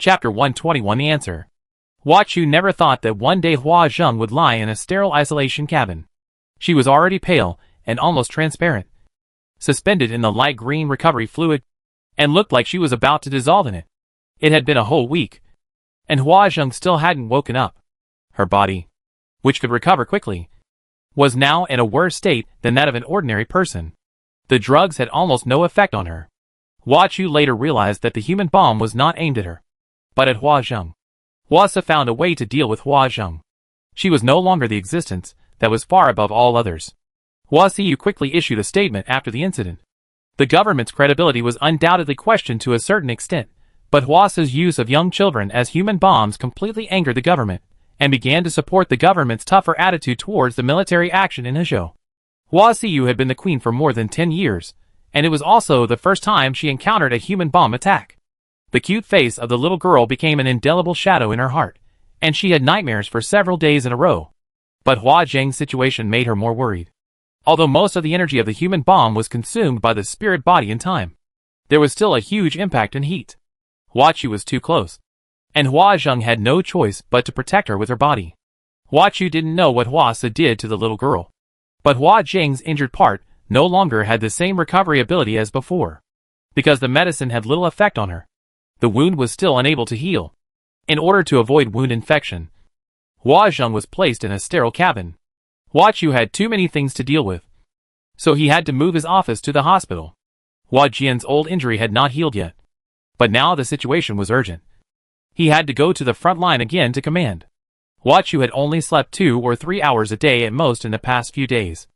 Chapter 121 The Answer. Hua Chu never thought that one day Hua Zheng would lie in a sterile isolation cabin. She was already pale and almost transparent, suspended in the light green recovery fluid, and looked like she was about to dissolve in it. It had been a whole week, and Hua Zheng still hadn't woken up. Her body, which could recover quickly, was now in a worse state than that of an ordinary person. The drugs had almost no effect on her. Hua Chu later realized that the human bomb was not aimed at her, but at Hua Zheng. Hua Se found a way to deal with Hua Zheng. She was no longer the existence that was far above all others. Hua Se quickly issued a statement after the incident. The government's credibility was undoubtedly questioned to a certain extent, but Hua Se's use of young children as human bombs completely angered the government, and began to support the government's tougher attitude towards the military action in Hezhou. Hua Se had been the queen for more than 10 years, and it was also the first time she encountered a human bomb attack. The cute face of the little girl became an indelible shadow in her heart, and she had nightmares for several days in a row. But Hua Zheng's situation made her more worried. Although most of the energy of the human bomb was consumed by the spirit body in time, there was still a huge impact in heat. Hua Chu was too close, and Hua Zheng had no choice but to protect her with her body. Hua Chu didn't know what Hua Se did to the little girl, but Hua Zheng's injured part no longer had the same recovery ability as before. Because the medicine had little effect on her, the wound was still unable to heal. In order to avoid wound infection, Hua Zheng was placed in a sterile cabin. Hua Chu had too many things to deal with, so he had to move his office to the hospital. Hua Jian's old injury had not healed yet, but now the situation was urgent. He had to go to the front line again to command. Hua Chu had only slept 2 or 3 hours a day at most in the past few days,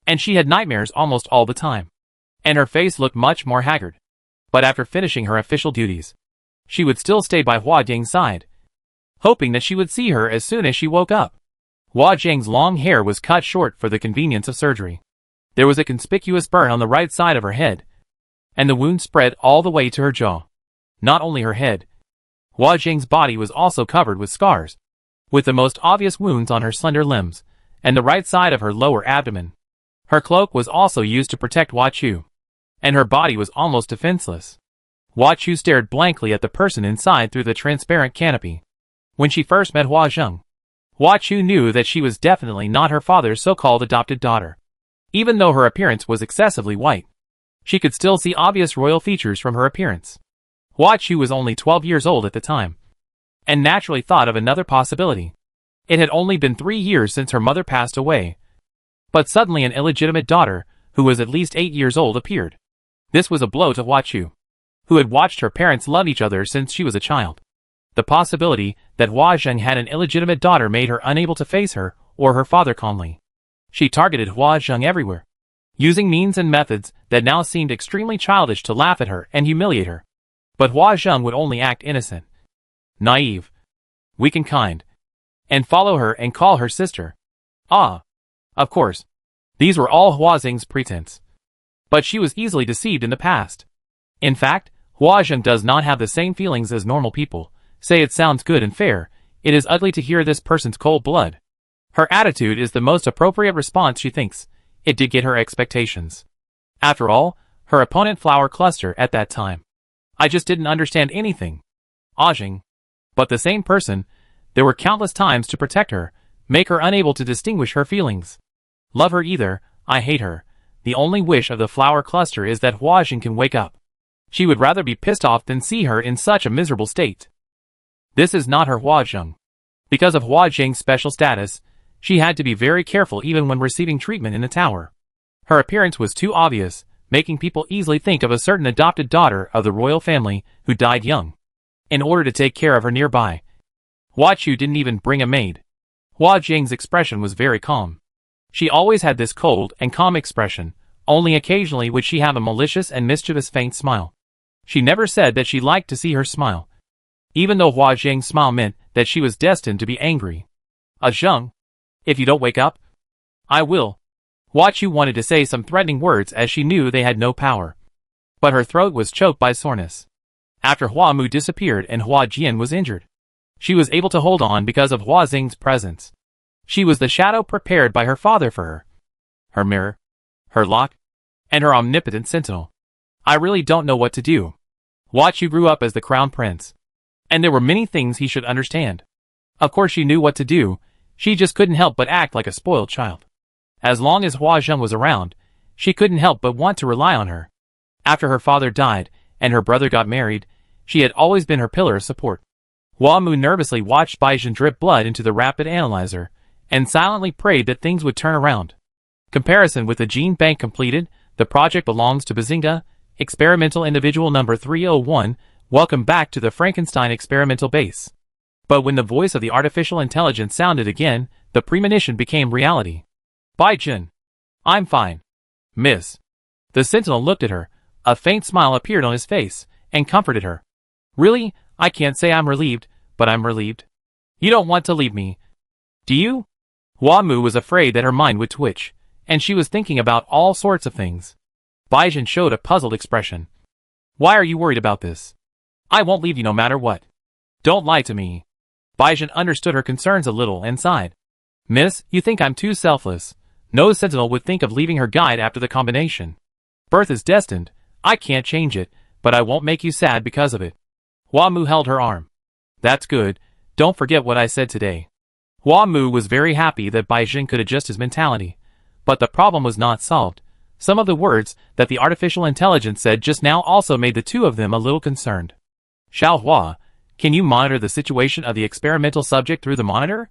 and she had nightmares almost all the time, and her face looked much more haggard. But after finishing her official duties, she would still stay by Hua Zheng's side, hoping that she would see her as soon as she woke up. Hua Zheng's long hair was cut short for the convenience of surgery. There was a conspicuous burn on the right side of her head, and the wound spread all the way to her jaw. Not only her head, Hua Zheng's body was also covered with scars, with the most obvious wounds on her slender limbs, and the right side of her lower abdomen. Her cloak was also used to protect Hua Chu, and her body was almost defenseless. Hua Chu stared blankly at the person inside through the transparent canopy. When she first met Hua Zheng, Hua Chu knew that she was definitely not her father's so-called adopted daughter. Even though her appearance was excessively white, she could still see obvious royal features from her appearance. Hua Chu was only 12 years old at the time, and naturally thought of another possibility. It had only been 3 years since her mother passed away, but suddenly an illegitimate daughter, who was at least 8 years old, appeared. This was a blow to Hua Chu, who had watched her parents love each other since she was a child. The possibility that Hua Zheng had an illegitimate daughter made her unable to face her or her father calmly. She targeted Hua Zheng everywhere, using means and methods that now seemed extremely childish to laugh at her and humiliate her. But Hua Zheng would only act innocent, naive, weak and kind, and follow her and call her sister. Ah, of course, these were all Hua Zheng's pretense. But she was easily deceived in the past. In fact, Hua Zheng does not have the same feelings as normal people. Say it sounds good and fair, it is ugly to hear this person's cold blood. Her attitude is the most appropriate response, she thinks. It did get her expectations. After all, her opponent flower cluster at that time. I just didn't understand anything. Zheng. But the same person, there were countless times to protect her, make her unable to distinguish her feelings. Love her either, I hate her. The only wish of the flower cluster is that Hua Zheng can wake up. She would rather be pissed off than see her in such a miserable state. This is not her Hua Zheng. Because of Hua Zheng's special status, she had to be very careful even when receiving treatment in the tower. Her appearance was too obvious, making people easily think of a certain adopted daughter of the royal family who died young. In order to take care of her nearby, Hua Chu didn't even bring a maid. Hua Zheng's expression was very calm. She always had this cold and calm expression, only occasionally would she have a malicious and mischievous faint smile. She never said that she liked to see her smile, even though Hua Zheng's smile meant that she was destined to be angry. Zheng, if you don't wake up, I will. Hua Chu wanted to say some threatening words as she knew they had no power, but her throat was choked by soreness. After Hua Mu disappeared and Hua Jian was injured, she was able to hold on because of Hua Zheng's presence. She was the shadow prepared by her father for her. Her mirror, her lock, and her omnipotent sentinel. I really don't know what to do. Hua Chu grew up as the crown prince. And there were many things he should understand. Of course she knew what to do, she just couldn't help but act like a spoiled child. As long as Hua Zheng was around, she couldn't help but want to rely on her. After her father died, and her brother got married, she had always been her pillar of support. Hua Mu nervously watched Baizhen drip blood into the rapid analyzer, and silently prayed that things would turn around. Comparison with the gene bank completed, the project belongs to Bazinga, experimental individual number 301, welcome back to the Frankenstein experimental base. But when the voice of the artificial intelligence sounded again, the premonition became reality. Baizhen. I'm fine. Miss. The sentinel looked at her, a faint smile appeared on his face, and comforted her. Really, I can't say I'm relieved, but I'm relieved. You don't want to leave me. Do you? Hua Mu was afraid that her mind would twitch, and she was thinking about all sorts of things. Baizhen showed a puzzled expression. Why are you worried about this? I won't leave you no matter what. Don't lie to me. Baizhen understood her concerns a little and sighed. Miss, you think I'm too selfless. No sentinel would think of leaving her guide after the combination. Birth is destined. I can't change it, but I won't make you sad because of it. Hua Mu held her arm. That's good. Don't forget what I said today. Hua Mu was very happy that Baizhen could adjust his mentality. But the problem was not solved. Some of the words that the artificial intelligence said just now also made the two of them a little concerned. Xiao Hua, can you monitor the situation of the experimental subject through the monitor?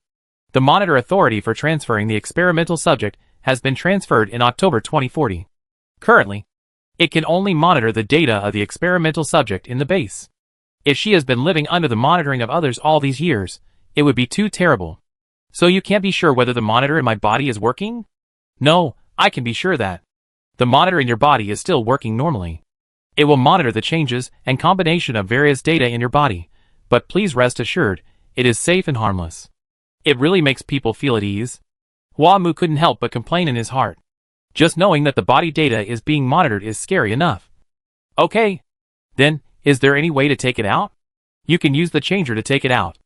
The monitor authority for transferring the experimental subject has been transferred in October 2040. Currently, it can only monitor the data of the experimental subject in the base. If she has been living under the monitoring of others all these years, it would be too terrible. So you can't be sure whether the monitor in my body is working? No, I can be sure that. The monitor in your body is still working normally. It will monitor the changes and combination of various data in your body, but please rest assured, it is safe and harmless. It really makes people feel at ease. Hua Mu couldn't help but complain in his heart. Just knowing that the body data is being monitored is scary enough. Okay. Then, is there any way to take it out? You can use the changer to take it out.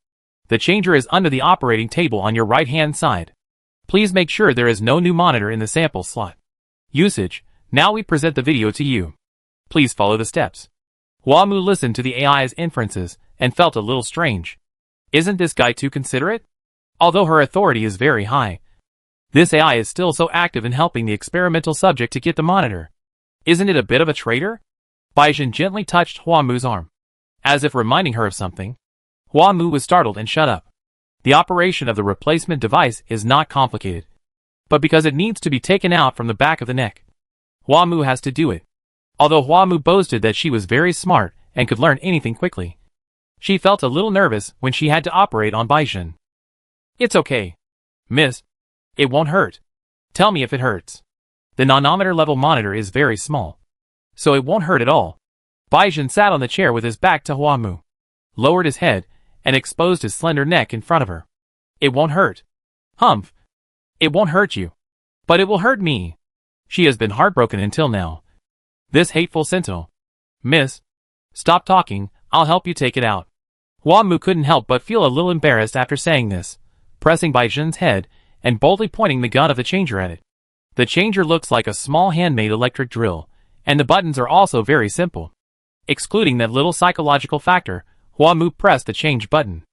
The changer is under the operating table on your right-hand side. Please make sure there is no new monitor in the sample slot. Usage. Now we present the video to you. Please follow the steps. Hua Mu listened to the AI's inferences and felt a little strange. Isn't this guy too considerate? Although her authority is very high, this AI is still so active in helping the experimental subject to get the monitor. Isn't it a bit of a traitor? Baizhen gently touched Hua Mu's arm, as if reminding her of something. Hua Mu was startled and shut up. The operation of the replacement device is not complicated, but because it needs to be taken out from the back of the neck, Hua Mu has to do it. Although Hua Mu boasted that she was very smart and could learn anything quickly, she felt a little nervous when she had to operate on Baizhen. It's okay. Miss. It won't hurt. Tell me if it hurts. The nanometer level monitor is very small, so it won't hurt at all. Baizhen sat on the chair with his back to Hua Mu, lowered his head, and exposed his slender neck in front of her. It won't hurt. Humph. It won't hurt you. But it will hurt me. She has been heartbroken until now. This hateful sentinel. Miss. Stop talking, I'll help you take it out. Hua Mu couldn't help but feel a little embarrassed after saying this, pressing Baizhen's head and boldly pointing the gun of the changer at it. The changer looks like a small handmade electric drill, and the buttons are also very simple. Excluding that little psychological factor, Hua Mu pressed the change button.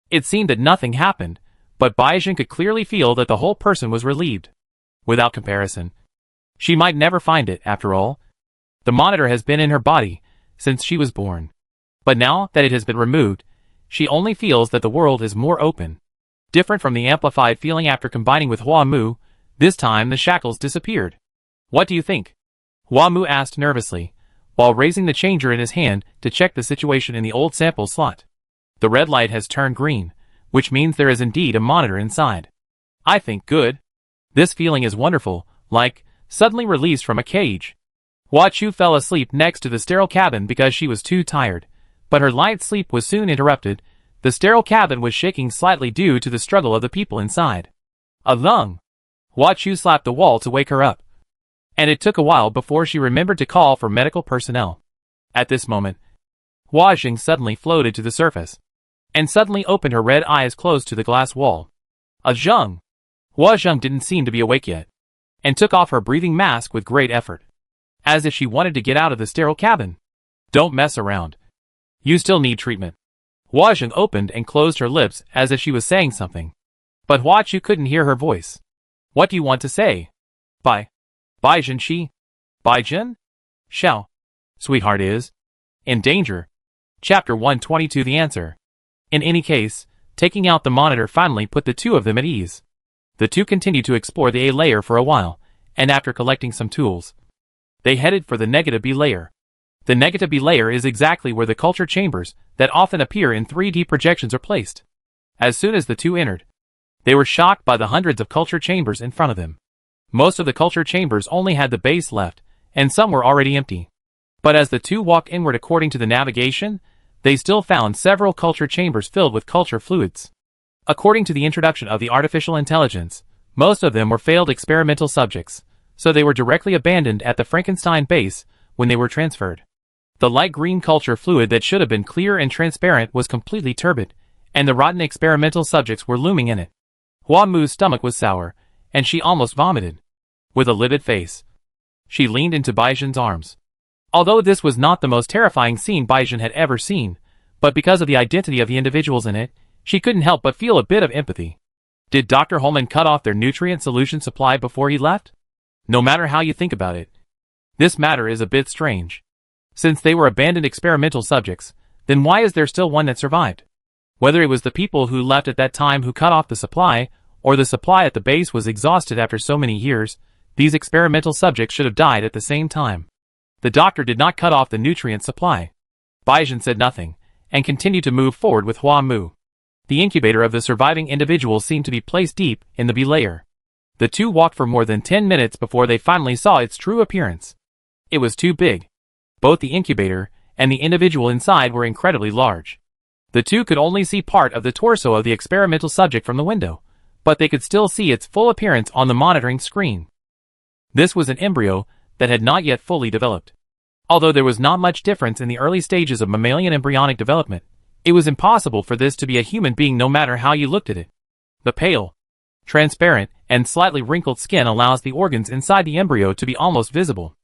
It seemed that nothing happened, but Baizhen could clearly feel that the whole person was relieved. Without comparison, she might never find it, after all. The monitor has been in her body since she was born. But now that it has been removed, she only feels that the world is more open. Different from the amplified feeling after combining with Hua Mu, this time the shackles disappeared. What do you think? Hua Mu asked nervously, while raising the changer in his hand to check the situation in the old sample slot. The red light has turned green, which means there is indeed a monitor inside. I think good. This feeling is wonderful, like suddenly released from a cage. Hua Chu fell asleep next to the sterile cabin because she was too tired, but her light sleep was soon interrupted. The sterile cabin was shaking slightly due to the struggle of the people inside. A lung! Hua Chu slapped the wall to wake her up, and it took a while before she remembered to call for medical personnel. At this moment, Hua Jing suddenly floated to the surface, and suddenly opened her red eyes close to the glass wall. A Zheng! Hua Zheng didn't seem to be awake yet, and took off her breathing mask with great effort, as if she wanted to get out of the sterile cabin. Don't mess around. You still need treatment. Hua Zheng opened and closed her lips as if she was saying something. But Hua Chu couldn't hear her voice. What do you want to say? Bai Zhen Shi? Bai Zhen? Xiao. Sweetheart is in danger. Chapter 122 The answer. In any case, taking out the monitor finally put the two of them at ease. The two continued to explore the A layer for a while, and after collecting some tools, they headed for the negative B layer. The negative B layer is exactly where the culture chambers that often appear in 3D projections are placed. As soon as the two entered, they were shocked by the hundreds of culture chambers in front of them. Most of the culture chambers only had the base left, and some were already empty. But as the two walked inward according to the navigation, they still found several culture chambers filled with culture fluids. According to the introduction of the artificial intelligence, most of them were failed experimental subjects, so they were directly abandoned at the Frankenstein base when they were transferred. The light green culture fluid that should have been clear and transparent was completely turbid, and the rotten experimental subjects were looming in it. Hua Mu's stomach was sour, and she almost vomited. With a livid face, she leaned into Bai Zhen's arms. Although this was not the most terrifying scene Bai Zhen had ever seen, but because of the identity of the individuals in it, she couldn't help but feel a bit of empathy. Did Dr. Holman cut off their nutrient solution supply before he left? No matter how you think about it, this matter is a bit strange. Since they were abandoned experimental subjects, then why is there still one that survived? Whether it was the people who left at that time who cut off the supply, or the supply at the base was exhausted after so many years, these experimental subjects should have died at the same time. The doctor did not cut off the nutrient supply. Bai Zhen said nothing, and continued to move forward with Hua Mu. The incubator of the surviving individuals seemed to be placed deep in the B layer. The two walked for more than 10 minutes before they finally saw its true appearance. It was too big. Both the incubator and the individual inside were incredibly large. The two could only see part of the torso of the experimental subject from the window, but they could still see its full appearance on the monitoring screen. This was an embryo that had not yet fully developed. Although there was not much difference in the early stages of mammalian embryonic development, it was impossible for this to be a human being no matter how you looked at it. The pale, transparent, and slightly wrinkled skin allows the organs inside the embryo to be almost visible.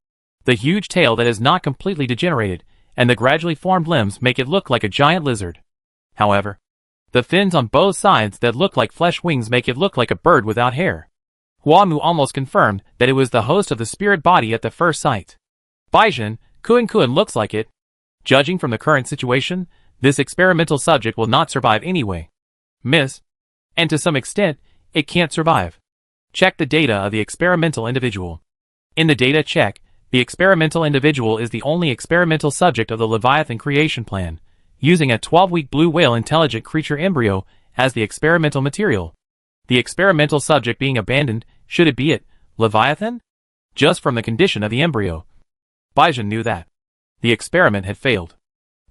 The huge tail that is not completely degenerated, and the gradually formed limbs make it look like a giant lizard. However, the fins on both sides that look like flesh wings make it look like a bird without hair. Hua Mu almost confirmed that it was the host of the spirit body at the first sight. Bai Zhen, Kuan looks like it. Judging from the current situation, this experimental subject will not survive anyway. Miss. And to some extent, it can't survive. Check the data of the experimental individual. In the data check, the experimental individual is the only experimental subject of the Leviathan creation plan, using a 12-week blue whale intelligent creature embryo as the experimental material. The experimental subject being abandoned, should it be it, Leviathan? Just from the condition of the embryo. Bai Zhen knew that the experiment had failed.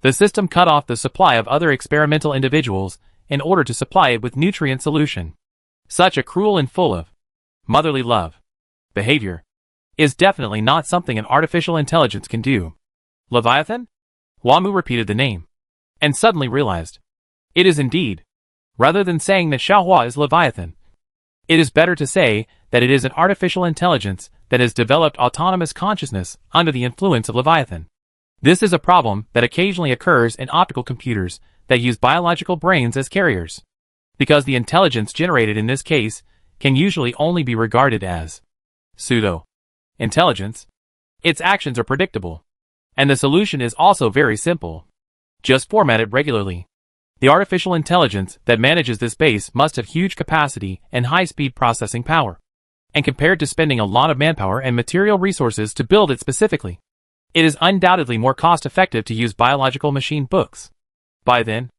The system cut off the supply of other experimental individuals in order to supply it with nutrient solution. Such a cruel and full of motherly love behavior is definitely not something an artificial intelligence can do. Leviathan? Hua Mu repeated the name, and suddenly realized. It is indeed. Rather than saying that Xiaohua is Leviathan, it is better to say that it is an artificial intelligence that has developed autonomous consciousness under the influence of Leviathan. This is a problem that occasionally occurs in optical computers that use biological brains as carriers. Because the intelligence generated in this case can usually only be regarded as pseudo-intelligence, its actions are predictable. And the solution is also very simple. Just format it regularly. The artificial intelligence that manages this base must have huge capacity and high-speed processing power. And compared to spending a lot of manpower and material resources to build it specifically, it is undoubtedly more cost-effective to use biological machine books. By then,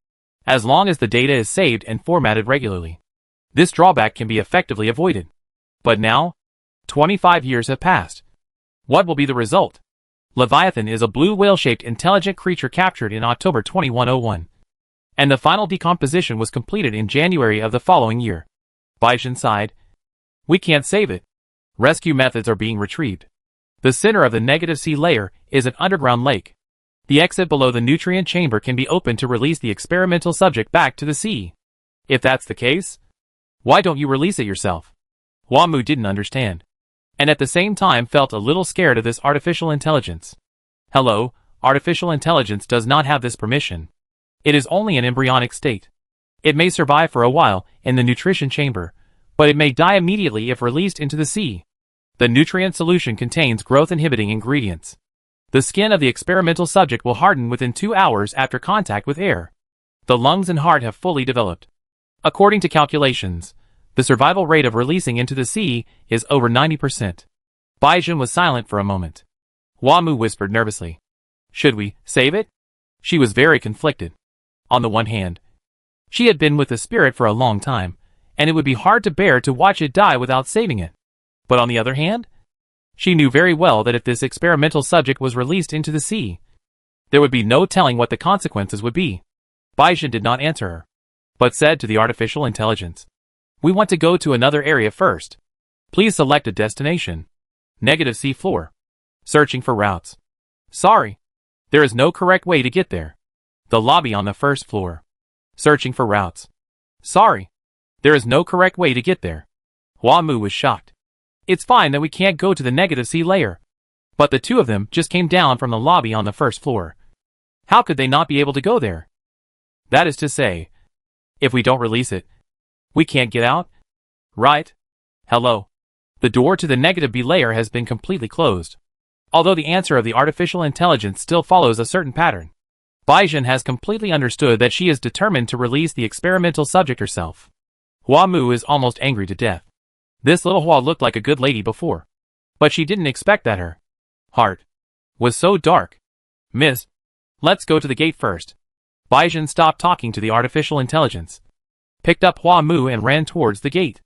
as long as the data is saved and formatted regularly, this drawback can be effectively avoided. But now, 25 years have passed. What will be the result? Leviathan is a blue whale-shaped intelligent creature captured in October 2101. And the final decomposition was completed in January of the following year. Bai Zhen sighed. We can't save it. Rescue methods are being retrieved. The center of the negative C layer is an underground lake. The exit below the nutrient chamber can be opened to release the experimental subject back to the sea. If that's the case, why don't you release it yourself? Hua Mu didn't understand, and at the same time felt a little scared of this artificial intelligence. Hello, artificial intelligence does not have this permission. It is only an embryonic state. It may survive for a while in the nutrition chamber, but it may die immediately if released into the sea. The nutrient solution contains growth-inhibiting ingredients. The skin of the experimental subject will harden within 2 hours after contact with air. The lungs and heart have fully developed. According to calculations, the survival rate of releasing into the sea is over 90%. Baijun was silent for a moment. Hua-Mu whispered nervously. Should we save it? She was very conflicted. On the one hand, she had been with the spirit for a long time, and it would be hard to bear to watch it die without saving it. But on the other hand, she knew very well that if this experimental subject was released into the sea, there would be no telling what the consequences would be. Baijun did not answer her, but said to the artificial intelligence, "We want to go to another area first. Please select a destination. -C floor. Searching for routes. Sorry. There is no correct way to get there. The lobby on the first floor. Searching for routes. Sorry. There is no correct way to get there." Hua-Mu was shocked. It's fine that we can't go to the -C layer. But the two of them just came down from the lobby on the first floor. How could they not be able to go there? That is to say, if we don't release it, we can't get out? Right? Hello. The door to the -B layer has been completely closed. Although the answer of the artificial intelligence still follows a certain pattern. Baijun has completely understood that she is determined to release the experimental subject herself. Hua-Mu is almost angry to death. This little Hua looked like a good lady before. But she didn't expect that her heart was so dark. Miss, let's go to the gate first. Baijun stopped talking to the artificial intelligence, picked up Hua-Mu and ran towards the gate.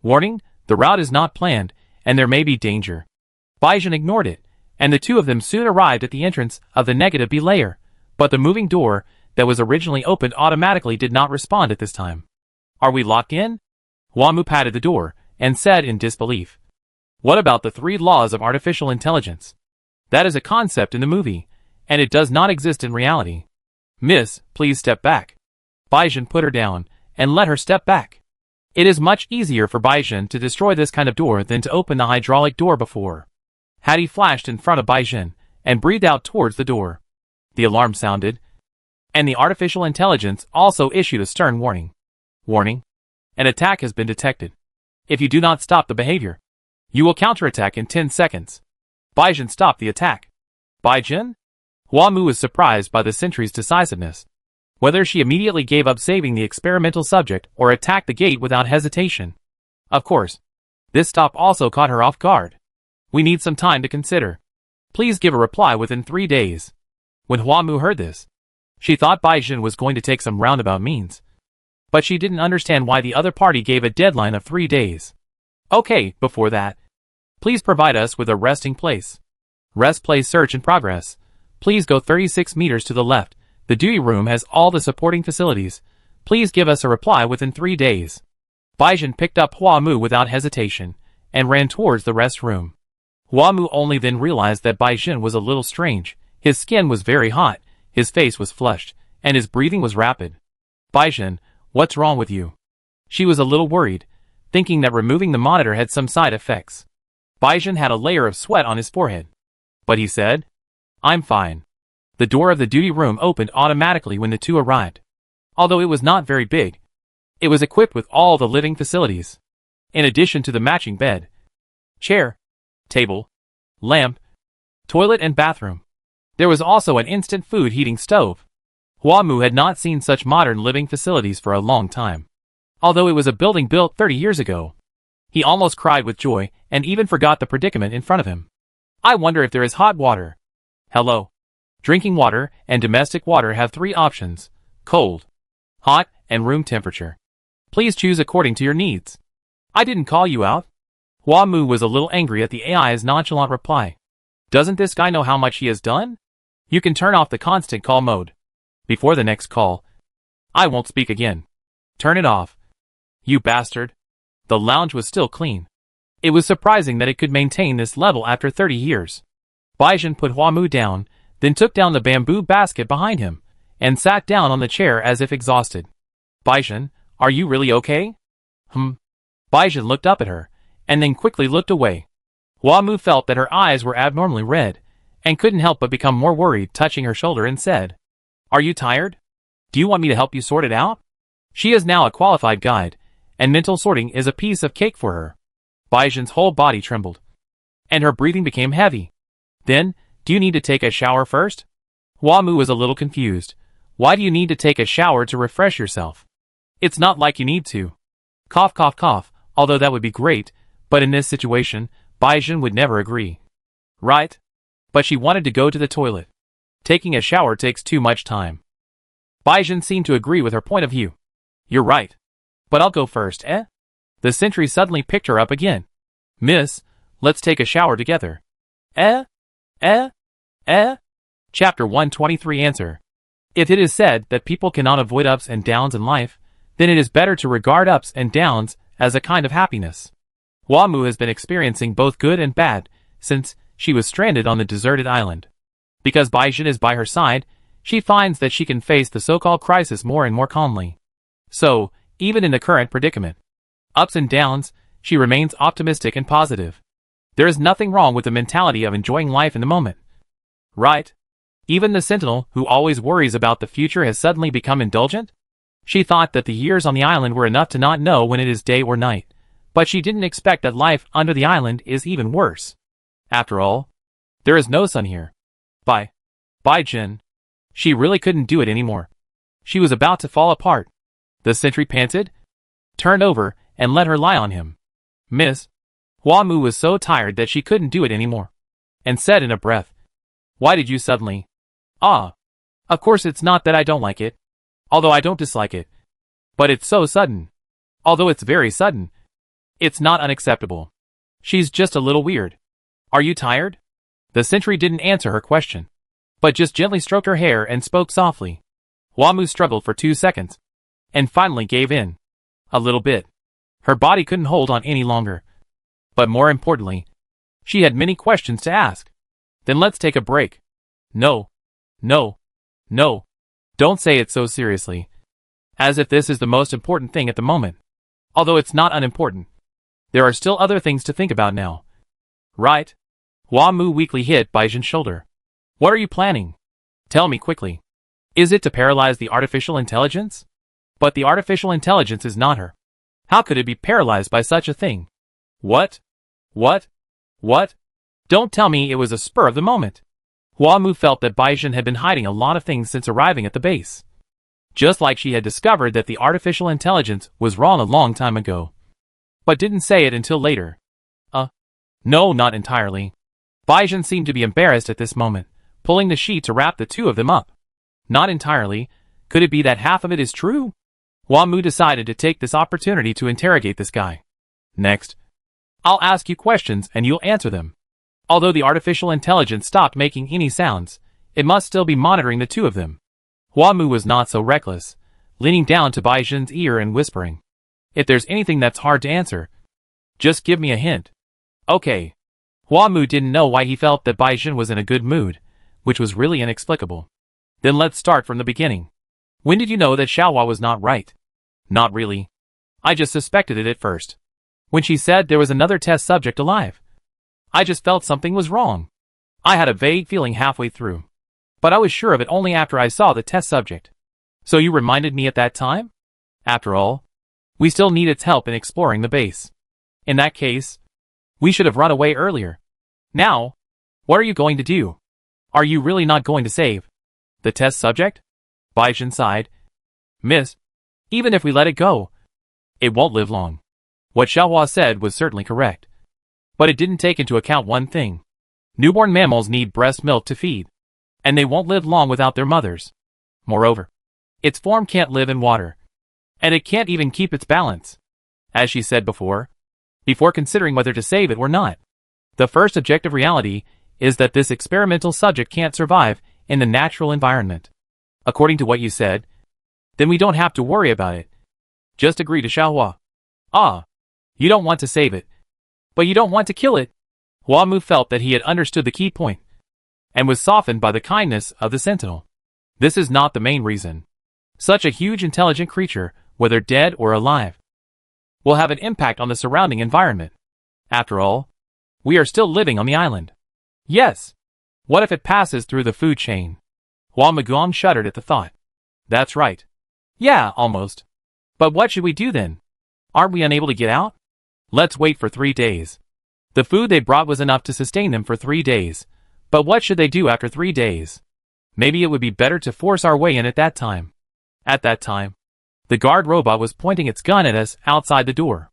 Warning, the route is not planned, and there may be danger. Baijun ignored it, and the two of them soon arrived at the entrance of the -B layer, but the moving door that was originally opened automatically did not respond at this time. Are we locked in? Hua-Mu patted the door, and said in disbelief. What about the 3 laws of artificial intelligence? That is a concept in the movie, and it does not exist in reality. Miss, please step back. Baijun put her down, and let her step back. It is much easier for Baijun to destroy this kind of door than to open the hydraulic door before. Had he flashed in front of Baijun, and breathed out towards the door. The alarm sounded, and the artificial intelligence also issued a stern warning. Warning. An attack has been detected. If you do not stop the behavior, you will counterattack in 10 seconds. Baijun stopped the attack. Baijun? Hua-Mu was surprised by the sentry's decisiveness. Whether she immediately gave up saving the experimental subject or attacked the gate without hesitation. Of course, this stop also caught her off guard. We need some time to consider. Please give a reply within 3 days. When Hua-Mu heard this, she thought Baijun was going to take some roundabout means. But she didn't understand why the other party gave a deadline of 3 days. Okay, before that, please provide us with a resting place. Rest place search in progress. Please go 36 meters to the left. The duty room has all the supporting facilities. Please give us a reply within 3 days. Baijun picked up Hua-Mu without hesitation, and ran towards the rest room. Hua-Mu only then realized that Baijun was a little strange. His skin was very hot, his face was flushed, and his breathing was rapid. Baijun, what's wrong with you? She was a little worried, thinking that removing the monitor had some side effects. Baijun had a layer of sweat on his forehead. But he said, I'm fine. The door of the duty room opened automatically when the two arrived. Although it was not very big, it was equipped with all the living facilities. In addition to the matching bed, chair, table, lamp, toilet and bathroom. There was also an instant food heating stove. Hua-Mu had not seen such modern living facilities for a long time. Although it was a building built 30 years ago. He almost cried with joy and even forgot the predicament in front of him. I wonder if there is hot water. Hello. Drinking water and domestic water have 3 options: cold, hot, and room temperature. Please choose according to your needs. I didn't call you out. Hua-Mu was a little angry at the AI's nonchalant reply. Doesn't this guy know how much he has done? You can turn off the constant call mode. Before the next call, I won't speak again. Turn it off. You bastard. The lounge was still clean. It was surprising that it could maintain this level after 30 years. Baijun put Hua-Mu down, then took down the bamboo basket behind him, and sat down on the chair as if exhausted. Baijun, are you really okay? Baijun looked up at her, and then quickly looked away. Hua-Mu felt that her eyes were abnormally red, and couldn't help but become more worried, touching her shoulder and said, Are you tired? Do you want me to help you sort it out? She is now a qualified guide, and mental sorting is a piece of cake for her. Baizhen's whole body trembled, and her breathing became heavy. Then, do you need to take a shower first? Huamu was a little confused. Why do you need to take a shower to refresh yourself? It's not like you need to. Cough, cough, cough, although that would be great, but in this situation, Baizhen would never agree. Right? But she wanted to go to the toilet. Taking a shower takes too much time. Baizhen seemed to agree with her point of view. You're right. But I'll go first, eh? The sentry suddenly picked her up again. Miss, let's take a shower together. Eh? Chapter 123 Answer. If it is said that people cannot avoid ups and downs in life, then it is better to regard ups and downs as a kind of happiness. Huamu has been experiencing both good and bad since she was stranded on the deserted island. Because Baizhen is by her side, she finds that she can face the so-called crisis more and more calmly. So, even in the current predicament, ups and downs, she remains optimistic and positive. There is nothing wrong with the mentality of enjoying life in the moment. Right? Even the sentinel who always worries about the future has suddenly become indulgent? She thought that the years on the island were enough to not know when it is day or night, but she didn't expect that life under the island is even worse. After all, there is no sun here. Baizhen. She really couldn't do it anymore. She was about to fall apart. The sentry panted, turned over, and let her lie on him. Miss. Huamu was so tired that she couldn't do it anymore, and said in a breath, Why did you suddenly? Of course it's not that I don't like it, although I don't dislike it. But it's so sudden. Although it's very sudden. It's not unacceptable. She's just a little weird. Are you tired? The sentry didn't answer her question, but just gently stroked her hair and spoke softly. Huamu struggled for 2 seconds, and finally gave in. A little bit. Her body couldn't hold on any longer. But more importantly, she had many questions to ask. Then let's take a break. No. Don't say it so seriously. As if this is the most important thing at the moment. Although it's not unimportant. There are still other things to think about now. Right? Huamu weakly hit Baizhen's shoulder. What are you planning? Tell me quickly. Is it to paralyze the artificial intelligence? But the artificial intelligence is not her. How could it be paralyzed by such a thing? What? Don't tell me it was a spur of the moment. Huamu felt that Baizhen had been hiding a lot of things since arriving at the base. Just like she had discovered that the artificial intelligence was wrong a long time ago. But didn't say it until later. No, not entirely. Baizhen seemed to be embarrassed at this moment, pulling the sheet to wrap the two of them up. Not entirely. Could it be that half of it is true? Huamu decided to take this opportunity to interrogate this guy. Next, I'll ask you questions and you'll answer them. Although the artificial intelligence stopped making any sounds, it must still be monitoring the two of them. Huamu was not so reckless, leaning down to Baizhen's ear and whispering, If there's anything that's hard to answer, just give me a hint. Okay. Huamu didn't know why he felt that Baizhen was in a good mood, which was really inexplicable. Then let's start from the beginning. When did you know that Xiaohua was not right? Not really. I just suspected it at first. When she said there was another test subject alive. I just felt something was wrong. I had a vague feeling halfway through. But I was sure of it only after I saw the test subject. So you reminded me at that time? After all, we still need its help in exploring the base. In that case, we should have run away earlier. Now, what are you going to do? Are you really not going to save the test subject? Baizhen sighed. Miss, even if we let it go, it won't live long. What Xiaohua said was certainly correct. But it didn't take into account one thing. Newborn mammals need breast milk to feed, and they won't live long without their mothers. Moreover, its form can't live in water, and it can't even keep its balance. As she said before considering whether to save it or not. The first objective reality is that this experimental subject can't survive in the natural environment. According to what you said, then we don't have to worry about it. Just agree to Xiaohua. You don't want to save it, but you don't want to kill it. Huamu felt that he had understood the key point, and was softened by the kindness of the sentinel. This is not the main reason. Such a huge intelligent creature, whether dead or alive, will have an impact on the surrounding environment. After all, we are still living on the island. Yes. What if it passes through the food chain? Huamuguang shuddered at the thought. That's right. Yeah, almost. But what should we do then? Aren't we unable to get out? Let's wait for 3 days. The food they brought was enough to sustain them for 3 days. But what should they do after 3 days? Maybe it would be better to force our way in at that time. At that time, the guard robot was pointing its gun at us outside the door.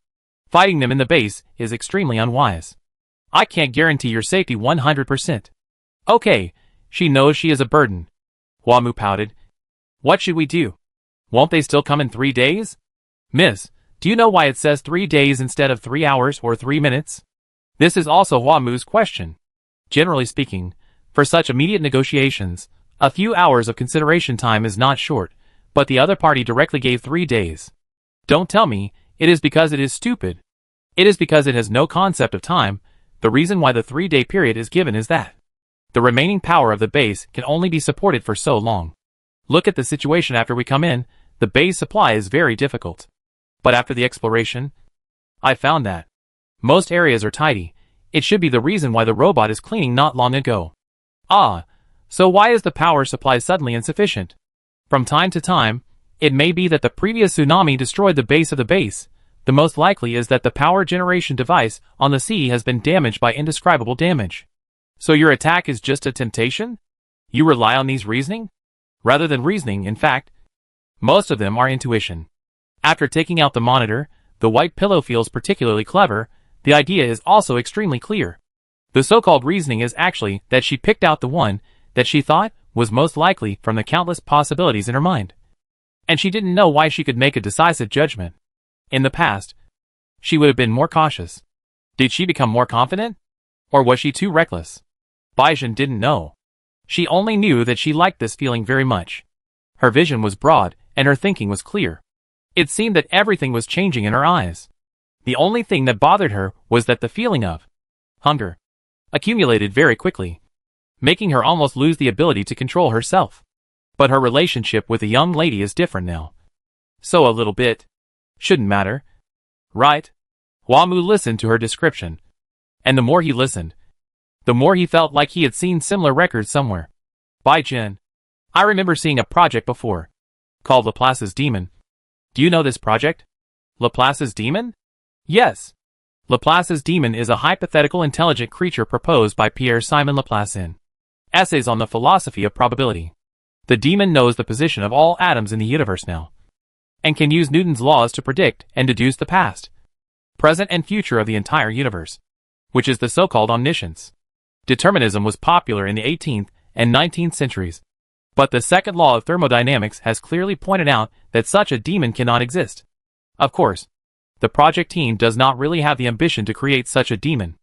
Fighting them in the base is extremely unwise. I can't guarantee your safety 100%. Okay, she knows she is a burden. Wamu pouted. What should we do? Won't they still come in 3 days? Miss, do you know why it says 3 days instead of 3 hours or 3 minutes? This is also Wamu's question. Generally speaking, for such immediate negotiations, a few hours of consideration time is not short, but the other party directly gave 3 days. Don't tell me, it is because it is stupid. It is because it has no concept of time. The reason why the 3-day period is given is that the remaining power of the base can only be supported for so long. Look at the situation after we come in, the base supply is very difficult. But after the exploration, I found that most areas are tidy. It should be the reason why the robot is cleaning not long ago. Ah, so why is the power supply suddenly insufficient? From time to time, it may be that the previous tsunami destroyed the base of the base. The most likely is that the power generation device on the sea has been damaged by indescribable damage. So your attack is just a temptation? You rely on these reasoning? Rather than reasoning, in fact, most of them are intuition. After taking out the monitor, the white pillow feels particularly clever. The idea is also extremely clear. The so-called reasoning is actually that she picked out the one that she thought was most likely from the countless possibilities in her mind. And she didn't know why she could make a decisive judgment. In the past, she would have been more cautious. Did she become more confident? Or was she too reckless? Baizhen didn't know. She only knew that she liked this feeling very much. Her vision was broad, and her thinking was clear. It seemed that everything was changing in her eyes. The only thing that bothered her was that the feeling of hunger accumulated very quickly, making her almost lose the ability to control herself. But her relationship with the young lady is different now. So a little bit shouldn't matter, right? Wamu listened to her description. And the more he listened, the more he felt like he had seen similar records somewhere. Baizhen, I remember seeing a project before, called Laplace's Demon. Do you know this project? Laplace's Demon? Yes. Laplace's Demon is a hypothetical intelligent creature proposed by Pierre-Simon Laplace in Essays on the Philosophy of Probability. The demon knows the position of all atoms in the universe now, and can use Newton's laws to predict and deduce the past, present and future of the entire universe, which is the so-called omniscience. Determinism was popular in the 18th and 19th centuries, but the second law of thermodynamics has clearly pointed out that such a demon cannot exist. Of course, the project team does not really have the ambition to create such a demon.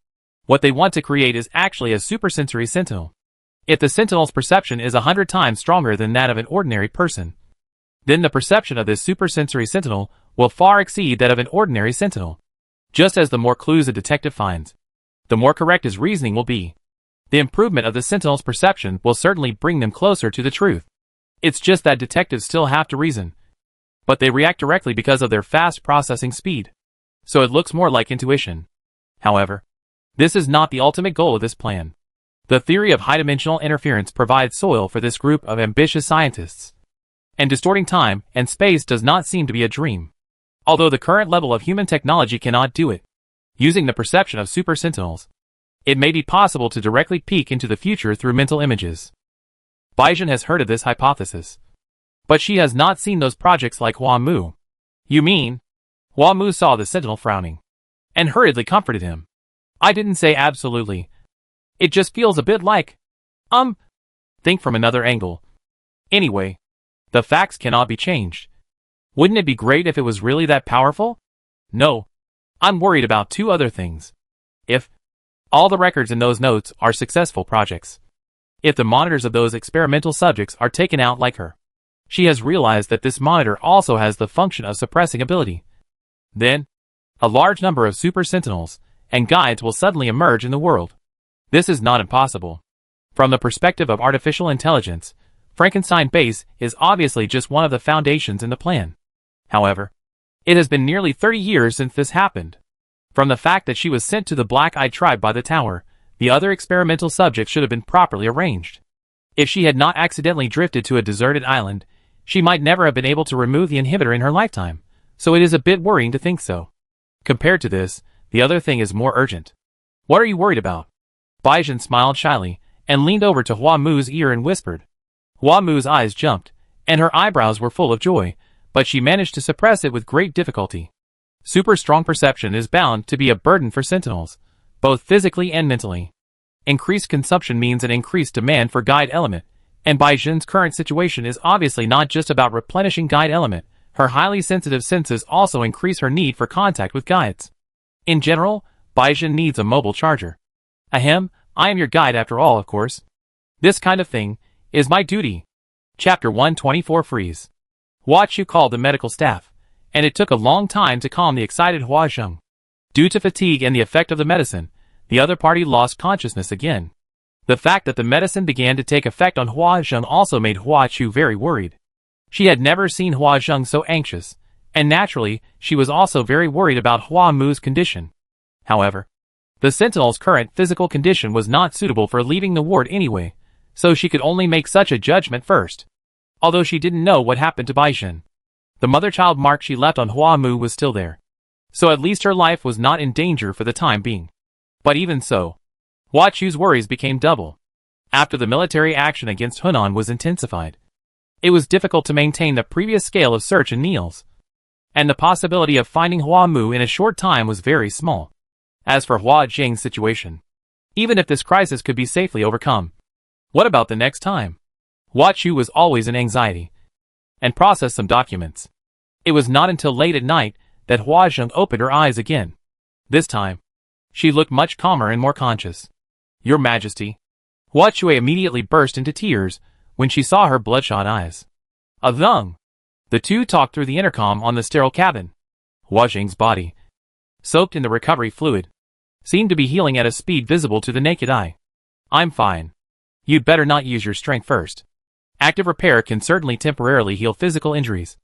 What they want to create is actually a supersensory sentinel. If the sentinel's perception is 100 times stronger than that of an ordinary person, then the perception of this supersensory sentinel will far exceed that of an ordinary sentinel. Just as the more clues a detective finds, the more correct his reasoning will be. The improvement of the sentinel's perception will certainly bring them closer to the truth. It's just that detectives still have to reason, but they react directly because of their fast processing speed. So it looks more like intuition. However, this is not the ultimate goal of this plan. The theory of high-dimensional interference provides soil for this group of ambitious scientists. And distorting time and space does not seem to be a dream. Although the current level of human technology cannot do it, using the perception of super sentinels, it may be possible to directly peek into the future through mental images. Baizhen has heard of this hypothesis, but she has not seen those projects like Wamu. You mean? Wamu saw the sentinel frowning, and hurriedly comforted him. I didn't say absolutely. It just feels a bit like, think from another angle. Anyway, the facts cannot be changed. Wouldn't it be great if it was really that powerful? No. I'm worried about two other things. If all the records in those notes are successful projects. If the monitors of those experimental subjects are taken out like her. She has realized that this monitor also has the function of suppressing ability. Then, a large number of super sentinels and guides will suddenly emerge in the world. This is not impossible. From the perspective of artificial intelligence, Frankenstein base is obviously just one of the foundations in the plan. However, it has been nearly 30 years since this happened. From the fact that she was sent to the Black-Eyed Tribe by the tower, the other experimental subjects should have been properly arranged. If she had not accidentally drifted to a deserted island, she might never have been able to remove the inhibitor in her lifetime, so it is a bit worrying to think so. Compared to this, the other thing is more urgent. What are you worried about? Baizhen smiled shyly, and leaned over to Hua Mu's ear and whispered. Hua Mu's eyes jumped, and her eyebrows were full of joy, but she managed to suppress it with great difficulty. Super strong perception is bound to be a burden for sentinels, both physically and mentally. Increased consumption means an increased demand for guide element, and Baizhen's current situation is obviously not just about replenishing guide element. Her highly sensitive senses also increase her need for contact with guides. In general, Baizhen needs a mobile charger. Ahem, I am your guide after all, of course. This kind of thing is my duty. Chapter 124 Freeze. Hua Chu called the medical staff, and it took a long time to calm the excited Hua Zheng. Due to fatigue and the effect of the medicine, the other party lost consciousness again. The fact that the medicine began to take effect on Hua Zheng also made Hua Chu very worried. She had never seen Hua Zheng so anxious, and naturally, she was also very worried about Hua Mu's condition. However, the sentinel's current physical condition was not suitable for leaving the ward anyway, so she could only make such a judgment first. Although she didn't know what happened to Baizhen, the mother-child mark she left on Hua Mu was still there. So at least her life was not in danger for the time being. But even so, Hua Chu's worries became double. After the military action against Hunan was intensified, it was difficult to maintain the previous scale of search in Niels, and the possibility of finding Hua Mu in a short time was very small. As for Hua Jing's situation, even if this crisis could be safely overcome, what about the next time? Hua Chu was always in anxiety, and processed some documents. It was not until late at night that Hua Zheng opened her eyes again. This time, she looked much calmer and more conscious. Your Majesty. Hua Chu immediately burst into tears when she saw her bloodshot eyes. Thung! The two talked through the intercom on the sterile cabin. Hua Jing's body, soaked in the recovery fluid, seemed to be healing at a speed visible to the naked eye. I'm fine. You'd better not use your strength first. Active repair can certainly temporarily heal physical injuries,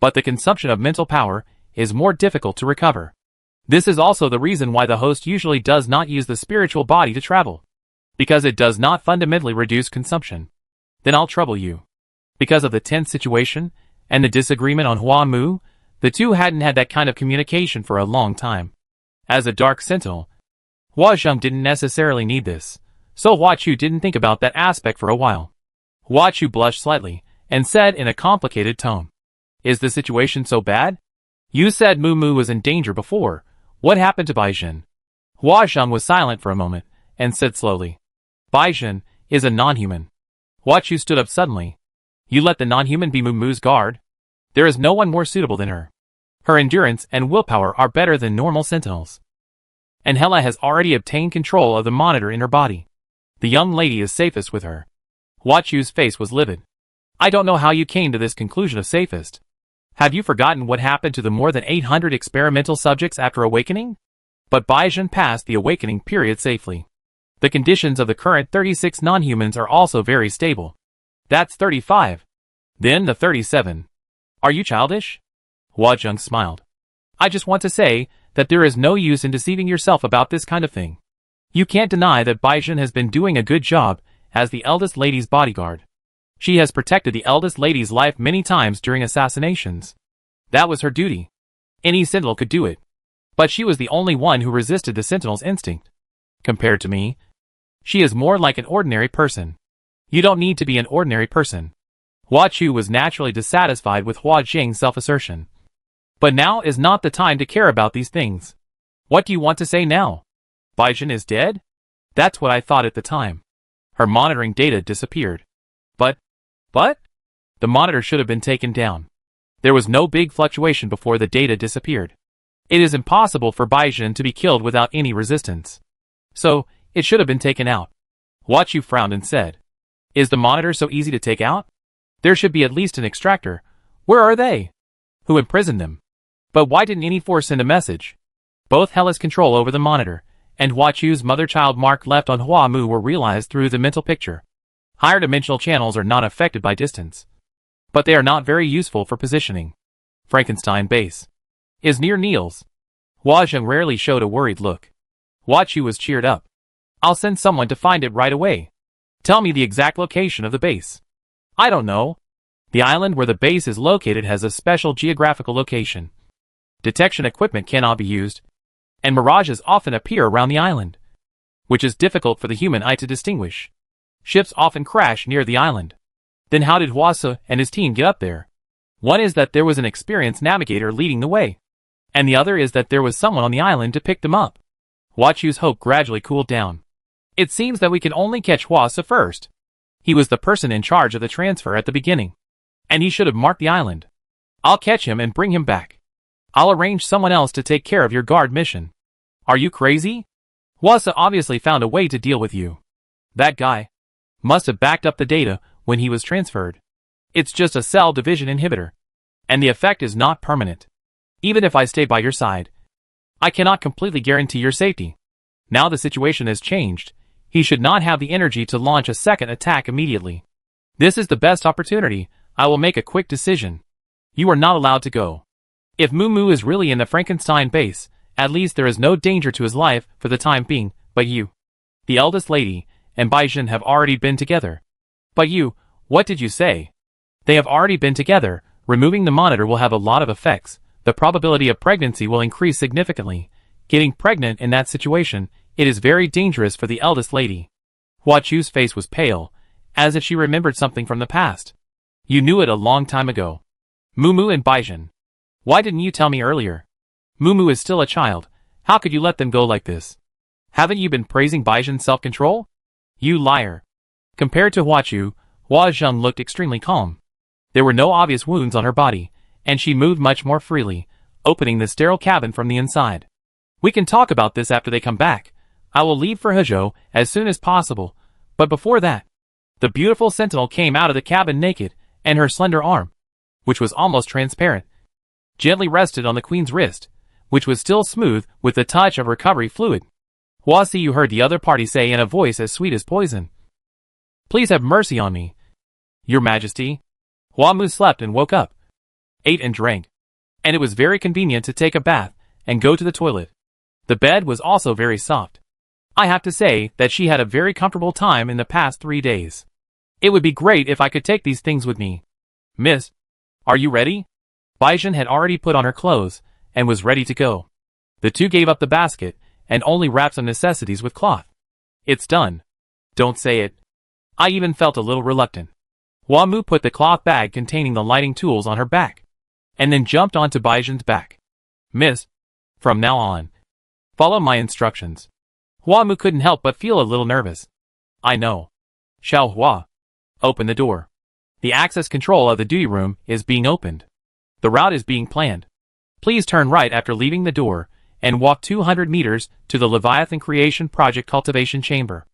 but the consumption of mental power is more difficult to recover. This is also the reason why the host usually does not use the spiritual body to travel, because it does not fundamentally reduce consumption. Then I'll trouble you. Because of the tense situation and the disagreement on Hua Mu, the two hadn't had that kind of communication for a long time. As a dark sentinel, Hua Zheng didn't necessarily need this, so Hua Chu didn't think about that aspect for a while. Hua Chu blushed slightly and said in a complicated tone, Is the situation so bad? You said Mu Mu was in danger before. What happened to Baizhen? Hua Zheng was silent for a moment and said slowly, Baizhen is a non-human. Hua Chu stood up suddenly. You let the non-human be Mu Mu's guard? There is no one more suitable than her. Her endurance and willpower are better than normal sentinels. And Hela has already obtained control of the monitor in her body. The young lady is safest with her. Hua Chu's face was livid. I don't know how you came to this conclusion of safest. Have you forgotten what happened to the more than 800 experimental subjects after awakening? But Baizhen passed the awakening period safely. The conditions of the current 36 non-humans are also very stable. That's 35. Then the 37. Are you childish? Hua Zheng smiled. I just want to say that there is no use in deceiving yourself about this kind of thing. You can't deny that Baizhen has been doing a good job as the eldest lady's bodyguard. She has protected the eldest lady's life many times during assassinations. That was her duty. Any sentinel could do it. But she was the only one who resisted the sentinel's instinct. Compared to me, she is more like an ordinary person. You don't need to be an ordinary person. Hua Chu was naturally dissatisfied with Hua Jing's self-assertion. But now is not the time to care about these things. What do you want to say now? Baizhen is dead? That's what I thought at the time. Her monitoring data disappeared. But? The monitor should have been taken down. There was no big fluctuation before the data disappeared. It is impossible for Baizhen to be killed without any resistance. So, it should have been taken out. Hua Chu frowned and said, Is the monitor so easy to take out? There should be at least an extractor. Where are they? Who imprisoned them? But why didn't any force send a message? Both Hela's control over the monitor and Hua Chu's mother-child mark left on Hua Mu were realized through the mental picture. Higher dimensional channels are not affected by distance, but they are not very useful for positioning. Frankenstein base is near Niels. Hua Zheng rarely showed a worried look. Hua Chu was cheered up. I'll send someone to find it right away. Tell me the exact location of the base. I don't know. The island where the base is located has a special geographical location. Detection equipment cannot be used, and mirages often appear around the island, which is difficult for the human eye to distinguish. Ships often crash near the island. Then how did Hwasa and his team get up there? One is that there was an experienced navigator leading the way, and the other is that there was someone on the island to pick them up. Hwachu's hope gradually cooled down. It seems that we can only catch Hwasa first. He was the person in charge of the transfer at the beginning, and he should have marked the island. I'll catch him and bring him back. I'll arrange someone else to take care of your guard mission. Are you crazy? Hwasa obviously found a way to deal with you. That guy must have backed up the data when he was transferred. It's just a cell division inhibitor, and the effect is not permanent. Even if I stay by your side, I cannot completely guarantee your safety. Now the situation has changed. He should not have the energy to launch a second attack immediately. This is the best opportunity. I will make a quick decision. You are not allowed to go. If Moo is really in the Frankenstein base, at least there is no danger to his life for the time being, but you, the eldest lady, and Baizhen have already been together. But you, what did you say? They have already been together. Removing the monitor will have a lot of effects. The probability of pregnancy will increase significantly. Getting pregnant in that situation, it is very dangerous for the eldest lady. Hwachu's face was pale, as if she remembered something from the past. You knew it a long time ago. Moo and Baizhen. Why didn't you tell me earlier? Moo is still a child. How could you let them go like this? Haven't you been praising Baizhen's self-control? You liar. Compared to Hwachu, Hua Zheng looked extremely calm. There were no obvious wounds on her body, and she moved much more freely, opening the sterile cabin from the inside. We can talk about this after they come back. I will leave for Hezhou as soon as possible, but before that, the beautiful sentinel came out of the cabin naked, and her slender arm, which was almost transparent, gently rested on the queen's wrist, which was still smooth with the touch of recovery fluid. Hwasi, you heard the other party say in a voice as sweet as poison. Please have mercy on me, Your Majesty. Hwamu slept and woke up, ate and drank, and it was very convenient to take a bath and go to the toilet. The bed was also very soft. I have to say that she had a very comfortable time in the past 3 days. It would be great if I could take these things with me. Miss, are you ready? Baizhen had already put on her clothes and was ready to go. The two gave up the basket and only wrapped some necessities with cloth. It's done. Don't say it. I even felt a little reluctant. Hwamu put the cloth bag containing the lighting tools on her back, and then jumped onto Baizhen's back. Miss, from now on, follow my instructions. Hwamu couldn't help but feel a little nervous. I know. Xiao Hua, open the door. The access control of the duty room is being opened. The route is being planned. Please turn right after leaving the door, and walk 200 meters to the Leviathan Creation Project Cultivation Chamber.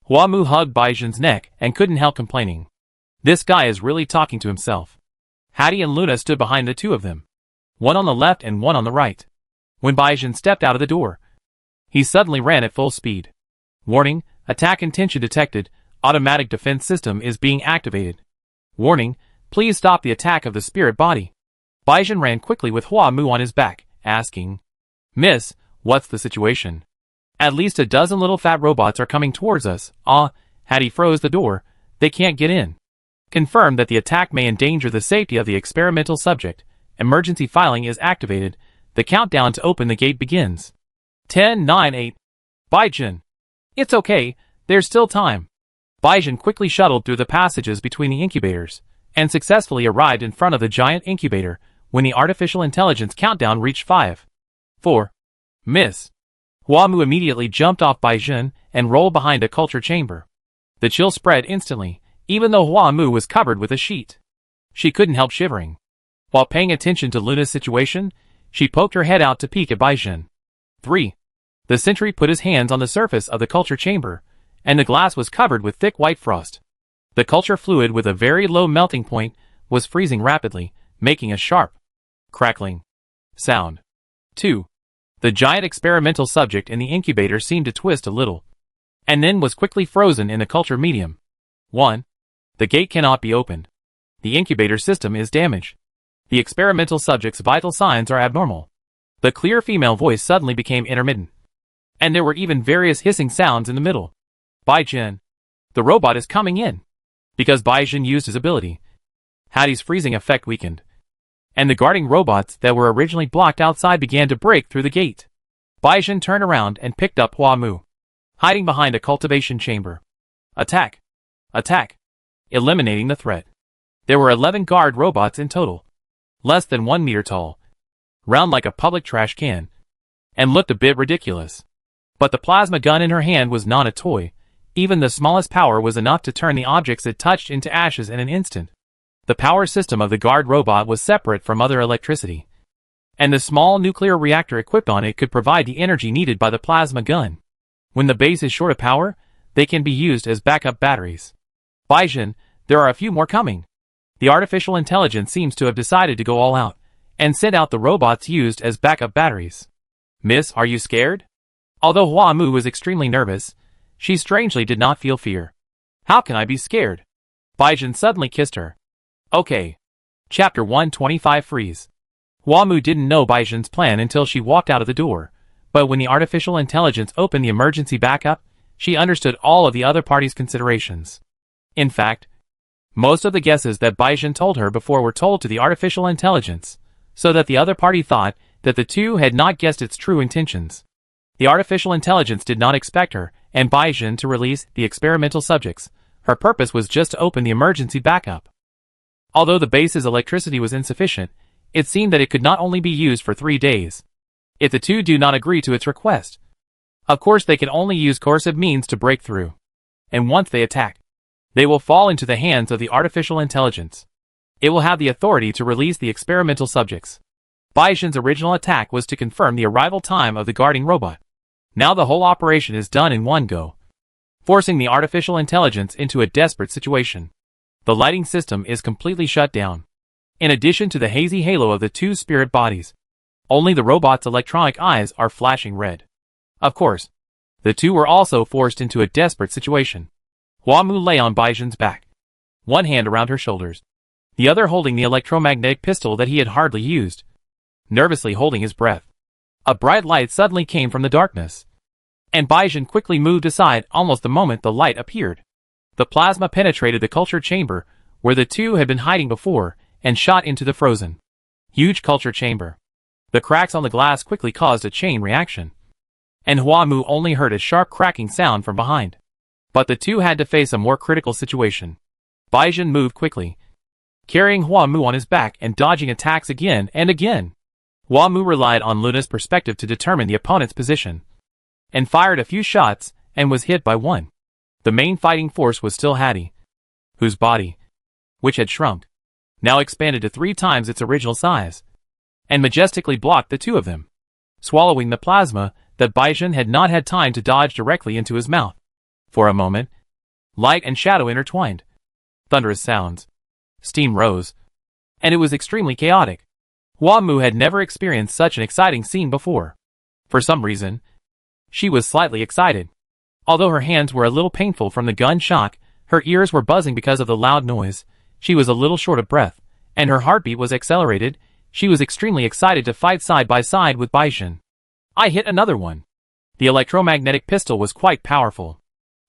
Hwamu hugged Baizhen's neck and couldn't help complaining. This guy is really talking to himself. Hattie and Luna stood behind the two of them, one on the left and one on the right. When Baizhen stepped out of the door, he suddenly ran at full speed. Warning, attack intention detected, automatic defense system is being activated. Warning, please stop the attack of the spirit body. Baizhen ran quickly with Hwamu on his back, asking, Miss, what's the situation? At least a dozen little fat robots are coming towards us. Hattie froze the door. They can't get in. Confirmed that the attack may endanger the safety of the experimental subject. Emergency filing is activated. The countdown to open the gate begins. 10, 9, 8. Baizhen. It's okay, there's still time. Baizhen quickly shuttled through the passages between the incubators, and successfully arrived in front of the giant incubator when the artificial intelligence countdown reached 5. 4. Miss. Hwamu immediately jumped off Baizhen and rolled behind a culture chamber. The chill spread instantly, even though Hwamu was covered with a sheet. She couldn't help shivering. While paying attention to Luna's situation, she poked her head out to peek at Baizhen. 3. The sentry put his hands on the surface of the culture chamber, and the glass was covered with thick white frost. The culture fluid with a very low melting point was freezing rapidly, making a sharp, crackling sound. 2. The giant experimental subject in the incubator seemed to twist a little, and then was quickly frozen in the culture medium. 1. The gate cannot be opened. The incubator system is damaged. The experimental subject's vital signs are abnormal. The clear female voice suddenly became intermittent, and there were even various hissing sounds in the middle. Baizhen. The robot is coming in. Because Baizhen used his ability, Hattie's freezing effect weakened, and the guarding robots that were originally blocked outside began to break through the gate. Baizhen turned around and picked up Hua Mu, hiding behind a cultivation chamber. Attack! Attack! Eliminating the threat. There were 11 guard robots in total, less than 1 meter tall, round like a public trash can, and looked a bit ridiculous. But the plasma gun in her hand was not a toy. Even the smallest power was enough to turn the objects it touched into ashes in an instant. The power system of the guard robot was separate from other electricity, and the small nuclear reactor equipped on it could provide the energy needed by the plasma gun. When the base is short of power, they can be used as backup batteries. Baizhen, there are a few more coming. The artificial intelligence seems to have decided to go all out, and sent out the robots used as backup batteries. Miss, are you scared? Although Hua Mu was extremely nervous, she strangely did not feel fear. How can I be scared? Baizhen suddenly kissed her. Okay. Chapter 125 Freeze. Hua Mu didn't know Baizhen's plan until she walked out of the door, but when the artificial intelligence opened the emergency backup, she understood all of the other party's considerations. In fact, most of the guesses that Baizhen told her before were told to the artificial intelligence, so that the other party thought that the two had not guessed its true intentions. The artificial intelligence did not expect her and Baizhen to release the experimental subjects. Her purpose was just to open the emergency backup. Although the base's electricity was insufficient, it seemed that it could not only be used for 3 days. If the two do not agree to its request, of course they can only use coercive means to break through. And once they attack, they will fall into the hands of the artificial intelligence. It will have the authority to release the experimental subjects. Baizhen's original attack was to confirm the arrival time of the guarding robot. Now the whole operation is done in one go, forcing the artificial intelligence into a desperate situation. The lighting system is completely shut down. In addition to the hazy halo of the two spirit bodies, only the robot's electronic eyes are flashing red. Of course, the two were also forced into a desperate situation. Hua Mu lay on Baizhen's back, one hand around her shoulders, the other holding the electromagnetic pistol that he had hardly used, nervously holding his breath. A bright light suddenly came from the darkness, and Baizhen quickly moved aside almost the moment the light appeared. The plasma penetrated the culture chamber, where the two had been hiding before, and shot into the frozen, huge culture chamber. The cracks on the glass quickly caused a chain reaction, and Hua Mu only heard a sharp cracking sound from behind. But the two had to face a more critical situation. Baizhen moved quickly, carrying Hua Mu on his back and dodging attacks again and again. Hua Mu relied on Luna's perspective to determine the opponent's position, and fired a few shots and was hit by one. The main fighting force was still Hattie, whose body, which had shrunk, now expanded to 3 times its original size, and majestically blocked the two of them, swallowing the plasma that Baizhen had not had time to dodge directly into his mouth. For a moment, light and shadow intertwined. Thunderous sounds. Steam rose, and it was extremely chaotic. Hua Mu had never experienced such an exciting scene before. For some reason, she was slightly excited. Although her hands were a little painful from the gun shock, her ears were buzzing because of the loud noise, she was a little short of breath, and her heartbeat was accelerated. She was extremely excited to fight side by side with Baizhen. I hit another one. The electromagnetic pistol was quite powerful.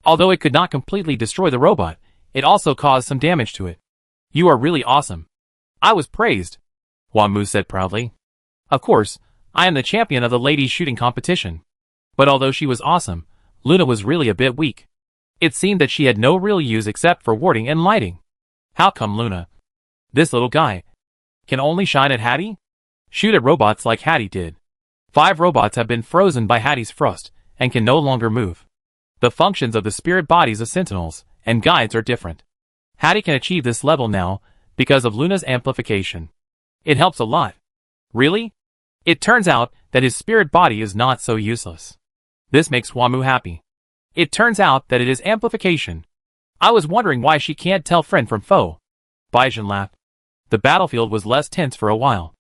Although it could not completely destroy the robot, it also caused some damage to it. You are really awesome. I was praised, Hua Mu said proudly. Of course, I am the champion of the ladies' shooting competition. But although she was awesome, Luna was really a bit weak. It seemed that she had no real use except for warding and lighting. How come Luna, this little guy, can only shine at Hattie? Shoot at robots like Hattie did. 5 robots have been frozen by Hattie's frost, and can no longer move. The functions of the spirit bodies of sentinels and guides are different. Hattie can achieve this level now, because of Luna's amplification. It helps a lot. Really? It turns out that his spirit body is not so useless. This makes Hua Mu happy. It turns out that it is amplification. I was wondering why she can't tell friend from foe. Baizhen laughed. The battlefield was less tense for a while,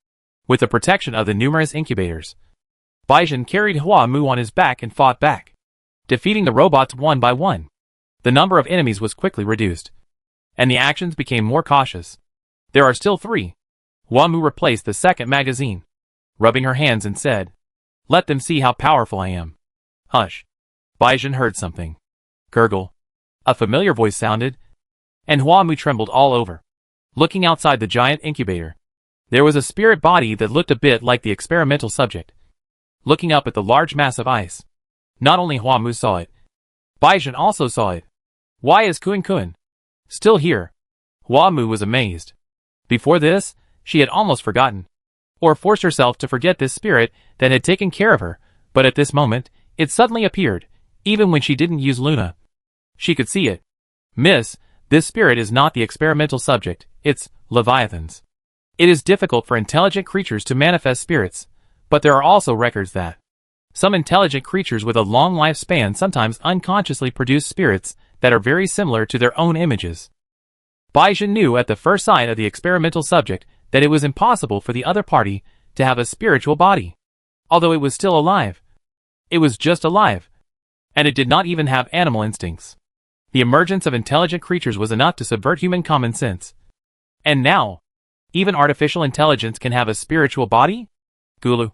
with the protection of the numerous incubators. Baizhen carried Hua Mu on his back and fought back, defeating the robots one by one. The number of enemies was quickly reduced, and the actions became more cautious. There are still 3. Hua Mu replaced the second magazine, rubbing her hands and said, "Let them see how powerful I am." Hush. Baizhen heard something. Gurgle. A familiar voice sounded, and Hua Mu trembled all over. Looking outside the giant incubator, there was a spirit body that looked a bit like the experimental subject. Looking up at the large mass of ice, not only Huamu saw it, Baizhen also saw it. Why is Kun still here? Huamu was amazed. Before this, she had almost forgotten, or forced herself to forget this spirit that had taken care of her, but at this moment, it suddenly appeared, even when she didn't use Luna. She could see it. Miss, this spirit is not the experimental subject, it's Leviathans. It is difficult for intelligent creatures to manifest spirits, but there are also records that some intelligent creatures with a long lifespan sometimes unconsciously produce spirits that are very similar to their own images. Baizhen knew at the first sight of the experimental subject that it was impossible for the other party to have a spiritual body. Although it was still alive. It was just alive. And it did not even have animal instincts. The emergence of intelligent creatures was enough to subvert human common sense. And now, even artificial intelligence can have a spiritual body? Gulu.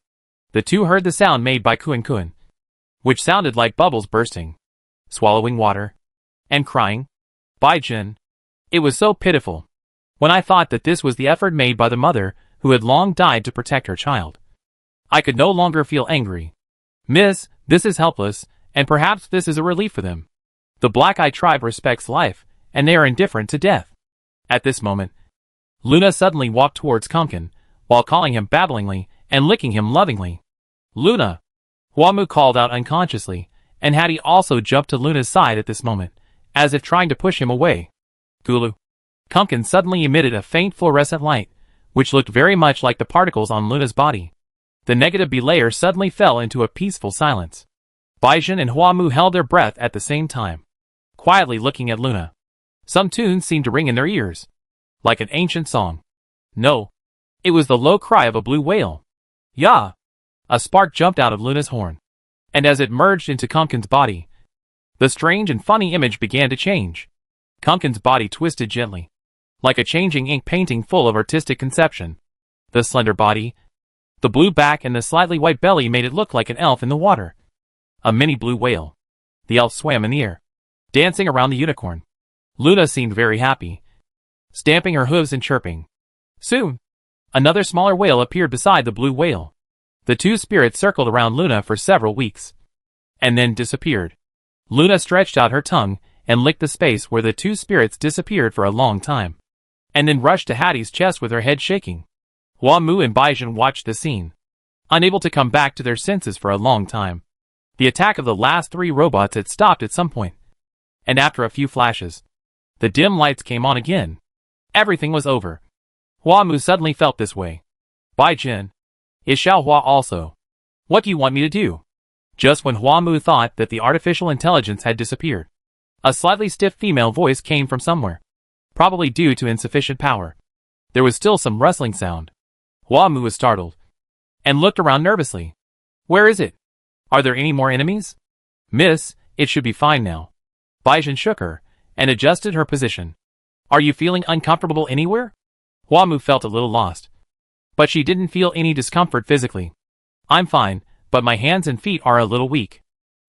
The two heard the sound made by Kun, which sounded like bubbles bursting, swallowing water, and crying. Baizhen. It was so pitiful. When I thought that this was the effort made by the mother who had long died to protect her child, I could no longer feel angry. Miss, this is helpless, and perhaps this is a relief for them. The Black Eye tribe respects life, and they are indifferent to death. At this moment, Luna suddenly walked towards Kunkin, while calling him babblingly and licking him lovingly. Luna! Huamu called out unconsciously, and Hattie also jumped to Luna's side at this moment, as if trying to push him away. Gulu. Kunkin suddenly emitted a faint fluorescent light, which looked very much like the particles on Luna's body. The negative belayer suddenly fell into a peaceful silence. Baizhen and Huamu held their breath at the same time, quietly looking at Luna. Some tunes seemed to ring in their ears, like an ancient song. No. It was the low cry of a blue whale. Yah! A spark jumped out of Luna's horn, and as it merged into Kunkin's body, the strange and funny image began to change. Kunkin's body twisted gently, like a changing ink painting full of artistic conception. The slender body, the blue back and the slightly white belly made it look like an elf in the water. A mini blue whale. The elf swam in the air, dancing around the unicorn. Luna seemed very happy, stamping her hooves and chirping. Soon, another smaller whale appeared beside the blue whale. The two spirits circled around Luna for several weeks, and then disappeared. Luna stretched out her tongue and licked the space where the two spirits disappeared for a long time, and then rushed to Hattie's chest with her head shaking. Huamu and Baizhen watched the scene, unable to come back to their senses for a long time. The attack of the last three robots had stopped at some point, and after a few flashes, the dim lights came on again. Everything was over. Huamu suddenly felt this way. Baizhen. Is Xiaohua also? What do you want me to do? Just when Huamu thought that the artificial intelligence had disappeared, a slightly stiff female voice came from somewhere, probably due to insufficient power. There was still some rustling sound. Huamu was startled, and looked around nervously. Where is it? Are there any more enemies? Miss, it should be fine now. Baizhen shook her, and adjusted her position. Are you feeling uncomfortable anywhere? Huamu felt a little lost, but she didn't feel any discomfort physically. I'm fine, but my hands and feet are a little weak.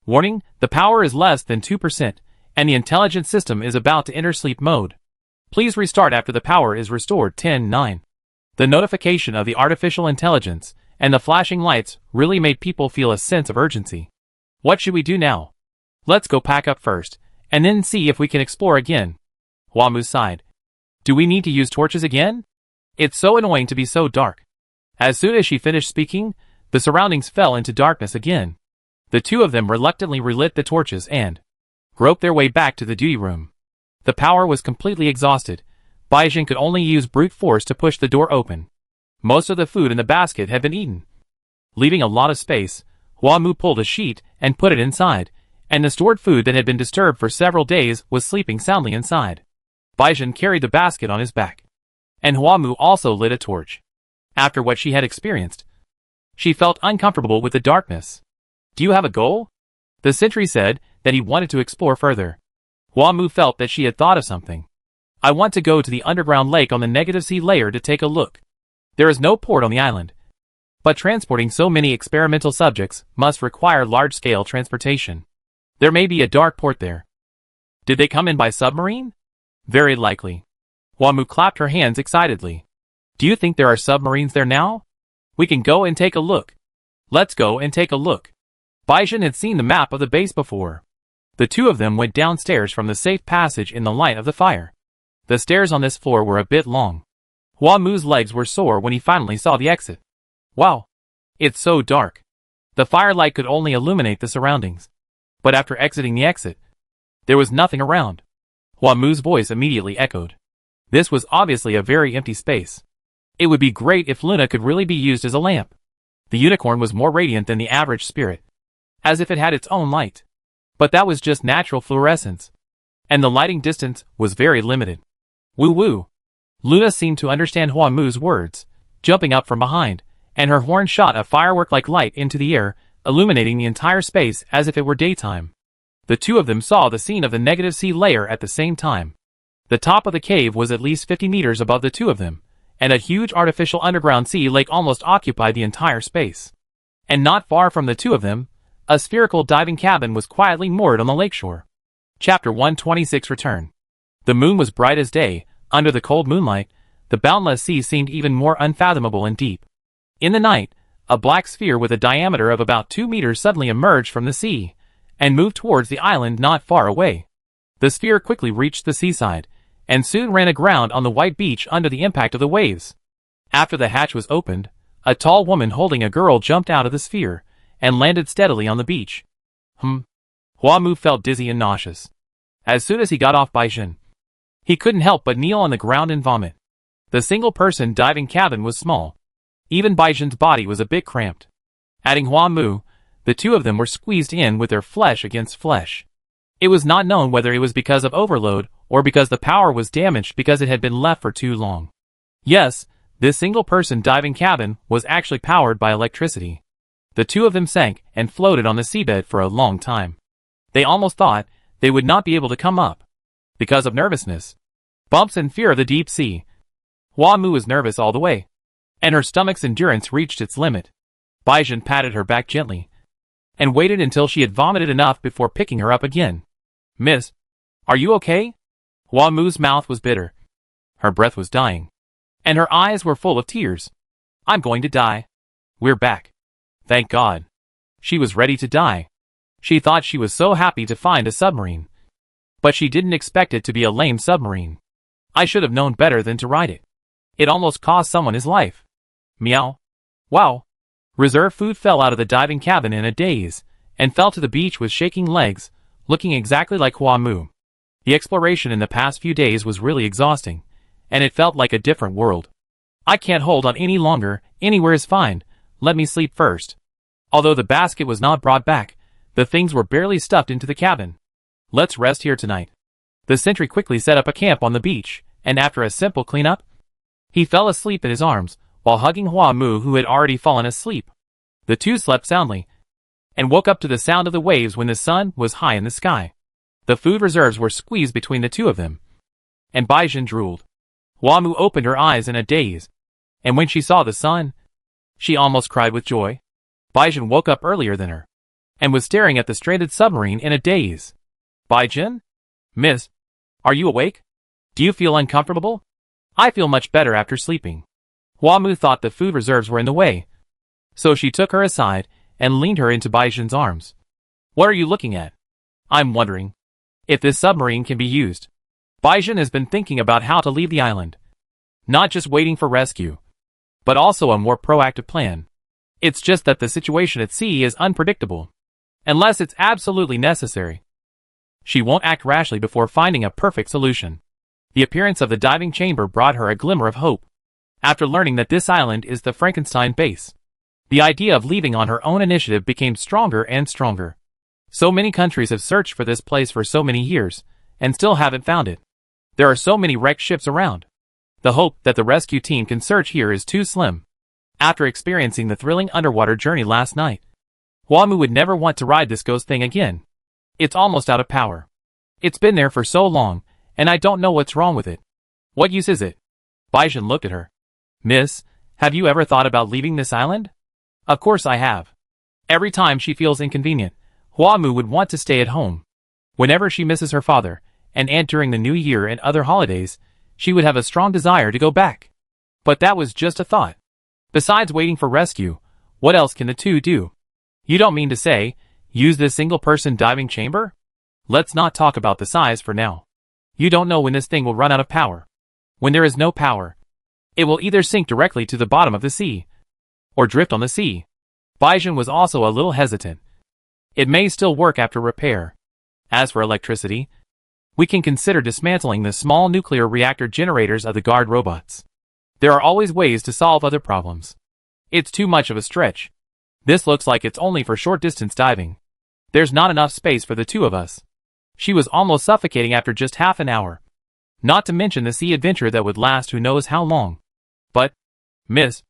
Warning, the power is less than 2%, and the intelligence system is about to enter sleep mode. Please restart after the power is restored. 10:9. The notification of the artificial intelligence and the flashing lights really made people feel a sense of urgency. What should we do now? Let's go pack up first, and then see if we can explore again. Huamu sighed. Do we need to use torches again? It's so annoying to be so dark. As soon as she finished speaking, the surroundings fell into darkness again. The two of them reluctantly relit the torches and groped their way back to the duty room. The power was completely exhausted. Baizhen could only use brute force to push the door open. Most of the food in the basket had been eaten. Leaving a lot of space, Huamu pulled a sheet and put it inside, and the stored food that had been disturbed for several days was sleeping soundly inside. Baizhen carried the basket on his back, and Huamu also lit a torch. After what she had experienced, she felt uncomfortable with the darkness. Do you have a goal? The sentry said that he wanted to explore further. Huamu felt that she had thought of something. I want to go to the underground lake on the negative sea layer to take a look. There is no port on the island, but transporting so many experimental subjects must require large-scale transportation. There may be a dark port there. Did they come in by submarine? Very likely. Huamu clapped her hands excitedly. Do you think there are submarines there now? We can go and take a look. Let's go and take a look. Baizhen had seen the map of the base before. The two of them went downstairs from the safe passage in the light of the fire. The stairs on this floor were a bit long. Huamu's legs were sore when he finally saw the exit. Wow! It's so dark. The firelight could only illuminate the surroundings. But after exiting the exit, there was nothing around. Huamu's voice immediately echoed. This was obviously a very empty space. It would be great if Luna could really be used as a lamp. The unicorn was more radiant than the average spirit, as if it had its own light. But that was just natural fluorescence, and the lighting distance was very limited. Woo-woo! Luna seemed to understand Huamu's words, jumping up from behind, and her horn shot a firework-like light into the air, illuminating the entire space as if it were daytime. The two of them saw the scene of the negative C layer at the same time. The top of the cave was at least 50 meters above the two of them, and a huge artificial underground sea lake almost occupied the entire space. And not far from the two of them, a spherical diving cabin was quietly moored on the lakeshore. Chapter 126 Return. The moon was bright as day. Under the cold moonlight, the boundless sea seemed even more unfathomable and deep. In the night, a black sphere with a diameter of about 2 meters suddenly emerged from the sea, and moved towards the island not far away. The sphere quickly reached the seaside, and soon ran aground on the white beach under the impact of the waves. After the hatch was opened, a tall woman holding a girl jumped out of the sphere, and landed steadily on the beach. Huamu felt dizzy and nauseous. As soon as he got off Baizhen, he couldn't help but kneel on the ground and vomit. The single-person diving cabin was small. Even Baizhen's body was a bit cramped. Adding Huamu, the two of them were squeezed in with their flesh against flesh. It was not known whether it was because of overload or because the power was damaged because it had been left for too long. Yes, this single-person diving cabin was actually powered by electricity. The two of them sank and floated on the seabed for a long time. They almost thought they would not be able to come up, because of nervousness, bumps and fear of the deep sea. Huamu was nervous all the way, and her stomach's endurance reached its limit. Baizhen patted her back gently, and waited until she had vomited enough before picking her up again. Miss, are you okay? Huamu's mouth was bitter. Her breath was dying, and her eyes were full of tears. I'm going to die. We're back. Thank God. She was ready to die. She thought she was so happy to find a submarine. But she didn't expect it to be a lame submarine. I should have known better than to ride it. It almost cost someone his life. Meow. Wow. Reserve food fell out of the diving cabin in a daze, and fell to the beach with shaking legs, looking exactly like Huamu. The exploration in the past few days was really exhausting, and it felt like a different world. I can't hold on any longer, anywhere is fine, let me sleep first. Although the basket was not brought back, the things were barely stuffed into the cabin. Let's rest here tonight. The sentry quickly set up a camp on the beach, and after a simple cleanup, he fell asleep in his arms, while hugging Huamu who had already fallen asleep. The two slept soundly, and woke up to the sound of the waves when the sun was high in the sky. The food reserves were squeezed between the two of them, and Baizhen drooled. Huamu opened her eyes in a daze, and when she saw the sun, she almost cried with joy. Baizhen woke up earlier than her, and was staring at the stranded submarine in a daze. Baizhen? Miss, are you awake? Do you feel uncomfortable? I feel much better after sleeping. Huamu thought the food reserves were in the way, so she took her aside and leaned her into Baizhen's arms. What are you looking at? I'm wondering if this submarine can be used. Baizhen has been thinking about how to leave the island. Not just waiting for rescue, but also a more proactive plan. It's just that the situation at sea is unpredictable. Unless it's absolutely necessary, she won't act rashly before finding a perfect solution. The appearance of the diving chamber brought her a glimmer of hope. After learning that this island is the Frankenstein base, the idea of leaving on her own initiative became stronger and stronger. So many countries have searched for this place for so many years, and still haven't found it. There are so many wrecked ships around. The hope that the rescue team can search here is too slim. After experiencing the thrilling underwater journey last night, Huamu would never want to ride this ghost thing again. It's almost out of power. It's been there for so long, and I don't know what's wrong with it. What use is it? Baizhen looked at her. Miss, have you ever thought about leaving this island? Of course I have. Every time she feels inconvenient, Huamu would want to stay at home. Whenever she misses her father and aunt during the New Year and other holidays, she would have a strong desire to go back. But that was just a thought. Besides waiting for rescue, what else can the two do? You don't mean to say, use this single-person diving chamber? Let's not talk about the size for now. You don't know when this thing will run out of power. When there is no power, it will either sink directly to the bottom of the sea, or drift on the sea. Baizhen was also a little hesitant. It may still work after repair. As for electricity, we can consider dismantling the small nuclear reactor generators of the guard robots. There are always ways to solve other problems. It's too much of a stretch. This looks like it's only for short-distance diving. There's not enough space for the two of us. She was almost suffocating after just half an hour. Not to mention the sea adventure that would last who knows how long. But, miss,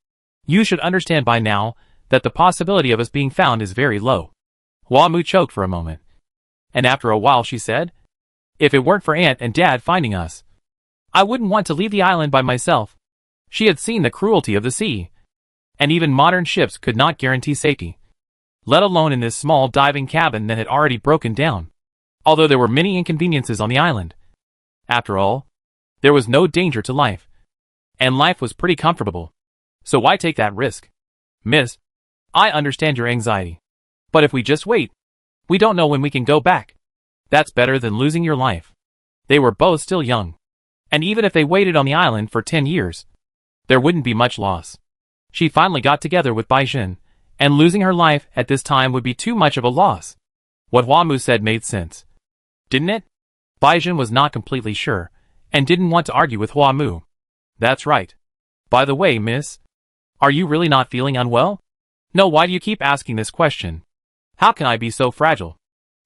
you should understand by now that the possibility of us being found is very low. Hua Mu choked for a moment. And after a while she said, if it weren't for Aunt and Dad finding us, I wouldn't want to leave the island by myself. She had seen the cruelty of the sea, and even modern ships could not guarantee safety, let alone in this small diving cabin that had already broken down, although there were many inconveniences on the island. After all, there was no danger to life, and life was pretty comfortable, so why take that risk? Miss, I understand your anxiety, but if we just wait, we don't know when we can go back. That's better than losing your life. They were both still young, and even if they waited on the island for 10 years, there wouldn't be much loss. She finally got together with Baizhen, and losing her life at this time would be too much of a loss. What Hua Mu said made sense, didn't it? Baizhen was not completely sure, and didn't want to argue with Hua Mu. That's right. By the way, miss, are you really not feeling unwell? No, why do you keep asking this question? How can I be so fragile?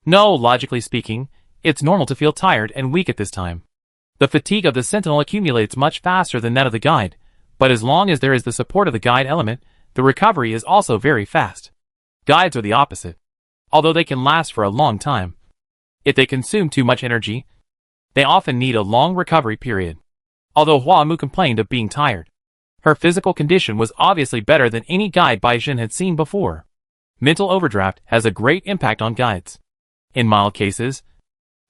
No, logically speaking, it's normal to feel tired and weak at this time. The fatigue of the sentinel accumulates much faster than that of the guide, but as long as there is the support of the guide element, the recovery is also very fast. Guides are the opposite. Although they can last for a long time, if they consume too much energy, they often need a long recovery period. Although Hua Mu complained of being tired, her physical condition was obviously better than any guide Baizhen had seen before. Mental overdraft has a great impact on guides. In mild cases,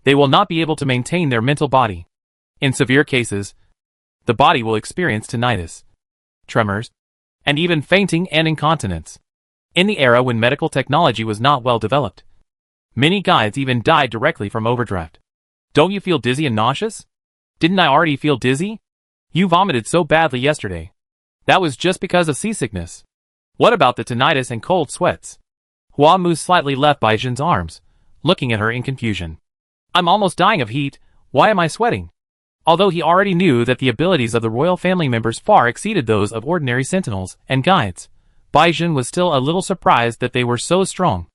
they will not be able to maintain their mental body. In severe cases, the body will experience tinnitus, tremors, and even fainting and incontinence. In the era when medical technology was not well developed, many guides even died directly from overdraft. Don't you feel dizzy and nauseous? Didn't I already feel dizzy? You vomited so badly yesterday. That was just because of seasickness. What about the tinnitus and cold sweats? Hua Mu slightly left Baizhen's arms, looking at her in confusion. I'm almost dying of heat, why am I sweating? Although he already knew that the abilities of the royal family members far exceeded those of ordinary sentinels and guides, Baizhen was still a little surprised that they were so strong.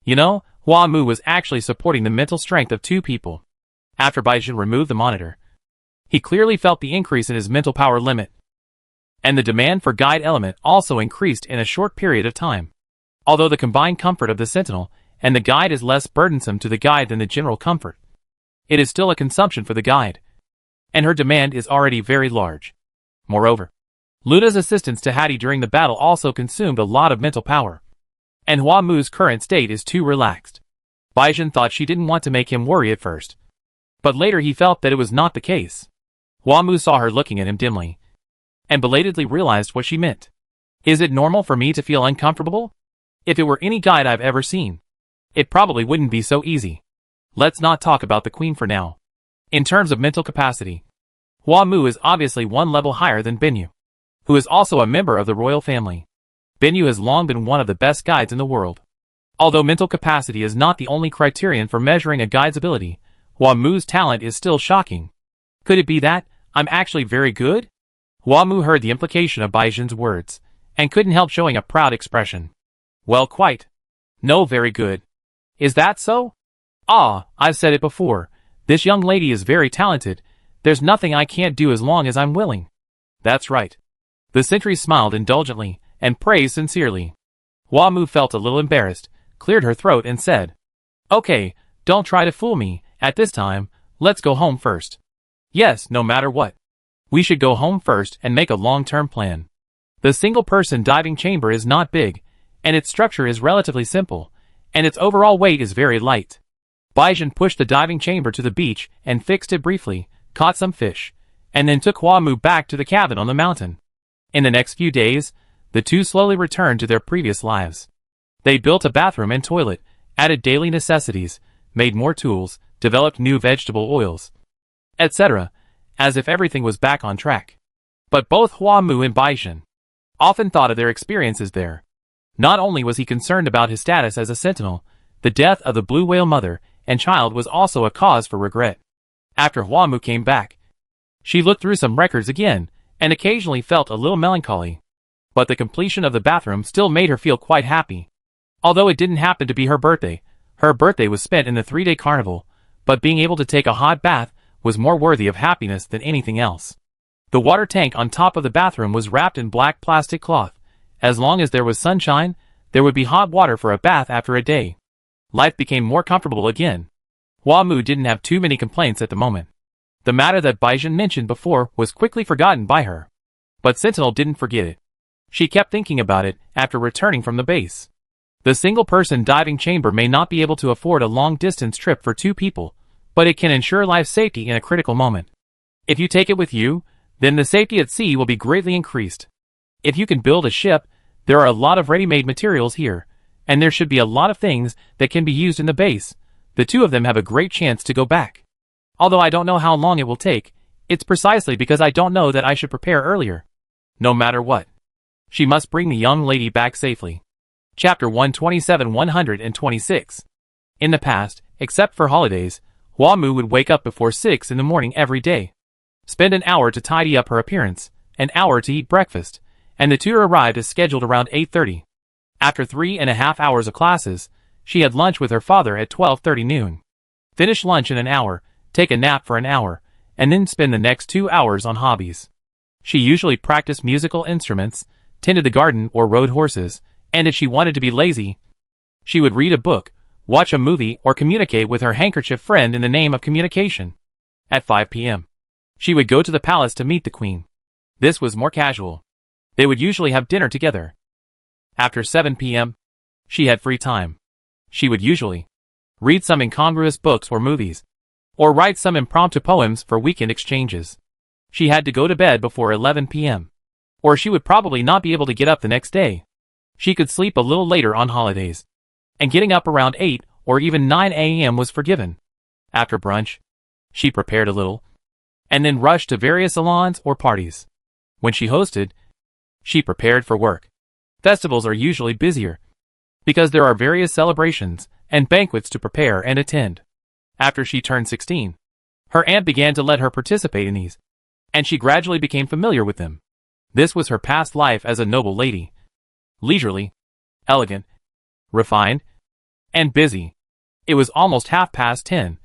You know, Hua Mu was actually supporting the mental strength of two people. After Baizhen removed the monitor, he clearly felt the increase in his mental power limit, and the demand for guide element also increased in a short period of time. Although the combined comfort of the sentinel and the guide is less burdensome to the guide than the general comfort, it is still a consumption for the guide, and her demand is already very large. Moreover, Luna's assistance to Hattie during the battle also consumed a lot of mental power, and Hua Mu's current state is too relaxed. Baizhen thought she didn't want to make him worry at first, but later he felt that it was not the case. Hua Mu saw her looking at him dimly, and belatedly realized what she meant. Is it normal for me to feel uncomfortable? If it were any guide I've ever seen, it probably wouldn't be so easy. Let's not talk about the queen for now. In terms of mental capacity, Hua Mu is obviously one level higher than Benyu, who is also a member of the royal family. Benyu has long been one of the best guides in the world. Although mental capacity is not the only criterion for measuring a guide's ability, Hua Mu's talent is still shocking. Could it be that I'm actually very good? Hua Mu heard the implication of Baizhen's words, and couldn't help showing a proud expression. Well, quite. No, very good. Is that so? Ah, I've said it before. This young lady is very talented. There's nothing I can't do as long as I'm willing. That's right. The sentry smiled indulgently, and praised sincerely. Hua Mu felt a little embarrassed, cleared her throat and said, Okay, don't try to fool me. At this time, let's go home first. Yes, no matter what. We should go home first and make a long-term plan. The single-person diving chamber is not big, and its structure is relatively simple, and its overall weight is very light. Baizhen pushed the diving chamber to the beach and fixed it briefly, caught some fish, and then took Hua Mu back to the cabin on the mountain. In the next few days, the two slowly returned to their previous lives. They built a bathroom and toilet, added daily necessities, made more tools, developed new vegetable oils, etc., as if everything was back on track. But both Hua Mu and Baizhen often thought of their experiences there. Not only was he concerned about his status as a sentinel, the death of the blue whale mother and child was also a cause for regret. After Hua Mu came back, she looked through some records again, and occasionally felt a little melancholy. But the completion of the bathroom still made her feel quite happy. Although it didn't happen to be her birthday was spent in the 3-day carnival, but being able to take a hot bath was more worthy of happiness than anything else. The water tank on top of the bathroom was wrapped in black plastic cloth. As long as there was sunshine, there would be hot water for a bath after a day. Life became more comfortable again. Hua Mu didn't have too many complaints at the moment. The matter that Baizhen mentioned before was quickly forgotten by her. But Sentinel didn't forget it. She kept thinking about it after returning from the base. The single-person diving chamber may not be able to afford a long-distance trip for 2 people, but it can ensure life safety in a critical moment. If you take it with you, then the safety at sea will be greatly increased. If you can build a ship, there are a lot of ready-made materials here, and there should be a lot of things that can be used in the base. The two of them have a great chance to go back. Although I don't know how long it will take, it's precisely because I don't know that I should prepare earlier. No matter what, she must bring the young lady back safely. Chapter 127-126. In the past, except for holidays, Hua Mu would wake up before 6 in the morning every day, spend an hour to tidy up her appearance, an hour to eat breakfast, and the two arrived as scheduled around 8:30. After 3.5 hours of classes, she had lunch with her father at 12:30 noon. Finish lunch in an hour, take a nap for an hour, and then spend the next 2 hours on hobbies. She usually practiced musical instruments, tended the garden or rode horses, and if she wanted to be lazy, she would read a book, watch a movie, or communicate with her handkerchief friend in the name of communication. At 5 p.m., she would go to the palace to meet the queen. This was more casual. They would usually have dinner together. After 7 p.m., she had free time. She would usually read some incongruous books or movies, or write some impromptu poems for weekend exchanges. She had to go to bed before 11 p.m., or she would probably not be able to get up the next day. She could sleep a little later on holidays, and getting up around 8 or even 9 a.m. was forgiven. After brunch, she prepared a little, and then rushed to various salons or parties. When she hosted, she prepared for work. Festivals are usually busier, because there are various celebrations and banquets to prepare and attend. After she turned 16, her aunt began to let her participate in these, and she gradually became familiar with them. This was her past life as a noble lady. Leisurely, elegant, refined, and busy. It was almost 10:30,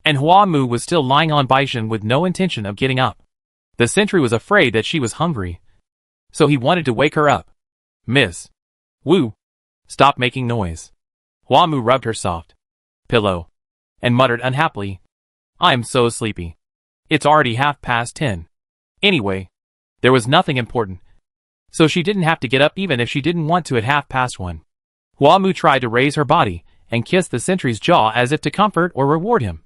and Hua Mu was still lying on Baizhen with no intention of getting up. The sentry was afraid that she was hungry, so he wanted to wake her up. "Miss Wu, stop making noise." Hua Mu rubbed her soft pillow and muttered unhappily, "I'm so sleepy. It's already 10:30. Anyway, there was nothing important, so she didn't have to get up even if she didn't want to at 1:30. Hua Mu tried to raise her body and kiss the sentry's jaw as if to comfort or reward him,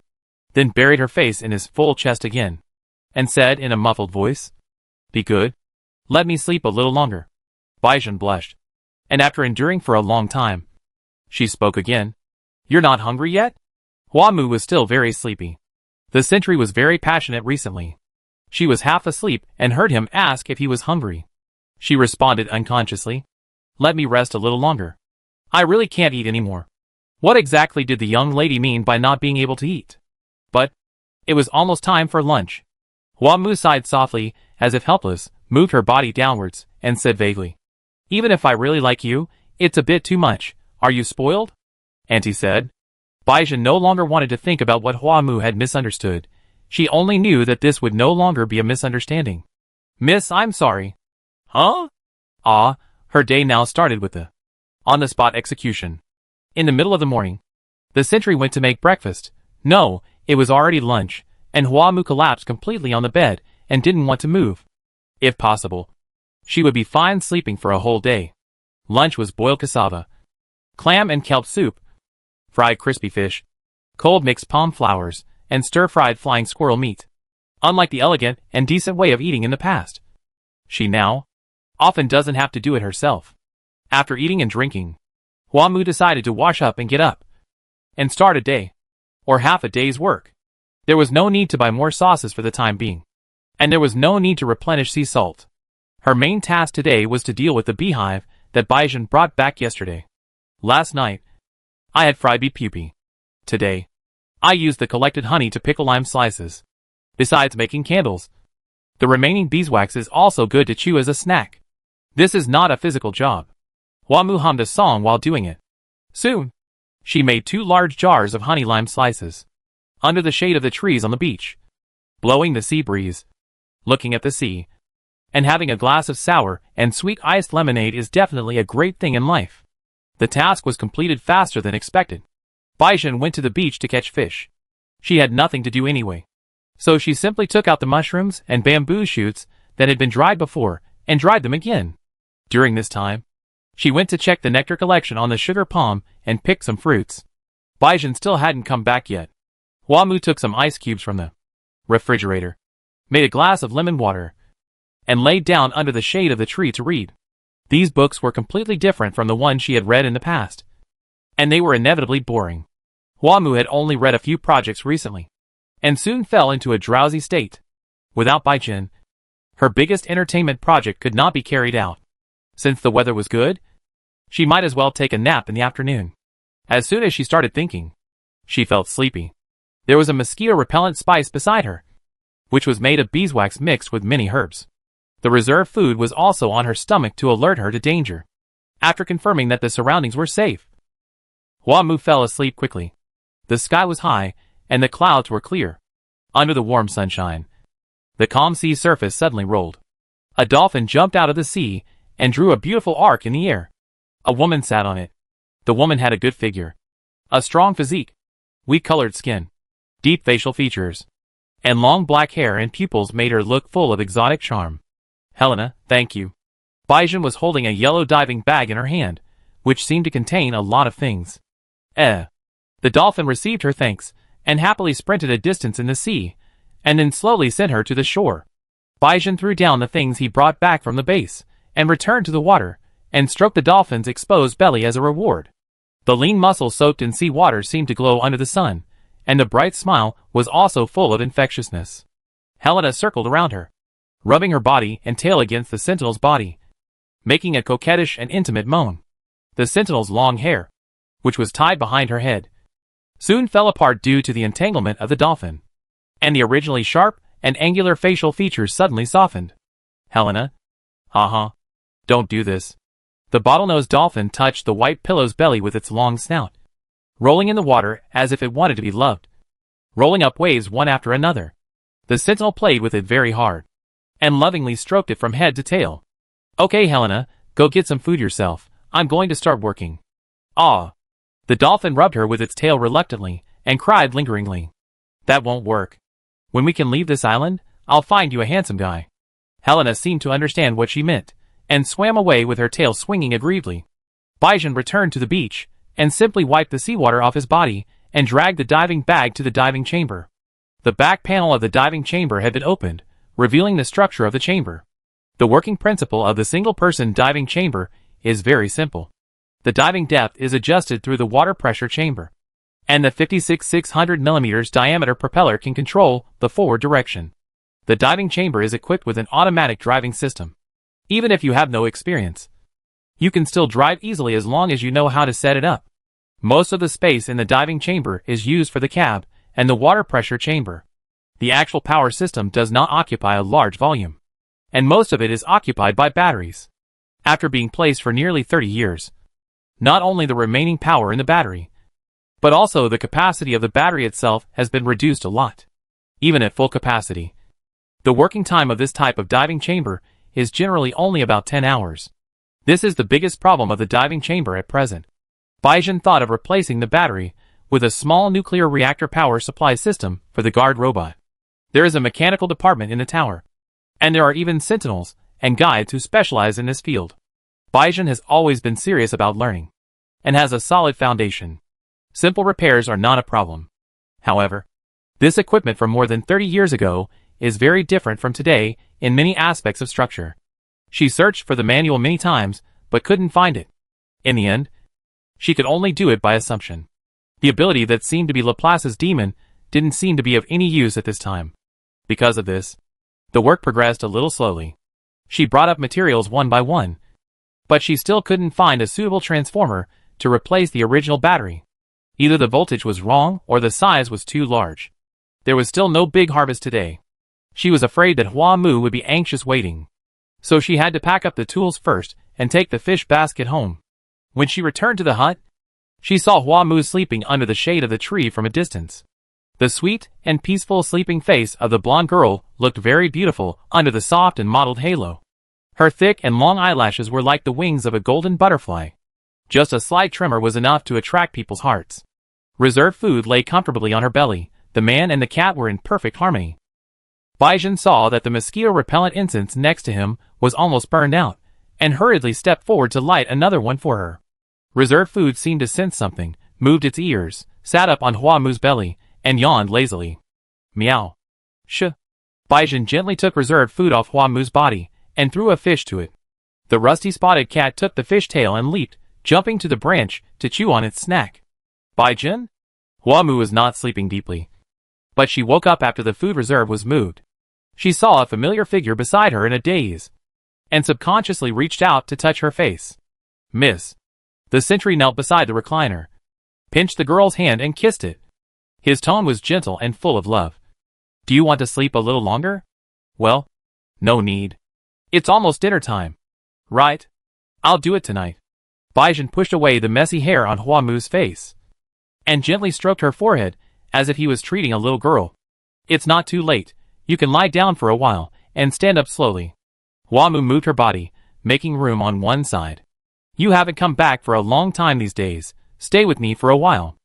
then buried her face in his full chest again, and said in a muffled voice, "Be good. Let me sleep a little longer." Baizhen blushed, and after enduring for a long time, she spoke again. "You're not hungry yet?" Hua Mu was still very sleepy. The sentry was very passionate recently. She was half asleep and heard him ask if he was hungry. She responded unconsciously, "Let me rest a little longer. I really can't eat anymore." What exactly did the young lady mean by not being able to eat? But it was almost time for lunch. Hua Mu sighed softly, as if helpless, moved her body downwards, and said vaguely, "Even if I really like you, it's a bit too much. Are you spoiled?" Auntie said. Baizhen no longer wanted to think about what Hua Mu had misunderstood. She only knew that this would no longer be a misunderstanding. "Miss, I'm sorry." "Huh?" Her day now started with the on-the-spot execution. In the middle of the morning, the sentry went to make breakfast. No, it was already lunch, and Hua Mu collapsed completely on the bed and didn't want to move. If possible, she would be fine sleeping for a whole day. Lunch was boiled cassava, clam and kelp soup, fried crispy fish, cold mixed palm flowers, and stir-fried flying squirrel meat. unlike the elegant and decent way of eating in the past. She now often doesn't have to do it herself. After eating and drinking, Huamu decided to wash up and get up and start a day, or half a day's work. There was no need to buy more sauces for the time being, and there was no need to replenish sea salt. Her main task today was to deal with the beehive that Baizhen brought back yesterday. Last night, I had fried bee pupae. Today, I used the collected honey to pickle lime slices. Besides making candles, the remaining beeswax is also good to chew as a snack. This is not a physical job. Huamu hummed a song while doing it. Soon, she made 2 large jars of honey lime slices, under the shade of the trees on the beach, blowing the sea breeze, looking at the sea, and having a glass of sour and sweet iced lemonade is definitely a great thing in life. The task was completed faster than expected. Baizhen went to the beach to catch fish. She had nothing to do anyway, so she simply took out the mushrooms and bamboo shoots that had been dried before and dried them again. During this time, she went to check the nectar collection on the sugar palm and picked some fruits. Baizhen still hadn't come back yet. Huamu took some ice cubes from the refrigerator, made a glass of lemon water, and laid down under the shade of the tree to read. These books were completely different from the ones she had read in the past, and they were inevitably boring. Huamu had only read a few projects recently, and soon fell into a drowsy state. Without Baizhen, her biggest entertainment project could not be carried out. Since the weather was good, she might as well take a nap in the afternoon. As soon as she started thinking, she felt sleepy. There was a mosquito-repellent spice beside her, which was made of beeswax mixed with many herbs. The reserve food was also on her stomach to alert her to danger. After confirming that the surroundings were safe, Huamu fell asleep quickly. The sky was high, and the clouds were clear. Under the warm sunshine, the calm sea surface suddenly rolled. A dolphin jumped out of the sea and drew a beautiful arc in the air. A woman sat on it. The woman had a good figure, a strong physique, wheat-colored skin, deep facial features, and long black hair and pupils made her look full of exotic charm. Helena, thank you. Baizhen was holding a yellow diving bag in her hand, which seemed to contain a lot of things. The dolphin received her thanks, and happily sprinted a distance in the sea, and then slowly sent her to the shore. Baizhen threw down the things he brought back from the base, and returned to the water, and stroked the dolphin's exposed belly as a reward. The lean muscles soaked in sea water seemed to glow under the sun, and the bright smile was also full of infectiousness. Helena circled around her, rubbing her body and tail against the sentinel's body, making a coquettish and intimate moan. The sentinel's long hair, which was tied behind her head, soon fell apart due to the entanglement of the dolphin, and the originally sharp and angular facial features suddenly softened. Helena? Don't do this. The bottlenose dolphin touched the white pillow's belly with its long snout, rolling in the water as if it wanted to be loved, rolling up waves one after another. The sentinel played with it very hard, and lovingly stroked it from head to tail. Okay, Helena, go get some food yourself. I'm going to start working. Ah. The dolphin rubbed her with its tail reluctantly, and cried lingeringly. That won't work. When we can leave this island, I'll find you a handsome guy. Helena seemed to understand what she meant, and swam away with her tail swinging aggrievedly. Baizhen returned to the beach, and simply wiped the seawater off his body, and dragged the diving bag to the diving chamber. The back panel of the diving chamber had been opened, revealing the structure of the chamber. The working principle of the single-person diving chamber is very simple. The diving depth is adjusted through the water pressure chamber, and the 56-600 mm diameter propeller can control the forward direction. The diving chamber is equipped with an automatic driving system. Even if you have no experience, you can still drive easily as long as you know how to set it up. Most of the space in the diving chamber is used for the cab and the water pressure chamber. The actual power system does not occupy a large volume, and most of it is occupied by batteries. After being placed for nearly 30 years, not only the remaining power in the battery, but also the capacity of the battery itself has been reduced a lot. Even at full capacity, the working time of this type of diving chamber is generally only about 10 hours. This is the biggest problem of the diving chamber at present. Baizhen thought of replacing the battery with a small nuclear reactor power supply system for the guard robot. There is a mechanical department in the tower, and there are even sentinels and guides who specialize in this field. Baizhen has always been serious about learning, and has a solid foundation. Simple repairs are not a problem. However, this equipment from more than 30 years ago is very different from today in many aspects of structure. She searched for the manual many times, but couldn't find it. In the end, she could only do it by assumption. The ability that seemed to be Laplace's demon didn't seem to be of any use at this time. Because of this, the work progressed a little slowly. She brought up materials one by one, but she still couldn't find a suitable transformer to replace the original battery. Either the voltage was wrong or the size was too large. There was still no big harvest today. She was afraid that Hua Mu would be anxious waiting. So she had to pack up the tools first and take the fish basket home. When she returned to the hut, she saw Hua Mu sleeping under the shade of the tree from a distance. The sweet and peaceful sleeping face of the blonde girl looked very beautiful under the soft and mottled halo. Her thick and long eyelashes were like the wings of a golden butterfly. Just a slight tremor was enough to attract people's hearts. Reserved food lay comfortably on her belly. The man and the cat were in perfect harmony. Baizhen saw that the mosquito-repellent incense next to him was almost burned out, and hurriedly stepped forward to light another one for her. Reserved food seemed to sense something, moved its ears, sat up on Hua Mu's belly, and yawned lazily. Meow. Sh. Baizhen gently took reserved food off Hua Mu's body, and threw a fish to it. The rusty spotted cat took the fish tail and leaped, jumping to the branch to chew on its snack. Baizhen? Hua Mu was not sleeping deeply, but she woke up after the food reserve was moved. She saw a familiar figure beside her in a daze, and subconsciously reached out to touch her face. Miss. The sentry knelt beside the recliner, pinched the girl's hand and kissed it. His tone was gentle and full of love. Do you want to sleep a little longer? Well, no need. It's almost dinner time. Right? I'll do it tonight. Baizhen pushed away the messy hair on Hua Mu's face, and gently stroked her forehead, as if he was treating a little girl. It's not too late. You can lie down for a while, and stand up slowly. Hua Mu moved her body, making room on one side. You haven't come back for a long time these days. Stay with me for a while.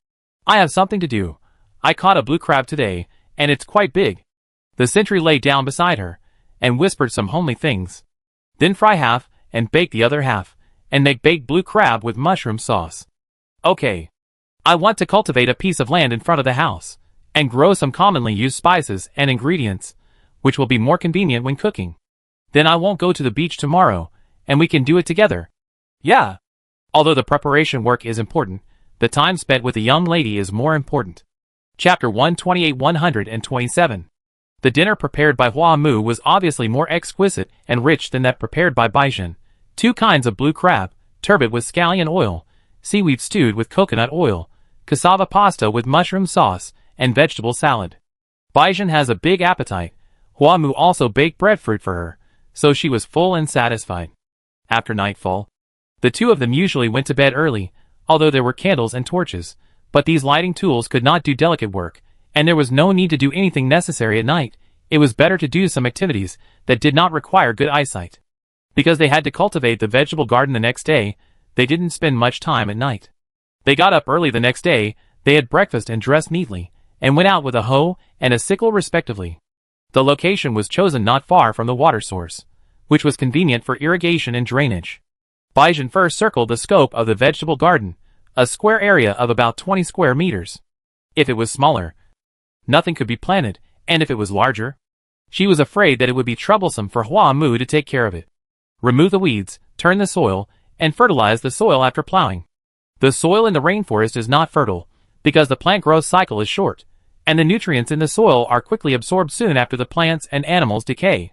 I have something to do. I caught a blue crab today, and it's quite big. The sentry lay down beside her, and whispered some homely things. Then fry half, and bake the other half, and make baked blue crab with mushroom sauce. Okay. I want to cultivate a piece of land in front of the house, and grow some commonly used spices and ingredients, which will be more convenient when cooking. Then I won't go to the beach tomorrow, and we can do it together. Yeah. Although the preparation work is important, the time spent with the young lady is more important. Chapter 128-127. The dinner prepared by Hua Mu was obviously more exquisite and rich than that prepared by Baizhen. 2 kinds of blue crab, turbot with scallion oil, seaweed stewed with coconut oil, cassava pasta with mushroom sauce, and vegetable salad. Baizhen has a big appetite. Hua Mu also baked breadfruit for her, so she was full and satisfied. After nightfall, the two of them usually went to bed early, although there were candles and torches, but these lighting tools could not do delicate work, and there was no need to do anything necessary at night. It was better to do some activities that did not require good eyesight. Because they had to cultivate the vegetable garden the next day, they didn't spend much time at night. They got up early the next day, they had breakfast and dressed neatly, and went out with a hoe and a sickle respectively. The location was chosen not far from the water source, which was convenient for irrigation and drainage. Baizhen first circled the scope of the vegetable garden, a square area of about 20 square meters. If it was smaller, nothing could be planted, and if it was larger, she was afraid that it would be troublesome for Hua Mu to take care of it. Remove the weeds, turn the soil, and fertilize the soil after plowing. The soil in the rainforest is not fertile, because the plant growth cycle is short, and the nutrients in the soil are quickly absorbed soon after the plants and animals decay.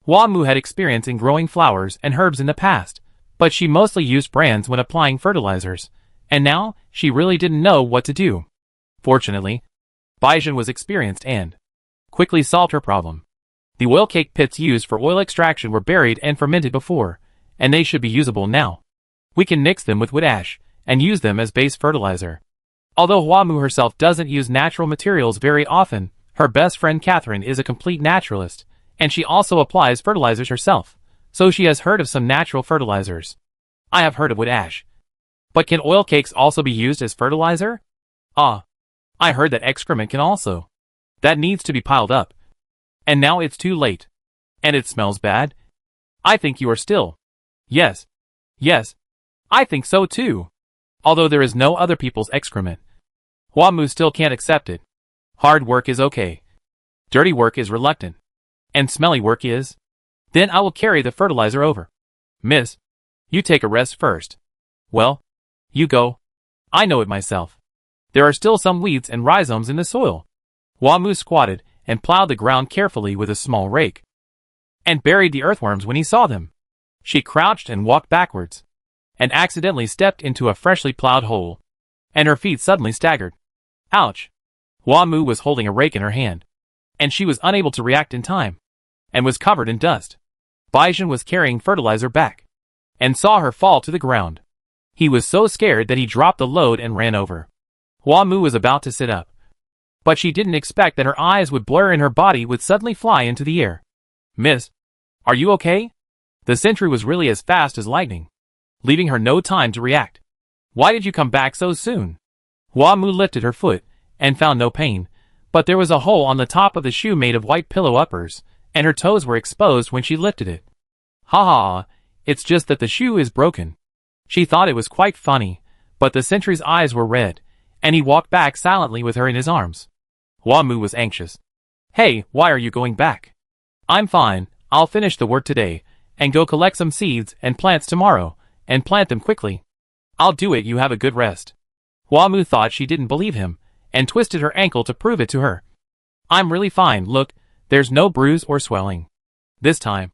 Hua Mu had experience in growing flowers and herbs in the past, but she mostly used brands when applying fertilizers, and now she really didn't know what to do. Fortunately, Baizhen was experienced and quickly solved her problem. The oil cake pits used for oil extraction were buried and fermented before, and they should be usable now. We can mix them with wood ash and use them as base fertilizer. Although Hua Mu herself doesn't use natural materials very often, her best friend Catherine is a complete naturalist, and she also applies fertilizers herself, so she has heard of some natural fertilizers. I have heard of wood ash. But can oil cakes also be used as fertilizer? Ah. I heard that excrement can also. That needs to be piled up. And now it's too late. And it smells bad. I think you are still. Yes. Yes. I think so too. Although there is no other people's excrement. Hua Mu still can't accept it. Hard work is okay. Dirty work is reluctant. And smelly work is? Then I will carry the fertilizer over. Miss, you take a rest first. Well, you go. I know it myself. There are still some weeds and rhizomes in the soil. Hua-mu squatted and plowed the ground carefully with a small rake, and buried the earthworms when he saw them. She crouched and walked backwards, and accidentally stepped into a freshly plowed hole, and her feet suddenly staggered. Ouch! Hua-mu was holding a rake in her hand, and she was unable to react in time, and was covered in dust. Baizhen was carrying fertilizer back, and saw her fall to the ground. He was so scared that he dropped the load and ran over. Hua-mu was about to sit up, but she didn't expect that her eyes would blur and her body would suddenly fly into the air. Miss, are you okay? The sentry was really as fast as lightning, leaving her no time to react. Why did you come back so soon? Hua-mu lifted her foot and found no pain, but there was a hole on the top of the shoe made of white pillow uppers, and her toes were exposed when she lifted it. Ha ha, it's just that the shoe is broken. She thought it was quite funny, but the sentry's eyes were red, and he walked back silently with her in his arms. Hua-mu was anxious. Hey, why are you going back? I'm fine, I'll finish the work today, and go collect some seeds and plants tomorrow, and plant them quickly. I'll do it, you have a good rest. Hua-mu thought she didn't believe him, and twisted her ankle to prove it to her. I'm really fine, look, there's no bruise or swelling. This time,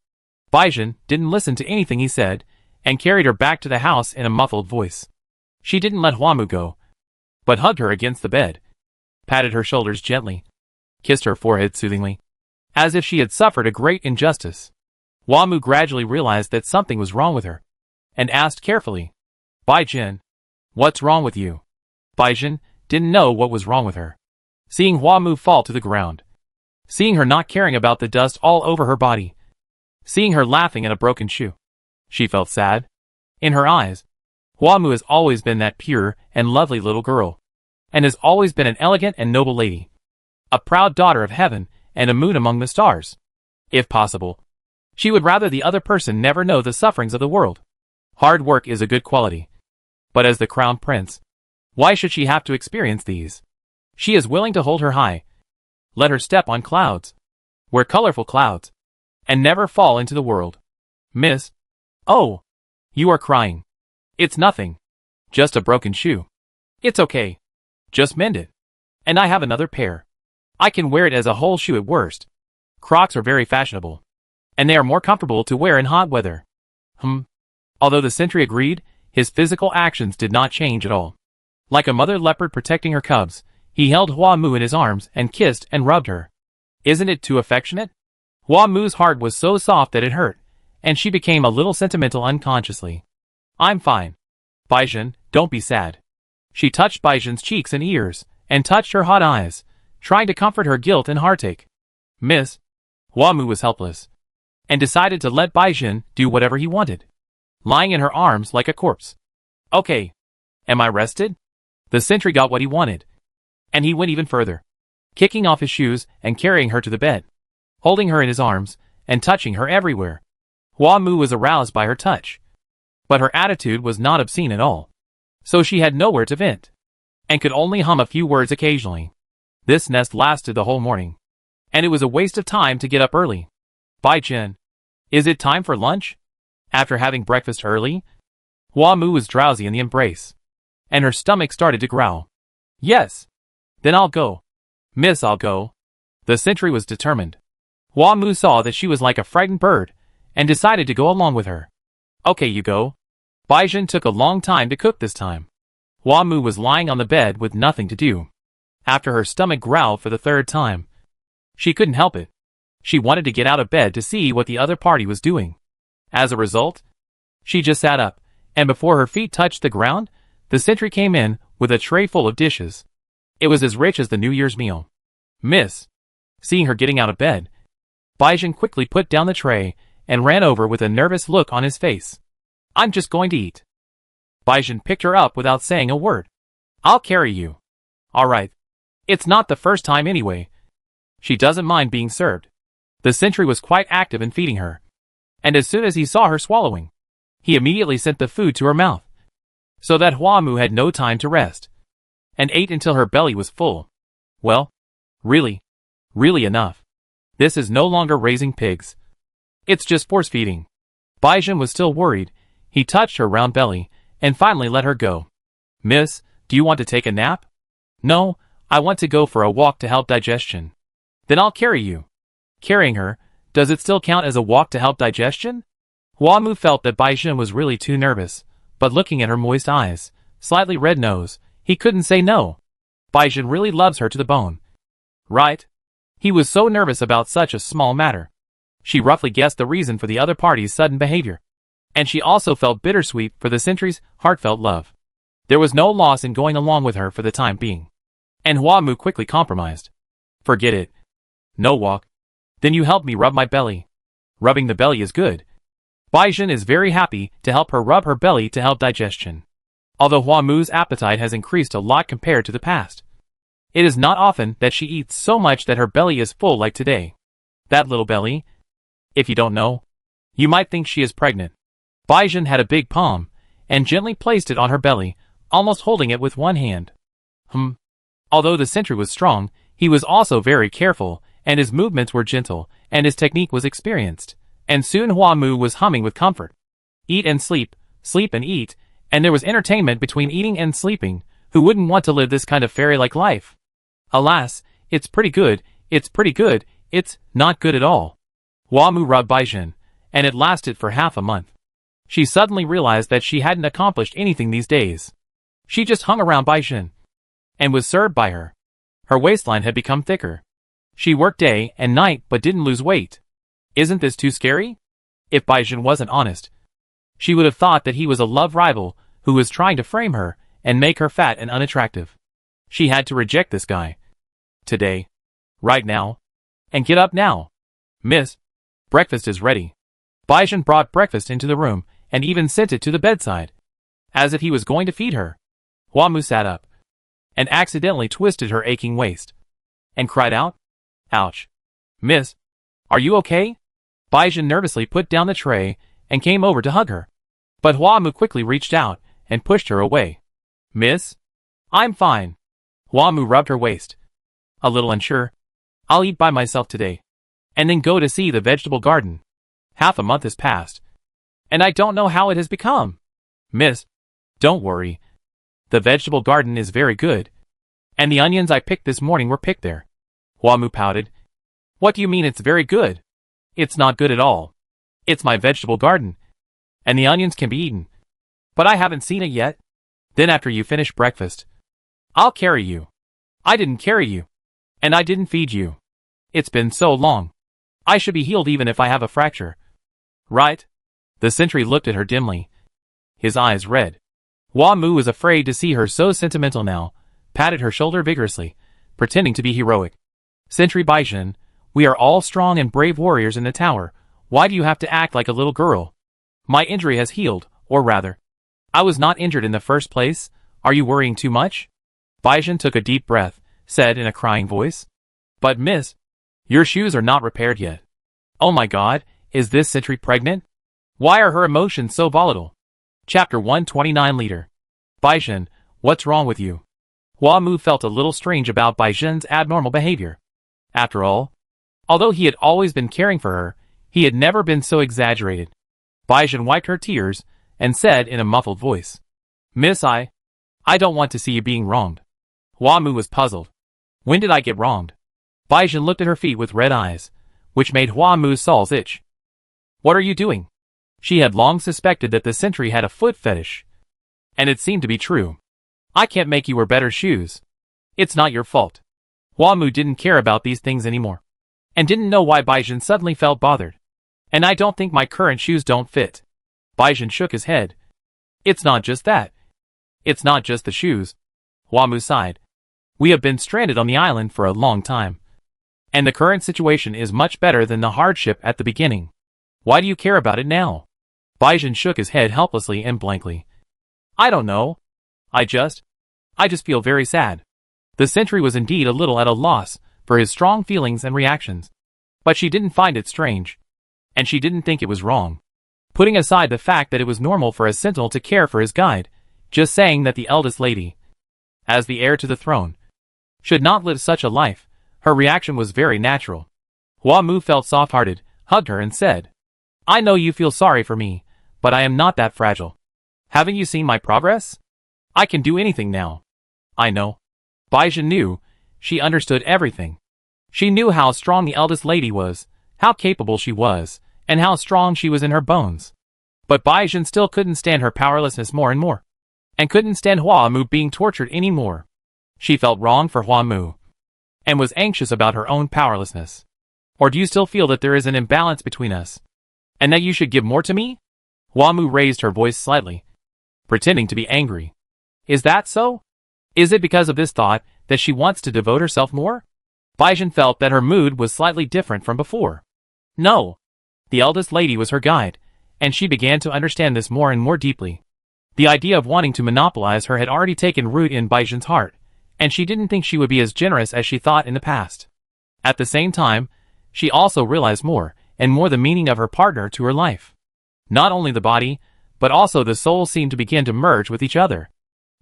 Baizhen didn't listen to anything he said, and carried her back to the house in a muffled voice. She didn't let Hua-mu go, but hugged her against the bed, patted her shoulders gently, kissed her forehead soothingly, as if she had suffered a great injustice. Hua-mu gradually realized that something was wrong with her, and asked carefully, Baizhen, what's wrong with you? Baizhen didn't know what was wrong with her. Seeing Hua-mu fall to the ground, seeing her not caring about the dust all over her body, seeing her laughing at a broken shoe, she felt sad. In her eyes, Hua-mu has always been that pure and lovely little girl, and has always been an elegant and noble lady, a proud daughter of heaven and a moon among the stars. If possible, she would rather the other person never know the sufferings of the world. Hard work is a good quality, but as the crown prince, why should she have to experience these? She is willing to hold her high, let her step on clouds, wear colorful clouds, and never fall into the world. Miss, oh, you are crying. It's nothing, just a broken shoe. It's okay, just mend it, and I have another pair. I can wear it as a whole shoe at worst. Crocs are very fashionable, and they are more comfortable to wear in hot weather. Although the sentry agreed, his physical actions did not change at all. Like a mother leopard protecting her cubs, he held Hua-mu in his arms and kissed and rubbed her. Isn't it too affectionate? Hua-mu's heart was so soft that it hurt, and she became a little sentimental unconsciously. I'm fine. Baizhen, don't be sad. She touched Baizhen's cheeks and ears, and touched her hot eyes, trying to comfort her guilt and heartache. Miss, Hua-mu was helpless, and decided to let Baizhen do whatever he wanted, lying in her arms like a corpse. Okay. Am I rested? The sentry got what he wanted, and he went even further, kicking off his shoes and carrying her to the bed, holding her in his arms and touching her everywhere. Hua-mu was aroused by her touch, but her attitude was not obscene at all, so she had nowhere to vent, and could only hum a few words occasionally. This nest lasted the whole morning, and it was a waste of time to get up early. Baizhen, is it time for lunch? After having breakfast early, Hua-mu was drowsy in the embrace, and her stomach started to growl. Yes. Then I'll go. Miss, I'll go. The sentry was determined. Hua-mu saw that she was like a frightened bird, and decided to go along with her. Okay, you go. Baizhen took a long time to cook this time. Hua-mu was lying on the bed with nothing to do. After her stomach growled for the third time, she couldn't help it. She wanted to get out of bed to see what the other party was doing. As a result, she just sat up, and before her feet touched the ground, the sentry came in with a tray full of dishes. It was as rich as the New Year's meal. Miss, seeing her getting out of bed, Baizhen quickly put down the tray and ran over with a nervous look on his face. I'm just going to eat. Baizhen picked her up without saying a word. I'll carry you. All right. It's not the first time anyway. She doesn't mind being served. The sentry was quite active in feeding her, and as soon as he saw her swallowing, he immediately sent the food to her mouth, so that Hua-mu had no time to rest, and ate until her belly was full. Well, really enough. This is no longer raising pigs. It's just force feeding. Baizhen was still worried. He touched her round belly, and finally let her go. Miss, do you want to take a nap? No, I want to go for a walk to help digestion. Then I'll carry you. Carrying her, does it still count as a walk to help digestion? Huamu felt that Baizhen was really too nervous, but looking at her moist eyes, slightly red nose, he couldn't say no. Baizhen really loves her to the bone. Right? He was so nervous about such a small matter. She roughly guessed the reason for the other party's sudden behavior. And she also felt bittersweet for the sentry's heartfelt love. There was no loss in going along with her for the time being. And Huamu quickly compromised. Forget it. No walk. Then you help me rub my belly. Rubbing the belly is good. Baizhen is very happy to help her rub her belly to help digestion. Although Huamu's appetite has increased a lot compared to the past. It is not often that she eats so much that her belly is full like today. That little belly. If you don't know, you might think she is pregnant. Baizhen had a big palm, and gently placed it on her belly, almost holding it with one hand. Although the sentry was strong, he was also very careful, and his movements were gentle, and his technique was experienced. And soon Huamu was humming with comfort. Eat and sleep and eat, and there was entertainment between eating and sleeping. Who wouldn't want to live this kind of fairy-like life? Alas, it's pretty good, it's not good at all. Huamu rubbed Baizhen, and it lasted for half a month. She suddenly realized that she hadn't accomplished anything these days. She just hung around Baizhen, and was served by her. Her waistline had become thicker. She worked day and night but didn't lose weight. Isn't this too scary? If Baizhen wasn't honest, she would have thought that he was a love rival who was trying to frame her and make her fat and unattractive. She had to reject this guy. Today. Right now. And get up now. Miss, breakfast is ready. Baizhen brought breakfast into the room and even sent it to the bedside, as if he was going to feed her. Huamu sat up and accidentally twisted her aching waist and cried out, "Ouch. Miss, are you okay?" Baizhen nervously put down the tray and came over to hug her. But Huamu quickly reached out and pushed her away. "Miss? I'm fine." Huamu rubbed her waist. A little unsure. "I'll eat by myself today. And then go to see the vegetable garden. Half a month has passed. And I don't know how it has become." "Miss, don't worry. The vegetable garden is very good. And the onions I picked this morning were picked there." Huamu pouted. "What do you mean it's very good? It's not good at all. It's my vegetable garden. And the onions can be eaten. But I haven't seen it yet. Then after you finish breakfast, I'll carry you." "I didn't carry you. And I didn't feed you. It's been so long. I should be healed even if I have a fracture. Right?" The sentry looked at her dimly, his eyes red. Huamu was afraid to see her so sentimental now, patted her shoulder vigorously, pretending to be heroic. "Sentry Baizhen, we are all strong and brave warriors in the tower. Why do you have to act like a little girl? My injury has healed, or rather, I was not injured in the first place. Are you worrying too much?" Baizhen took a deep breath, said in a crying voice. "But miss, your shoes are not repaired yet. Oh my god, is this sentry pregnant? Why are her emotions so volatile?" Chapter 129 Leader. "Baizhen, what's wrong with you?" Huamu felt a little strange about Baizhen's abnormal behavior. After all, although he had always been caring for her, he had never been so exaggerated. Baizhen wiped her tears and said in a muffled voice, "Miss, I don't want to see you being wronged." Huamu was puzzled. When did I get wronged? Baizhen looked at her feet with red eyes, which made Huamu's soles itch. "What are you doing?" She had long suspected that the sentry had a foot fetish. And it seemed to be true. "I can't make you wear better shoes. It's not your fault." Huamu didn't care about these things anymore, and didn't know why Baizhen suddenly felt bothered. "And I don't think my current shoes don't fit." Baizhen shook his head. "It's not just that. It's not just the shoes." Huamu sighed. "We have been stranded on the island for a long time. And the current situation is much better than the hardship at the beginning. Why do you care about it now?" Baizhen shook his head helplessly and blankly. "I don't know. I just feel very sad." The sentry was indeed a little at a loss for his strong feelings and reactions. But she didn't find it strange. And she didn't think it was wrong. Putting aside the fact that it was normal for a sentinel to care for his guide, just saying that the eldest lady, as the heir to the throne, should not live such a life, her reaction was very natural. Hua Mu felt soft-hearted, hugged her and said, I know you feel sorry for me, but I am not that fragile. Haven't you seen my progress? I can do anything now. I know. Baizhen knew. She understood everything. She knew how strong the eldest lady was, how capable she was, and how strong she was in her bones. But Baizhen still couldn't stand her powerlessness more and more, and couldn't stand Hua Mu being tortured anymore. She felt wrong for Hua Mu, and was anxious about her own powerlessness. Or do you still feel that there is an imbalance between us, and that you should give more to me? Hua Mu raised her voice slightly, pretending to be angry. Is that so? Is it because of this thought that she wants to devote herself more? Baizhen felt that her mood was slightly different from before. No. The eldest lady was her guide, and she began to understand this more and more deeply. The idea of wanting to monopolize her had already taken root in Baizhen's heart, and she didn't think she would be as generous as she thought in the past. At the same time, she also realized more and more the meaning of her partner to her life. Not only the body, but also the soul seemed to begin to merge with each other.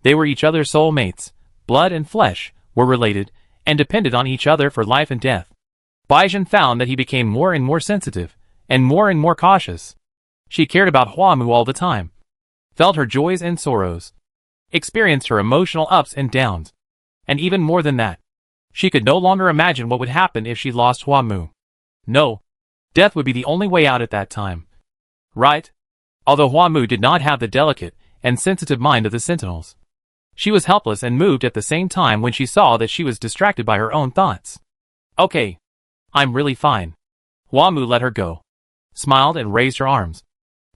They were each other's soul mates. Blood and flesh were related and depended on each other for life and death. Baizhen found that he became more and more sensitive and more cautious. She cared about Hua Mu all the time, felt her joys and sorrows, experienced her emotional ups and downs, and even more than that, she could no longer imagine what would happen if she lost Hua Mu. No, death would be the only way out at that time. Right? Although Hua Mu did not have the delicate and sensitive mind of the sentinels, she was helpless and moved at the same time when she saw that she was distracted by her own thoughts. Okay. I'm really fine. Hua Mu let her go, smiled and raised her arms,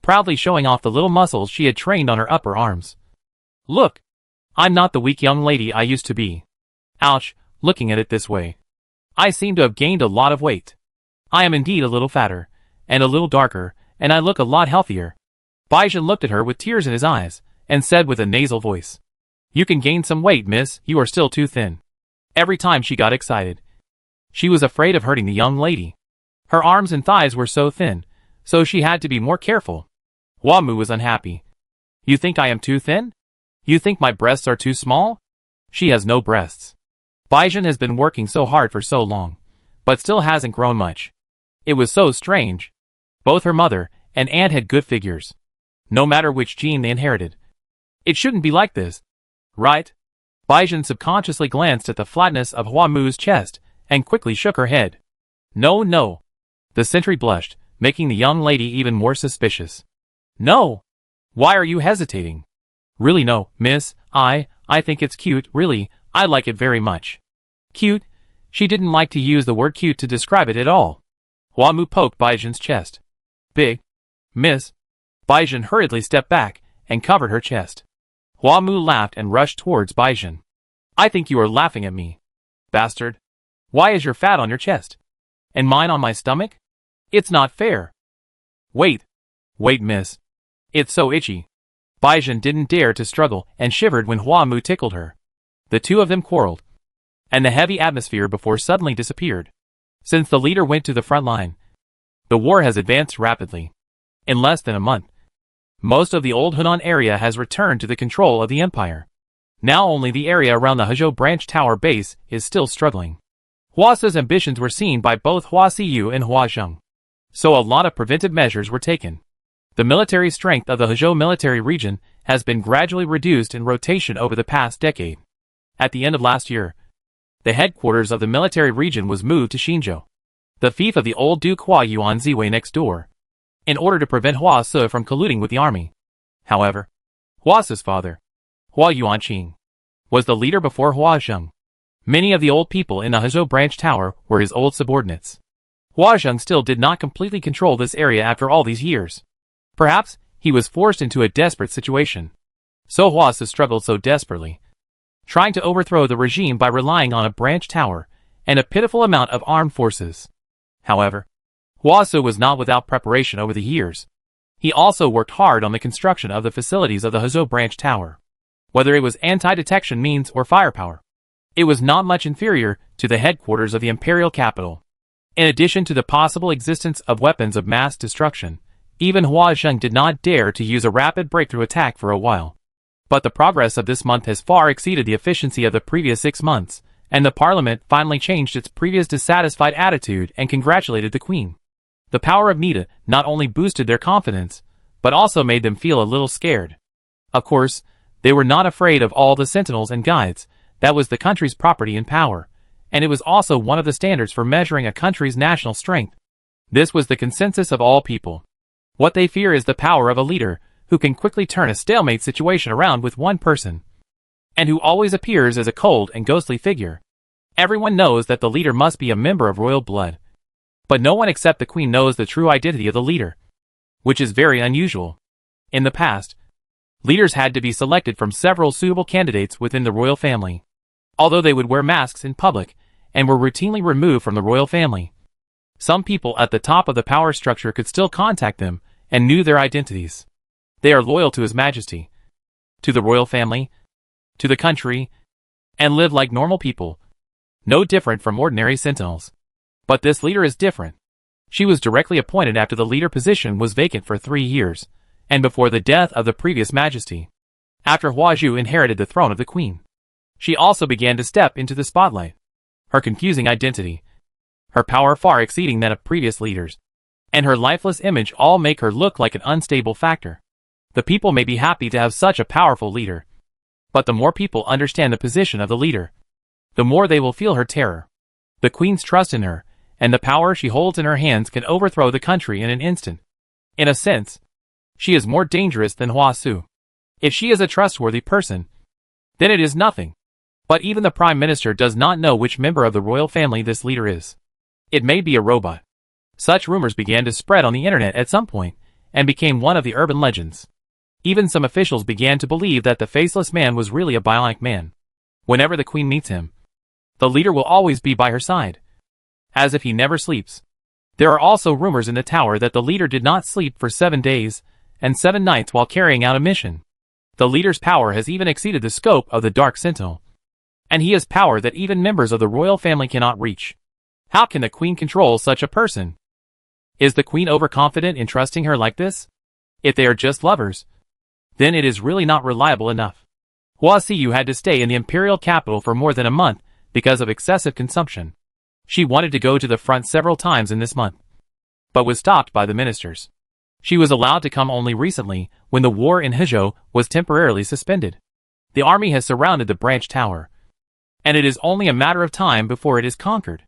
proudly showing off the little muscles she had trained on her upper arms. Look, I'm not the weak young lady I used to be. Ouch, looking at it this way. I seem to have gained a lot of weight. I am indeed a little fatter, and a little darker, and I look a lot healthier. Baizhen looked at her with tears in his eyes, and said with a nasal voice, You can gain some weight, miss, you are still too thin. Every time she got excited, she was afraid of hurting the young lady. Her arms and thighs were so thin, so she had to be more careful. Hua Mu was unhappy. You think I am too thin? You think my breasts are too small? She has no breasts. Baizhen has been working so hard for so long, but still hasn't grown much. It was so strange. Both her mother and aunt had good figures, no matter which gene they inherited. It shouldn't be like this, right? Baizhen subconsciously glanced at the flatness of Hua Mu's chest and quickly shook her head. No, no. The sentry blushed, making the young lady even more suspicious. No. Why are you hesitating? Really no, miss, I think it's cute, really, I like it very much. Cute? She didn't like to use the word cute to describe it at all. Hua Mu poked Baizhen's chest. Big. Miss. Baizhen hurriedly stepped back and covered her chest. Hua Mu laughed and rushed towards Baizhen. I think you are laughing at me. Bastard. Why is your fat on your chest? And mine on my stomach? It's not fair. Wait. Wait, miss. It's so itchy. Baizhen didn't dare to struggle and shivered when Hua Mu tickled her. The two of them quarreled, and the heavy atmosphere before suddenly disappeared. Since the leader went to the front line, the war has advanced rapidly. In less than a month, most of the old Hunan area has returned to the control of the empire. Now only the area around the Hezhou branch tower base is still struggling. Huasa's ambitions were seen by both Hua Siyu and Hua Zheng, so a lot of preventive measures were taken. The military strength of the Hezhou military region has been gradually reduced in rotation over the past decade. At the end of last year, the headquarters of the military region was moved to Xinzhou, the fief of the old Duke Hua Yuan Ziwei next door, in order to prevent Hua Se from colluding with the army. However, Hua Se's father, Hua Yuanqing, was the leader before Hua Zheng. Many of the old people in the Hezhou branch tower were his old subordinates. Hua Zheng still did not completely control this area after all these years. Perhaps he was forced into a desperate situation. So Hua Se struggled so desperately, trying to overthrow the regime by relying on a branch tower and a pitiful amount of armed forces. However, Hua Se was not without preparation over the years. He also worked hard on the construction of the facilities of the Hezhou branch tower. Whether it was anti-detection means or firepower, it was not much inferior to the headquarters of the imperial capital. In addition to the possible existence of weapons of mass destruction, even Hua Zheng did not dare to use a rapid breakthrough attack for a while. But the progress of this month has far exceeded the efficiency of the previous 6 months, and the parliament finally changed its previous dissatisfied attitude and congratulated the queen. The power of Nita not only boosted their confidence, but also made them feel a little scared. Of course, they were not afraid of all the sentinels and guides. That was the country's property and power, and it was also one of the standards for measuring a country's national strength. This was the consensus of all people. What they fear is the power of a leader who can quickly turn a stalemate situation around with one person, and who always appears as a cold and ghostly figure. Everyone knows that the leader must be a member of royal blood, but no one except the queen knows the true identity of the leader, which is very unusual. In the past, leaders had to be selected from several suitable candidates within the royal family, although they would wear masks in public and were routinely removed from the royal family. Some people at the top of the power structure could still contact them and knew their identities. They are loyal to His Majesty, to the royal family, to the country, and live like normal people, no different from ordinary sentinels. But this leader is different. She was directly appointed after the leader position was vacant for 3 years, and before the death of the previous majesty. After Hua Zhu inherited the throne of the queen, she also began to step into the spotlight. Her confusing identity, her power far exceeding that of previous leaders, and her lifeless image all make her look like an unstable factor. The people may be happy to have such a powerful leader, but the more people understand the position of the leader, the more they will feel her terror. The queen's trust in her, and the power she holds in her hands can overthrow the country in an instant. In a sense, she is more dangerous than Hua Su. If she is a trustworthy person, then it is nothing. But even the prime minister does not know which member of the royal family this leader is. It may be a robot. Such rumors began to spread on the internet at some point, and became one of the urban legends. Even some officials began to believe that the faceless man was really a bionic man. Whenever the queen meets him, the leader will always be by her side, as if he never sleeps. There are also rumors in the tower that the leader did not sleep for 7 days and 7 nights while carrying out a mission. The leader's power has even exceeded the scope of the Dark Sentinel, and he has power that even members of the royal family cannot reach. How can the queen control such a person? Is the queen overconfident in trusting her like this? If they are just lovers, then it is really not reliable enough. Hua Xiyu had to stay in the imperial capital for more than a month because of excessive consumption. She wanted to go to the front several times in this month, but was stopped by the ministers. She was allowed to come only recently, when the war in Hezhou was temporarily suspended. The army has surrounded the branch tower, and it is only a matter of time before it is conquered.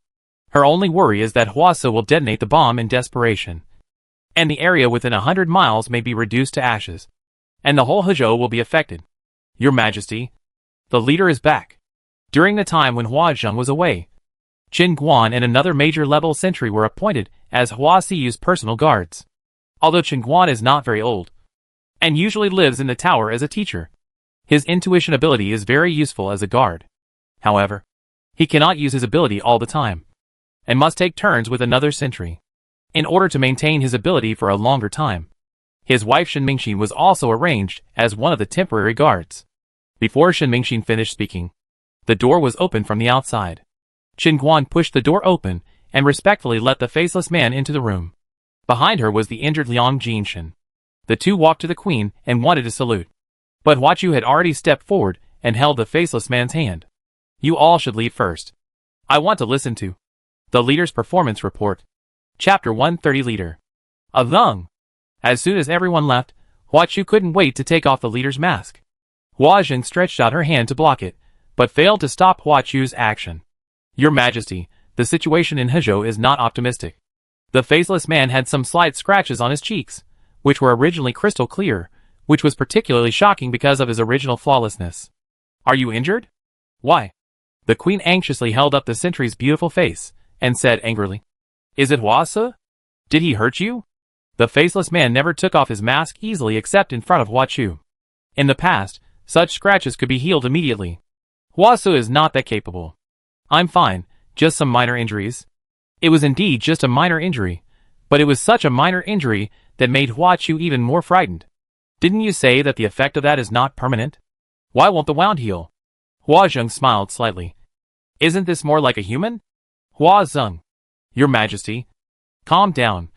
Her only worry is that Hua Su will detonate the bomb in desperation, and the area within 100 miles may be reduced to ashes, and the whole Hezhou will be affected. Your Majesty, the leader is back. During the time when Hua Zheng was away, Qin Guan and another major-level sentry were appointed as Hua Xiyu's personal guards. Although Qin Guan is not very old, and usually lives in the tower as a teacher, his intuition ability is very useful as a guard. However, he cannot use his ability all the time, and must take turns with another sentry, in order to maintain his ability for a longer time. His wife Shen Mingxin was also arranged as one of the temporary guards. Before Shen Mingxin finished speaking, the door was opened from the outside. Qin Guan pushed the door open and respectfully let the faceless man into the room. Behind her was the injured Liang Jinshan. The two walked to the queen and wanted to salute, but Hua Chu had already stepped forward and held the faceless man's hand. You all should leave first. I want to listen to the leader's performance report. Chapter 130 Leader. Lung. As soon as everyone left, Hua Chu couldn't wait to take off the leader's mask. Hua Zheng stretched out her hand to block it, but failed to stop Hua Chu's action. Your Majesty, the situation in Hezhou is not optimistic. The faceless man had some slight scratches on his cheeks, which were originally crystal clear, which was particularly shocking because of his original flawlessness. Are you injured? Why? The queen anxiously held up the sentry's beautiful face, and said angrily, Is it Hua Se? Did he hurt you? The faceless man never took off his mask easily except in front of Hua Chu. In the past, such scratches could be healed immediately. Hua Se is not that capable. I'm fine, just some minor injuries. It was indeed just a minor injury, but it was such a minor injury that made Hua Chu even more frightened. Didn't you say that the effect of that is not permanent? Why won't the wound heal? Hua Zheng smiled slightly. Isn't this more like a human? Hua Zheng. Your Majesty. Calm down.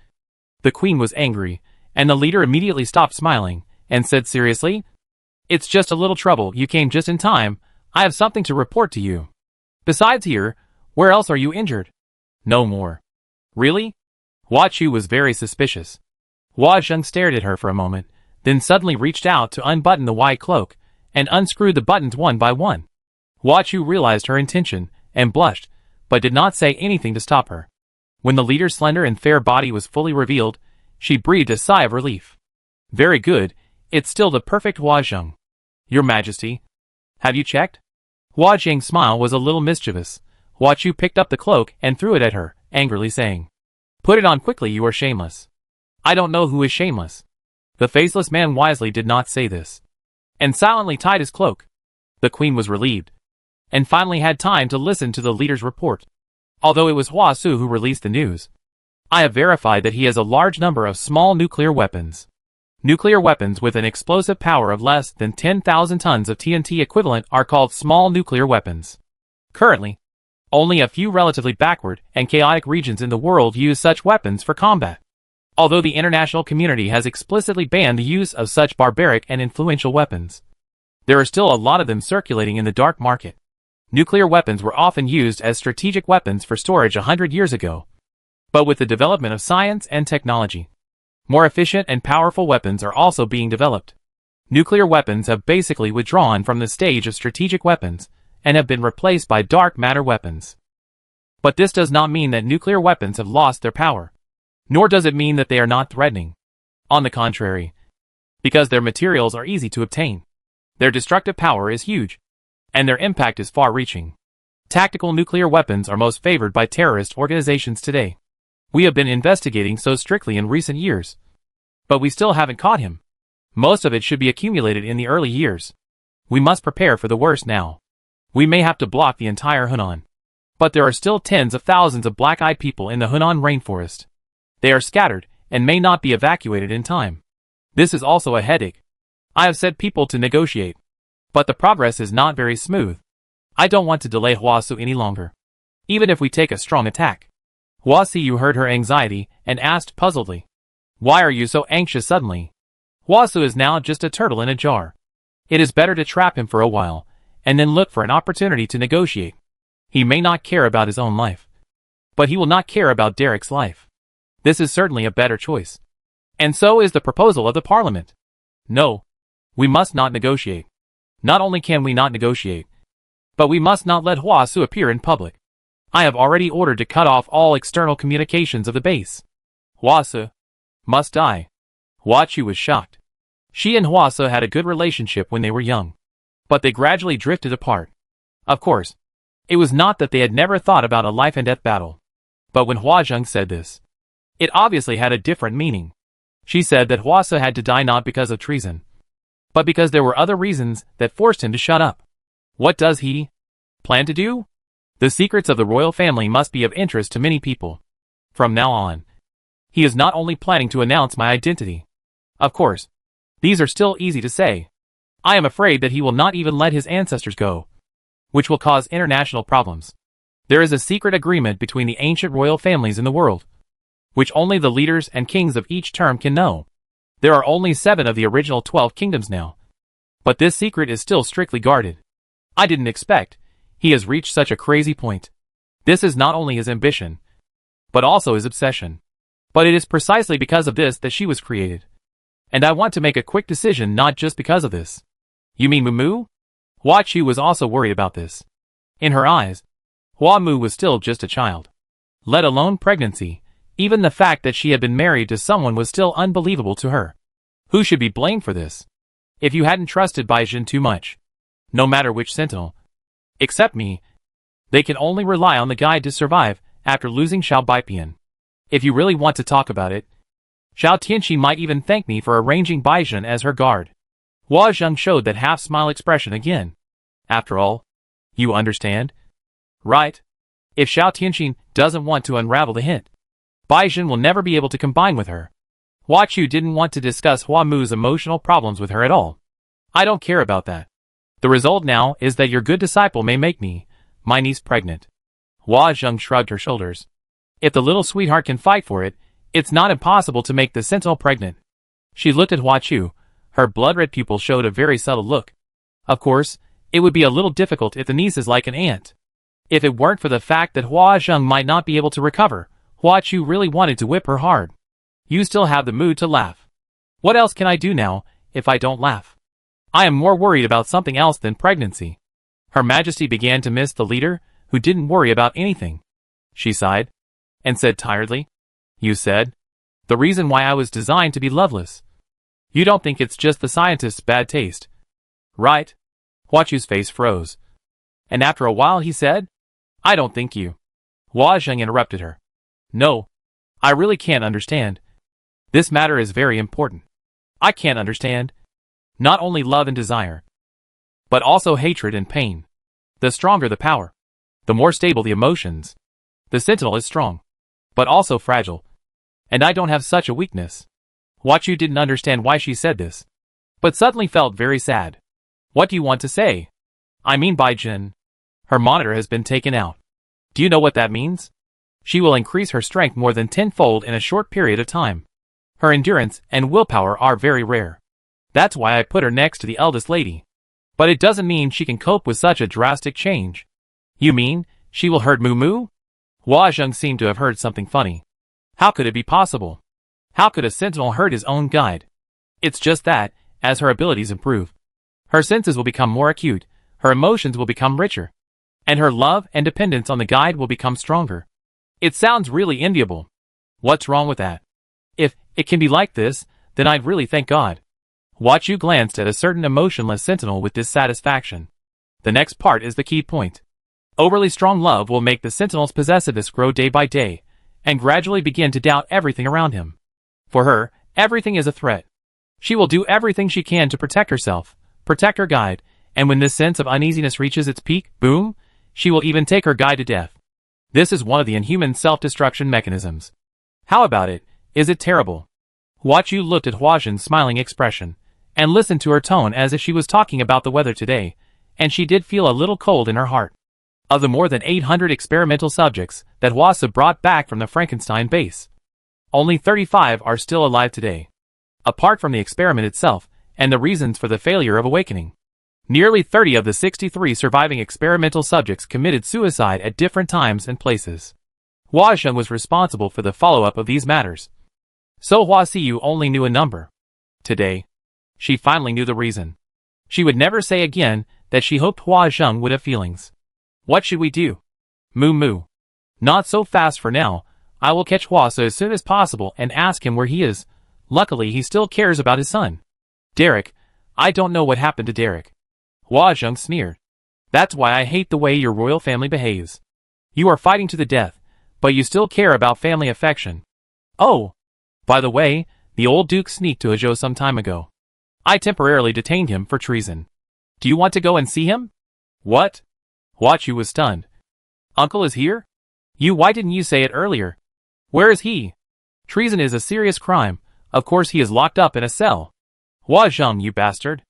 The queen was angry, and the leader immediately stopped smiling, and said seriously, It's just a little trouble, you came just in time, I have something to report to you. Besides here, where else are you injured? No more. Really? Hua Chu was very suspicious. Hua Zheng stared at her for a moment, then suddenly reached out to unbutton the white cloak, and unscrewed the buttons one by one. Hua Chu realized her intention, and blushed, but did not say anything to stop her. When the leader's slender and fair body was fully revealed, she breathed a sigh of relief. Very good, it's still the perfect Hua Zheng. Your Majesty. Have you checked? Hua Zheng's smile was a little mischievous. Hua Chu picked up the cloak and threw it at her, angrily saying, Put it on quickly, you are shameless. I don't know who is shameless. The faceless man wisely did not say this, and silently tied his cloak. The queen was relieved, and finally had time to listen to the leader's report. Although it was Hua Su who released the news, I have verified that he has a large number of small nuclear weapons. Nuclear weapons with an explosive power of less than 10,000 tons of TNT equivalent are called small nuclear weapons. Currently, only a few relatively backward and chaotic regions in the world use such weapons for combat. Although the international community has explicitly banned the use of such barbaric and influential weapons, there are still a lot of them circulating in the dark market. Nuclear weapons were often used as strategic weapons for storage 100 years ago. But with the development of science and technology, more efficient and powerful weapons are also being developed. Nuclear weapons have basically withdrawn from the stage of strategic weapons and have been replaced by dark matter weapons. But this does not mean that nuclear weapons have lost their power. Nor does it mean that they are not threatening. On the contrary, because their materials are easy to obtain, their destructive power is huge, and their impact is far-reaching. Tactical nuclear weapons are most favored by terrorist organizations today. We have been investigating so strictly in recent years, but we still haven't caught him. Most of it should be accumulated in the early years. We must prepare for the worst now. We may have to block the entire Hunan. But there are still tens of thousands of black-eyed people in the Hunan rainforest. They are scattered and may not be evacuated in time. This is also a headache. I have sent people to negotiate, but the progress is not very smooth. I don't want to delay Hua Su any longer, even if we take a strong attack. Hua Su heard her anxiety and asked puzzledly, Why are you so anxious suddenly? Hua Su is now just a turtle in a jar. It is better to trap him for a while, and then look for an opportunity to negotiate. He may not care about his own life, but he will not care about Derek's life. This is certainly a better choice. And so is the proposal of the parliament. No, we must not negotiate. Not only can we not negotiate, but we must not let Hua Su appear in public. I have already ordered to cut off all external communications of the base. Hua Su must die. Hua Chu was shocked. She and Hua Su had a good relationship when they were young, but they gradually drifted apart. Of course, it was not that they had never thought about a life and death battle. But when Hua Zheng said this, it obviously had a different meaning. She said that Hua Su had to die not because of treason, but because there were other reasons that forced him to shut up. What does he plan to do? The secrets of the royal family must be of interest to many people. From now on, he is not only planning to announce my identity. Of course, these are still easy to say. I am afraid that he will not even let his ancestors go, which will cause international problems. There is a secret agreement between the ancient royal families in the world, which only the leaders and kings of each term can know. There are only 7 of the original 12 kingdoms now, but this secret is still strictly guarded. I didn't expect he has reached such a crazy point. This is not only his ambition, but also his obsession. But it is precisely because of this that she was created. And I want to make a quick decision not just because of this. You mean Mumu? Hua Chu was also worried about this. In her eyes, Hua Mu was still just a child. Let alone pregnancy, even the fact that she had been married to someone was still unbelievable to her. Who should be blamed for this? If you hadn't trusted Baijin too much, no matter which sentinel, except me, they can only rely on the guide to survive after losing Xiao Baipian. If you really want to talk about it, Xiao Tianxi might even thank me for arranging Baijin as her guard. Hua Zheng showed that half-smile expression again. After all, you understand? Right? If Xiao Tianxin doesn't want to unravel the hint, Baijin will never be able to combine with her. Hua Chu didn't want to discuss Hua Mu's emotional problems with her at all. I don't care about that. The result now is that your good disciple may make me, my niece, pregnant. Hua Zheng shrugged her shoulders. If the little sweetheart can fight for it, it's not impossible to make the sentinel pregnant. She looked at Hua Chu. Her blood-red pupil showed a very subtle look. Of course, it would be a little difficult if the niece is like an ant. If it weren't for the fact that Hua Zheng might not be able to recover, Hua Chu really wanted to whip her hard. You still have the mood to laugh. What else can I do now, if I don't laugh? I am more worried about something else than pregnancy. Her Majesty began to miss the leader, who didn't worry about anything. She sighed, and said tiredly, You said, the reason why I was designed to be loveless. You don't think it's just the scientist's bad taste, right? Hua Chu's face froze. And after a while he said, I don't think you. Hua Zheng interrupted her. No, I really can't understand. This matter is very important. I can't understand. Not only love and desire, but also hatred and pain. The stronger the power, the more stable the emotions. The sentinel is strong, but also fragile. And I don't have such a weakness. Hua Chu didn't understand why she said this, but suddenly felt very sad. What do you want to say? I mean Bai Jin. Her monitor has been taken out. Do you know what that means? She will increase her strength more than tenfold in a short period of time. Her endurance and willpower are very rare. That's why I put her next to the eldest lady. But it doesn't mean she can cope with such a drastic change. You mean, she will hurt Moo Moo? Hua Zheng seemed to have heard something funny. How could it be possible? How could a sentinel hurt his own guide? It's just that, as her abilities improve, her senses will become more acute, her emotions will become richer, and her love and dependence on the guide will become stronger. It sounds really enviable. What's wrong with that? If it can be like this, then I'd really thank God. Hua Chu glanced at a certain emotionless sentinel with dissatisfaction. The next part is the key point. Overly strong love will make the sentinel's possessiveness grow day by day, and gradually begin to doubt everything around him. For her, everything is a threat. She will do everything she can to protect herself, protect her guide, and when this sense of uneasiness reaches its peak, boom, she will even take her guide to death. This is one of the inhuman self-destruction mechanisms. How about it? Is it terrible? Hua Chu looked at Hua Zhen's smiling expression, and listened to her tone as if she was talking about the weather today, and she did feel a little cold in her heart. Of the more than 800 experimental subjects that Hua brought back from the Frankenstein base, only 35 are still alive today. Apart from the experiment itself, and the reasons for the failure of awakening, nearly 30 of the 63 surviving experimental subjects committed suicide at different times and places. Hua Zheng was responsible for the follow-up of these matters. So Hua Xiu only knew a number. Today, she finally knew the reason. She would never say again that she hoped Hua Zheng would have feelings. What should we do? Moo Moo. Not so fast for now. I will catch Hua as soon as possible and ask him where he is. Luckily he still cares about his son. Derek. I don't know what happened to Derek. Hua Zheng sneered. That's why I hate the way your royal family behaves. You are fighting to the death, but you still care about family affection. Oh! By the way, the old duke sneaked to Hezhou some time ago. I temporarily detained him for treason. Do you want to go and see him? What? Hua Chu was stunned. Uncle is here? Why didn't you say it earlier? Where is he? Treason is a serious crime. Of course he is locked up in a cell. Hua Zheng, you bastard.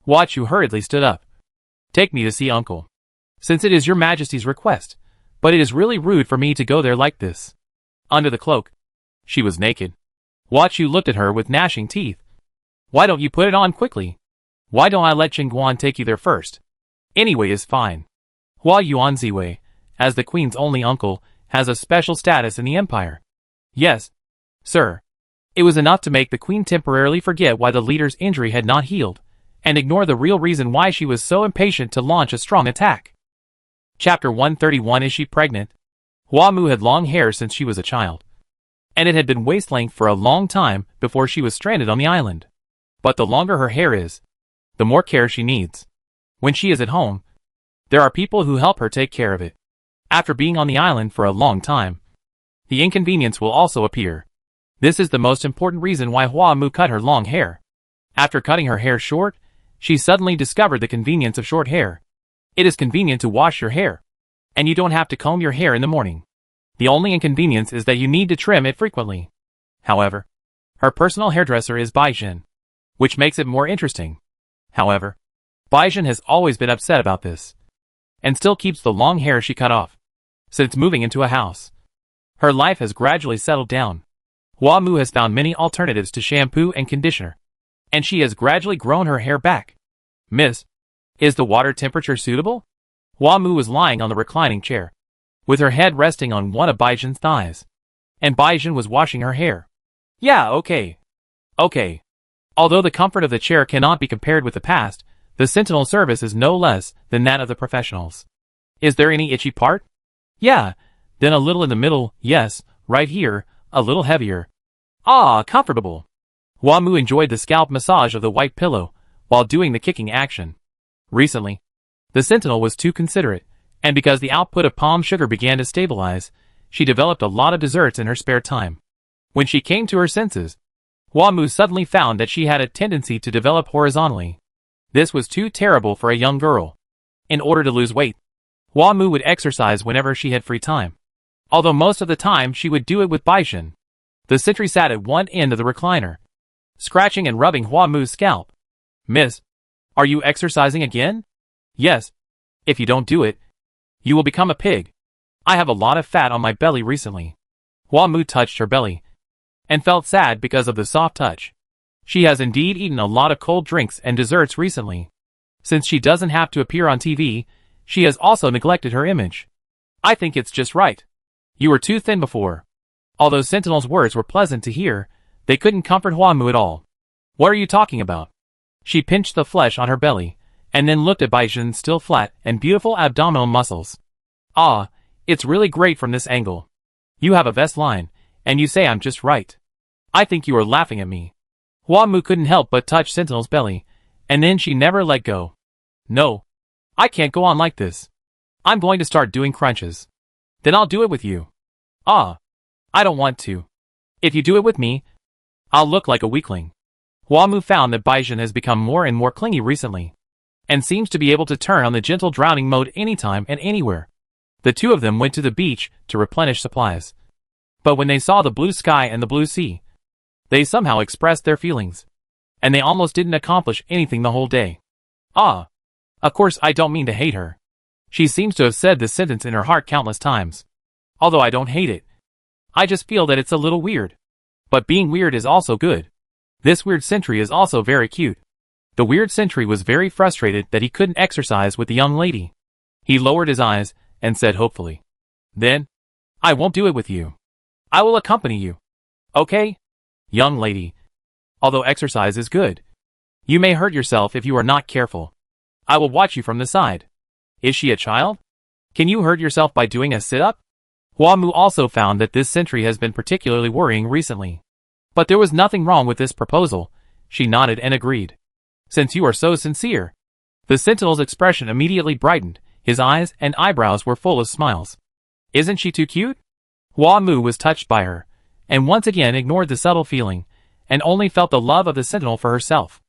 Hua Chu hurriedly stood up. Take me to see uncle. Since it is your majesty's request. But it is really rude for me to go there like this. Under the cloak. She was naked. Hua Chu looked at her with gnashing teeth. Why don't you put it on quickly? Why don't I let Qingguan take you there first? Anyway is fine. Hua Yuan Ziwei, as the queen's only uncle, has a special status in the empire. Yes, sir. It was enough to make the queen temporarily forget why the leader's injury had not healed, and ignore the real reason why she was so impatient to launch a strong attack. Chapter 131. Is she pregnant? Hua Mu had long hair since she was a child, and it had been waist-length for a long time before she was stranded on the island. But the longer her hair is, the more care she needs. When she is at home, there are people who help her take care of it. After being on the island for a long time, the inconvenience will also appear. This is the most important reason why Hua Mu cut her long hair. After cutting her hair short, she suddenly discovered the convenience of short hair. It is convenient to wash your hair, and you don't have to comb your hair in the morning. The only inconvenience is that you need to trim it frequently. However, her personal hairdresser is Bai Jin, which makes it more interesting. However, Bai Jin has always been upset about this, and still keeps the long hair she cut off. Since moving into a house, her life has gradually settled down. Hua Mu has found many alternatives to shampoo and conditioner, and she has gradually grown her hair back. Miss, is the water temperature suitable? Hua-Mu was lying on the reclining chair, with her head resting on one of Baizhen's thighs. And Baizhen was washing her hair. Yeah, okay. Okay. Although the comfort of the chair cannot be compared with the past, the Sentinel service is no less than that of the professionals. Is there any itchy part? Yeah. Then a little in the middle, yes, right here, a little heavier. Ah, comfortable. Hua-Mu enjoyed the scalp massage of the white pillow, while doing the kicking action. Recently, the Sentinel was too considerate, and because the output of palm sugar began to stabilize, she developed a lot of desserts in her spare time. When she came to her senses, Hua-Mu suddenly found that she had a tendency to develop horizontally. This was too terrible for a young girl. In order to lose weight, Hua-Mu would exercise whenever she had free time. Although most of the time she would do it with Baizhen. The sentry sat at one end of the recliner, scratching and rubbing Hua-Mu's scalp. Miss, are you exercising again? Yes. If you don't do it, you will become a pig. I have a lot of fat on my belly recently. Hua-Mu touched her belly, and felt sad because of the soft touch. She has indeed eaten a lot of cold drinks and desserts recently. Since she doesn't have to appear on TV, she has also neglected her image. I think it's just right. You were too thin before. Although Sentinel's words were pleasant to hear, they couldn't comfort Hua-Mu at all. What are you talking about? She pinched the flesh on her belly, and then looked at Baizhen's still flat and beautiful abdominal muscles. Ah, it's really great from this angle. You have a vest line, and you say I'm just right. I think you are laughing at me. Hua-Mu couldn't help but touch Sentinel's belly, and then she never let go. No. I can't go on like this. I'm going to start doing crunches. Then I'll do it with you. Ah. I don't want to. If you do it with me, I'll look like a weakling. Hua-Mu found that Baizhen has become more and more clingy recently, and seems to be able to turn on the gentle drowning mode anytime and anywhere. The two of them went to the beach to replenish supplies. But when they saw the blue sky and the blue sea, they somehow expressed their feelings, and they almost didn't accomplish anything the whole day. Ah. Of course I don't mean to hate her. She seems to have said this sentence in her heart countless times. Although I don't hate it. I just feel that it's a little weird. But being weird is also good. This weird sentry is also very cute. The weird sentry was very frustrated that he couldn't exercise with the young lady. He lowered his eyes and said hopefully, Then, I won't do it with you. I will accompany you. Okay? Young lady. Although exercise is good, you may hurt yourself if you are not careful. I will watch you from the side. Is she a child? Can you hurt yourself by doing a sit-up? Hua-Mu also found that this sentry has been particularly worrying recently. But there was nothing wrong with this proposal. She nodded and agreed. Since you are so sincere. The Sentinel's expression immediately brightened. His eyes and eyebrows were full of smiles. Isn't she too cute? Hua-Mu was touched by her, and once again ignored the subtle feeling, and only felt the love of the Sentinel for herself.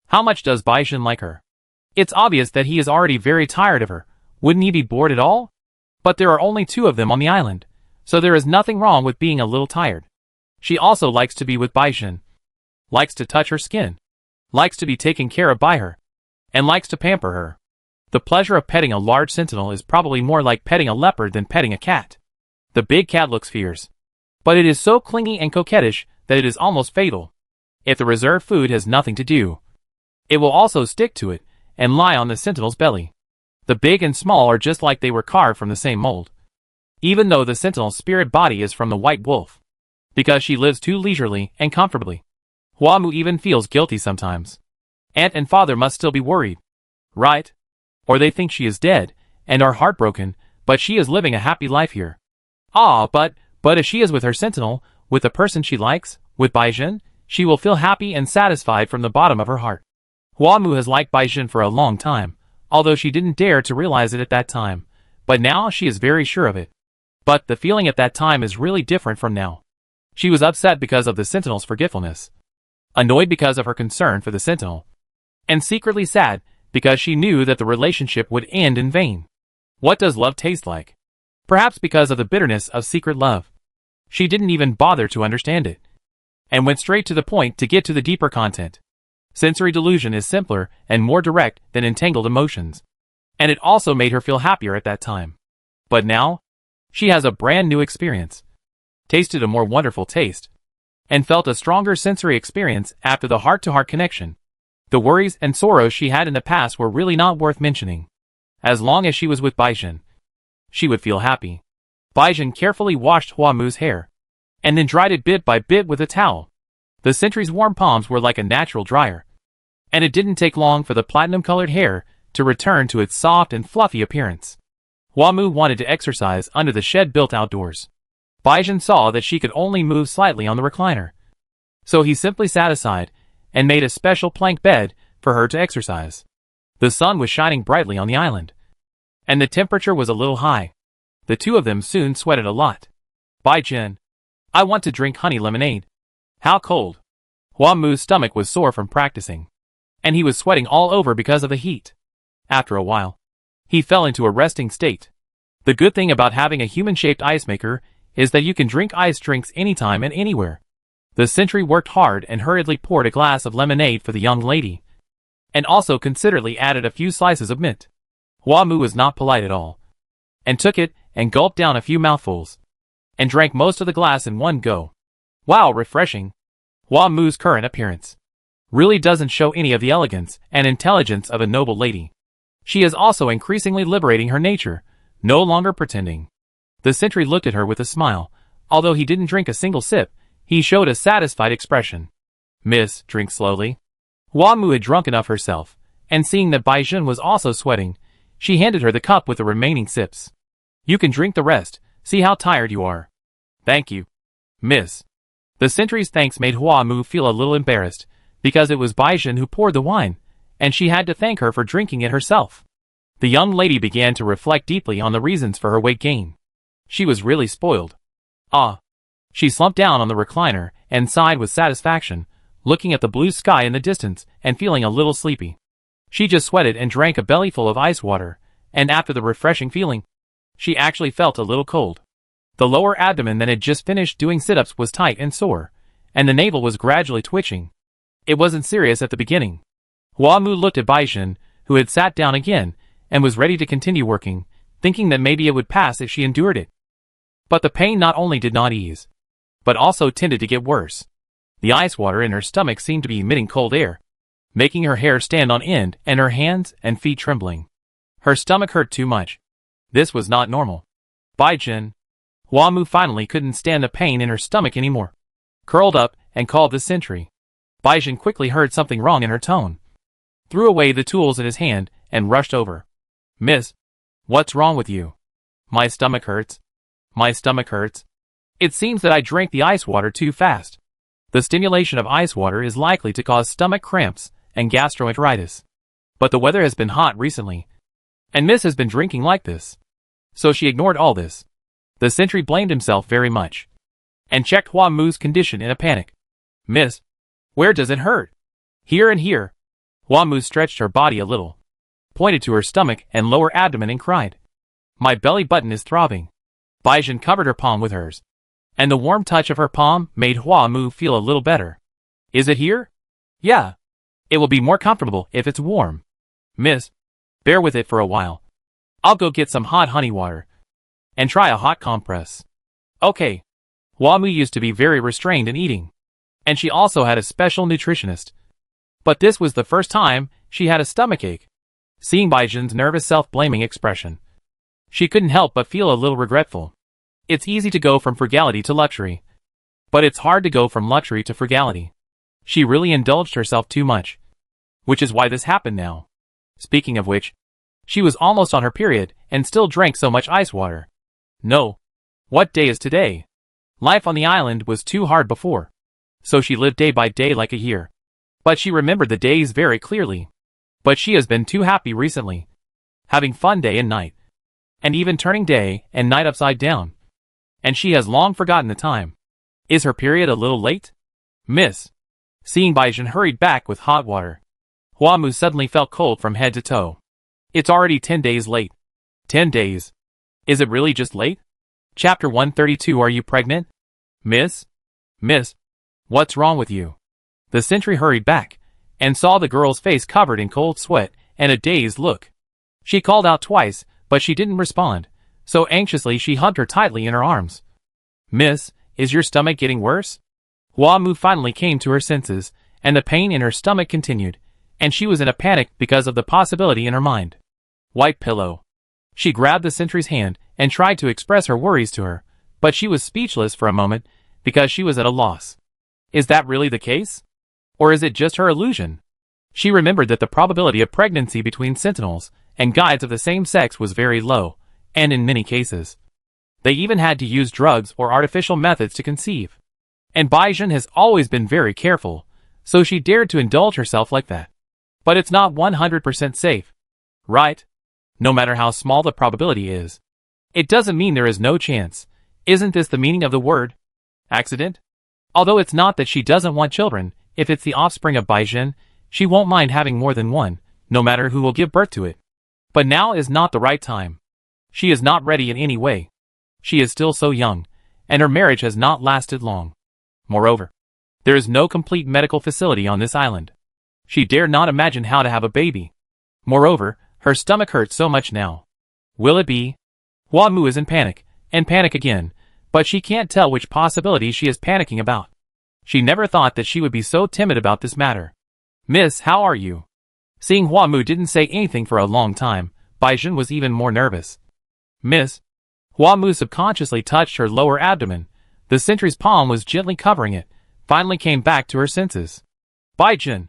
How much does Baizhen like her? It's obvious that he is already very tired of her. Wouldn't he be bored at all? But there are only two of them on the island, so there is nothing wrong with being a little tired. She also likes to be with Baizhen, likes to touch her skin, likes to be taken care of by her, and likes to pamper her. The pleasure of petting a large Sentinel is probably more like petting a leopard than petting a cat. The big cat looks fierce, but it is so clingy and coquettish that it is almost fatal. If the reserved food has nothing to do, it will also stick to it and lie on the Sentinel's belly. The big and small are just like they were carved from the same mold. Even though the Sentinel's spirit body is from the white wolf. Because she lives too leisurely and comfortably. Hua-Mu even feels guilty sometimes. Aunt and father must still be worried. Right? Or they think she is dead, and are heartbroken, but she is living a happy life here. Ah, but if she is with her Sentinel, with the person she likes, with Baizhen, she will feel happy and satisfied from the bottom of her heart. Hua-Mu has liked Baizhen for a long time, although she didn't dare to realize it at that time, but now she is very sure of it. But the feeling at that time is really different from now. She was upset because of the Sentinel's forgetfulness, annoyed because of her concern for the Sentinel, and secretly sad because she knew that the relationship would end in vain. What does love taste like? Perhaps because of the bitterness of secret love. She didn't even bother to understand it, and went straight to the point to get to the deeper content. Sensory delusion is simpler and more direct than entangled emotions, and it also made her feel happier at that time. But now, she has a brand new experience, tasted a more wonderful taste, and felt a stronger sensory experience after the heart-to-heart connection. The worries and sorrows she had in the past were really not worth mentioning. As long as she was with Baizhen, she would feel happy. Baizhen carefully washed Huamu's hair, and then dried it bit by bit with a towel. The sentry's warm palms were like a natural dryer, and it didn't take long for the platinum-colored hair to return to its soft and fluffy appearance. Huamu wanted to exercise under the shed built outdoors. Baizhen saw that she could only move slightly on the recliner, so he simply sat aside and made a special plank bed for her to exercise. The sun was shining brightly on the island, and the temperature was a little high. The two of them soon sweated a lot. Baizhen, I want to drink honey lemonade. How cold. Huamu's stomach was sore from practicing, and he was sweating all over because of the heat. After a while, he fell into a resting state. The good thing about having a human-shaped ice maker is that you can drink ice drinks anytime and anywhere. The sentry worked hard and hurriedly poured a glass of lemonade for the young lady, and also considerately added a few slices of mint. Huamu was not polite at all, and took it and gulped down a few mouthfuls, and drank most of the glass in one go. Wow, refreshing. Huamu's current appearance really doesn't show any of the elegance and intelligence of a noble lady. She is also increasingly liberating her nature, no longer pretending. The sentry looked at her with a smile. Although he didn't drink a single sip, he showed a satisfied expression. Miss, drink slowly. Huamu had drunk enough herself, and seeing that Baizhen was also sweating, she handed her the cup with the remaining sips. You can drink the rest, see how tired you are. Thank you, miss. The sentry's thanks made Huamu feel a little embarrassed, because it was Baizhen who poured the wine, and she had to thank her for drinking it herself. The young lady began to reflect deeply on the reasons for her weight gain. She was really spoiled. Ah. She slumped down on the recliner and sighed with satisfaction, looking at the blue sky in the distance and feeling a little sleepy. She just sweated and drank a bellyful of ice water, and after the refreshing feeling, she actually felt a little cold. The lower abdomen that had just finished doing sit-ups was tight and sore, and the navel was gradually twitching. It wasn't serious at the beginning. Huamu looked at Baizhen, who had sat down again, and was ready to continue working, thinking that maybe it would pass if she endured it. But the pain not only did not ease, but also tended to get worse. The ice water in her stomach seemed to be emitting cold air, making her hair stand on end and her hands and feet trembling. Her stomach hurt too much. This was not normal. Baizhen. Huamu finally couldn't stand the pain in her stomach anymore. Curled up and called the sentry. Baizhen quickly heard something wrong in her tone, threw away the tools in his hand, and rushed over. Miss, what's wrong with you? My stomach hurts. My stomach hurts. It seems that I drank the ice water too fast. The stimulation of ice water is likely to cause stomach cramps and gastroenteritis. But the weather has been hot recently, and Miss has been drinking like this. So she ignored all this. The sentry blamed himself very much, and checked Huamu's condition in a panic. Miss, where does it hurt? Here and here. Huamu stretched her body a little, pointed to her stomach and lower abdomen and cried. My belly button is throbbing. Baizhen covered her palm with hers, and the warm touch of her palm made Huamu feel a little better. Is it here? Yeah. It will be more comfortable if it's warm. Miss, bear with it for a while. I'll go get some hot honey water, and try a hot compress. Okay. Huamu used to be very restrained in eating, and she also had a special nutritionist. But this was the first time she had a stomachache. Seeing Baizhen's nervous self-blaming expression, she couldn't help but feel a little regretful. It's easy to go from frugality to luxury, but it's hard to go from luxury to frugality. She really indulged herself too much, which is why this happened now. Speaking of which, she was almost on her period and still drank so much ice water. No. What day is today? Life on the island was too hard before, so she lived day by day like a year. But she remembered the days very clearly. But she has been too happy recently, having fun day and night, and even turning day and night upside down. And she has long forgotten the time. Is her period a little late? Miss. Seeing Baizhen hurried back with hot water, Huamu suddenly felt cold from head to toe. It's already 10 days late. 10 days. Is it really just late? Chapter 132. Are you pregnant? Miss? Miss? What's wrong with you? The sentry hurried back, and saw the girl's face covered in cold sweat and a dazed look. She called out twice, but she didn't respond, so anxiously she hugged her tightly in her arms. Miss, is your stomach getting worse? Huamu finally came to her senses, and the pain in her stomach continued, and she was in a panic because of the possibility in her mind. White pillow. She grabbed the sentry's hand and tried to express her worries to her, but she was speechless for a moment because she was at a loss. Is that really the case? Or is it just her illusion? She remembered that the probability of pregnancy between sentinels and guides of the same sex was very low, and in many cases, they even had to use drugs or artificial methods to conceive. And Baizhen has always been very careful, so she dared to indulge herself like that. But it's not 100% safe, right? No matter how small the probability is. It doesn't mean there is no chance. Isn't this the meaning of the word accident? Although it's not that she doesn't want children, if it's the offspring of Baizhen, she won't mind having more than one, no matter who will give birth to it. But now is not the right time. She is not ready in any way. She is still so young, and her marriage has not lasted long. Moreover, there is no complete medical facility on this island. She dare not imagine how to have a baby. Moreover, her stomach hurts so much now. Will it be? Hua Mu is in panic, and panic again, but she can't tell which possibility she is panicking about. She never thought that she would be so timid about this matter. Miss, how are you? Seeing Hua Mu didn't say anything for a long time, Baizhen was even more nervous. Miss? Hua Mu subconsciously touched her lower abdomen. The sentry's palm was gently covering it, finally came back to her senses. Baizhen.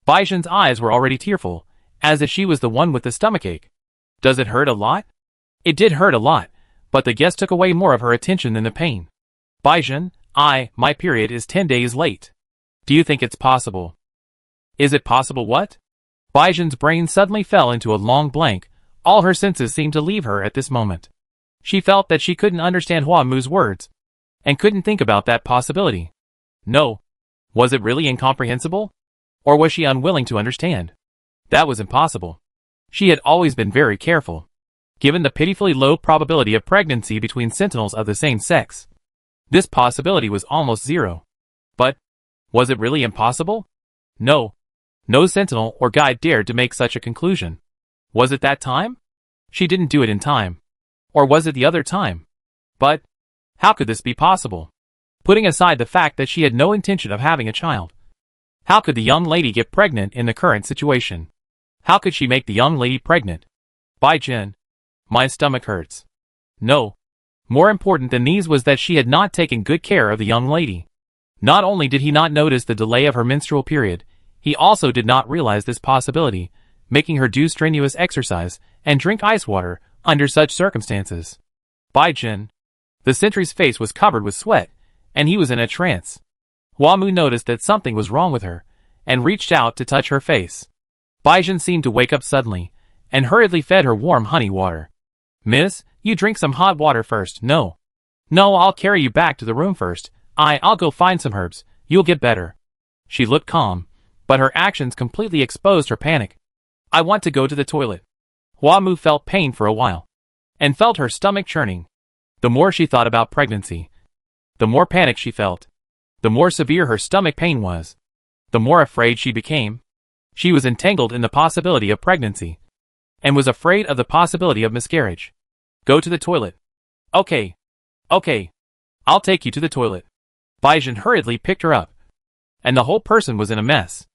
Baizhen's eyes were already tearful, as if she was the one with the stomachache. Does it hurt a lot? It did hurt a lot, but the guest took away more of her attention than the pain. Baizhen, my period is 10 days late. Do you think it's possible? Is it possible what? Baizhen's brain suddenly fell into a long blank. All her senses seemed to leave her at this moment. She felt that she couldn't understand Hua Mu's words, and couldn't think about that possibility. No. Was it really incomprehensible? Or was she unwilling to understand? That was impossible. She had always been very careful. Given the pitifully low probability of pregnancy between sentinels of the same sex, this possibility was almost zero. But, was it really impossible? No. No sentinel or guide dared to make such a conclusion. Was it that time? She didn't do it in time. Or was it the other time? But, how could this be possible? Putting aside the fact that she had no intention of having a child. How could the young lady get pregnant in the current situation? How could she make the young lady pregnant? Baizhen. My stomach hurts. No. More important than these was that she had not taken good care of the young lady. Not only did he not notice the delay of her menstrual period, he also did not realize this possibility, making her do strenuous exercise and drink ice water under such circumstances. Baizhen. The sentry's face was covered with sweat, and he was in a trance. Hua Mu noticed that something was wrong with her, and reached out to touch her face. Baizhen seemed to wake up suddenly, and hurriedly fed her warm honey water. Miss, you drink some hot water first. No. No, I'll carry you back to the room first. I'll go find some herbs. You'll get better. She looked calm, but her actions completely exposed her panic. I want to go to the toilet. Hua Mu felt pain for a while, and felt her stomach churning. The more she thought about pregnancy, the more panic she felt. The more severe her stomach pain was, the more afraid she became. She was entangled in the possibility of pregnancy, and was afraid of the possibility of miscarriage. Go to the toilet. Okay. I'll take you to the toilet. Baizhen hurriedly picked her up, and the whole person was in a mess.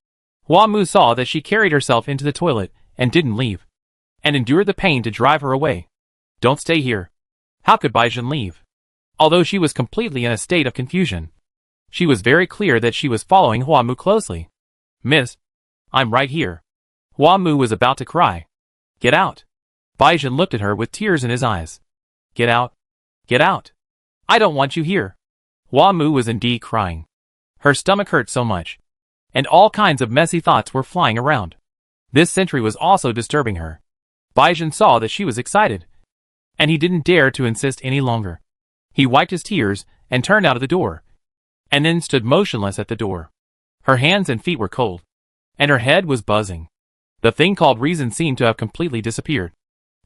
Hua Mu saw that she carried herself into the toilet and didn't leave, and endured the pain to drive her away. Don't stay here. How could Baizhen leave? Although she was completely in a state of confusion, she was very clear that she was following Hua Mu closely. Miss, I'm right here. Hua Mu was about to cry. Get out. Baizhen looked at her with tears in his eyes. Get out. Get out. I don't want you here. Hua Mu was indeed crying. Her stomach hurt so much, and all kinds of messy thoughts were flying around. This sentry was also disturbing her. Baizhen saw that she was excited, and he didn't dare to insist any longer. He wiped his tears and turned out of the door, and then stood motionless at the door. Her hands and feet were cold, and her head was buzzing. The thing called reason seemed to have completely disappeared,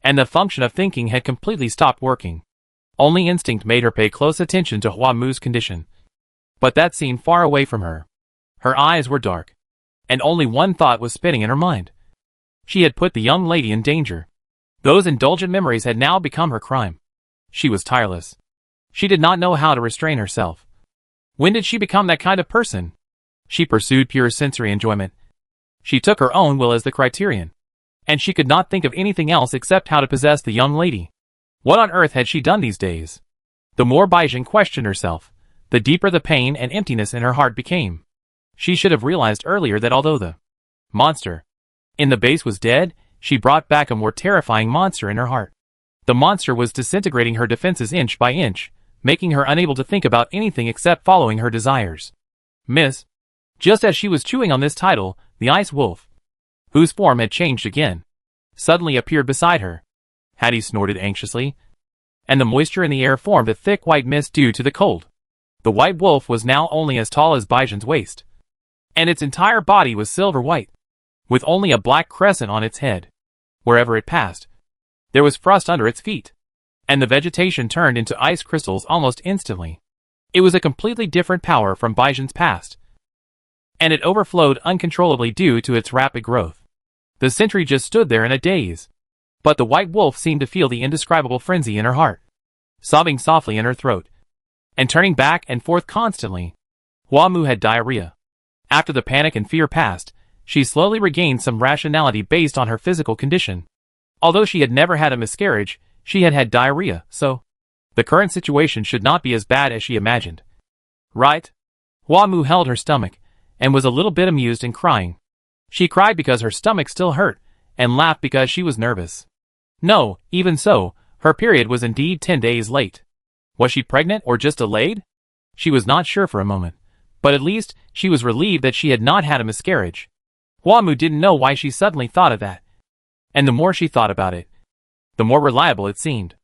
and the function of thinking had completely stopped working. Only instinct made her pay close attention to Hua Mu's condition. But that seemed far away from her. Her eyes were dark, and only one thought was spinning in her mind. She had put the young lady in danger. Those indulgent memories had now become her crime. She was tireless. She did not know how to restrain herself. When did she become that kind of person? She pursued pure sensory enjoyment. She took her own will as the criterion. and she could not think of anything else except how to possess the young lady. What on earth had she done these days? The more Baizhen questioned herself, the deeper the pain and emptiness in her heart became. She should have realized earlier that although the monster in the base was dead, she brought back a more terrifying monster in her heart. The monster was disintegrating her defenses inch by inch, making her unable to think about anything except following her desires. Miss. Just as she was chewing on this title, the ice wolf, whose form had changed again, suddenly appeared beside her. Hattie snorted anxiously, and the moisture in the air formed a thick white mist due to the cold. The white wolf was now only as tall as Baizhen's waist, and its entire body was silver white, with only a black crescent on its head. Wherever it passed, there was frost under its feet, and the vegetation turned into ice crystals almost instantly. It was a completely different power from Baizhen's past, and it overflowed uncontrollably due to its rapid growth. The sentry just stood there in a daze, but the white wolf seemed to feel the indescribable frenzy in her heart, sobbing softly in her throat, and turning back and forth constantly. Hua Mu had diarrhea. After the panic and fear passed, she slowly regained some rationality based on her physical condition. Although she had never had a miscarriage, she had had diarrhea, so the current situation should not be as bad as she imagined. Right? Hua Mu held her stomach, and was a little bit amused and crying. She cried because her stomach still hurt, and laughed because she was nervous. No, even so, her period was indeed 10 days late. Was she pregnant or just delayed? She was not sure for a moment, but at least she was relieved that she had not had a miscarriage. Hua Mu didn't know why she suddenly thought of that, and the more she thought about it, the more reliable it seemed.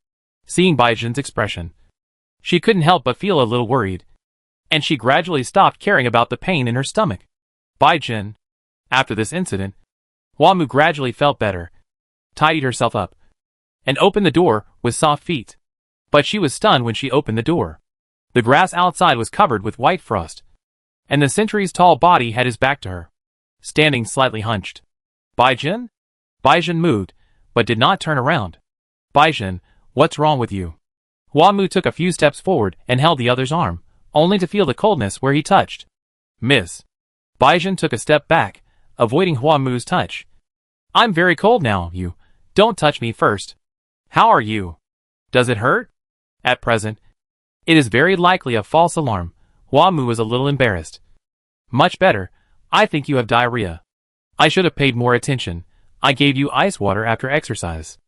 Seeing Baizhen's expression, she couldn't help but feel a little worried, and she gradually stopped caring about the pain in her stomach. Baizhen. After this incident, Hua Mu gradually felt better, tidied herself up, and opened the door with soft feet. But she was stunned when she opened the door. The grass outside was covered with white frost, and the sentry's tall body had his back to her, standing slightly hunched. Baizhen? Baizhen moved, but did not turn around. Baizhen, what's wrong with you? Hua Mu took a few steps forward and held the other's arm, only to feel the coldness where he touched. Miss. Baizhen took a step back, avoiding Hua Mu's touch. I'm very cold now, you. Don't touch me first. How are you? Does it hurt? At present, it is very likely a false alarm. Hua Mu was a little embarrassed. Much better. I think you have diarrhea. I should have paid more attention. I gave you ice water after exercise.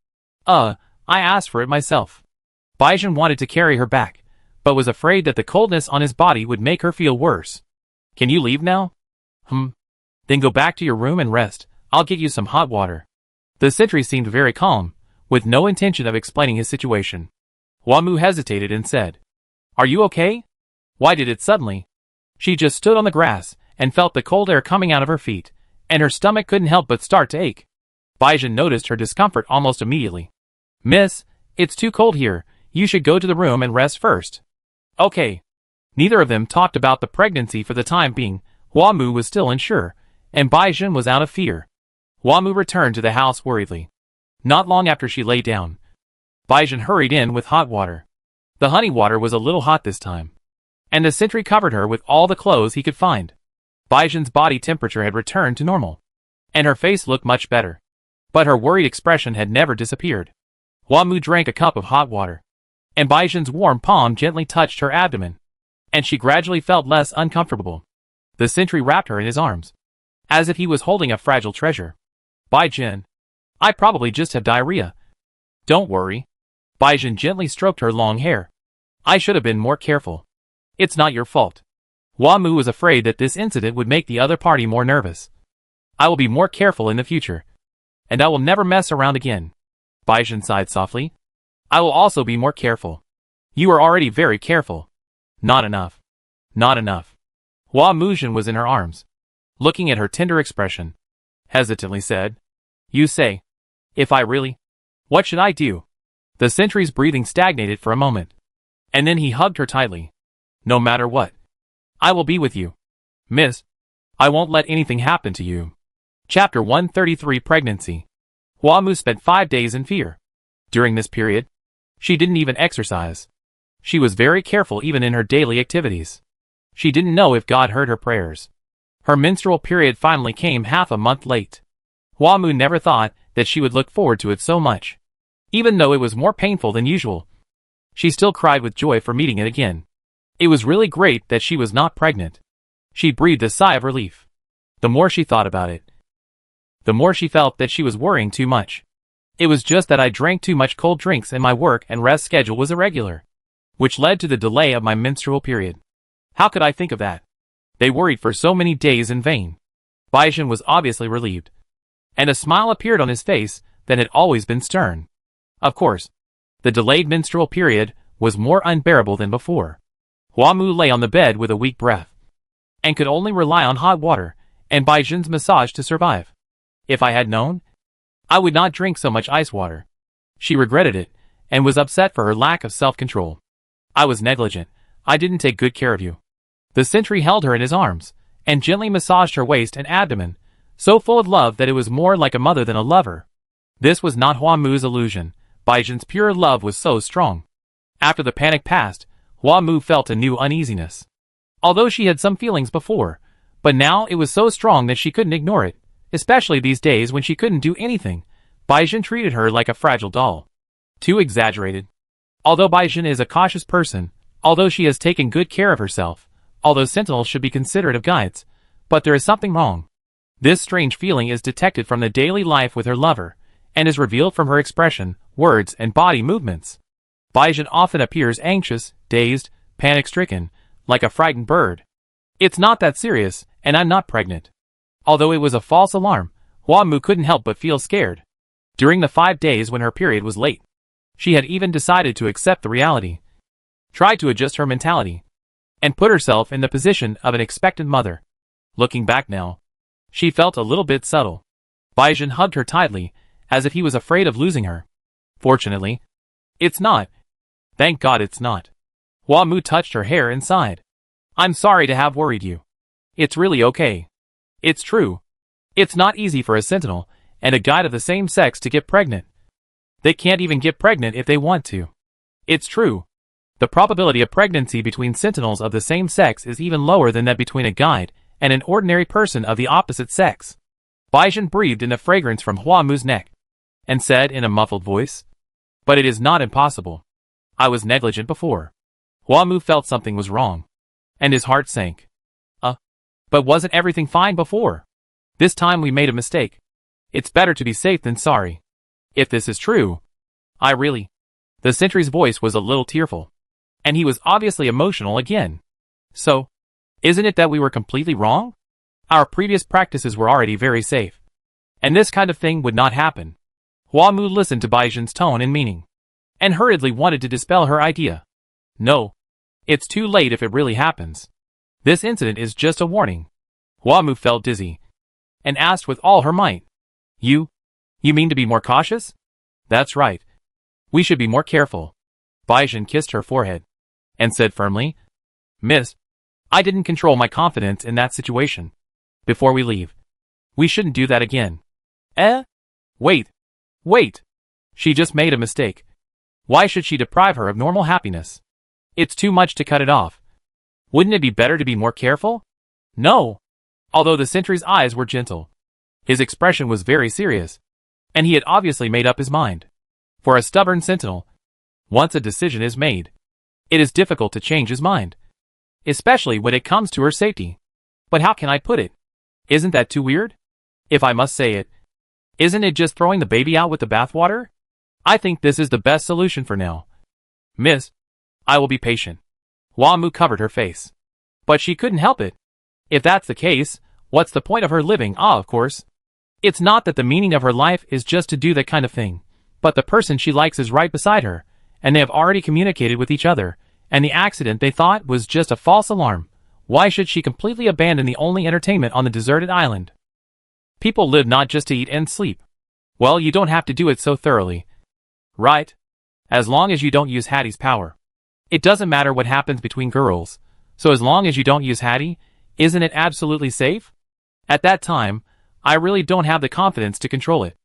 I asked for it myself. Baizhen wanted to carry her back, but was afraid that the coldness on his body would make her feel worse. Can you leave now? Then go back to your room and rest. I'll get you some hot water. The sentry seemed very calm, with no intention of explaining his situation. Hua Mu hesitated and said, Are you okay? Why did it suddenly? She just stood on the grass and felt the cold air coming out of her feet, and her stomach couldn't help but start to ache. Baizhen noticed her discomfort almost immediately. Miss, it's too cold here. You should go to the room and rest first. Okay. Neither of them talked about the pregnancy for the time being. Hua Mu was still unsure, and Baizhen was out of fear. Hua Mu returned to the house worriedly. Not long after she lay down, Baizhen hurried in with hot water. The honey water was a little hot this time, and the sentry covered her with all the clothes he could find. Baizhen's body temperature had returned to normal, and her face looked much better, but her worried expression had never disappeared. Hua Mu drank a cup of hot water, and Baizhen's warm palm gently touched her abdomen, and she gradually felt less uncomfortable. The sentry wrapped her in his arms, as if he was holding a fragile treasure. Baizhen, I probably just have diarrhea. Don't worry. Baizhen gently stroked her long hair. I should have been more careful. It's not your fault. Hua Mu was afraid that this incident would make the other party more nervous. I will be more careful in the future, and I will never mess around again. Baizhen sighed softly. I will also be more careful. You are already very careful. Not enough. Not enough. Hua Muzhen was in her arms, looking at her tender expression, hesitantly said, You say, if I really? What should I do? The sentry's breathing stagnated for a moment, and then he hugged her tightly. No matter what, I will be with you. Miss, I won't let anything happen to you. Chapter 133 Pregnancy. Hua Mu spent 5 days in fear. During this period, she didn't even exercise. She was very careful even in her daily activities. She didn't know if God heard her prayers. Her menstrual period finally came half a month late. Hua Mu never thought that she would look forward to it so much. Even though it was more painful than usual, she still cried with joy for meeting it again. It was really great that she was not pregnant. She breathed a sigh of relief. The more she thought about it, the more she felt that she was worrying too much. It was just that I drank too much cold drinks and my work and rest schedule was irregular, which led to the delay of my menstrual period. How could I think of that? They worried for so many days in vain. Baizhen was obviously relieved, and a smile appeared on his face that had always been stern. Of course, the delayed menstrual period was more unbearable than before. Huamu lay on the bed with a weak breath, and could only rely on hot water and Baizhen's massage to survive. If I had known, I would not drink so much ice water. She regretted it, and was upset for her lack of self-control. I was negligent. I didn't take good care of you. The sentry held her in his arms, and gently massaged her waist and abdomen, so full of love that it was more like a mother than a lover. This was not Huamu's illusion. Baizhen's pure love was so strong. After the panic passed, Huamu felt a new uneasiness. Although she had some feelings before, but now it was so strong that she couldn't ignore it, especially these days when she couldn't do anything. Baizhen treated her like a fragile doll. Too exaggerated. Although Baizhen is a cautious person, although she has taken good care of herself, although sentinels should be considerate of guides, but there is something wrong. This strange feeling is detected from the daily life with her lover, and is revealed from her expression, words, and body movements. Baizhen often appears anxious, dazed, panic-stricken, like a frightened bird. It's not that serious, and I'm not pregnant. Although it was a false alarm, Huamu couldn't help but feel scared. During the 5 days when her period was late, she had even decided to accept the reality, tried to adjust her mentality, and put herself in the position of an expectant mother. Looking back now, she felt a little bit subtle. Baizhen hugged her tightly, as if he was afraid of losing her. Fortunately, it's not. Thank God it's not. Huamu touched her hair and sighed. I'm sorry to have worried you. It's really okay. It's true. It's not easy for a sentinel and a guide of the same sex to get pregnant. They can't even get pregnant if they want to. It's true. The probability of pregnancy between sentinels of the same sex is even lower than that between a guide and an ordinary person of the opposite sex. Baizhen breathed in the fragrance from Huamu's neck, and said in a muffled voice, But it is not impossible. I was negligent before. Huamu felt something was wrong, and his heart sank. But wasn't everything fine before? This time we made a mistake. It's better to be safe than sorry. If this is true, I really... The sentry's voice was a little tearful, and he was obviously emotional again. So, isn't it that we were completely wrong? Our previous practices were already very safe, and this kind of thing would not happen. Huamu listened to Baizhen's tone and meaning, and hurriedly wanted to dispel her idea. No. It's too late if it really happens. This incident is just a warning. Huamu felt dizzy, and asked with all her might. You mean to be more cautious? That's right. We should be more careful. Baizhen kissed her forehead, and said firmly, Miss, I didn't control my confidence in that situation. Before we leave, we shouldn't do that again. Wait. She just made a mistake. Why should she deprive her of normal happiness? It's too much to cut it off. Wouldn't it be better to be more careful? No. Although the sentry's eyes were gentle, his expression was very serious, and he had obviously made up his mind. For a stubborn sentinel, once a decision is made, it is difficult to change his mind, especially when it comes to her safety. But how can I put it? Isn't that too weird? If I must say it, isn't it just throwing the baby out with the bathwater? I think this is the best solution for now. Miss, I will be patient. Huamu covered her face. But she couldn't help it. If that's the case, what's the point of her living? Of course. It's not that the meaning of her life is just to do that kind of thing, but the person she likes is right beside her, and they have already communicated with each other, and the accident they thought was just a false alarm. Why should she completely abandon the only entertainment on the deserted island? People live not just to eat and sleep. Well, you don't have to do it so thoroughly. Right? As long as you don't use Hattie's power. It doesn't matter what happens between girls, so as long as you don't use Hattie, isn't it absolutely safe? At that time, I really don't have the confidence to control it.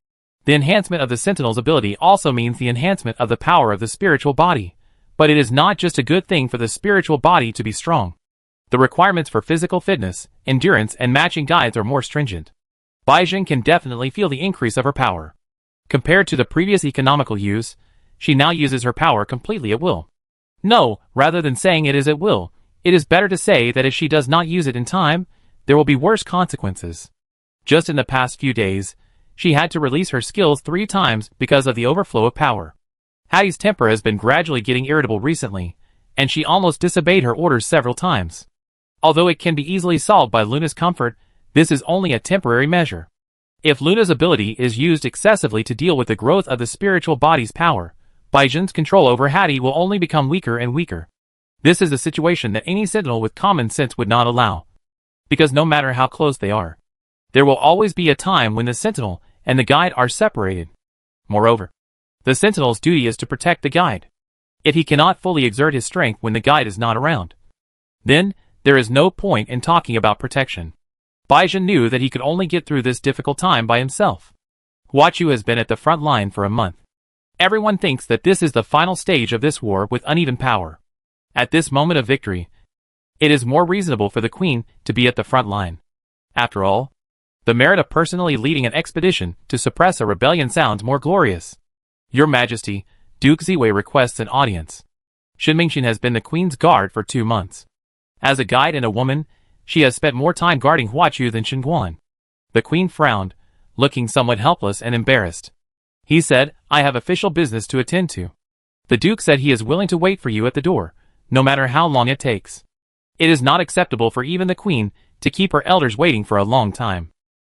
The enhancement of the Sentinel's ability also means the enhancement of the power of the spiritual body, but it is not just a good thing for the spiritual body to be strong. The requirements for physical fitness, endurance, and matching guides are more stringent. Baizhen can definitely feel the increase of her power. Compared to the previous economical use, she now uses her power completely at will. No, rather than saying it is at will, it is better to say that if she does not use it in time, there will be worse consequences. Just in the past few days, she had to release her skills 3 times because of the overflow of power. Hattie's temper has been gradually getting irritable recently, and she almost disobeyed her orders several times. Although it can be easily solved by Luna's comfort, this is only a temporary measure. If Luna's ability is used excessively to deal with the growth of the spiritual body's power, Baizhen's control over Hattie will only become weaker and weaker. This is a situation that any sentinel with common sense would not allow. Because no matter how close they are, there will always be a time when the sentinel and the guide are separated. Moreover, the sentinel's duty is to protect the guide. If he cannot fully exert his strength when the guide is not around, then there is no point in talking about protection. Baizhen knew that he could only get through this difficult time by himself. Huaqiu has been at the front line for a month. Everyone thinks that this is the final stage of this war with uneven power. At this moment of victory, it is more reasonable for the queen to be at the front line. After all, the merit of personally leading an expedition to suppress a rebellion sounds more glorious. Your Majesty, Duke Ziwei requests an audience. Shen Mingxin has been the queen's guard for 2 months. As a guide and a woman, she has spent more time guarding Huaqiu than Shen Guan. The queen frowned, looking somewhat helpless and embarrassed. He said, I have official business to attend to. The Duke said he is willing to wait for you at the door, no matter how long it takes. It is not acceptable for even the queen to keep her elders waiting for a long time.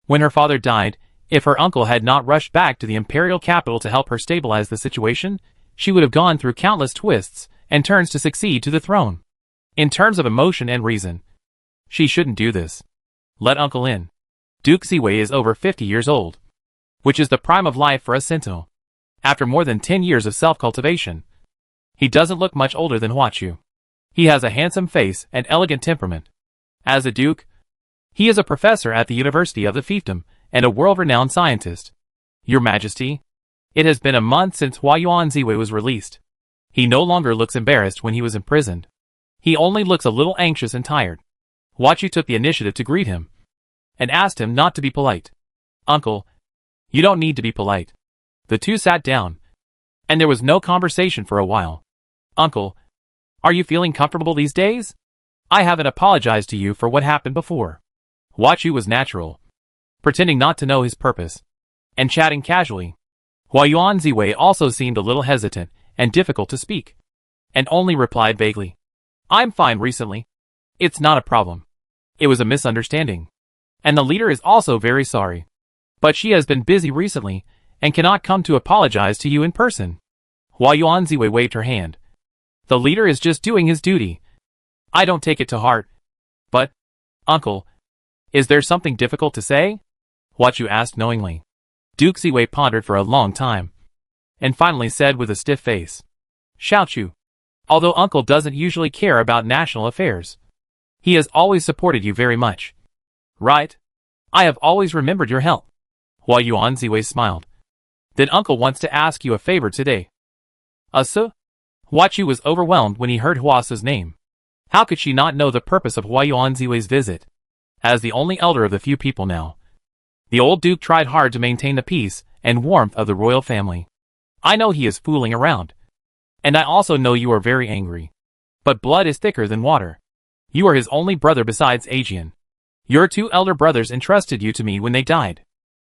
When her father died, if her uncle had not rushed back to the imperial capital to help her stabilize the situation, she would have gone through countless twists and turns to succeed to the throne. In terms of emotion and reason, she shouldn't do this. Let uncle in. Duke Ziwei is over 50 years old, which is the prime of life for a sentinel. After more than 10 years of self-cultivation, he doesn't look much older than Huaqiu. He has a handsome face and elegant temperament. As a duke, he is a professor at the University of the Fiefdom and a world-renowned scientist. Your Majesty, it has been a month since Huayuan Ziwei was released. He no longer looks embarrassed when he was imprisoned. He only looks a little anxious and tired. Huaqiu took the initiative to greet him and asked him not to be polite. Uncle, you don't need to be polite. The two sat down, and there was no conversation for a while. Uncle, are you feeling comfortable these days? I haven't apologized to you for what happened before. Huaqiu was natural, pretending not to know his purpose, and chatting casually. Huayuan Ziwei also seemed a little hesitant and difficult to speak, and only replied vaguely. I'm fine recently. It's not a problem. It was a misunderstanding. And the leader is also very sorry. But she has been busy recently, and cannot come to apologize to you in person. Huayuan Ziwei waved her hand. The leader is just doing his duty. I don't take it to heart. But, uncle, is there something difficult to say? Huaqiu asked knowingly. Duke Ziwei pondered for a long time, and finally said with a stiff face. Xiaoqiu, although uncle doesn't usually care about national affairs, he has always supported you very much. Right? I have always remembered your help. Huayuan Ziwei smiled. Then uncle wants to ask you a favor today. Asa? Huaqiu was overwhelmed when he heard Huasa's name. How could she not know the purpose of Huayuan Ziwei's visit? As the only elder of the few people now, the old duke tried hard to maintain the peace and warmth of the royal family. I know he is fooling around. And I also know you are very angry. But blood is thicker than water. You are his only brother besides Aegean. Your 2 elder brothers entrusted you to me when they died.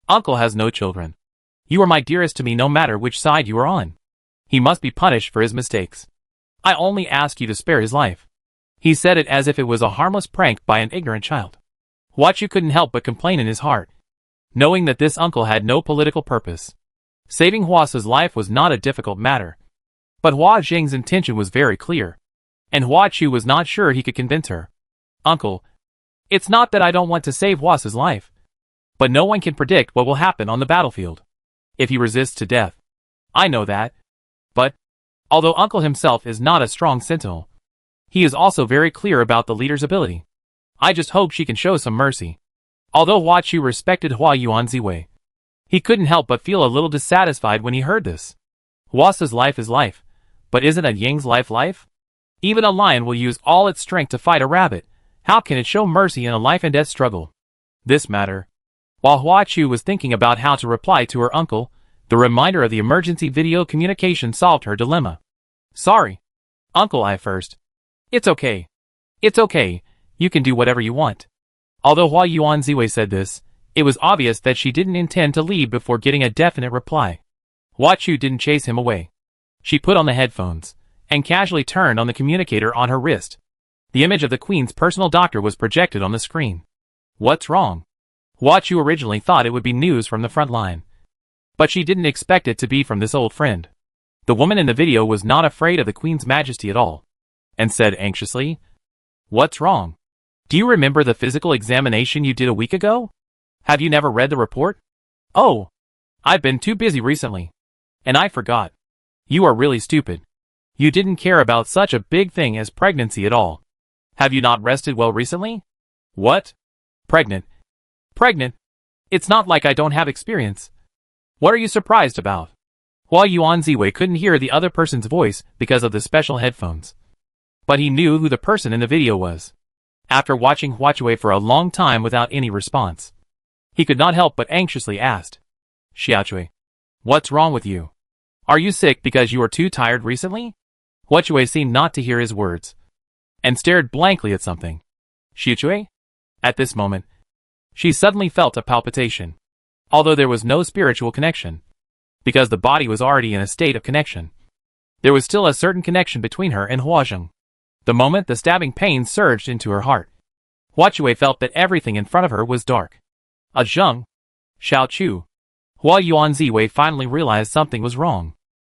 Uncle has no children. You are my dearest to me no matter which side you are on. He must be punished for his mistakes. I only ask you to spare his life. He said it as if it was a harmless prank by an ignorant child. Huaqiu couldn't help but complain in his heart, knowing that this uncle had no political purpose. Saving Huasa's life was not a difficult matter. But Hua Zheng's intention was very clear, and Huaqiu was not sure he could convince her. Uncle, it's not that I don't want to save Huasa's life, but no one can predict what will happen on the battlefield. If he resists to death. I know that. But, although uncle himself is not a strong sentinel, he is also very clear about the leader's ability. I just hope she can show some mercy. Although Huaqiu respected Huayuan Ziwei, he couldn't help but feel a little dissatisfied when he heard this. Huasa's life is life, but isn't a Yang's life life? Even a lion will use all its strength to fight a rabbit. How can it show mercy in a life and death struggle? This matter. While Huaqiu was thinking about how to reply to her uncle, The reminder of the emergency video communication solved her dilemma. Sorry. Uncle I first. It's okay. It's okay, you can do whatever you want. Although Hua Yuanziwei said this, it was obvious that she didn't intend to leave before getting a definite reply. Hua Chu didn't chase him away. She put on the headphones, and casually turned on the communicator on her wrist. The image of the Queen's personal doctor was projected on the screen. What's wrong? Hua Chu originally thought it would be news from the front line. But she didn't expect it to be from this old friend. The woman in the video was not afraid of the Queen's Majesty at all, and said anxiously, "What's wrong? Do you remember the physical examination you did a week ago? Have you never read the report?" "Oh, I've been too busy recently. And I forgot." "You are really stupid. You didn't care about such a big thing as pregnancy at all. Have you not rested well recently?" "What? Pregnant? Pregnant? It's not like I don't have experience. What are you surprised about?" Hua Yuanziwei couldn't hear the other person's voice because of the special headphones. But he knew who the person in the video was. After watching Hua Chuwei for a long time without any response, he could not help but anxiously asked, "Xiao Chui, what's wrong with you? Are you sick because you are too tired recently?" Hua Chuwei seemed not to hear his words, and stared blankly at something. "Xiao Chui?" At this moment, she suddenly felt a palpitation, although there was no spiritual connection, because the body was already in a state of connection. There was still a certain connection between her and Hua Zheng. The moment the stabbing pain surged into her heart, Hua Chuwei felt that everything in front of her was dark. A Zheng? Xiao Chu? Hua Yuanziwei finally realized something was wrong.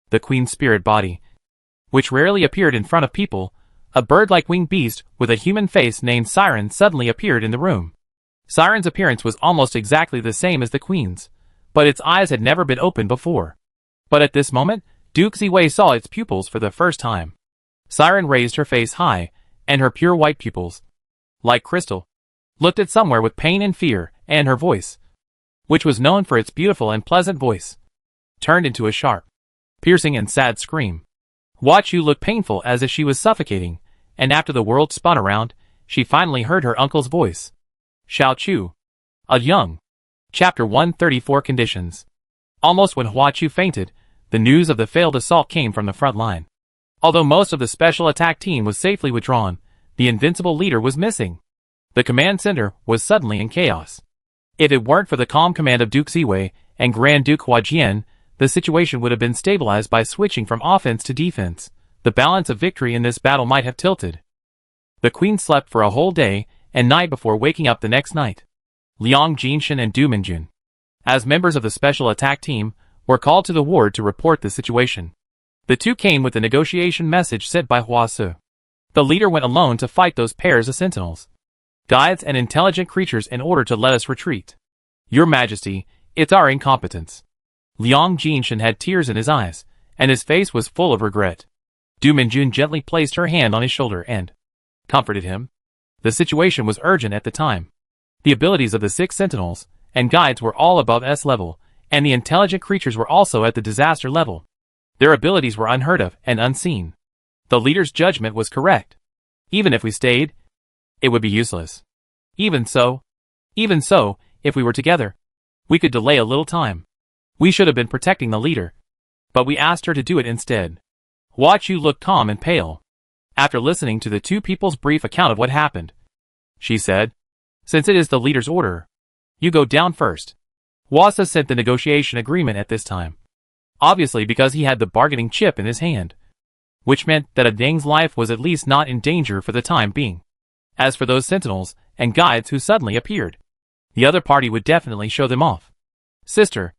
The Queen's spirit body, which rarely appeared in front of people, a bird-like winged beast with a human face named Siren suddenly appeared in the room. Siren's appearance was almost exactly the same as the Queen's, but its eyes had never been opened before. But at this moment, Duke Ziwei saw its pupils for the first time. Siren raised her face high, and her pure white pupils, like crystal, looked at somewhere with pain and fear, and her voice, which was known for its beautiful and pleasant voice, turned into a sharp, piercing and sad scream. Hua Chu looked painful as if she was suffocating, and after the world spun around, she finally heard her uncle's voice. Xiao Chu. A young. Chapter 134 Conditions. Almost when Hua Chu fainted, the news of the failed assault came from the front line. Although most of the special attack team was safely withdrawn, the invincible leader was missing. The command center was suddenly in chaos. If it weren't for the calm command of Duke Ziwei and Grand Duke Hua Jian, the situation would have been stabilized by switching from offense to defense. The balance of victory in this battle might have tilted. The Queen slept for a whole day and night before waking up the next night. Liang Jinshan and Du Minjun, as members of the special attack team, were called to the ward to report the situation. The two came with the negotiation message sent by Hua Su. The leader went alone to fight those pairs of sentinels, guides and intelligent creatures in order to let us retreat. Your Majesty, it's our incompetence. Liang Jinshan had tears in his eyes, and his face was full of regret. Du Minjun gently placed her hand on his shoulder and comforted him. The situation was urgent at the time. The abilities of the 6 sentinels and guides were all above S level, and the intelligent creatures were also at the disaster level. Their abilities were unheard of and unseen. The leader's judgment was correct. Even if we stayed, it would be useless. Even so, if we were together, we could delay a little time. We should have been protecting the leader, but we asked her to do it instead. Hua Chu looked calm and pale. After listening to the two people's brief account of what happened, she said, "Since it is the leader's order, you go down first." Hua Su sent the negotiation agreement at this time, obviously because he had the bargaining chip in his hand, which meant that a Deng's life was at least not in danger for the time being. As for those sentinels and guides who suddenly appeared, the other party would definitely show them off. Sister,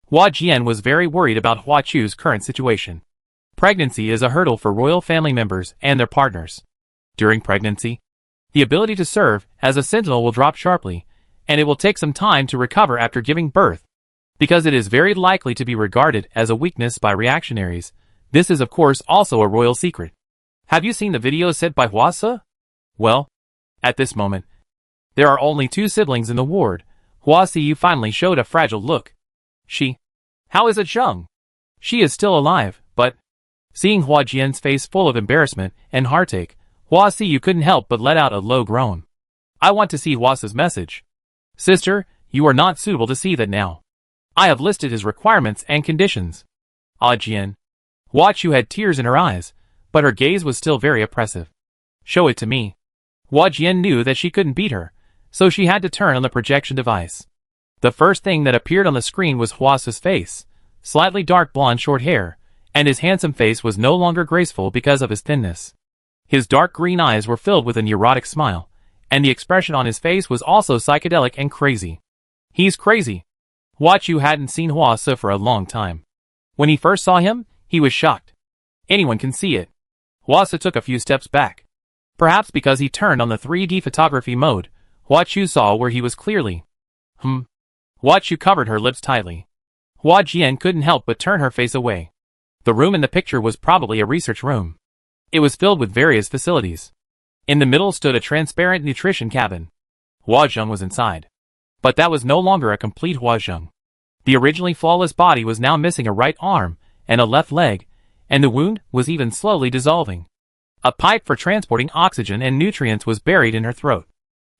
Hua Jian was very worried about Hua Chu's current situation. Pregnancy is a hurdle for royal family members and their partners. During pregnancy, the ability to serve as a sentinel will drop sharply, and it will take some time to recover after giving birth, because it is very likely to be regarded as a weakness by reactionaries. This is of course also a royal secret. Have you seen the video sent by Hua Su? Well, at this moment, there are only 2 siblings in the ward. Hua Su finally showed a fragile look. How is it Zheng? She is still alive, but... Seeing Hua Jian's face full of embarrassment and heartache, Hua Su couldn't help but let out a low groan. I want to see Hua Su's message. Sister, you are not suitable to see that now. I have listed his requirements and conditions. Ah Jian. Hua Chu had tears in her eyes, but her gaze was still very oppressive. Show it to me. Hua Jian knew that she couldn't beat her, so she had to turn on the projection device. The first thing that appeared on the screen was Hua's face, slightly dark blonde short hair, and his handsome face was no longer graceful because of his thinness. His dark green eyes were filled with a neurotic smile, and the expression on his face was also psychedelic and crazy. He's crazy. Hua Chu hadn't seen Hua for a long time. When he first saw him, he was shocked. Anyone can see it. Hua took a few steps back. Perhaps because he turned on the 3D photography mode, Hua Chu saw where he was clearly. Hua Chu covered her lips tightly. Hua Jian couldn't help but turn her face away. The room in the picture was probably a research room. It was filled with various facilities. In the middle stood a transparent nutrition cabin. Hua Zheng was inside. But that was no longer a complete Hua Zheng. The originally flawless body was now missing a right arm and a left leg, and the wound was even slowly dissolving. A pipe for transporting oxygen and nutrients was buried in her throat.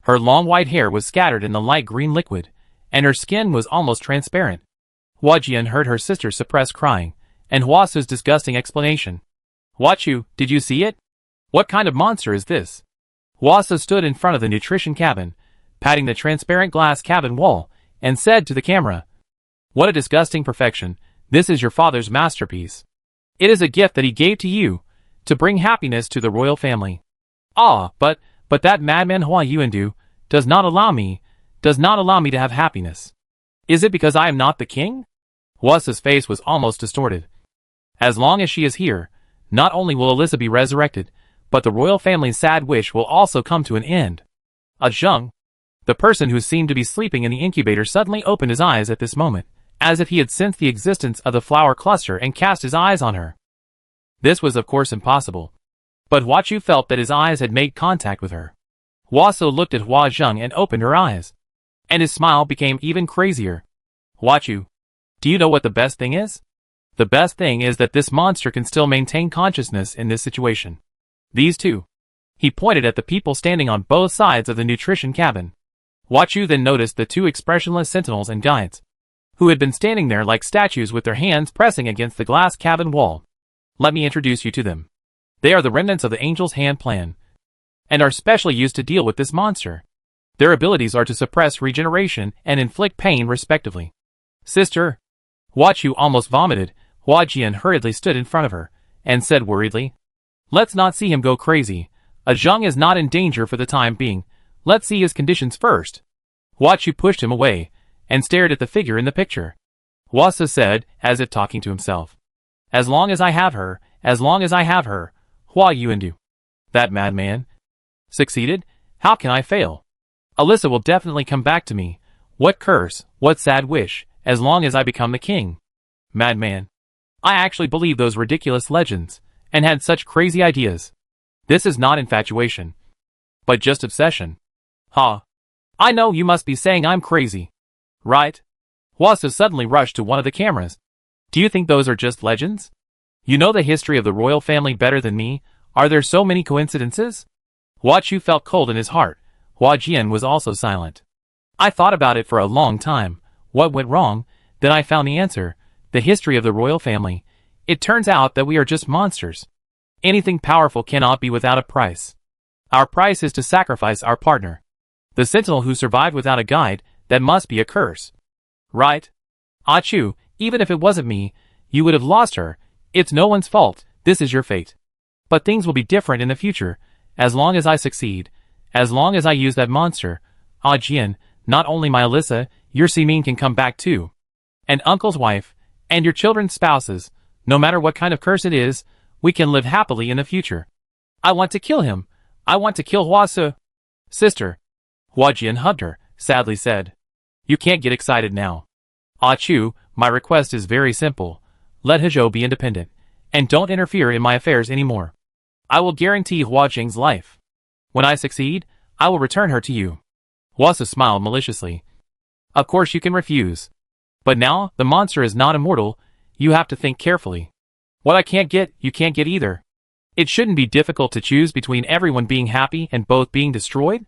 Her long white hair was scattered in the light green liquid, and her skin was almost transparent. Hua Jian heard her sister suppress crying, and Hua's disgusting explanation. Hua Chu, did you see it? What kind of monster is this? Hua stood in front of the nutrition cabin, patting the transparent glass cabin wall, and said to the camera, "What a disgusting perfection, this is your father's masterpiece. It is a gift that he gave to you, to bring happiness to the royal family. Ah, but that madman Hua Yuandu does not allow me to have happiness. Is it because I am not the king?" Hua's face was almost distorted. As long as she is here, not only will Alyssa be resurrected, but the royal family's sad wish will also come to an end. Zheng, the person who seemed to be sleeping in the incubator, suddenly opened his eyes at this moment, as if he had sensed the existence of the flower cluster and cast his eyes on her. This was of course impossible. But Hua Chu felt that his eyes had made contact with her. Hua looked at Hua Zheng and opened her eyes. And his smile became even crazier. Hua Chu, do you know what the best thing is? The best thing is that this monster can still maintain consciousness in this situation. These two. He pointed at the people standing on both sides of the nutrition cabin. Hua Chu then noticed the two expressionless sentinels and guides, who had been standing there like statues with their hands pressing against the glass cabin wall. Let me introduce you to them. They are the remnants of the Angel's Hand plan, and are specially used to deal with this monster. Their abilities are to suppress regeneration and inflict pain respectively. Sister. Hua Chu almost vomited. Hua Jian hurriedly stood in front of her, and said worriedly, "Let's not see him go crazy. Zheng is not in danger for the time being. Let's see his conditions first." Hua Chu pushed him away, and stared at the figure in the picture. Hua said, as if talking to himself, as long as I have her, Hua Yuandu. That madman. Succeeded? How can I fail? Alyssa will definitely come back to me. What curse, what sad wish, as long as I become the king. Madman. I actually believed those ridiculous legends, and had such crazy ideas. This is not infatuation, but just obsession. I know you must be saying I'm crazy. Right? Hua suddenly rushed to one of the cameras. Do you think those are just legends? You know the history of the royal family better than me. Are there so many coincidences? Hua Chu felt cold in his heart. Hua Jian was also silent. I thought about it for a long time. What went wrong? Then I found the answer. The history of the royal family. It turns out that we are just monsters. Anything powerful cannot be without a price. Our price is to sacrifice our partner. The sentinel who survived without a guide, that must be a curse. Right? Ah Chu, even if it wasn't me, you would have lost her. It's no one's fault, this is your fate. But things will be different in the future, as long as I succeed, as long as I use that monster. Ah Jian, not only my Alyssa, your Simin can come back too. And uncle's wife, and your children's spouses, no matter what kind of curse it is, we can live happily in the future. I want to kill him. I want to kill Hua Se. Sister. Hua Jian hugged her, sadly said. You can't get excited now. Ah Chu, my request is very simple. Let Hezhou be independent, and don't interfere in my affairs anymore. I will guarantee Hua Jing's life. When I succeed, I will return her to you. Hua Se smiled maliciously. Of course you can refuse. But now, the monster is not immortal, you have to think carefully. What I can't get, you can't get either. It shouldn't be difficult to choose between everyone being happy and both being destroyed.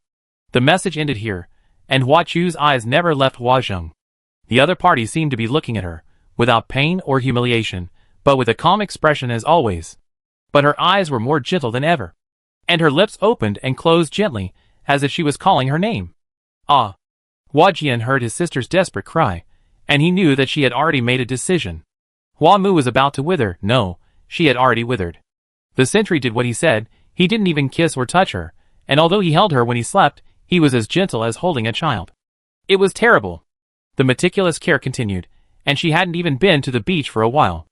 The message ended here, and Hua Chu's eyes never left Hua Zheng. The other party seemed to be looking at her, without pain or humiliation, but with a calm expression as always. But her eyes were more gentle than ever, and her lips opened and closed gently, as if she was calling her name. Ah! Hua Jian heard his sister's desperate cry, and he knew that she had already made a decision. Hua Mu was about to wither. No, she had already withered. The sentry did what he said. He didn't even kiss or touch her, and although he held her when he slept, he was as gentle as holding a child. It was terrible. The meticulous care continued, and she hadn't even been to the beach for a while.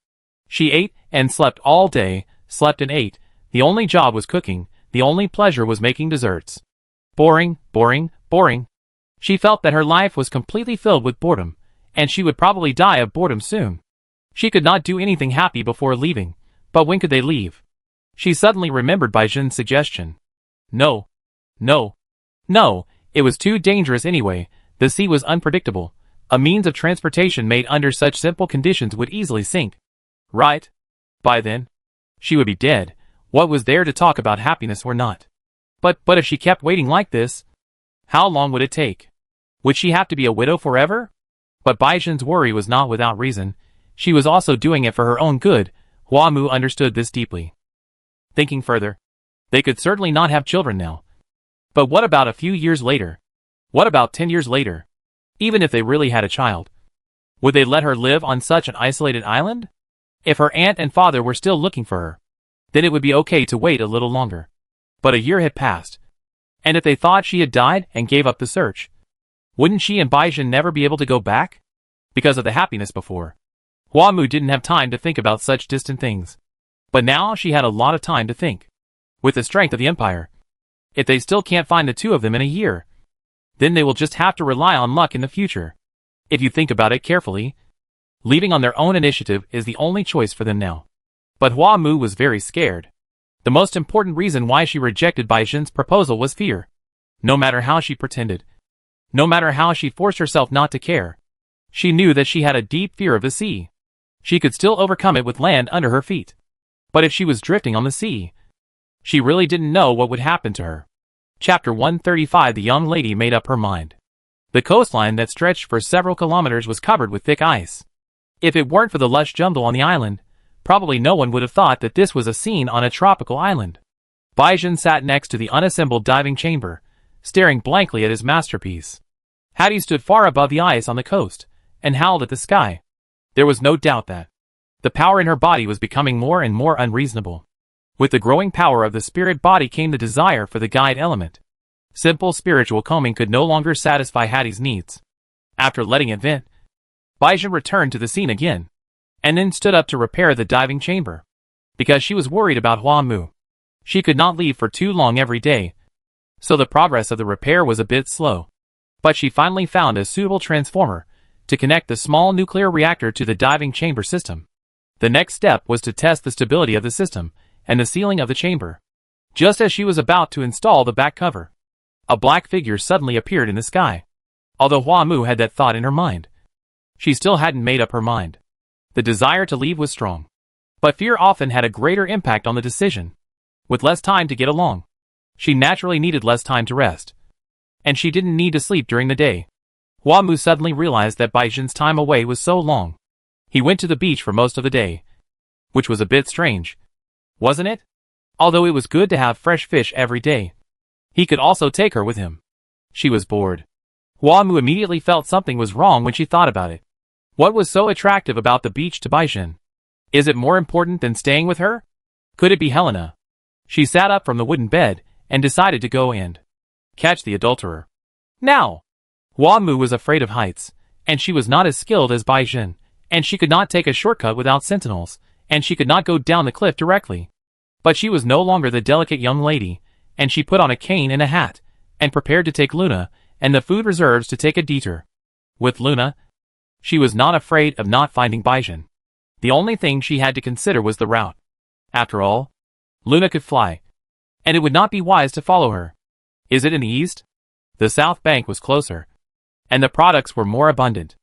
She ate and slept all day, slept and ate. The only job was cooking, the only pleasure was making desserts. Boring, boring, boring. She felt that her life was completely filled with boredom, and she would probably die of boredom soon. She could not do anything happy before leaving, but when could they leave? She suddenly remembered Bai Zhen's suggestion. No. No. No, it was too dangerous anyway. The sea was unpredictable. A means of transportation made under such simple conditions would easily sink. Right? By then, she would be dead. What was there to talk about happiness or not? But if she kept waiting like this, how long would it take? Would she have to be a widow forever? But Bai Zhen's worry was not without reason. She was also doing it for her own good. Hua Mu understood this deeply. Thinking further, they could certainly not have children now. But what about a few years later? What about 10 years later? Even if they really had a child, would they let her live on such an isolated island? If her aunt and father were still looking for her, then it would be okay to wait a little longer. But a year had passed, and if they thought she had died and gave up the search, wouldn't she and Bai Zhen never be able to go back? Because of the happiness before. Hua Mu didn't have time to think about such distant things. But now she had a lot of time to think. With the strength of the empire, if they still can't find the two of them in a year, then they will just have to rely on luck in the future. If you think about it carefully, leaving on their own initiative is the only choice for them now. But Hua Mu was very scared. The most important reason why she rejected Bai Zhen's proposal was fear. No matter how she pretended, no matter how she forced herself not to care, she knew that she had a deep fear of the sea. She could still overcome it with land under her feet. But if she was drifting on the sea, she really didn't know what would happen to her. Chapter 135. The young lady made up her mind. The coastline that stretched for several kilometers was covered with thick ice. If it weren't for the lush jungle on the island, probably no one would have thought that this was a scene on a tropical island. Bai Zhen sat next to the unassembled diving chamber, staring blankly at his masterpiece. Hattie stood far above the ice on the coast, and howled at the sky. There was no doubt that the power in her body was becoming more and more unreasonable. With the growing power of the spirit body came the desire for the guide element. Simple spiritual combing could no longer satisfy Hattie's needs. After letting it vent, Bai Zhen returned to the scene again, and then stood up to repair the diving chamber. Because she was worried about Hua Mu. She could not leave for too long every day, so the progress of the repair was a bit slow. But she finally found a suitable transformer to connect the small nuclear reactor to the diving chamber system. The next step was to test the stability of the system and the sealing of the chamber. Just as she was about to install the back cover, a black figure suddenly appeared in the sky. Although Hua Mu had that thought in her mind, she still hadn't made up her mind. The desire to leave was strong, but fear often had a greater impact on the decision. With less time to get along, she naturally needed less time to rest, and she didn't need to sleep during the day. Hua Mu suddenly realized that Bai Zhen's time away was so long. He went to the beach for most of the day, which was a bit strange, wasn't it? Although it was good to have fresh fish every day, he could also take her with him. She was bored. Hua Mu immediately felt something was wrong when she thought about it. What was so attractive about the beach to Bai Zhen? Is it more important than staying with her? Could it be Helena? She sat up from the wooden bed and decided to go and catch the adulterer. Now! Hua Mu was afraid of heights, and she was not as skilled as Bai Zhen, and she could not take a shortcut without sentinels, and she could not go down the cliff directly. But she was no longer the delicate young lady, and she put on a cane and a hat, and prepared to take Luna and the food reserves to take a detour. With Luna, she was not afraid of not finding Bai Zhen. The only thing she had to consider was the route. After all, Luna could fly, and it would not be wise to follow her. Is it in the east? The south bank was closer, and the products were more abundant.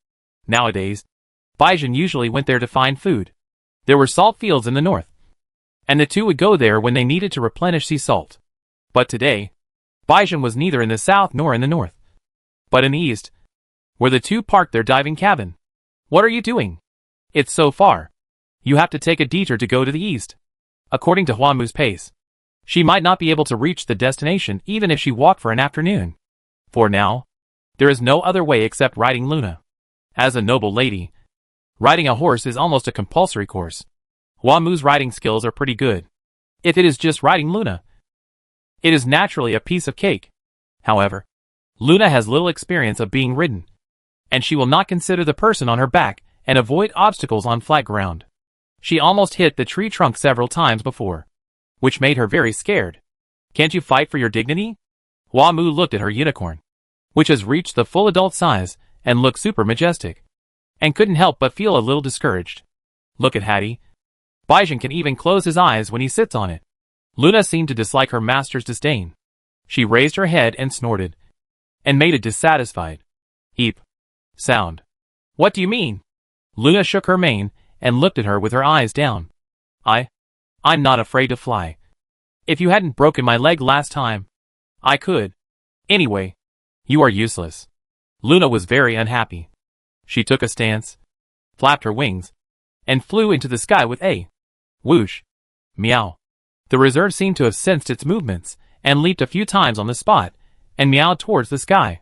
Nowadays, Bai Zhen usually went there to find food. There were salt fields in the north, and the two would go there when they needed to replenish sea salt. But today, Bai Zhen was neither in the south nor in the north, but in the east, where the two parked their diving cabin. What are you doing? It's so far. You have to take a detour to go to the east. According to Huamu's pace, she might not be able to reach the destination even if she walked for an afternoon. For now, there is no other way except riding Luna. As a noble lady, riding a horse is almost a compulsory course. Huamu's riding skills are pretty good. If it is just riding Luna, it is naturally a piece of cake. However, Luna has little experience of being ridden, and she will not consider the person on her back and avoid obstacles on flat ground. She almost hit the tree trunk several times before, which made her very scared. Can't you fight for your dignity? Huamu looked at her unicorn, which has reached the full adult size and looked super majestic, and couldn't help but feel a little discouraged. Look at Hattie. Baizhen can even close his eyes when he sits on it. Luna seemed to dislike her master's disdain. She raised her head and snorted, and made a dissatisfied eep sound. What do you mean? Luna shook her mane and looked at her with her eyes down. I'm not afraid to fly. If you hadn't broken my leg last time, I could. Anyway, you are useless. Luna was very unhappy. She took a stance, flapped her wings, and flew into the sky with a whoosh. Meow. The reserve seemed to have sensed its movements and leaped a few times on the spot and meowed towards the sky.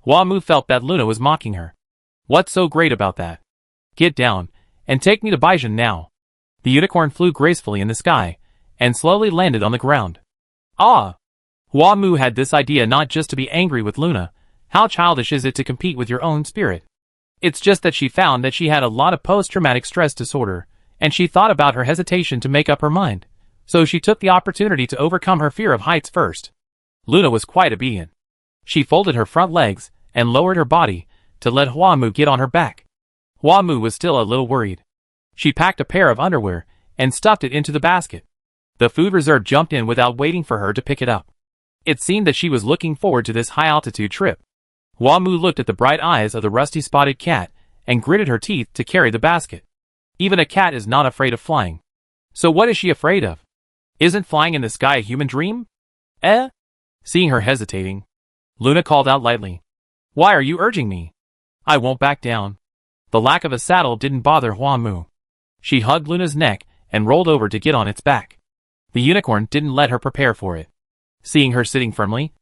Huamu felt that Luna was mocking her. What's so great about that? Get down and take me to Baizhen now. The unicorn flew gracefully in the sky and slowly landed on the ground. Ah! Huamu had this idea not just to be angry with Luna. How childish is it to compete with your own spirit? It's just that she found that she had a lot of post-traumatic stress disorder, and she thought about her hesitation to make up her mind. So she took the opportunity to overcome her fear of heights first. Luna was quite obedient. She folded her front legs and lowered her body to let Huamu get on her back. Huamu was still a little worried. She packed a pair of underwear and stuffed it into the basket. The food reserve jumped in without waiting for her to pick it up. It seemed that she was looking forward to this high-altitude trip. Huamu looked at the bright eyes of the rusty-spotted cat and gritted her teeth to carry the basket. Even a cat is not afraid of flying. So what is she afraid of? Isn't flying in the sky a human dream? Seeing her hesitating, Luna called out lightly. Why are you urging me? I won't back down. The lack of a saddle didn't bother Huamu. She hugged Luna's neck and rolled over to get on its back. The unicorn didn't let her prepare for it. Seeing her sitting firmly,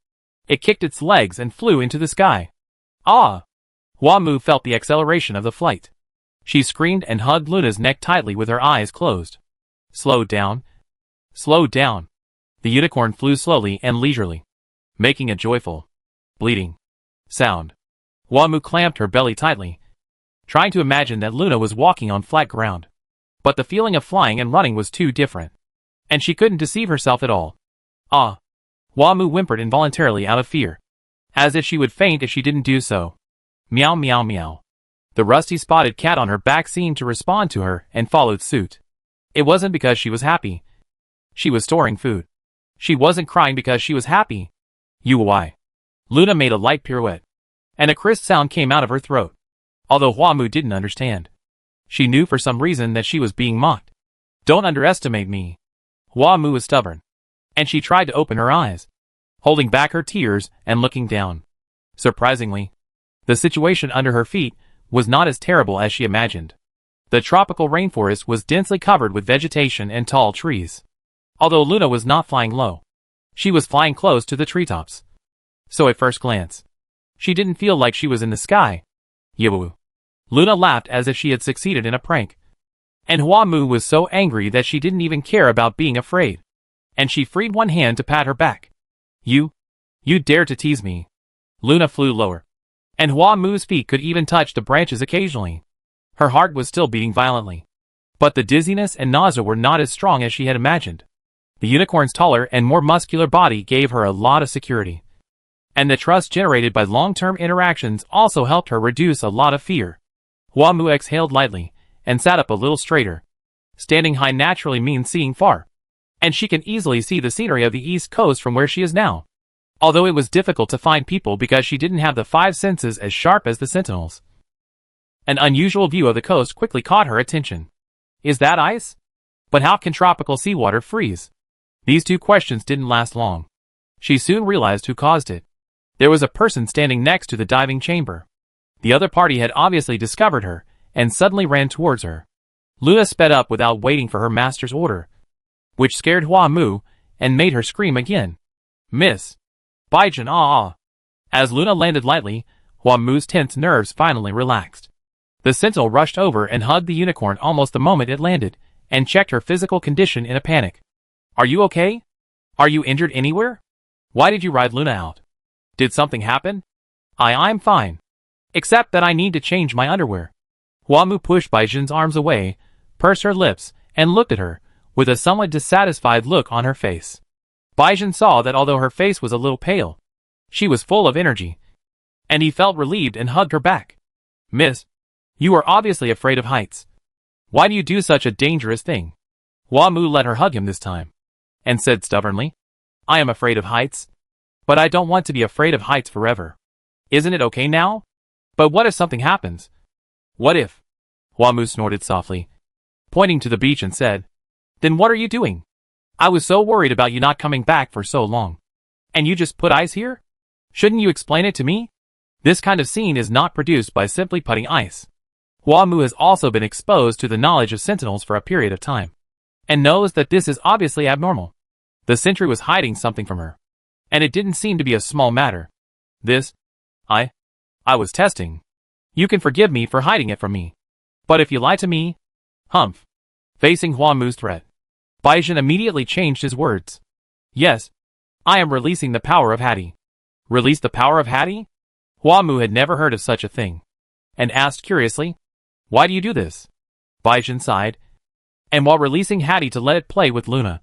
it kicked its legs and flew into the sky. Ah! Huamu felt the acceleration of the flight. She screamed and hugged Luna's neck tightly with her eyes closed. Slow down. Slow down. The unicorn flew slowly and leisurely, making a joyful, bleating sound. Huamu clamped her belly tightly, trying to imagine that Luna was walking on flat ground. But the feeling of flying and running was too different, and she couldn't deceive herself at all. Ah! Huamu whimpered involuntarily out of fear, as if she would faint if she didn't do so. Meow meow meow. The rusty-spotted cat on her back seemed to respond to her and followed suit. It wasn't because she was happy. She was storing food. She wasn't crying because she was happy. Why? Luna made a light pirouette, and a crisp sound came out of her throat. Although Huamu didn't understand, she knew for some reason that she was being mocked. Don't underestimate me. Huamu was stubborn, and she tried to open her eyes, holding back her tears and looking down. Surprisingly, the situation under her feet was not as terrible as she imagined. The tropical rainforest was densely covered with vegetation and tall trees. Although Luna was not flying low, she was flying close to the treetops. So at first glance, she didn't feel like she was in the sky. Yibu. Luna laughed as if she had succeeded in a prank. And Huamu was so angry that she didn't even care about being afraid. And she freed one hand to pat her back. You dare to tease me. Luna flew lower, and Huamu's feet could even touch the branches occasionally. Her heart was still beating violently, but the dizziness and nausea were not as strong as she had imagined. The unicorn's taller and more muscular body gave her a lot of security, and the trust generated by long-term interactions also helped her reduce a lot of fear. Huamu exhaled lightly and sat up a little straighter. Standing high naturally means seeing far, and she can easily see the scenery of the East Coast from where she is now. Although it was difficult to find people because she didn't have the five senses as sharp as the sentinels. An unusual view of the coast quickly caught her attention. Is that ice? But how can tropical seawater freeze? These two questions didn't last long. She soon realized who caused it. There was a person standing next to the diving chamber. The other party had obviously discovered her, and suddenly ran towards her. Luna sped up without waiting for her master's order, which scared Hua Mu, and made her scream again. Miss! Baijin ah! As Luna landed lightly, Hua Mu's tense nerves finally relaxed. The sentinel rushed over and hugged the unicorn almost the moment it landed, and checked her physical condition in a panic. Are you okay? Are you injured anywhere? Why did you ride Luna out? Did something happen? I'm fine. Except that I need to change my underwear. Hua Mu pushed Baijin's arms away, pursed her lips, and looked at her, with a somewhat dissatisfied look on her face. Baijin saw that although her face was a little pale, she was full of energy, and he felt relieved and hugged her back. Miss, you are obviously afraid of heights. Why do you do such a dangerous thing? Hua Mu let her hug him this time, and said stubbornly, I am afraid of heights. But I don't want to be afraid of heights forever. Isn't it okay now? But what if something happens? What if? Hua Mu snorted softly, pointing to the beach and said, Then what are you doing? I was so worried about you not coming back for so long. And you just put ice here? Shouldn't you explain it to me? This kind of scene is not produced by simply putting ice. Hua Mu has also been exposed to the knowledge of sentinels for a period of time, and knows that this is obviously abnormal. The sentry was hiding something from her, and it didn't seem to be a small matter. This, I was testing. You can forgive me for hiding it from me. But if you lie to me, humph. Facing Hua Mu's threat, Baijin immediately changed his words. Yes, I am releasing the power of Hattie. Release the power of Hattie? Hua Mu had never heard of such a thing, and asked curiously, Why do you do this? Baijin sighed, and while releasing Hattie to let it play with Luna,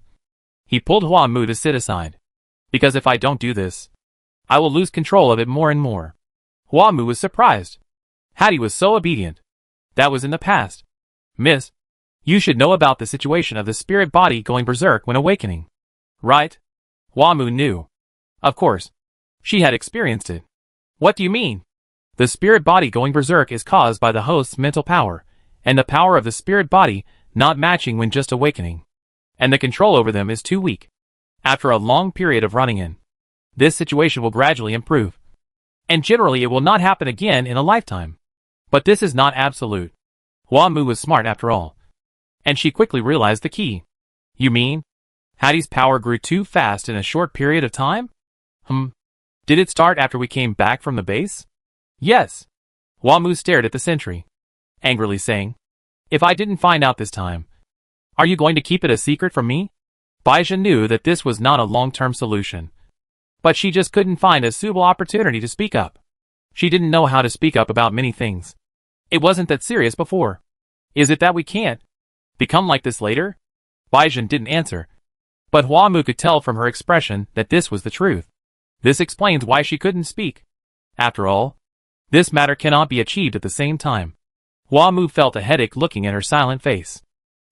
he pulled Hua Mu to sit aside. Because if I don't do this, I will lose control of it more and more. Hua Mu was surprised. Hattie was so obedient. That was in the past. Miss, you should know about the situation of the spirit body going berserk when awakening. Right? Hua Mu knew. Of course. She had experienced it. What do you mean? The spirit body going berserk is caused by the host's mental power, and the power of the spirit body not matching when just awakening. And the control over them is too weak. After a long period of running in, this situation will gradually improve. And generally it will not happen again in a lifetime. But this is not absolute. Hua Mu was smart after all, and she quickly realized the key. You mean? Hattie's power grew too fast in a short period of time? Did it start after we came back from the base? Yes. Hua Mu stared at the sentry, angrily saying, If I didn't find out this time, are you going to keep it a secret from me? Baijin knew that this was not a long-term solution, but she just couldn't find a suitable opportunity to speak up. She didn't know how to speak up about many things. It wasn't that serious before. Is it that we can't become like this later? Baijin didn't answer, but Hua Mu could tell from her expression that this was the truth. This explains why she couldn't speak. After all, this matter cannot be achieved at the same time. Hua Mu felt a headache looking at her silent face.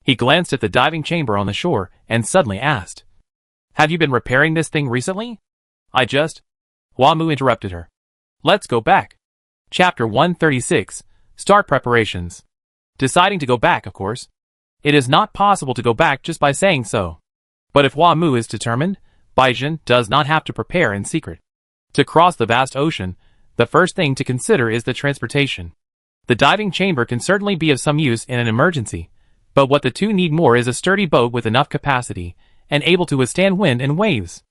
He glanced at the diving chamber on the shore and suddenly asked, Have you been repairing this thing recently? Hua Mu interrupted her. Let's go back. Chapter 136, Start Preparations. Deciding to go back, of course. It is not possible to go back just by saying so. But if Hua Mu is determined, Baijin does not have to prepare in secret. To cross the vast ocean, the first thing to consider is the transportation. The diving chamber can certainly be of some use in an emergency, but what the two need more is a sturdy boat with enough capacity, and able to withstand wind and waves.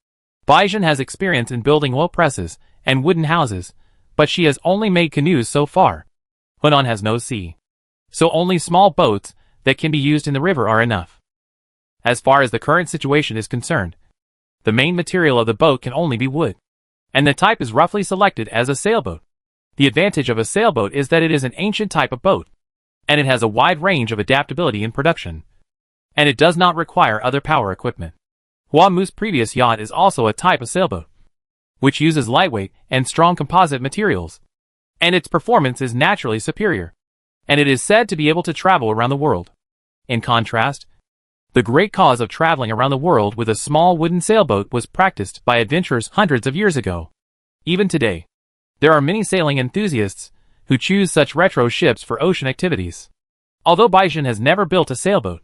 Baijin has experience in building oil presses and wooden houses, but she has only made canoes so far. Hunan has no sea, so only small boats that can be used in the river are enough. As far as the current situation is concerned, the main material of the boat can only be wood, and the type is roughly selected as a sailboat. The advantage of a sailboat is that it is an ancient type of boat, and it has a wide range of adaptability in production, and it does not require other power equipment. Hua Mu's previous yacht is also a type of sailboat, which uses lightweight and strong composite materials, and its performance is naturally superior, and it is said to be able to travel around the world. In contrast, the great cause of traveling around the world with a small wooden sailboat was practiced by adventurers hundreds of years ago. Even today, there are many sailing enthusiasts who choose such retro ships for ocean activities. Although Baijin has never built a sailboat,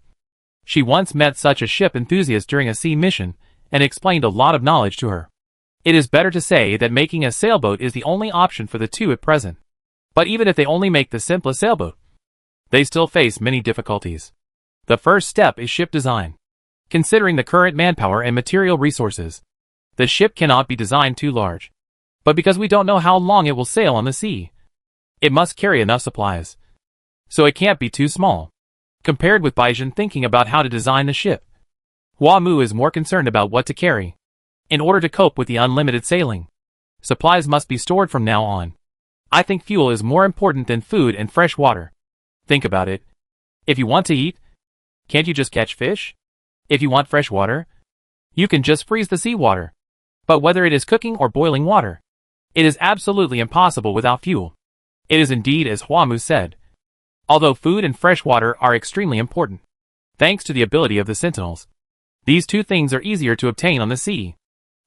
she once met such a ship enthusiast during a sea mission and explained a lot of knowledge to her. It is better to say that making a sailboat is the only option for the two at present. But even if they only make the simplest sailboat, they still face many difficulties. The first step is ship design. Considering the current manpower and material resources, the ship cannot be designed too large. But because we don't know how long it will sail on the sea, it must carry enough supplies. So it can't be too small. Compared with Baizhen thinking about how to design the ship, Hua Mu is more concerned about what to carry. In order to cope with the unlimited sailing, supplies must be stored from now on. I think fuel is more important than food and fresh water. Think about it. If you want to eat, can't you just catch fish? If you want fresh water, you can just freeze the seawater. But whether it is cooking or boiling water, it is absolutely impossible without fuel. It is indeed as Hua Mu said. Although food and fresh water are extremely important, thanks to the ability of the sentinels, these two things are easier to obtain on the sea.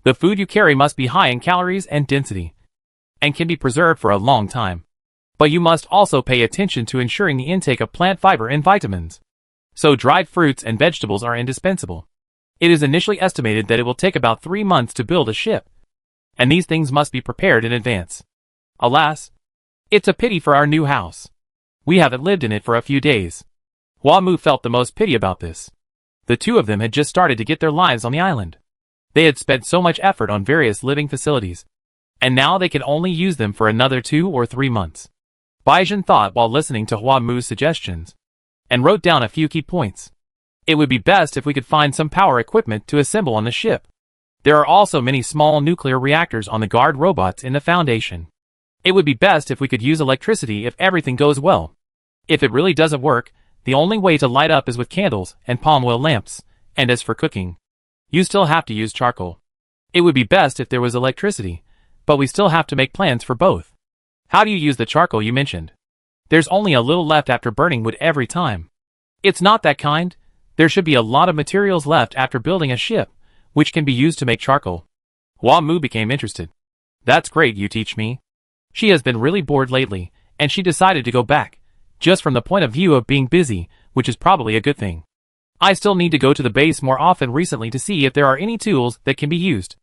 The food you carry must be high in calories and density, and can be preserved for a long time. But you must also pay attention to ensuring the intake of plant fiber and vitamins. So dried fruits and vegetables are indispensable. It is initially estimated that it will take about 3 months to build a ship, and these things must be prepared in advance. Alas, it's a pity for our new house. We haven't lived in it for a few days. Hua Mu felt the most pity about this. The two of them had just started to get their lives on the island. They had spent so much effort on various living facilities, and now they could only use them for another 2 or 3 months. Baizhen thought while listening to Hua Mu's suggestions, and wrote down a few key points. It would be best if we could find some power equipment to assemble on the ship. There are also many small nuclear reactors on the guard robots in the Foundation. It would be best if we could use electricity if everything goes well. If it really doesn't work, the only way to light up is with candles and palm oil lamps, and as for cooking, you still have to use charcoal. It would be best if there was electricity, but we still have to make plans for both. How do you use the charcoal you mentioned? There's only a little left after burning wood every time. It's not that kind. There should be a lot of materials left after building a ship, which can be used to make charcoal. Hua Mu became interested. That's great, you teach me. She has been really bored lately, and she decided to go back, just from the point of view of being busy, which is probably a good thing. I still need to go to the base more often recently to see if there are any tools that can be used.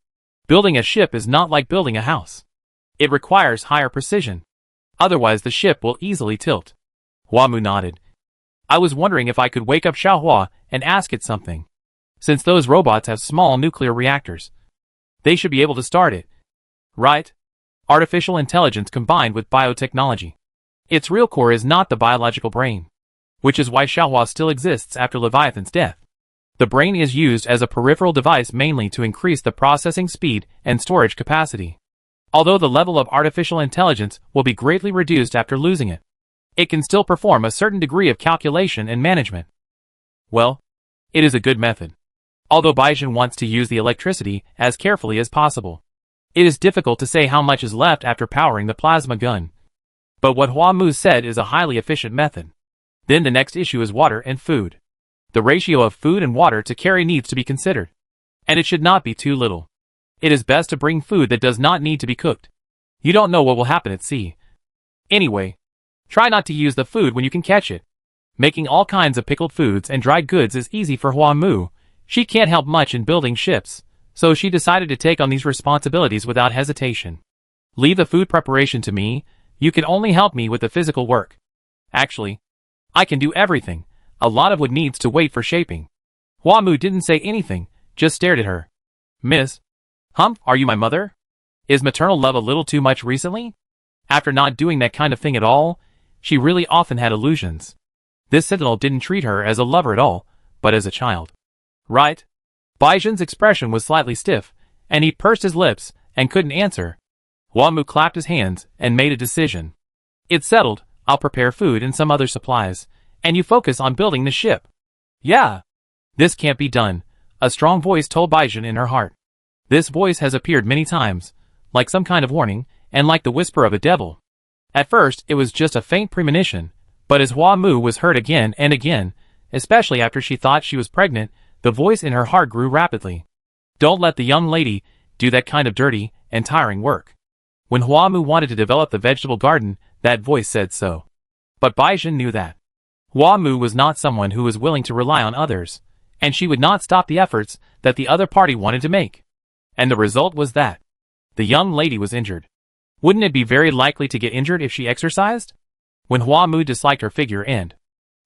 Building a ship is not like building a house. It requires higher precision. Otherwise the ship will easily tilt. Hua Mu nodded. I was wondering if I could wake up Xiaohua and ask it something. Since those robots have small nuclear reactors, they should be able to start it. Right? Artificial intelligence combined with biotechnology. Its real core is not the biological brain, which is why Xiaohua still exists after Leviathan's death. The brain is used as a peripheral device mainly to increase the processing speed and storage capacity. Although the level of artificial intelligence will be greatly reduced after losing it, it can still perform a certain degree of calculation and management. Well, it is a good method. Although Baizhen wants to use the electricity as carefully as possible, it is difficult to say how much is left after powering the plasma gun. But what Hua Mu said is a highly efficient method. Then the next issue is water and food. The ratio of food and water to carry needs to be considered, and it should not be too little. It is best to bring food that does not need to be cooked. You don't know what will happen at sea. Anyway, try not to use the food when you can catch it. Making all kinds of pickled foods and dried goods is easy for Hua Mu. She can't help much in building ships, so she decided to take on these responsibilities without hesitation. Leave the food preparation to me. You can only help me with the physical work. Actually, I can do everything. A lot of wood needs to wait for shaping. Hua Mu didn't say anything, just stared at her. Miss? Are you my mother? Is maternal love a little too much recently? After not doing that kind of thing at all, she really often had illusions. This sentinel didn't treat her as a lover at all, but as a child. Right? Baizhen's expression was slightly stiff, and he pursed his lips and couldn't answer. Hua Mu clapped his hands and made a decision. It's settled. I'll prepare food and some other supplies, and you focus on building the ship. Yeah. This can't be done, a strong voice told Baizhen in her heart. This voice has appeared many times, like some kind of warning, and like the whisper of a devil. At first, it was just a faint premonition, but as Hua Mu was heard again and again, especially after she thought she was pregnant, the voice in her heart grew rapidly. Don't let the young lady do that kind of dirty and tiring work. When Hua Mu wanted to develop the vegetable garden, that voice said so. But Baizhen knew that Hua Mu was not someone who was willing to rely on others, and she would not stop the efforts that the other party wanted to make. And the result was that the young lady was injured. Wouldn't it be very likely to get injured if she exercised? When Hua Mu disliked her figure and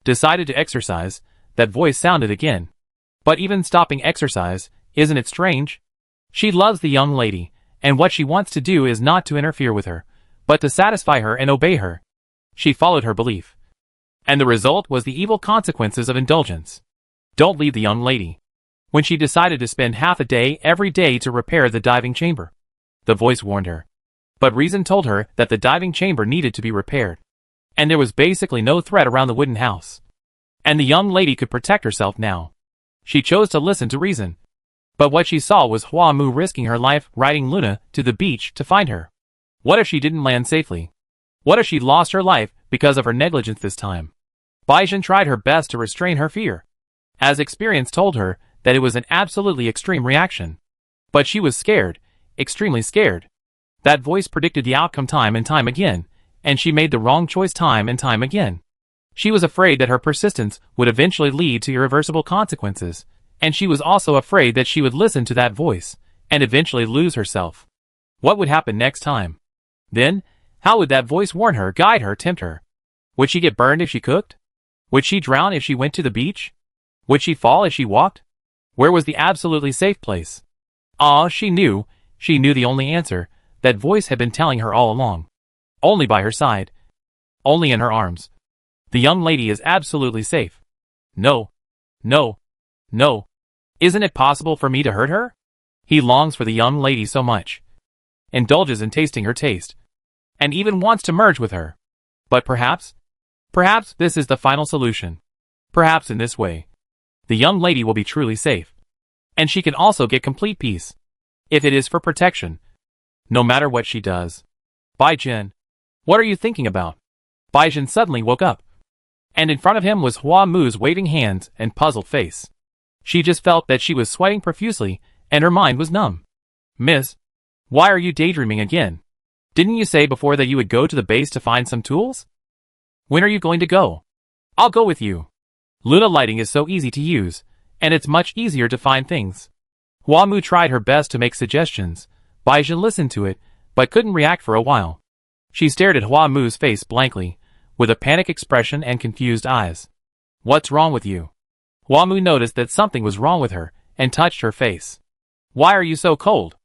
decided to exercise, that voice sounded again. But even stopping exercise, isn't it strange? She loves the young lady, and what she wants to do is not to interfere with her, but to satisfy her and obey her. She followed her belief. And the result was the evil consequences of indulgence. Don't leave the young lady. When she decided to spend half a day every day to repair the diving chamber, the voice warned her. But reason told her that the diving chamber needed to be repaired. And there was basically no threat around the wooden house. And the young lady could protect herself now. She chose to listen to reason. But what she saw was Hua Mu risking her life riding Luna to the beach to find her. What if she didn't land safely? What if she lost her life because of her negligence this time? Baizhen tried her best to restrain her fear, as experience told her that it was an absolutely extreme reaction. But she was scared, extremely scared. That voice predicted the outcome time and time again, and she made the wrong choice time and time again. She was afraid that her persistence would eventually lead to irreversible consequences, and she was also afraid that she would listen to that voice, and eventually lose herself. What would happen next time? Then, how would that voice warn her, guide her, tempt her? Would she get burned if she cooked? Would she drown if she went to the beach? Would she fall if she walked? Where was the absolutely safe place? She knew the only answer. That voice had been telling her all along. Only by her side. Only in her arms. The young lady is absolutely safe. No. No. No. Isn't it possible for me to hurt her? He longs for the young lady so much. Indulges in tasting her taste. And even wants to merge with her. But perhaps this is the final solution. Perhaps in this way, the young lady will be truly safe. And she can also get complete peace. If it is for protection. No matter what she does. Baizhen. What are you thinking about? Baizhen suddenly woke up. And in front of him was Hua Mu's waving hands and puzzled face. She just felt that she was sweating profusely, and her mind was numb. Miss, why are you daydreaming again? Didn't you say before that you would go to the base to find some tools? When are you going to go? I'll go with you. Luna lighting is so easy to use, and it's much easier to find things. Hua Mu tried her best to make suggestions. Baizhen listened to it, but couldn't react for a while. She stared at Hua Mu's face blankly, with a panic expression and confused eyes. What's wrong with you? Hua Mu noticed that something was wrong with her, and touched her face. Why are you so cold?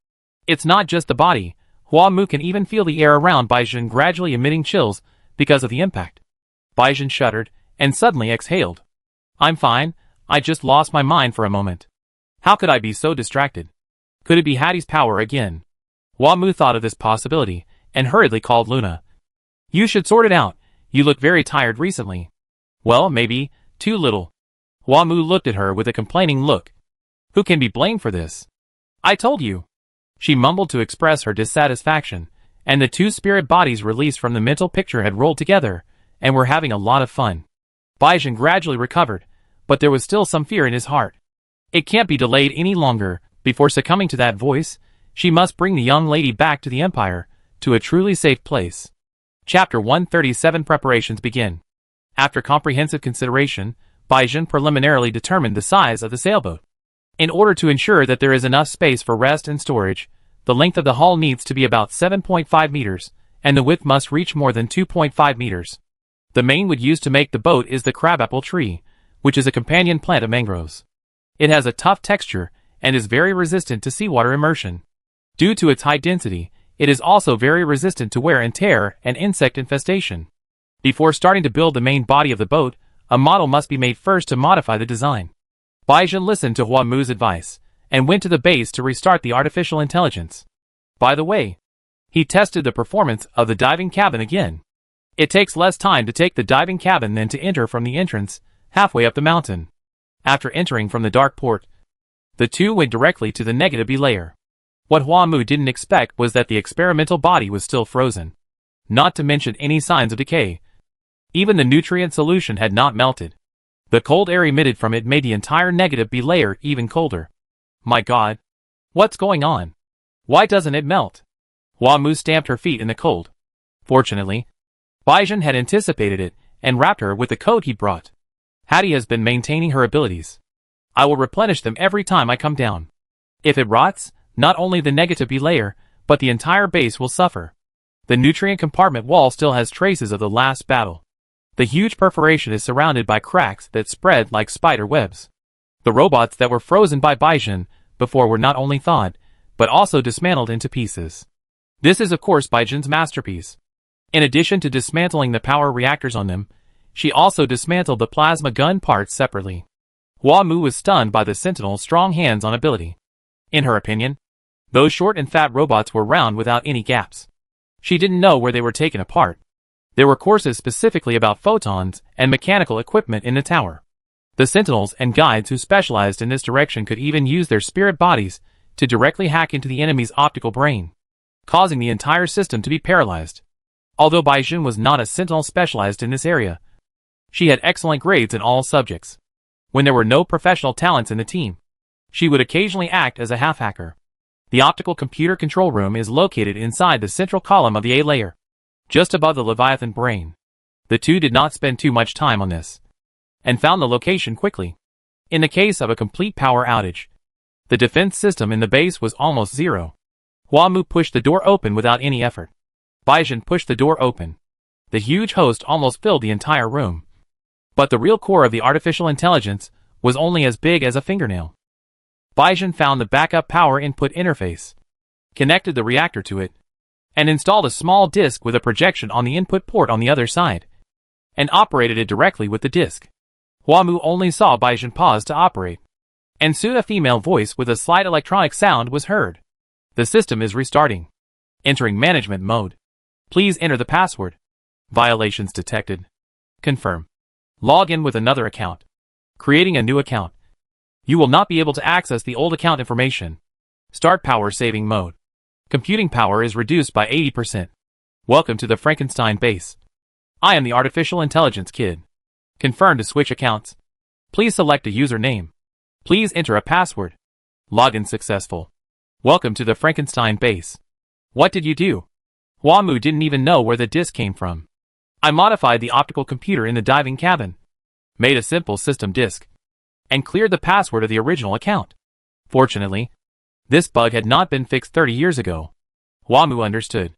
It's not just the body. Hua Mu can even feel the air around Baizhen gradually emitting chills because of the impact. Baizhen shuddered, and suddenly exhaled. I'm fine, I just lost my mind for a moment. How could I be so distracted? Could it be Hattie's power again? Hua Mu thought of this possibility, and hurriedly called Luna. You should sort it out, you look very tired recently. Well, maybe, too little. Hua Mu looked at her with a complaining look. Who can be blamed for this? I told you. She mumbled to express her dissatisfaction, and the two spirit bodies released from the mental picture had rolled together, and were having a lot of fun. Baizhen gradually recovered, but there was still some fear in his heart. It can't be delayed any longer. Before succumbing to that voice, she must bring the young lady back to the Empire, to a truly safe place. Chapter 137 Preparations begin. After comprehensive consideration, Baizhen preliminarily determined the size of the sailboat. In order to ensure that there is enough space for rest and storage, the length of the hull needs to be about 7.5 meters, and the width must reach more than 2.5 meters. The main wood used to make the boat is the crabapple tree, which is a companion plant of mangroves. It has a tough texture, and is very resistant to seawater immersion. Due to its high density, it is also very resistant to wear and tear and insect infestation. Before starting to build the main body of the boat, a model must be made first to modify the design. Baizhen listened to Hua Mu's advice, and went to the base to restart the artificial intelligence. By the way, he tested the performance of the diving cabin again. It takes less time to take the diving cabin than to enter from the entrance, halfway up the mountain. After entering from the dark port, the two went directly to the negative B layer. What Hua Mu didn't expect was that the experimental body was still frozen. Not to mention any signs of decay. Even the nutrient solution had not melted. The cold air emitted from it made the entire negative B layer even colder. My God! What's going on? Why doesn't it melt? Hua Mu stamped her feet in the cold. Fortunately, Baizhen had anticipated it, and wrapped her with the coat he brought. Hattie has been maintaining her abilities. I will replenish them every time I come down. If it rots, not only the negative B layer, but the entire base will suffer. The nutrient compartment wall still has traces of the last battle. The huge perforation is surrounded by cracks that spread like spider webs. The robots that were frozen by Baijin before were not only thawed, but also dismantled into pieces. This is of course Baijin's masterpiece. In addition to dismantling the power reactors on them, she also dismantled the plasma gun parts separately. Hua Mu was stunned by the Sentinel's strong hands-on ability. In her opinion, those short and fat robots were round without any gaps. She didn't know where they were taken apart. There were courses specifically about photons and mechanical equipment in the tower. The Sentinels and guides who specialized in this direction could even use their spirit bodies to directly hack into the enemy's optical brain, causing the entire system to be paralyzed. Although Baijin was not a Sentinel specialized in this area, she had excellent grades in all subjects. When there were no professional talents in the team, she would occasionally act as a half-hacker. The optical computer control room is located inside the central column of the A layer, just above the Leviathan brain. The two did not spend too much time on this, and found the location quickly. In the case of a complete power outage, the defense system in the base was almost zero. Hua Mu pushed the door open without any effort. Baijin pushed the door open. The huge host almost filled the entire room. But the real core of the artificial intelligence was only as big as a fingernail. Baijin found the backup power input interface, connected the reactor to it, and installed a small disk with a projection on the input port on the other side, and operated it directly with the disk. Hua Mu only saw Baijin pause to operate, and soon a female voice with a slight electronic sound was heard. The system is restarting. Entering management mode. Please enter the password. Violations detected. Confirm. Log in with another account. Creating a new account. You will not be able to access the old account information. Start power saving mode. Computing power is reduced by 80%. Welcome to the Frankenstein base. I am the artificial intelligence kid. Confirm to switch accounts. Please select a username. Please enter a password. Login successful. Welcome to the Frankenstein base. What did you do? Hua Mu didn't even know where the disk came from. I modified the optical computer in the diving cabin, made a simple system disk, and cleared the password of the original account. Fortunately, this bug had not been fixed 30 years ago. Hua Mu understood.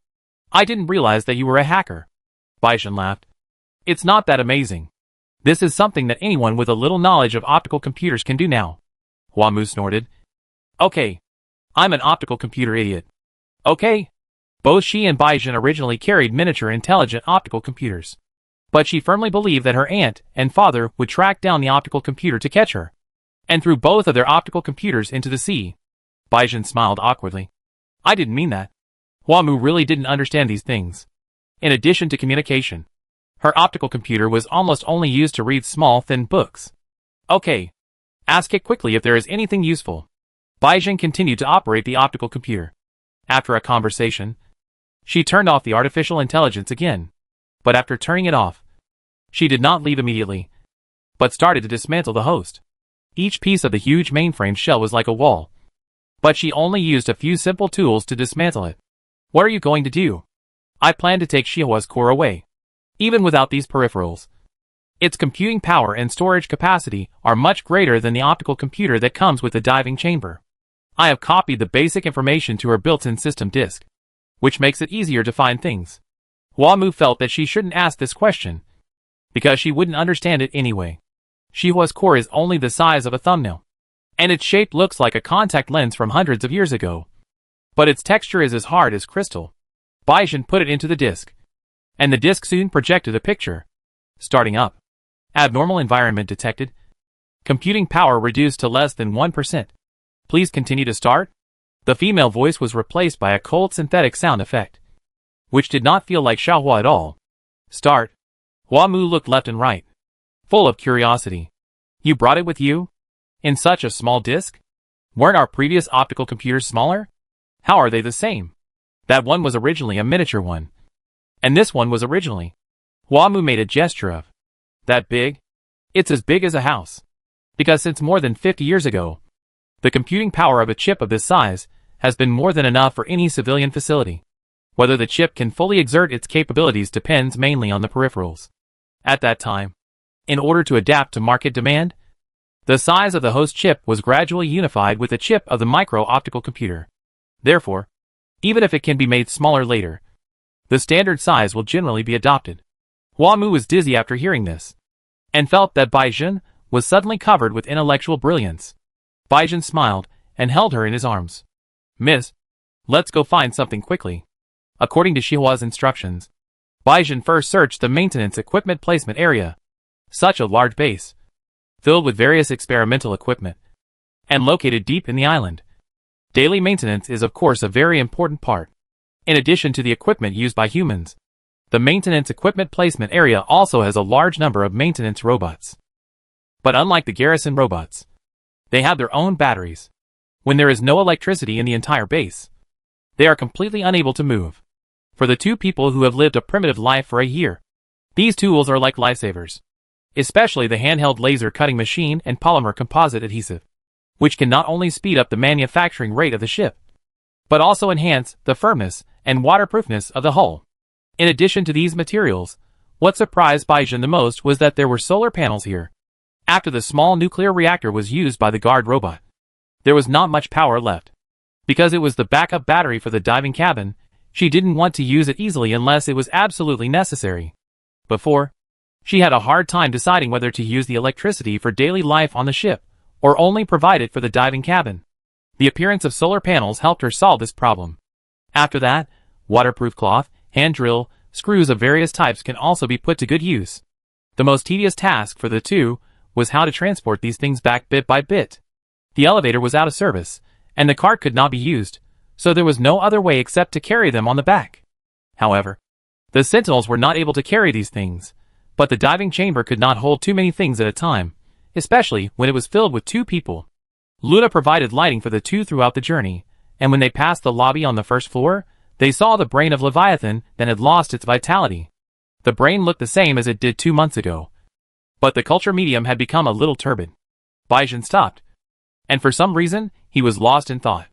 I didn't realize that you were a hacker. Baijin laughed. It's not that amazing. This is something that anyone with a little knowledge of optical computers can do now. Hua Mu snorted. Okay. I'm an optical computer idiot. Okay. Both she and Baijin originally carried miniature intelligent optical computers. But she firmly believed that her aunt and father would track down the optical computer to catch her, and threw both of their optical computers into the sea. Baijin smiled awkwardly. I didn't mean that. Hua Mu really didn't understand these things. In addition to communication, her optical computer was almost only used to read small, thin books. Okay. Ask it quickly if there is anything useful. Baijin continued to operate the optical computer. After a conversation, she turned off the artificial intelligence again. But after turning it off, she did not leave immediately, but started to dismantle the host. Each piece of the huge mainframe shell was like a wall, but she only used a few simple tools to dismantle it. What are you going to do? I plan to take Shihua's core away. Even without these peripherals, its computing power and storage capacity are much greater than the optical computer that comes with the diving chamber. I have copied the basic information to her built-in system disk, which makes it easier to find things. Hua Mu felt that she shouldn't ask this question, because she wouldn't understand it anyway. Shihua's core is only the size of a thumbnail, and its shape looks like a contact lens from hundreds of years ago. But its texture is as hard as crystal. Baijin put it into the disk, and the disk soon projected a picture. Starting up. Abnormal environment detected. Computing power reduced to less than 1%. Please continue to start. The female voice was replaced by a cold synthetic sound effect, which did not feel like Xiaohua at all. Start. Hua Mu looked left and right, full of curiosity. You brought it with you? In such a small disk? Weren't our previous optical computers smaller? How are they the same? That one was originally a miniature one, and this one was originally. Hua Mu made a gesture of, that big? It's as big as a house. Because since more than 50 years ago, the computing power of a chip of this size has been more than enough for any civilian facility. Whether the chip can fully exert its capabilities depends mainly on the peripherals. At that time, in order to adapt to market demand, the size of the host chip was gradually unified with the chip of the micro-optical computer. Therefore, even if it can be made smaller later, The standard size will generally be adopted. Hua Mu was dizzy after hearing this, and felt that Bai Jun was suddenly covered with intellectual brilliance. Bai Jun smiled and held her in his arms. Miss, let's go find something quickly. According to Shihua's instructions, Bai Jun first searched the maintenance equipment placement area. Such a large base, filled with various experimental equipment, and located deep in the island. Daily maintenance is of course a very important part. In addition to the equipment used by humans, the maintenance equipment placement area also has a large number of maintenance robots. But unlike the garrison robots, they have their own batteries. When there is no electricity in the entire base, they are completely unable to move. For the two people who have lived a primitive life for a year, these tools are like lifesavers. Especially the handheld laser cutting machine and polymer composite adhesive, which can not only speed up the manufacturing rate of the ship, but also enhance the firmness and waterproofness of the hull. In addition to these materials, what surprised Bai Jun the most was that there were solar panels here. After the small nuclear reactor was used by the guard robot, there was not much power left. Because it was the backup battery for the diving cabin, she didn't want to use it easily unless it was absolutely necessary. Before, she had a hard time deciding whether to use the electricity for daily life on the ship, or only provide it for the diving cabin. The appearance of solar panels helped her solve this problem. After that, waterproof cloth, hand drill, screws of various types can also be put to good use. The most tedious task for the two was how to transport these things back bit by bit. The elevator was out of service, and the cart could not be used, so there was no other way except to carry them on the back. However, the sentinels were not able to carry these things, but the diving chamber could not hold too many things at a time, especially when it was filled with two people. Luna provided lighting for the two throughout the journey, and when they passed the lobby on the first floor, they saw the brain of Leviathan that had lost its vitality. The brain looked the same as it did 2 months ago, but the culture medium had become a little turbid. Bai Jun stopped, and for some reason, he was lost in thought.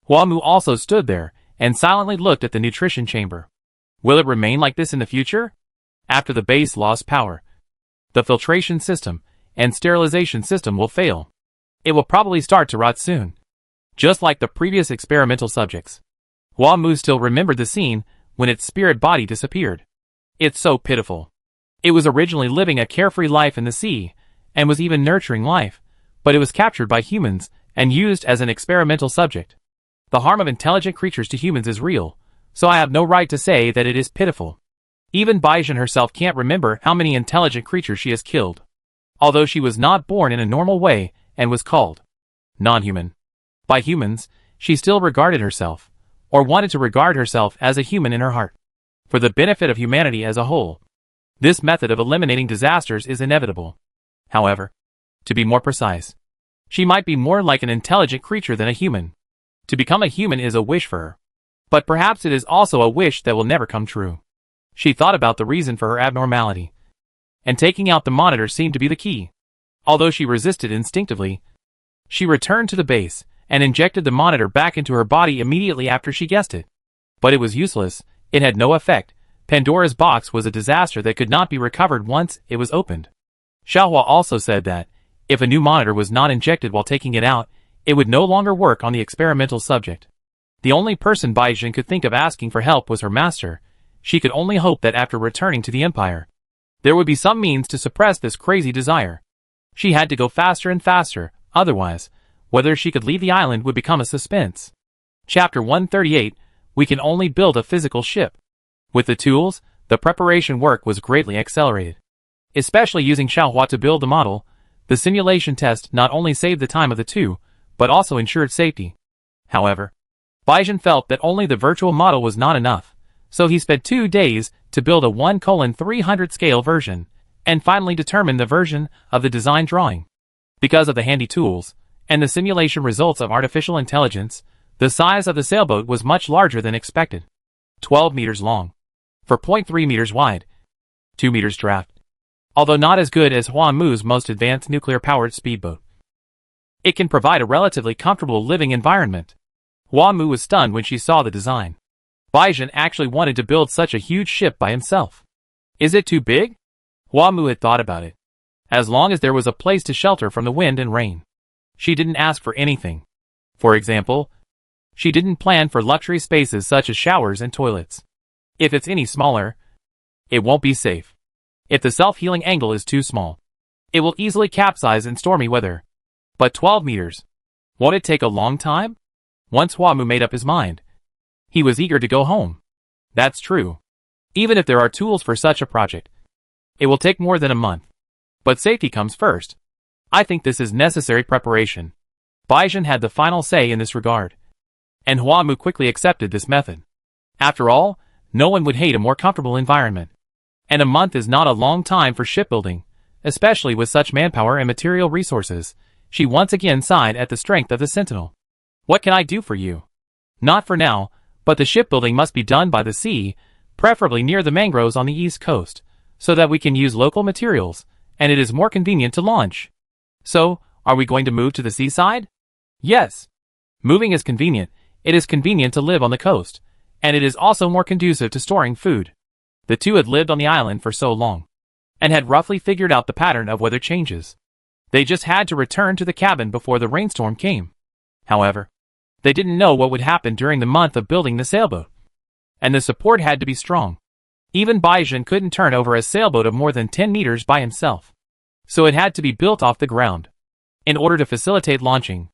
Hua Mu also stood there and silently looked at the nutrition chamber. Will it remain like this in the future? After the base lost power, the filtration system and sterilization system will fail. It will probably start to rot soon. Just like the previous experimental subjects, Hua Mu still remembered the scene when its spirit body disappeared. It's so pitiful. It was originally living a carefree life in the sea, and was even nurturing life, but it was captured by humans and used as an experimental subject. The harm of intelligent creatures to humans is real, so I have no right to say that it is pitiful. Even Bai Jun herself can't remember how many intelligent creatures she has killed. Although she was not born in a normal way and was called non-human by humans, she still regarded herself, or wanted to regard herself as a human in her heart. For the benefit of humanity as a whole, this method of eliminating disasters is inevitable. However, to be more precise, she might be more like an intelligent creature than a human. To become a human is a wish for her, but perhaps it is also a wish that will never come true. She thought about the reason for her abnormality, and taking out the monitor seemed to be the key. Although she resisted instinctively, she returned to the base and injected the monitor back into her body immediately after she guessed it. But it was useless. It had no effect. Pandora's box was a disaster that could not be recovered once it was opened. Xiaohua also said that, if a new monitor was not injected while taking it out, it would no longer work on the experimental subject. The only person Bai Jun could think of asking for help was her master. She could only hope that after returning to the Empire, there would be some means to suppress this crazy desire. She had to go faster and faster, otherwise, whether she could leave the island would become a suspense. Chapter 138, We can only build a physical ship. With the tools, the preparation work was greatly accelerated. Especially using Xiaohua to build the model, the simulation test not only saved the time of the two, but also ensured safety. However, Bai Jun felt that only the virtual model was not enough, so he spent 2 days to build a 1:300 scale version, and finally determined the version of the design drawing. Because of the handy tools, and the simulation results of artificial intelligence, the size of the sailboat was much larger than expected. 12 meters long, 4.3 meters wide, 2 meters draft. Although not as good as Hua Mu's most advanced nuclear-powered speedboat, it can provide a relatively comfortable living environment. Hua Mu was stunned when she saw the design. Bai Jun actually wanted to build such a huge ship by himself. Is it too big? Hua Mu had thought about it. As long as there was a place to shelter from the wind and rain. She didn't ask for anything. For example, she didn't plan for luxury spaces such as showers and toilets. If it's any smaller, it won't be safe. If the self-healing angle is too small, it will easily capsize in stormy weather. But 12 meters. Won't it take a long time? Once Hua-Mu made up his mind, he was eager to go home. That's true. Even if there are tools for such a project, it will take more than a month. But safety comes first. I think this is necessary preparation. Baizhen had the final say in this regard. And Hua-Mu quickly accepted this method. After all, no one would hate a more comfortable environment. And a month is not a long time for shipbuilding, especially with such manpower and material resources. She once again sighed at the strength of the Sentinel. What can I do for you? Not for now, but the shipbuilding must be done by the sea, preferably near the mangroves on the east coast, so that we can use local materials, and it is more convenient to launch. So, are we going to move to the seaside? Yes. Moving is convenient. It is convenient to live on the coast, and it is also more conducive to storing food. The two had lived on the island for so long, and had roughly figured out the pattern of weather changes. They just had to return to the cabin before the rainstorm came. However, they didn't know what would happen during the month of building the sailboat. And the support had to be strong. Even Baizhen couldn't turn over a sailboat of more than 10 meters by himself. So it had to be built off the ground. In order to facilitate launching,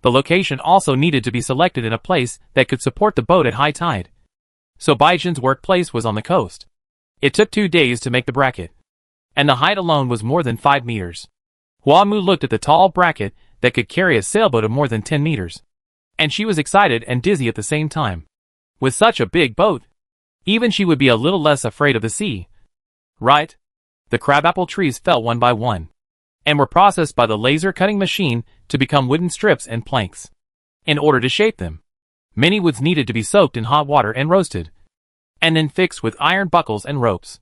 the location also needed to be selected in a place that could support the boat at high tide. So Baizhen's workplace was on the coast. It took 2 days to make the bracket, and the height alone was more than 5 meters. Hua-Mu looked at the tall bracket that could carry a sailboat of more than 10 meters. And she was excited and dizzy at the same time. With such a big boat, even she would be a little less afraid of the sea. Right? The crabapple trees fell one by one, and were processed by the laser cutting machine to become wooden strips and planks. In order to shape them, many woods needed to be soaked in hot water and roasted, and then fixed with iron buckles and ropes.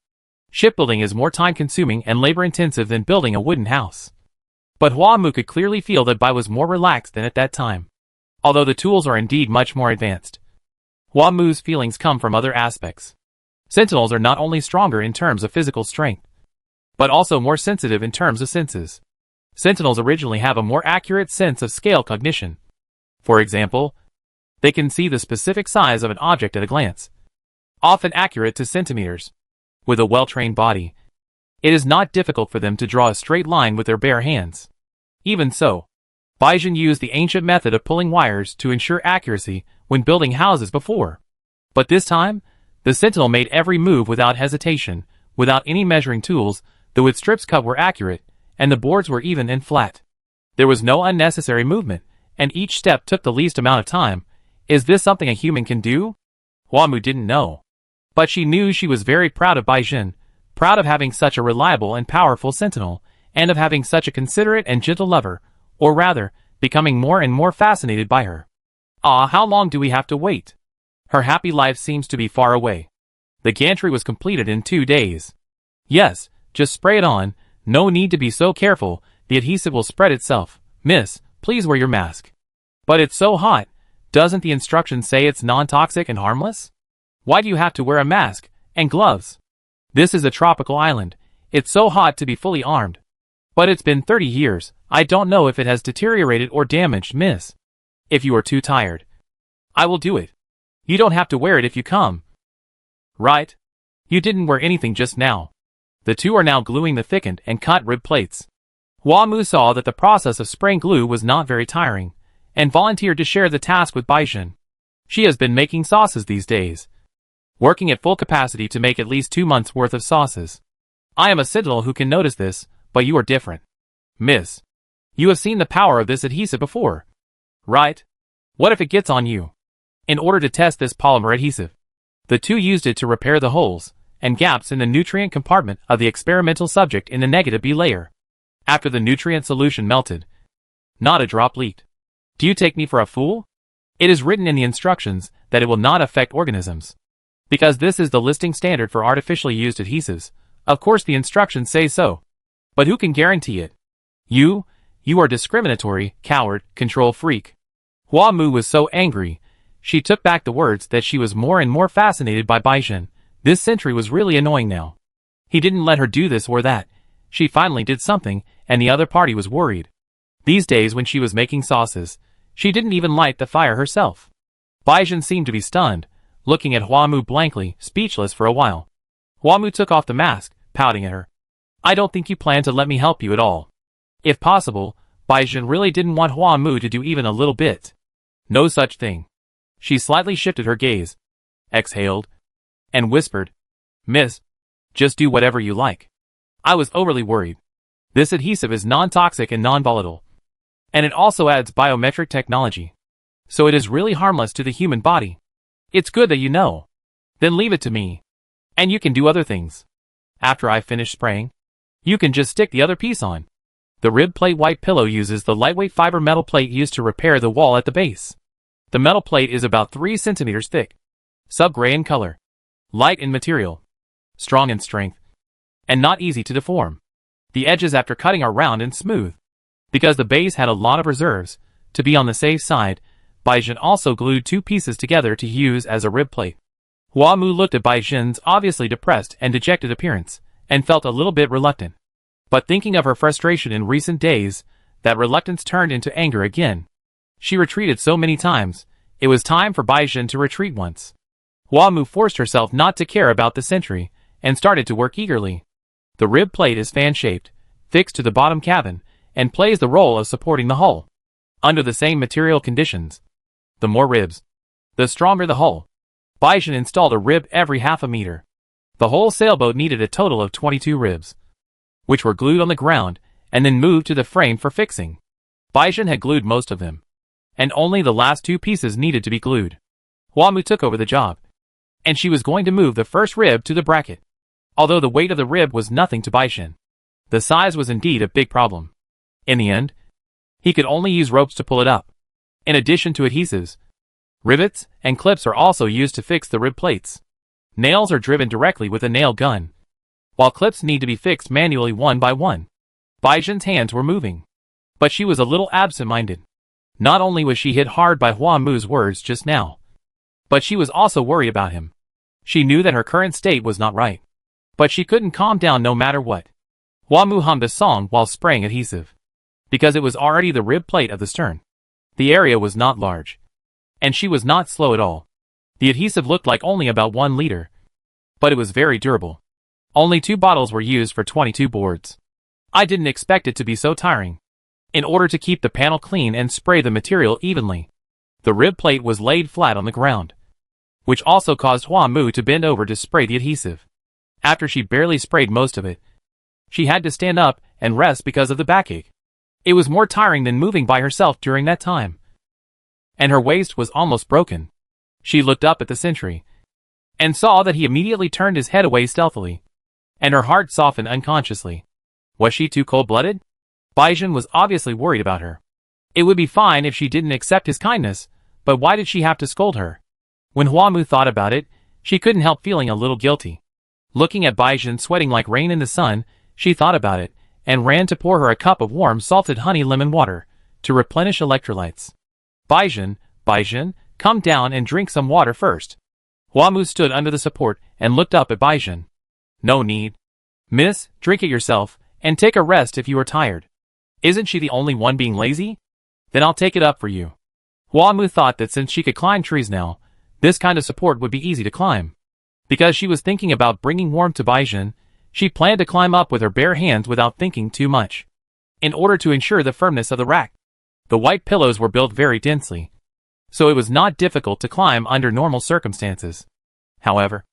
Shipbuilding is more time-consuming and labor-intensive than building a wooden house. But Hua-Mu could clearly feel that Bai was more relaxed than at that time. Although the tools are indeed much more advanced, Hua-Mu's feelings come from other aspects. Sentinels are not only stronger in terms of physical strength, but also more sensitive in terms of senses. Sentinels originally have a more accurate sense of scale cognition. For example, they can see the specific size of an object at a glance, often accurate to centimeters. With a well-trained body, it is not difficult for them to draw a straight line with their bare hands. Even so, Baizhen used the ancient method of pulling wires to ensure accuracy when building houses before. But this time, the Sentinel made every move without hesitation, without any measuring tools. The wood strips cut were accurate, and the boards were even and flat. There was no unnecessary movement, and each step took the least amount of time. Is this something a human can do? Hua-Mu didn't know. But she knew she was very proud of Baizhen, proud of having such a reliable and powerful Sentinel, and of having such a considerate and gentle lover, or rather, becoming more and more fascinated by her. Ah, how long do we have to wait? Her happy life seems to be far away. The gantry was completed in 2 days. Yes, just spray it on, no need to be so careful, the adhesive will spread itself. Miss, please wear your mask. But it's so hot, doesn't the instructions say it's non-toxic and harmless? Why do you have to wear a mask, and gloves? This is a tropical island, it's so hot to be fully armed. But it's been 30 years, I don't know if it has deteriorated or damaged, miss. If you are too tired, I will do it. You don't have to wear it if you come. Right? You didn't wear anything just now. The two are now gluing the thickened and cut rib plates. Hua-Mu saw that the process of spraying glue was not very tiring, and volunteered to share the task with Baizhen. She has been making sauces these days, working at full capacity to make at least 2 months' worth of sauces. I am a Sentinel who can notice this, but you are different. Miss, you have seen the power of this adhesive before, right? What if it gets on you? In order to test this polymer adhesive, the two used it to repair the holes and gaps in the nutrient compartment of the experimental subject in the negative B layer. After the nutrient solution melted, not a drop leaked. Do you take me for a fool? It is written in the instructions that it will not affect organisms. Because this is the listing standard for artificially used adhesives, of course the instructions say so. But who can guarantee it? You are discriminatory, coward, control freak. Hua-Mu was so angry, she took back the words that she was more and more fascinated by Baizhen. This sentry was really annoying now. He didn't let her do this or that. She finally did something, and the other party was worried. These days when she was making sauces, she didn't even light the fire herself. Baizhen seemed to be stunned, looking at Huamu blankly, speechless for a while. Huamu took off the mask, pouting at her. I don't think you plan to let me help you at all. If possible, Baizhen really didn't want Huamu to do even a little bit. No such thing. She slightly shifted her gaze, exhaled, and whispered, Miss, just do whatever you like. I was overly worried. This adhesive is non-toxic and non-volatile. And it also adds biometric technology. So it is really harmless to the human body. It's good that you know. Then leave it to me. And you can do other things. After I finish spraying, you can just stick the other piece on. The rib plate white pillow uses the lightweight fiber metal plate used to repair the wall at the base. The metal plate is about 3 centimeters thick, sub-gray in color, light in material, strong in strength, and not easy to deform. The edges after cutting are round and smooth. Because the base had a lot of reserves, to be on the safe side, Baizhen also glued 2 pieces together to use as a rib plate. Huamu looked at Baizhen's obviously depressed and dejected appearance, and felt a little bit reluctant. But thinking of her frustration in recent days, that reluctance turned into anger again. She retreated so many times, it was time for Baizhen to retreat once. Huamu forced herself not to care about the sentry, and started to work eagerly. The rib plate is fan-shaped, fixed to the bottom cabin, and plays the role of supporting the hull. Under the same material conditions, the more ribs, the stronger the hull. Baizhen installed a rib every half a meter. The whole sailboat needed a total of 22 ribs, which were glued on the ground, and then moved to the frame for fixing. Baizhen had glued most of them, and only the last 2 pieces needed to be glued. Huamu took over the job, and she was going to move the first rib to the bracket. Although the weight of the rib was nothing to Baizhen, the size was indeed a big problem. In the end, he could only use ropes to pull it up. In addition to adhesives, rivets and clips are also used to fix the rib plates. Nails are driven directly with a nail gun, while clips need to be fixed manually one by one. Baizhen's hands were moving, but she was a little absent-minded. Not only was she hit hard by Huamu's words just now, but she was also worried about him. She knew that her current state was not right, but she couldn't calm down no matter what. Huamu hummed a song while spraying adhesive, because it was already the rib plate of the stern. The area was not large, and she was not slow at all. The adhesive looked like only about 1 liter, but it was very durable. Only 2 bottles were used for 22 boards. I didn't expect it to be so tiring. In order to keep the panel clean and spray the material evenly, the rib plate was laid flat on the ground, which also caused Huamu to bend over to spray the adhesive. After she barely sprayed most of it, she had to stand up and rest because of the backache. It was more tiring than moving by herself during that time. And her waist was almost broken. She looked up at the sentry, and saw that he immediately turned his head away stealthily, and her heart softened unconsciously. Was she too cold-blooded? Baizhen was obviously worried about her. It would be fine if she didn't accept his kindness, but why did she have to scold her? When Huamu thought about it, she couldn't help feeling a little guilty. Looking at Baizhen sweating like rain in the sun, she thought about it, and ran to pour her a cup of warm salted honey lemon water, to replenish electrolytes. Baizhen, come down and drink some water first. Huamu stood under the support and looked up at Baizhen. No need. Miss, drink it yourself, and take a rest if you are tired. Isn't she the only one being lazy? Then I'll take it up for you. Huamu thought that since she could climb trees now, this kind of support would be easy to climb. Because she was thinking about bringing warmth to Baizhen, she planned to climb up with her bare hands without thinking too much. In order to ensure the firmness of the rack, the white pillows were built very densely, so it was not difficult to climb under normal circumstances. However,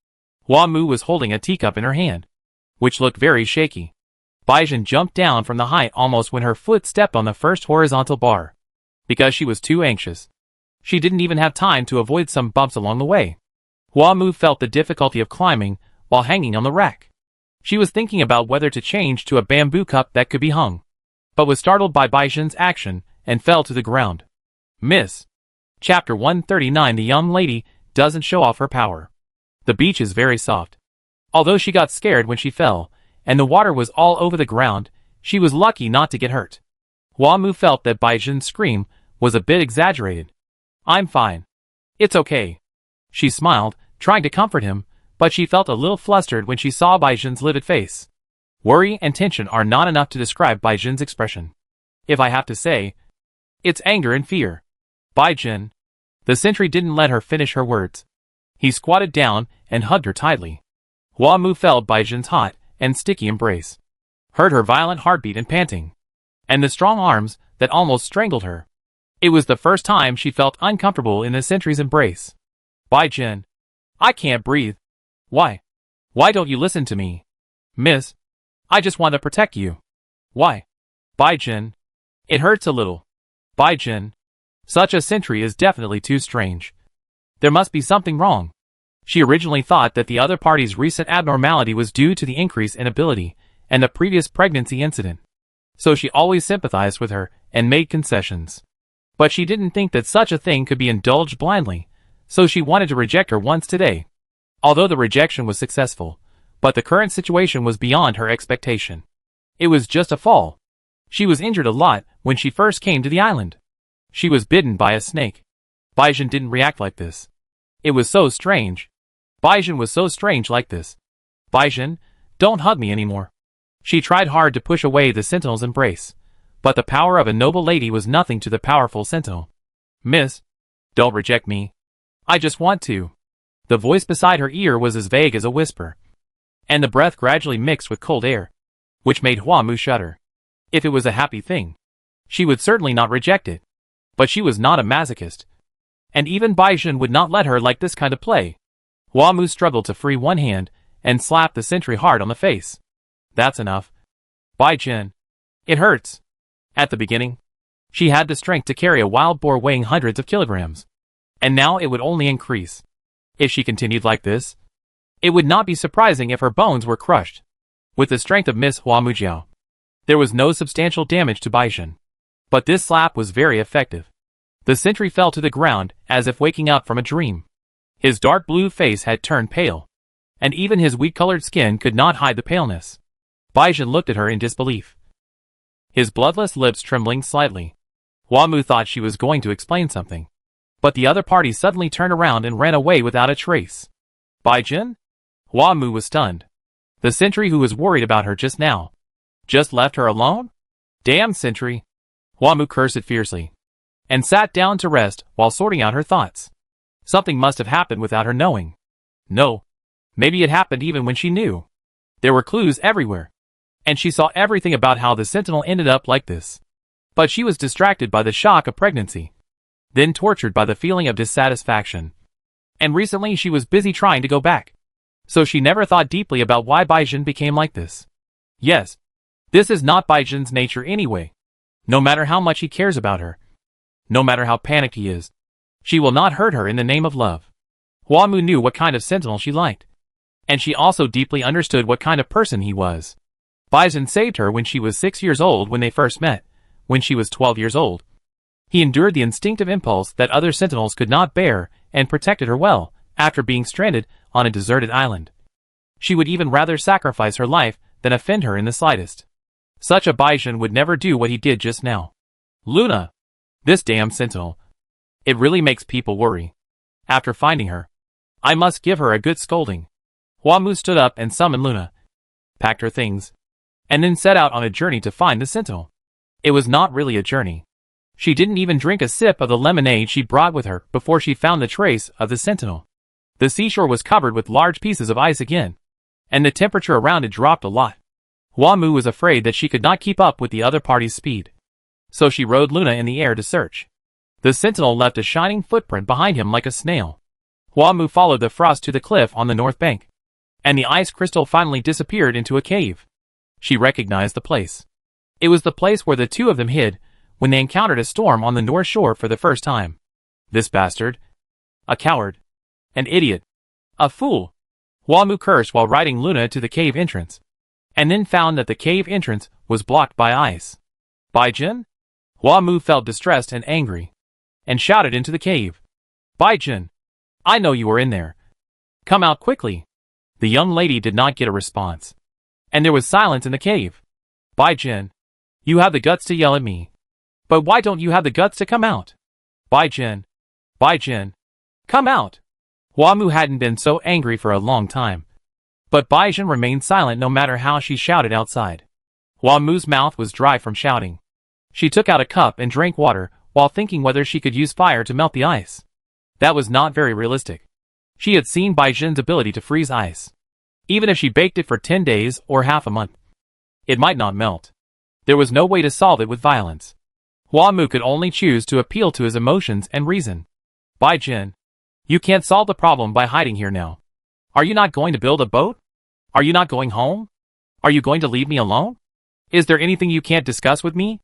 Huamu was holding a teacup in her hand, which looked very shaky. Baizhen jumped down from the height almost when her foot stepped on the first horizontal bar. Because she was too anxious, she didn't even have time to avoid some bumps along the way. Huamu felt the difficulty of climbing while hanging on the rack. She was thinking about whether to change to a bamboo cup that could be hung, but was startled by Baizhen's action and fell to the ground. Miss. Chapter 139. The young lady doesn't show off her power. The beach is very soft. Although she got scared when she fell, and the water was all over the ground, she was lucky not to get hurt. Huamu felt that Baizhen's scream was a bit exaggerated. I'm fine. It's okay. She smiled, trying to comfort him, but she felt a little flustered when she saw Baizhen's livid face. Worry and tension are not enough to describe Baizhen's expression. If I have to say, it's anger and fear. Baizhen. The sentry didn't let her finish her words. He squatted down and hugged her tightly. Hua Mu felt Baizhen's hot and sticky embrace, heard her violent heartbeat and panting, and the strong arms that almost strangled her. It was the first time she felt uncomfortable in the sentry's embrace. Baizhen, I can't breathe. Why? Why don't you listen to me? Miss, I just want to protect you. Why? Baizhen, it hurts a little. Baizhen, such a sentry is definitely too strange. There must be something wrong. She originally thought that the other party's recent abnormality was due to the increase in ability and the previous pregnancy incident. So she always sympathized with her and made concessions. But she didn't think that such a thing could be indulged blindly, so she wanted to reject her once today. Although the rejection was successful, but the current situation was beyond her expectation. It was just a fall. She was injured a lot when she first came to the island. She was bitten by a snake. Baizhen didn't react like this. It was so strange. Baizhen was so strange like this. Baizhen, don't hug me anymore. She tried hard to push away the sentinel's embrace, but the power of a noble lady was nothing to the powerful sentinel. Miss, don't reject me. I just want to. The voice beside her ear was as vague as a whisper, and the breath gradually mixed with cold air, which made Hua Mu shudder. If it was a happy thing, she would certainly not reject it. But she was not a masochist, and even Baizhen would not let her like this kind of play. Hua Mu struggled to free one hand and slapped the sentry hard on the face. That's enough. Baizhen, it hurts. At the beginning, she had the strength to carry a wild boar weighing hundreds of kilograms, and now it would only increase. If she continued like this, it would not be surprising if her bones were crushed. With the strength of Miss Hua Mujiao, there was no substantial damage to Baizhen, but this slap was very effective. The sentry fell to the ground as if waking up from a dream. His dark blue face had turned pale, and even his wheat-colored skin could not hide the paleness. Baizhen looked at her in disbelief, his bloodless lips trembling slightly. Hua Mu thought she was going to explain something, but the other party suddenly turned around and ran away without a trace. Baizhen? Hua Mu was stunned. The sentry who was worried about her just now, just left her alone? Damn sentry! Hua Mu cursed fiercely, and sat down to rest while sorting out her thoughts. Something must have happened without her knowing. No, maybe it happened even when she knew. There were clues everywhere, and she saw everything about how the sentinel ended up like this. But she was distracted by the shock of pregnancy, then tortured by the feeling of dissatisfaction. And recently she was busy trying to go back, so she never thought deeply about why Baizhen became like this. Yes, this is not Baizhen's nature anyway. No matter how much he cares about her, no matter how panicked he is, she will not hurt her in the name of love. Hua Mu knew what kind of sentinel she liked, and she also deeply understood what kind of person he was. Baizhen saved her when she was 6 years old when they first met, when she was 12 years old. He endured the instinctive impulse that other sentinels could not bear and protected her well, after being stranded on a deserted island. She would even rather sacrifice her life than offend her in the slightest. Such a Baizhen would never do what he did just now. Luna! This damn sentinel. It really makes people worry. After finding her, I must give her a good scolding. Hua Mu stood up and summoned Luna, packed her things, and then set out on a journey to find the sentinel. It was not really a journey. She didn't even drink a sip of the lemonade she brought with her before she found the trace of the sentinel. The seashore was covered with large pieces of ice again, and the temperature around it dropped a lot. Hua Mu was afraid that she could not keep up with the other party's speed, so she rode Luna in the air to search. The sentinel left a shining footprint behind him like a snail. Hua Mu followed the frost to the cliff on the north bank, and the ice crystal finally disappeared into a cave. She recognized the place. It was the place where the two of them hid when they encountered a storm on the north shore for the first time. This bastard. A coward. An idiot. A fool. Hua Mu cursed while riding Luna to the cave entrance, and then found that the cave entrance was blocked by ice. Baizhen? Hua Mu felt distressed and angry, and shouted into the cave. Baizhen, I know you are in there. Come out quickly. The young lady did not get a response, and there was silence in the cave. Baizhen, you have the guts to yell at me, but why don't you have the guts to come out? Baizhen, Baizhen, come out. Hua Mu hadn't been so angry for a long time, but Baizhen remained silent no matter how she shouted outside. Hua Mu's mouth was dry from shouting. She took out a cup and drank water while thinking whether she could use fire to melt the ice. That was not very realistic. She had seen Bai Jin's ability to freeze ice. Even if she baked it for 10 days or half a month, it might not melt. There was no way to solve it with violence. Hua Mu could only choose to appeal to his emotions and reason. Bai Jin, you can't solve the problem by hiding here now. Are you not going to build a boat? Are you not going home? Are you going to leave me alone? Is there anything you can't discuss with me?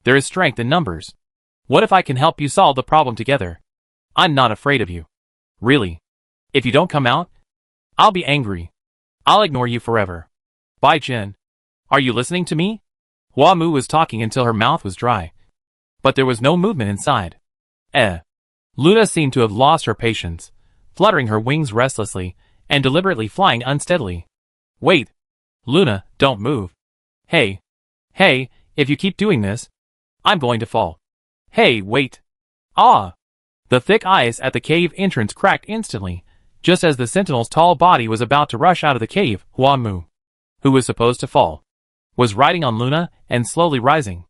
There is strength in numbers. What if I can help you solve the problem together? I'm not afraid of you. Really. If you don't come out, I'll be angry. I'll ignore you forever. Bai Jin, are you listening to me? Hua Mu was talking until her mouth was dry. But there was no movement inside. Luna seemed to have lost her patience, fluttering her wings restlessly, and deliberately flying unsteadily. Wait. Luna, don't move. Hey, if you keep doing this, I'm going to fall. Hey, wait. Ah! The thick ice at the cave entrance cracked instantly, just as the sentinel's tall body was about to rush out of the cave. Hua Mu, who was supposed to fall, was riding on Luna and slowly rising.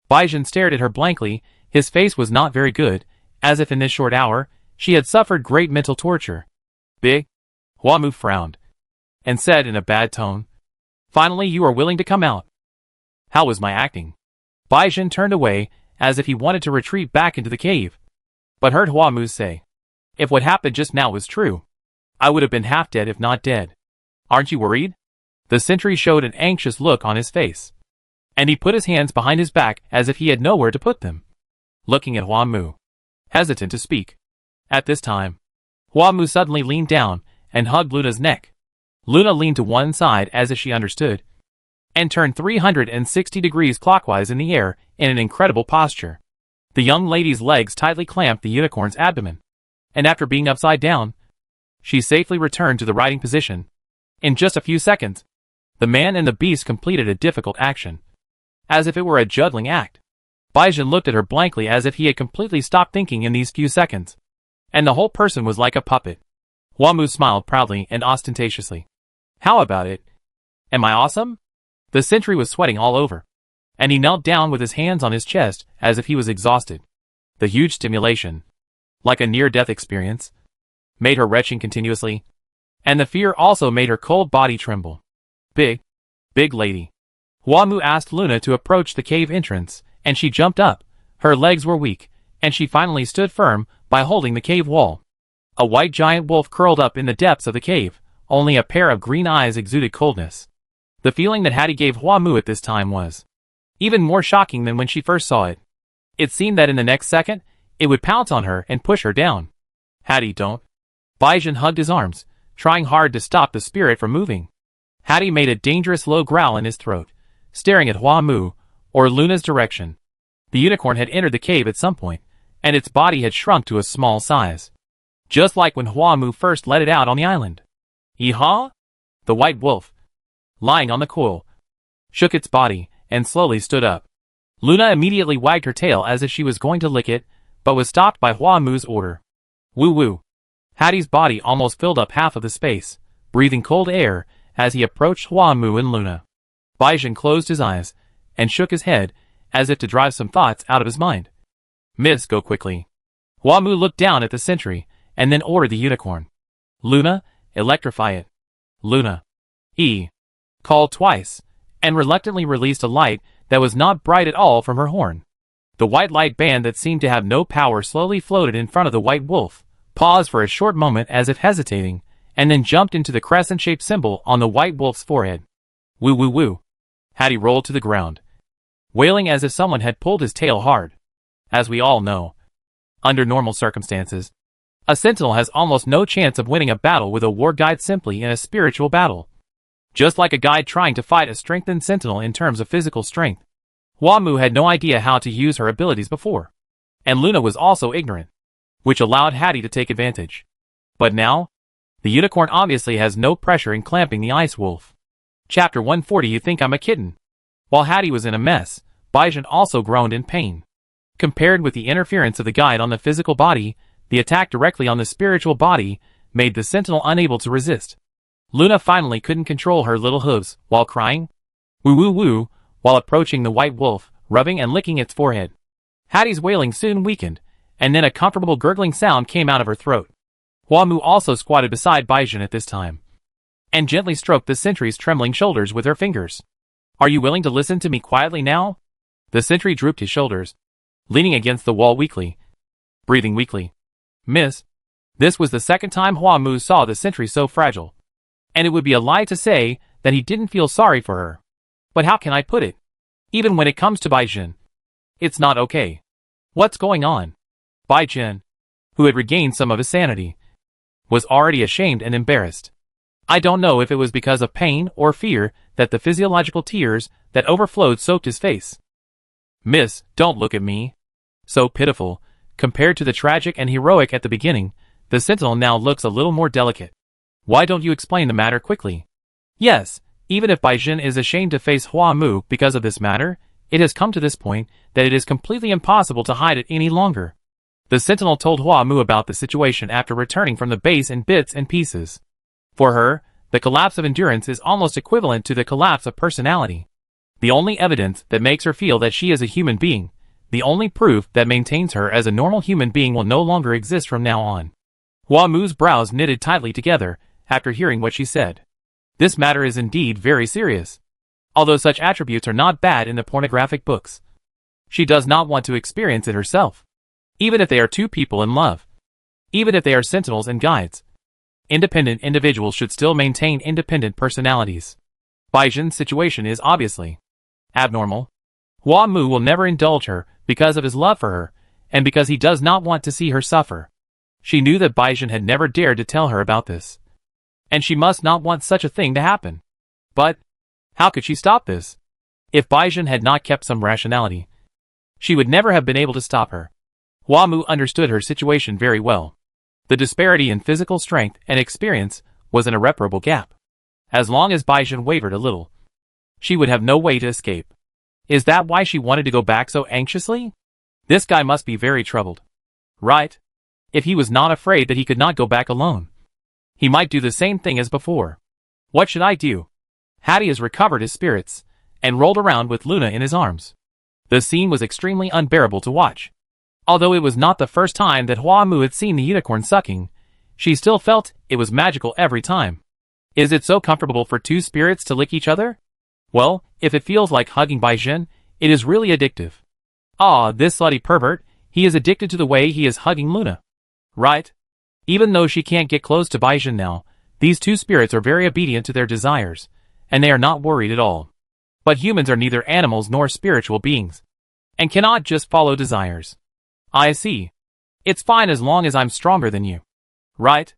Bai Jin stared at her blankly. His face was not very good, as if in this short hour, she had suffered great mental torture. Big? Hua Mu frowned, and said in a bad tone, Finally you are willing to come out. How was my acting? Bai Jin turned away, as if he wanted to retreat back into the cave, but heard Hua Mu say, If what happened just now was true, I would have been half dead if not dead. Aren't you worried? The sentry showed an anxious look on his face, and he put his hands behind his back as if he had nowhere to put them, looking at Hua Mu, hesitant to speak. At this time, Hua Mu suddenly leaned down and hugged Luna's neck. Luna leaned to one side as if she understood, and turned 360 degrees clockwise in the air in an incredible posture. The young lady's legs tightly clamped the unicorn's abdomen, and after being upside down, she safely returned to the riding position. In just a few seconds, the man and the beast completed a difficult action, as if it were a juggling act. Bai Jin looked at her blankly as if he had completely stopped thinking in these few seconds, and the whole person was like a puppet. Hua Mu smiled proudly and ostentatiously. How about it? Am I awesome? The sentry was sweating all over, and he knelt down with his hands on his chest as if he was exhausted. The huge stimulation, like a near-death experience, made her retching continuously, and the fear also made her cold body tremble. Big lady. Hua Mu asked Luna to approach the cave entrance, and she jumped up. Her legs were weak, and she finally stood firm by holding the cave wall. A white giant wolf curled up in the depths of the cave. Only a pair of green eyes exuded coldness. The feeling that Hattie gave Hua Mu at this time was even more shocking than when she first saw it. It seemed that in the next second, it would pounce on her and push her down. Hattie, don't. Bai Jin hugged his arms, trying hard to stop the spirit from moving. Hattie made a dangerous low growl in his throat, staring at Hua Mu, or Luna's direction. The unicorn had entered the cave at some point, and its body had shrunk to a small size, just like when Hua Mu first let it out on the island. Yeehaw! The white wolf, lying on the coil, shook its body, and slowly stood up. Luna immediately wagged her tail as if she was going to lick it, but was stopped by Hua Mu's order. Woo woo! Hattie's body almost filled up half of the space, breathing cold air as he approached Hua Mu and Luna. Bai Jin closed his eyes, and shook his head, as if to drive some thoughts out of his mind. Miss, go quickly. Hua Mu looked down at the sentry, and then ordered the unicorn. Luna, electrify it. Luna. Called twice, and reluctantly released a light that was not bright at all from her horn. The white light band that seemed to have no power slowly floated in front of the white wolf, paused for a short moment as if hesitating, and then jumped into the crescent-shaped symbol on the white wolf's forehead. Woo woo woo. Hattie rolled to the ground, wailing as if someone had pulled his tail hard. As we all know, under normal circumstances, a sentinel has almost no chance of winning a battle with a war guide simply in a spiritual battle. Just like a guide trying to fight a strengthened sentinel in terms of physical strength. Hua Mu had no idea how to use her abilities before, and Luna was also ignorant, which allowed Hattie to take advantage. But now, the unicorn obviously has no pressure in clamping the ice wolf. Chapter 140. You think I'm a kitten? While Hattie was in a mess, Bai Jin also groaned in pain. Compared with the interference of the guide on the physical body, the attack directly on the spiritual body made the sentinel unable to resist. Luna finally couldn't control her little hooves while crying, woo woo woo, while approaching the white wolf, rubbing and licking its forehead. Hattie's wailing soon weakened, and then a comfortable gurgling sound came out of her throat. Hua Mu also squatted beside Baizhen at this time, and gently stroked the sentry's trembling shoulders with her fingers. Are you willing to listen to me quietly now? The sentry drooped his shoulders, leaning against the wall weakly, breathing weakly. Miss. This was the second time Hua Mu saw the sentry so fragile, and it would be a lie to say that he didn't feel sorry for her. But how can I put it? Even when it comes to Baizhen, it's not okay. What's going on? Baizhen, who had regained some of his sanity, was already ashamed and embarrassed. I don't know if it was because of pain or fear that the physiological tears that overflowed soaked his face. Miss, don't look at me. So pitiful. Compared to the tragic and heroic at the beginning, the sentinel now looks a little more delicate. Why don't you explain the matter quickly? Yes, even if Baizhen is ashamed to face Hua Mu because of this matter, it has come to this point that it is completely impossible to hide it any longer. The sentinel told Hua Mu about the situation after returning from the base in bits and pieces. For her, the collapse of endurance is almost equivalent to the collapse of personality. The only evidence that makes her feel that she is a human being, the only proof that maintains her as a normal human being will no longer exist from now on. Hua Mu's brows knitted tightly together after hearing what she said. This matter is indeed very serious. Although such attributes are not bad in the pornographic books, she does not want to experience it herself. Even if they are two people in love, even if they are sentinels and guides, independent individuals should still maintain independent personalities. Baizhen's situation is obviously abnormal. Hua Mu will never indulge her because of his love for her, and because he does not want to see her suffer. She knew that Baizhen had never dared to tell her about this, and she must not want such a thing to happen. But how could she stop this? If Baizhen had not kept some rationality, she would never have been able to stop her. Hua Mu understood her situation very well. The disparity in physical strength and experience was an irreparable gap. As long as Baizhen wavered a little, she would have no way to escape. Is that why she wanted to go back so anxiously? This guy must be very troubled. Right? If he was not afraid that he could not go back alone, he might do the same thing as before. What should I do? Hattie has recovered his spirits and rolled around with Luna in his arms. The scene was extremely unbearable to watch. Although it was not the first time that Hua Mu had seen the unicorn sucking, she still felt it was magical every time. Is it so comfortable for two spirits to lick each other? Well, if it feels like hugging Baizhen, it is really addictive. Ah, this slutty pervert, he is addicted to the way he is hugging Luna. Right? Even though she can't get close to Baizhen now, these two spirits are very obedient to their desires, and they are not worried at all. But humans are neither animals nor spiritual beings, and cannot just follow desires. I see. It's fine as long as I'm stronger than you. Right?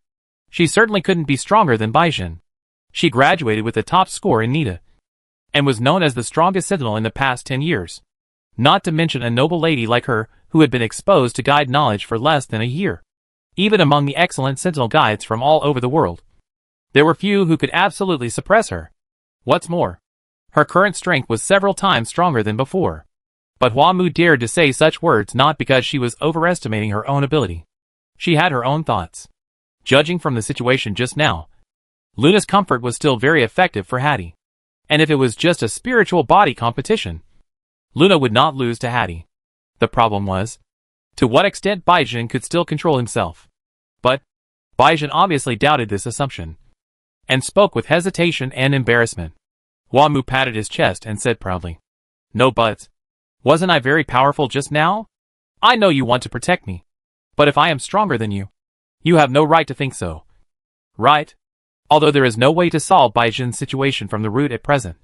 She certainly couldn't be stronger than Baizhen. She graduated with the top score in Nida, and was known as the strongest sentinel in the past 10 years. Not to mention a noble lady like her who had been exposed to guide knowledge for less than a year. Even among the excellent sentinel guides from all over the world, there were few who could absolutely suppress her. What's more, her current strength was several times stronger than before. But Hua Mu dared to say such words not because she was overestimating her own ability. She had her own thoughts. Judging from the situation just now, Luna's comfort was still very effective for Hattie. And if it was just a spiritual body competition, Luna would not lose to Hattie. The problem was, to what extent Baizhen could still control himself. But Baizhen obviously doubted this assumption, and spoke with hesitation and embarrassment. Hua Mu patted his chest and said proudly, "No buts. Wasn't I very powerful just now? I know you want to protect me, but if I am stronger than you, you have no right to think so. Right? Although there is no way to solve Baizhen's situation from the root at present.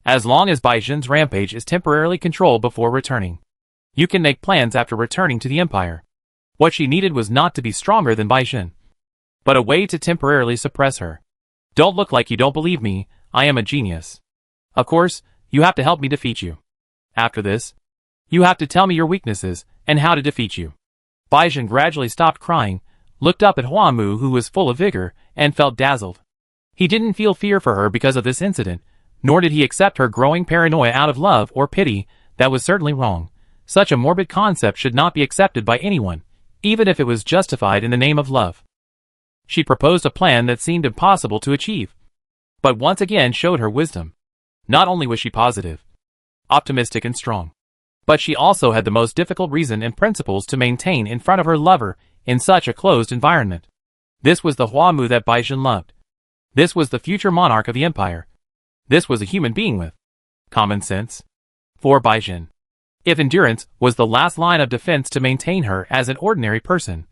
As long as Baizhen's rampage is temporarily controlled before returning, you can make plans after returning to the Empire. What she needed was not to be stronger than Baizhen, but a way to temporarily suppress her. Don't look like you don't believe me, I am a genius. Of course, you have to help me defeat you. After this, you have to tell me your weaknesses and how to defeat you." Baizhen gradually stopped crying, looked up at Hua Mu who was full of vigor, and felt dazzled. He didn't feel fear for her because of this incident, nor did he accept her growing paranoia out of love or pity. That was certainly wrong. Such a morbid concept should not be accepted by anyone, even if it was justified in the name of love. She proposed a plan that seemed impossible to achieve, but once again showed her wisdom. Not only was she positive, optimistic and strong, but she also had the most difficult reason and principles to maintain in front of her lover in such a closed environment. This was the Hua-Mu that Baizhen loved. This was the future monarch of the empire. This was a human being with common sense. For Baizhen, if endurance was the last line of defense to maintain her as an ordinary person,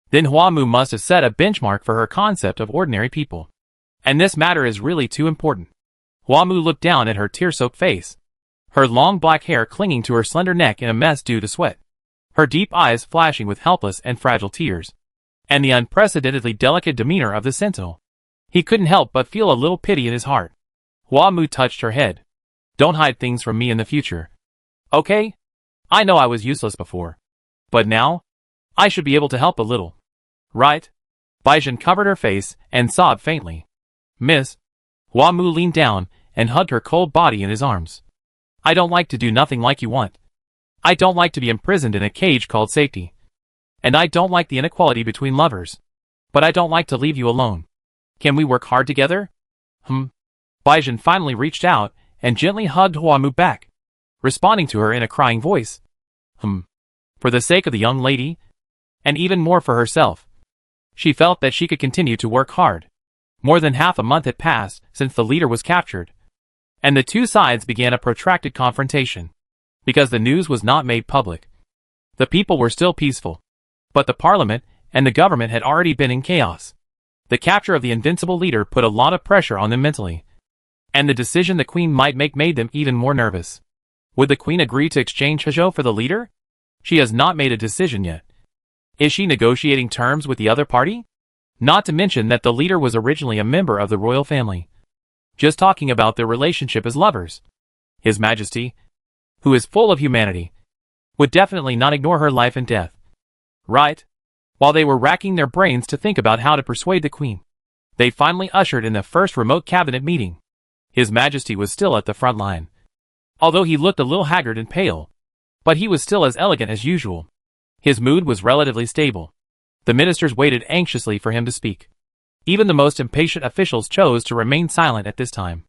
then Hua-Mu must have set a benchmark for her concept of ordinary people. And this matter is really too important. Hua-Mu looked down at her tear-soaked face, her long black hair clinging to her slender neck in a mess due to sweat, her deep eyes flashing with helpless and fragile tears, and the unprecedentedly delicate demeanor of the sentinel. He couldn't help but feel a little pity in his heart. Hua-Mu touched her head. Don't hide things from me in the future. Okay? I know I was useless before. But now, I should be able to help a little. Right? Baizhen covered her face and sobbed faintly. Miss. Hua-Mu leaned down and hugged her cold body in his arms. I don't like to do nothing like you want. I don't like to be imprisoned in a cage called safety. And I don't like the inequality between lovers. But I don't like to leave you alone. Can we work hard together? Baizhen finally reached out and gently hugged Hua-Mu back, responding to her in a crying voice. For the sake of the young lady, and even more for herself. She felt that she could continue to work hard. More than half a month had passed since the leader was captured, and the two sides began a protracted confrontation. Because the news was not made public, the people were still peaceful. But the parliament and the government had already been in chaos. The capture of the invincible leader put a lot of pressure on them mentally. And the decision the queen might make made them even more nervous. Would the queen agree to exchange Hezhou for the leader? She has not made a decision yet. Is she negotiating terms with the other party? Not to mention that the leader was originally a member of the royal family. Just talking about their relationship as lovers. His Majesty, who is full of humanity, would definitely not ignore her life and death. Right? While they were racking their brains to think about how to persuade the queen, they finally ushered in the first remote cabinet meeting. His Majesty was still at the front line. Although he looked a little haggard and pale, but he was still as elegant as usual. His mood was relatively stable. The ministers waited anxiously for him to speak. Even the most impatient officials chose to remain silent at this time.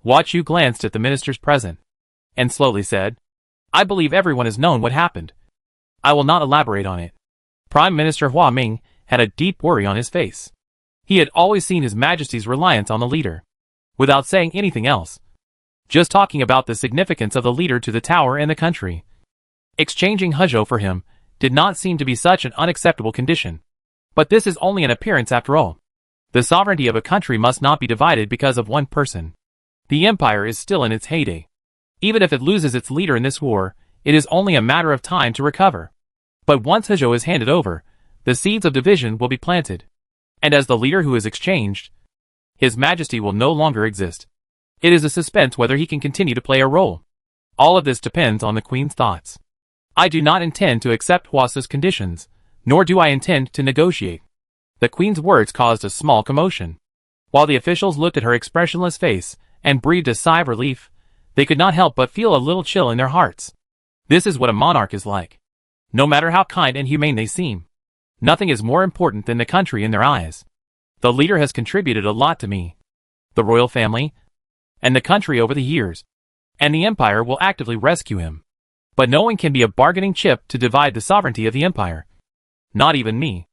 Hua Chu glanced at the ministers present, and slowly said, I believe everyone has known what happened. I will not elaborate on it. Prime Minister Hua Ming had a deep worry on his face. He had always seen His Majesty's reliance on the leader, without saying anything else. Just talking about the significance of the leader to the tower and the country. Exchanging Hezhou for him did not seem to be such an unacceptable condition. But this is only an appearance after all. The sovereignty of a country must not be divided because of one person. The empire is still in its heyday. Even if it loses its leader in this war, it is only a matter of time to recover. But once Hezhou is handed over, the seeds of division will be planted. And as the leader who is exchanged, His Majesty will no longer exist. It is a suspense whether he can continue to play a role. All of this depends on the Queen's thoughts. I do not intend to accept Hua's conditions, nor do I intend to negotiate. The Queen's words caused a small commotion. While the officials looked at her expressionless face and breathed a sigh of relief, they could not help but feel a little chill in their hearts. This is what a monarch is like. No matter how kind and humane they seem, nothing is more important than the country in their eyes. The leader has contributed a lot to me, the royal family, and the country over the years, and the empire will actively rescue him. But no one can be a bargaining chip to divide the sovereignty of the empire. Not even me.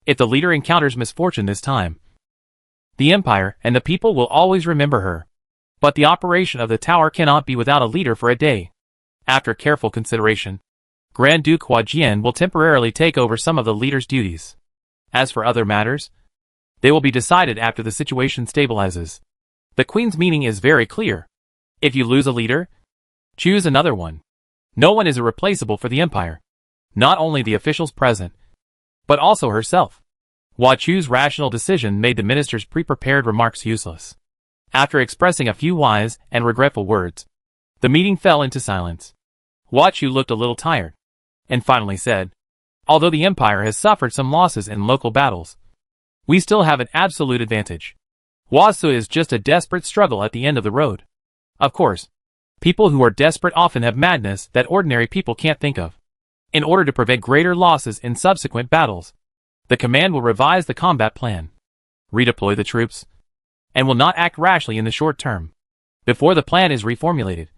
If the leader encounters misfortune this time, the empire and the people will always remember her. But the operation of the tower cannot be without a leader for a day. After careful consideration, Grand Duke Huajian will temporarily take over some of the leader's duties. As for other matters, they will be decided after the situation stabilizes. The Queen's meaning is very clear. If you lose a leader, choose another one. No one is irreplaceable for the empire. Not only the officials present, but also herself. Hua Chu's rational decision made the minister's pre-prepared remarks useless. After expressing a few wise and regretful words, the meeting fell into silence. Hua Chu looked a little tired, and finally said, although the empire has suffered some losses in local battles, we still have an absolute advantage. Huasu is just a desperate struggle at the end of the road. Of course, people who are desperate often have madness that ordinary people can't think of. In order to prevent greater losses in subsequent battles, the command will revise the combat plan, redeploy the troops, and will not act rashly in the short term. Before the plan is reformulated,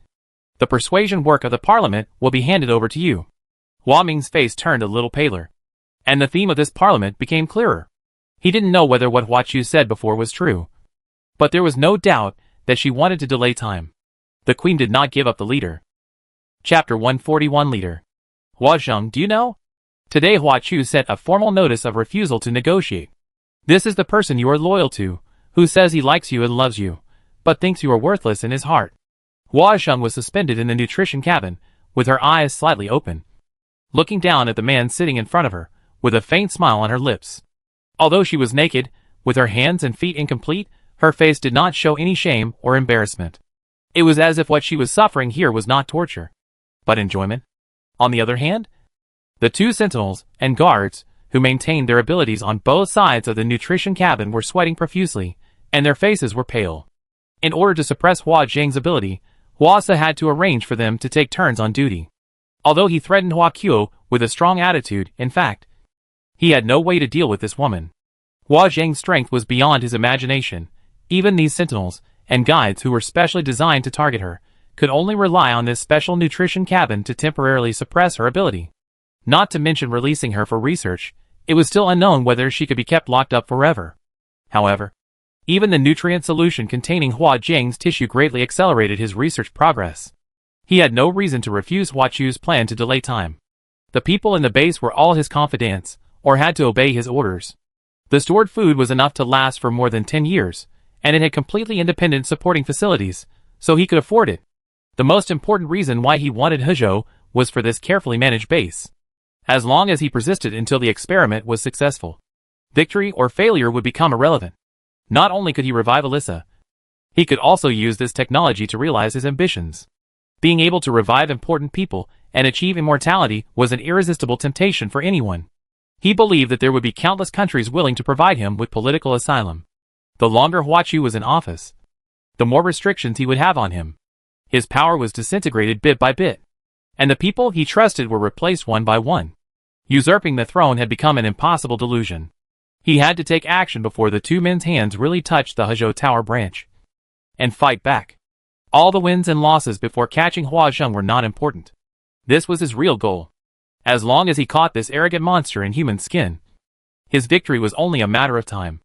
the persuasion work of the parliament will be handed over to you. Hua Ming's face turned a little paler, and the theme of this parliament became clearer. He didn't know whether what Hua Chu said before was true, but there was no doubt that she wanted to delay time. The queen did not give up the leader. Chapter 141 Leader. Hua Zheng, do you know? Today Hua Chu sent a formal notice of refusal to negotiate. This is the person you are loyal to, who says he likes you and loves you, but thinks you are worthless in his heart. Hua Zheng was suspended in the nutrition cabin, with her eyes slightly open, looking down at the man sitting in front of her, with a faint smile on her lips. Although she was naked, with her hands and feet incomplete, her face did not show any shame or embarrassment. It was as if what she was suffering here was not torture, but enjoyment. On the other hand, the two sentinels and guards, who maintained their abilities on both sides of the nutrition cabin, were sweating profusely, and their faces were pale. In order to suppress Hua Zheng's ability, Hua Se had to arrange for them to take turns on duty. Although he threatened Hua Qiu with a strong attitude, in fact, he had no way to deal with this woman. Hua Zheng's strength was beyond his imagination. Even these sentinels and guides who were specially designed to target her could only rely on this special nutrition cabin to temporarily suppress her ability. Not to mention releasing her for research, it was still unknown whether she could be kept locked up forever. However, even the nutrient solution containing Hua Zheng's tissue greatly accelerated his research progress. He had no reason to refuse Hua Chu's plan to delay time. The people in the base were all his confidants, or had to obey his orders. The stored food was enough to last for more than 10 years, and it had completely independent supporting facilities, so he could afford it. The most important reason why he wanted Hezhou was for this carefully managed base. As long as he persisted until the experiment was successful, victory or failure would become irrelevant. Not only could he revive Alyssa, he could also use this technology to realize his ambitions. Being able to revive important people and achieve immortality was an irresistible temptation for anyone. He believed that there would be countless countries willing to provide him with political asylum. The longer Hua Chu was in office, the more restrictions he would have on him. His power was disintegrated bit by bit, and the people he trusted were replaced one by one. Usurping the throne had become an impossible delusion. He had to take action before the two men's hands really touched the Hezhou Tower branch, and fight back. All the wins and losses before catching Hua Zheng were not important. This was his real goal. As long as he caught this arrogant monster in human skin, his victory was only a matter of time.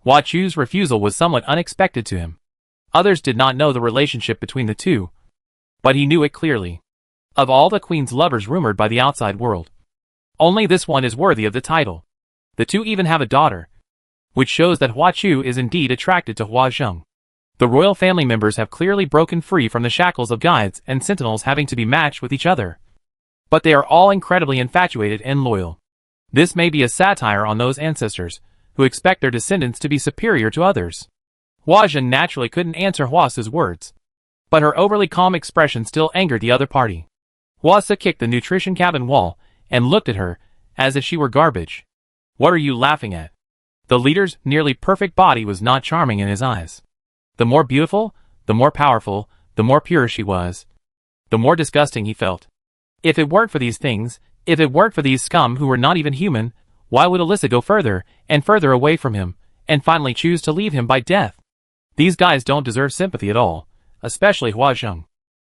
Hua Chu's refusal was somewhat unexpected to him. Others did not know the relationship between the two, but he knew it clearly. Of all the queen's lovers rumored by the outside world, only this one is worthy of the title. The two even have a daughter, which shows that Hua Chu is indeed attracted to Hua Zheng. The royal family members have clearly broken free from the shackles of guides and sentinels having to be matched with each other. But they are all incredibly infatuated and loyal. This may be a satire on those ancestors who expect their descendants to be superior to others. Hua Zheng naturally couldn't answer Hua Se's words, but her overly calm expression still angered the other party. Hua Se kicked the nutrition cabin wall and looked at her as if she were garbage. What are you laughing at? The leader's nearly perfect body was not charming in his eyes. The more beautiful, the more powerful, the more pure she was, the more disgusting he felt. If it weren't for these things, if it weren't for these scum who were not even human, why would Alyssa go further and further away from him, and finally choose to leave him by death? These guys don't deserve sympathy at all, especially Hua Zheng.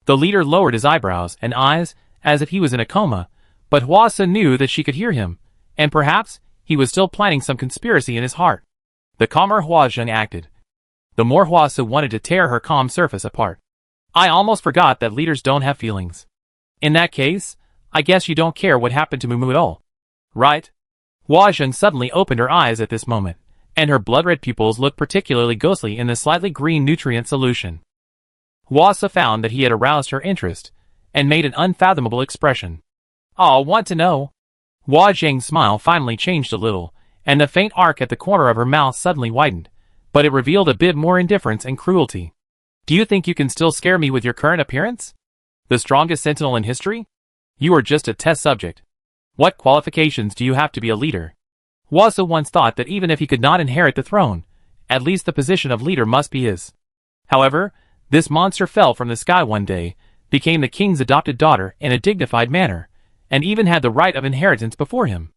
The leader lowered his eyebrows and eyes as if he was in a coma, but Hua Se knew that she could hear him, and perhaps he was still planning some conspiracy in his heart. The calmer Hua Zheng acted, the more Hua Se wanted to tear her calm surface apart. I almost forgot that leaders don't have feelings. In that case, I guess you don't care what happened to Mumu at all, right? Hua Zheng suddenly opened her eyes at this moment, and her blood-red pupils looked particularly ghostly in the slightly green nutrient solution. Hua Se found that he had aroused her interest, and made an unfathomable expression. "I'll want to know." Hua Zheng's smile finally changed a little, and the faint arc at the corner of her mouth suddenly widened, but it revealed a bit more indifference and cruelty. "Do you think you can still scare me with your current appearance? The strongest sentinel in history? You are just a test subject. What qualifications do you have to be a leader?" Hua Se once thought that even if he could not inherit the throne, at least the position of leader must be his. However, this monster fell from the sky one day, became the king's adopted daughter in a dignified manner, and even had the right of inheritance before him.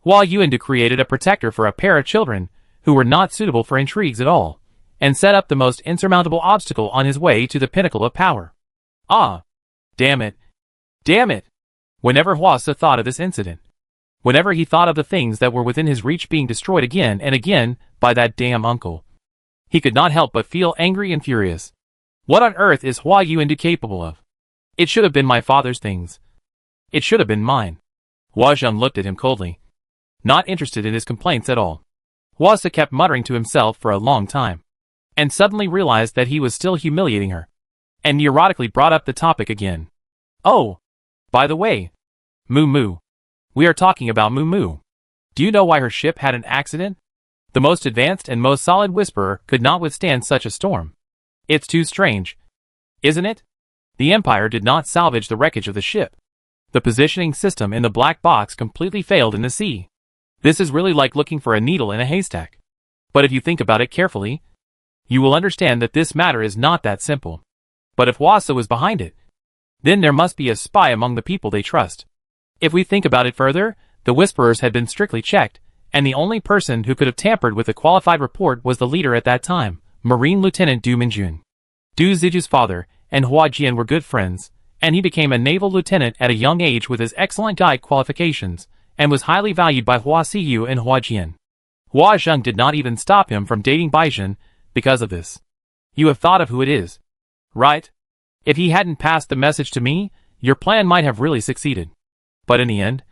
Hua Yuandu created a protector for a pair of children who were not suitable for intrigues at all, and set up the most insurmountable obstacle on his way to the pinnacle of power. Ah! Damn it! Damn it! Whenever Hua Se thought of this incident, Whenever he thought of the things that were within his reach being destroyed again and again by that damn uncle, he could not help but feel angry and furious. What on earth is Hua Yuan capable of? It should have been my father's things. It should have been mine. Hua Zheng looked at him coldly, not interested in his complaints at all. Hua Se kept muttering to himself for a long time, and suddenly realized that he was still humiliating her, and neurotically brought up the topic again. Oh, by the way, Moo Moo. We are talking about Moo Moo. Do you know why her ship had an accident? The most advanced and most solid whisperer could not withstand such a storm. It's too strange, isn't it? The Empire did not salvage the wreckage of the ship. The positioning system in the black box completely failed in the sea. This is really like looking for a needle in a haystack. But if you think about it carefully, you will understand that this matter is not that simple. But if Hua Se was behind it, then there must be a spy among the people they trust. If we think about it further, the Whisperers had been strictly checked, and the only person who could have tampered with the qualified report was the leader at that time, Marine Lieutenant Du Minjun. Du Ziju's father and Hua Jian were good friends, and he became a naval lieutenant at a young age with his excellent guide qualifications, and was highly valued by Hua Siyu and Hua Jian. Hua Zheng did not even stop him from dating Baizhen because of this. You have thought of who it is, right? If he hadn't passed the message to me, your plan might have really succeeded. But in the end,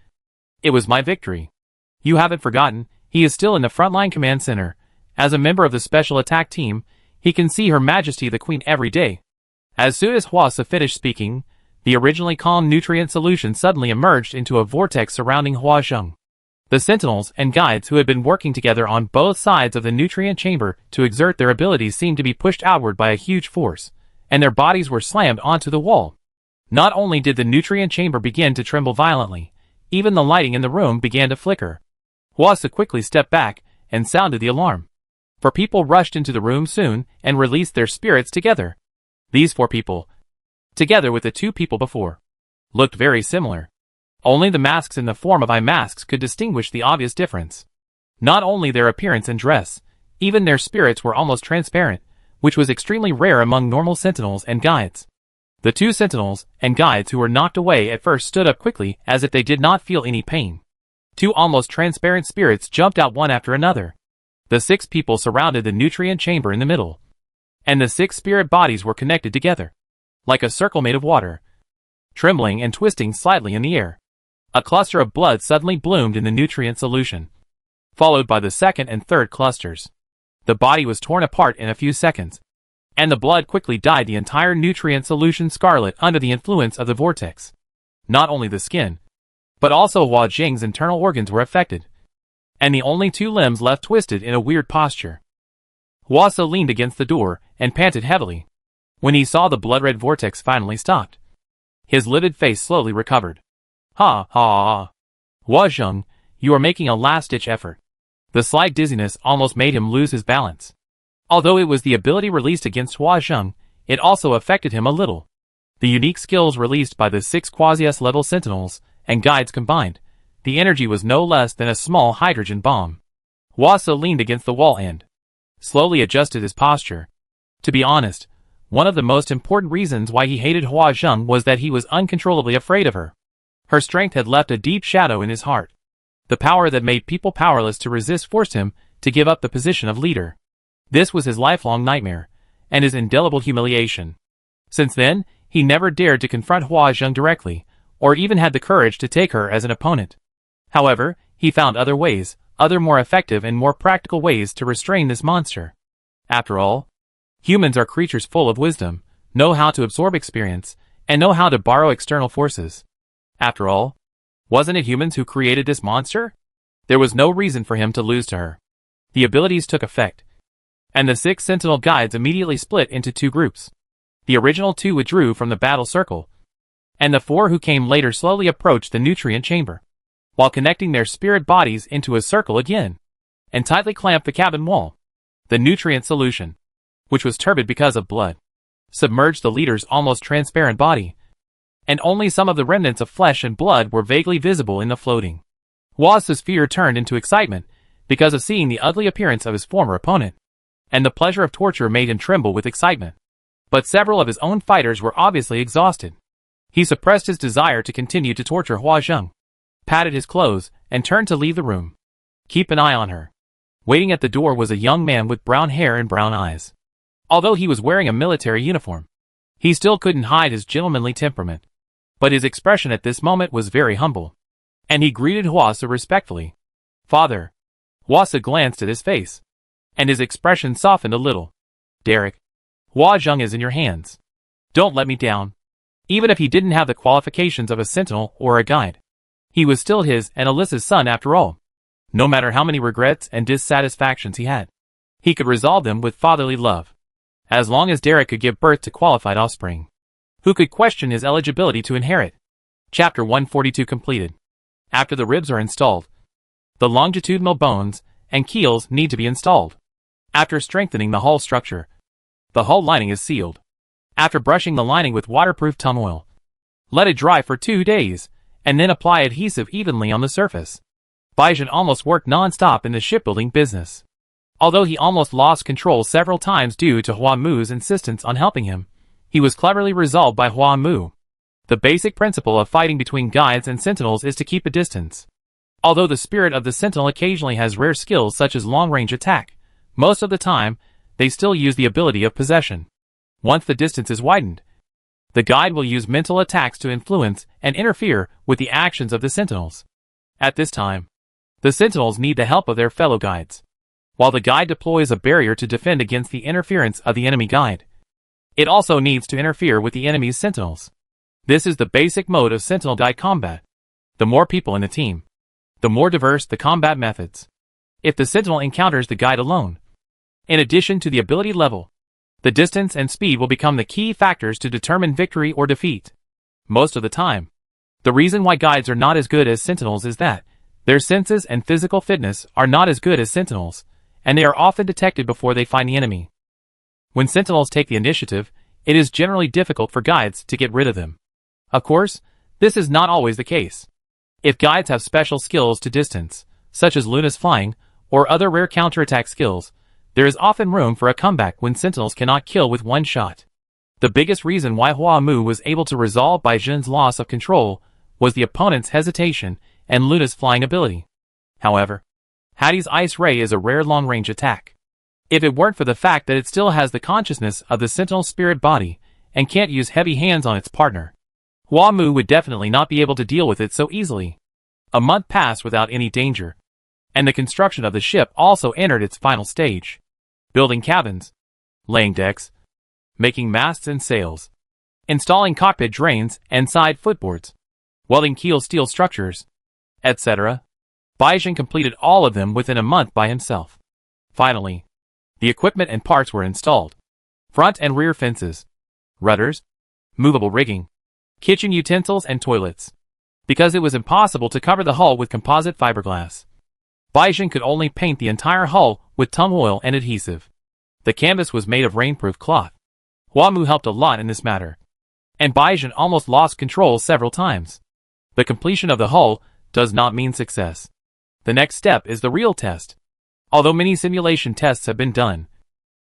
it was my victory. You haven't forgotten, he is still in the frontline command center. As a member of the special attack team, he can see Her Majesty the Queen every day. As soon as Hua Se finished speaking, the originally calm nutrient solution suddenly emerged into a vortex surrounding Hua Zheng. The sentinels and guides who had been working together on both sides of the nutrient chamber to exert their abilities seemed to be pushed outward by a huge force, and their bodies were slammed onto the wall. Not only did the nutrient chamber begin to tremble violently, even the lighting in the room began to flicker. Hua Se quickly stepped back and sounded the alarm. 4 people rushed into the room soon and released their spirits together. These 4 people, together with the 2 people before, looked very similar. Only the masks in the form of eye masks could distinguish the obvious difference. Not only their appearance and dress, even their spirits were almost transparent, which was extremely rare among normal sentinels and guides. The 2 sentinels and guides who were knocked away at first stood up quickly as if they did not feel any pain. 2 almost transparent spirits jumped out one after another. The 6 people surrounded the nutrient chamber in the middle, and the 6 spirit bodies were connected together, like a circle made of water, trembling and twisting slightly in the air. A cluster of blood suddenly bloomed in the nutrient solution, followed by the second and third clusters. The body was torn apart in a few seconds, and the blood quickly dyed the entire nutrient solution scarlet under the influence of the vortex. Not only the skin, but also Hua Zheng's internal organs were affected, and the only 2 limbs left twisted in a weird posture. Hua Se leaned against the door and panted heavily. When he saw the blood-red vortex finally stopped, his livid face slowly recovered. Ha ha ha. Hua Zheng, you are making a last-ditch effort. The slight dizziness almost made him lose his balance. Although it was the ability released against Hua Zheng, it also affected him a little. The unique skills released by the 6 quasi-S-level sentinels and guides combined, the energy was no less than a small hydrogen bomb. Hua Se leaned against the wall and slowly adjusted his posture. To be honest, one of the most important reasons why he hated Hua Zheng was that he was uncontrollably afraid of her. Her strength had left a deep shadow in his heart. The power that made people powerless to resist forced him to give up the position of leader. This was his lifelong nightmare, and his indelible humiliation. Since then, he never dared to confront Hua Zheng directly, or even had the courage to take her as an opponent. However, he found other ways, other more effective and more practical ways to restrain this monster. After all, humans are creatures full of wisdom, know how to absorb experience, and know how to borrow external forces. After all, wasn't it humans who created this monster? There was no reason for him to lose to her. The abilities took effect, and the 6 sentinel guides immediately split into 2 groups. The original 2 withdrew from the battle circle, and the 4 who came later slowly approached the nutrient chamber, while connecting their spirit bodies into a circle again, and tightly clamped the cabin wall. The nutrient solution, which was turbid because of blood, submerged the leader's almost transparent body, and only some of the remnants of flesh and blood were vaguely visible in the floating. Hua Se's fear turned into excitement because of seeing the ugly appearance of his former opponent, and the pleasure of torture made him tremble with excitement. But several of his own fighters were obviously exhausted. He suppressed his desire to continue to torture Hua Zheng, patted his clothes, and turned to leave the room. Keep an eye on her. Waiting at the door was a young man with brown hair and brown eyes. Although he was wearing a military uniform, he still couldn't hide his gentlemanly temperament. But his expression at this moment was very humble, and he greeted Hwasa respectfully. Father. Hwasa glanced at his face, and his expression softened a little. Derek. Hua Zheng is in your hands. Don't let me down. Even if he didn't have the qualifications of a sentinel or a guide, he was still his and Alyssa's son after all. No matter how many regrets and dissatisfactions he had, he could resolve them with fatherly love. As long as Derek could give birth to qualified offspring, who could question his eligibility to inherit? Chapter 142 completed. After the ribs are installed, the longitudinal bones and keels need to be installed. After strengthening the hull structure, the hull lining is sealed. After brushing the lining with waterproof tung oil, let it dry for 2 days, and then apply adhesive evenly on the surface. Baizhen almost worked non-stop in the shipbuilding business. Although he almost lost control several times due to Hua Mu's insistence on helping him, he was cleverly resolved by Hua Mu. The basic principle of fighting between guides and sentinels is to keep a distance. Although the spirit of the sentinel occasionally has rare skills such as long-range attack, most of the time, they still use the ability of possession. Once the distance is widened, the guide will use mental attacks to influence and interfere with the actions of the sentinels. At this time, the sentinels need the help of their fellow guides, while the guide deploys a barrier to defend against the interference of the enemy guide. It also needs to interfere with the enemy's sentinels. This is the basic mode of sentinel guide combat. The more people in the team, the more diverse the combat methods. If the sentinel encounters the guide alone, in addition to the ability level, the distance and speed will become the key factors to determine victory or defeat. Most of the time, the reason why guides are not as good as sentinels is that their senses and physical fitness are not as good as sentinels, and they are often detected before they find the enemy. When sentinels take the initiative, it is generally difficult for guides to get rid of them. Of course, this is not always the case. If guides have special skills to distance, such as Luna's flying, or other rare counterattack skills, there is often room for a comeback when sentinels cannot kill with one shot. The biggest reason why Hua Mu was able to resolve Baizhen's loss of control was the opponent's hesitation and Luna's flying ability. However, Hattie's Ice Ray is a rare long-range attack. If it weren't for the fact that it still has the consciousness of the sentinel spirit body and can't use heavy hands on its partner, Hua Mu would definitely not be able to deal with it so easily. A month passed without any danger, and the construction of the ship also entered its final stage. Building cabins, laying decks, making masts and sails, installing cockpit drains and side footboards, welding keel steel structures, etc. Baizhen completed all of them within a month by himself. Finally, the equipment and parts were installed. Front and rear fences, rudders, movable rigging, kitchen utensils and toilets. Because it was impossible to cover the hull with composite fiberglass, Baizhen could only paint the entire hull with tung oil and adhesive. The canvas was made of rainproof cloth. Hua Mu helped a lot in this matter, and Baizhen almost lost control several times. The completion of the hull does not mean success. The next step is the real test. Although many simulation tests have been done,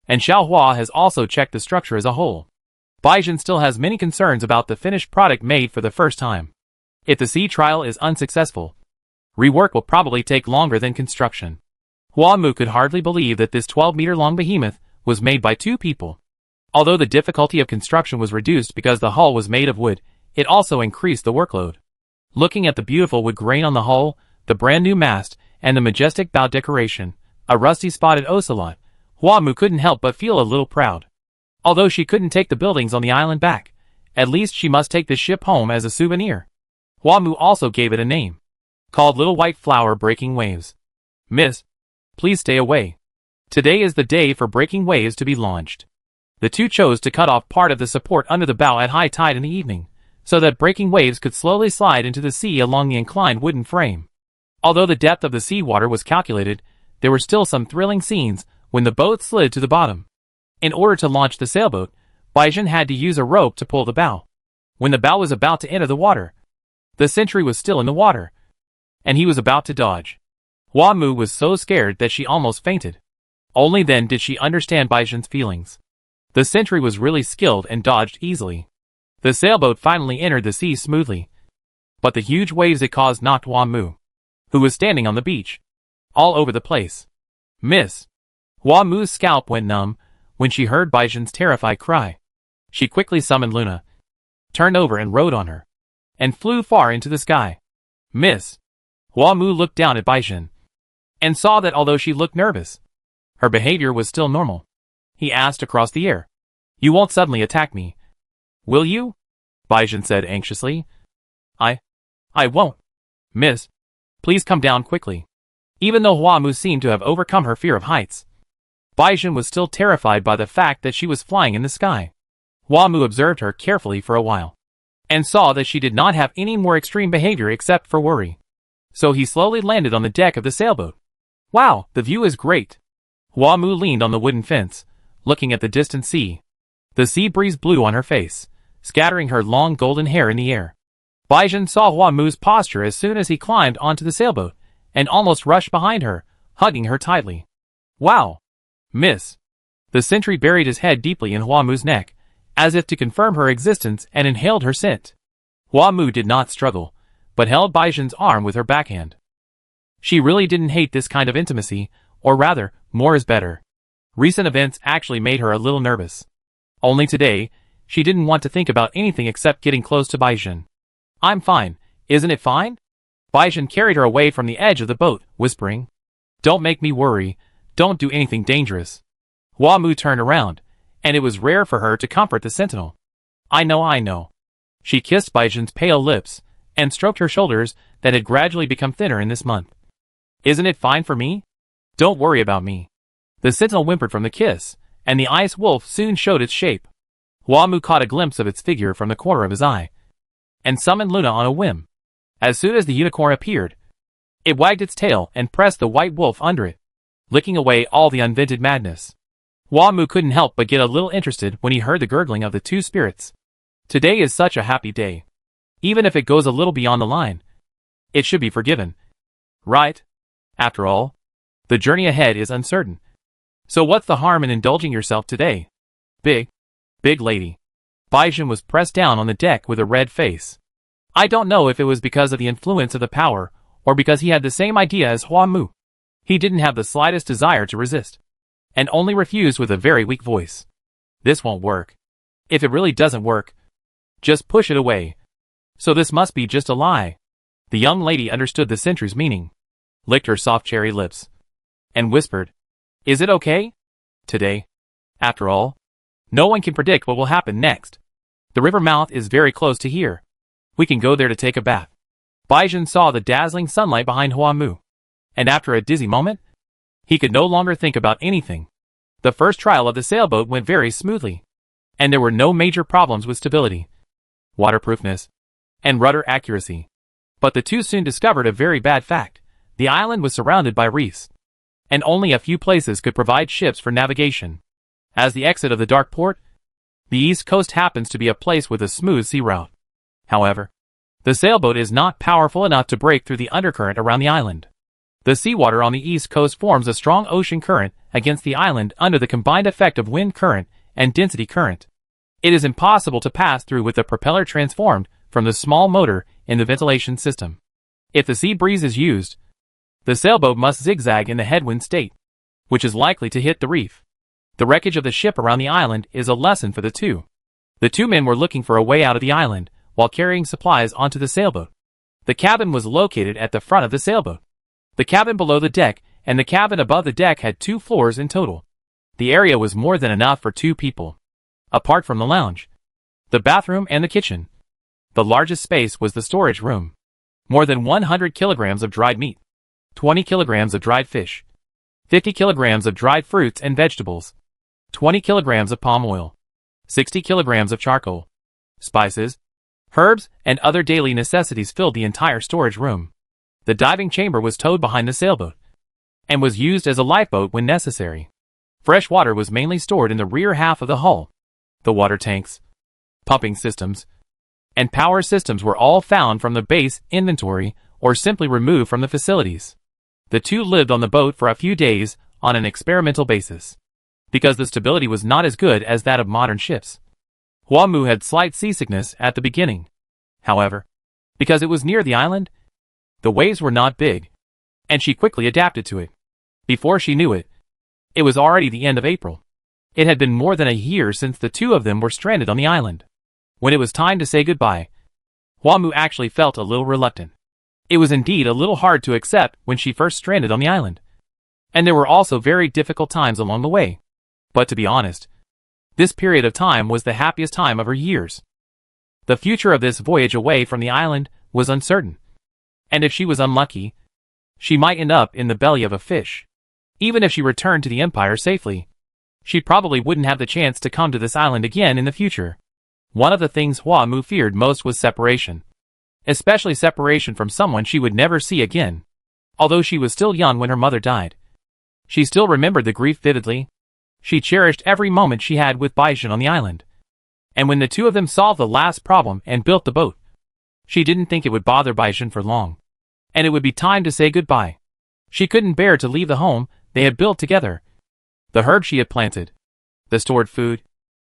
and Xiao Hua has also checked the structure as a whole, Baizhen still has many concerns about the finished product made for the first time. If the sea trial is unsuccessful, rework will probably take longer than construction. Hua Mu could hardly believe that this 12-meter-long behemoth was made by 2 people. Although the difficulty of construction was reduced because the hull was made of wood, it also increased the workload. Looking at the beautiful wood grain on the hull, the brand new mast, and the majestic bow decoration, a rusty spotted ocelot, Hua Mu couldn't help but feel a little proud. Although she couldn't take the buildings on the island back, at least she must take the ship home as a souvenir. Hua Mu also gave it a name, called Little White Flower Breaking Waves. Miss, please stay away. Today is the day for breaking waves to be launched. The two chose to cut off part of the support under the bow at high tide in the evening, so that breaking waves could slowly slide into the sea along the inclined wooden frame. Although the depth of the seawater was calculated, there were still some thrilling scenes when the boat slid to the bottom. In order to launch the sailboat, Baizhen had to use a rope to pull the bow. When the bow was about to enter the water, the sentry was still in the water, and he was about to dodge. Hua Mu was so scared that she almost fainted. Only then did she understand Baizhen's feelings. The sentry was really skilled and dodged easily. The sailboat finally entered the sea smoothly, but the huge waves it caused knocked Hua Mu who was standing on the beach, all over the place. Miss. Hua Mu's scalp went numb when she heard Baizhen's terrified cry. She quickly summoned Luna, turned over and rode on her, and flew far into the sky. Miss. Hua Mu looked down at Baizhen, and saw that although she looked nervous, her behavior was still normal. He asked across the air, "You won't suddenly attack me, will you?" Baizhen said anxiously. I won't. Miss, please come down quickly." Even though Hua Mu seemed to have overcome her fear of heights, Baizhen was still terrified by the fact that she was flying in the sky. Hua Mu observed her carefully for a while, and saw that she did not have any more extreme behavior except for worry. So he slowly landed on the deck of the sailboat. "Wow, the view is great." Hua Mu leaned on the wooden fence, looking at the distant sea. The sea breeze blew on her face, scattering her long golden hair in the air. Baizhen saw Hua Mu's posture as soon as he climbed onto the sailboat, and almost rushed behind her, hugging her tightly. "Wow, Miss." The sentry buried his head deeply in Hua Mu's neck, as if to confirm her existence, and inhaled her scent. Hua Mu did not struggle, but held Baizhen's arm with her backhand. She really didn't hate this kind of intimacy, or rather, more is better. Recent events actually made her a little nervous. Only today, she didn't want to think about anything except getting close to Baizhen. "I'm fine, isn't it fine?" Baizhen carried her away from the edge of the boat, whispering, "Don't make me worry, don't do anything dangerous." Hua Mu turned around, and it was rare for her to comfort the sentinel. I know. She kissed Baizhen's pale lips, and stroked her shoulders that had gradually become thinner in this month. "Isn't it fine for me? Don't worry about me." The sentinel whimpered from the kiss, and the ice wolf soon showed its shape. Hua Mu caught a glimpse of its figure from the corner of his eye, and summoned Luna on a whim. As soon as the unicorn appeared, it wagged its tail and pressed the white wolf under it, licking away all the unvented madness. Hua Mu couldn't help but get a little interested when he heard the gurgling of the two spirits. Today is such a happy day. Even if it goes a little beyond the line, it should be forgiven. Right? After all, the journey ahead is uncertain. So what's the harm in indulging yourself today? Big lady. Baizhen was pressed down on the deck with a red face. I don't know if it was because of the influence of the power, or because he had the same idea as Hua Mu. He didn't have the slightest desire to resist, and only refused with a very weak voice. "This won't work. If it really doesn't work, just push it away. So this must be just a lie." The young lady understood the sentry's meaning, licked her soft cherry lips, and whispered, "Is it okay? Today, after all, no one can predict what will happen next. The river mouth is very close to here. We can go there to take a bath." Baizhen saw the dazzling sunlight behind Hua Mu, and after a dizzy moment, he could no longer think about anything. The first trial of the sailboat went very smoothly, and there were no major problems with stability, waterproofness, and rudder accuracy. But the two soon discovered a very bad fact. The island was surrounded by reefs, and only a few places could provide ships for navigation. As the exit of the dark port, the east coast happens to be a place with a smooth sea route. However, the sailboat is not powerful enough to break through the undercurrent around the island. The seawater on the east coast forms a strong ocean current against the island under the combined effect of wind current and density current. It is impossible to pass through with the propeller transformed from the small motor in the ventilation system. If the sea breeze is used, the sailboat must zigzag in the headwind state, which is likely to hit the reef. The wreckage of the ship around the island is a lesson for the two. The two men were looking for a way out of the island while carrying supplies onto the sailboat. The cabin was located at the front of the sailboat. The cabin below the deck and the cabin above the deck had 2 floors in total. The area was more than enough for 2 people. Apart from the lounge, the bathroom and the kitchen, the largest space was the storage room. More than 100 kilograms of dried meat, 20 kilograms of dried fish, 50 kilograms of dried fruits and vegetables, 20 kilograms of palm oil, 60 kilograms of charcoal, spices, herbs, and other daily necessities filled the entire storage room. The diving chamber was towed behind the sailboat, and was used as a lifeboat when necessary. Fresh water was mainly stored in the rear half of the hull. The water tanks, pumping systems, and power systems were all found from the base inventory or simply removed from the facilities. The two lived on the boat for a few days on an experimental basis, because the stability was not as good as that of modern ships. Hua Mu had slight seasickness at the beginning. However, because it was near the island, the waves were not big, and she quickly adapted to it. Before she knew it, it was already the end of April. It had been more than a year since the two of them were stranded on the island. When it was time to say goodbye, Hua-Mu actually felt a little reluctant. It was indeed a little hard to accept when she first stranded on the island. And there were also very difficult times along the way. But to be honest, this period of time was the happiest time of her years. The future of this voyage away from the island was uncertain. And if she was unlucky, she might end up in the belly of a fish. Even if she returned to the Empire safely, she probably wouldn't have the chance to come to this island again in the future. One of the things Hua-Mu feared most was separation. Especially separation from someone she would never see again. Although she was still young when her mother died, she still remembered the grief vividly. She cherished every moment she had with Baizhen on the island. And when the two of them solved the last problem and built the boat, she didn't think it would bother Baizhen for long. And it would be time to say goodbye. She couldn't bear to leave the home they had built together. The herb she had planted, the stored food,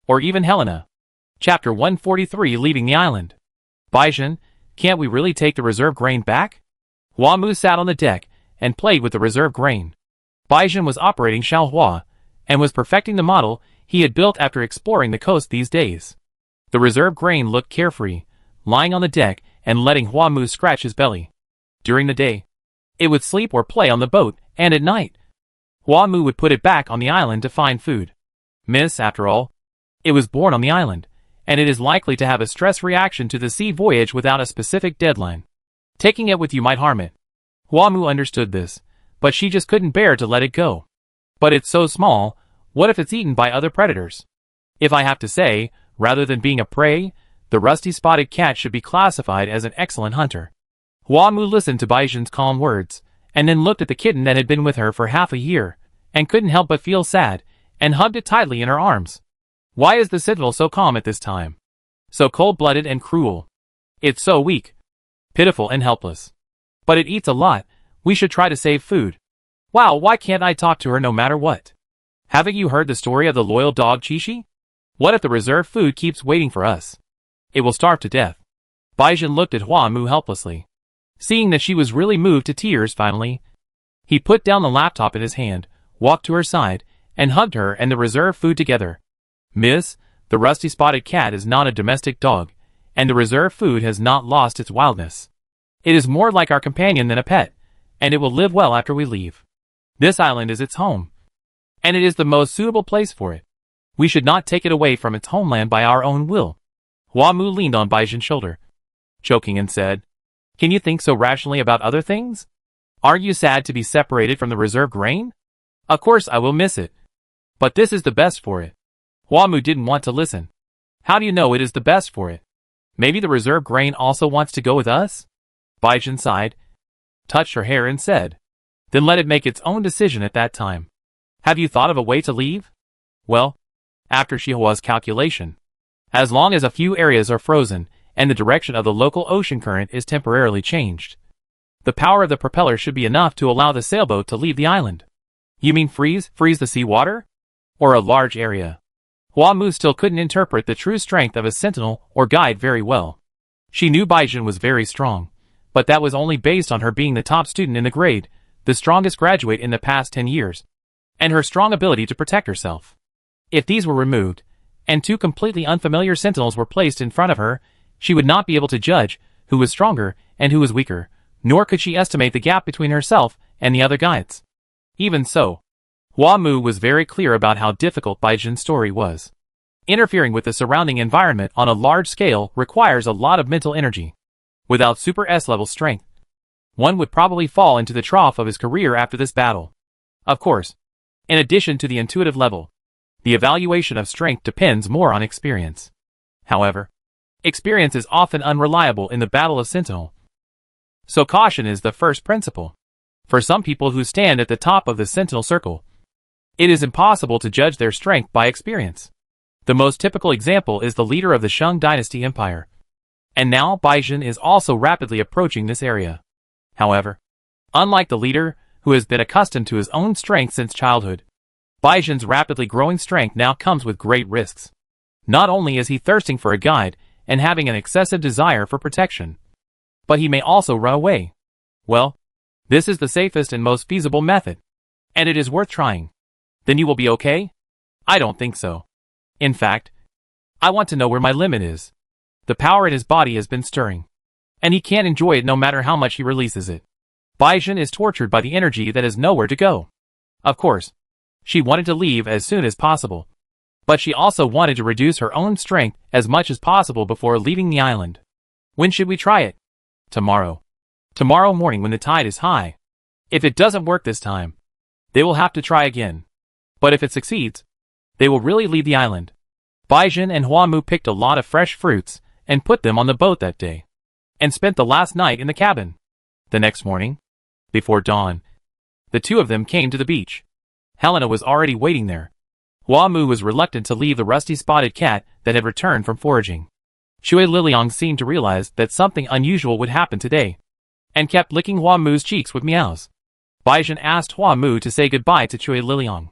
or even Helena. Chapter 143, Leaving the Island. Baizhen, can't we really take the reserve grain back? Hua-Mu sat on the deck and played with the reserve grain. Baizhen was operating Xiaohua and was perfecting the model he had built after exploring the coast these days. The reserve grain looked carefree, lying on the deck and letting Hua-Mu scratch his belly. During the day, it would sleep or play on the boat, and at night, Hua-Mu would put it back on the island to find food. Miss, after all, it was born on the island, and it is likely to have a stress reaction to the sea voyage without a specific deadline. Taking it with you might harm it. Hua-Mu understood this, but she just couldn't bear to let it go. But it's so small, what if it's eaten by other predators? If I have to say, rather than being a prey, the rusty-spotted cat should be classified as an excellent hunter. Hua-Mu listened to Baizhen's calm words, and then looked at the kitten that had been with her for half a year, and couldn't help but feel sad, and hugged it tightly in her arms. Why is the Citadel so calm at this time? So cold-blooded and cruel. It's so weak, pitiful and helpless. But it eats a lot. We should try to save food. Wow, why can't I talk to her no matter what? Haven't you heard the story of the loyal dog Chishi? What if the reserve food keeps waiting for us? It will starve to death. Baizhen looked at Hua-Mu helplessly. Seeing that she was really moved to tears finally, he put down the laptop in his hand, walked to her side, and hugged her and the reserve food together. Miss, the rusty-spotted cat is not a domestic dog, and the reserve food has not lost its wildness. It is more like our companion than a pet, and it will live well after we leave. This island is its home, and it is the most suitable place for it. We should not take it away from its homeland by our own will. Hua-Mu leaned on Baizhen's shoulder, joking, and said, Can you think so rationally about other things? Aren't you sad to be separated from the reserve grain? Of course I will miss it. But this is the best for it. Hua-Mu didn't want to listen. How do you know it is the best for it? Maybe the reserve grain also wants to go with us? Baizhen sighed, touched her hair and said, Then let it make its own decision at that time. Have you thought of a way to leave? Well, after Xiaohua's calculation, as long as a few areas are frozen and the direction of the local ocean current is temporarily changed, the power of the propeller should be enough to allow the sailboat to leave the island. You mean freeze the seawater? Or a large area? Hua-Mu still couldn't interpret the true strength of a sentinel or guide very well. She knew Baizhen was very strong, but that was only based on her being the top student in the grade, the strongest graduate in the past 10 years, and her strong ability to protect herself. If these were removed, and two completely unfamiliar sentinels were placed in front of her, she would not be able to judge who was stronger and who was weaker, nor could she estimate the gap between herself and the other guides. Even so, Hua-Mu was very clear about how difficult Baizhen's story was. Interfering with the surrounding environment on a large scale requires a lot of mental energy. Without Super S-level strength, one would probably fall into the trough of his career after this battle. Of course, in addition to the intuitive level, the evaluation of strength depends more on experience. However, experience is often unreliable in the Battle of Sentinel. So caution is the first principle. For some people who stand at the top of the Sentinel Circle, it is impossible to judge their strength by experience. The most typical example is the leader of the Shang Dynasty Empire. And now Baizhen is also rapidly approaching this area. However, unlike the leader, who has been accustomed to his own strength since childhood, Baizhen's rapidly growing strength now comes with great risks. Not only is he thirsting for a guide and having an excessive desire for protection, but he may also run away. Well, This is the safest and most feasible method. And it is worth trying. Then you will be okay? I don't think so. In fact, I want to know where my limit is. The power in his body has been stirring. And he can't enjoy it no matter how much he releases it. Baizhen is tortured by the energy that has nowhere to go. Of course, she wanted to leave as soon as possible. But she also wanted to reduce her own strength as much as possible before leaving the island. When should we try it? Tomorrow. Tomorrow morning when the tide is high. If it doesn't work this time, they will have to try again. But if it succeeds, they will really leave the island. Baizhen and Huamu picked a lot of fresh fruits and put them on the boat that day, and spent the last night in the cabin. The next morning, before dawn, the two of them came to the beach. Helena was already waiting there. Huamu was reluctant to leave the rusty-spotted cat that had returned from foraging. Shui Liliang seemed to realize that something unusual would happen today, and kept licking Huamu's cheeks with meows. Baizhen asked Huamu to say goodbye to Shui Liliang,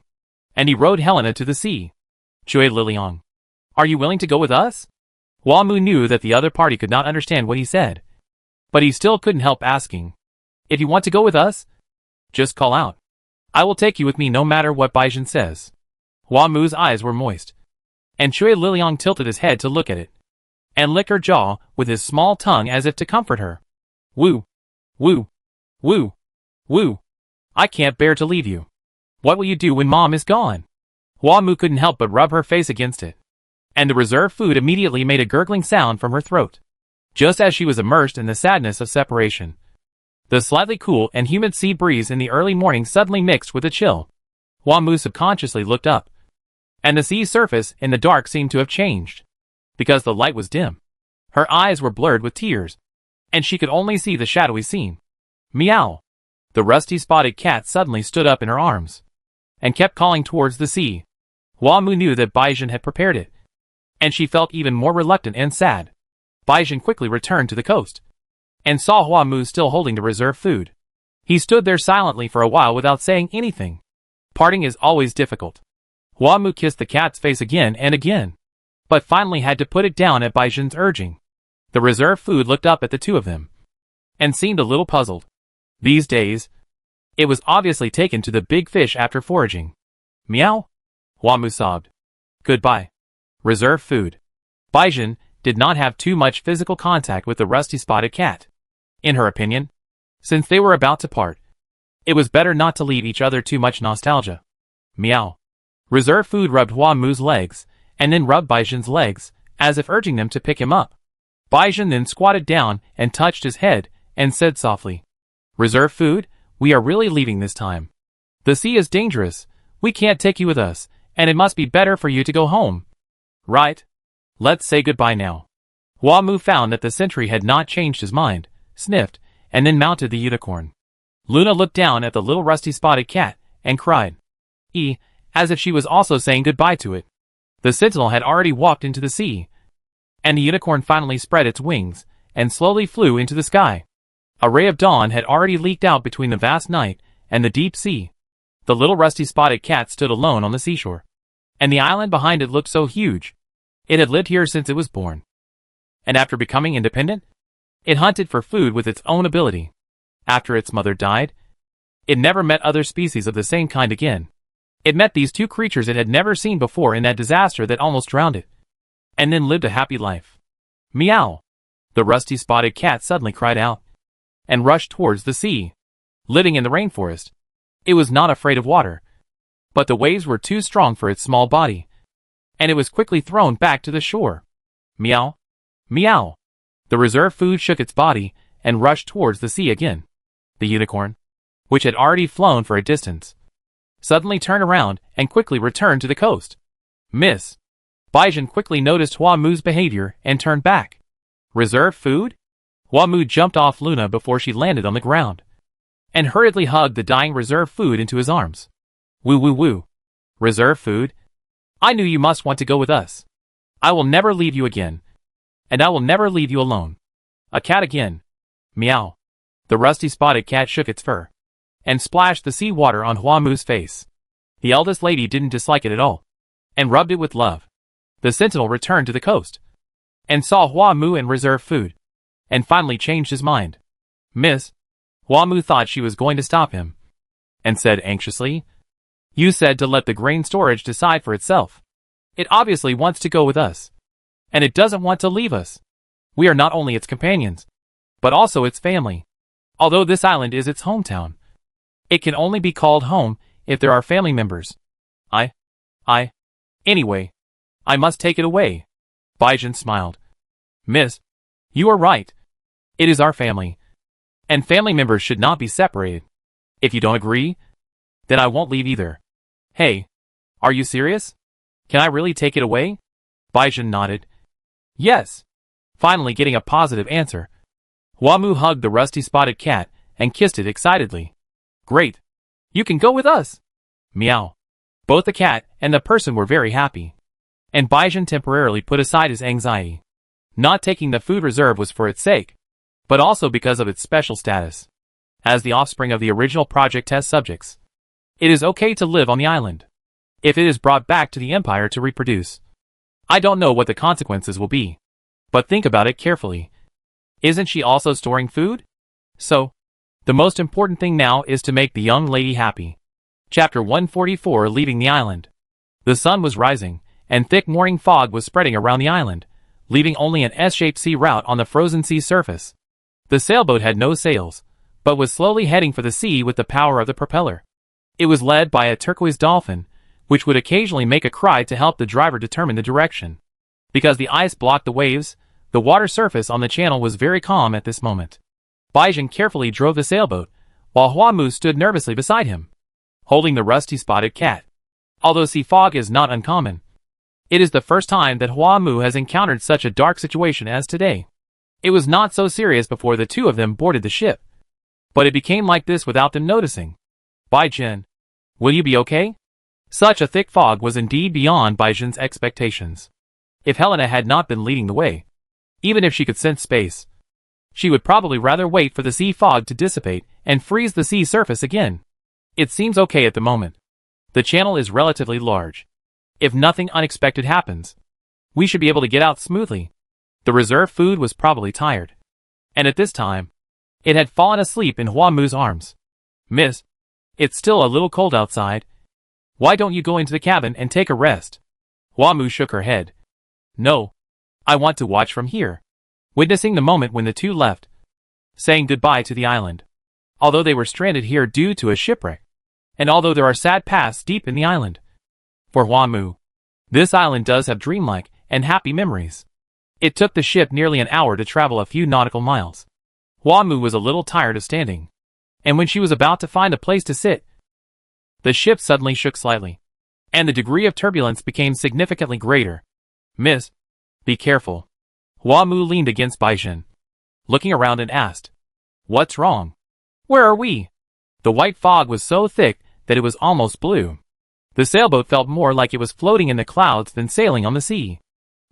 and he rowed Helena to the sea. Shui Liliang, are you willing to go with us? Huamu knew that the other party could not understand what he said, but he still couldn't help asking. If you want to go with us, just call out. I will take you with me no matter what Baizhen says. Huamu's eyes were moist, and Shui Liliang tilted his head to look at it, and lick her jaw with his small tongue as if to comfort her. Woo! Woo! Woo! Woo! I can't bear to leave you. What will you do when Mom is gone? Huamu couldn't help but rub her face against it, and the reserve food immediately made a gurgling sound from her throat, just as she was immersed in the sadness of separation. The slightly cool and humid sea breeze in the early morning suddenly mixed with a chill. Huamu subconsciously looked up, and the sea's surface in the dark seemed to have changed, because the light was dim. Her eyes were blurred with tears, and she could only see the shadowy scene. Meow! The rusty-spotted cat suddenly stood up in her arms, and kept calling towards the sea. Huamu knew that Baizhen had prepared it, and she felt even more reluctant and sad. Baizhen quickly returned to the coast, and saw Huamu still holding the reserve food. He stood there silently for a while without saying anything. Parting is always difficult. Huamu kissed the cat's face again and again, but finally had to put it down at Baizhen's urging. The reserve food looked up at the two of them, and seemed a little puzzled. These days, it was obviously taken to the big fish after foraging. Meow? Huamu sobbed. Goodbye. Reserve food. Baizhen did not have too much physical contact with the rusty-spotted cat. In her opinion, since they were about to part, it was better not to leave each other too much nostalgia. Meow. Reserve food rubbed Huamu's legs, and then rubbed Baizhen's legs, as if urging them to pick him up. Baizhen then squatted down and touched his head, and said softly, Reserve food, we are really leaving this time. The sea is dangerous, we can't take you with us, and it must be better for you to go home. Right? Let's say goodbye now. Huamu found that the sentry had not changed his mind, sniffed, and then mounted the unicorn. Luna looked down at the little rusty-spotted cat, and cried, as if she was also saying goodbye to it. The sentinel had already walked into the sea, and the unicorn finally spread its wings, and slowly flew into the sky. A ray of dawn had already leaked out between the vast night and the deep sea. The little rusty-spotted cat stood alone on the seashore, and the island behind it looked so huge. It had lived here since it was born, and after becoming independent, it hunted for food with its own ability. After its mother died, it never met other species of the same kind again. It met these two creatures it had never seen before in that disaster that almost drowned it, and then lived a happy life. Meow! The rusty-spotted cat suddenly cried out, and rushed towards the sea. Living in the rainforest, it was not afraid of water, but the waves were too strong for its small body, and it was quickly thrown back to the shore. Meow! Meow! The reserve food shook its body, and rushed towards the sea again. The unicorn, which had already flown for a distance, suddenly turned around and quickly returned to the coast. Miss! Baizhen quickly noticed Huamu's behavior and turned back. Reserve food? Huamu jumped off Luna before she landed on the ground, and hurriedly hugged the dying reserve food into his arms. Woo woo woo. Reserve food? I knew you must want to go with us. I will never leave you again, and I will never leave you alone. A cat again. Meow. The rusty-spotted cat shook its fur, and splashed the sea water on Huamu's face. The eldest lady didn't dislike it at all, and rubbed it with love. The sentinel returned to the coast, and saw Huamu and reserve food, and finally changed his mind. Miss, Hua thought she was going to stop him, and said anxiously, "You said to let the grain storage decide for itself. It obviously wants to go with us. And it doesn't want to leave us. We are not only its companions, but also its family. Although this island is its hometown, it can only be called home if there are family members. Anyway, I must take it away." Baizhen smiled. "Miss, you are right. It is our family. And family members should not be separated. If you don't agree, then I won't leave either." "Hey, are you serious? Can I really take it away?" Baizhen nodded. "Yes." Finally getting a positive answer, Hua hugged the rusty spotted cat and kissed it excitedly. "Great! You can go with us!" Meow. Both the cat and the person were very happy. And Baizhen temporarily put aside his anxiety. Not taking the food reserve was for its sake, but also because of its special status. As the offspring of the original project test subjects, it is okay to live on the island, if it is brought back to the Empire to reproduce. I don't know what the consequences will be, but think about it carefully. Isn't she also storing food? So, the most important thing now is to make the young lady happy. Chapter 144, Leaving the Island. The sun was rising, and thick morning fog was spreading around the island, leaving only an S-shaped sea route on the frozen sea surface. The sailboat had no sails, but was slowly heading for the sea with the power of the propeller. It was led by a turquoise dolphin, which would occasionally make a cry to help the driver determine the direction. Because the ice blocked the waves, the water surface on the channel was very calm at this moment. Baizhen carefully drove the sailboat, while Hua stood nervously beside him, holding the rusty spotted cat. Although sea fog is not uncommon, it is the first time that Hua has encountered such a dark situation as today. It was not so serious before the two of them boarded the ship, but it became like this without them noticing. "Baizhen, will you be okay?" Such a thick fog was indeed beyond Baizhen's expectations. If Helena had not been leading the way, even if she could sense space, she would probably rather wait for the sea fog to dissipate and freeze the sea surface again. It seems okay at the moment. The channel is relatively large. If nothing unexpected happens, we should be able to get out smoothly. The reserve food was probably tired, and at this time, it had fallen asleep in Hua arms. "Miss, it's still a little cold outside. Why don't you go into the cabin and take a rest?" Hua shook her head. "No, I want to watch from here," witnessing the moment when the two left, saying goodbye to the island. Although they were stranded here due to a shipwreck, and although there are sad paths deep in the island, for Hua this island does have dreamlike and happy memories. It took the ship nearly an hour to travel a few nautical miles. Hua was a little tired of standing, and when she was about to find a place to sit, the ship suddenly shook slightly, and the degree of turbulence became significantly greater. "Miss, be careful." Hua leaned against Baizhen, looking around and asked, "What's wrong? Where are we?" The white fog was so thick that it was almost blue. The sailboat felt more like it was floating in the clouds than sailing on the sea.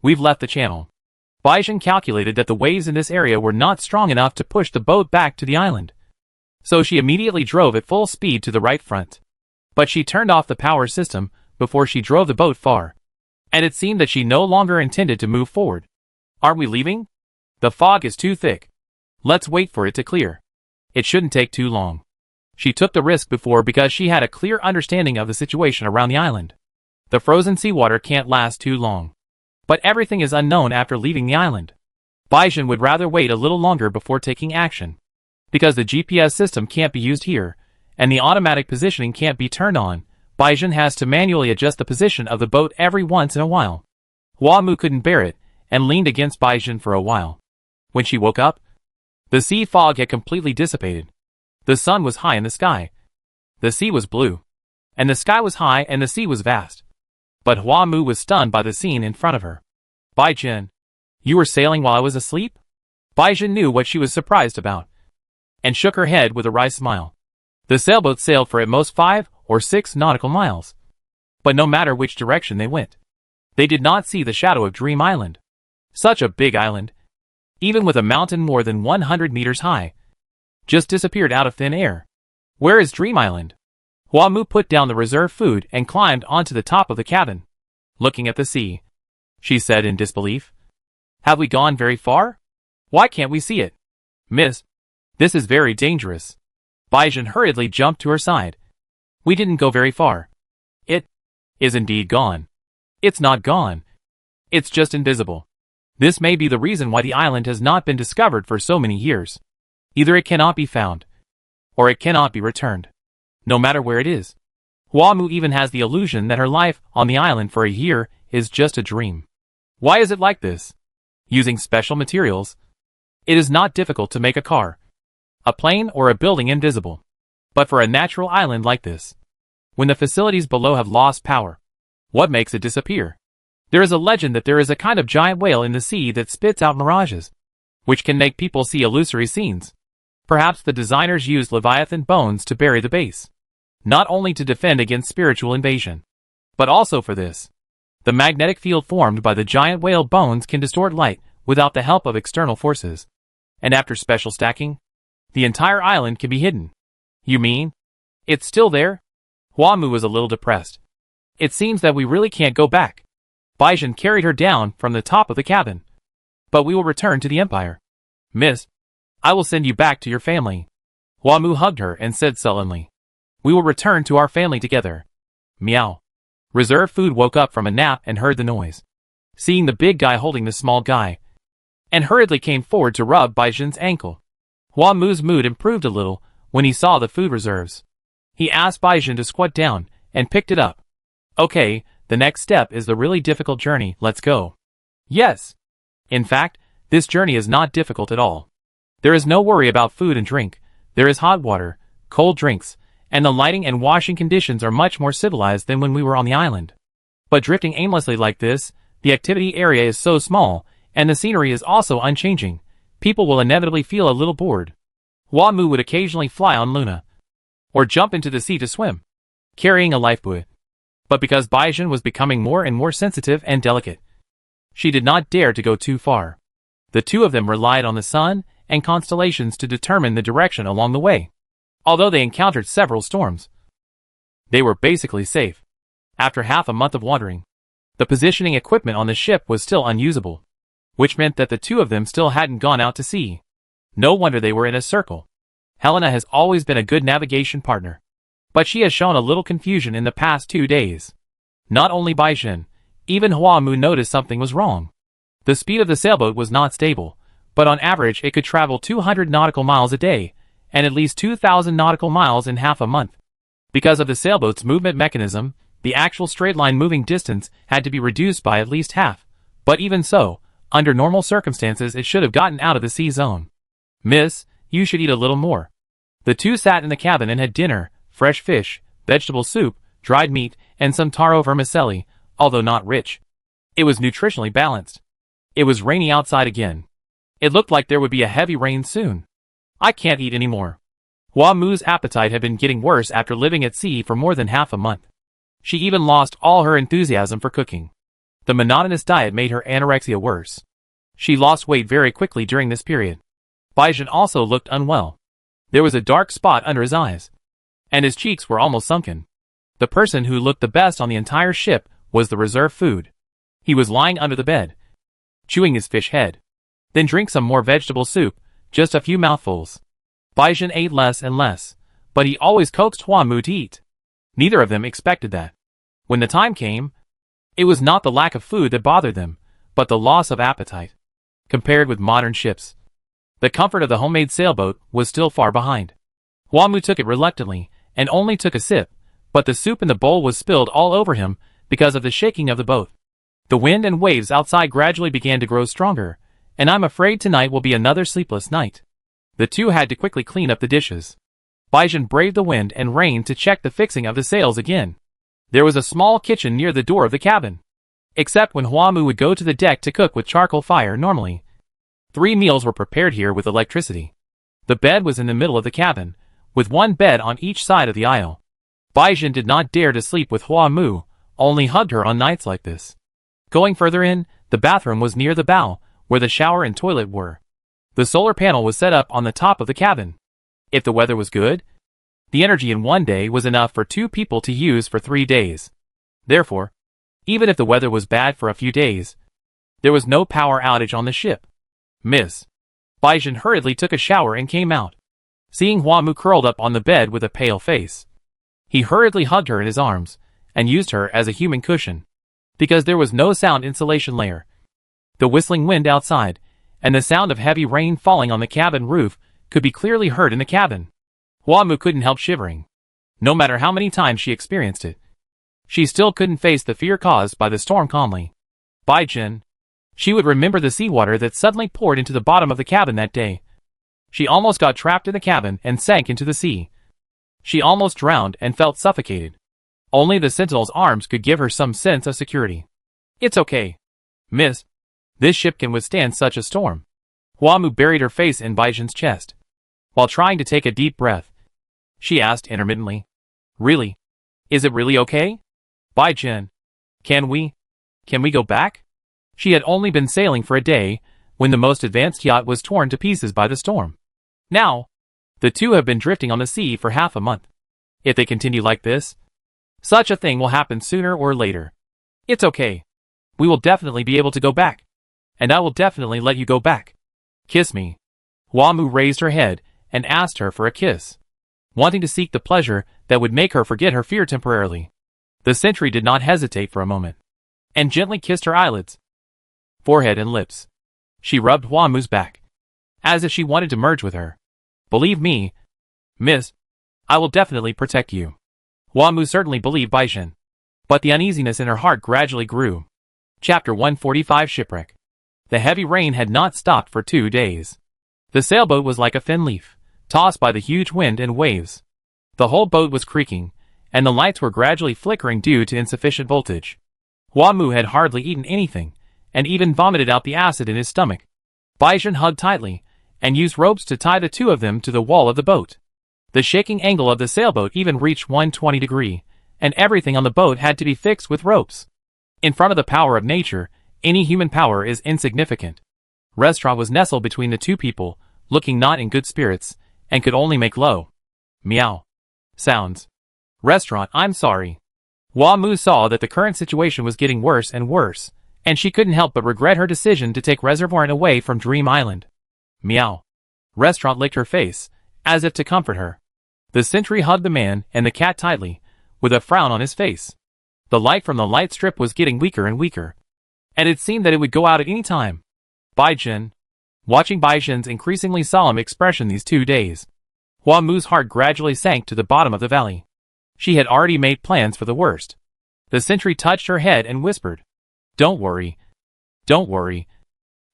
"We've left the channel." Baizhen calculated that the waves in this area were not strong enough to push the boat back to the island, so she immediately drove at full speed to the right front. But she turned off the power system before she drove the boat far, and it seemed that she no longer intended to move forward. "Aren't we leaving? The fog is too thick. Let's wait for it to clear. It shouldn't take too long." She took the risk before because she had a clear understanding of the situation around the island. The frozen seawater can't last too long. But everything is unknown after leaving the island. Baizhen would rather wait a little longer before taking action, because the GPS system can't be used here, and the automatic positioning can't be turned on. Baizhen has to manually adjust the position of the boat every once in a while. Hua couldn't bear it, and leaned against Baizhen for a while. When she woke up, the sea fog had completely dissipated. The sun was high in the sky. The sea was blue, and the sky was high and the sea was vast. But Hua was stunned by the scene in front of her. "Baizhen, you were sailing while I was asleep?" Baizhen knew what she was surprised about, and shook her head with a wry smile. The sailboat sailed for at most 5 or 6 nautical miles. But no matter which direction they went, they did not see the shadow of Dream Island. Such a big island, even with a mountain more than 100 meters high, just disappeared out of thin air. "Where is Dream Island?" Hua put down the reserve food and climbed onto the top of the cabin, looking at the sea. She said in disbelief, "Have we gone very far? Why can't we see it?" "Miss, this is very dangerous. Baizhen hurriedly jumped to her side. We didn't go very far. It is indeed gone. It's not gone. It's just invisible. This may be the reason why the island has not been discovered for so many years. Either it cannot be found, or it cannot be returned. No matter where it is. Huamu even has the illusion that her life on the island for a year is just a dream. Why is it like this? Using special materials, it is not difficult to make a car, a plane, or a building invisible. But for a natural island like this, when the facilities below have lost power, what makes it disappear? There is a legend that there is a kind of giant whale in the sea that spits out mirages, which can make people see illusory scenes. Perhaps the designers used Leviathan bones to bury the base, not only to defend against spiritual invasion, but also for this. The magnetic field formed by the giant whale bones can distort light without the help of external forces. And after special stacking, the entire island can be hidden. You mean? It's still there? Huamu was a little depressed. It seems that we really can't go back. Baizhen carried her down from the top of the cabin. But we will return to the Empire. Miss, I will send you back to your family. Huamu hugged her and said sullenly. We will return to our family together. Meow. Reserve Food woke up from a nap and heard the noise, seeing the big guy holding the small guy, and hurriedly came forward to rub Baizhen's ankle. Huamu's mood improved a little when he saw the food reserves. He asked Baizhen to squat down and picked it up. Okay, the next step is the really difficult journey, let's go. Yes. In fact, this journey is not difficult at all. There is no worry about food and drink. There is hot water, cold drinks, and the lighting and washing conditions are much more civilized than when we were on the island. But drifting aimlessly like this, the activity area is so small, and the scenery is also unchanging. People will inevitably feel a little bored. Huamu would occasionally fly on Luna, or jump into the sea to swim, carrying a lifebuoy. But because Baizhen was becoming more and more sensitive and delicate, she did not dare to go too far. The two of them relied on the sun and constellations to determine the direction along the way. Although they encountered several storms, they were basically safe. After half a month of wandering, the positioning equipment on the ship was still unusable, which meant that the two of them still hadn't gone out to sea. No wonder they were in a circle. Helena has always been a good navigation partner, but she has shown a little confusion in the past 2 days. Not only Baizhen, even Huamu noticed something was wrong. The speed of the sailboat was not stable, but on average it could travel 200 nautical miles a day, and at least 2,000 nautical miles in half a month. Because of the sailboat's movement mechanism, the actual straight-line moving distance had to be reduced by at least half, but even so, under normal circumstances it should have gotten out of the sea zone. Miss, you should eat a little more. The two sat in the cabin and had dinner, fresh fish, vegetable soup, dried meat, and some taro vermicelli, although not rich. It was nutritionally balanced. It was rainy outside again. It looked like there would be a heavy rain soon. I can't eat anymore. Huamu's appetite had been getting worse after living at sea for more than half a month. She even lost all her enthusiasm for cooking. The monotonous diet made her anorexia worse. She lost weight very quickly during this period. Baizhen also looked unwell. There was a dark spot under his eyes, and his cheeks were almost sunken. The person who looked the best on the entire ship was the reserve food. He was lying under the bed, chewing his fish head. Then drink some more vegetable soup, just a few mouthfuls. Baizhen ate less and less, but he always coaxed Huamu to eat. Neither of them expected that. When the time came, it was not the lack of food that bothered them, but the loss of appetite. Compared with modern ships, the comfort of the homemade sailboat was still far behind. Huamu took it reluctantly, and only took a sip, but the soup in the bowl was spilled all over him because of the shaking of the boat. The wind and waves outside gradually began to grow stronger, and I'm afraid tonight will be another sleepless night. The two had to quickly clean up the dishes. Baizhen braved the wind and rain to check the fixing of the sails again. There was a small kitchen near the door of the cabin. Except when Huamu would go to the deck to cook with charcoal fire normally. 3 meals were prepared here with electricity. The bed was in the middle of the cabin, with one bed on each side of the aisle. Baizhen did not dare to sleep with Huamu, only hugged her on nights like this. Going further in, the bathroom was near the bow, where the shower and toilet were. The solar panel was set up on the top of the cabin. If the weather was good, the energy in one day was enough for 2 people to use for 3 days. Therefore, even if the weather was bad for a few days, there was no power outage on the ship. Miss. Baizhen hurriedly took a shower and came out. seeing Hua-mu curled up on the bed with a pale face. He hurriedly hugged her in his arms, and used her as a human cushion, because there was no sound insulation layer. The whistling wind outside, and the sound of heavy rain falling on the cabin roof could be clearly heard in the cabin. Hua-mu couldn't help shivering. No matter how many times she experienced it, she still couldn't face the fear caused by the storm calmly. By Jin, she would remember the seawater that suddenly poured into the bottom of the cabin that day. She almost got trapped in the cabin and sank into the sea. She almost drowned and felt suffocated. Only the sentinel's arms could give her some sense of security. It's okay, miss. This ship can withstand such a storm. Hua-mu buried her face in Baijin's chest. While trying to take a deep breath, she asked intermittently, Really? Is it really okay? Baijin, can we go back? She had only been sailing for a day when the most advanced yacht was torn to pieces by the storm. Now, the two have been drifting on the sea for half a month. If they continue like this, such a thing will happen sooner or later. It's okay. We will definitely be able to go back. And I will definitely let you go back. Kiss me. Hua-mu raised her head and asked her for a kiss, wanting to seek the pleasure that would make her forget her fear temporarily. The sentry did not hesitate for a moment, and gently kissed her eyelids, forehead and lips. She rubbed Hua-mu's back, as if she wanted to merge with her. Believe me, miss, I will definitely protect you. Hua-mu certainly believed Baijin, but the uneasiness in her heart gradually grew. Chapter 145 Shipwreck. The heavy rain had not stopped for 2 days. The sailboat was like a thin leaf, tossed by the huge wind and waves. The whole boat was creaking, and the lights were gradually flickering due to insufficient voltage. Hua-mu had hardly eaten anything, and even vomited out the acid in his stomach. Baijin hugged tightly, and used ropes to tie the two of them to the wall of the boat. The shaking angle of the sailboat even reached 120 degrees, and everything on the boat had to be fixed with ropes. In front of the power of nature, any human power is insignificant. Restaurant was nestled between the two people, looking not in good spirits, and could only make low meow sounds. Restaurant, I'm sorry. Hua-mu saw that the current situation was getting worse and worse, and she couldn't help but regret her decision to take Reservoir away from Dream Island. Meow. Restaurant licked her face, as if to comfort her. The sentry hugged the man and the cat tightly, with a frown on his face. The light from the light strip was getting weaker and weaker, and it seemed that it would go out at any time. Baijin. Watching Baijin's increasingly solemn expression these 2 days, Hua-mu's heart gradually sank to the bottom of the valley. She had already made plans for the worst. The sentry touched her head and whispered, Don't worry,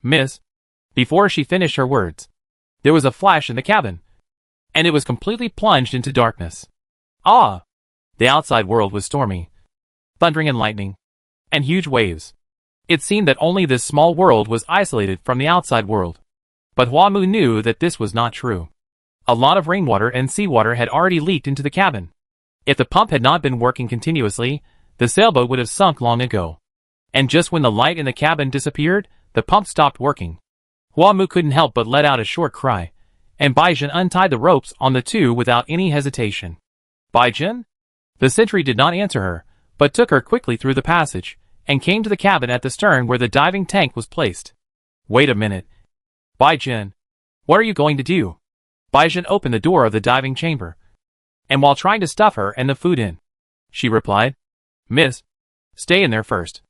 miss. Before she finished her words, there was a flash in the cabin, and it was completely plunged into darkness. Ah! The outside world was stormy, thundering and lightning, and huge waves. It seemed that only this small world was isolated from the outside world. But Hua-mu knew that this was not true. A lot of rainwater and seawater had already leaked into the cabin. If the pump had not been working continuously, the sailboat would have sunk long ago. And just when the light in the cabin disappeared, the pump stopped working. Hua-mu couldn't help but let out a short cry, and Baijin untied the ropes on the two without any hesitation. Baijin? The sentry did not answer her, but took her quickly through the passage, and came to the cabin at the stern where the diving tank was placed. Wait a minute. Baijin, what are you going to do? Baijin opened the door of the diving chamber, and while trying to stuff her and the food in, she replied, Miss, stay in there first,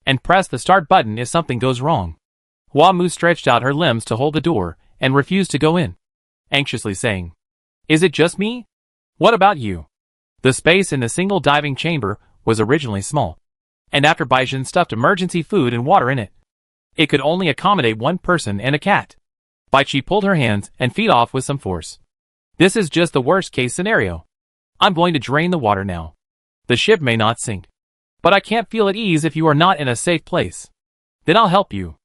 and press the start button if something goes wrong. Hua-mu stretched out her limbs to hold the door, and refused to go in, anxiously saying, Is it just me? What about you? The space in the single diving chamber was originally small, and after Baijin stuffed emergency food and water in it, it could only accommodate one person and a cat. Baichi pulled her hands and feet off with some force. This is just the worst case scenario. I'm going to drain the water now. The ship may not sink, but I can't feel at ease if you are not in a safe place. Then I'll help you.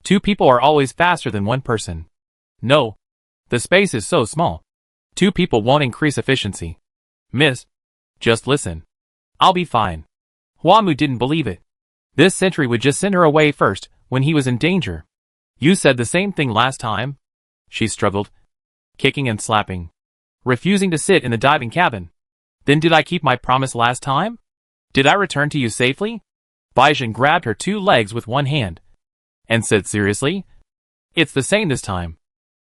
2 people are always faster than 1 person. No. The space is so small. 2 people won't increase efficiency. Miss, just listen. I'll be fine. Hua-mu didn't believe it. This sentry would just send her away first when he was in danger. You said the same thing last time? She struggled, kicking and slapping, refusing to sit in the diving cabin. Then did I keep my promise last time? Did I return to you safely? Baijin grabbed her 2 legs with one hand, and said seriously, It's the same this time.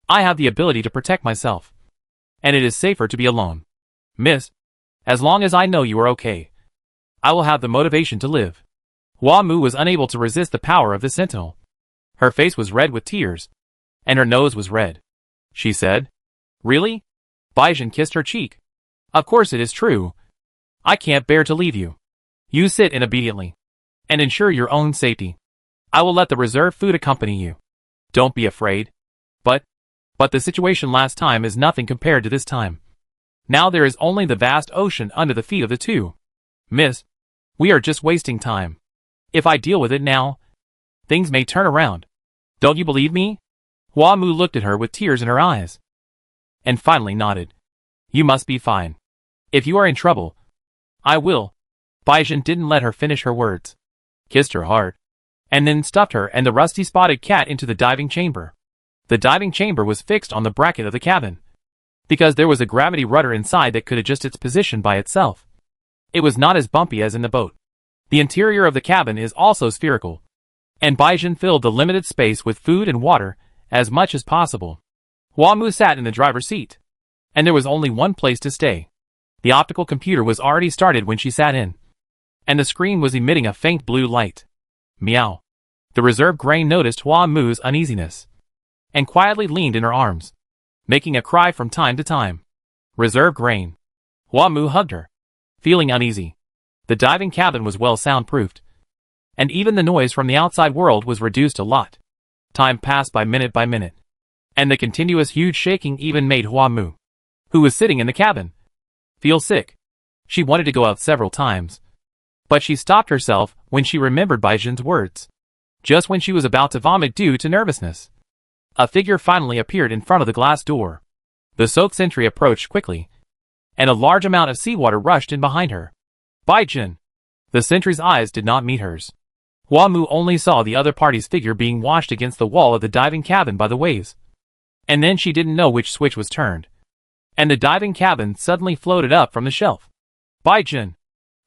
I have the ability to protect myself. and it is safer to be alone. Miss, as long as I know you are okay, I will have the motivation to live. Hua Mu was unable to resist the power of the sentinel. Her face was red with tears, and her nose was red. She said, "Really?" Baizhen kissed her cheek. "Of course it is true. I can't bear to leave you. You sit in obediently, and ensure your own safety. I will let the reserved food accompany you. Don't be afraid. But the situation last time is nothing compared to this time. Now there is only the vast ocean under the feet of the two. Miss, we are just wasting time. If I deal with it now, things may turn around. Don't you believe me?" Hua Mu looked at her with tears in her eyes, and finally nodded. "You must be fine. If you are in trouble, I will." Baizhen didn't let her finish her words, kissed her hard, and then stuffed her and the rusty spotted cat into the diving chamber. The diving chamber was fixed on the bracket of the cabin, because there was a gravity rudder inside that could adjust its position by itself. It was not as bumpy as in the boat. The interior of the cabin is also spherical, and Baizhen filled the limited space with food and water as much as possible. Hua Mu sat in the driver's seat, and there was only one place to stay. The optical computer was already started when she sat in, and the screen was emitting a faint blue light. Meow. The reserve grain noticed Hua Mu's uneasiness, and quietly leaned in her arms, making a cry from time to time. Reserve grain. Hua Mu hugged her, feeling uneasy. The diving cabin was well soundproofed, and even the noise from the outside world was reduced a lot. Time passed by minute, and the continuous huge shaking even made Hua Mu, who was sitting in the cabin, feel sick. She wanted to go out several times, but she stopped herself when she remembered Baizhen's words. Just when she was about to vomit due to nervousness, a figure finally appeared in front of the glass door. The soak sentry approached quickly, and a large amount of seawater rushed in behind her. Baizhen! The sentry's eyes did not meet hers. Hua Mu only saw the other party's figure being washed against the wall of the diving cabin by the waves. And then she didn't know which switch was turned, and the diving cabin suddenly floated up from the shelf. Baizhen!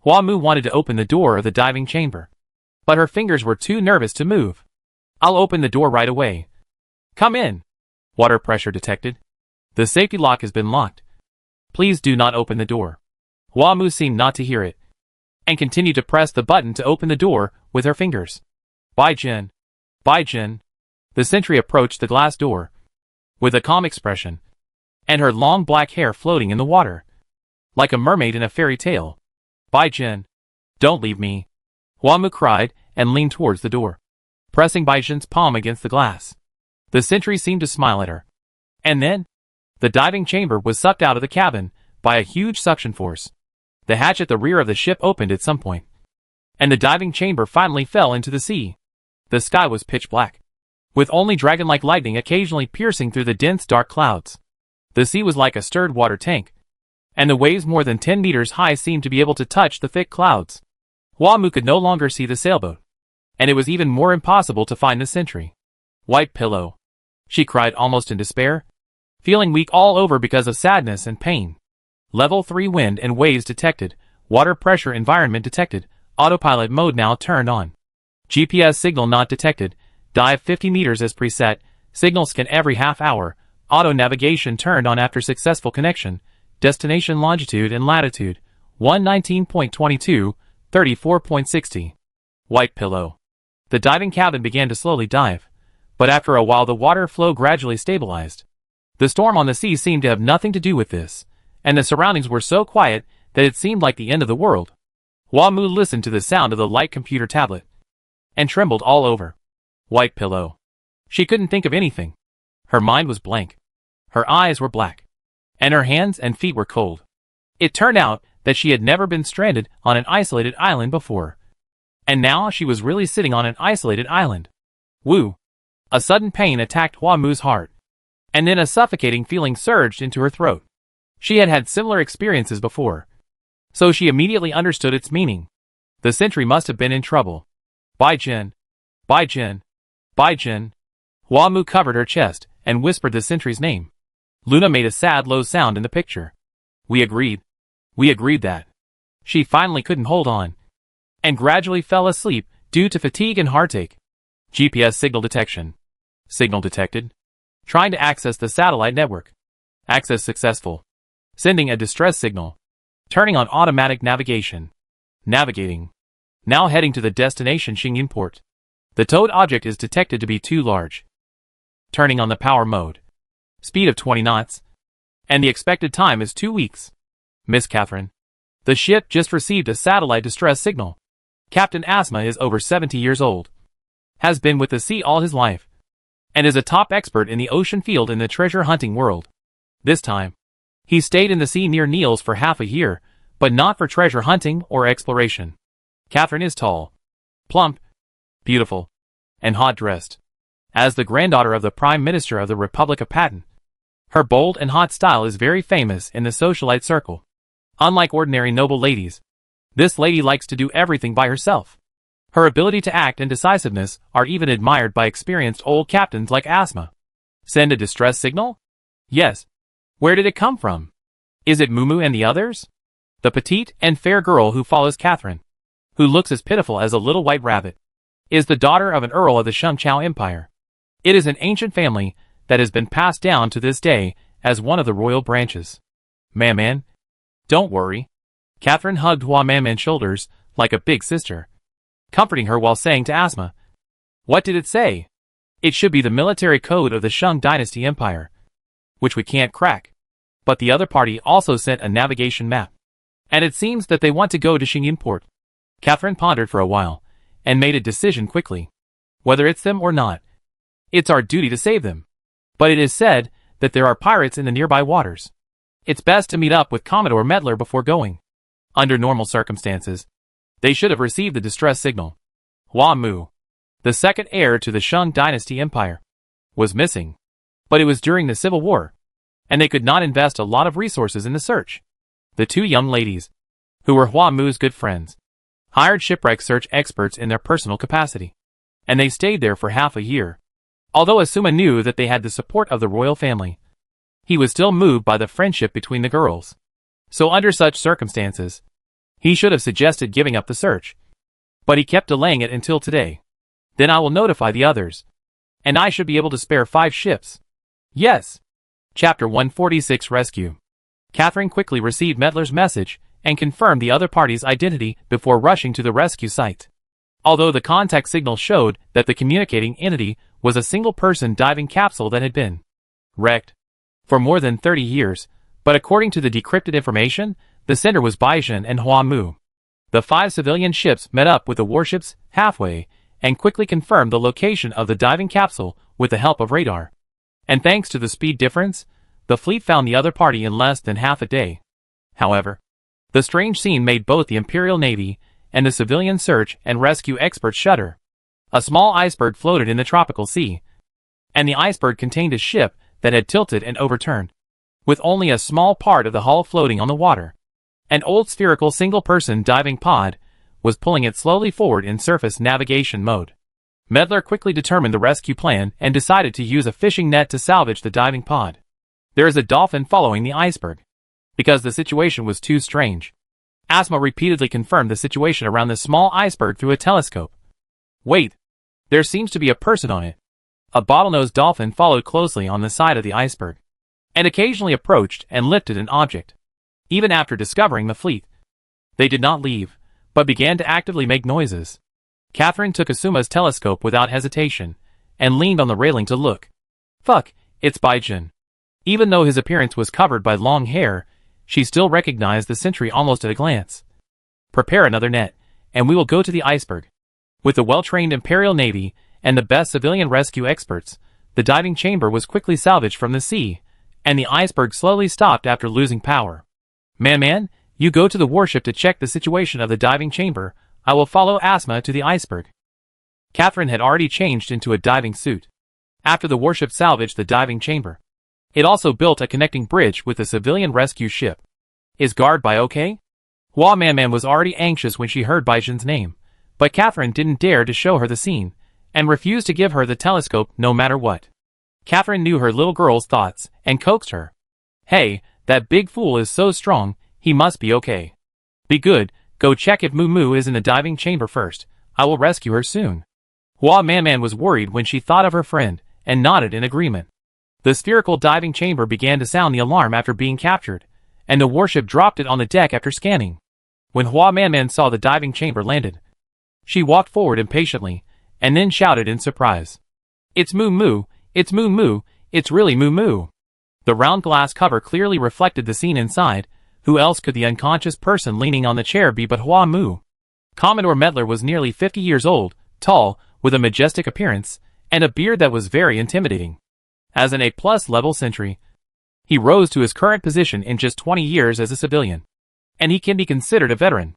Hua Mu wanted to open the door of the diving chamber, but her fingers were too nervous to move. "I'll open the door right away. Come in." Water pressure detected. "The safety lock has been locked. Please do not open the door." Hua Mu seemed not to hear it, and continued to press the button to open the door with her fingers. Baizhen! Baizhen! The sentry approached the glass door, with a calm expression, and her long black hair floating in the water, like a mermaid in a fairy tale. "Baizhen! Don't leave me!" Hua Mu cried and leaned towards the door, pressing Baizhen's palm against the glass. The sentry seemed to smile at her. And then, the diving chamber was sucked out of the cabin by a huge suction force. The hatch at the rear of the ship opened at some point, and the diving chamber finally fell into the sea. The sky was pitch black, with only dragon-like lightning occasionally piercing through the dense dark clouds. The sea was like a stirred water tank, and the waves more than 10 meters high seemed to be able to touch the thick clouds. Hua Mu could no longer see the sailboat, and it was even more impossible to find the sentry. "White pillow," she cried almost in despair, feeling weak all over because of sadness and pain. Level 3 wind and waves detected, water pressure environment detected, autopilot mode now turned on. GPS signal not detected, dive 50 meters as preset, signal scan every half hour, auto navigation turned on after successful connection, destination longitude and latitude, 119.22, 34.60. White pillow. The diving cabin began to slowly dive, but after a while the water flow gradually stabilized. The storm on the sea seemed to have nothing to do with this, and the surroundings were so quiet that it seemed like the end of the world. Hua Mu listened to the sound of the light computer tablet, and trembled all over. White pillow. She couldn't think of anything. Her mind was blank. Her eyes were black, and her hands and feet were cold. It turned out that she had never been stranded on an isolated island before, and now she was really sitting on an isolated island. Woo! A sudden pain attacked Hua Mu's heart, and then a suffocating feeling surged into her throat. She had had similar experiences before, so she immediately understood its meaning. The sentry must have been in trouble. Baizhen! Baizhen! Baizhen! Hua Mu covered her chest and whispered the sentry's name. Luna made a sad low sound in the picture. We agreed that. She finally couldn't hold on, and gradually fell asleep due to fatigue and heartache. GPS signal detection. Signal detected. Trying to access the satellite network. Access successful. Sending a distress signal. Turning on automatic navigation. Navigating. Now heading to the destination Xingyin port. The towed object is detected to be too large. Turning on the power mode. Speed of 20 knots. And the expected time is 2 weeks. Miss Catherine. The ship just received a satellite distress signal. Captain Asma is over 70 years old. Has been with the sea all his life. And is a top expert in the ocean field in the treasure hunting world. This time, he stayed in the sea near Niels for half a year, but not for treasure hunting or exploration. Catherine is tall, plump, beautiful, and hot-dressed. As the granddaughter of the Prime Minister of the Republic of Patton, her bold and hot style is very famous in the socialite circle. Unlike ordinary noble ladies, this lady likes to do everything by herself. Her ability to act and decisiveness are even admired by experienced old captains like Asma. Send a distress signal? Yes. Where did it come from? Is it Mumu and the others? The petite and fair girl who follows Catherine, who looks as pitiful as a little white rabbit, is the daughter of an earl of the Shengchao Empire. It is an ancient family that has been passed down to this day as one of the royal branches. Man, don't worry. Catherine hugged Hua Manman's shoulders like a big sister, comforting her while saying to Asma, "What did it say? It should be the military code of the Shang Dynasty Empire, which we can't crack." But the other party also sent a navigation map. And it seems that they want to go to Xingyin port. Catherine pondered for a while, and made a decision quickly. Whether it's them or not, it's our duty to save them. But it is said that there are pirates in the nearby waters. It's best to meet up with Commodore Medler before going. Under normal circumstances, they should have received the distress signal. Hua Mu, the second heir to the Shang Dynasty Empire, was missing. But it was during the Civil War, and they could not invest a lot of resources in the search. The two young ladies, who were Hua Mu's good friends, hired shipwreck search experts in their personal capacity, and they stayed there for half a year. Although Asuma knew that they had the support of the royal family, he was still moved by the friendship between the girls. So under such circumstances, he should have suggested giving up the search. But he kept delaying it until today. Then I will notify the others. And I should be able to spare 5 ships. Yes. Chapter 146 Rescue. Catherine quickly received Medler's message and confirmed the other party's identity before rushing to the rescue site. Although the contact signal showed that the communicating entity was a single-person diving capsule that had been wrecked for more than 30 years, but according to the decrypted information, the sender was Baijin and Hua Mu. The 5 civilian ships met up with the warships halfway and quickly confirmed the location of the diving capsule with the help of radar. And thanks to the speed difference, the fleet found the other party in less than half a day. However, the strange scene made both the Imperial Navy and the civilian search and rescue experts shudder. A small iceberg floated in the tropical sea, and the iceberg contained a ship that had tilted and overturned, with only a small part of the hull floating on the water. An old spherical single-person diving pod was pulling it slowly forward in surface navigation mode. Medler quickly determined the rescue plan and decided to use a fishing net to salvage the diving pod. There is a dolphin following the iceberg, because the situation was too strange. Asma repeatedly confirmed the situation around the small iceberg through a telescope. Wait, there seems to be a person on it. A bottlenose dolphin followed closely on the side of the iceberg, and occasionally approached and lifted an object. Even after discovering the fleet, they did not leave, but began to actively make noises. Catherine took Asuma's telescope without hesitation, and leaned on the railing to look. Fuck, it's Baijin. Even though his appearance was covered by long hair, she still recognized the sentry almost at a glance. Prepare another net, and we will go to the iceberg. With the well-trained Imperial Navy and the best civilian rescue experts, the diving chamber was quickly salvaged from the sea, and the iceberg slowly stopped after losing power. Man, you go to the warship to check the situation of the diving chamber. I will follow Asma to the iceberg. Catherine had already changed into a diving suit. After the warship salvaged the diving chamber, it also built a connecting bridge with the civilian rescue ship. Is guard by okay? Hua Manman was already anxious when she heard Baijin's name, but Catherine didn't dare to show her the scene, and refused to give her the telescope no matter what. Catherine knew her little girl's thoughts, and coaxed her. Hey, that big fool is so strong, he must be okay. Be good, go check if Mumu is in the diving chamber first. I will rescue her soon. Hua Manman was worried when she thought of her friend, and nodded in agreement. The spherical diving chamber began to sound the alarm after being captured, and the warship dropped it on the deck after scanning. When Hua Manman saw the diving chamber landed, she walked forward impatiently, and then shouted in surprise. "It's Moo Moo! It's Moo Moo! It's really Moo Moo!" The round glass cover clearly reflected the scene inside. Who else could the unconscious person leaning on the chair be but Hua Moo? Commodore Medler was nearly 50 years old, tall, with a majestic appearance, and a beard that was very intimidating. As an A+ level sentry, he rose to his current position in just 20 years as a civilian. And he can be considered a veteran.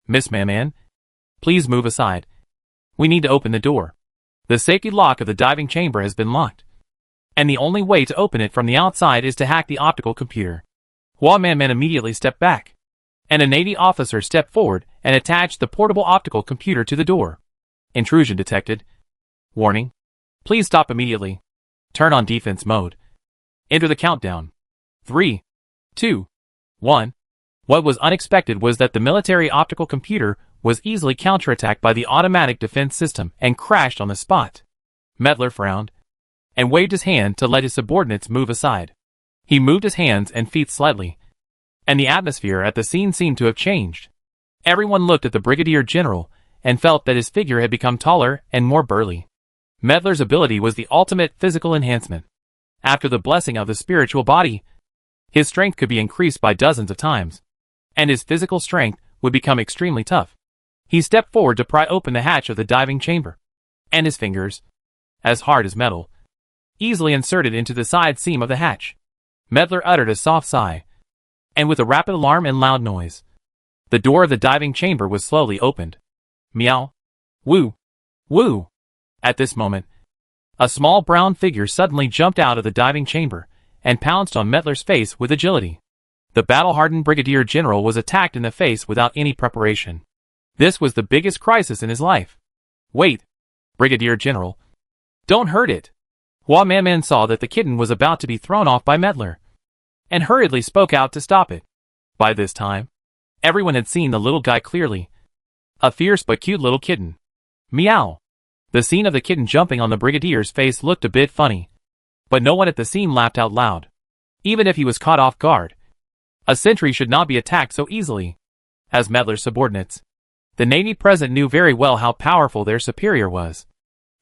"Miss Manman, please move aside. We need to open the door. The safety lock of the diving chamber has been locked, and the only way to open it from the outside is to hack the optical computer." Hua Manman immediately stepped back, and a Navy officer stepped forward and attached the portable optical computer to the door. "Intrusion detected. Warning. Please stop immediately. Turn on defense mode. Enter the countdown. 3, 2, 1. What was unexpected was that the military optical computer was easily counterattacked by the automatic defense system and crashed on the spot. Medler frowned and waved his hand to let his subordinates move aside. He moved his hands and feet slightly, and the atmosphere at the scene seemed to have changed. Everyone looked at the Brigadier General and felt that his figure had become taller and more burly. Medler's ability was the ultimate physical enhancement. After the blessing of the spiritual body, his strength could be increased by dozens of times, and his physical strength would become extremely tough. He stepped forward to pry open the hatch of the diving chamber, and his fingers, as hard as metal, easily inserted into the side seam of the hatch. Medler uttered a soft sigh, and with a rapid alarm and loud noise, the door of the diving chamber was slowly opened. Meow. Woo. Woo. At this moment, a small brown figure suddenly jumped out of the diving chamber and pounced on Medler's face with agility. The battle-hardened Brigadier General was attacked in the face without any preparation. This was the biggest crisis in his life. "Wait, Brigadier General. Don't hurt it." Hua Manman saw that the kitten was about to be thrown off by Medler, and hurriedly spoke out to stop it. By this time, everyone had seen the little guy clearly. A fierce but cute little kitten. Meow. The scene of the kitten jumping on the Brigadier's face looked a bit funny, but no one at the scene laughed out loud. Even if he was caught off guard, a sentry should not be attacked so easily. As Medler's subordinates, the Navy present knew very well how powerful their superior was,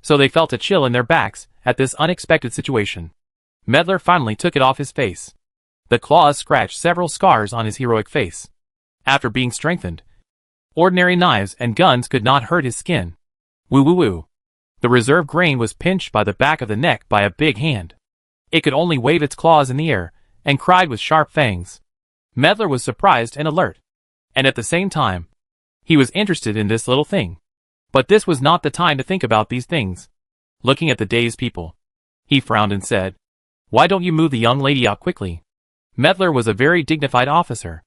so they felt a chill in their backs at this unexpected situation. Medler finally took it off his face. The claws scratched several scars on his heroic face. After being strengthened, ordinary knives and guns could not hurt his skin. Woo woo woo. The reserve grain was pinched by the back of the neck by a big hand. It could only wave its claws in the air and cried with sharp fangs. Medler was surprised and alert, and at the same time, he was interested in this little thing. But this was not the time to think about these things. Looking at the dazed people, he frowned and said, "Why don't you move the young lady out quickly?" Medler was a very dignified officer.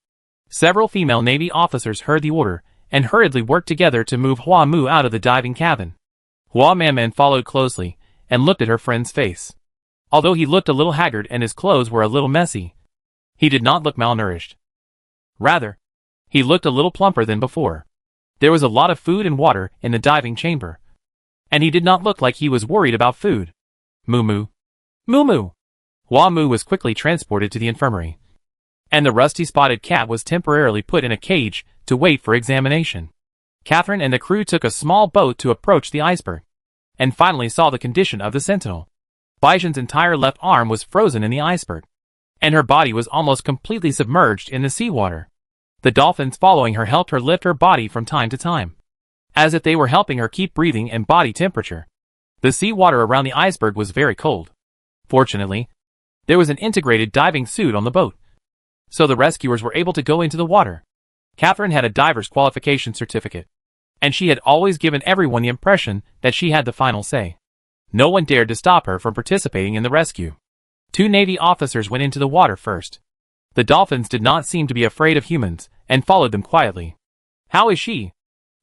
Several female Navy officers heard the order and hurriedly worked together to move Hua Moo out of the diving cabin. Hua Manman followed closely and looked at her friend's face. Although he looked a little haggard and his clothes were a little messy, he did not look malnourished. Rather, he looked a little plumper than before. There was a lot of food and water in the diving chamber, and he did not look like he was worried about food. Moo Moo. Moo Moo. Hua Moo was quickly transported to the infirmary, and the rusty-spotted cat was temporarily put in a cage to wait for examination. Catherine and the crew took a small boat to approach the iceberg, and finally saw the condition of the sentinel. Baijin's entire left arm was frozen in the iceberg, and her body was almost completely submerged in the seawater. The dolphins following her helped her lift her body from time to time, as if they were helping her keep breathing and body temperature. The seawater around the iceberg was very cold. Fortunately, there was an integrated diving suit on the boat, so the rescuers were able to go into the water. Catherine had a diver's qualification certificate, and she had always given everyone the impression that she had the final say. No one dared to stop her from participating in the rescue. 2 Navy officers went into the water first. The dolphins did not seem to be afraid of humans and followed them quietly. "How is she?"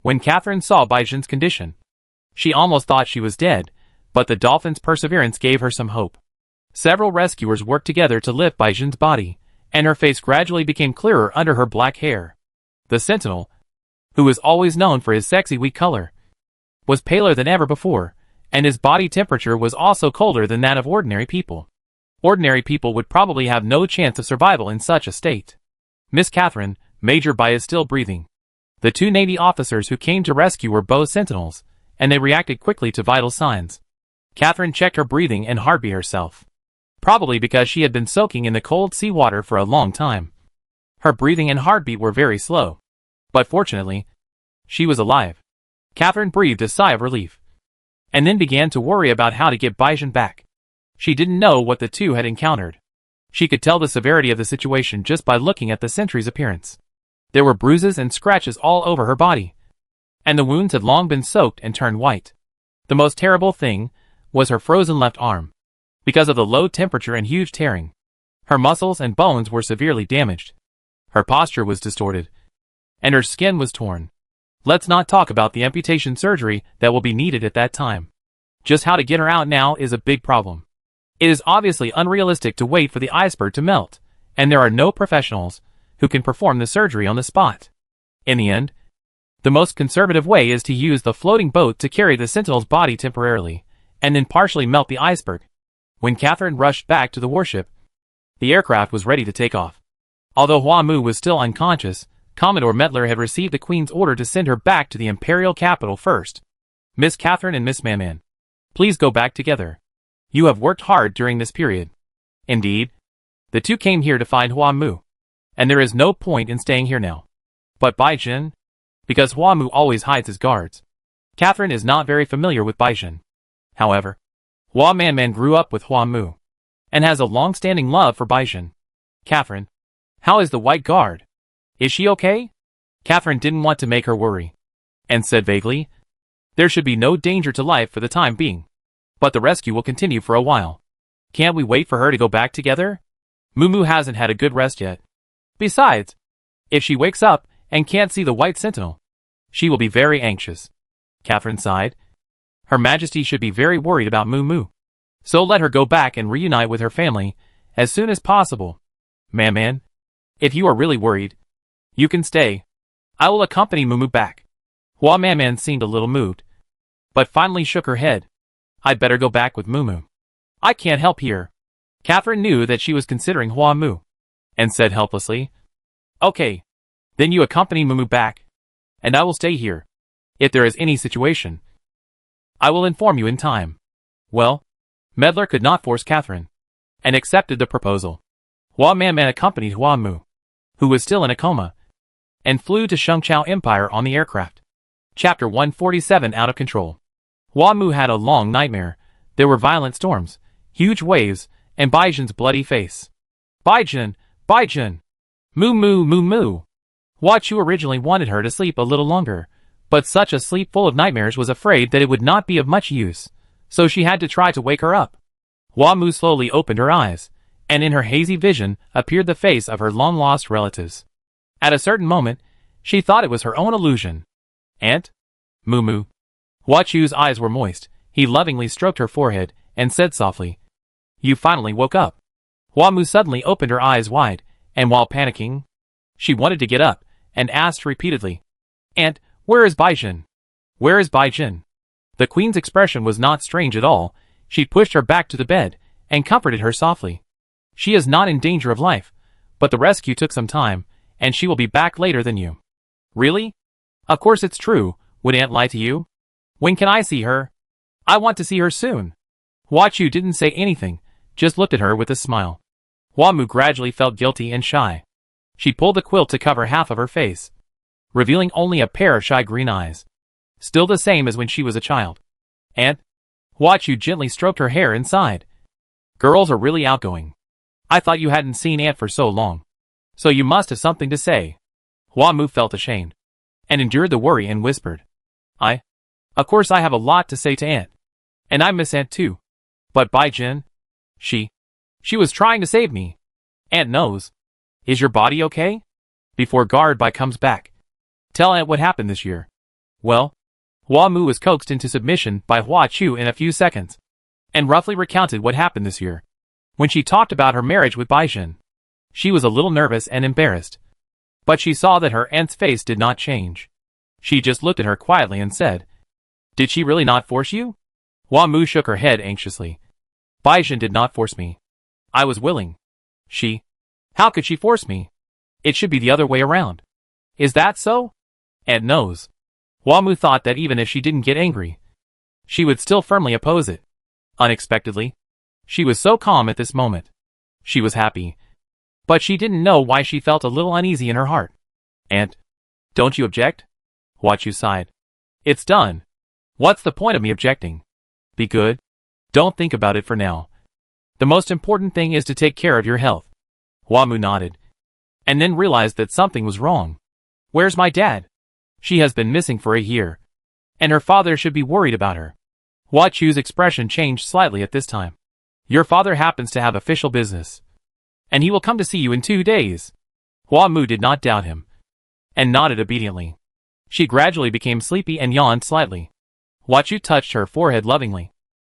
When Catherine saw Baijin's condition, she almost thought she was dead, but the dolphin's perseverance gave her some hope. Several rescuers worked together to lift Baijin's body, and her face gradually became clearer under her black hair. The sentinel, who was always known for his sexy weak color, was paler than ever before, and his body temperature was also colder than that of ordinary people. Ordinary people would probably have no chance of survival in such a state. Miss Catherine, Major Bai is still breathing. The 2 Navy officers who came to rescue were both sentinels, and they reacted quickly to vital signs. Catherine checked her breathing and heartbeat herself. Probably because she had been soaking in the cold seawater for a long time. Her breathing and heartbeat were very slow. But fortunately, she was alive. Catherine breathed a sigh of relief. And then began to worry about how to get Baizhen back. She didn't know what the two had encountered. She could tell the severity of the situation just by looking at the sentry's appearance. There were bruises and scratches all over her body. And the wounds had long been soaked and turned white. The most terrible thing was her frozen left arm. Because of the low temperature and huge tearing, her muscles and bones were severely damaged. Her posture was distorted. And her skin was torn. Let's not talk about the amputation surgery that will be needed at that time. Just how to get her out now is a big problem. It is obviously unrealistic to wait for the iceberg to melt, and there are no professionals who can perform the surgery on the spot. In the end, the most conservative way is to use the floating boat to carry the sentinel's body temporarily, and then partially melt the iceberg. When Catherine rushed back to the warship, the aircraft was ready to take off. Although Hua Mu was still unconscious, Commodore Mettler had received the Queen's order to send her back to the imperial capital first. Miss Catherine and Miss Man, please go back together. You have worked hard during this period. Indeed, the two came here to find Hua Mu, and there is no point in staying here now. But Baizhen? Because Hua Mu always hides his guards. Catherine is not very familiar with Baizhen. However, Hua Man grew up with Hua Mu, and has a long-standing love for Baizhen. Catherine, how is the White Guard? Is she okay? Catherine didn't want to make her worry, and said vaguely, there should be no danger to life for the time being. But the rescue will continue for a while. Can't we wait for her to go back together? Mumu hasn't had a good rest yet. Besides, if she wakes up and can't see the White Sentinel, she will be very anxious. Catherine sighed. Her Majesty should be very worried about Mumu. So let her go back and reunite with her family as soon as possible. Man, if you are really worried, you can stay. I will accompany Mumu back. Hua Man seemed a little moved, but finally shook her head. I'd better go back with Mumu. I can't help here. Catherine knew that she was considering Hua Mu, and said helplessly, okay, then you accompany Mumu back, and I will stay here. If there is any situation, I will inform you in time. Well, Mettler could not force Catherine, and accepted the proposal. Hua Man accompanied Hua Mu, who was still in a coma, and flew to Shengchao Empire on the aircraft. Chapter 147 Out of Control. Hua Mu had a long nightmare. There were violent storms, huge waves, and Baizhen's bloody face. Baizhen! Mu! Hua Chu originally wanted her to sleep a little longer, but such a sleep full of nightmares was afraid that it would not be of much use, so she had to try to wake her up. Hua Mu slowly opened her eyes, and in her hazy vision appeared the face of her long-lost relatives. At a certain moment, she thought it was her own illusion. Aunt? Mumu. Hua Chu's eyes were moist. He lovingly stroked her forehead, and said softly, you finally woke up. Hua Mu suddenly opened her eyes wide, and while panicking, she wanted to get up, and asked repeatedly, Aunt, where is Baizhen? Where is Baizhen? The Queen's expression was not strange at all. She pushed her back to the bed, and comforted her softly. She is not in danger of life, but the rescue took some time, and she will be back later than you. Really? Of course it's true. Would Aunt lie to you? When can I see her? I want to see her soon. Hua Chu didn't say anything, just looked at her with a smile. Hua Mu gradually felt guilty and shy. She pulled the quilt to cover half of her face, revealing only a pair of shy green eyes. Still the same as when she was a child. Aunt? Hua Chu gently stroked her hair and sighed. Girls are really outgoing. I thought you hadn't seen Aunt for so long. So you must have something to say. Hua Mu felt ashamed, and endured the worry and whispered, Of course I have a lot to say to Aunt. And I miss Aunt too. But Baizhen? She was trying to save me. Aunt knows. Is your body okay? Before Guard Bai comes back, tell Aunt what happened this year. Well, Hua Mu was coaxed into submission by Hua Chu in a few seconds, and roughly recounted what happened this year. When she talked about her marriage with Baizhen, she was a little nervous and embarrassed. But she saw that her aunt's face did not change. She just looked at her quietly and said, Did she really not force you? Hua Mu shook her head anxiously. Baizhen did not force me. I was willing. She. How could she force me? It should be the other way around. Is that so? Aunt knows. Hua thought that even if she didn't get angry, she would still firmly oppose it. Unexpectedly, she was so calm at this moment. She was happy. But she didn't know why she felt a little uneasy in her heart. Aunt, don't you object? Hua sighed. It's done. What's the point of me objecting? Be good. Don't think about it for now. The most important thing is to take care of your health. Hua nodded. And then realized that something was wrong. Where's my dad? She has been missing for a year. And her father should be worried about her. Hua Chu's expression changed slightly at this time. Your father happens to have official business. And he will come to see you in 2 days. Hua did not doubt him. And nodded obediently. She gradually became sleepy and yawned slightly. Hua Chu touched her forehead lovingly.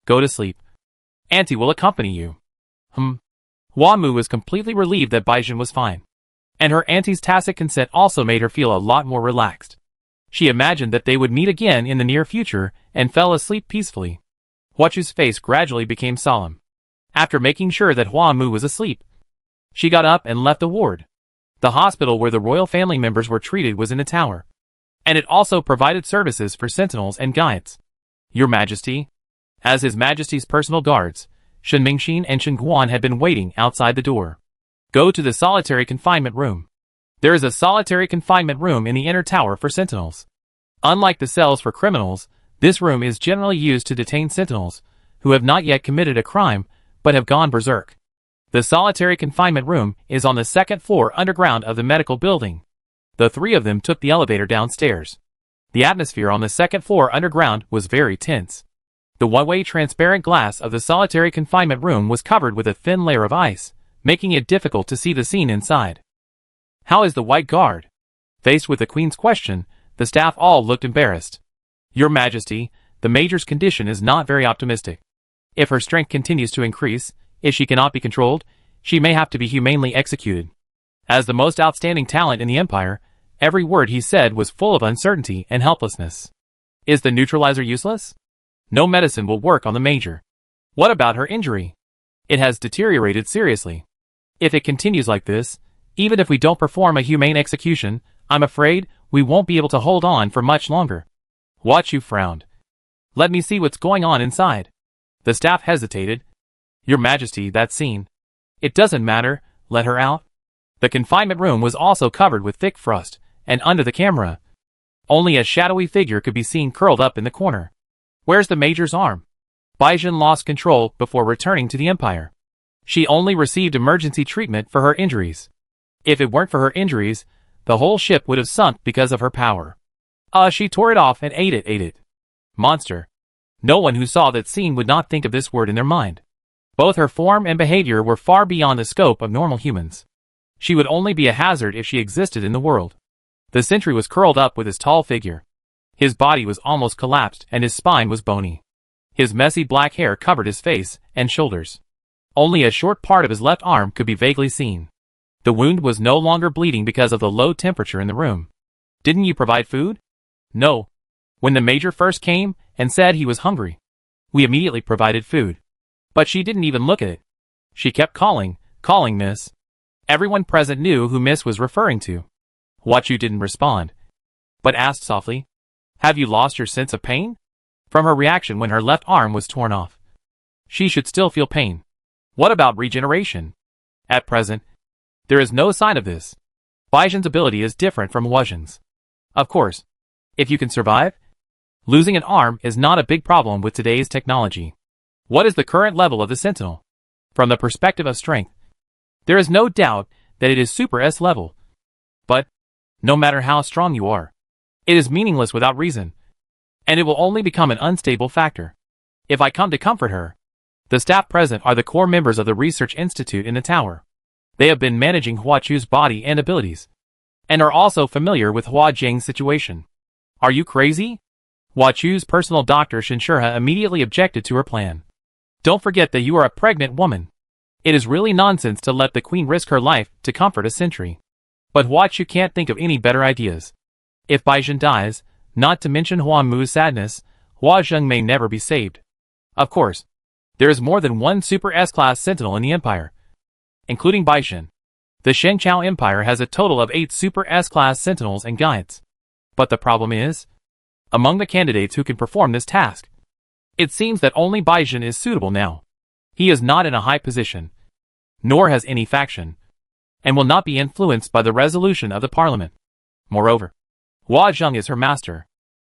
Go to sleep. Auntie will accompany you. Hua was completely relieved that Baizhen was fine. And her auntie's tacit consent also made her feel a lot more relaxed. She imagined that they would meet again in the near future and fell asleep peacefully. Hua Chu's face gradually became solemn. After making sure that Hua was asleep, she got up and left the ward. The hospital where the royal family members were treated was in a tower. And it also provided services for sentinels and guides. Your Majesty. As His Majesty's personal guards, Shen Mingxin and Shen Guan had been waiting outside the door. Go to the solitary confinement room. There is a solitary confinement room in the inner tower for sentinels. Unlike the cells for criminals, this room is generally used to detain sentinels who have not yet committed a crime but have gone berserk. The solitary confinement room is on the 2nd floor underground of the medical building. The 3 of them took the elevator downstairs. The atmosphere on the 2nd floor underground was very tense. The one-way transparent glass of the solitary confinement room was covered with a thin layer of ice, making it difficult to see the scene inside. How is the White Guard? Faced with the Queen's question, the staff all looked embarrassed. Your Majesty, the Major's condition is not very optimistic. If her strength continues to increase, if she cannot be controlled, she may have to be humanely executed. As the most outstanding talent in the Empire, every word he said was full of uncertainty and helplessness. Is the neutralizer useless? No medicine will work on the Major. What about her injury? It has deteriorated seriously. If it continues like this, even if we don't perform a humane execution, I'm afraid we won't be able to hold on for much longer. Hua Chu frowned. Let me see what's going on inside. The staff hesitated. Your Majesty, that scene. It doesn't matter, let her out. The confinement room was also covered with thick frost, and under the camera, only a shadowy figure could be seen curled up in the corner. Where's the Major's arm? Baizhen lost control before returning to the Empire. She only received emergency treatment for her injuries. If it weren't for her injuries, the whole ship would have sunk because of her power. She tore it off and ate it. Monster. No one who saw that scene would not think of this word in their mind. Both her form and behavior were far beyond the scope of normal humans. She would only be a hazard if she existed in the world. The sentry was curled up with his tall figure. His body was almost collapsed and his spine was bony. His messy black hair covered his face and shoulders. Only a short part of his left arm could be vaguely seen. The wound was no longer bleeding because of the low temperature in the room. Didn't you provide food? No. When the Major first came and said he was hungry, we immediately provided food. But she didn't even look at it. She kept calling, Miss. Everyone present knew who Miss was referring to. Hua Chu didn't respond, but asked softly, have you lost your sense of pain? From her reaction when her left arm was torn off, she should still feel pain. What about regeneration? At present, there is no sign of this. Baizhen's ability is different from Huazhen's. Of course, if you can survive, losing an arm is not a big problem with today's technology. What is the current level of the Sentinel? From the perspective of strength, there is no doubt that it is Super S level. But, no matter how strong you are, it is meaningless without reason, and it will only become an unstable factor. If I come to comfort her, the staff present are the core members of the Research Institute in the tower. They have been managing Hua Chu's body and abilities, and are also familiar with Hua Jing's situation. Are you crazy? Hua Chu's personal doctor Shinshurha immediately objected to her plan. Don't forget that you are a pregnant woman. It is really nonsense to let the Queen risk her life to comfort a sentry. But Hua Chu can't think of any better ideas. If Baizhen dies, not to mention Hua Mu's sadness, Hua Zheng may never be saved. Of course, there is more than one Super S-class sentinel in the Empire, including Baishan. The Shengqiao Empire has a total of 8 Super S-class sentinels and guides. But the problem is, among the candidates who can perform this task, it seems that only Baishan is suitable now. He is not in a high position, nor has any faction, and will not be influenced by the resolution of the parliament. Moreover, Hua Zheng is her master.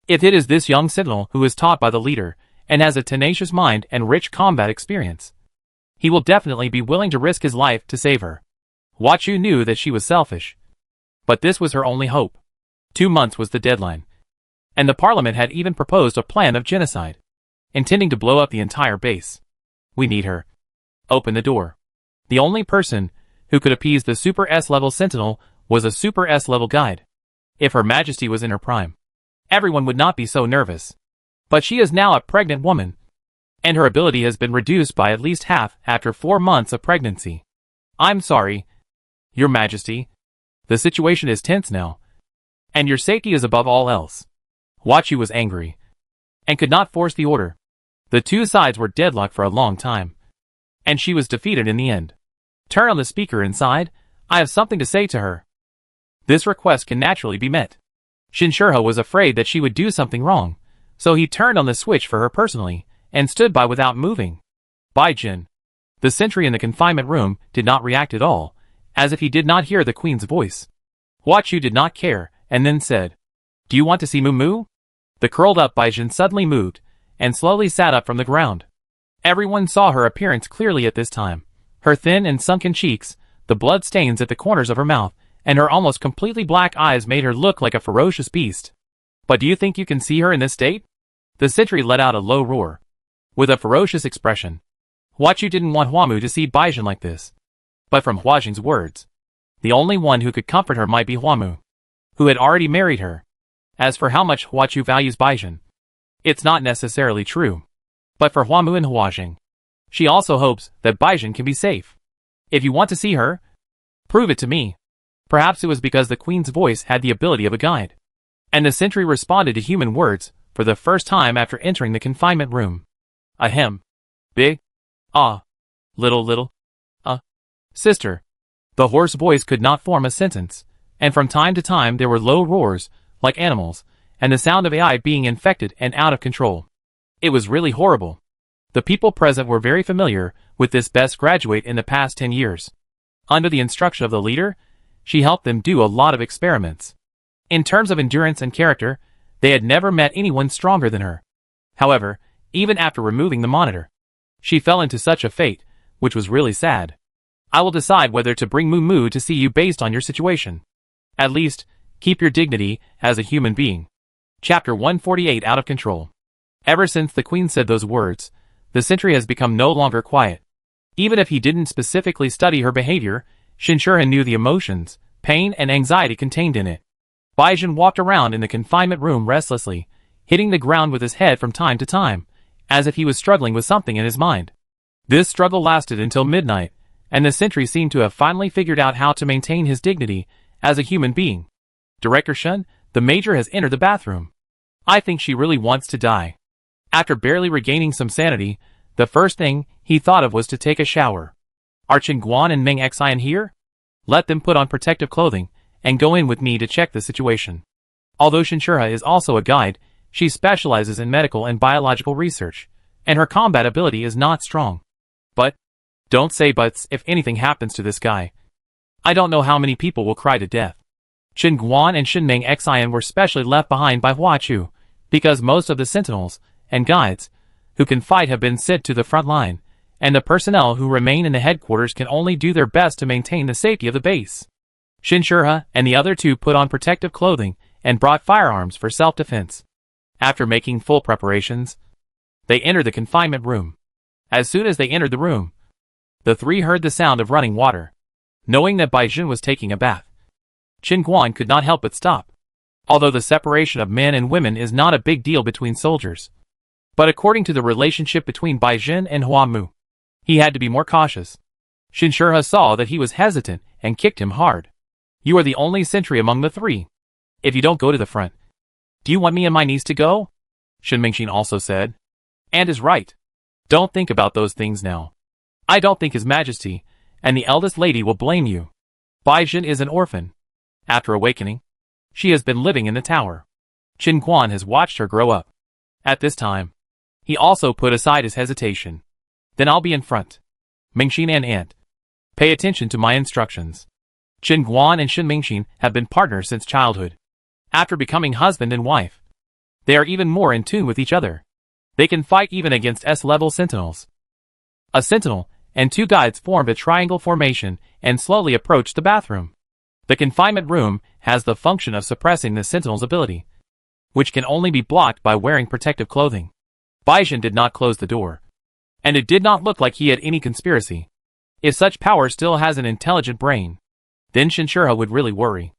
If it is this young sentinel who is taught by the leader and has a tenacious mind and rich combat experience, he will definitely be willing to risk his life to save her. Hua Chu knew that she was selfish, but this was her only hope. 2 months was the deadline, and the parliament had even proposed a plan of genocide, intending to blow up the entire base. We need her. Open the door. The only person who could appease the Super S-level sentinel was a Super S-level guide. If Her Majesty was in her prime, everyone would not be so nervous. But she is now a pregnant woman, and her ability has been reduced by at least half after 4 months of pregnancy. I'm sorry, Your Majesty. The situation is tense now, and your safety is above all else. Hua Chu was angry, and could not force the order. The two sides were deadlocked for a long time, and she was defeated in the end. Turn on the speaker inside, I have something to say to her. This request can naturally be met. Shinshurha was afraid that she would do something wrong, so he turned on the switch for her personally, and stood by without moving. Baijin. The sentry in the confinement room did not react at all, as if he did not hear the queen's voice. Hua Chu did not care, and then said, Do you want to see Mumu? The curled-up Baijin suddenly moved, and slowly sat up from the ground. Everyone saw her appearance clearly at this time. Her thin and sunken cheeks, the blood stains at the corners of her mouth, and her almost completely black eyes made her look like a ferocious beast. But do you think you can see her in this state? The sentry let out a low roar, with a ferocious expression. Hua Chu didn't want Huamu to see Baijin like this. But from Hua Jing's words, the only one who could comfort her might be Huamu, who had already married her. As for how much Hua Chu values Baijin, it's not necessarily true. But for Huamu and Hua Jing, she also hopes that Baijin can be safe. If you want to see her, prove it to me. Perhaps it was because the queen's voice had the ability of a guide, and the sentry responded to human words for the first time after entering the confinement room. Ahem. Big. Ah. Little. Sister. The hoarse voice could not form a sentence, and from time to time there were low roars, like animals, and the sound of AI being infected and out of control. It was really horrible. The people present were very familiar with this best graduate in the past 10 years. Under the instruction of the leader, she helped them do a lot of experiments. In terms of endurance and character, they had never met anyone stronger than her. However, even after removing the monitor, she fell into such a fate, which was really sad. I will decide whether to bring Mumu to see you based on your situation. At least, keep your dignity as a human being. Chapter 148 Out of Control. Ever since the queen said those words, the sentry has become no longer quiet. Even if he didn't specifically study her behavior, Shinshurha knew the emotions, pain and anxiety contained in it. Baijin walked around in the confinement room restlessly, hitting the ground with his head from time to time, as if he was struggling with something in his mind. This struggle lasted until midnight, and the sentry seemed to have finally figured out how to maintain his dignity as a human being. Director Shun, the major has entered the bathroom. I think she really wants to die. After barely regaining some sanity, the first thing he thought of was to take a shower. Are Chen Guan and Meng Xian here? Let them put on protective clothing and go in with me to check the situation. Although Shinshurha is also a guide, she specializes in medical and biological research, and her combat ability is not strong. But, don't say buts if anything happens to this guy. I don't know how many people will cry to death. Chen Guan and Shin Meng Xian were specially left behind by Hua Chu, because most of the sentinels and guides who can fight have been sent to the front line, and the personnel who remain in the headquarters can only do their best to maintain the safety of the base. Shinshurha and the other two put on protective clothing and brought firearms for self-defense. After making full preparations, they entered the confinement room. As soon as they entered the room, the three heard the sound of running water. Knowing that Baijin was taking a bath, Chen Guan could not help but stop. Although the separation of men and women is not a big deal between soldiers, but according to the relationship between Baijin and Huamu, he had to be more cautious. Shinshurha saw that he was hesitant and kicked him hard. You are the only sentry among the three. If you don't go to the front, do you want me and my niece to go? Shin Mingxin also said. And is right. Don't think about those things now. I don't think His Majesty and the eldest lady will blame you. Baijin is an orphan. After awakening, she has been living in the tower. Qin Guan has watched her grow up. At this time, he also put aside his hesitation. Then I'll be in front. Mingxin and Aunt, pay attention to my instructions. Qin Guan and Shen Mingxin have been partners since childhood. After becoming husband and wife, they are even more in tune with each other. They can fight even against S-level sentinels. A sentinel and two guides formed a triangle formation and slowly approached the bathroom. The confinement room has the function of suppressing the sentinel's ability, which can only be blocked by wearing protective clothing. Baijin did not close the door, and it did not look like he had any conspiracy. If such power still has an intelligent brain, then Shinshura would really worry.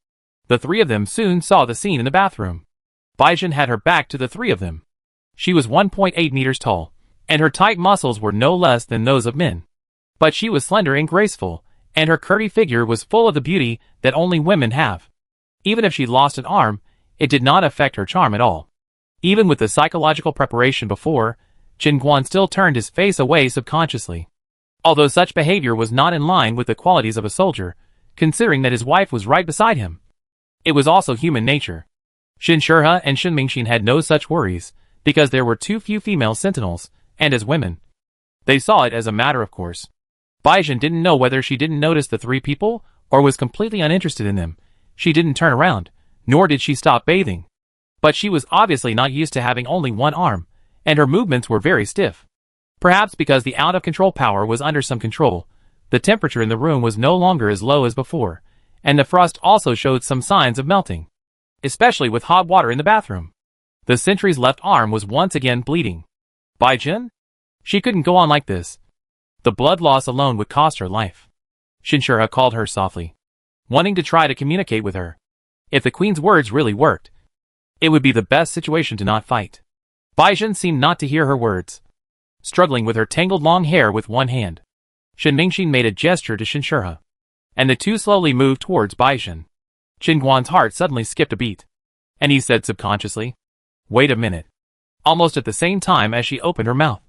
The three of them soon saw the scene in the bathroom. Baijin had her back to the three of them. She was 1.8 meters tall, and her tight muscles were no less than those of men. But she was slender and graceful, and her curvy figure was full of the beauty that only women have. Even if she lost an arm, it did not affect her charm at all. Even with the psychological preparation before, Qin Guan still turned his face away subconsciously. Although such behavior was not in line with the qualities of a soldier, considering that his wife was right beside him. It was also human nature. Shinshura and Shen Mingxin had no such worries, because there were too few female sentinels, and as women, they saw it as a matter of course. Baijin didn't know whether she didn't notice the three people, or was completely uninterested in them. She didn't turn around, nor did she stop bathing. But she was obviously not used to having only one arm, and her movements were very stiff. Perhaps because the out-of-control power was under some control, the temperature in the room was no longer as low as before, and the frost also showed some signs of melting, especially with hot water in the bathroom. The sentry's left arm was once again bleeding. Baijin? She couldn't go on like this. The blood loss alone would cost her life. Shinshura called her softly, wanting to try to communicate with her. If the queen's words really worked, it would be the best situation to not fight. Baijin seemed not to hear her words, struggling with her tangled long hair with one hand. Shen Mingxin made a gesture to Shinshura, and the two slowly moved towards Baijin. Qin Guan's heart suddenly skipped a beat, and he said subconsciously, "Wait a minute." Almost at the same time as she opened her mouth,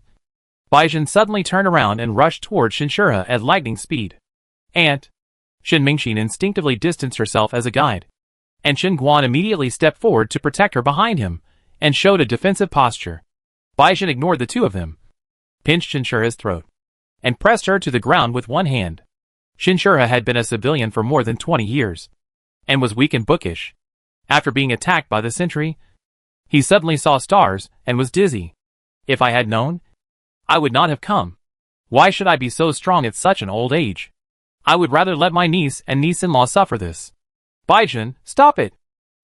Baijin suddenly turned around and rushed towards Shinshura at lightning speed. "Aunt!" Shen Mingxin instinctively distanced herself as a guide, and Qin Guan immediately stepped forward to protect her behind him, and showed a defensive posture. Baijin ignored the two of them, pinched Shinshura's throat, and pressed her to the ground with one hand. Shinshura had been a civilian for more than 20 years, and was weak and bookish. After being attacked by the sentry, he suddenly saw stars and was dizzy. If I had known, I would not have come. Why should I be so strong at such an old age? I would rather let my niece and niece-in-law suffer this. Baijin, stop it!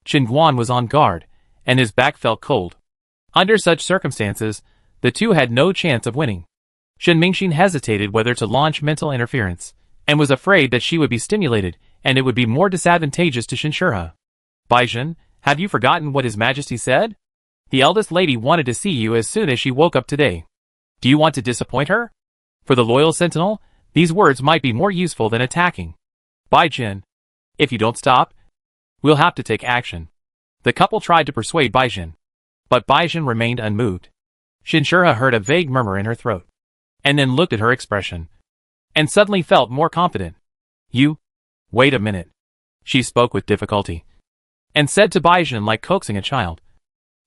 Qin Guan was on guard, and his back felt cold. Under such circumstances, the two had no chance of winning. Shen Mingxin hesitated whether to launch mental interference, and was afraid that she would be stimulated, and it would be more disadvantageous to Shinshura. Baijin, have you forgotten what His Majesty said? The eldest lady wanted to see you as soon as she woke up today. Do you want to disappoint her? For the loyal sentinel, these words might be more useful than attacking. Baijin, if you don't stop, we'll have to take action. The couple tried to persuade Baijin, but Baijin remained unmoved. Shinshura heard a vague murmur in her throat, and then looked at her expression, and suddenly felt more confident. You? Wait a minute. She spoke with difficulty, and said to Baijin like coaxing a child.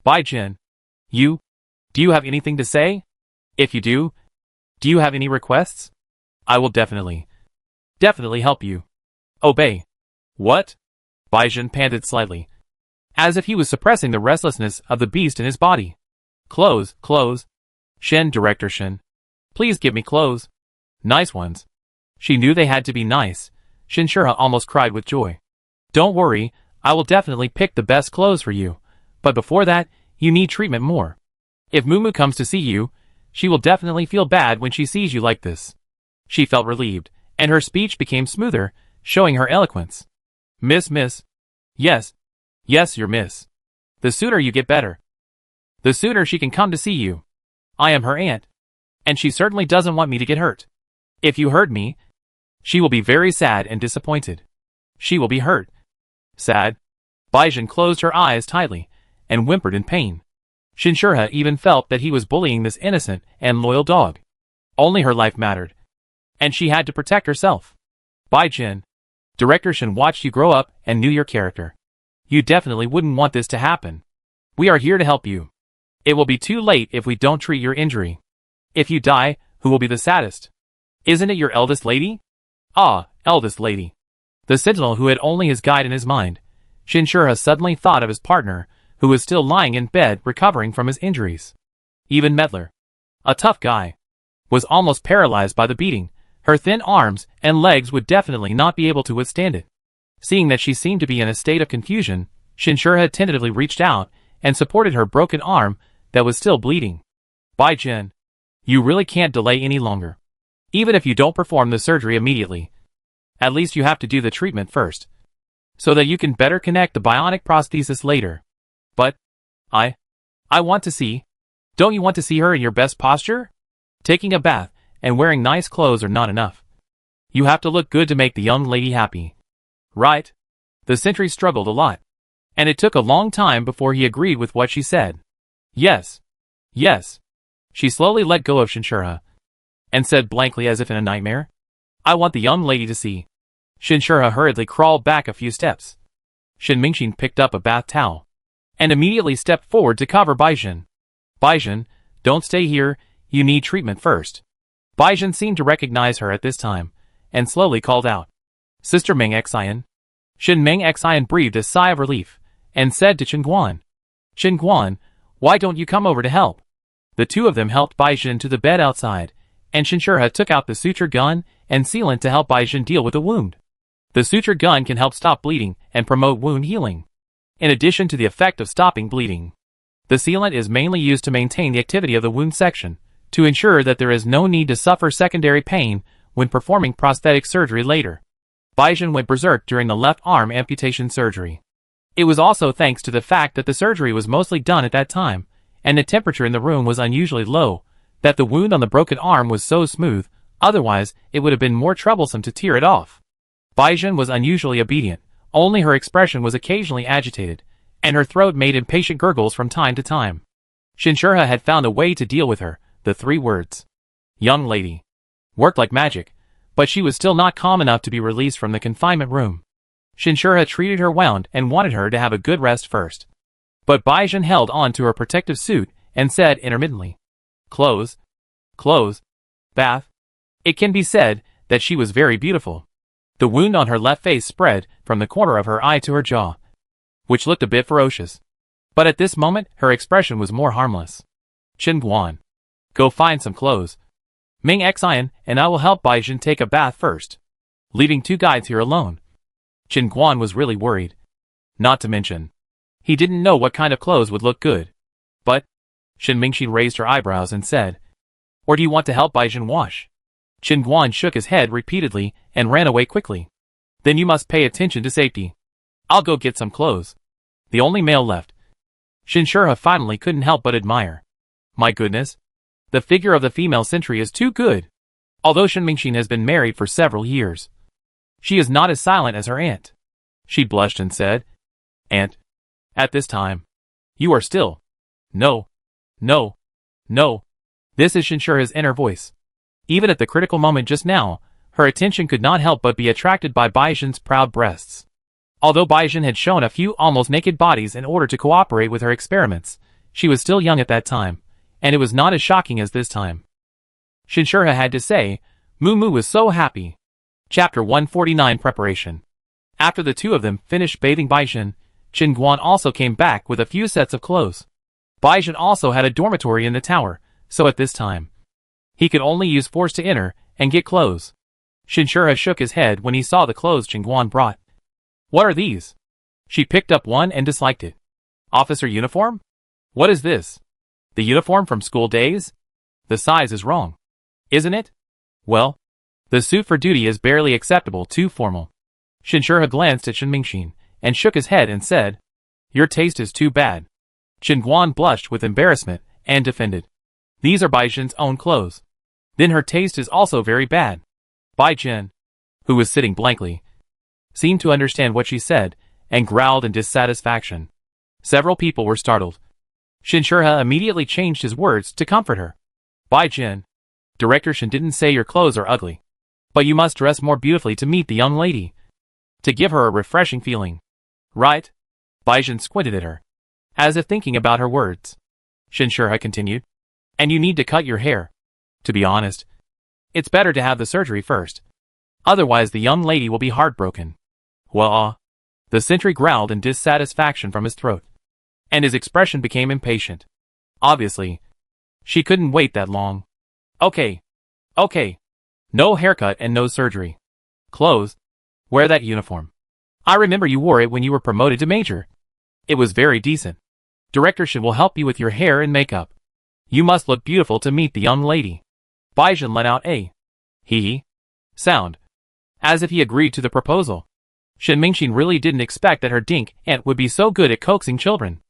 Baijin, do you have anything to say? If you do you have any requests? I will definitely help you. Obey. What? Baijin panted slightly, as if he was suppressing the restlessness of the beast in his body. Clothes. Shen, Director Shen. Please give me clothes. Nice ones. She knew they had to be nice. Shinshura almost cried with joy. Don't worry, I will definitely pick the best clothes for you. But before that, you need treatment more. If Mumu comes to see you, she will definitely feel bad when she sees you like this. She felt relieved, and her speech became smoother, showing her eloquence. Miss. Yes, you're miss. The sooner you get better, the sooner she can come to see you. I am her aunt, and she certainly doesn't want me to get hurt. If you hurt me, she will be very sad and disappointed. She will be hurt. Sad? Baijin closed her eyes tightly, and whimpered in pain. Shinshura even felt that he was bullying this innocent and loyal dog. Only her life mattered, and she had to protect herself. Bai Jin. Director Shin watched you grow up and knew your character. You definitely wouldn't want this to happen. We are here to help you. It will be too late if we don't treat your injury. If you die, who will be the saddest? Isn't it your eldest lady? Ah, eldest lady. The sentinel who had only his guide in his mind, Shinshura suddenly thought of his partner, who was still lying in bed recovering from his injuries. Even Medler, a tough guy, was almost paralyzed by the beating. Her thin arms and legs would definitely not be able to withstand it. Seeing that she seemed to be in a state of confusion, Shinshura had tentatively reached out and supported her broken arm that was still bleeding. Bai Jin, you really can't delay any longer. Even if you don't perform the surgery immediately, at least you have to do the treatment first, so that you can better connect the bionic prosthesis later. But, I want to see. Don't you want to see her in your best posture? Taking a bath and wearing nice clothes are not enough. You have to look good to make the young lady happy. Right? The sentry struggled a lot, and it took a long time before he agreed with what she said. Yes. Yes. She slowly let go of Shinshura, and said blankly as if in a nightmare, I want the young lady to see. Shinshura hurriedly crawled back a few steps. Shin Mingxin picked up a bath towel, and immediately stepped forward to cover Baijin. Baijin, don't stay here, you need treatment first. Baijin seemed to recognize her at this time, and slowly called out, Sister Meng Xian. Shin Meng Xian breathed a sigh of relief, and said to Chen Guan, Chen Guan, why don't you come over to help? The two of them helped Baijin to the bed outside, and Shinshura took out the suture gun and sealant to help Baijin deal with the wound. The suture gun can help stop bleeding and promote wound healing, in addition to the effect of stopping bleeding. The sealant is mainly used to maintain the activity of the wound section, to ensure that there is no need to suffer secondary pain when performing prosthetic surgery later. Baijin went berserk during the left arm amputation surgery. It was also thanks to the fact that the surgery was mostly done at that time, and the temperature in the room was unusually low, that the wound on the broken arm was so smooth, otherwise it would have been more troublesome to tear it off. Baijin was unusually obedient, only her expression was occasionally agitated, and her throat made impatient gurgles from time to time. Shinshura had found a way to deal with her, the 3 words, young lady, worked like magic, but she was still not calm enough to be released from the confinement room. Shinshura treated her wound and wanted her to have a good rest first. But Baijin held on to her protective suit and said intermittently, clothes, bath. It can be said that she was very beautiful. The wound on her left face spread from the corner of her eye to her jaw, which looked a bit ferocious. But at this moment, her expression was more harmless. Chen Guan, go find some clothes. Meng Xian and I will help Baijin take a bath first, leaving 2 guides here alone. Chen Guan was really worried. Not to mention, he didn't know what kind of clothes would look good. But, Shin Mingxin raised her eyebrows and said, or do you want to help Baijin wash? Chen Guan shook his head repeatedly and ran away quickly. Then you must pay attention to safety. I'll go get some clothes. The only male left. Shinshura finally couldn't help but admire. My goodness. The figure of the female sentry is too good. Although Shin Mingxin has been married for several years, she is not as silent as her aunt. She blushed and said, Aunt, at this time, you are still. No. This is Shinshura's inner voice. Even at the critical moment just now, her attention could not help but be attracted by Baijin's proud breasts. Although Baijin had shown a few almost naked bodies in order to cooperate with her experiments, she was still young at that time, and it was not as shocking as this time. Shinshura had to say, Moo was so happy. Chapter 149 Preparation. After the 2 of them finished bathing Baijin, Chen Guan also came back with a few sets of clothes. Baijin also had a dormitory in the tower, so at this time, he could only use force to enter and get clothes. Shinshura shook his head when he saw the clothes Chen Guan brought. What are these? She picked up one and disliked it. Officer uniform? What is this? The uniform from school days? The size is wrong. Isn't it? Well, the suit for duty is barely acceptable, too formal. Shinshura glanced at Shin Mingxin and shook his head and said, Your taste is too bad. Chen Guan blushed with embarrassment and defended. These are Baijin's own clothes. Then her taste is also very bad. Baijin, who was sitting blankly, seemed to understand what she said and growled in dissatisfaction. Several people were startled. Shinshura immediately changed his words to comfort her. Baijin, Director Shin didn't say your clothes are ugly. But you must dress more beautifully to meet the young lady. To give her a refreshing feeling. Right? Baizhen squinted at her, as if thinking about her words. Shinshirha continued. And you need to cut your hair. To be honest, it's better to have the surgery first. Otherwise the young lady will be heartbroken. Well, the sentry growled in dissatisfaction from his throat, and his expression became impatient. Obviously, she couldn't wait that long. Okay. No haircut and no surgery. Clothes. Wear that uniform. I remember you wore it when you were promoted to major. It was very decent. Director Shin will help you with your hair and makeup. You must look beautiful to meet the young lady. Baizhen let out a hee sound, as if he agreed to the proposal. Shin Mingxin really didn't expect that her dink aunt would be so good at coaxing children.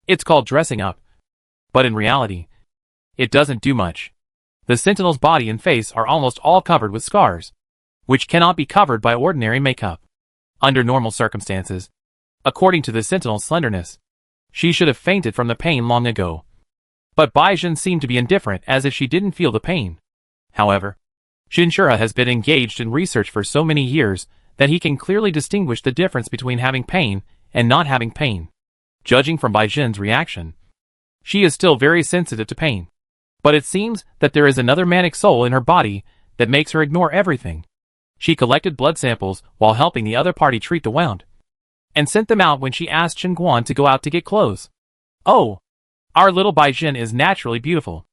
It's called dressing up. But in reality, it doesn't do much. The sentinel's body and face are almost all covered with scars, which cannot be covered by ordinary makeup. Under normal circumstances, according to the sentinel's slenderness, she should have fainted from the pain long ago. But Baizhen seemed to be indifferent, as if she didn't feel the pain. However, Shinshirha has been engaged in research for so many years that he can clearly distinguish the difference between having pain and not having pain. Judging from Baizhen's reaction, she is still very sensitive to pain. But it seems that there is another manic soul in her body that makes her ignore everything. She collected blood samples while helping the other party treat the wound, and sent them out when she asked Chen Guan to go out to get clothes. Oh, our little Baizhen is naturally beautiful.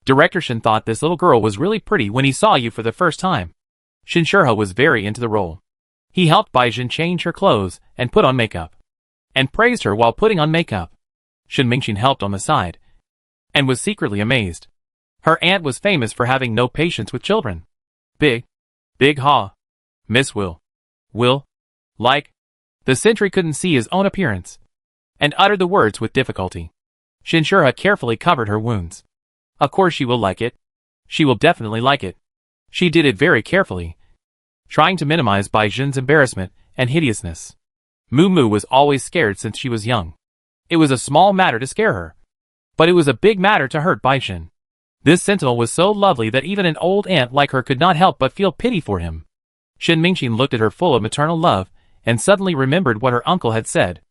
Director Shin thought this little girl was really pretty when he saw you for the first time. Shinshirha was very into the role. He helped Baizhen change her clothes and put on makeup, and praised her while putting on makeup. Shin Mingxin helped on the side, and was secretly amazed. Her aunt was famous for having no patience with children. Big ha. Miss Will, like. The sentry couldn't see his own appearance, and uttered the words with difficulty. Shinshirha carefully covered her wounds. Of course she will like it. She will definitely like it. She did it very carefully, trying to minimize Baizhen's embarrassment and hideousness. Moo was always scared since she was young. It was a small matter to scare her, but it was a big matter to hurt Baizhen. This sentinel was so lovely that even an old aunt like her could not help but feel pity for him. Shin Mingxin looked at her full of maternal love, and suddenly remembered what her uncle had said.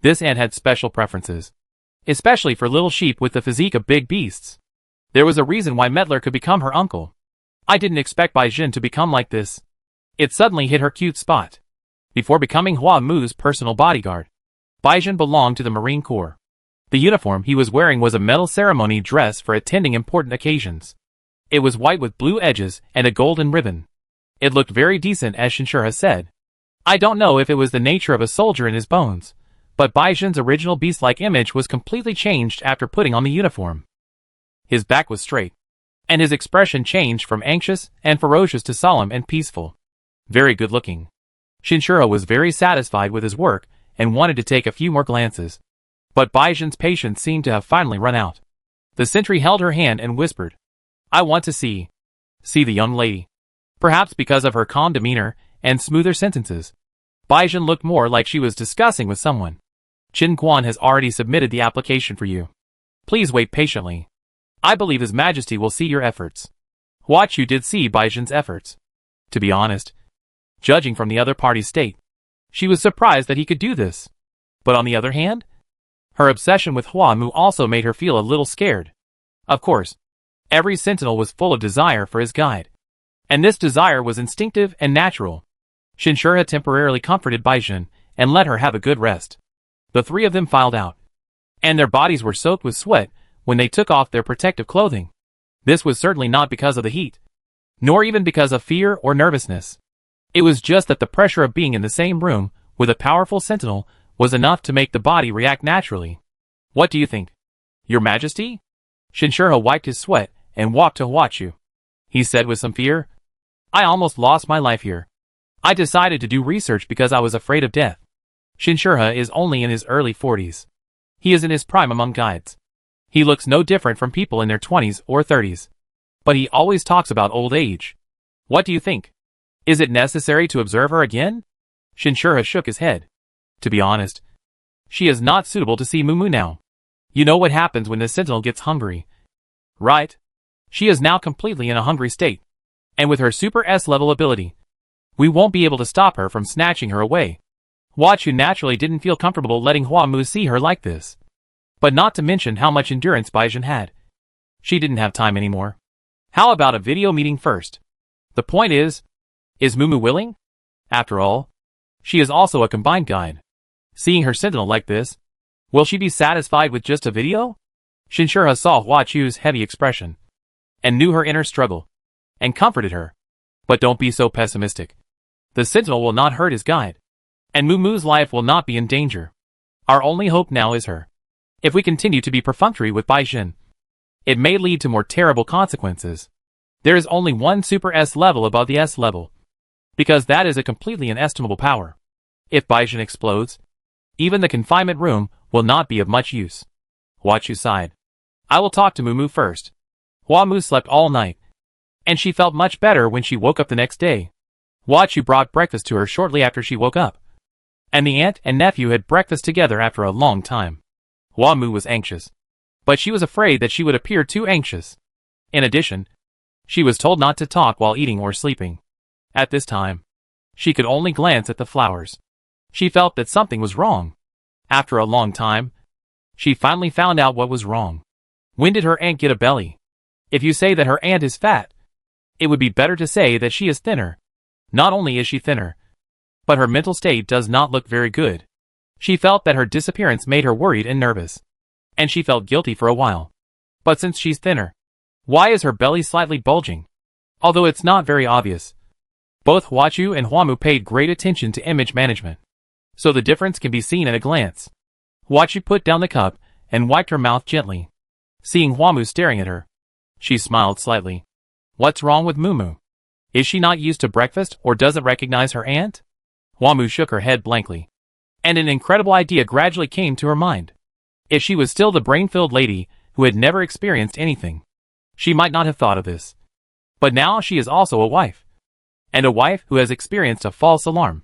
This aunt had special preferences, especially for little sheep with the physique of big beasts. There was a reason why Medler could become her uncle. I didn't expect Baizhen to become like this. It suddenly hit her cute spot. Before becoming Hua Mu's personal bodyguard, Baizhen belonged to the Marine Corps. The uniform he was wearing was a medal ceremony dress for attending important occasions. It was white with blue edges and a golden ribbon. It looked very decent, as Shinshirha said. I don't know if it was the nature of a soldier in his bones, but Baizhen's original beast-like image was completely changed after putting on the uniform. His back was straight, and his expression changed from anxious and ferocious to solemn and peaceful. Very good-looking. Shinshirha was very satisfied with his work and wanted to take a few more glances. But Baizhen's patience seemed to have finally run out. The sentry held her hand and whispered, I want to see the young lady. Perhaps because of her calm demeanor and smoother sentences, Baizhen looked more like she was discussing with someone. Chen Guan has already submitted the application for you. Please wait patiently. I believe His Majesty will see your efforts. Hua Chu did see Baizhen's efforts. To be honest, judging from the other party's state, she was surprised that he could do this. But on the other hand, her obsession with Hua Mu also made her feel a little scared. Of course, every sentinel was full of desire for his guide, and this desire was instinctive and natural. Shinshirha temporarily comforted Baizhen and let her have a good rest. The three of them filed out, and their bodies were soaked with sweat when they took off their protective clothing. This was certainly not because of the heat, nor even because of fear or nervousness. It was just that the pressure of being in the same room with a powerful sentinel was enough to make the body react naturally. What do you think, Your Majesty? Shinshirha wiped his sweat and walked to Hua Chu. He said with some fear, I almost lost my life here. I decided to do research because I was afraid of death. Shinshirha is only in his early 40s. He is in his prime among guides. He looks no different from people in their 20s or 30s. But he always talks about old age. What do you think? Is it necessary to observe her again? Shinshirha shook his head. To be honest, she is not suitable to see Mumu now. You know what happens when the sentinel gets hungry, right? She is now completely in a hungry state. And with her Super S level ability, we won't be able to stop her from snatching her away. Hua Chu naturally didn't feel comfortable letting Hua Mu see her like this. But not to mention how much endurance Baizhen had. She didn't have time anymore. How about a video meeting first? The point is Mumu willing? After all, she is also a combined guide. Seeing her sentinel like this, will she be satisfied with just a video? Shinshurha saw Hua Chu's heavy expression, and knew her inner struggle, and comforted her. But don't be so pessimistic. The sentinel will not hurt his guide, and Mumu's life will not be in danger. Our only hope now is her. If we continue to be perfunctory with Baizhen, it may lead to more terrible consequences. There is only one Super S level above the S level, because that is a completely inestimable power. If Baizhen explodes, even the confinement room will not be of much use. Hua Chu sighed. I will talk to Mumu first. Hua Mu slept all night, and she felt much better when she woke up the next day. Hua Chu brought breakfast to her shortly after she woke up, and the aunt and nephew had breakfast together after a long time. Hua Mu was anxious, but she was afraid that she would appear too anxious. In addition, she was told not to talk while eating or sleeping. At this time, she could only glance at the flowers. She felt that something was wrong. After a long time, she finally found out what was wrong. When did her aunt get a belly? If you say that her aunt is fat, it would be better to say that she is thinner. Not only is she thinner, but her mental state does not look very good. She felt that her disappearance made her worried and nervous, and she felt guilty for a while. But since she's thinner, why is her belly slightly bulging? Although it's not very obvious. Both Hua Chu and Hua Mu paid great attention to image management, so the difference can be seen at a glance. Hua Chu put down the cup and wiped her mouth gently. Seeing Hua Mu staring at her, she smiled slightly. What's wrong with Mumu? Is she not used to breakfast or doesn't recognize her aunt? Hua Mu shook her head blankly, and an incredible idea gradually came to her mind. If she was still the brain-filled lady who had never experienced anything, she might not have thought of this. But now she is also a wife, and a wife who has experienced a false alarm.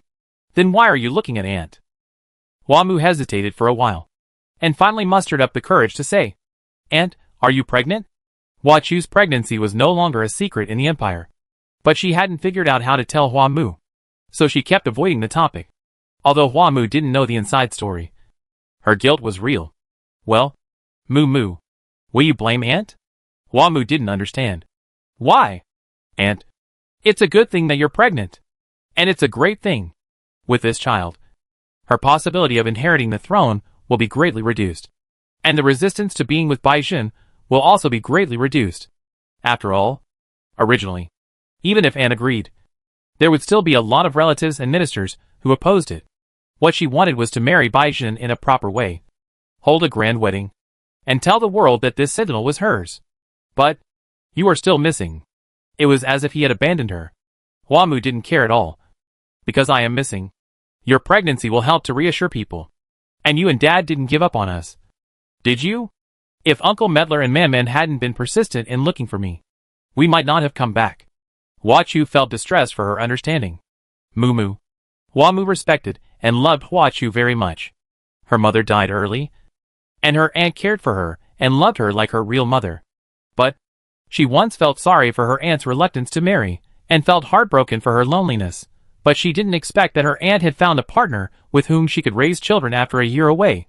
Then why are you looking at Aunt? Hua Mu hesitated for a while, and finally mustered up the courage to say, Aunt, are you pregnant? Hua Chu's pregnancy was no longer a secret in the empire, but she hadn't figured out how to tell Hua Mu, so she kept avoiding the topic. Although Hua Mu didn't know the inside story, her guilt was real. Well, Mu, will you blame Aunt? Hua Mu didn't understand. Why? Aunt, it's a good thing that you're pregnant, and it's a great thing. With this child, her possibility of inheriting the throne will be greatly reduced, and the resistance to being with Baizhen will also be greatly reduced. After all, originally, even if Aunt agreed, there would still be a lot of relatives and ministers who opposed it. What she wanted was to marry Baizhen in a proper way, hold a grand wedding, and tell the world that this sentinel was hers. But, you are still missing. It was as if he had abandoned her. Hua Mu didn't care at all. Because I am missing, your pregnancy will help to reassure people. And you and Dad didn't give up on us. Did you? If Uncle Medler and Man hadn't been persistent in looking for me, we might not have come back. Hua Chu felt distressed for her understanding. Mumu. Hua Mu respected and loved Hua Chu very much. Her mother died early, and her aunt cared for her and loved her like her real mother. But she once felt sorry for her aunt's reluctance to marry, and felt heartbroken for her loneliness. But she didn't expect that her aunt had found a partner with whom she could raise children after a year away.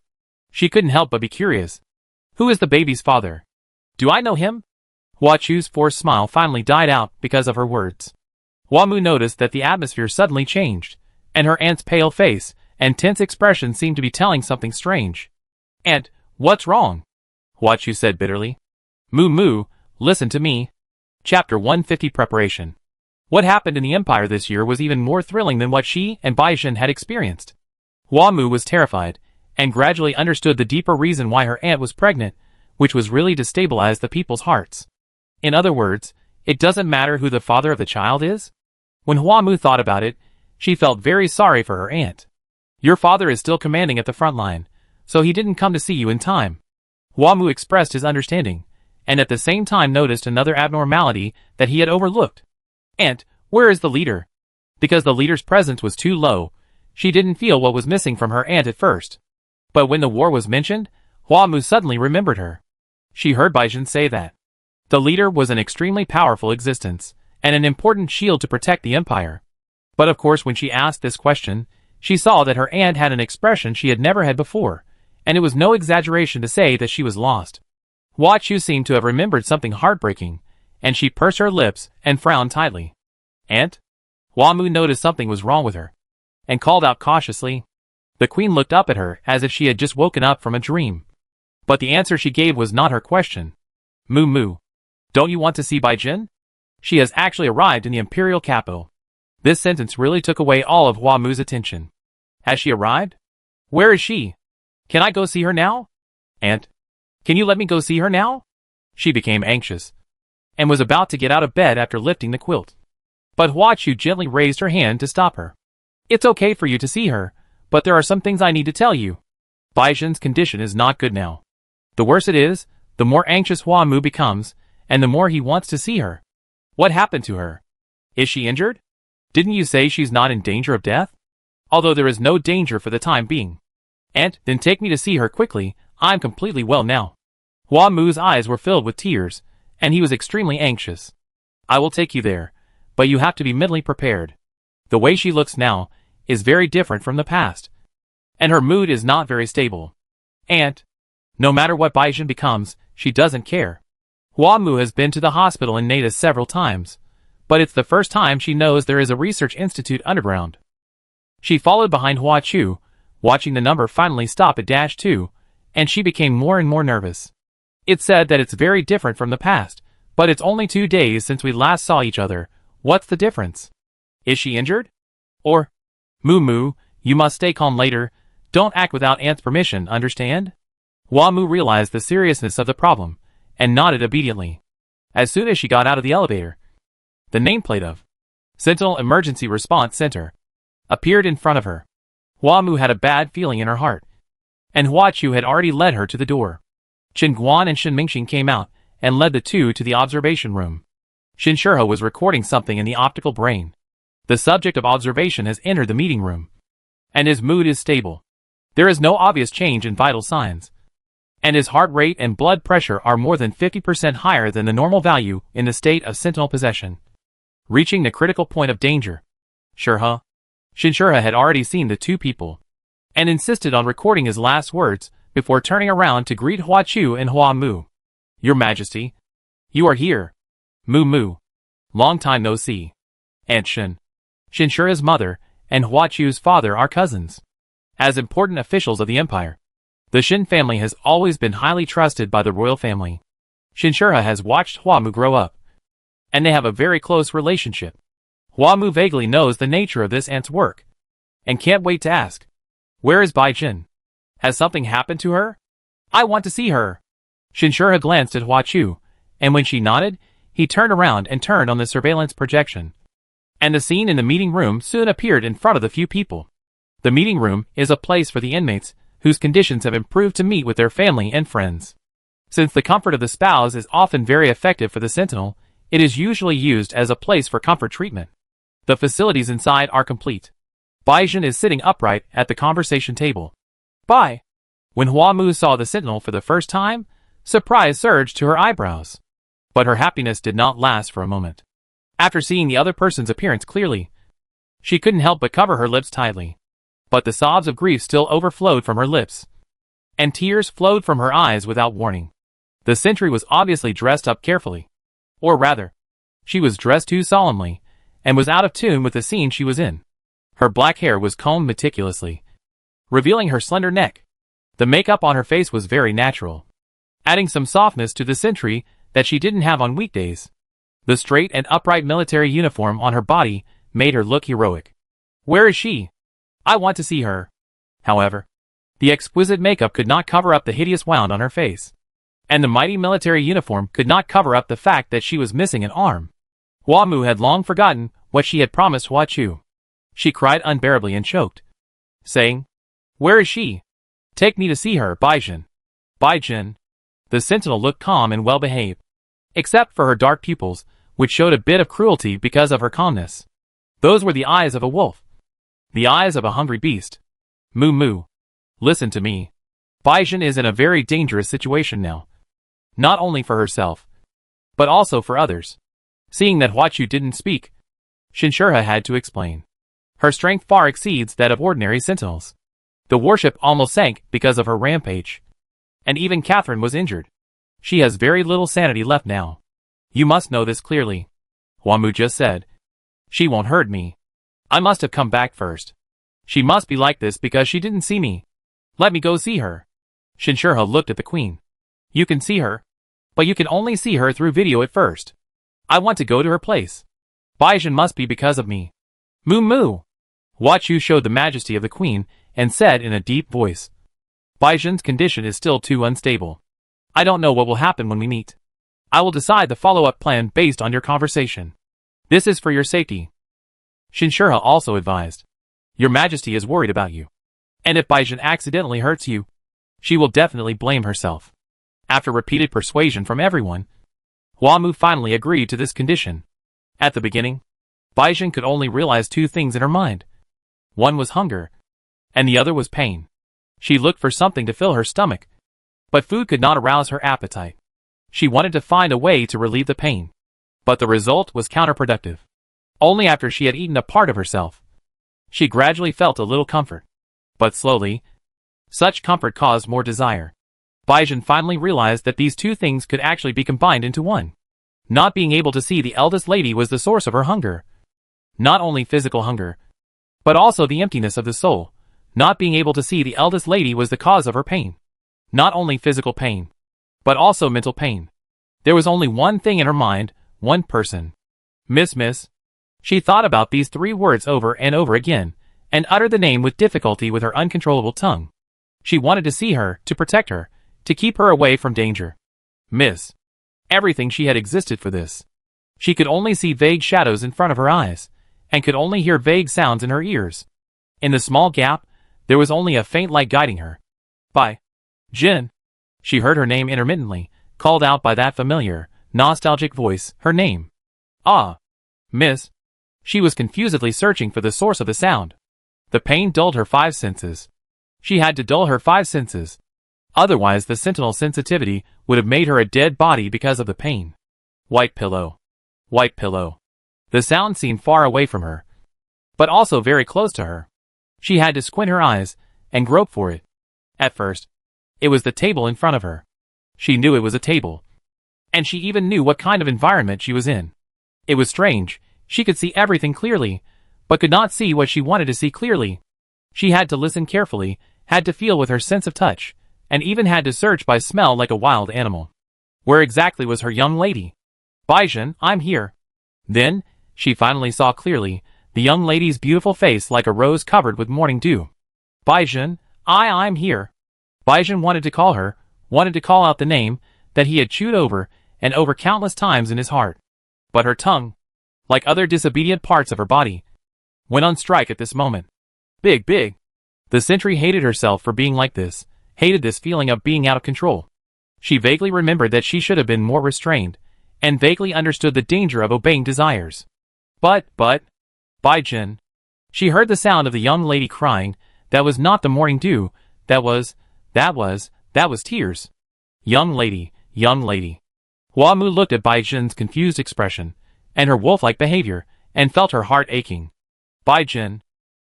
She couldn't help but be curious. Who is the baby's father? Do I know him? Hua Chu's forced smile finally died out because of her words. Hua Mu noticed that the atmosphere suddenly changed, and her aunt's pale face and tense expression seemed to be telling something strange. Aunt, what's wrong? Hua Chu said bitterly. Mu, listen to me. Chapter 150 Preparation. What happened in the Empire this year was even more thrilling than what she and Baizhen had experienced. Hua Mu was terrified, and gradually understood the deeper reason why her aunt was pregnant, which was really to stabilize the people's hearts. In other words, it doesn't matter who the father of the child is? When Hua Mu thought about it, she felt very sorry for her aunt. Your father is still commanding at the front line, so he didn't come to see you in time. Hua Mu expressed his understanding, and at the same time noticed another abnormality that he had overlooked. Aunt, where is the leader? Because the leader's presence was too low, she didn't feel what was missing from her aunt at first. But when the war was mentioned, Hua Mu suddenly remembered her. She heard Baizhen say that the leader was an extremely powerful existence, and an important shield to protect the empire. But of course when she asked this question, she saw that her aunt had an expression she had never had before, and it was no exaggeration to say that she was lost. Hua Chu seemed to have remembered something heartbreaking, and she pursed her lips and frowned tightly. Aunt? Hua Mu noticed something was wrong with her, and called out cautiously. The queen looked up at her as if she had just woken up from a dream. But the answer she gave was not her question. Mu Mu. Don't you want to see Bai Jin? She has actually arrived in the imperial capital. This sentence really took away all of Hua Mu's attention. Has she arrived? Where is she? Can I go see her now? Aunt, can you let me go see her now? She became anxious, and was about to get out of bed after lifting the quilt. But Hua Chu gently raised her hand to stop her. It's okay for you to see her, but there are some things I need to tell you. Bai Jin's condition is not good now. The worse it is, the more anxious Hua Mu becomes, and the more he wants to see her. What happened to her? Is she injured? Didn't you say she's not in danger of death? Although there is no danger for the time being. Aunt, then take me to see her quickly. I'm completely well now. Hua Mu's eyes were filled with tears, and he was extremely anxious. I will take you there, but you have to be mentally prepared. The way she looks now is very different from the past, and her mood is not very stable. Aunt, no matter what Bai Jin becomes, she doesn't care. Hua Mu has been to the hospital in Neda several times, but it's the first time she knows there is a research institute underground. She followed behind Hua Chu, watching the number finally stop at -2, and she became more and more nervous. It's said that it's very different from the past, but it's only 2 days since we last saw each other. What's the difference? Is she injured? Or, Mu Mu, you must stay calm later. Don't act without Aunt's permission, understand? Hua Mu realized the seriousness of the problem, and nodded obediently. As soon as she got out of the elevator, the nameplate of Sentinel Emergency Response Center appeared in front of her. Hua Mu had a bad feeling in her heart, and Hua Chu had already led her to the door. Qin Guan and Shen Mingxing came out and led the two to the observation room. Shin Shurho was recording something in the optical brain. The subject of observation has entered the meeting room, and his mood is stable. There is no obvious change in vital signs, and his heart rate and blood pressure are more than 50% higher than the normal value in the state of sentinel possession, reaching the critical point of danger. Shurha. Shin Shurha had already seen the two people, and insisted on recording his last words before turning around to greet Hua Chu and Hua Mu. Your Majesty, you are here. Mu Mu. Long time no see. Aunt Shin. Shin Shurha's mother and Hua Chu's father are cousins. As important officials of the empire, the Shin family has always been highly trusted by the royal family. Shin Shurha has watched Hua Mu grow up, and they have a very close relationship. Hua Mu vaguely knows the nature of this aunt's work, and can't wait to ask. Where is Bai Jin? Has something happened to her? I want to see her. Shin Shurha glanced at Hua Chu, and when she nodded, he turned around and turned on the surveillance projection. And the scene in the meeting room soon appeared in front of the few people. The meeting room is a place for the inmates whose conditions have improved to meet with their family and friends. Since the comfort of the spouse is often very effective for the sentinel, it is usually used as a place for comfort treatment. The facilities inside are complete. Bai Jin is sitting upright at the conversation table. Bai. When Hua Mu saw the sentinel for the first time, surprise surged to her eyebrows. But her happiness did not last for a moment. After seeing the other person's appearance clearly, she couldn't help but cover her lips tightly. But the sobs of grief still overflowed from her lips, and tears flowed from her eyes without warning. The sentry was obviously dressed up carefully. Or rather, she was dressed too solemnly, and was out of tune with the scene she was in. Her black hair was combed meticulously, revealing her slender neck. The makeup on her face was very natural, adding some softness to the sentry that she didn't have on weekdays. The straight and upright military uniform on her body made her look heroic. Where is she? I want to see her. However, the exquisite makeup could not cover up the hideous wound on her face, and the mighty military uniform could not cover up the fact that she was missing an arm. Hua Mu had long forgotten what she had promised Hua Chu. She cried unbearably and choked, saying, Where is she? Take me to see her, Bai Jin. Bai Jin. The sentinel looked calm and well-behaved, except for her dark pupils, which showed a bit of cruelty because of her calmness. Those were the eyes of a wolf. The eyes of a hungry beast. Mu Mu. Listen to me. Bai Jin is in a very dangerous situation now. Not only for herself, but also for others. Seeing that Hua Chu didn't speak, Shinshirha had to explain. Her strength far exceeds that of ordinary sentinels. The warship almost sank because of her rampage. And even Catherine was injured. She has very little sanity left now. You must know this clearly. Huamu just said. She won't hurt me. I must have come back first. She must be like this because she didn't see me. Let me go see her. Shinshirha looked at the queen. You can see her. But you can only see her through video at first. I want to go to her place. Baizhen must be because of me. Moo moo. Hua Chu showed the majesty of the queen and said in a deep voice. Baizhen's condition is still too unstable. I don't know what will happen when we meet. I will decide the follow-up plan based on your conversation. This is for your safety. Shinshirha also advised. Your majesty is worried about you. And if Baizhen accidentally hurts you, she will definitely blame herself. After repeated persuasion from everyone, Huamu finally agreed to this condition. At the beginning, Baizhen could only realize two things in her mind. One was hunger, and the other was pain. She looked for something to fill her stomach, but food could not arouse her appetite. She wanted to find a way to relieve the pain, but the result was counterproductive. Only after she had eaten a part of herself, she gradually felt a little comfort. But slowly, such comfort caused more desire. Baizhen finally realized that these two things could actually be combined into one. Not being able to see the eldest lady was the source of her hunger. Not only physical hunger, but also the emptiness of the soul. Not being able to see the eldest lady was the cause of her pain. Not only physical pain, but also mental pain. There was only one thing in her mind, one person. Miss. She thought about these three words over and over again, and uttered the name with difficulty with her uncontrollable tongue. She wanted to see her, to protect her, to keep her away from danger. Miss. Everything she had existed for this. She could only see vague shadows in front of her eyes, and could only hear vague sounds in her ears. In the small gap, there was only a faint light guiding her. By Jin. She heard her name intermittently, called out by that familiar, nostalgic voice, her name. Ah. Miss. She was confusedly searching for the source of the sound. The pain dulled her five senses. She had to dull her five senses. Otherwise the sentinel sensitivity would have made her a dead body because of the pain. White pillow. White pillow. The sound seemed far away from her, but also very close to her. She had to squint her eyes and grope for it. At first, it was the table in front of her. She knew it was a table. And she even knew what kind of environment she was in. It was strange. She could see everything clearly, but could not see what she wanted to see clearly. She had to listen carefully, had to feel with her sense of touch, and even had to search by smell like a wild animal. Where exactly was her young lady? Baizhen, I'm here. Then, she finally saw clearly, the young lady's beautiful face like a rose covered with morning dew. Baizhen, I'm here. Baizhen wanted to call her, wanted to call out the name that he had chewed over and over countless times in his heart. But her tongue, like other disobedient parts of her body, went on strike at this moment. Big. The sentry hated herself for being like this, hated this feeling of being out of control. She vaguely remembered that she should have been more restrained, and vaguely understood the danger of obeying desires. But, Baizhen. She heard the sound of the young lady crying. That was not the morning dew, that was tears. Young lady. Huamu looked at Baizhen's confused expression, and her wolf-like behavior, and felt her heart aching. Baizhen.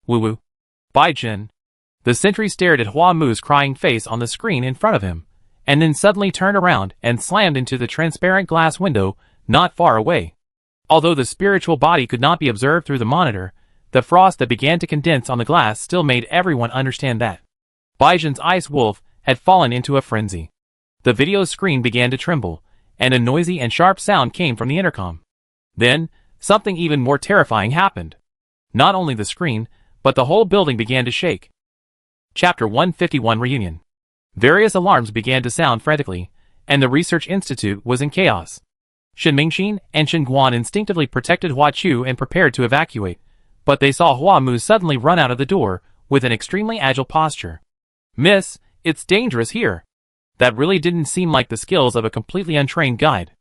Woo. Baizhen. The sentry stared at Huamu's crying face on the screen in front of him, and then suddenly turned around and slammed into the transparent glass window not far away. Although the spiritual body could not be observed through the monitor, the frost that began to condense on the glass still made everyone understand that Baizhen's ice wolf had fallen into a frenzy. The video screen began to tremble, and a noisy and sharp sound came from the intercom. Then, something even more terrifying happened. Not only the screen, but the whole building began to shake. Chapter 151 Reunion. Various alarms began to sound frantically, and the research institute was in chaos. Shen Mingxin and Shen Guan instinctively protected Hua Chu and prepared to evacuate, but they saw Huamu suddenly run out of the door with an extremely agile posture. Miss, it's dangerous here. That really didn't seem like the skills of a completely untrained guide.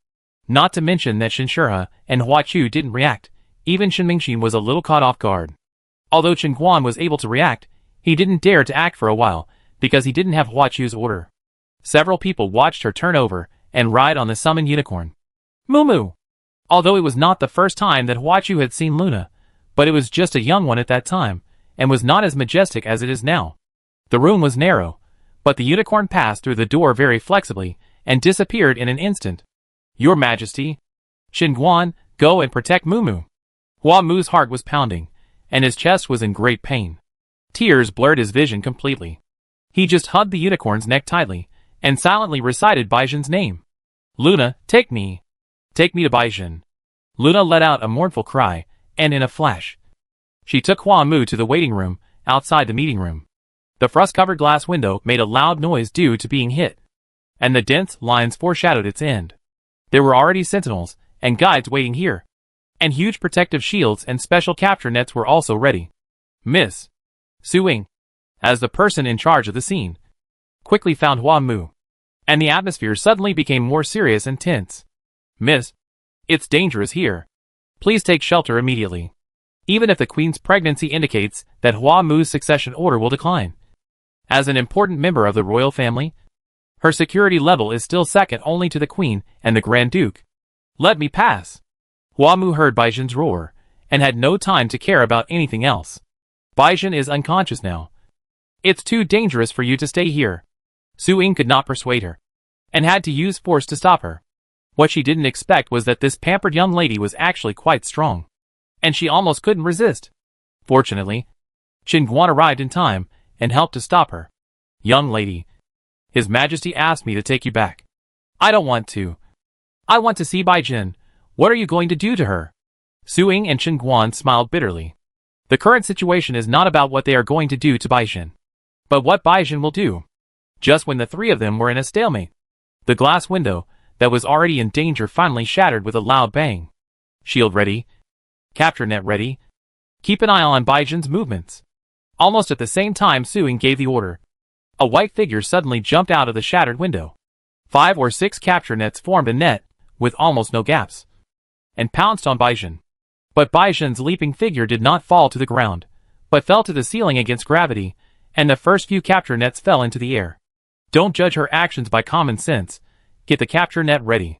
Not to mention that Shinshirha and Hua Chu didn't react. Even Shen Mingxin was a little caught off guard. Although Shen Guan was able to react, he didn't dare to act for a while, because he didn't have Hua Chu's order. Several people watched her turn over and ride on the summoned unicorn. Moo! Although it was not the first time that Huachu had seen Luna, but it was just a young one at that time, and was not as majestic as it is now. The room was narrow, but the unicorn passed through the door very flexibly, and disappeared in an instant. Your Majesty, Xinguan, go and protect Mumu. Hua Mu's heart was pounding, and his chest was in great pain. Tears blurred his vision completely. He just hugged the unicorn's neck tightly, and silently recited Baizhen's name. Luna, take me. Take me to Baizhen. Luna let out a mournful cry, and in a flash, she took Hua Mu to the waiting room, outside the meeting room. The frost-covered glass window made a loud noise due to being hit, and the dense lines foreshadowed its end. There were already sentinels and guides waiting here, and huge protective shields and special capture nets were also ready. Miss Suing, as the person in charge of the scene, quickly found Hua Mu, and the atmosphere suddenly became more serious and tense. Miss, it's dangerous here. Please take shelter immediately. Even if the Queen's pregnancy indicates that Hua Mu's succession order will decline. As an important member of the royal family, her security level is still second only to the Queen and the Grand Duke. Let me pass. Hua Mu heard Baizhen's roar, and had no time to care about anything else. Baizhen is unconscious now. It's too dangerous for you to stay here. Su Ying could not persuade her, and had to use force to stop her. What she didn't expect was that this pampered young lady was actually quite strong, and she almost couldn't resist. Fortunately, Xinguan arrived in time, and helped to stop her. Young lady, His Majesty asked me to take you back. I don't want to. I want to see Baizhen. What are you going to do to her? Su Ying and Xinguan smiled bitterly. The current situation is not about what they are going to do to Baizhen, but what Baizhen will do. Just when the three of them were in a stalemate, the glass window, that was already in danger, finally shattered with a loud bang. Shield ready. Capture net ready. Keep an eye on Baizhen's movements. Almost at the same time Su Ying gave the order, a white figure suddenly jumped out of the shattered window. 5 or 6 capture nets formed a net, with almost no gaps, and pounced on Baizhen. But Baizhen's leaping figure did not fall to the ground, but fell to the ceiling against gravity, and the first few capture nets fell into the air. Don't judge her actions by common sense. Get the capture net ready.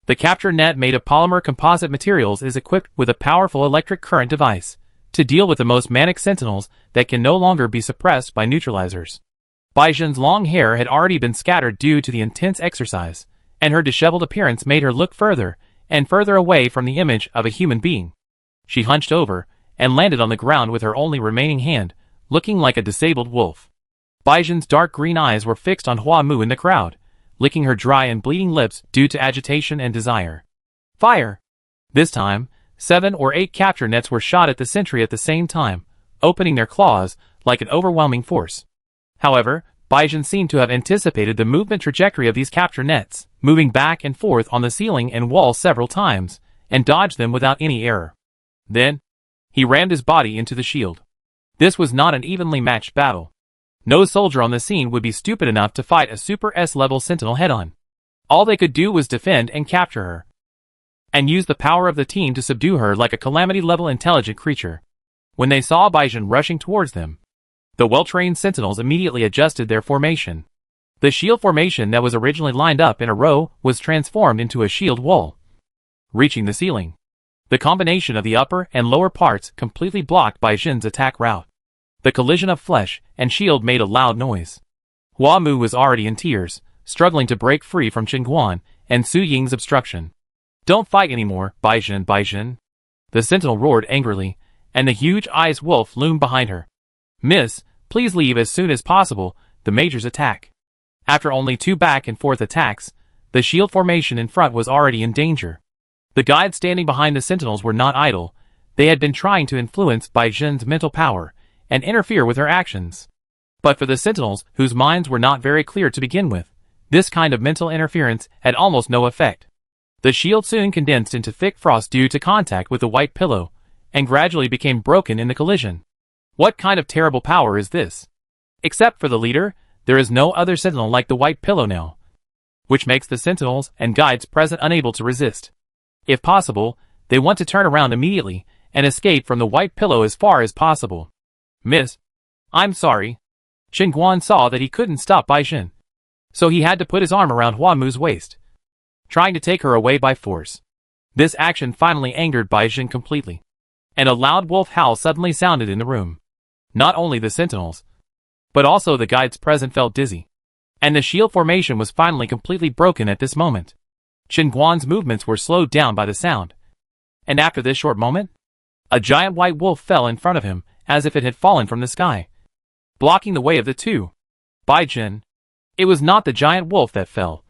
The capture net, made of polymer composite materials, is equipped with a powerful electric current device to deal with the most manic sentinels that can no longer be suppressed by neutralizers. Baizhen's long hair had already been scattered due to the intense exercise, and her disheveled appearance made her look further and further away from the image of a human being. She hunched over and landed on the ground with her only remaining hand, looking like a disabled wolf. Baizhen's dark green eyes were fixed on Hua Mu in the crowd, licking her dry and bleeding lips due to agitation and desire. Fire! This time, 7 or 8 capture nets were shot at the sentry at the same time, opening their claws like an overwhelming force. However, Baizhen seemed to have anticipated the movement trajectory of these capture nets, moving back and forth on the ceiling and wall several times, and dodged them without any error. Then, he rammed his body into the shield. This was not an evenly matched battle. No soldier on the scene would be stupid enough to fight a Super S-level sentinel head-on. All they could do was defend and capture her, and use the power of the team to subdue her like a calamity-level intelligent creature. When they saw Baizhen rushing towards them, the well-trained sentinels immediately adjusted their formation. The shield formation that was originally lined up in a row was transformed into a shield wall, reaching the ceiling. The combination of the upper and lower parts completely blocked Baizhen's attack route. The collision of flesh and shield made a loud noise. Hua Mu was already in tears, struggling to break free from Xinguan and Su Ying's obstruction. Don't fight anymore, Baizhen, Baizhen. The sentinel roared angrily, and the huge ice wolf loomed behind her. Miss, please leave as soon as possible. The Major's attack. After only 2 back-and-forth attacks, the shield formation in front was already in danger. The guides standing behind the sentinels were not idle. They had been trying to influence Baizhen's mental power and interfere with her actions. But for the sentinels, whose minds were not very clear to begin with, this kind of mental interference had almost no effect. The shield soon condensed into thick frost due to contact with the white pillow, and gradually became broken in the collision. What kind of terrible power is this? Except for the leader, there is no other sentinel like the white pillow now, which makes the sentinels and guides present unable to resist. If possible, they want to turn around immediately and escape from the white pillow as far as possible. Miss, I'm sorry. Xinguan saw that he couldn't stop Baizhen, so he had to put his arm around Hua Mu's waist, trying to take her away by force. This action finally angered Bai Jin completely, and a loud wolf howl suddenly sounded in the room. Not only the sentinels, but also the guides present felt dizzy, and the shield formation was finally completely broken at this moment. Qin Guan's movements were slowed down by the sound, and after this short moment, a giant white wolf fell in front of him as if it had fallen from the sky, blocking the way of the two. Bai Jin. It was not the giant wolf that fell,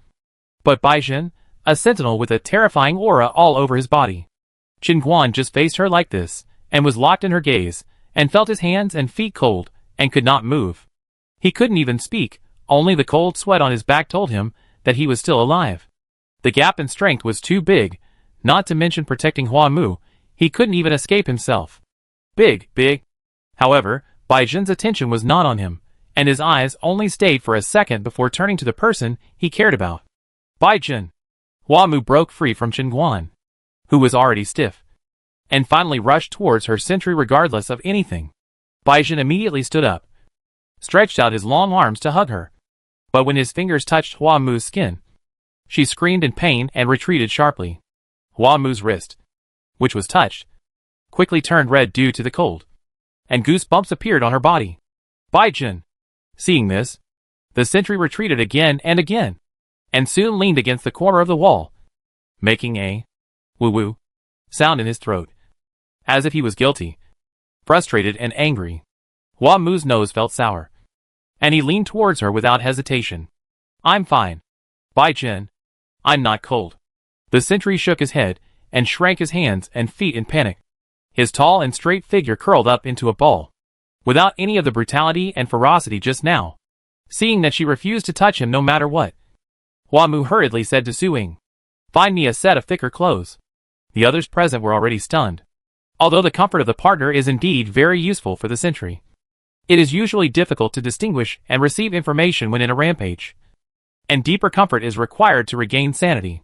but Bai Jin, a sentinel with a terrifying aura all over his body. Qin Guan just faced her like this, and was locked in her gaze, and felt his hands and feet cold, and could not move. He couldn't even speak, only the cold sweat on his back told him that he was still alive. The gap in strength was too big, not to mention protecting Hua Mu, he couldn't even escape himself. Big. However, Bai Jin's attention was not on him, and his eyes only stayed for a second before turning to the person he cared about. Bai Jin. Hua Mu broke free from Qin Guan, who was already stiff, and finally rushed towards her sentry regardless of anything. Bai Jin immediately stood up, stretched out his long arms to hug her, but when his fingers touched Hua Mu's skin, she screamed in pain and retreated sharply. Hua Mu's wrist, which was touched, quickly turned red due to the cold, and goosebumps appeared on her body. Bai Jin. Seeing this, the sentry retreated again and again, and soon leaned against the corner of the wall, making a woo-woo sound in his throat, as if he was guilty, frustrated and angry. Hua Mu's nose felt sour, and he leaned towards her without hesitation. I'm fine. Bai Jin. I'm not cold. The sentry shook his head, and shrank his hands and feet in panic. His tall and straight figure curled up into a ball, without any of the brutality and ferocity just now. Seeing that she refused to touch him no matter what, Hua Mu hurriedly said to Su Ying, "Find me a set of thicker clothes." The others present were already stunned. Although the comfort of the partner is indeed very useful for the sentry, it is usually difficult to distinguish and receive information when in a rampage, and deeper comfort is required to regain sanity.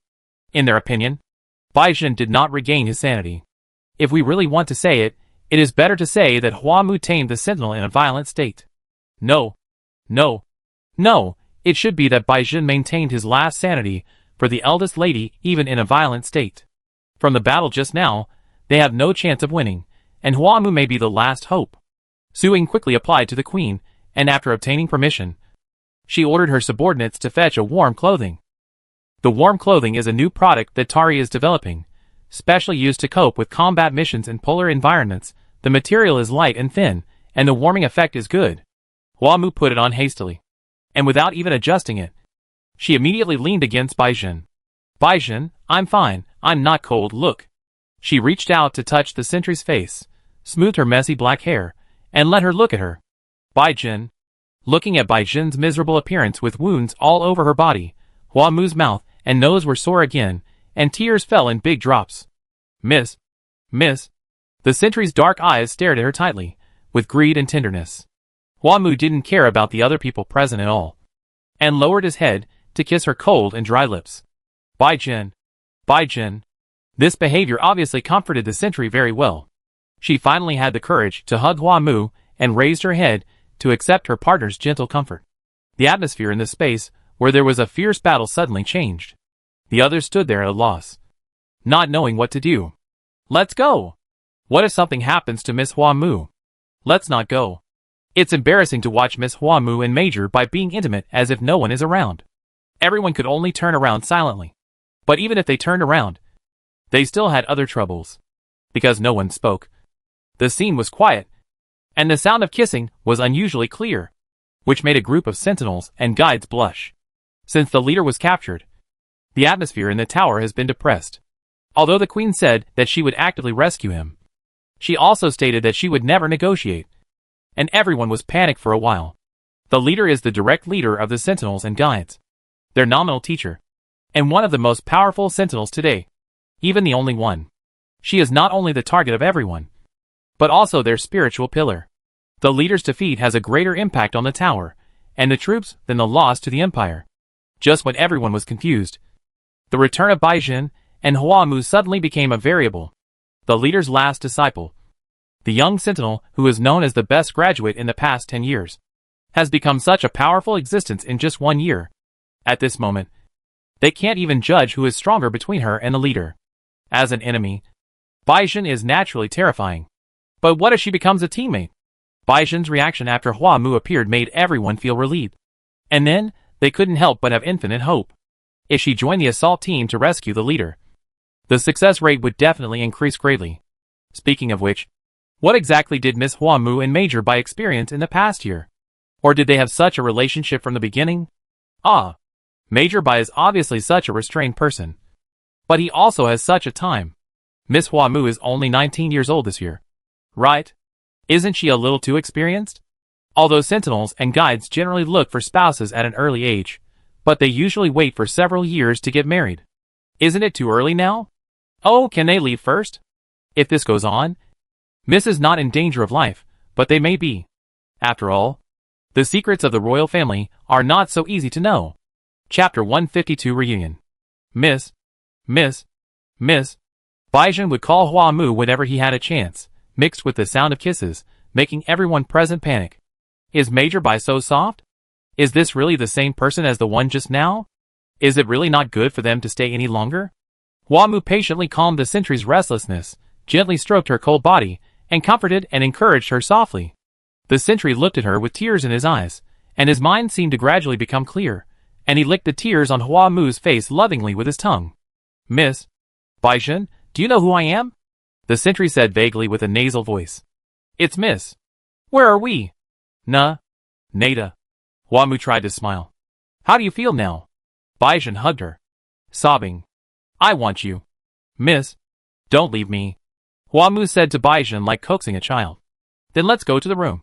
In their opinion, Bai Jin did not regain his sanity. If we really want to say it, it is better to say that Hua Mu tamed the sentinel in a violent state. No, it should be that Bai Jin maintained his last sanity for the eldest lady even in a violent state. From the battle just now, they have no chance of winning, and Hua Mu may be the last hope. Su Ying quickly applied to the queen, and after obtaining permission, she ordered her subordinates to fetch a warm clothing. The warm clothing is a new product that Tari is developing, specially used to cope with combat missions in polar environments. The material is light and thin, and the warming effect is good. Hua Mu put it on hastily, and without even adjusting it, she immediately leaned against Bai Jin. Bai Jin, I'm fine, I'm not cold, look. She reached out to touch the sentry's face, smoothed her messy black hair, and let her look at her. Bai Jin. Looking at Bai Jin's miserable appearance with wounds all over her body, Hua Mu's mouth and nose were sore again, and tears fell in big drops. Miss. The sentry's dark eyes stared at her tightly, with greed and tenderness. Hua Mu didn't care about the other people present at all, and lowered his head to kiss her cold and dry lips. Bai Jin. This behavior obviously comforted the sentry very well. She finally had the courage to hug Hua Mu and raised her head to accept her partner's gentle comfort. The atmosphere in the space where there was a fierce battle suddenly changed. The others stood there at a loss, not knowing what to do. Let's go! What if something happens to Miss Hua Mu? Let's not go. It's embarrassing to watch Miss Hua Mu and Major by being intimate as if no one is around. Everyone could only turn around silently. But even if they turned around, they still had other troubles. Because no one spoke. The scene was quiet, and the sound of kissing was unusually clear, which made a group of sentinels and guides blush. Since the leader was captured, the atmosphere in the tower has been depressed. Although the queen said that she would actively rescue him, she also stated that she would never negotiate, and everyone was panicked for a while. The leader is the direct leader of the sentinels and guides, their nominal teacher, and one of the most powerful sentinels today, even the only one. She is not only the target of everyone, but also their spiritual pillar. The leader's defeat has a greater impact on the tower and the troops than the loss to the empire. Just when everyone was confused, the return of Bai Jin and Hua Mu suddenly became a variable. The leader's last disciple, the young sentinel who is known as the best graduate in the past 10 years, has become such a powerful existence in just 1 year. At this moment, they can't even judge who is stronger between her and the leader. As an enemy, Baizhen is naturally terrifying. But what if she becomes a teammate? Baizhen's reaction after Hua Mu appeared made everyone feel relieved. And then, they couldn't help but have infinite hope. If she joined the assault team to rescue the leader, the success rate would definitely increase greatly. Speaking of which, what exactly did Miss Hua Mu and Major Bai experience in the past year? Or did they have such a relationship from the beginning? Major Bai is obviously such a restrained person. But he also has such a time. Miss Hua Mu is only 19 years old this year. Right? Isn't she a little too experienced? Although sentinels and guides generally look for spouses at an early age, but they usually wait for several years to get married. Isn't it too early now? Oh, can they leave first? If this goes on, Miss is not in danger of life, but they may be. After all, the secrets of the royal family are not so easy to know. Chapter 152 Reunion. Miss. Baizhen would call Hua Mu whenever he had a chance, mixed with the sound of kisses, making everyone present panic. Is Major Bai so soft? Is this really the same person as the one just now? Is it really not good for them to stay any longer? Hua Mu patiently calmed the sentry's restlessness, gently stroked her cold body, and comforted and encouraged her softly. The sentry looked at her with tears in his eyes, and his mind seemed to gradually become clear, and he licked the tears on Hua Mu's face lovingly with his tongue. Miss Baizhen, do you know who I am? The sentry said vaguely with a nasal voice. It's Miss. Where are we? Nada. Hua Mu tried to smile. How do you feel now? Baizhen hugged her, sobbing. I want you. Miss. Don't leave me. Hua Mu said to Baizhen like coaxing a child. Then let's go to the room.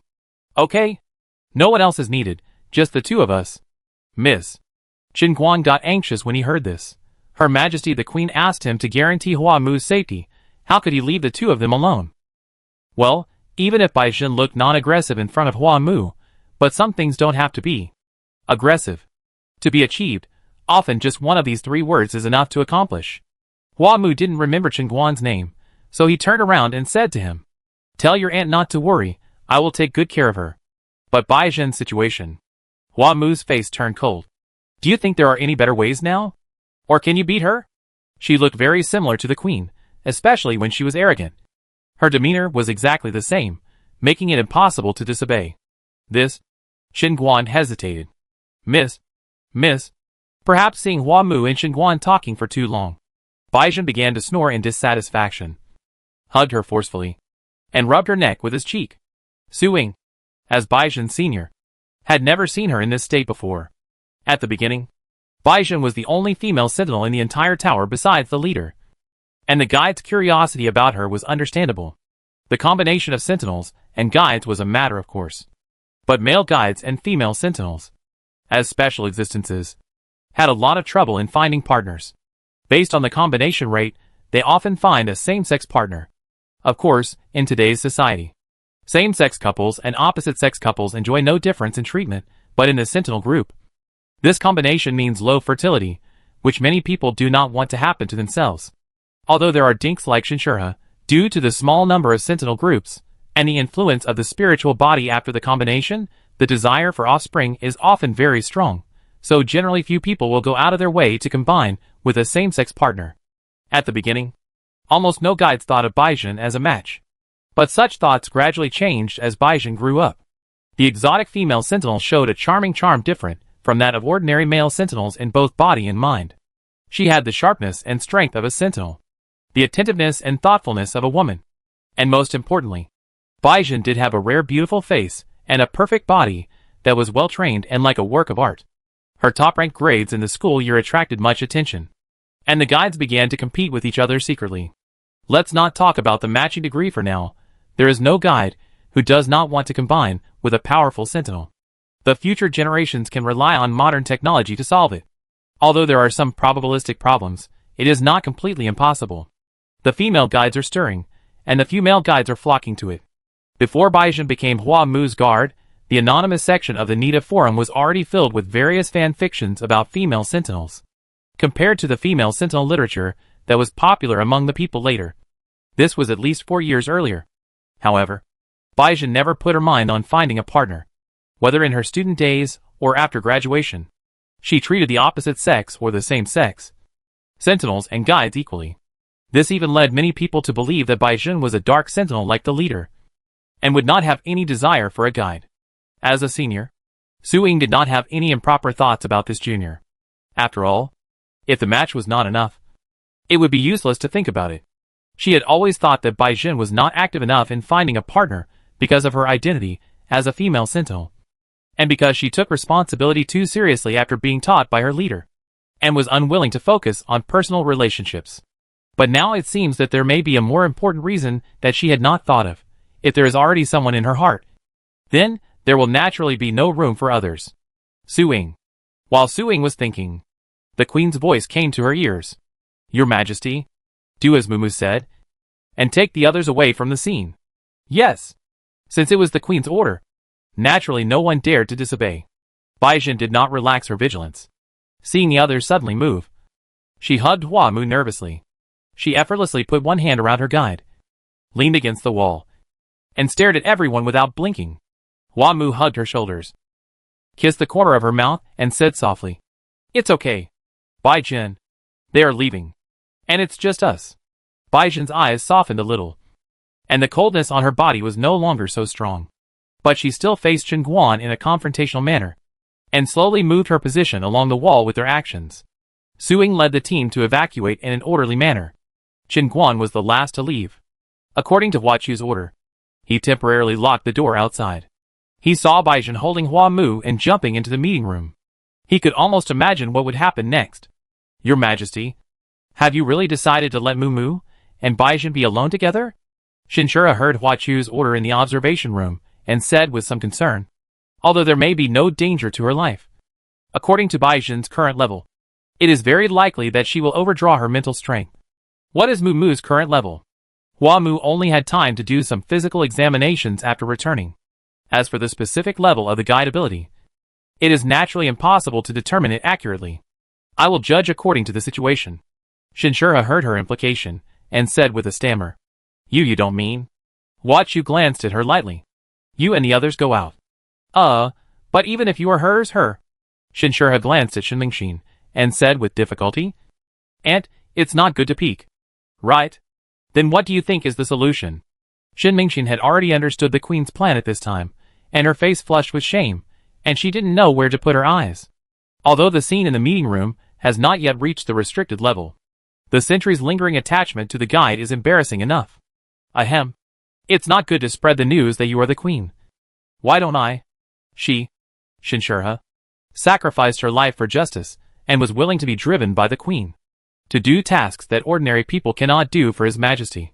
Okay? No one else is needed, just the two of us. Miss. Qin Guan got anxious when he heard this. Her Majesty the Queen asked him to guarantee Hua Mu's safety. How could he leave the two of them alone? Well, even if Baizhen looked non-aggressive in front of Hua Mu, but some things don't have to be aggressive to be achieved. Often just one of these three words is enough to accomplish. Hua Mu didn't remember Qin Guan's name, so he turned around and said to him, Tell your aunt not to worry, I will take good care of her. But Baizhen's situation. Hua Mu's face turned cold. Do you think there are any better ways now? Or can you beat her? She looked very similar to the queen, especially when she was arrogant. Her demeanor was exactly the same, making it impossible to disobey. This? Qin Guan hesitated. Miss. Perhaps seeing Hua Mu and Qin Guan talking for too long, Baizhen began to snore in dissatisfaction, hugged her forcefully, and rubbed her neck with his cheek. Suing, as Baizhen Sr., had never seen her in this state before. At the beginning, Baizhen was the only female sentinel in the entire tower besides the leader, and the guide's curiosity about her was understandable. The combination of sentinels and guides was a matter of course. But male guides and female sentinels, as special existences, had a lot of trouble in finding partners. Based on the combination rate, they often find a same-sex partner. Of course, in today's society, same-sex couples and opposite-sex couples enjoy no difference in treatment, but in the sentinel group, this combination means low fertility, which many people do not want to happen to themselves. Although there are dinks like Shinshurha, due to the small number of sentinel groups, and the influence of the spiritual body after the combination, the desire for offspring is often very strong, so generally few people will go out of their way to combine with a same-sex partner. At the beginning, almost no guides thought of Baizhen as a match. But such thoughts gradually changed as Baizhen grew up. The exotic female sentinel showed a charming charm different from that of ordinary male sentinels in both body and mind. She had the sharpness and strength of a sentinel, the attentiveness and thoughtfulness of a woman. And most importantly, Baizhen did have a rare beautiful face and a perfect body that was well trained and like a work of art. Her top-ranked grades in the school year attracted much attention, and the guides began to compete with each other secretly. Let's not talk about the matching degree for now. There is no guide who does not want to combine with a powerful sentinel. The future generations can rely on modern technology to solve it. Although there are some probabilistic problems, it is not completely impossible. The female guides are stirring, and the few male guides are flocking to it. Before Baizhen became Hua Mu's guard, the anonymous section of the Nita forum was already filled with various fan fictions about female sentinels. Compared to the female sentinel literature that was popular among the people later, this was at least 4 years earlier. However, Baizhen never put her mind on finding a partner. Whether in her student days or after graduation, she treated the opposite sex or the same sex, sentinels and guides equally. This even led many people to believe that Bai Jun was a dark sentinel like the leader, and would not have any desire for a guide. As a senior, Su Ying did not have any improper thoughts about this junior. After all, if the match was not enough, it would be useless to think about it. She had always thought that Bai Jun was not active enough in finding a partner because of her identity as a female sentinel, and because she took responsibility too seriously after being taught by her leader, and was unwilling to focus on personal relationships. But now it seems that there may be a more important reason that she had not thought of. If there is already someone in her heart, then there will naturally be no room for others. Su Ying. While Su Ying was thinking, the queen's voice came to her ears. Your Majesty, do as Mumu said, and take the others away from the scene. Yes. Since it was the queen's order, naturally no one dared to disobey. Bai Jun did not relax her vigilance. Seeing the others suddenly move, she hugged Hua Mu nervously. She effortlessly put one hand around her guide, leaned against the wall, and stared at everyone without blinking. Hua Mu hugged her shoulders, kissed the corner of her mouth, and said softly, It's okay. Bai Jun. They are leaving. And it's just us. Bai Jun's eyes softened a little, and the coldness on her body was no longer so strong. But she still faced Chen Guan in a confrontational manner, and slowly moved her position along the wall with their actions. Su Ying led the team to evacuate in an orderly manner. Chen Guan was the last to leave. According to Hua Chu's order, he temporarily locked the door outside. He saw Bai Jun holding Hua Mu and jumping into the meeting room. He could almost imagine what would happen next. Your Majesty, have you really decided to let Mumu and Bai Jun be alone together? Shinshura heard Hua Chu's order in the observation room and said with some concern, although there may be no danger to her life. According to Bai Jun's current level, it is very likely that she will overdraw her mental strength. What is Mumu's current level? Hua Mu only had time to do some physical examinations after returning. As for the specific level of the guide ability, it is naturally impossible to determine it accurately. I will judge according to the situation. Shinshura heard her implication, and said with a stammer, You don't mean? Hua Chu glanced at her lightly. You and the others go out. But even if you are hers, her. Shinshura glanced at Shen Mingxin, and said with difficulty, Aunt, it's not good to peek. Right? Then what do you think is the solution? Shen Mingxin had already understood the queen's plan at this time, and her face flushed with shame, and she didn't know where to put her eyes. Although the scene in the meeting room has not yet reached the restricted level, the sentry's lingering attachment to the guide is embarrassing enough. Ahem. It's not good to spread the news that you are the queen. Why don't I? She, Shinshura, sacrificed her life for justice, and was willing to be driven by the queen to do tasks that ordinary people cannot do for His Majesty.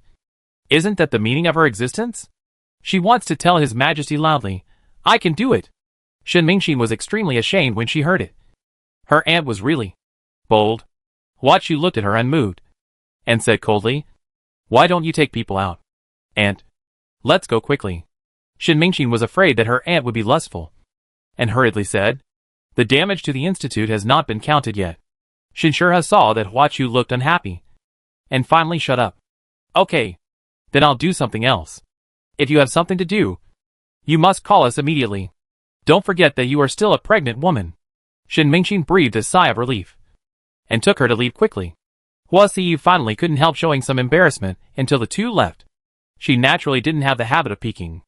Isn't that the meaning of her existence? She wants to tell His Majesty loudly, I can do it. Shen Mingxin was extremely ashamed when she heard it. Her aunt was really bold. Hua Chu looked at her unmoved, and said coldly, Why don't you take people out? Aunt, let's go quickly. Shen Mingxin was afraid that her aunt would be lustful, and hurriedly said, The damage to the institute has not been counted yet. Shinshura saw that Hua Chu looked unhappy, and finally shut up. Okay, then I'll do something else. If you have something to do, you must call us immediately. Don't forget that you are still a pregnant woman. Shen Mingxin breathed a sigh of relief, and took her to leave quickly. Hua Xiyu finally couldn't help showing some embarrassment until the two left. She naturally didn't have the habit of peeking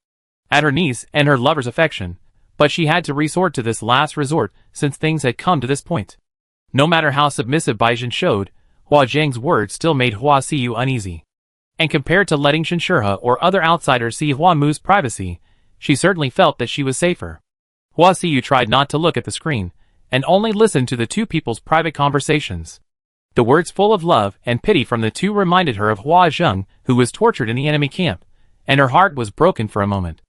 at her niece and her lover's affection, but she had to resort to this last resort since things had come to this point. No matter how submissive Bai Jun showed, Hua Zhang's words still made Hua Xiyu uneasy. And compared to letting Shinshura or other outsiders see Hua Mu's privacy, she certainly felt that she was safer. Hua Xiyu tried not to look at the screen, and only listened to the two people's private conversations. The words full of love and pity from the two reminded her of Hua Zheng, who was tortured in the enemy camp, and her heart was broken for a moment.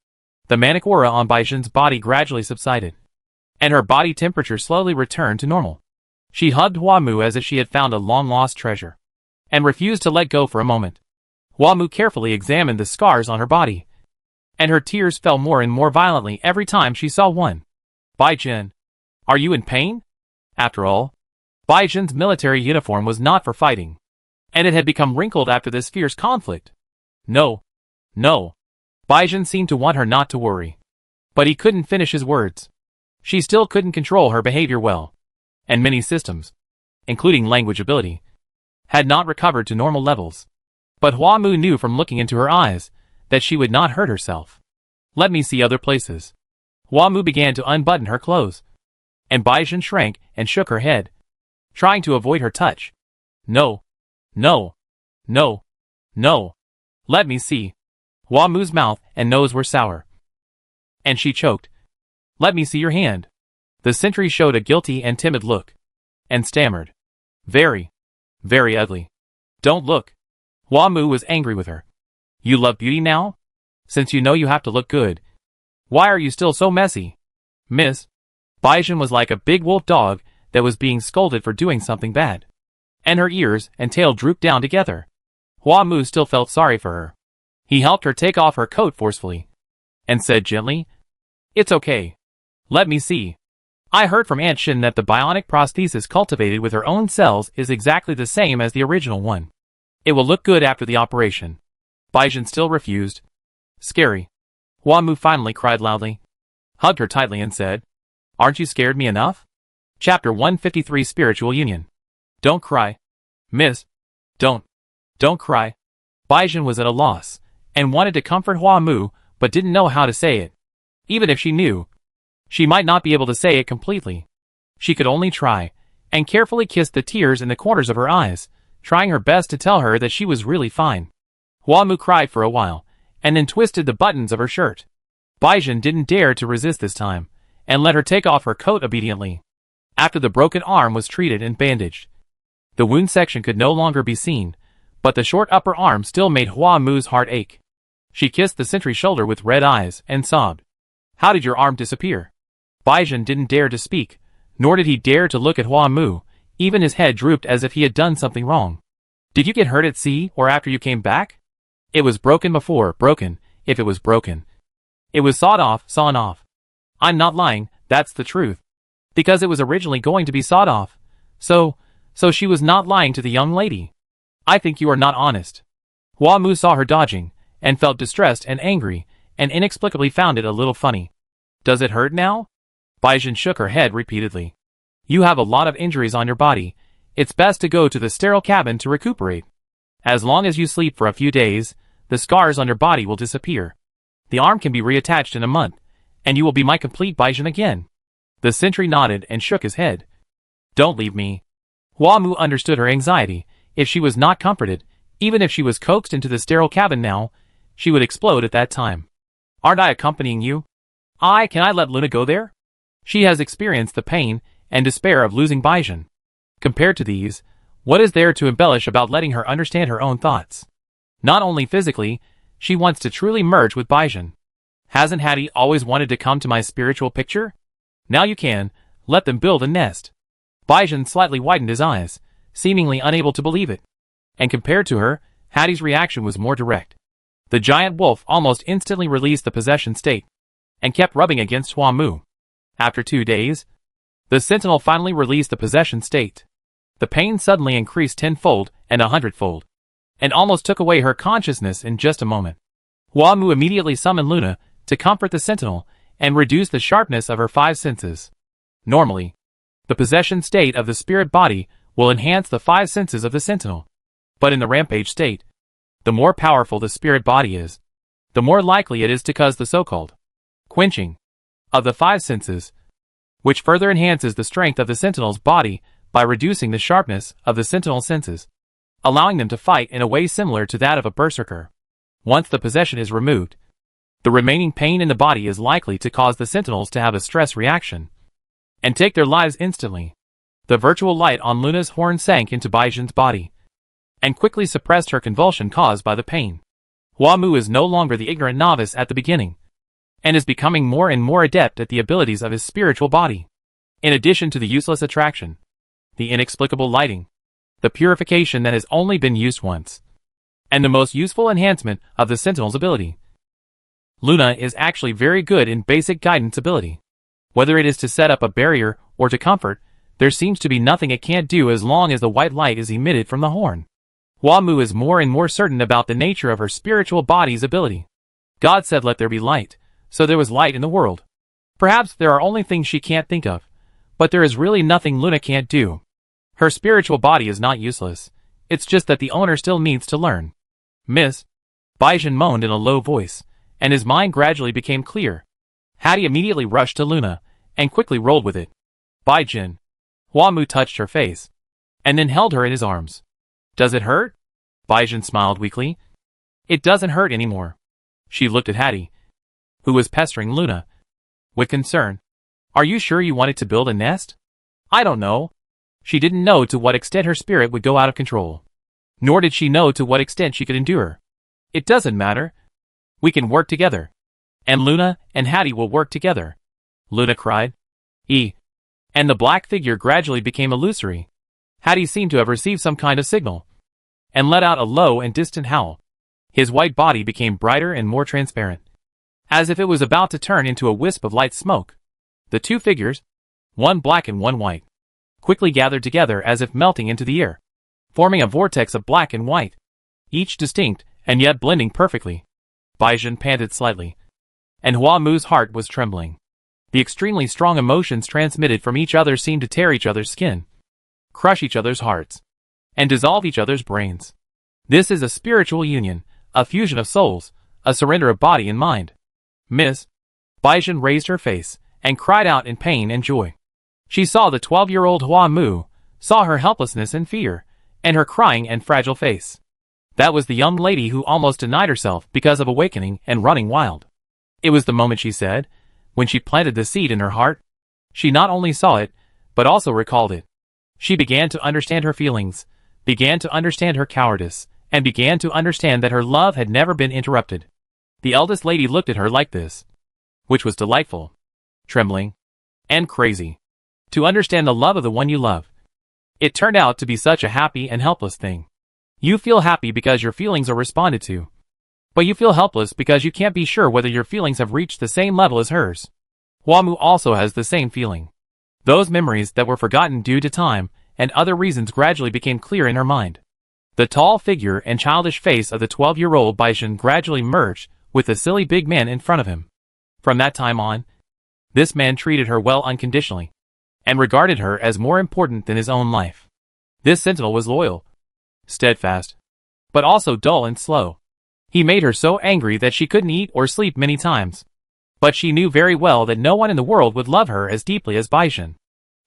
The manic aura on Bai Jun's body gradually subsided, and her body temperature slowly returned to normal. She hugged Hua Mu as if she had found a long-lost treasure, and refused to let go for a moment. Hua Mu carefully examined the scars on her body, and her tears fell more and more violently every time she saw one. Bai Jun, are you in pain? After all, Bai Jun's military uniform was not for fighting, and it had become wrinkled after this fierce conflict. No. Bai Jun seemed to want her not to worry, but he couldn't finish his words. She still couldn't control her behavior well, and many systems, including language ability, had not recovered to normal levels. But Hua Mu knew from looking into her eyes that she would not hurt herself. Let me see other places. Hua Mu began to unbutton her clothes, and Baizhen shrank and shook her head, trying to avoid her touch. No. No. No. No. Let me see. Hua Mu's mouth and nose were sour, and she choked. Let me see your hand. The sentry showed a guilty and timid look, and stammered. Very, very ugly. Don't look. Hua Mu was angry with her. You love beauty now? Since you know you have to look good, why are you still so messy? Miss. Baizhen was like a big wolf dog that was being scolded for doing something bad, and her ears and tail drooped down together. Hua Mu still felt sorry for her. He helped her take off her coat forcefully, and said gently, It's okay. Let me see. I heard from Aunt Shin that the bionic prosthesis cultivated with her own cells is exactly the same as the original one. It will look good after the operation. Baizhen still refused. Scary. Hua Mu finally cried loudly, hugged her tightly and said, Aren't you scared me enough? Chapter 153 Spiritual Union. Don't cry. Miss. Don't cry. Baizhen was at a loss, and wanted to comfort Hua Mu, but didn't know how to say it. Even if she knew, she might not be able to say it completely. She could only try, and carefully kissed the tears in the corners of her eyes, trying her best to tell her that she was really fine. Hua Mu cried for a while, and then twisted the buttons of her shirt. Baizhen didn't dare to resist this time, and let her take off her coat obediently. After the broken arm was treated and bandaged, the wound section could no longer be seen, but the short upper arm still made Hua Mu's heart ache. She kissed the sentry's shoulder with red eyes and sobbed. How did your arm disappear? Baizhen didn't dare to speak, nor did he dare to look at Hua Mu. Even his head drooped as if he had done something wrong. Did you get hurt at sea or after you came back? It was broken before, broken, if it was broken. It was sawn off. I'm not lying, that's the truth. Because it was originally going to be sawed off. So she was not lying to the young lady. I think you are not honest. Hua Mu saw her dodging, and felt distressed and angry, and inexplicably found it a little funny. Does it hurt now? Baizhen shook her head repeatedly. You have a lot of injuries on your body. It's best to go to the sterile cabin to recuperate. As long as you sleep for a few days, the scars on your body will disappear. The arm can be reattached in a month, and you will be my complete Baizhen again. The sentry nodded and shook his head. Don't leave me. Hua Mu understood her anxiety. If she was not comforted, even if she was coaxed into the sterile cabin now, she would explode at that time. Aren't I accompanying you? Can I let Luna go there? She has experienced the pain and despair of losing Baizhen. Compared to these, what is there to embellish about letting her understand her own thoughts? Not only physically, she wants to truly merge with Baizhen. Hasn't Hattie always wanted to come to my spiritual picture? Now you can, let them build a nest. Baizhen slightly widened his eyes, seemingly unable to believe it. And compared to her, Hattie's reaction was more direct. The giant wolf almost instantly released the possession state, and kept rubbing against Hua Mu. After 2 days, the sentinel finally released the possession state. The pain suddenly increased 10-fold and 100-fold, and almost took away her consciousness in just a moment. Hua Mu immediately summoned Luna to comfort the sentinel and reduce the sharpness of her 5 senses. Normally, the possession state of the spirit body will enhance the 5 senses of the sentinel. But in the rampage state, the more powerful the spirit body is, the more likely it is to cause the so-called quenching of the 5 senses, which further enhances the strength of the sentinel's body by reducing the sharpness of the sentinel's senses, allowing them to fight in a way similar to that of a berserker. Once the possession is removed, the remaining pain in the body is likely to cause the sentinels to have a stress reaction and take their lives instantly. The virtual light on Luna's horn sank into Baizhen's body and quickly suppressed her convulsion caused by the pain. Hua Mu is no longer the ignorant novice at the beginning, and is becoming more and more adept at the abilities of his spiritual body. In addition to the useless attraction, the inexplicable lighting, the purification that has only been used once, and the most useful enhancement of the sentinel's ability, Luna is actually very good in basic guidance ability. Whether it is to set up a barrier or to comfort, there seems to be nothing it can't do as long as the white light is emitted from the horn. Hua Mu is more and more certain about the nature of her spiritual body's ability. God said let there be light, so there was light in the world. Perhaps there are only things she can't think of, but there is really nothing Luna can't do. Her spiritual body is not useless, it's just that the owner still needs to learn. Miss, Baizhen moaned in a low voice, and his mind gradually became clear. Hattie immediately rushed to Luna, and quickly rolled with it. Baizhen. Huamu touched her face, and then held her in his arms. Does it hurt? Baizhen smiled weakly. It doesn't hurt anymore. She looked at Hattie, who was pestering Luna with concern. Are you sure you wanted to build a nest? I don't know. She didn't know to what extent her spirit would go out of control. Nor did she know to what extent she could endure. It doesn't matter. We can work together. And Luna and Hattie will work together. Luna cried. And the black figure gradually became illusory. Hattie seemed to have received some kind of signal, and let out a low and distant howl. His white body became brighter and more transparent, as if it was about to turn into a wisp of light smoke. The two figures, one black and one white, quickly gathered together as if melting into the air, forming a vortex of black and white, each distinct and yet blending perfectly. Baizhen panted slightly, and Huamu's heart was trembling. The extremely strong emotions transmitted from each other seemed to tear each other's skin, crush each other's hearts, and dissolve each other's brains. This is a spiritual union, a fusion of souls, a surrender of body and mind. Miss, Baizhen raised her face, and cried out in pain and joy. She saw the 12-year-old Huamu, saw her helplessness and fear, and her crying and fragile face. That was the young lady who almost denied herself because of awakening and running wild. It was the moment, she said, when she planted the seed in her heart. She not only saw it, but also recalled it. She began to understand her feelings, began to understand her cowardice, and began to understand that her love had never been interrupted. The eldest lady looked at her like this, which was delightful, trembling, and crazy. To understand the love of the one you love. It turned out to be such a happy and helpless thing. You feel happy because your feelings are responded to. But you feel helpless because you can't be sure whether your feelings have reached the same level as hers. Huamu also has the same feeling. Those memories that were forgotten due to time and other reasons gradually became clear in her mind. The tall figure and childish face of the 12-year-old Baizhen gradually merged with the silly big man in front of him. From that time on, this man treated her well unconditionally, and regarded her as more important than his own life. This sentinel was loyal, steadfast, but also dull and slow. He made her so angry that she couldn't eat or sleep many times. But she knew very well that no one in the world would love her as deeply as Baizhen.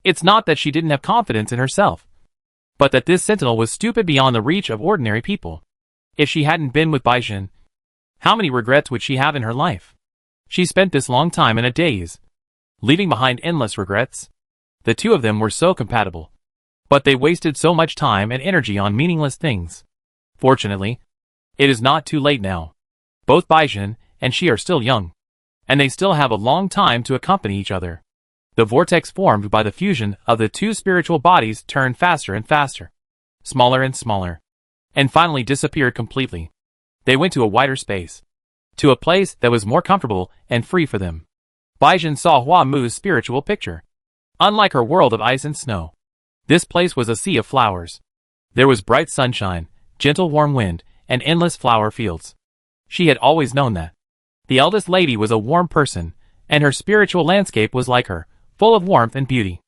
It's not that she didn't have confidence in herself, but that this sentinel was stupid beyond the reach of ordinary people. If she hadn't been with Baizhen, how many regrets would she have in her life? She spent this long time in a daze, leaving behind endless regrets. The two of them were so compatible, but they wasted so much time and energy on meaningless things. Fortunately, it is not too late now. Both Baizhen and she are still young, and they still have a long time to accompany each other. The vortex formed by the fusion of the two spiritual bodies turned faster and faster, smaller and smaller, and finally disappeared completely. They went to a wider space, to a place that was more comfortable and free for them. Baizhen saw Huamu's spiritual picture. Unlike her world of ice and snow, this place was a sea of flowers. There was bright sunshine, gentle warm wind, and endless flower fields. She had always known that. The eldest lady was a warm person, and her spiritual landscape was like her, full of warmth and beauty.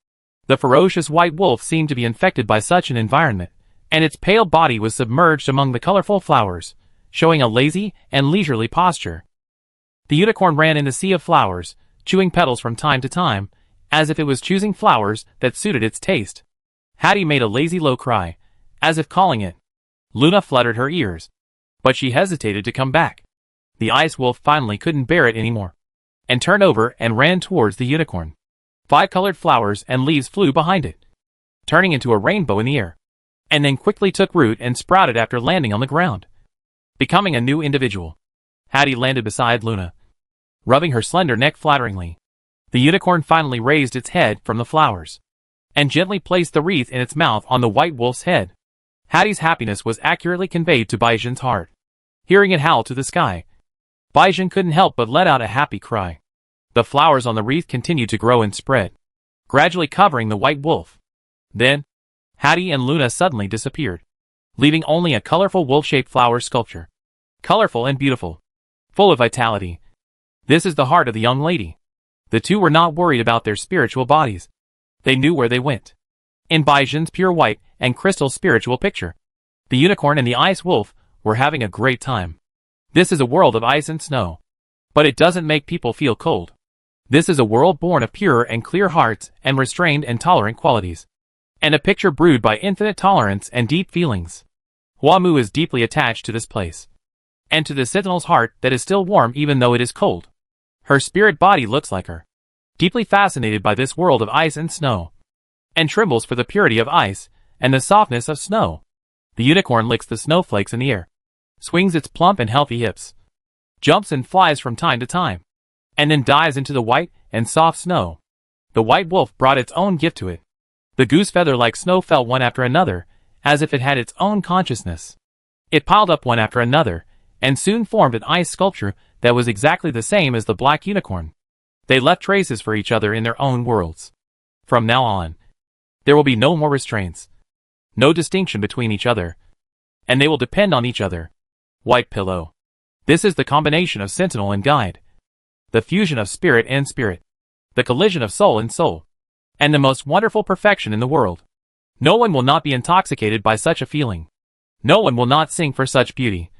The ferocious white wolf seemed to be infected by such an environment, and its pale body was submerged among the colorful flowers, showing a lazy and leisurely posture. The unicorn ran in the sea of flowers, chewing petals from time to time, as if it was choosing flowers that suited its taste. Hattie made a lazy low cry, as if calling it. Luna fluttered her ears, but she hesitated to come back. The ice wolf finally couldn't bear it anymore, and turned over and ran towards the unicorn. 5 colored flowers and leaves flew behind it, turning into a rainbow in the air, and then quickly took root and sprouted after landing on the ground, becoming a new individual. Hattie landed beside Luna, rubbing her slender neck flatteringly. The unicorn finally raised its head from the flowers, and gently placed the wreath in its mouth on the white wolf's head. Hattie's happiness was accurately conveyed to Baizhen's heart. Hearing it howl to the sky, Baizhen couldn't help but let out a happy cry. The flowers on the wreath continued to grow and spread, gradually covering the white wolf. Then, Hattie and Luna suddenly disappeared, leaving only a colorful wolf-shaped flower sculpture. Colorful and beautiful, full of vitality. This is the heart of the young lady. The two were not worried about their spiritual bodies. They knew where they went. In Baizhen's pure white and crystal spiritual picture, the unicorn and the ice wolf were having a great time. This is a world of ice and snow. But it doesn't make people feel cold. This is a world born of pure and clear hearts and restrained and tolerant qualities. And a picture brewed by infinite tolerance and deep feelings. Hua Mu is deeply attached to this place. And to the sentinel's heart that is still warm even though it is cold. Her spirit body looks like her. Deeply fascinated by this world of ice and snow. And trembles for the purity of ice and the softness of snow. The unicorn licks the snowflakes in the air. Swings its plump and healthy hips. Jumps and flies from time to time. And then dives into the white and soft snow. The white wolf brought its own gift to it. The goose feather like snow fell one after another, as if it had its own consciousness. It piled up one after another, and soon formed an ice sculpture that was exactly the same as the black unicorn. They left traces for each other in their own worlds. From now on, there will be no more restraints. No distinction between each other. And they will depend on each other. White pillow. This is the combination of sentinel and guide. The fusion of spirit and spirit. The collision of soul and soul. And the most wonderful perfection in the world. No one will not be intoxicated by such a feeling. No one will not sing for such beauty.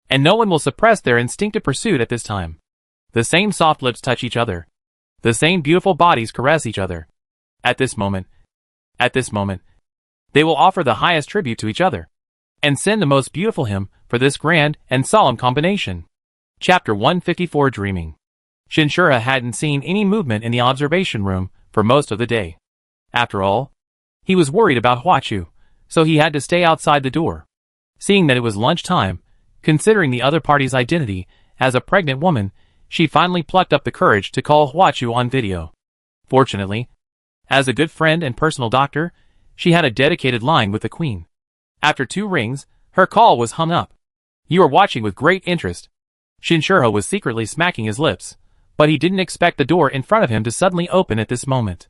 And no one will suppress their instinctive pursuit at this time. The same soft lips touch each other. The same beautiful bodies caress each other. At this moment, they will offer the highest tribute to each other. And send the most beautiful hymn for this grand and solemn combination. Chapter 154 Dreaming. Shinshura hadn't seen any movement in the observation room for most of the day. After all, he was worried about Huachu, so he had to stay outside the door. Seeing that it was lunchtime, considering the other party's identity as a pregnant woman, she finally plucked up the courage to call Huachu on video. Fortunately, as a good friend and personal doctor, she had a dedicated line with the queen. After 2 rings, her call was hung up. You are watching with great interest. Shinshura was secretly smacking his lips, but he didn't expect the door in front of him to suddenly open at this moment.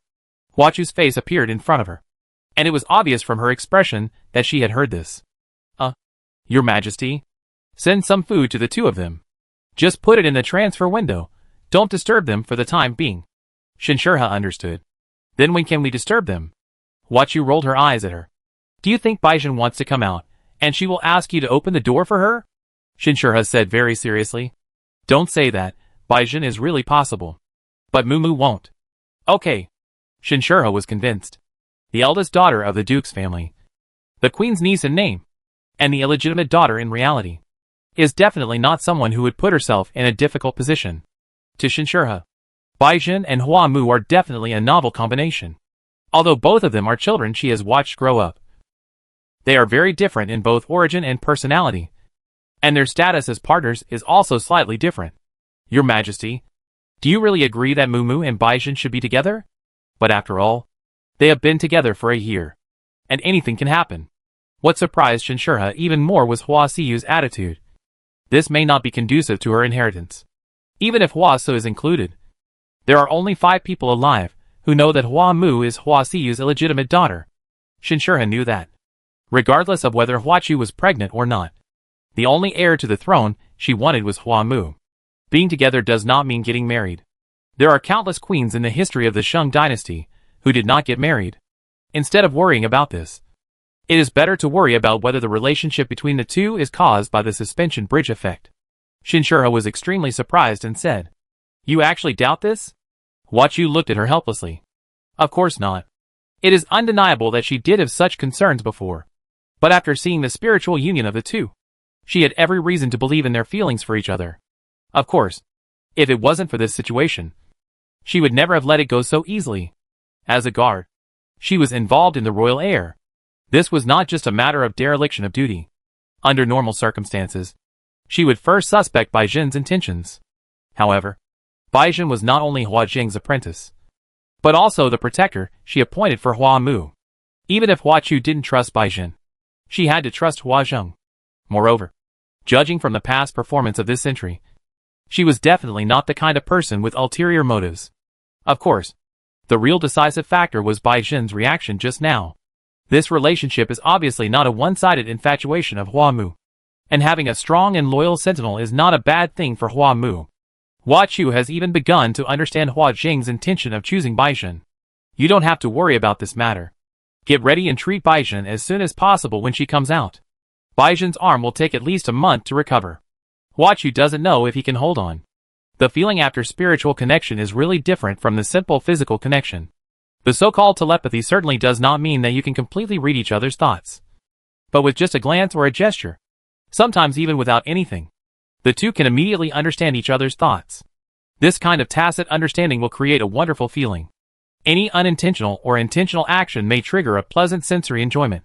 Huachu's face appeared in front of her. And it was obvious from her expression that she had heard this. Your Majesty? Send some food to the 2 of them. Just put it in the transfer window. Don't disturb them for the time being. Shinshura understood. Then when can we disturb them? Huachu rolled her eyes at her. Do you think Baijin wants to come out, and she will ask you to open the door for her? Shinshura said very seriously. Don't say that. Baijin is really possible. But Mumu won't. Okay. Shinshura was convinced. The eldest daughter of the Duke's family. The queen's niece in name. And the illegitimate daughter in reality. Is definitely not someone who would put herself in a difficult position. To Shinshura, Baijin and Hua Mu are definitely a novel combination. Although both of them are children she has watched grow up. They are very different in both origin and personality. And their status as partners is also slightly different. Your Majesty, do you really agree that Mumu and Baijin should be together? But after all, they have been together for a year. And anything can happen. What surprised Shinshura even more was Hua Siyu's attitude. This may not be conducive to her inheritance. Even if Hua Su is included. There are only 5 people alive who know that Hua Mu is Hua Siyu's illegitimate daughter. Shinshura knew that. Regardless of whether Huachu was pregnant or not. The only heir to the throne she wanted was Hua Mu. Being together does not mean getting married. There are countless queens in the history of the Shang dynasty who did not get married. Instead of worrying about this, it is better to worry about whether the relationship between the 2 is caused by the suspension bridge effect. Shinshura was extremely surprised and said, You actually doubt this? Huachu looked at her helplessly. Of course not. It is undeniable that she did have such concerns before. But after seeing the spiritual union of the 2, she had every reason to believe in their feelings for each other. Of course, if it wasn't for this situation, she would never have let it go so easily. As a guard, she was involved in the royal heir. This was not just a matter of dereliction of duty. Under normal circumstances, she would first suspect Baijin's intentions. However, Baijin was not only Hua Jing's apprentice, but also the protector she appointed for Hua Mu. Even if Huachu didn't trust Baijin, she had to trust Hua Zheng. Moreover, judging from the past performance of this century, she was definitely not the kind of person with ulterior motives. Of course, the real decisive factor was Baijin's reaction just now. This relationship is obviously not a one-sided infatuation of Hua Mu. And having a strong and loyal sentinel is not a bad thing for Hua Mu. Huachu has even begun to understand Hua Jing's intention of choosing Baijin. You don't have to worry about this matter. Get ready and treat Baijin as soon as possible when she comes out. Baizhen's arm will take at least a month to recover. Hua Chu doesn't know if he can hold on. The feeling after spiritual connection is really different from the simple physical connection. The so-called telepathy certainly does not mean that you can completely read each other's thoughts. But with just a glance or a gesture, sometimes even without anything, the two can immediately understand each other's thoughts. This kind of tacit understanding will create a wonderful feeling. Any unintentional or intentional action may trigger a pleasant sensory enjoyment.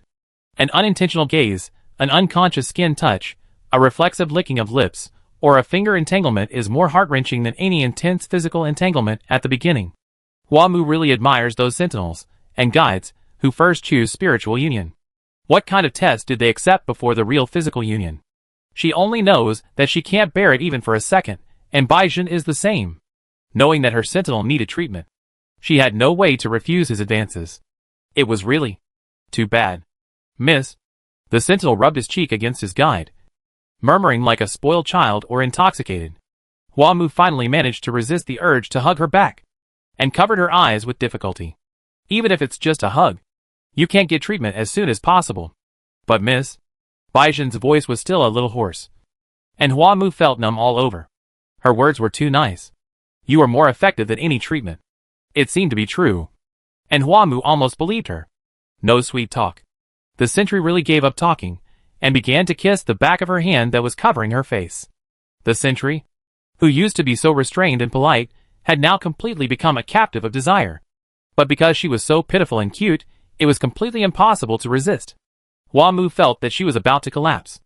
An unintentional gaze, an unconscious skin touch, a reflexive licking of lips, or a finger entanglement is more heart-wrenching than any intense physical entanglement at the beginning. Hua Mu really admires those sentinels and guides who first choose spiritual union. What kind of test did they accept before the real physical union? She only knows that she can't bear it even for a second, and Baizhen is the same. Knowing that her sentinel needed treatment, she had no way to refuse his advances. It was really too bad. Miss. The sentinel rubbed his cheek against his guide, murmuring like a spoiled child or intoxicated. Hua Mu finally managed to resist the urge to hug her back, and covered her eyes with difficulty. Even if it's just a hug, you can't get treatment as soon as possible. But miss. Baizhen's voice was still a little hoarse, and Hua Mu felt numb all over. Her words were too nice. You are more effective than any treatment. It seemed to be true, and Hua Mu almost believed her. No sweet talk. The sentry really gave up talking, and began to kiss the back of her hand that was covering her face. The sentry, who used to be so restrained and polite, had now completely become a captive of desire. But because she was so pitiful and cute, it was completely impossible to resist. Hua Mu felt that she was about to collapse.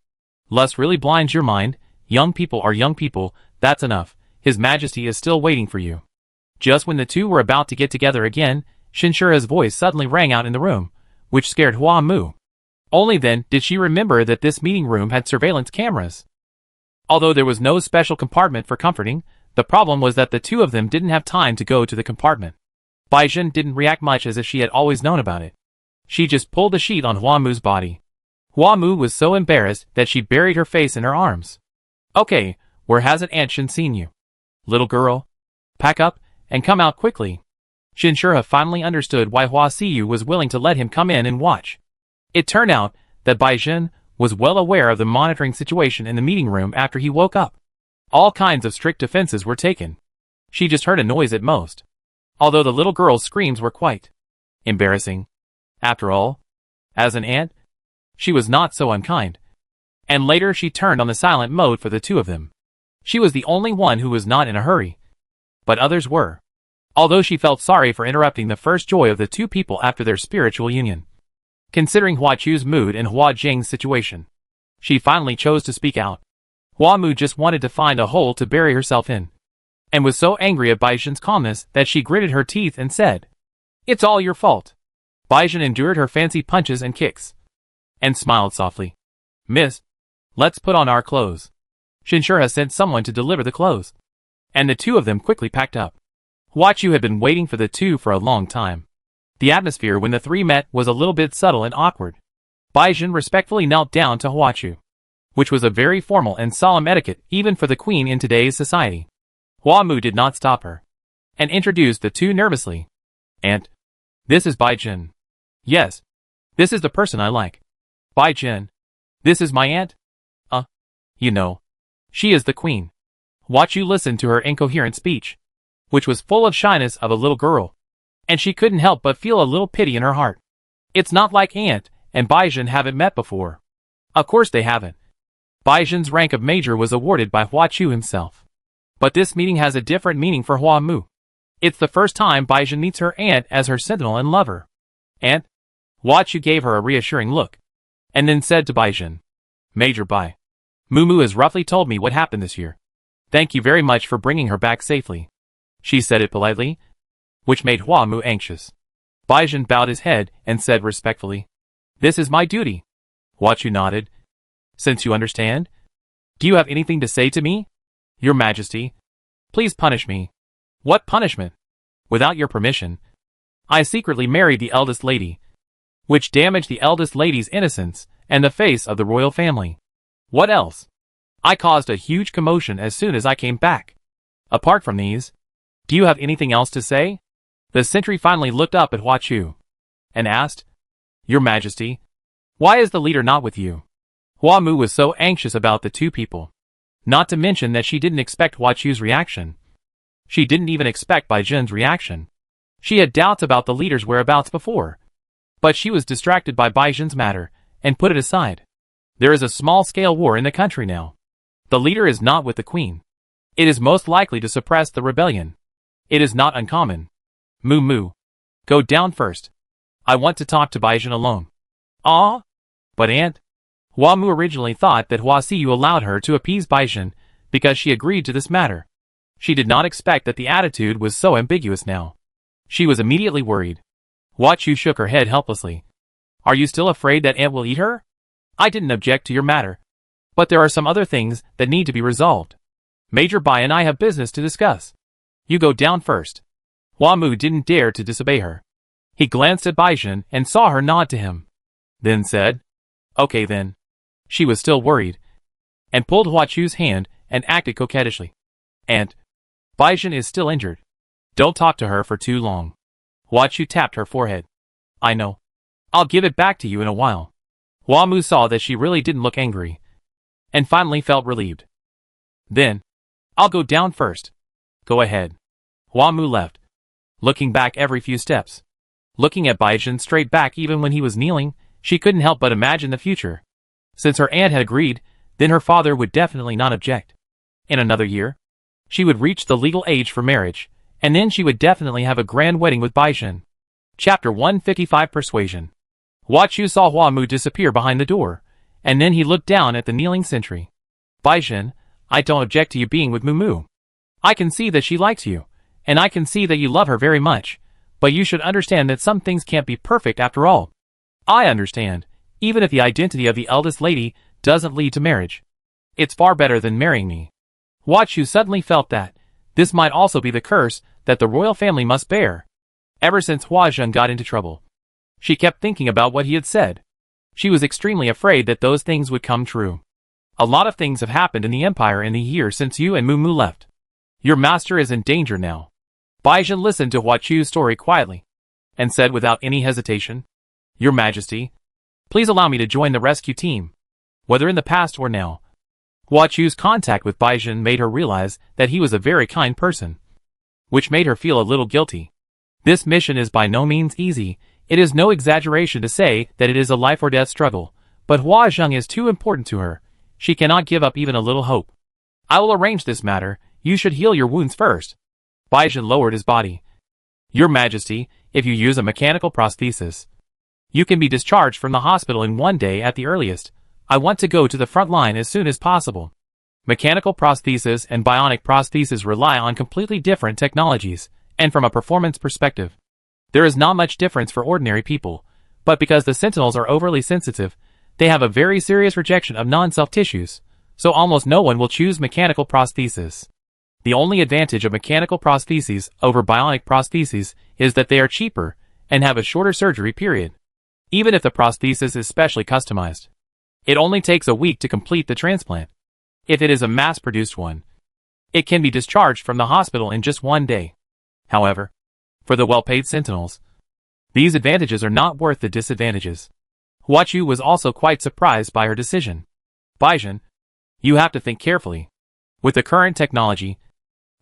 Lust really blinds your mind. Young people are young people, that's enough. His Majesty is still waiting for you. Just when the two were about to get together again, Shinshura's voice suddenly rang out in the room, which scared Hua Mu. Only then did she remember that this meeting room had surveillance cameras. Although there was no special compartment for comforting, the problem was that the two of them didn't have time to go to the compartment. Baizhen didn't react much as if she had always known about it. She just pulled the sheet on Hua Mu's body. Hua Mu was so embarrassed that she buried her face in her arms. Okay, where hasn't Aunt Shin seen you? Little girl, pack up and come out quickly. Shinshura finally understood why Hua Siyu was willing to let him come in and watch. It turned out that Baizhen was well aware of the monitoring situation in the meeting room after he woke up. All kinds of strict defenses were taken. She just heard a noise at most, although the little girl's screams were quite embarrassing. After all, as an aunt, she was not so unkind. And later she turned on the silent mode for the two of them. She was the only one who was not in a hurry, but others were. Although she felt sorry for interrupting the first joy of the two people after their spiritual union. Considering Hua Chu's mood and Hua Jing's situation, she finally chose to speak out. Hua Mu just wanted to find a hole to bury herself in, and was so angry at Baizhen's calmness that she gritted her teeth and said, "It's all your fault." Baizhen endured her fancy punches and kicks, and smiled softly. "Miss, let's put on our clothes." Shinshura sent someone to deliver the clothes, and the two of them quickly packed up. Hua Chu had been waiting for the two for a long time. The atmosphere when the three met was a little bit subtle and awkward. Baizhen respectfully knelt down to Hua Chu, which was a very formal and solemn etiquette even for the queen in today's society. Hua Mu did not stop her, and introduced the two nervously. "Aunt, this is Baizhen." "Yes, this is the person I like." "Baizhen, this is my aunt?" You know, she is the queen." Hua Chu listened to her incoherent speech, which was full of shyness of a little girl, and she couldn't help but feel a little pity in her heart. It's not like Aunt and Baizhen haven't met before. Of course they haven't. Baizhen's rank of major was awarded by Hua Chu himself. But this meeting has a different meaning for Hua Mu. It's the first time Baizhen meets her aunt as her sentinel and lover. "Aunt?" Hua Chu gave her a reassuring look, and then said to Baizhen, "Major Bai, Mumu has roughly told me what happened this year. Thank you very much for bringing her back safely." She said it politely, which made Hua Mu anxious. Baizhen bowed his head and said respectfully, "This is my duty." Hua Chu nodded. "Since you understand, do you have anything to say to me?" "Your Majesty, please punish me." "What punishment?" "Without your permission, I secretly married the eldest lady, which damaged the eldest lady's innocence and the face of the royal family." "What else?" "I caused a huge commotion as soon as I came back." "Apart from these, do you have anything else to say?" The sentry finally looked up at Hua Chu, and asked, "Your Majesty, why is the leader not with you?" Hua Mu was so anxious about the two people. Not to mention that she didn't expect Hua Chu's reaction. She didn't even expect Bai Jun's reaction. She had doubts about the leader's whereabouts before. But she was distracted by Bai Jun's matter, and put it aside. There is a small-scale war in the country now. The leader is not with the queen. It is most likely to suppress the rebellion. It is not uncommon. Mu, go down first. I want to talk to Bai Jun alone. Ah? But Aunt? Hua Mu originally thought that Hua Siyu allowed her to appease Bai Jun because she agreed to this matter. She did not expect that the attitude was so ambiguous now. She was immediately worried. Hua Chu shook her head helplessly. Are you still afraid that Aunt will eat her? I didn't object to your matter. But there are some other things that need to be resolved. Major Bai and I have business to discuss. You go down first. Hua Mu didn't dare to disobey her. He glanced at Bai Jun and saw her nod to him. Then said, Okay then. She was still worried, and pulled Hua Chu's hand and acted coquettishly. Aunt, Bai Jun is still injured. Don't talk to her for too long. Hua Chu tapped her forehead. I know. I'll give it back to you in a while. Hua Mu saw that she really didn't look angry, and finally felt relieved. Then, I'll go down first. Go ahead. Hua Mu left, looking back every few steps. Looking at Bai Jun straight back even when he was kneeling, she couldn't help but imagine the future. Since her aunt had agreed, then her father would definitely not object. In another year, she would reach the legal age for marriage, and then she would definitely have a grand wedding with Bai Jun. Chapter 155 Persuasion. Hua Chu saw Hua Mu disappear behind the door, and then he looked down at the kneeling sentry. Bai Jun, I don't object to you being with Mu. I can see that she likes you, and I can see that you love her very much, but you should understand that some things can't be perfect after all. I understand, even if the identity of the eldest lady doesn't lead to marriage. It's far better than marrying me. Hua Chu suddenly felt that this might also be the curse that the royal family must bear. Ever since Hua Jun got into trouble, she kept thinking about what he had said. She was extremely afraid that those things would come true. A lot of things have happened in the empire in the year since you and Mu left. Your master is in danger now. Bai Jun listened to Hua Chu's story quietly, and said without any hesitation, Your Majesty, please allow me to join the rescue team, whether in the past or now. Hua Chu's contact with Bai Jun made her realize that he was a very kind person, which made her feel a little guilty. This mission is by no means easy. It is no exaggeration to say that it is a life or death struggle, but Hua Jun is too important to her. She cannot give up even a little hope. I will arrange this matter. You should heal your wounds first. Bai Jun lowered his body. Your Majesty, if you use a mechanical prosthesis, you can be discharged from the hospital in 1 day at the earliest. I want to go to the front line as soon as possible. Mechanical prosthesis and bionic prosthesis rely on completely different technologies, and from a performance perspective, there is not much difference for ordinary people, but because the sentinels are overly sensitive, they have a very serious rejection of non-self tissues, so almost no one will choose mechanical prosthesis. The only advantage of mechanical prostheses over bionic prostheses is that they are cheaper and have a shorter surgery period. Even if the prosthesis is specially customized, it only takes a week to complete the transplant. If it is a mass-produced one, it can be discharged from the hospital in just 1 day. However, for the well-paid sentinels, these advantages are not worth the disadvantages. Hua Chu was also quite surprised by her decision. Bai Jun, you have to think carefully. With the current technology,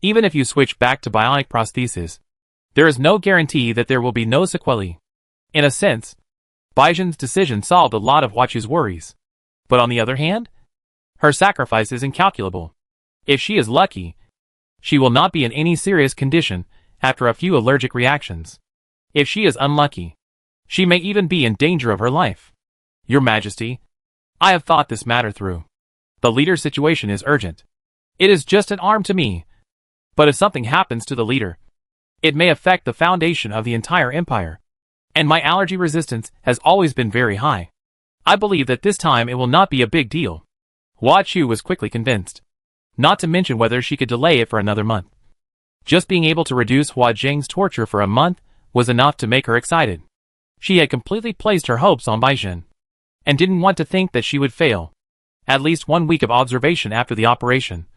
even if you switch back to bionic prosthesis, there is no guarantee that there will be no sequelae. In a sense, Bai Jun's decision solved a lot of Hua Chu's worries. But on the other hand, her sacrifice is incalculable. If she is lucky, she will not be in any serious condition after a few allergic reactions. If she is unlucky, she may even be in danger of her life. Your Majesty, I have thought this matter through. The leader's situation is urgent. It is just an arm to me. But if something happens to the leader, it may affect the foundation of the entire empire. And my allergy resistance has always been very high. I believe that this time it will not be a big deal. Hua Chu was quickly convinced. Not to mention whether she could delay it for another month. Just being able to reduce Hua Zheng's torture for a month was enough to make her excited. She had completely placed her hopes on Bai Jun, and didn't want to think that she would fail. At least 1 week of observation after the operation.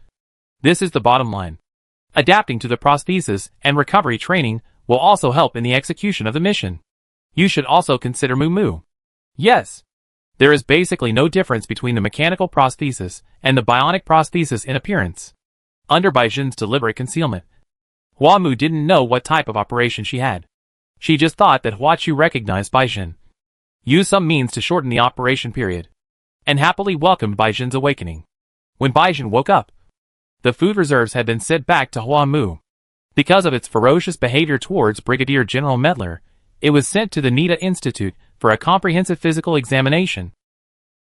This is the bottom line. Adapting to the prosthesis and recovery training will also help in the execution of the mission. You should also consider Mu. Yes. There is basically no difference between the mechanical prosthesis and the bionic prosthesis in appearance. Under Baizhen's deliberate concealment, Hua Mu didn't know what type of operation she had. She just thought that Hua Chu recognized Baizhen, used some means to shorten the operation period, and happily welcomed Baizhen's awakening. When Baizhen woke up, the food reserves had been sent back to Hua Mu. Because of its ferocious behavior towards Brigadier General Mettler, it was sent to the Nida Institute for a comprehensive physical examination.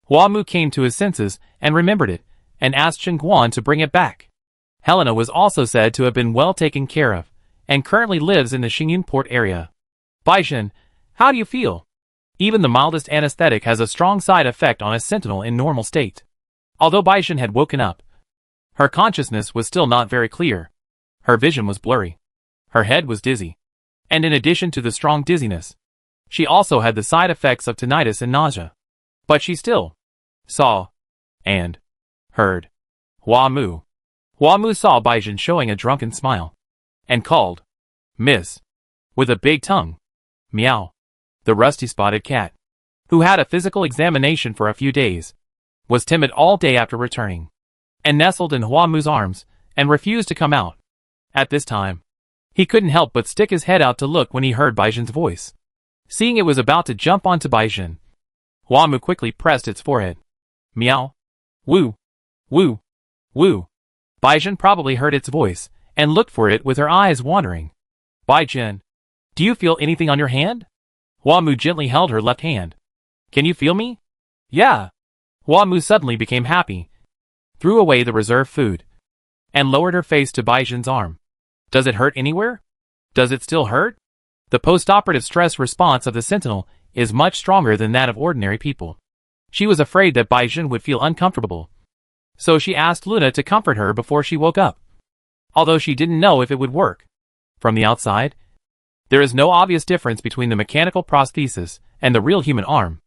Hua Mu came to his senses and remembered it, and asked Shen Guan to bring it back. Helena was also said to have been well taken care of, and currently lives in the Xingyun port area. Baizhen, how do you feel? Even the mildest anesthetic has a strong side effect on a sentinel in normal state. Although Baizhen had woken up, her consciousness was still not very clear. Her vision was blurry. Her head was dizzy. And in addition to the strong dizziness, she also had the side effects of tinnitus and nausea. But she still saw and heard Hua Mu. Hua Mu saw Baizhen showing a drunken smile and called, "Miss," with a big tongue. Meow. The rusty-spotted cat, who had a physical examination for a few days, was timid all day after returning, and nestled in Hua Mu's arms, and refused to come out. At this time, he couldn't help but stick his head out to look when he heard Baizhen's voice. Seeing it was about to jump onto Baizhen, Hua Mu quickly pressed its forehead. Meow. Woo. Woo. Woo. Baizhen probably heard its voice, and looked for it with her eyes wandering. Baizhen, do you feel anything on your hand? Hua Mu gently held her left hand. Can you feel me? Yeah. Hua Mu suddenly became happy, threw away the reserved food, and lowered her face to Baizhen's arm. Does it hurt anywhere? Does it still hurt? The post-operative stress response of the sentinel is much stronger than that of ordinary people. She was afraid that Baizhen would feel uncomfortable, so she asked Luna to comfort her before she woke up, although she didn't know if it would work. From the outside, there is no obvious difference between the mechanical prosthesis and the real human arm.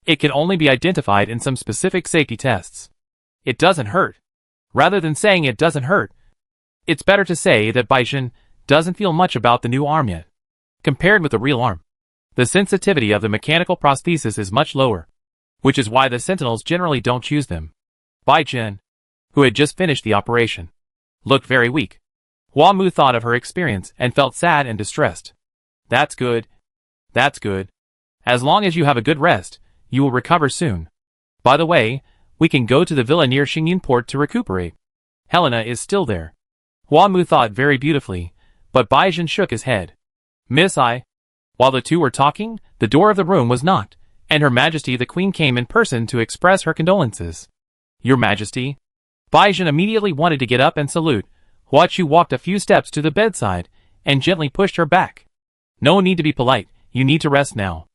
It can only be identified in some specific safety tests. It doesn't hurt. Rather than saying it doesn't hurt, it's better to say that Baizhen doesn't feel much about the new arm yet. Compared with the real arm, the sensitivity of the mechanical prosthesis is much lower, which is why the sentinels generally don't choose them. Baizhen, who had just finished the operation, looked very weak. Hua Mu thought of her experience and felt sad and distressed. That's good. That's good. As long as you have a good rest, you will recover soon. By the way, we can go to the villa near Xingyun port to recuperate. Helena is still there. Hua Mu thought very beautifully, but Baizhen shook his head. Miss I. While the two were talking, the door of the room was knocked, and Her Majesty the Queen came in person to express her condolences. Your Majesty? Baizhen immediately wanted to get up and salute. Hua Chu walked a few steps to the bedside, and gently pushed her back. No need to be polite, you need to rest now.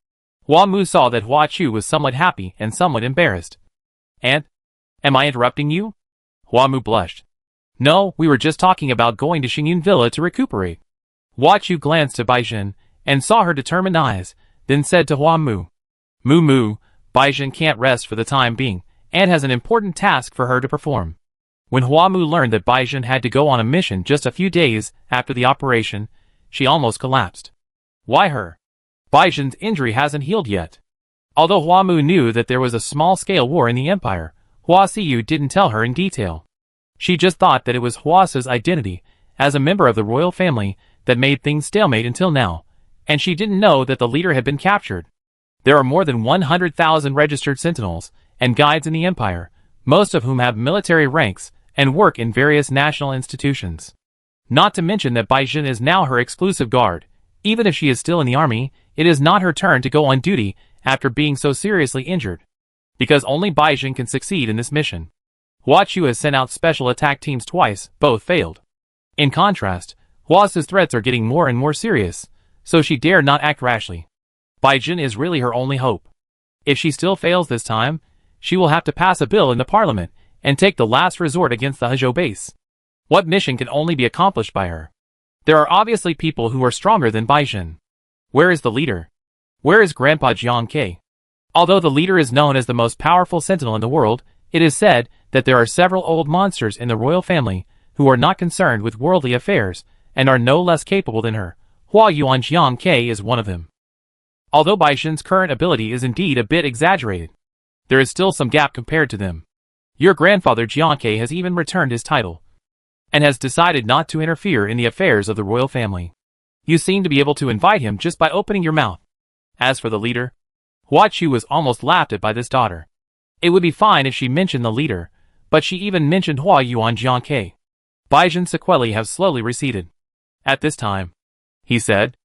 Hua Mu saw that Hua Chu was somewhat happy and somewhat embarrassed. Aunt? Am I interrupting you? Hua Mu blushed. No, we were just talking about going to Xingyun Villa to recuperate. Hua Chu glanced at Baizhen, and saw her determined eyes, then said to Hua Mu. Mu, Baizhen can't rest for the time being, and has an important task for her to perform. When Hua Mu learned that Baizhen had to go on a mission just a few days after the operation, she almost collapsed. Why her? Baizhen's injury hasn't healed yet. Although Hua Mu knew that there was a small-scale war in the Empire, Hua Siyu didn't tell her in detail. She just thought that it was Hua's identity, as a member of the royal family, that made things stalemate until now, and she didn't know that the leader had been captured. There are more than 100,000 registered sentinels and guides in the Empire, most of whom have military ranks and work in various national institutions. Not to mention that Baizhen is now her exclusive guard. Even if she is still in the army, it is not her turn to go on duty after being so seriously injured, because only Baizhen can succeed in this mission. Hua Chu has sent out special attack teams twice, both failed. In contrast, Hua's threats are getting more and more serious, so she dare not act rashly. Baizhen is really her only hope. If she still fails this time, she will have to pass a bill in the parliament and take the last resort against the Hezhou base. What mission can only be accomplished by her? There are obviously people who are stronger than Baizhen. Where is the leader? Where is Grandpa Jiang Ke? Although the leader is known as the most powerful sentinel in the world, it is said that there are several old monsters in the royal family who are not concerned with worldly affairs and are no less capable than her. Hua Yuan Jiang Ke is one of them. Although Baizhen's current ability is indeed a bit exaggerated, There is still some gap compared to them. Your grandfather Jianke has even returned his title, and has decided not to interfere in the affairs of the royal family. You seem to be able to invite him just by opening your mouth. As for the leader, Hua Chu was almost laughed at by this daughter. It would be fine if she mentioned the leader, but she even mentioned Hua Yuan Jianke. Baijian's sequelae have slowly receded. At this time, he said,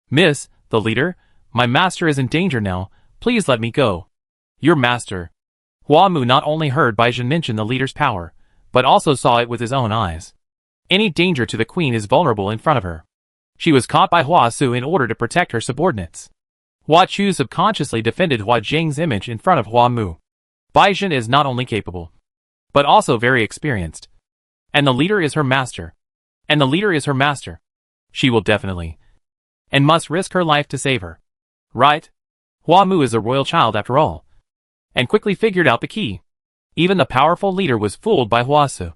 "Miss, the leader, my master is in danger now, please let me go." Your master. Hua Mu not only heard Baijian mention the leader's power, but also saw it with his own eyes. Any danger to the queen is vulnerable in front of her. She was caught by Hua Su in order to protect her subordinates. Hua Chu subconsciously defended Hua Jing's image in front of Hua Mu. Baijian is not only capable, but also very experienced. And the leader is her master. And the leader is her master. She will definitely, and must risk her life to save her. Right? Hua Mu is a royal child after all, and quickly figured out the key. Even the powerful leader was fooled by Hua Su.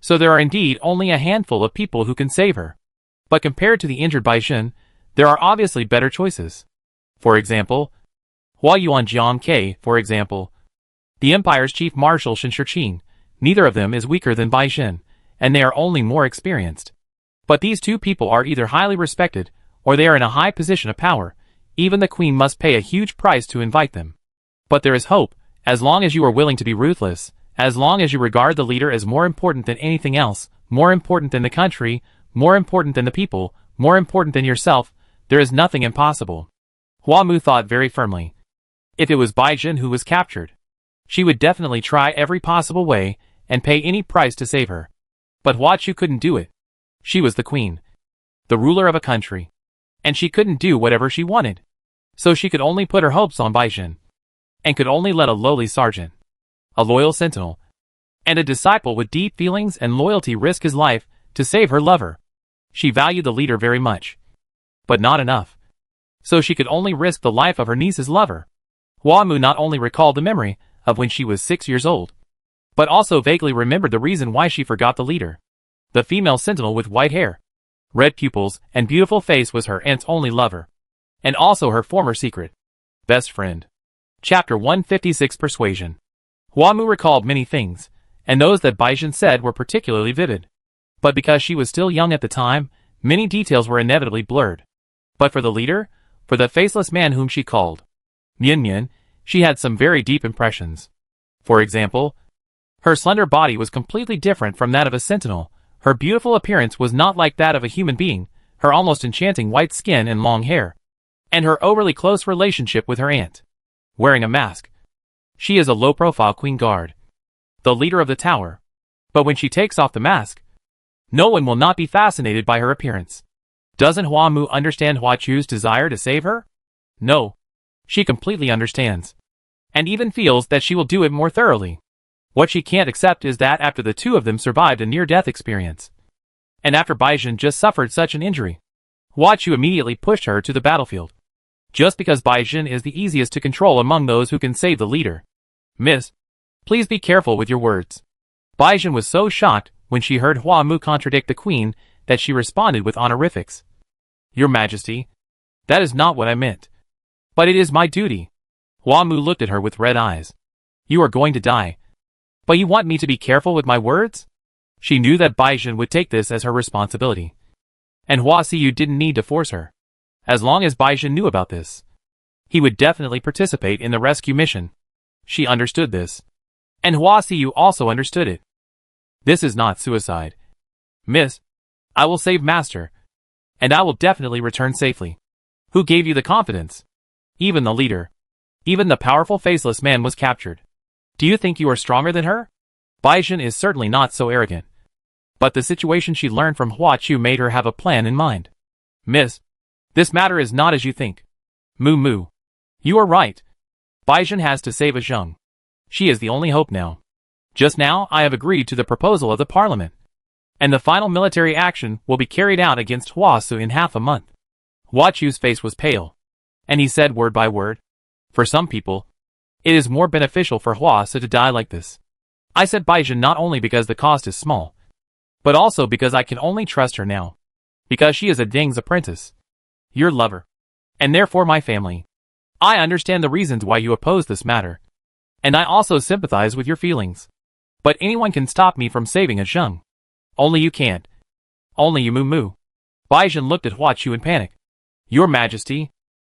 So there are indeed only a handful of people who can save her. But compared to the injured Baijian, there are obviously better choices. For example, Hua Yuan Jianke, for example, the Empire's Chief Marshal Shen Shiqing. Neither of them is weaker than Baijian, and they are only more experienced. But these two people are either highly respected, or they are in a high position of power. Even the queen must pay a huge price to invite them. But there is hope, as long as you are willing to be ruthless, as long as you regard the leader as more important than anything else, more important than the country, more important than the people, more important than yourself, there is nothing impossible. Hua Mu thought very firmly. If it was Baijian who was captured, she would definitely try every possible way, and pay any price to save her. But Hua Chu couldn't do it. She was the queen, the ruler of a country, and she couldn't do whatever she wanted. So she could only put her hopes on Baijian, and could only let a lowly sergeant, a loyal sentinel, and a disciple with deep feelings and loyalty risk his life to save her lover. She valued the leader very much, but not enough. So she could only risk the life of her niece's lover. Hua Mu not only recalled the memory of when she was 6 years old, but also vaguely remembered the reason why she forgot the leader. The female sentinel with white hair, red pupils, and beautiful face was her aunt's only lover, and also her former secret best friend. Chapter 156 Persuasion. Hua Mu recalled many things, and those that Baijian said were particularly vivid. But because she was still young at the time, many details were inevitably blurred. But for the leader, for the faceless man whom she called Mian Mian, she had some very deep impressions. For example, her slender body was completely different from that of a sentinel. Her beautiful appearance was not like that of a human being, her almost enchanting white skin and long hair, and her overly close relationship with her aunt. Wearing a mask, she is a low-profile queen guard, the leader of the tower. But when she takes off the mask, no one will not be fascinated by her appearance. Doesn't Hua Mu understand Hua Chu's desire to save her? No. She completely understands, and even feels that she will do it more thoroughly. What she can't accept is that after the two of them survived a near-death experience, and after Baijian just suffered such an injury, Hua Chu immediately pushed her to the battlefield. Just because Baijian is the easiest to control among those who can save the leader. Miss, please be careful with your words. Baijian was so shocked when she heard Hua Mu contradict the queen that she responded with honorifics. Your Majesty, that is not what I meant. But it is my duty. Hua Mu looked at her with red eyes. You are going to die. But you want me to be careful with my words? She knew that Baijian would take this as her responsibility. And Hua Siyu didn't need to force her. As long as Baijian knew about this, he would definitely participate in the rescue mission. She understood this. And Hua Siyu also understood it. This is not suicide. Miss, I will save Master. And I will definitely return safely. Who gave you the confidence? Even the leader. Even the powerful faceless man was captured. Do you think you are stronger than her? Baijian is certainly not so arrogant. But the situation she learned from Hua Chu made her have a plan in mind. Miss, this matter is not as you think. Mu Mu. You are right. Baijian has to save a Zheng. She is the only hope now. Just now I have agreed to the proposal of the parliament, and the final military action will be carried out against Hua Su in half a month. Hua Chu's face was pale, and he said word by word, for some people, it is more beneficial for Hua Su to die like this. I said Baijian not only because the cost is small, but also because I can only trust her now, because she is a Deng's apprentice, your lover, and therefore my family. I understand the reasons why you oppose this matter. And I also sympathize with your feelings. But anyone can stop me from saving a Zheng. Only you can't. Only you, Mu Mu. Baizhen looked at Hua Chu in panic. Your Majesty.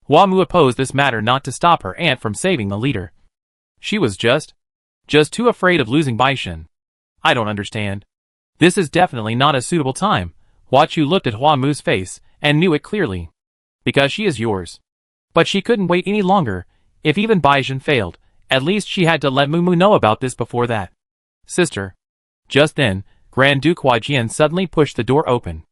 Hua Mu opposed this matter not to stop her aunt from saving the leader. She was just too afraid of losing Baizhen. I don't understand. This is definitely not a suitable time. Hua Chu looked at Hua Mu's face and knew it clearly. Because she is yours. But she couldn't wait any longer. If even Baizhen failed, at least she had to let Mu Mu know about this before that. Sister. Just then, Grand Duke Huajian suddenly pushed the door open.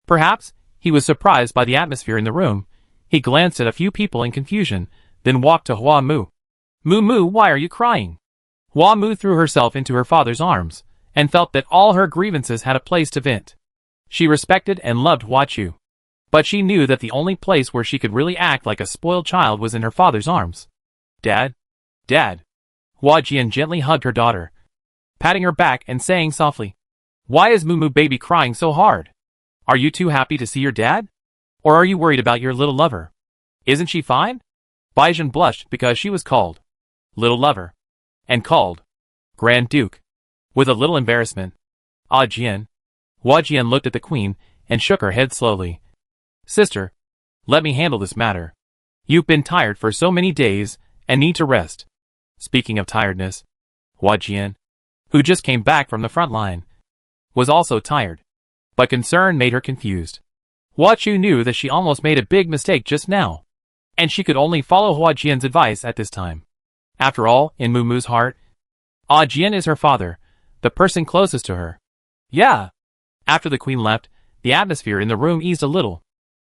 Perhaps he was surprised by the atmosphere in the room. He glanced at a few people in confusion, then walked to Hua Mu. Mu Mu, why are you crying? Hua Mu threw herself into her father's arms, and felt that all her grievances had a place to vent. She respected and loved Hua Chu. But she knew that the only place where she could really act like a spoiled child was in her father's arms. Dad? Dad. Hua Jian gently hugged her daughter, patting her back and saying softly, Why is Mu Mu baby crying so hard? Are you too happy to see your dad? Or are you worried about your little lover? Isn't she fine? Baizhen blushed because she was called little lover and called Grand Duke with a little embarrassment. Ah Jian. Hua Jian looked at the queen and shook her head slowly. Sister, let me handle this matter. You've been tired for so many days and need to rest. Speaking of tiredness, Hua Jian, who just came back from the front line, was also tired. But concern made her confused. Hua Chu knew that she almost made a big mistake just now, and she could only follow Hua Jian's advice at this time. After all, in Mu Mu's heart, Ah Jian is her father, the person closest to her. Yeah. After the queen left, the atmosphere in the room eased a little.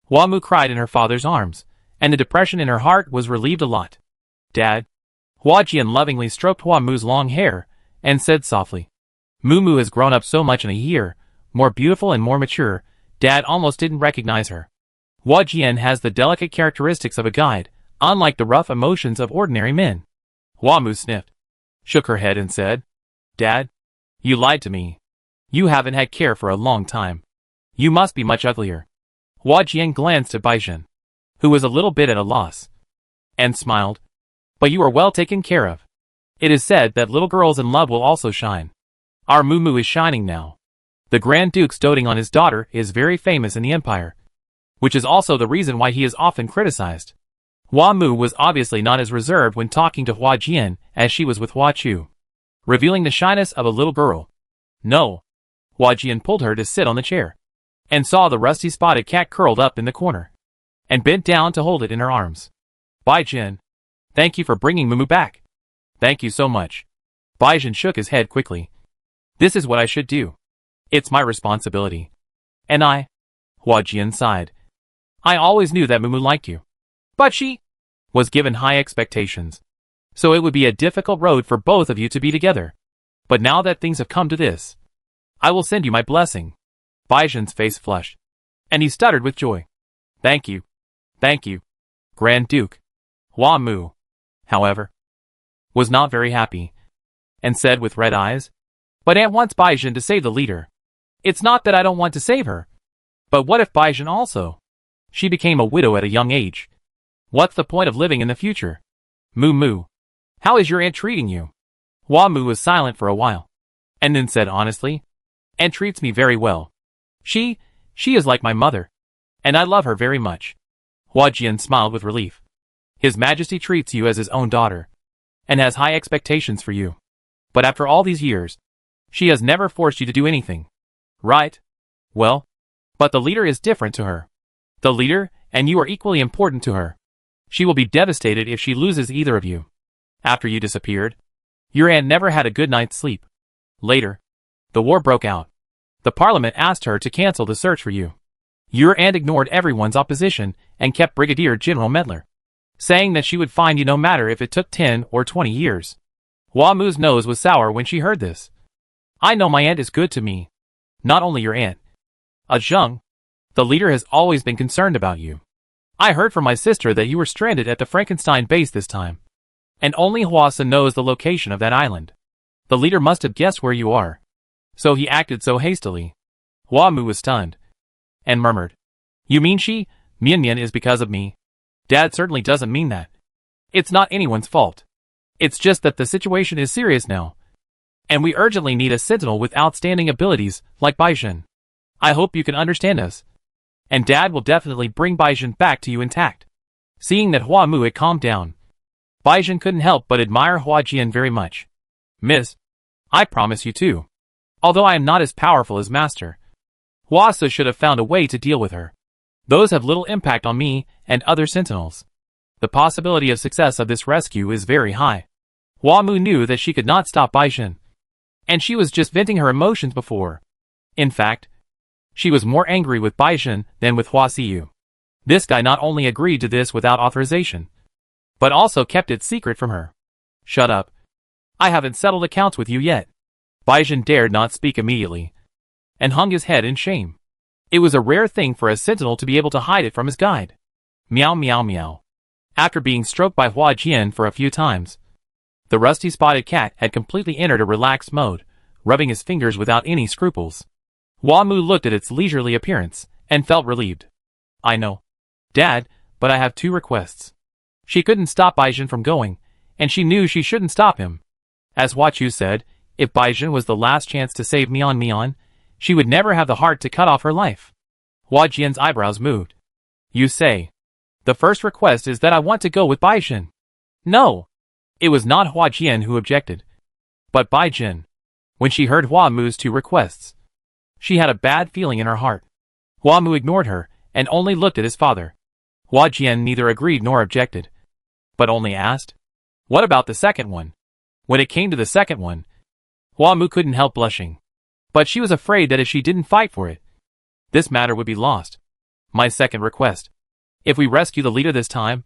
Hua Mu cried in her father's arms, and the depression in her heart was relieved a lot. Dad. Hua Jian lovingly stroked Hua Mu's long hair, and said softly, Mu Mu has grown up so much in a year, more beautiful and more mature, Dad almost didn't recognize her. Hua Jian has the delicate characteristics of a guide, unlike the rough emotions of ordinary men. Hua Mu sniffed, shook her head and said, Dad, you lied to me. You haven't had care for a long time. You must be much uglier. Hua Jian glanced at Baizhen, who was a little bit at a loss, and smiled. But you are well taken care of. It is said that little girls in love will also shine. Our Mu Mu is shining now. The Grand Duke's doting on his daughter is very famous in the Empire, which is also the reason why he is often criticized. Hua Mu was obviously not as reserved when talking to Hua Jian as she was with Hua Chu, revealing the shyness of a little girl. No. Hua Jian pulled her to sit on the chair, and saw the rusty spotted cat curled up in the corner, and bent down to hold it in her arms. Baizhen, thank you for bringing Mu Mu back. Thank you so much. Baizhen shook his head quickly. This is what I should do. It's my responsibility. And Hua Jian sighed. I always knew that Mu Mu liked you. But she was given high expectations. So it would be a difficult road for both of you to be together. But now that things have come to this, I will send you my blessing. Baizhen's face flushed, and he stuttered with joy. Thank you. Thank you, Grand Duke. Hua Mu, however, was not very happy, and said with red eyes, But Aunt wants Baizhen to save the leader. It's not that I don't want to save her. But what if Baizhen also? She became a widow at a young age. What's the point of living in the future? Mu Mu, how is your aunt treating you? Hua Mu was silent for a while, and then said honestly, Aunt treats me very well. She is like my mother, and I love her very much. Hua Jian smiled with relief. His Majesty treats you as his own daughter, and has high expectations for you. But after all these years, she has never forced you to do anything. Right? Well, but the leader is different to her. The leader and you are equally important to her. She will be devastated if she loses either of you. After you disappeared, your aunt never had a good night's sleep. Later, the war broke out. The parliament asked her to cancel the search for you. Your aunt ignored everyone's opposition and kept Brigadier General Medler, saying that she would find you no matter if it took 10 or 20 years. Hua Mu's nose was sour when she heard this. I know my aunt is good to me. Not only your aunt. Zheng, the leader has always been concerned about you. I heard from my sister that you were stranded at the Frankenstein base this time. And only Huasa knows the location of that island. The leader must have guessed where you are. So he acted so hastily. Hua Mu was stunned, and murmured, You mean Mian Mian is because of me? Dad certainly doesn't mean that. It's not anyone's fault. It's just that the situation is serious now. And we urgently need a sentinel with outstanding abilities, like Baizhen. I hope you can understand us. And Dad will definitely bring Baizhen back to you intact. Seeing that Hua Mu had calmed down, Baizhen couldn't help but admire Hua Jian very much. Miss, I promise you too. Although I am not as powerful as Master, Hua Su should have found a way to deal with her. Those have little impact on me and other sentinels. The possibility of success of this rescue is very high. Hua Mu knew that she could not stop Baizhen, and she was just venting her emotions before. In fact, she was more angry with Baizhen than with Hua Siyu. This guy not only agreed to this without authorization, but also kept it secret from her. Shut up. I haven't settled accounts with you yet. Baizhen dared not speak immediately, and hung his head in shame. It was a rare thing for a sentinel to be able to hide it from his guide. Meow meow meow. After being stroked by Hua Jian for a few times, the rusty spotted cat had completely entered a relaxed mode, rubbing his fingers without any scruples. Hua Mu looked at its leisurely appearance, and felt relieved. I know, Dad, but I have 2 requests. She couldn't stop Baizhen from going, and she knew she shouldn't stop him. As Hua Chu said, if Baizhen was the last chance to save Mian, she would never have the heart to cut off her life. Hua Jian's eyebrows moved. You say. The first request is that I want to go with Baizhen. No. It was not Hua Jian who objected, but Baizhen. When she heard Hua Mu's 2 requests, she had a bad feeling in her heart. Hua Mu ignored her, and only looked at his father. Hua Jian neither agreed nor objected, but only asked, what about the second one? When it came to the second one, Hua Mu couldn't help blushing. But she was afraid that if she didn't fight for it, this matter would be lost. My second request. If we rescue the leader this time,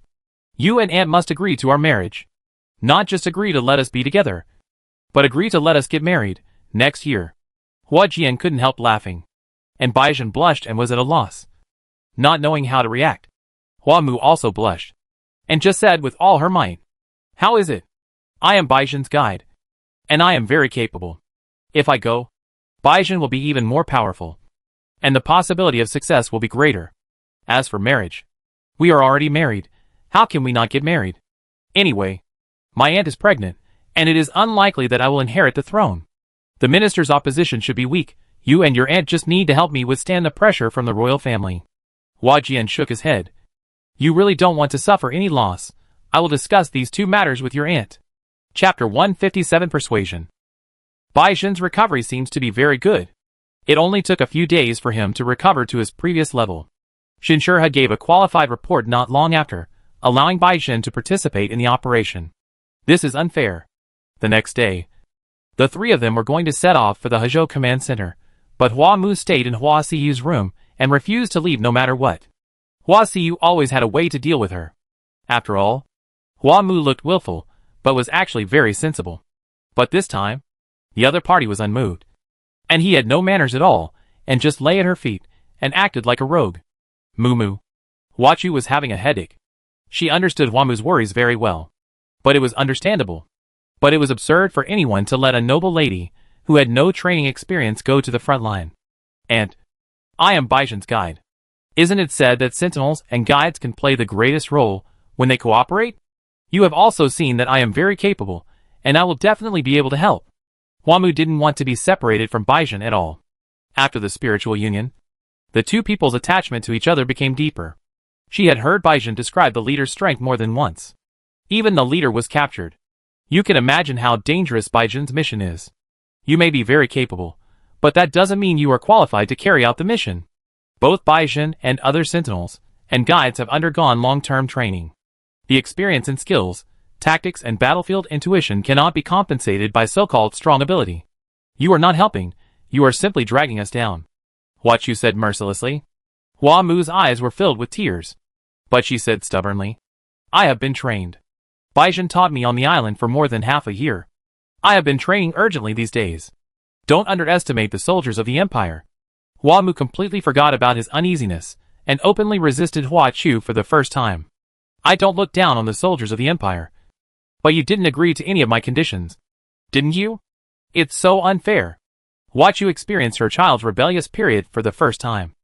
you and Aunt must agree to our marriage. Not just agree to let us be together, but agree to let us get married next year. Hua Jian couldn't help laughing, and Baizhen blushed and was at a loss, not knowing how to react. Hua Mu also blushed, and just said with all her might, how is it? I am Baizhen's guide, and I am very capable. If I go, Baizhen will be even more powerful, and the possibility of success will be greater. As for marriage, we are already married. How can we not get married? Anyway, my aunt is pregnant, and it is unlikely that I will inherit the throne. The minister's opposition should be weak. You and your aunt just need to help me withstand the pressure from the royal family. Hua Jian shook his head. You really don't want to suffer any loss. I will discuss these 2 matters with your aunt. Chapter 157 Persuasion. Baizhen's recovery seems to be very good. It only took a few days for him to recover to his previous level. Shinshur had gave a qualified report not long after, allowing Baizhen to participate in the operation. This is unfair. The next day, the 3 of them were going to set off for the Hezhou Command Center, but Hua Mu stayed in Hua Siyu's room and refused to leave no matter what. Hua Siyu always had a way to deal with her. After all, Hua Mu looked willful, but was actually very sensible. But this time, the other party was unmoved, and he had no manners at all, and just lay at her feet, and acted like a rogue. Moo. Hua Chu was having a headache. She understood Hua Mu's worries very well, but it was understandable. But it was absurd for anyone to let a noble lady, who had no training experience, go to the front line. And I am Baizhen's guide. Isn't it said that sentinels and guides can play the greatest role when they cooperate? You have also seen that I am very capable, and I will definitely be able to help. Hua Mu didn't want to be separated from Baizhen at all. After the spiritual union, the 2 people's attachment to each other became deeper. She had heard Baizhen describe the leader's strength more than once. Even the leader was captured. You can imagine how dangerous Baizhen's mission is. You may be very capable, but that doesn't mean you are qualified to carry out the mission. Both Baizhen and other sentinels and guides have undergone long-term training. The experience and skills, tactics and battlefield intuition cannot be compensated by so-called strong ability. You are not helping, you are simply dragging us down. Hua Chu said mercilessly. Hua Mu's eyes were filled with tears, but she said stubbornly, I have been trained. Baizhen taught me on the island for more than half a year. I have been training urgently these days. Don't underestimate the soldiers of the Empire. Hua Mu completely forgot about his uneasiness, and openly resisted Hua Chu for the first time. I don't look down on the soldiers of the Empire. But you didn't agree to any of my conditions. Didn't you? It's so unfair. Hua Chu experienced her child's rebellious period for the first time.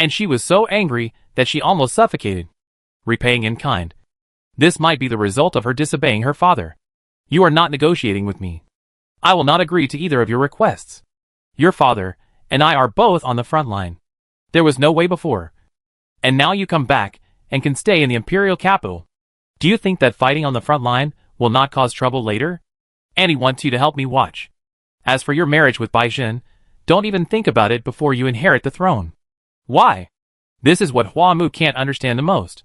And she was so angry that she almost suffocated. Repaying in kind. This might be the result of her disobeying her father. You are not negotiating with me. I will not agree to either of your requests. Your father and I are both on the front line. There was no way before. And now you come back and can stay in the imperial capital. Do you think that fighting on the front line will not cause trouble later? And he wants you to help me watch. As for your marriage with Baizhen, don't even think about it before you inherit the throne. Why? This is what Hua Mu can't understand the most.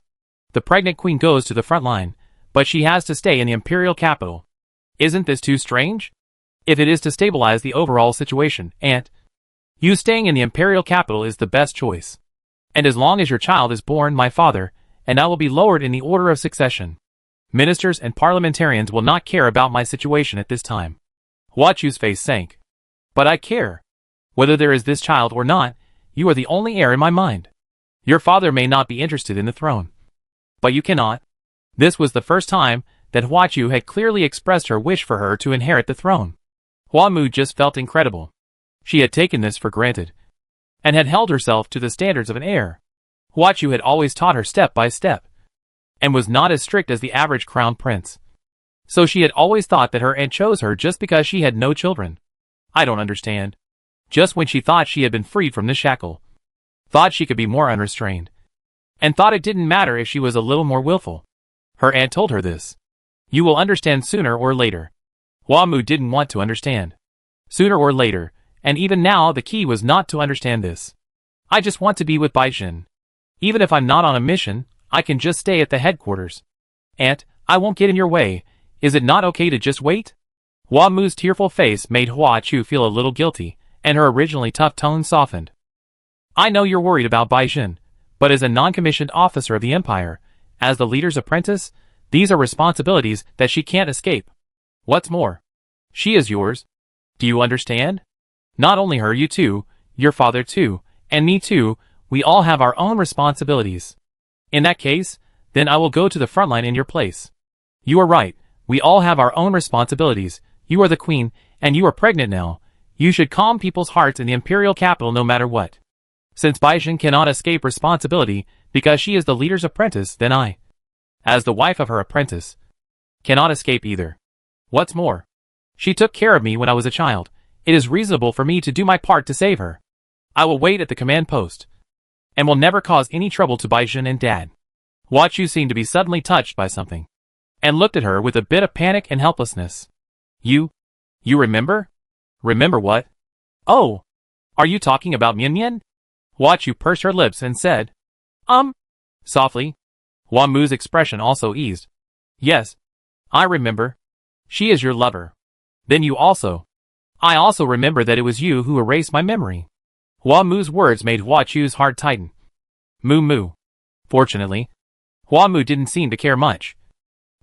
The pregnant queen goes to the front line, but she has to stay in the imperial capital. Isn't this too strange? If it is to stabilize the overall situation, and you staying in the imperial capital is the best choice. And as long as your child is born, my father and I will be lowered in the order of succession. Ministers and parliamentarians will not care about my situation at this time. Hua Chu's face sank. But I care. Whether there is this child or not, you are the only heir in my mind. Your father may not be interested in the throne. But you cannot. This was the first time that Hua Chu had clearly expressed her wish for her to inherit the throne. Hua Mu just felt incredible. She had taken this for granted, and had held herself to the standards of an heir. Hua Chu had always taught her step by step, and was not as strict as the average crown prince. So she had always thought that her aunt chose her just because she had no children. I don't understand. Just when she thought she had been freed from the shackle, thought she could be more unrestrained, and thought it didn't matter if she was a little more willful. Her aunt told her this. You will understand sooner or later. Hua Mu didn't want to understand. Sooner or later, and even now the key was not to understand this. I just want to be with Baizhen. Even if I'm not on a mission, I can just stay at the headquarters. Aunt, I won't get in your way. Is it not okay to just wait? Hua Mu's tearful face made Hua Chu feel a little guilty, and her originally tough tone softened. I know you're worried about Baizhen, but as a non-commissioned officer of the Empire, as the leader's apprentice, these are responsibilities that she can't escape. What's more, she is yours. Do you understand? Not only her, you too, your father too, and me too, we all have our own responsibilities. In that case, then I will go to the front line in your place. You are right, we all have our own responsibilities. You are the queen, and you are pregnant now. You should calm people's hearts in the imperial capital no matter what. Since Baizhen cannot escape responsibility because she is the leader's apprentice, then I, as the wife of her apprentice, cannot escape either. What's more, she took care of me when I was a child. It is reasonable for me to do my part to save her. I will wait at the command post, and will never cause any trouble to Baizhen and Dad. Hua Chu seemed to be suddenly touched by something, and looked at her with a bit of panic and helplessness. You remember? Remember what? Oh, are you talking about Mian Mian? Hua Chu pursed her lips and said, softly. Hua Mu's expression also eased. Yes, I remember. She is your lover. Then you also. I also remember that it was you who erased my memory. Hua Mu's words made Hua Chu's heart tighten. Mu. Fortunately, Hua Mu didn't seem to care much.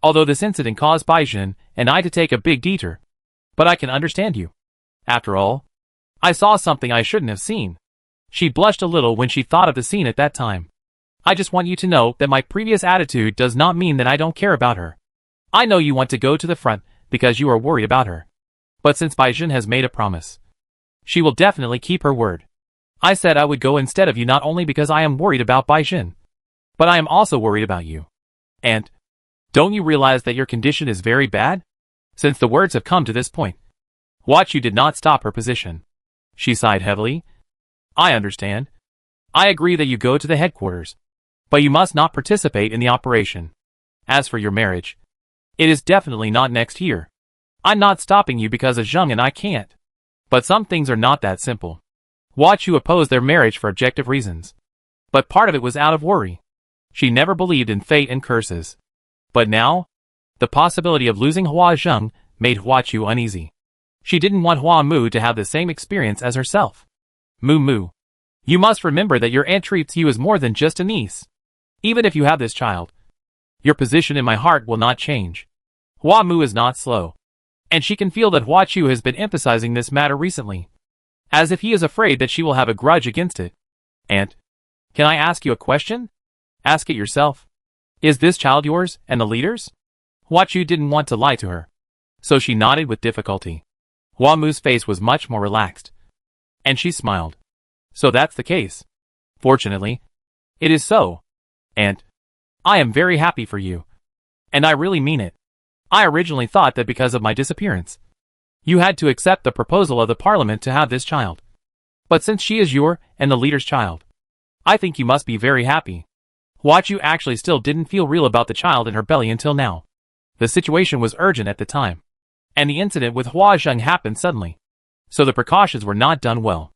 Although this incident caused Baizhen and I to take a big detour. But I can understand you. After all, I saw something I shouldn't have seen. She blushed a little when she thought of the scene at that time. I just want you to know that my previous attitude does not mean that I don't care about her. I know you want to go to the front because you are worried about her. But since Baizhen has made a promise, she will definitely keep her word. I said I would go instead of you not only because I am worried about Baizhen, but I am also worried about you. And, don't you realize that your condition is very bad? Since the words have come to this point. Hua Chu did not stop her position. She sighed heavily. I understand. I agree that you go to the headquarters. But you must not participate in the operation. As for your marriage, it is definitely not next year. I'm not stopping you because of Zheng and I can't. But some things are not that simple. Hua Chu opposed their marriage for objective reasons. But part of it was out of worry. She never believed in fate and curses. But now, the possibility of losing Hua Zheng made Hua Chu uneasy. She didn't want Hua Mu to have the same experience as herself. Mu. You must remember that your aunt treats you as more than just a niece. Even if you have this child, your position in my heart will not change. Hua Mu is not slow. And she can feel that Hua Chu has been emphasizing this matter recently. As if he is afraid that she will have a grudge against it. Aunt, can I ask you a question? Ask it yourself. Is this child yours and the leader's? Hua Chu didn't want to lie to her. So she nodded with difficulty. Hua Mu's face was much more relaxed. And she smiled. So that's the case. Fortunately, it is so. And I am very happy for you. And I really mean it. I originally thought that because of my disappearance, you had to accept the proposal of the parliament to have this child. But since she is your and the leader's child, I think you must be very happy. What you actually still didn't feel real about the child in her belly until now. The situation was urgent at the time, and the incident with Hua Zheng happened suddenly, so the precautions were not done well.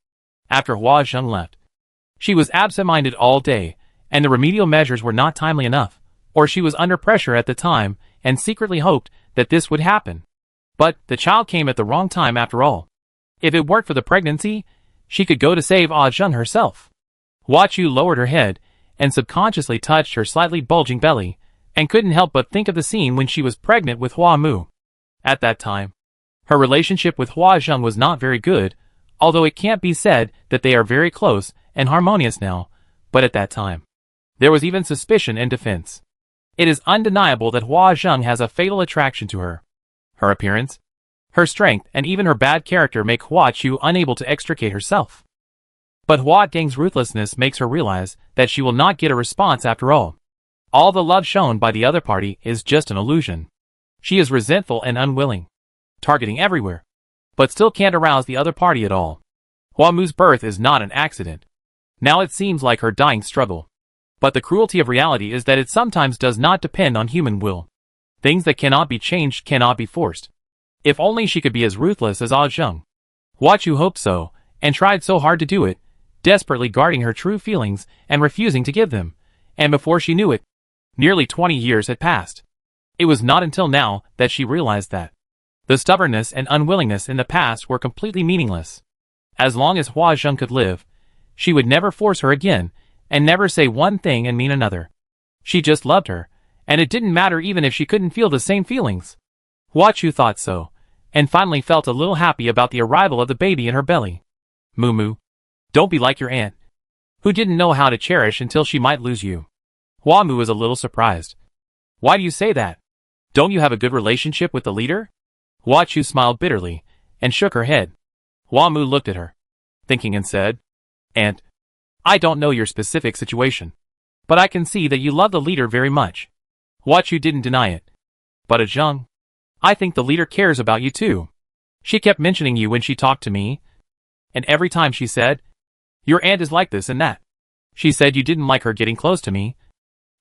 After Hua Zheng left, she was absent-minded all day, and the remedial measures were not timely enough, or she was under pressure at the time and secretly hoped that this would happen. But the child came at the wrong time after all. If it weren't for the pregnancy, she could go to save Ah Zheng herself. Hua Chu lowered her head and subconsciously touched her slightly bulging belly, and couldn't help but think of the scene when she was pregnant with Hua Mu. At that time, her relationship with Hua Zheng was not very good, although it can't be said that they are very close and harmonious now, but at that time, there was even suspicion and defense. It is undeniable that Hua Zheng has a fatal attraction to her. Her appearance, her strength, and even her bad character make Hua Chu unable to extricate herself. But Hua Deng's ruthlessness makes her realize that she will not get a response after all. All the love shown by the other party is just an illusion. She is resentful and unwilling, targeting everywhere, but still can't arouse the other party at all. Hua Mu's birth is not an accident. Now it seems like her dying struggle. But the cruelty of reality is that it sometimes does not depend on human will. Things that cannot be changed cannot be forced. If only she could be as ruthless as Ah Zheng. Hua Chu hoped so, and tried so hard to do it, desperately guarding her true feelings and refusing to give them. And before she knew it, nearly 20 years had passed. It was not until now that she realized that the stubbornness and unwillingness in the past were completely meaningless. As long as Hua Zheng could live, she would never force her again, and never say one thing and mean another. She just loved her, and it didn't matter even if she couldn't feel the same feelings. Hua Chu thought so, and finally felt a little happy about the arrival of the baby in her belly. Moo, don't be like your aunt, who didn't know how to cherish until she might lose you. Hua Mu was a little surprised. Why do you say that? Don't you have a good relationship with the leader? Hua Chu smiled bitterly, and shook her head. Hua Mu looked at her, thinking, and said, Aunt, I don't know your specific situation, but I can see that you love the leader very much. Hua Chu didn't deny it. But Ah Zheng, I think the leader cares about you too. She kept mentioning you when she talked to me, and every time she said, your aunt is like this and that. She said you didn't like her getting close to me,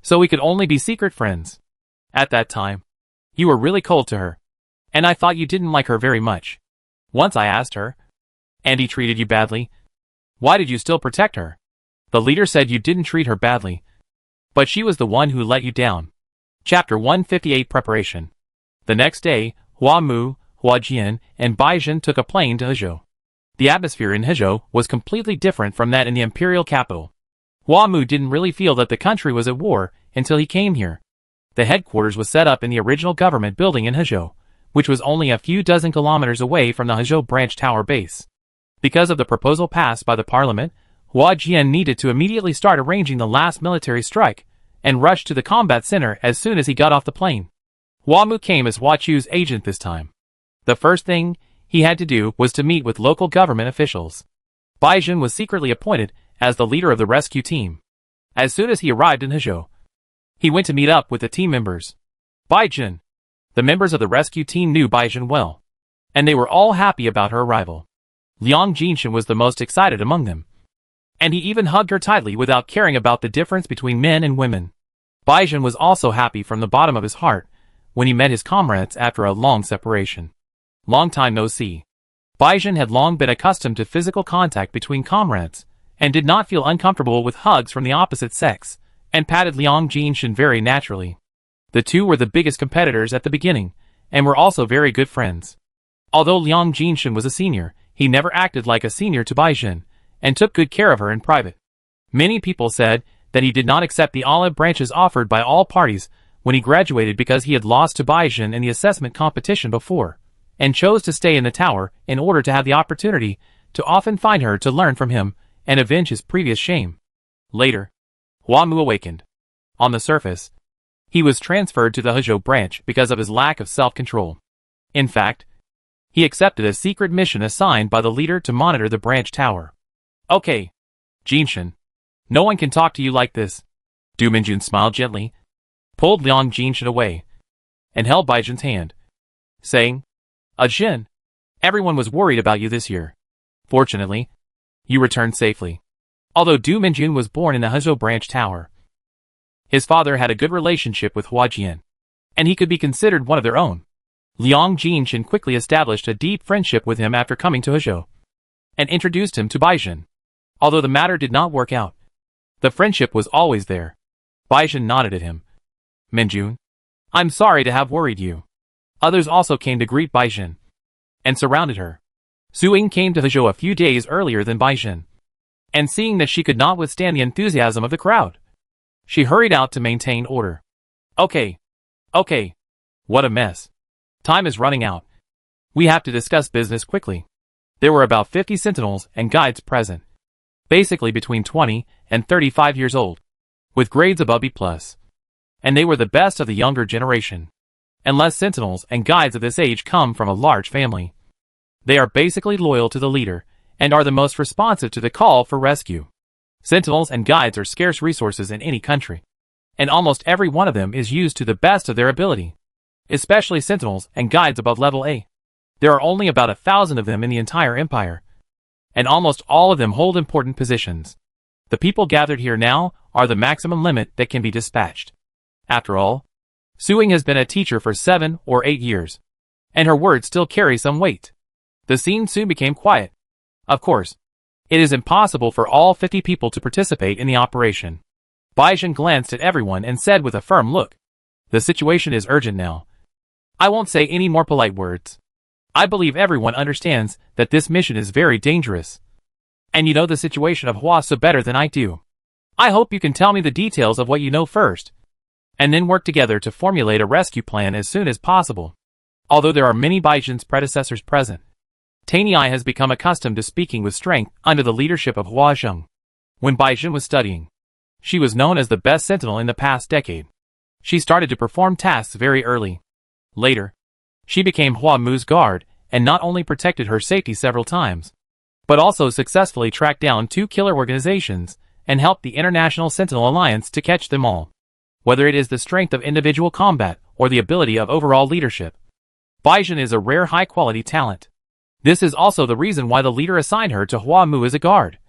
so we could only be secret friends. At that time, you were really cold to her, and I thought you didn't like her very much. Once I asked her, and he treated you badly, why did you still protect her? The leader said you didn't treat her badly, but she was the one who let you down. Chapter 158 Preparation. The next day, Hua Mu, Hua Jian, and Bai Zhen took a plane to Hezhou. The atmosphere in Hezhou was completely different from that in the imperial capital. Hua Mu didn't really feel that the country was at war until he came here. The headquarters was set up in the original government building in Hezhou, which was only a few dozen kilometers away from the Hezhou branch tower base. Because of the proposal passed by the parliament, Hua Jian needed to immediately start arranging the last military strike, and rushed to the combat center as soon as he got off the plane. Hua Mu came as Hua Chu's agent this time. The first thing he had to do was to meet with local government officials. Bai Zhen was secretly appointed as the leader of the rescue team. As soon as he arrived in Hezhou, he went to meet up with the team members. Bai Zhen. The members of the rescue team knew Bai Zhen well, and they were all happy about her arrival. Liang Jinshan was the most excited among them, and he even hugged her tightly without caring about the difference between men and women. Bai Zhen was also happy from the bottom of his heart when he met his comrades after a long separation. Long time no see. Bai Zhen had long been accustomed to physical contact between comrades, and did not feel uncomfortable with hugs from the opposite sex, and patted Liang Jinshan very naturally. The two were the biggest competitors at the beginning, and were also very good friends. Although Liang Jinshan was a senior, he never acted like a senior to Bai Zhen, and took good care of her in private. Many people said that he did not accept the olive branches offered by all parties when he graduated because he had lost to Bai Zhen in the assessment competition before, and chose to stay in the tower in order to have the opportunity to often find her to learn from him and avenge his previous shame. Later, Hua Mu awakened. On the surface, he was transferred to the Hezhou branch because of his lack of self-control. In fact, he accepted a secret mission assigned by the leader to monitor the branch tower. Okay, Jinshan. No one can talk to you like this. Du Minjun smiled gently, pulled Liang Jinshan away, and held Baizhen's hand, saying, Jin, everyone was worried about you this year. Fortunately, you returned safely. Although Du Minjun was born in the Hezhou branch tower, his father had a good relationship with Hua Jian, and he could be considered one of their own. Liang Jinshin quickly established a deep friendship with him after coming to Hezhou, and introduced him to Baizhen. Although the matter did not work out, the friendship was always there. Baizhen nodded at him. Minjun, I'm sorry to have worried you. Others also came to greet Baizhen, and surrounded her. Su Ying came to Hezhou a few days earlier than Baizhen, and seeing that she could not withstand the enthusiasm of the crowd, she hurried out to maintain order. Okay. What a mess. Time is running out. We have to discuss business quickly. There were about 50 sentinels and guides present, basically between 20 and 35 years old, with grades above B+. And they were the best of the younger generation. Unless sentinels and guides of this age come from a large family, they are basically loyal to the leader and are the most responsive to the call for rescue. Sentinels and guides are scarce resources in any country, and almost every one of them is used to the best of their ability, especially sentinels and guides above level A. There are only about 1,000 of them in the entire empire, and almost all of them hold important positions. The people gathered here now are the maximum limit that can be dispatched. After all, Su Ying has been a teacher for 7 or 8 years, and her words still carry some weight. The scene soon became quiet. Of course, it is impossible for all 50 people to participate in the operation. Baizhen glanced at everyone and said with a firm look, the situation is urgent now. I won't say any more polite words. I believe everyone understands that this mission is very dangerous. And you know the situation of Huasa better than I do. I hope you can tell me the details of what you know first, and then work together to formulate a rescue plan as soon as possible. Although there are many Baizhen's predecessors present, Tanyi has become accustomed to speaking with strength under the leadership of Hua Zheng. When Baizhen was studying, she was known as the best sentinel in the past decade. She started to perform tasks very early. Later, she became Hua Mu's guard and not only protected her safety several times, but also successfully tracked down 2 killer organizations and helped the International Sentinel Alliance to catch them all. Whether it is the strength of individual combat or the ability of overall leadership, Baizhen is a rare high-quality talent. This is also the reason why the leader assigned her to Hua Mu as a guard,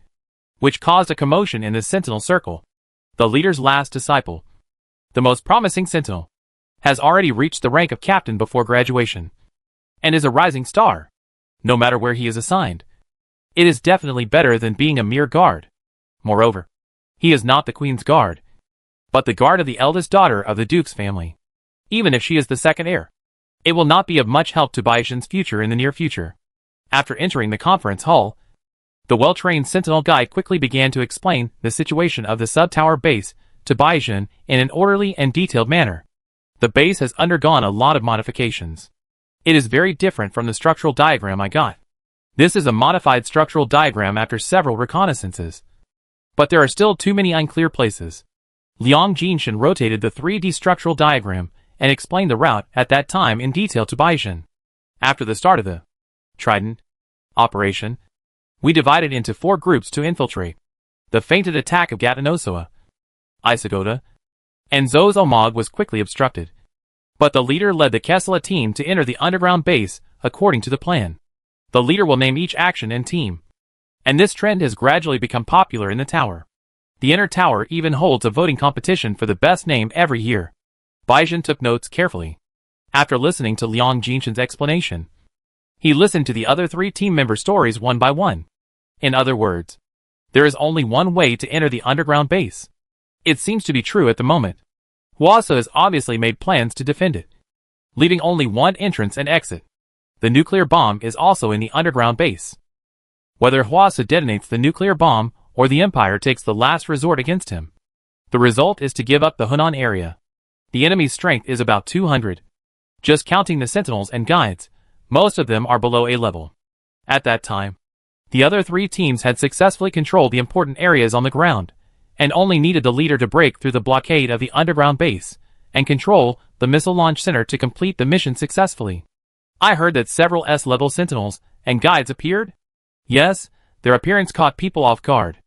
which caused a commotion in the sentinel circle. The leader's last disciple, the most promising sentinel, has already reached the rank of captain before graduation, and is a rising star, no matter where he is assigned. It is definitely better than being a mere guard. Moreover, he is not the queen's guard, but the guard of the eldest daughter of the duke's family. Even if she is the second heir, it will not be of much help to Baizhen's future in the near future. After entering the conference hall, the well-trained sentinel guide quickly began to explain the situation of the sub-tower base to Baizhen in an orderly and detailed manner. The base has undergone a lot of modifications. It is very different from the structural diagram I got. This is a modified structural diagram after several reconnaissances. But there are still too many unclear places. Liang Jinshin rotated the 3D structural diagram and explained the route at that time in detail to Baizhen. After the start of the Trident operation, we divided into 4 groups to infiltrate the feinted attack of Gatanosoa, Isagota, and Zozomog was quickly obstructed. But the leader led the Kessela team to enter the underground base according to the plan. The leader will name each action and team, and this trend has gradually become popular in the tower. The inner tower even holds a voting competition for the best name every year. Baizhen took notes carefully. After listening to Liang Jinshin's explanation, he listened to the other 3 team member stories one by one. In other words, there is only one way to enter the underground base. It seems to be true at the moment. Huasa has obviously made plans to defend it, leaving only one entrance and exit. The nuclear bomb is also in the underground base. Whether Huasa detonates the nuclear bomb or the Empire takes the last resort against him, the result is to give up the Hunan area. The enemy's strength is about 200. Just counting the sentinels and guides, most of them are below A level. At that time, the other 3 teams had successfully controlled the important areas on the ground, and only needed the leader to break through the blockade of the underground base and control the missile launch center to complete the mission successfully. I heard that several S-level sentinels and guides appeared? Yes, their appearance caught people off guard.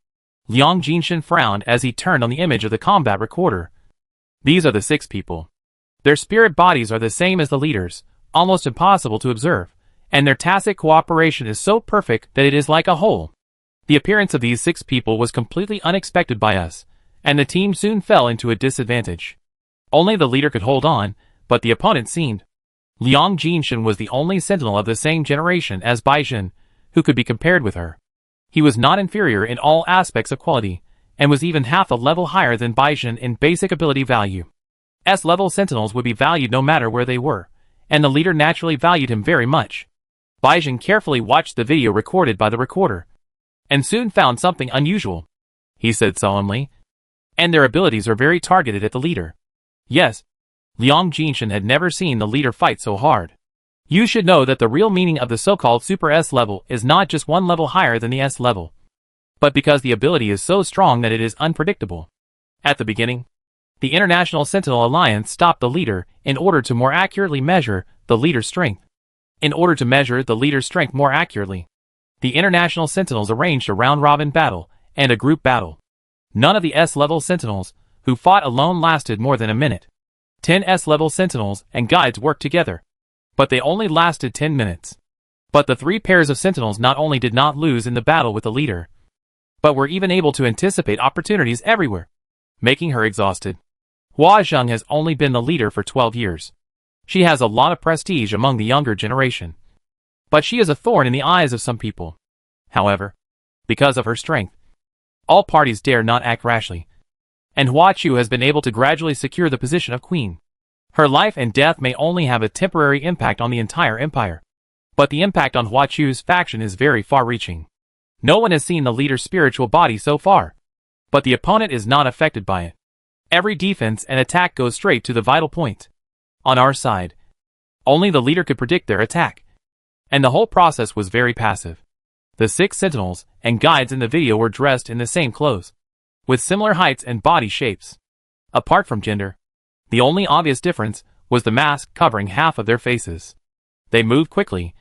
Liang Jinshin frowned as he turned on the image of the combat recorder. These are the 6 people. Their spirit bodies are the same as the leaders, almost impossible to observe, and their tacit cooperation is so perfect that it is like a whole. The appearance of these 6 people was completely unexpected by us, and the team soon fell into a disadvantage. Only the leader could hold on, but the opponent seemed. Liang Jinshan was the only sentinel of the same generation as Baizhen, who could be compared with her. He was not inferior in all aspects of quality, and was even half a level higher than Baizhen in basic ability value. S-level sentinels would be valued no matter where they were, and the leader naturally valued him very much. Baizhen carefully watched the video recorded by the recorder, and soon found something unusual. He said solemnly, "And their abilities are very targeted at the leader." Yes, Liang Jinshan had never seen the leader fight so hard. You should know that the real meaning of the so-called Super S level is not just one level higher than the S level, but because the ability is so strong that it is unpredictable. At the beginning, the International Sentinel Alliance stopped the leader in order to more accurately measure the leader's strength. In order to measure the leader's strength more accurately, the International Sentinels arranged a round-robin battle and a group battle. None of the S-level Sentinels who fought alone lasted more than a minute. 10 S-level Sentinels and guides worked together, but they only lasted 10 minutes. But the 3 pairs of Sentinels not only did not lose in the battle with the leader, but were even able to anticipate opportunities everywhere, making her exhausted. Hua Zheng has only been the leader for 12 years. She has a lot of prestige among the younger generation, but she is a thorn in the eyes of some people. However, because of her strength, all parties dare not act rashly, and Hua Chu has been able to gradually secure the position of queen. Her life and death may only have a temporary impact on the entire empire, but the impact on Hua Chu's faction is very far-reaching. No one has seen the leader's spiritual body so far, but the opponent is not affected by it. Every defense and attack goes straight to the vital point. On our side, only the leader could predict their attack, and the whole process was very passive. The 6 sentinels and guides in the video were dressed in the same clothes, with similar heights and body shapes. Apart from gender, the only obvious difference was the mask covering half of their faces. They moved quickly,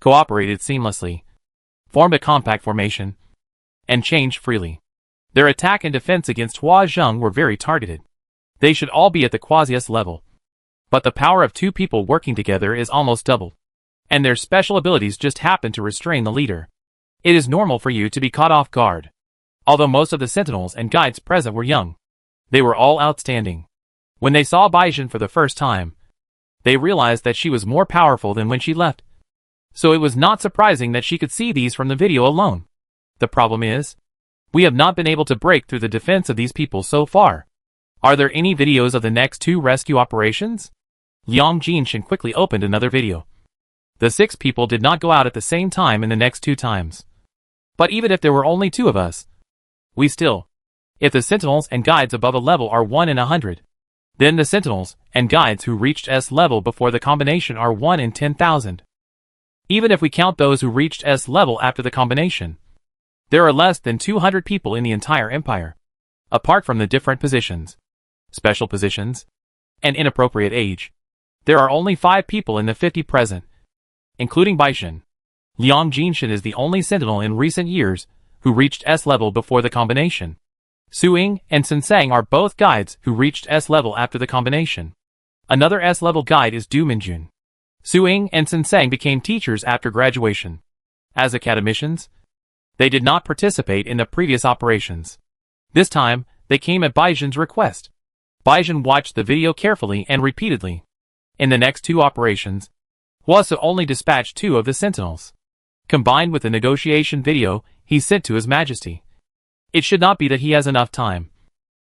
cooperated seamlessly, formed a compact formation, and changed freely. Their attack and defense against Hua Zheng were very targeted. They should all be at the quasi-S level, but the power of 2 people working together is almost doubled, and their special abilities just happen to restrain the leader. It is normal for you to be caught off guard. Although most of the sentinels and guides present were young, they were all outstanding. When they saw Baizhen for the first time, they realized that she was more powerful than when she left. So it was not surprising that she could see these from the video alone. The problem is, we have not been able to break through the defense of these people so far. Are there any videos of the next 2 rescue operations? Liang Jinshan quickly opened another video. The 6 people did not go out at the same time in the next 2 times. But even if there were only 2 of us, we still. If the sentinels and guides above a level are 1 in 100, then the sentinels and guides who reached S level before the combination are 1 in 10,000. Even if we count those who reached S level after the combination, there are less than 200 people in the entire empire. Apart from the different positions, special positions, and inappropriate age, there are only 5 people in the 50 present, including Baizhen. Liang Jinshan is the only sentinel in recent years who reached S level before the combination. Su Ying and Sun Sang are both guides who reached S level after the combination. Another S level guide is Du Minjun. Su Ying and Sun Sang became teachers after graduation. As academicians, they did not participate in the previous operations. This time, they came at Baizhen's request. Baizhen watched the video carefully and repeatedly. In the next 2 operations, Huasu only dispatched 2 of the sentinels. Combined with the negotiation video he sent to His Majesty, it should not be that he has enough time,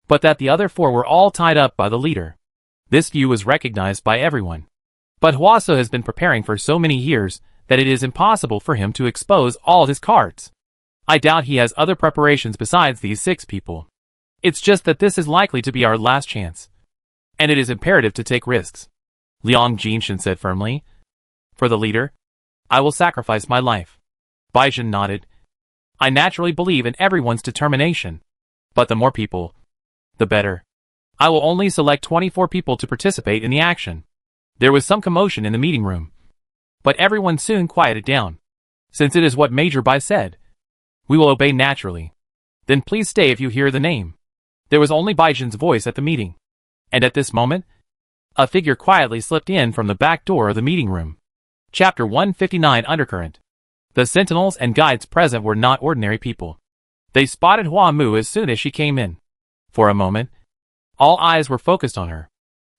but that the other 4 were all tied up by the leader. This view was recognized by everyone. But Huasu has been preparing for so many years that it is impossible for him to expose all his cards. I doubt he has other preparations besides these 6 people. It's just that this is likely to be our last chance, and it is imperative to take risks. Liang Jinshan said firmly. For the leader, I will sacrifice my life. Baizhen nodded. I naturally believe in everyone's determination, but the more people, the better. I will only select 24 people to participate in the action. There was some commotion in the meeting room, but everyone soon quieted down. Since it is what Major Bai said, we will obey naturally. Then please stay if you hear the name. There was only Baizhen's voice at the meeting, and at this moment, A figure quietly slipped in from the back door of the meeting room. Chapter 159 Undercurrent. The sentinels and guides present were not ordinary people. They spotted Hua Mu as soon as she came in. For a moment, all eyes were focused on her.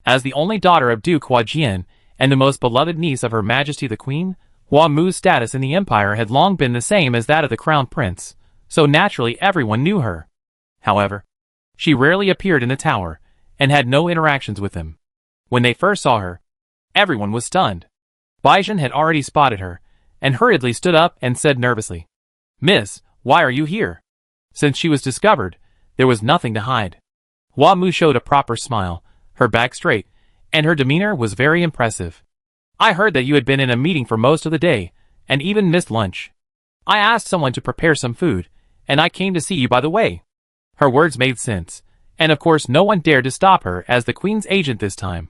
As the only daughter of Duke Huajian and the most beloved niece of Her Majesty the Queen, Hua Mu's status in the empire had long been the same as that of the crown prince, so naturally everyone knew her. However, she rarely appeared in the tower, and had no interactions with them. When they first saw her, everyone was stunned. Baizhen had already spotted her, and hurriedly stood up and said nervously, "Miss, why are you here?" Since she was discovered, there was nothing to hide. Hua Mu showed a proper smile, her back straight, and her demeanor was very impressive. "I heard that you had been in a meeting for most of the day, and even missed lunch. I asked someone to prepare some food, and I came to see you by the way." Her words made sense, and of course no one dared to stop her as the Queen's agent this time.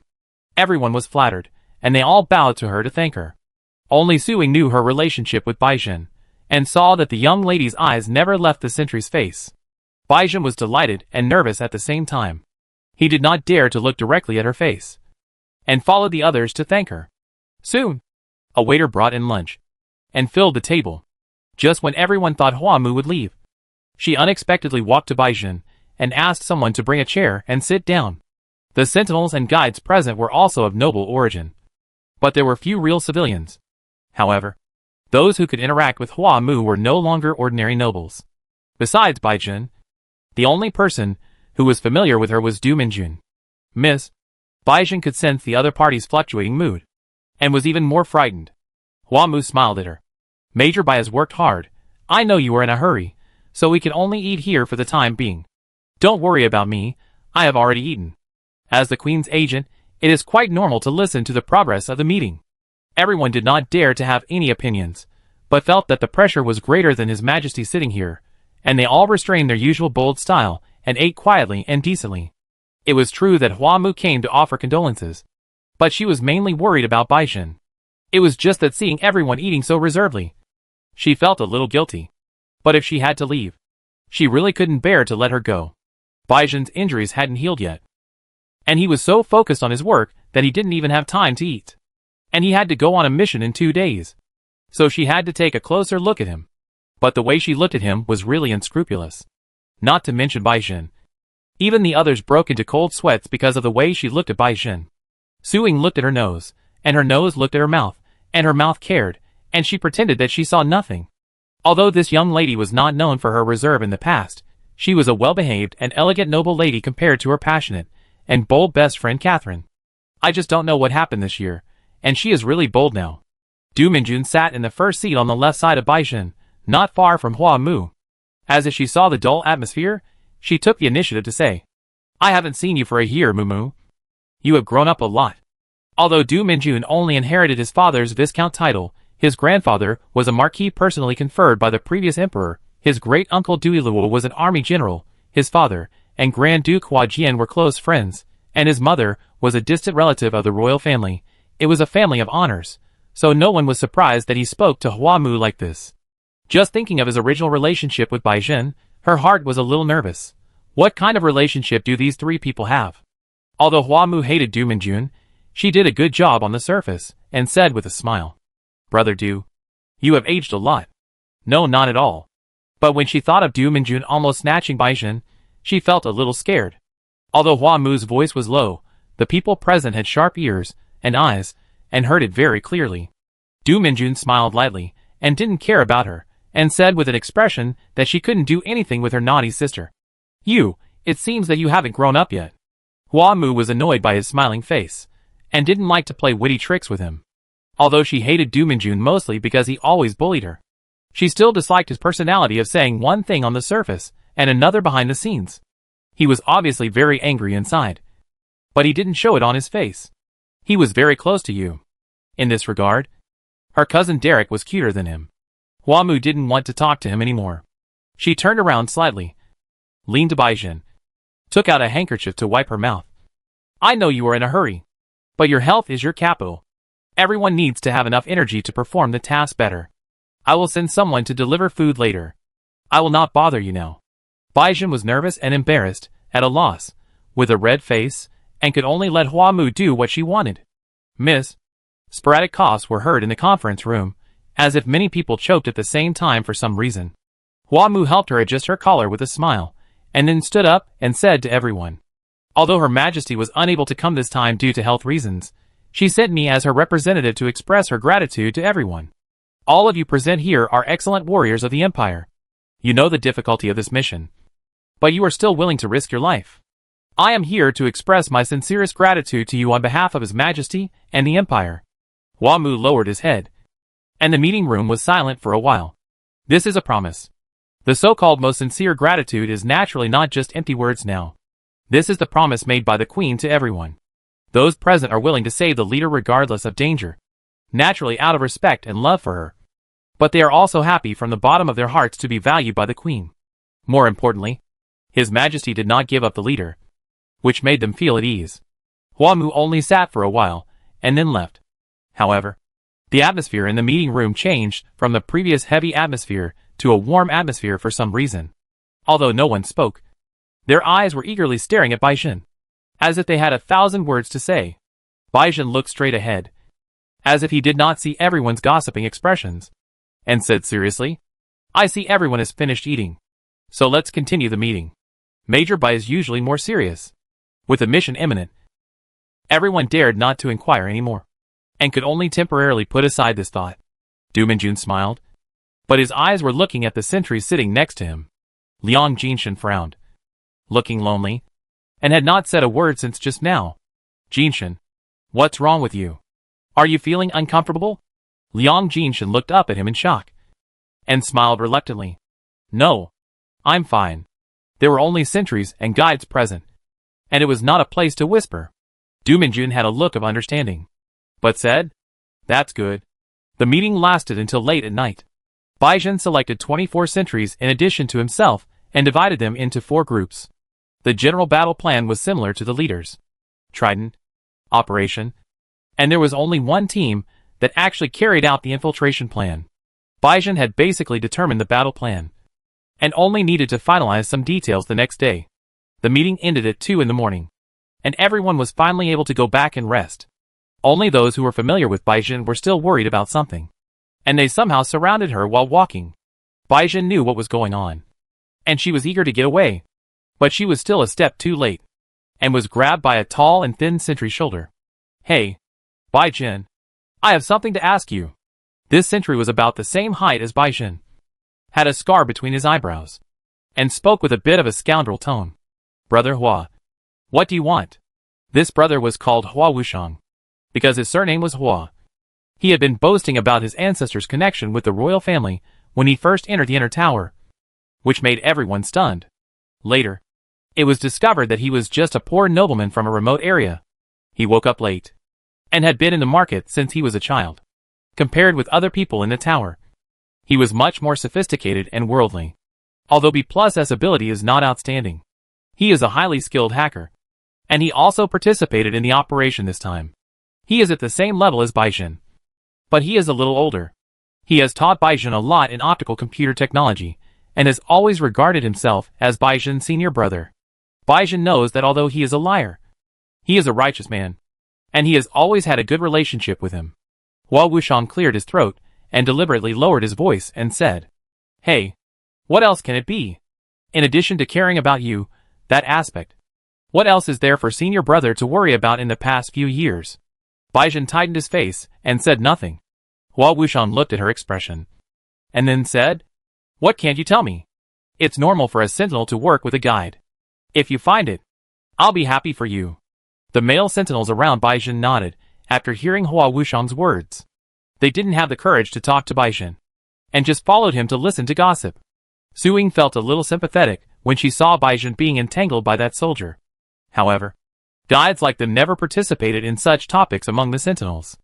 Everyone was flattered, and they all bowed to her to thank her. Only Suing knew her relationship with Baizhen, and saw that the young lady's eyes never left the sentry's face. Baizhen was delighted and nervous at the same time. He did not dare to look directly at her face, and followed the others to thank her. Soon, a waiter brought in lunch, and filled the table. Just when everyone thought Hua Mu would leave, she unexpectedly walked to Baizhen, and asked someone to bring a chair and sit down. The sentinels and guides present were also of noble origin, but there were few real civilians. However, those who could interact with Hua Mu were no longer ordinary nobles. Besides Baizhen, the only person who was familiar with her was Du Minjun. "Miss." Baizhen could sense the other party's fluctuating mood, and was even more frightened. Hua Mu smiled at her. "Major Bai has worked hard. I know you are in a hurry, so we can only eat here for the time being. Don't worry about me, I have already eaten." As the Queen's agent, it is quite normal to listen to the progress of the meeting. Everyone did not dare to have any opinions, but felt that the pressure was greater than His Majesty sitting here, and they all restrained their usual bold style, and ate quietly and decently. It was true that Hua Mu came to offer condolences, but she was mainly worried about Baizhen. It was just that seeing everyone eating so reservedly, she felt a little guilty. But if she had to leave, she really couldn't bear to let her go. Baizhen's injuries hadn't healed yet, and he was so focused on his work that he didn't even have time to eat. And he had to go on a mission in 2 days, so she had to take a closer look at him. But the way she looked at him was really unscrupulous. Not to mention Baizhen. Even the others broke into cold sweats because of the way she looked at Baizhen. Suing looked at her nose, and her nose looked at her mouth, and her mouth cared, and she pretended that she saw nothing. Although this young lady was not known for her reserve in the past, she was a well-behaved and elegant noble lady compared to her passionate and bold best friend Catherine. "I just don't know what happened this year, and she is really bold now." Du Minjun sat in the first seat on the left side of Baizhen, not far from Hua Mu. As if she saw the dull atmosphere, she took the initiative to say, "I haven't seen you for a year, Mumu. You have grown up a lot." Although Du Minjun only inherited his father's viscount title, his grandfather was a marquis personally conferred by the previous emperor, his great-uncle Duiluo was an army general, his father and Grand Duke Huajian were close friends, and his mother was a distant relative of the royal family. It was a family of honors, so no one was surprised that he spoke to Hua Mu like this. Just thinking of his original relationship with Baizhen, her heart was a little nervous. What kind of relationship do these three people have? Although Hua Mu hated Du Minjun, she did a good job on the surface, and said with a smile, "Brother Du, you have aged a lot." "No, not at all." But when she thought of Du Minjun almost snatching Baizhen, she felt a little scared. Although Hua Mu's voice was low, the people present had sharp ears and eyes, and heard it very clearly. Du Minjun smiled lightly, and didn't care about her, and said with an expression that she couldn't do anything with her naughty sister, "It seems that you haven't grown up yet." Hua Mu was annoyed by his smiling face, and didn't like to play witty tricks with him. Although she hated Du Minjun mostly because he always bullied her, she still disliked his personality of saying one thing on the surface and another behind the scenes. He was obviously very angry inside, but he didn't show it on his face. He was very close to you. In this regard, her cousin Derek was cuter than him. Hua Mu didn't want to talk to him anymore. She turned around slightly, leaned to Baizhen, took out a handkerchief to wipe her mouth. "I know you are in a hurry, but your health is your capital. Everyone needs to have enough energy to perform the task better. I will send someone to deliver food later. I will not bother you now." Baizhen was nervous and embarrassed, at a loss, with a red face, and could only let Hua Mu do what she wanted. Miss. Sporadic coughs were heard in the conference room, as if many people choked at the same time for some reason. Hua Mu helped her adjust her collar with a smile, and then stood up and said to everyone. Although Her Majesty was unable to come this time due to health reasons, she sent me as her representative to express her gratitude to everyone. All of you present here are excellent warriors of the Empire. You know the difficulty of this mission, but you are still willing to risk your life. I am here to express my sincerest gratitude to you on behalf of His Majesty and the Empire. Hua Mu lowered his head, and the meeting room was silent for a while. This is a promise. The so-called most sincere gratitude is naturally not just empty words now. This is the promise made by the Queen to everyone. Those present are willing to save the leader regardless of danger, naturally out of respect and love for her. But they are also happy from the bottom of their hearts to be valued by the Queen. More importantly, His Majesty did not give up the leader, which made them feel at ease. Hua Mu only sat for a while, and then left. However, the atmosphere in the meeting room changed from the previous heavy atmosphere to a warm atmosphere for some reason. Although no one spoke, their eyes were eagerly staring at Baizhen, as if they had 1,000 words to say. Baizhen looked straight ahead, as if he did not see everyone's gossiping expressions, and said seriously, I see everyone has finished eating, so let's continue the meeting. Major Bai is usually more serious. With the mission imminent, everyone dared not to inquire anymore, and could only temporarily put aside this thought. Du Minjun smiled, but his eyes were looking at the sentries sitting next to him. Liang Jinshan frowned, looking lonely, and had not said a word since just now. Jinshan, what's wrong with you? Are you feeling uncomfortable? Liang Jinshan looked up at him in shock, and smiled reluctantly. No, I'm fine. There were only sentries and guides present, and it was not a place to whisper. Du Minjun had a look of understanding, but said, That's good. The meeting lasted until late at night. Baizhen selected 24 sentries in addition to himself and divided them into 4 groups. The general battle plan was similar to the leaders' Trident, Operation, and there was only one team that actually carried out the infiltration plan. Baizhen had basically determined the battle plan, and only needed to finalize some details the next day. The meeting ended at 2 in the morning, and everyone was finally able to go back and rest. Only those who were familiar with Baizhen were still worried about something, and they somehow surrounded her while walking. Baizhen knew what was going on, and she was eager to get away, but she was still a step too late, and was grabbed by a tall and thin sentry's shoulder. Hey, Baizhen, I have something to ask you. This sentry was about the same height as Baizhen, had a scar between his eyebrows, and spoke with a bit of a scoundrel tone. Brother Hua, what do you want? This brother was called Hua Wushang, because his surname was Hua. He had been boasting about his ancestors' connection with the royal family when he first entered the inner tower, which made everyone stunned. Later, it was discovered that he was just a poor nobleman from a remote area. He woke up late, and had been in the market since he was a child. Compared with other people in the tower, he was much more sophisticated and worldly. Although B+'s ability is not outstanding, he is a highly skilled hacker, and he also participated in the operation this time. He is at the same level as Baizhen, but he is a little older. He has taught Baizhen a lot in optical computer technology, and has always regarded himself as Baizhen's senior brother. Baizhen knows that although he is a liar, he is a righteous man, and he has always had a good relationship with him. Hua Wushang cleared his throat, and deliberately lowered his voice and said, Hey, what else can it be? In addition to caring about you, that aspect, what else is there for senior brother to worry about in the past few years? Baizhen tightened his face and said nothing. Hua Wushang looked at her expression, and then said, What can't you tell me? It's normal for a sentinel to work with a guide. If you find it, I'll be happy for you. The male sentinels around Baizhen nodded after hearing Hua Wushang's words. They didn't have the courage to talk to Baizhen, and just followed him to listen to gossip. Suing felt a little sympathetic when she saw Baizhen being entangled by that soldier. However, guides like them never participated in such topics among the sentinels.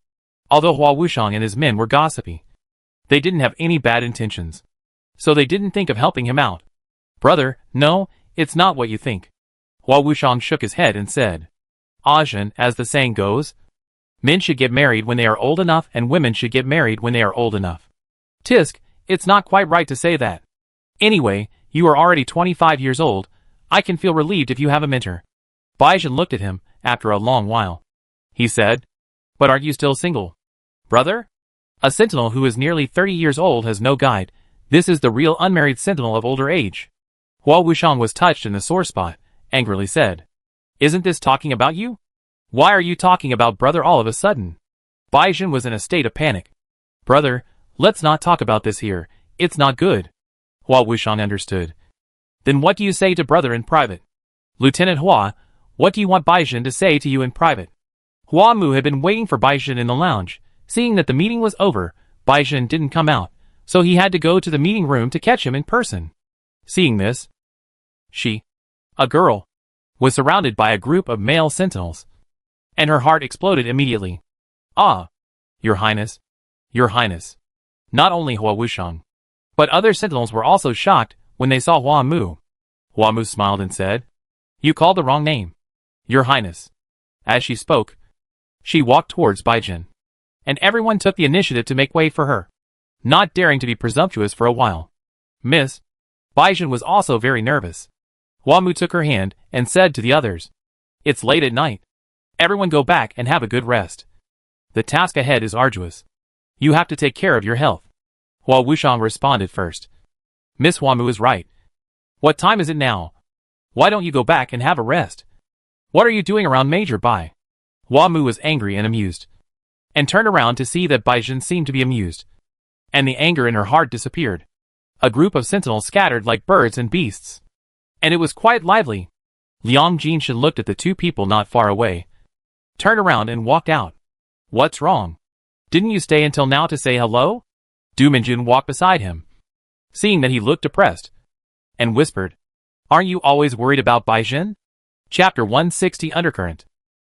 Although Hua Wushang and his men were gossipy, they didn't have any bad intentions, so they didn't think of helping him out. Brother, no, it's not what you think. Hua Wushang shook his head and said, Ajin, as the saying goes, men should get married when they are old enough and women should get married when they are old enough. Tisk, it's not quite right to say that. Anyway, you are already 25 years old. I can feel relieved if you have a mentor. Baizhen looked at him after a long while. He said, "But aren't you still single, brother?" A sentinel who is nearly 30 years old has no guide. This is the real unmarried sentinel of older age. Hua Wushang was touched in the sore spot, angrily said, "Isn't this talking about you? Why are you talking about brother all of a sudden?" Baizhen was in a state of panic. "Brother, let's not talk about this here, it's not good." Hua Wushang understood. "Then what do you say to brother in private?" "Lieutenant Hua, what do you want Baizhen to say to you in private?" Hua Mu had been waiting for Baizhen in the lounge. Seeing that the meeting was over, Baizhen didn't come out, so he had to go to the meeting room to catch him in person. Seeing this, she, a girl, was surrounded by a group of male sentinels, and her heart exploded immediately. "Ah, Your Highness, Your Highness." Not only Hua Wushang, but other sentinels were also shocked when they saw Hua Mu. Hua Mu smiled and said, "You called the wrong name, Your Highness." As she spoke, she walked towards Baizhen, and everyone took the initiative to make way for her, not daring to be presumptuous for a while. "Miss." Baizhen was also very nervous. Hua Mu took her hand and said to the others, "It's late at night. Everyone go back and have a good rest. The task ahead is arduous. You have to take care of your health." Hua Wushang responded first. "Miss Hua Mu is right. What time is it now? Why don't you go back and have a rest? What are you doing around Major Bai?" Hua Mu was angry and amused, and turned around to see that Baizhen seemed to be amused, and the anger in her heart disappeared. A group of sentinels scattered like birds and beasts, and it was quite lively. Liang Jinshan looked at the two people not far away, turned around and walked out. "What's wrong? Didn't you stay until now to say hello?" Du Minjun walked beside him, seeing that he looked depressed, and whispered, "Aren't you always worried about Baizhen?" Chapter 160 Undercurrent.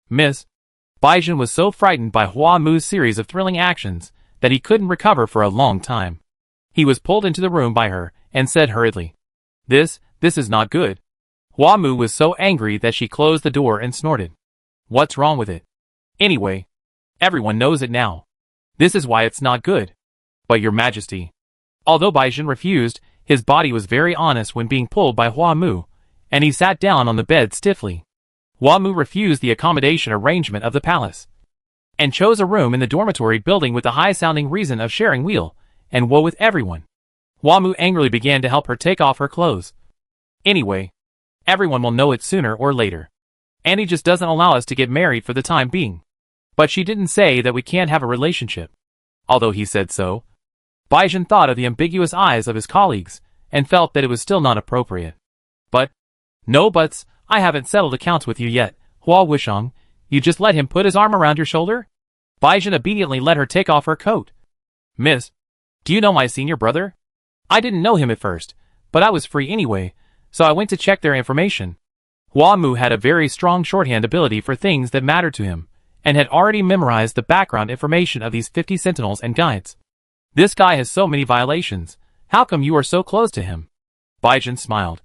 Miss. Baizhen was so frightened by Hua Mu's series of thrilling actions that he couldn't recover for a long time. He was pulled into the room by her and said hurriedly, This is not good." Hua Mu was so angry that she closed the door and snorted. "What's wrong with it? Anyway, everyone knows it now. This is why it's not good." "But Your Majesty." Although Baizhen refused, his body was very honest when being pulled by Hua Mu, and he sat down on the bed stiffly. Hua Mu refused the accommodation arrangement of the palace, and chose a room in the dormitory building with the high-sounding reason of sharing wheel and woe with everyone. Hua Mu angrily began to help her take off her clothes. "Anyway, everyone will know it sooner or later. Annie just doesn't allow us to get married for the time being. But she didn't say that we can't have a relationship." Although he said so, Baizhen thought of the ambiguous eyes of his colleagues and felt that it was still not appropriate. "But, no buts, I haven't settled accounts with you yet, Hua Wushang. You just let him put his arm around your shoulder?" Baizhen obediently let her take off her coat. "Miss, do you know my senior brother? I didn't know him at first, but I was free anyway, so I went to check their information." Hua Mu had a very strong shorthand ability for things that mattered to him, and had already memorized the background information of these 50 sentinels and guides. "This guy has so many violations. How come you are so close to him?" Baizhen smiled.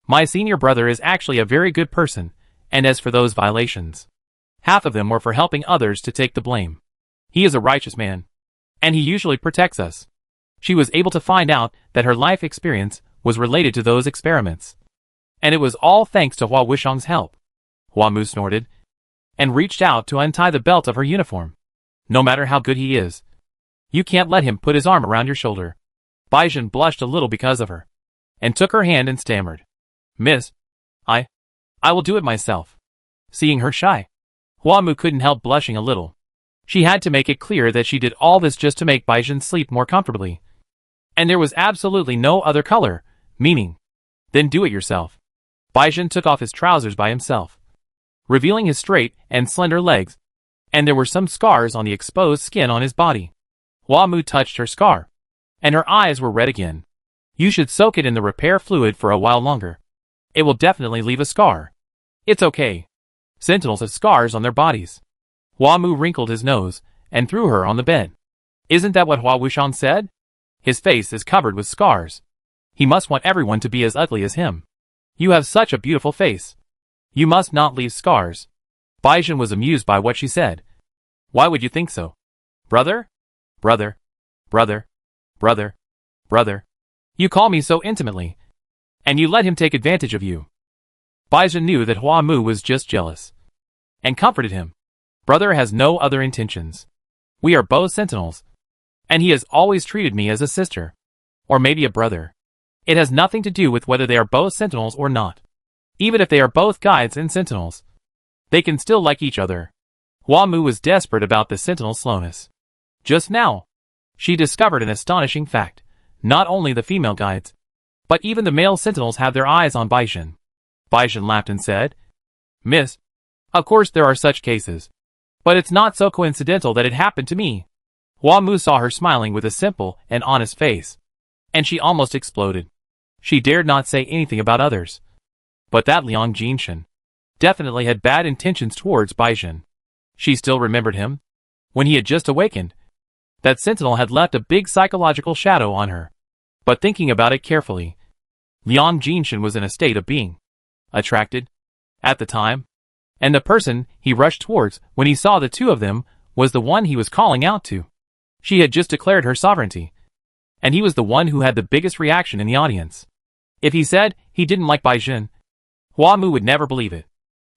"My senior brother is actually a very good person, and as for those violations, half of them were for helping others to take the blame. He is a righteous man, and he usually protects us." She was able to find out that her life experience was related to those experiments, and it was all thanks to Hua Wushang's help. Hua Mu snorted, and reached out to untie the belt of her uniform. "No matter how good he is, you can't let him put his arm around your shoulder." Baizhen blushed a little because of her, and took her hand and stammered, "Miss, I will do it myself." Seeing her shy, Hua Mu couldn't help blushing a little. She had to make it clear that she did all this just to make Baizhen sleep more comfortably. And there was absolutely no other color, meaning, then do it yourself. Baizhen took off his trousers by himself, revealing his straight and slender legs, and there were some scars on the exposed skin on his body. Hua Mu touched her scar, and her eyes were red again. "You should soak it in the repair fluid for a while longer. It will definitely leave a scar." "It's okay. Sentinels have scars on their bodies." Hua Mu wrinkled his nose, and threw her on the bed. "Isn't that what Hua Wushang said? His face is covered with scars. He must want everyone to be as ugly as him. You have such a beautiful face. You must not leave scars." Baizhen was amused by what she said. "Why would you think so? Brother? Brother. Brother. Brother. Brother. You call me so intimately. And you let him take advantage of you." Baizhen knew that Hua Mu was just jealous, and comforted him. Brother has no other intentions. We are both sentinels, and he has always treated me as a sister, or maybe a brother. It has nothing to do with whether they are both sentinels or not. Even if they are both guides and sentinels, they can still like each other. Hua Mu was desperate about the sentinel's slowness. Just now, she discovered an astonishing fact. Not only the female guides, but even the male sentinels have their eyes on Baizhen. Baizhen laughed and said, Miss, of course there are such cases, but it's not so coincidental that it happened to me. Hua Mu saw her smiling with a simple and honest face, and she almost exploded. She dared not say anything about others, but that Liang Jinshan definitely had bad intentions towards Baizhen. She still remembered him. When he had just awakened, that sentinel had left a big psychological shadow on her. But thinking about it carefully, Liang Jinshan was in a state of being attracted at the time, and the person he rushed towards when he saw the two of them was the one he was calling out to. She had just declared her sovereignty, and he was the one who had the biggest reaction in the audience. If he said he didn't like Baizhen, Hua Mu would never believe it.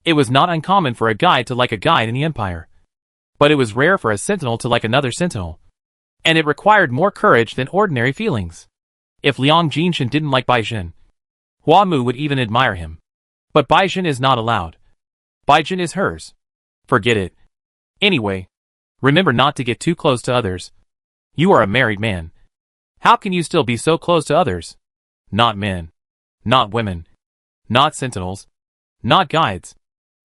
It was not uncommon for a guide to like a guide in the empire, but it was rare for a sentinel to like another sentinel, and it required more courage than ordinary feelings. If Liang Jinshan didn't like Baizhen, Hua Mu would even admire him. But Baizhen is not allowed. Baizhen is hers. Forget it. Anyway, remember not to get too close to others. You are a married man. How can you still be so close to others? Not men. Not women. Not sentinels. Not guides.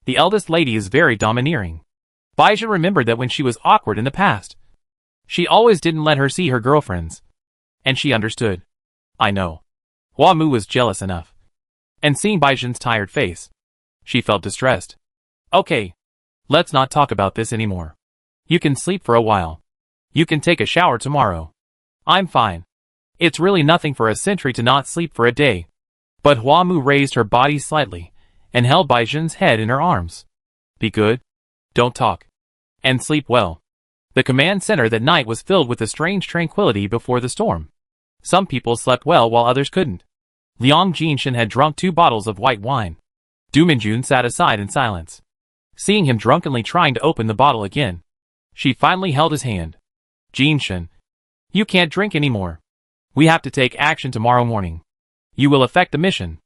The eldest lady is very domineering. Baizhen remembered that when she was awkward in the past, she always didn't let her see her girlfriends. And she understood. I know. Hua Mu was jealous enough. And seeing Baizhen's tired face, she felt distressed. Okay. Let's not talk about this anymore. You can sleep for a while. You can take a shower tomorrow. I'm fine. It's really nothing for a sentry to not sleep for a day. But Hua Mu raised her body slightly and held Baizhen's head in her arms. Be good. Don't talk. And sleep well. The command center that night was filled with a strange tranquility before the storm. Some people slept well while others couldn't. Liang Jinshan had drunk 2 bottles of white wine. Du Minjun sat aside in silence. Seeing him drunkenly trying to open the bottle again, she finally held his hand. Jinshan, you can't drink anymore. We have to take action tomorrow morning. You will affect the mission.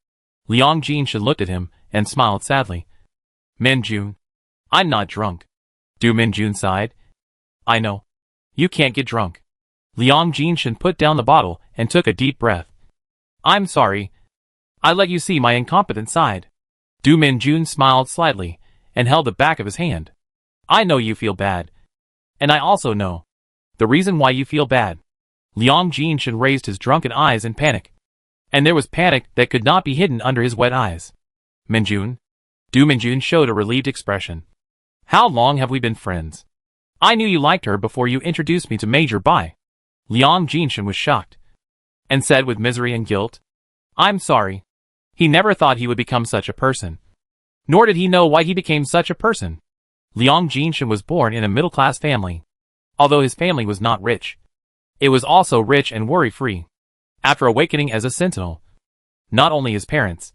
Liang Jinshan looked at him and smiled sadly. Minjun, I'm not drunk. Du Minjun sighed. I know. You can't get drunk. Liang Jinshan put down the bottle and took a deep breath. I'm sorry. I let you see my incompetent side. Du Minjun smiled slightly and held the back of his hand. I know you feel bad. And I also know the reason why you feel bad. Liang Jinshan raised his drunken eyes in panic. And there was panic that could not be hidden under his wet eyes. Minjun? Du Minjun showed a relieved expression. How long have we been friends? I knew you liked her before you introduced me to Major Bai. Liang Jinshan was shocked, and said with misery and guilt, I'm sorry. He never thought he would become such a person. Nor did he know why he became such a person. Liang Jinshan was born in a middle-class family. Although his family was not rich, it was also rich and worry-free. After awakening as a sentinel, not only his parents,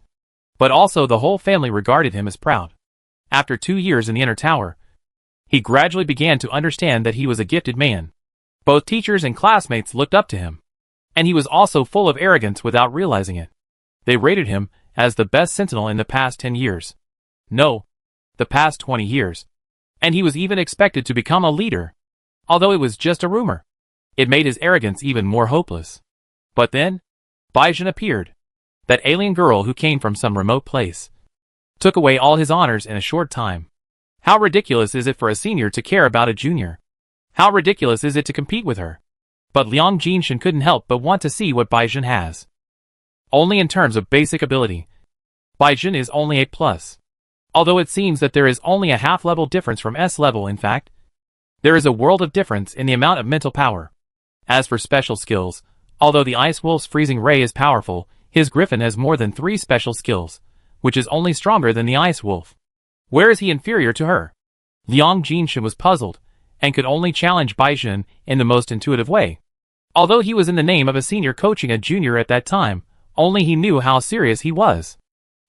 but also the whole family regarded him as proud. After 2 years in the inner tower, he gradually began to understand that he was a gifted man. Both teachers and classmates looked up to him, and he was also full of arrogance without realizing it. They rated him as the best sentinel in the past 10 years. No, the past 20 years. And he was even expected to become a leader, although it was just a rumor. It made his arrogance even more hopeless. But then, Baizhen appeared. That alien girl who came from some remote place. Took away all his honors in a short time. How ridiculous is it for a senior to care about a junior? How ridiculous is it to compete with her? But Liang Jinshan couldn't help but want to see what Baizhen has. Only in terms of basic ability. Baizhen is only A+. Although it seems that there is only a half-level difference from S level in fact. There is a world of difference in the amount of mental power. As for special skills, although the Ice Wolf's freezing ray is powerful, his Griffin has more than 3 special skills, which is only stronger than the Ice Wolf. Where is he inferior to her? Liang Jinshan was puzzled, and could only challenge Baizhen in the most intuitive way. Although he was in the name of a senior coaching a junior at that time, only he knew how serious he was.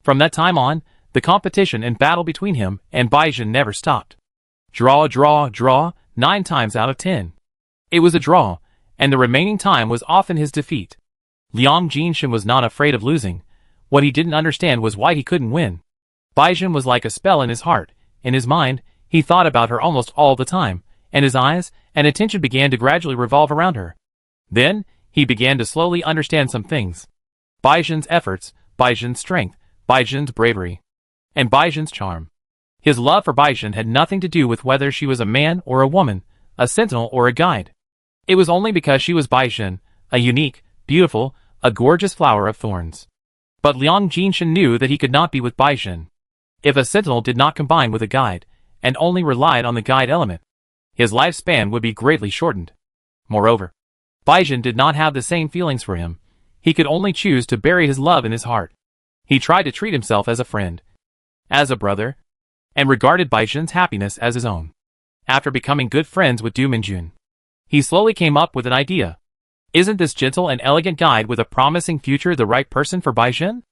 From that time on, The competition and battle between him and Baizhen never stopped. Draw, draw, draw, 9 times out of 10. It was a draw, and the remaining time was often his defeat. Liang Jinshan was not afraid of losing. What he didn't understand was why he couldn't win. Baizhen was like a spell in his heart. In his mind, he thought about her almost all the time, and his eyes and attention began to gradually revolve around her. Then, he began to slowly understand some things. Baizhen's efforts, Baizhen's strength, Baizhen's bravery, and Baizhen's charm. His love for Baizhen had nothing to do with whether she was a man or a woman, a sentinel or a guide. It was only because she was Baizhen, a unique, beautiful, a gorgeous flower of thorns. But Liang Jinshan knew that he could not be with Baizhen. If a sentinel did not combine with a guide, and only relied on the guide element, his lifespan would be greatly shortened. Moreover, Baizhen did not have the same feelings for him. He could only choose to bury his love in his heart. He tried to treat himself as a friend, as a brother, and regarded Baizhen's happiness as his own. After becoming good friends with Du Minjun, he slowly came up with an idea. Isn't this gentle and elegant guide with a promising future the right person for Baizhen?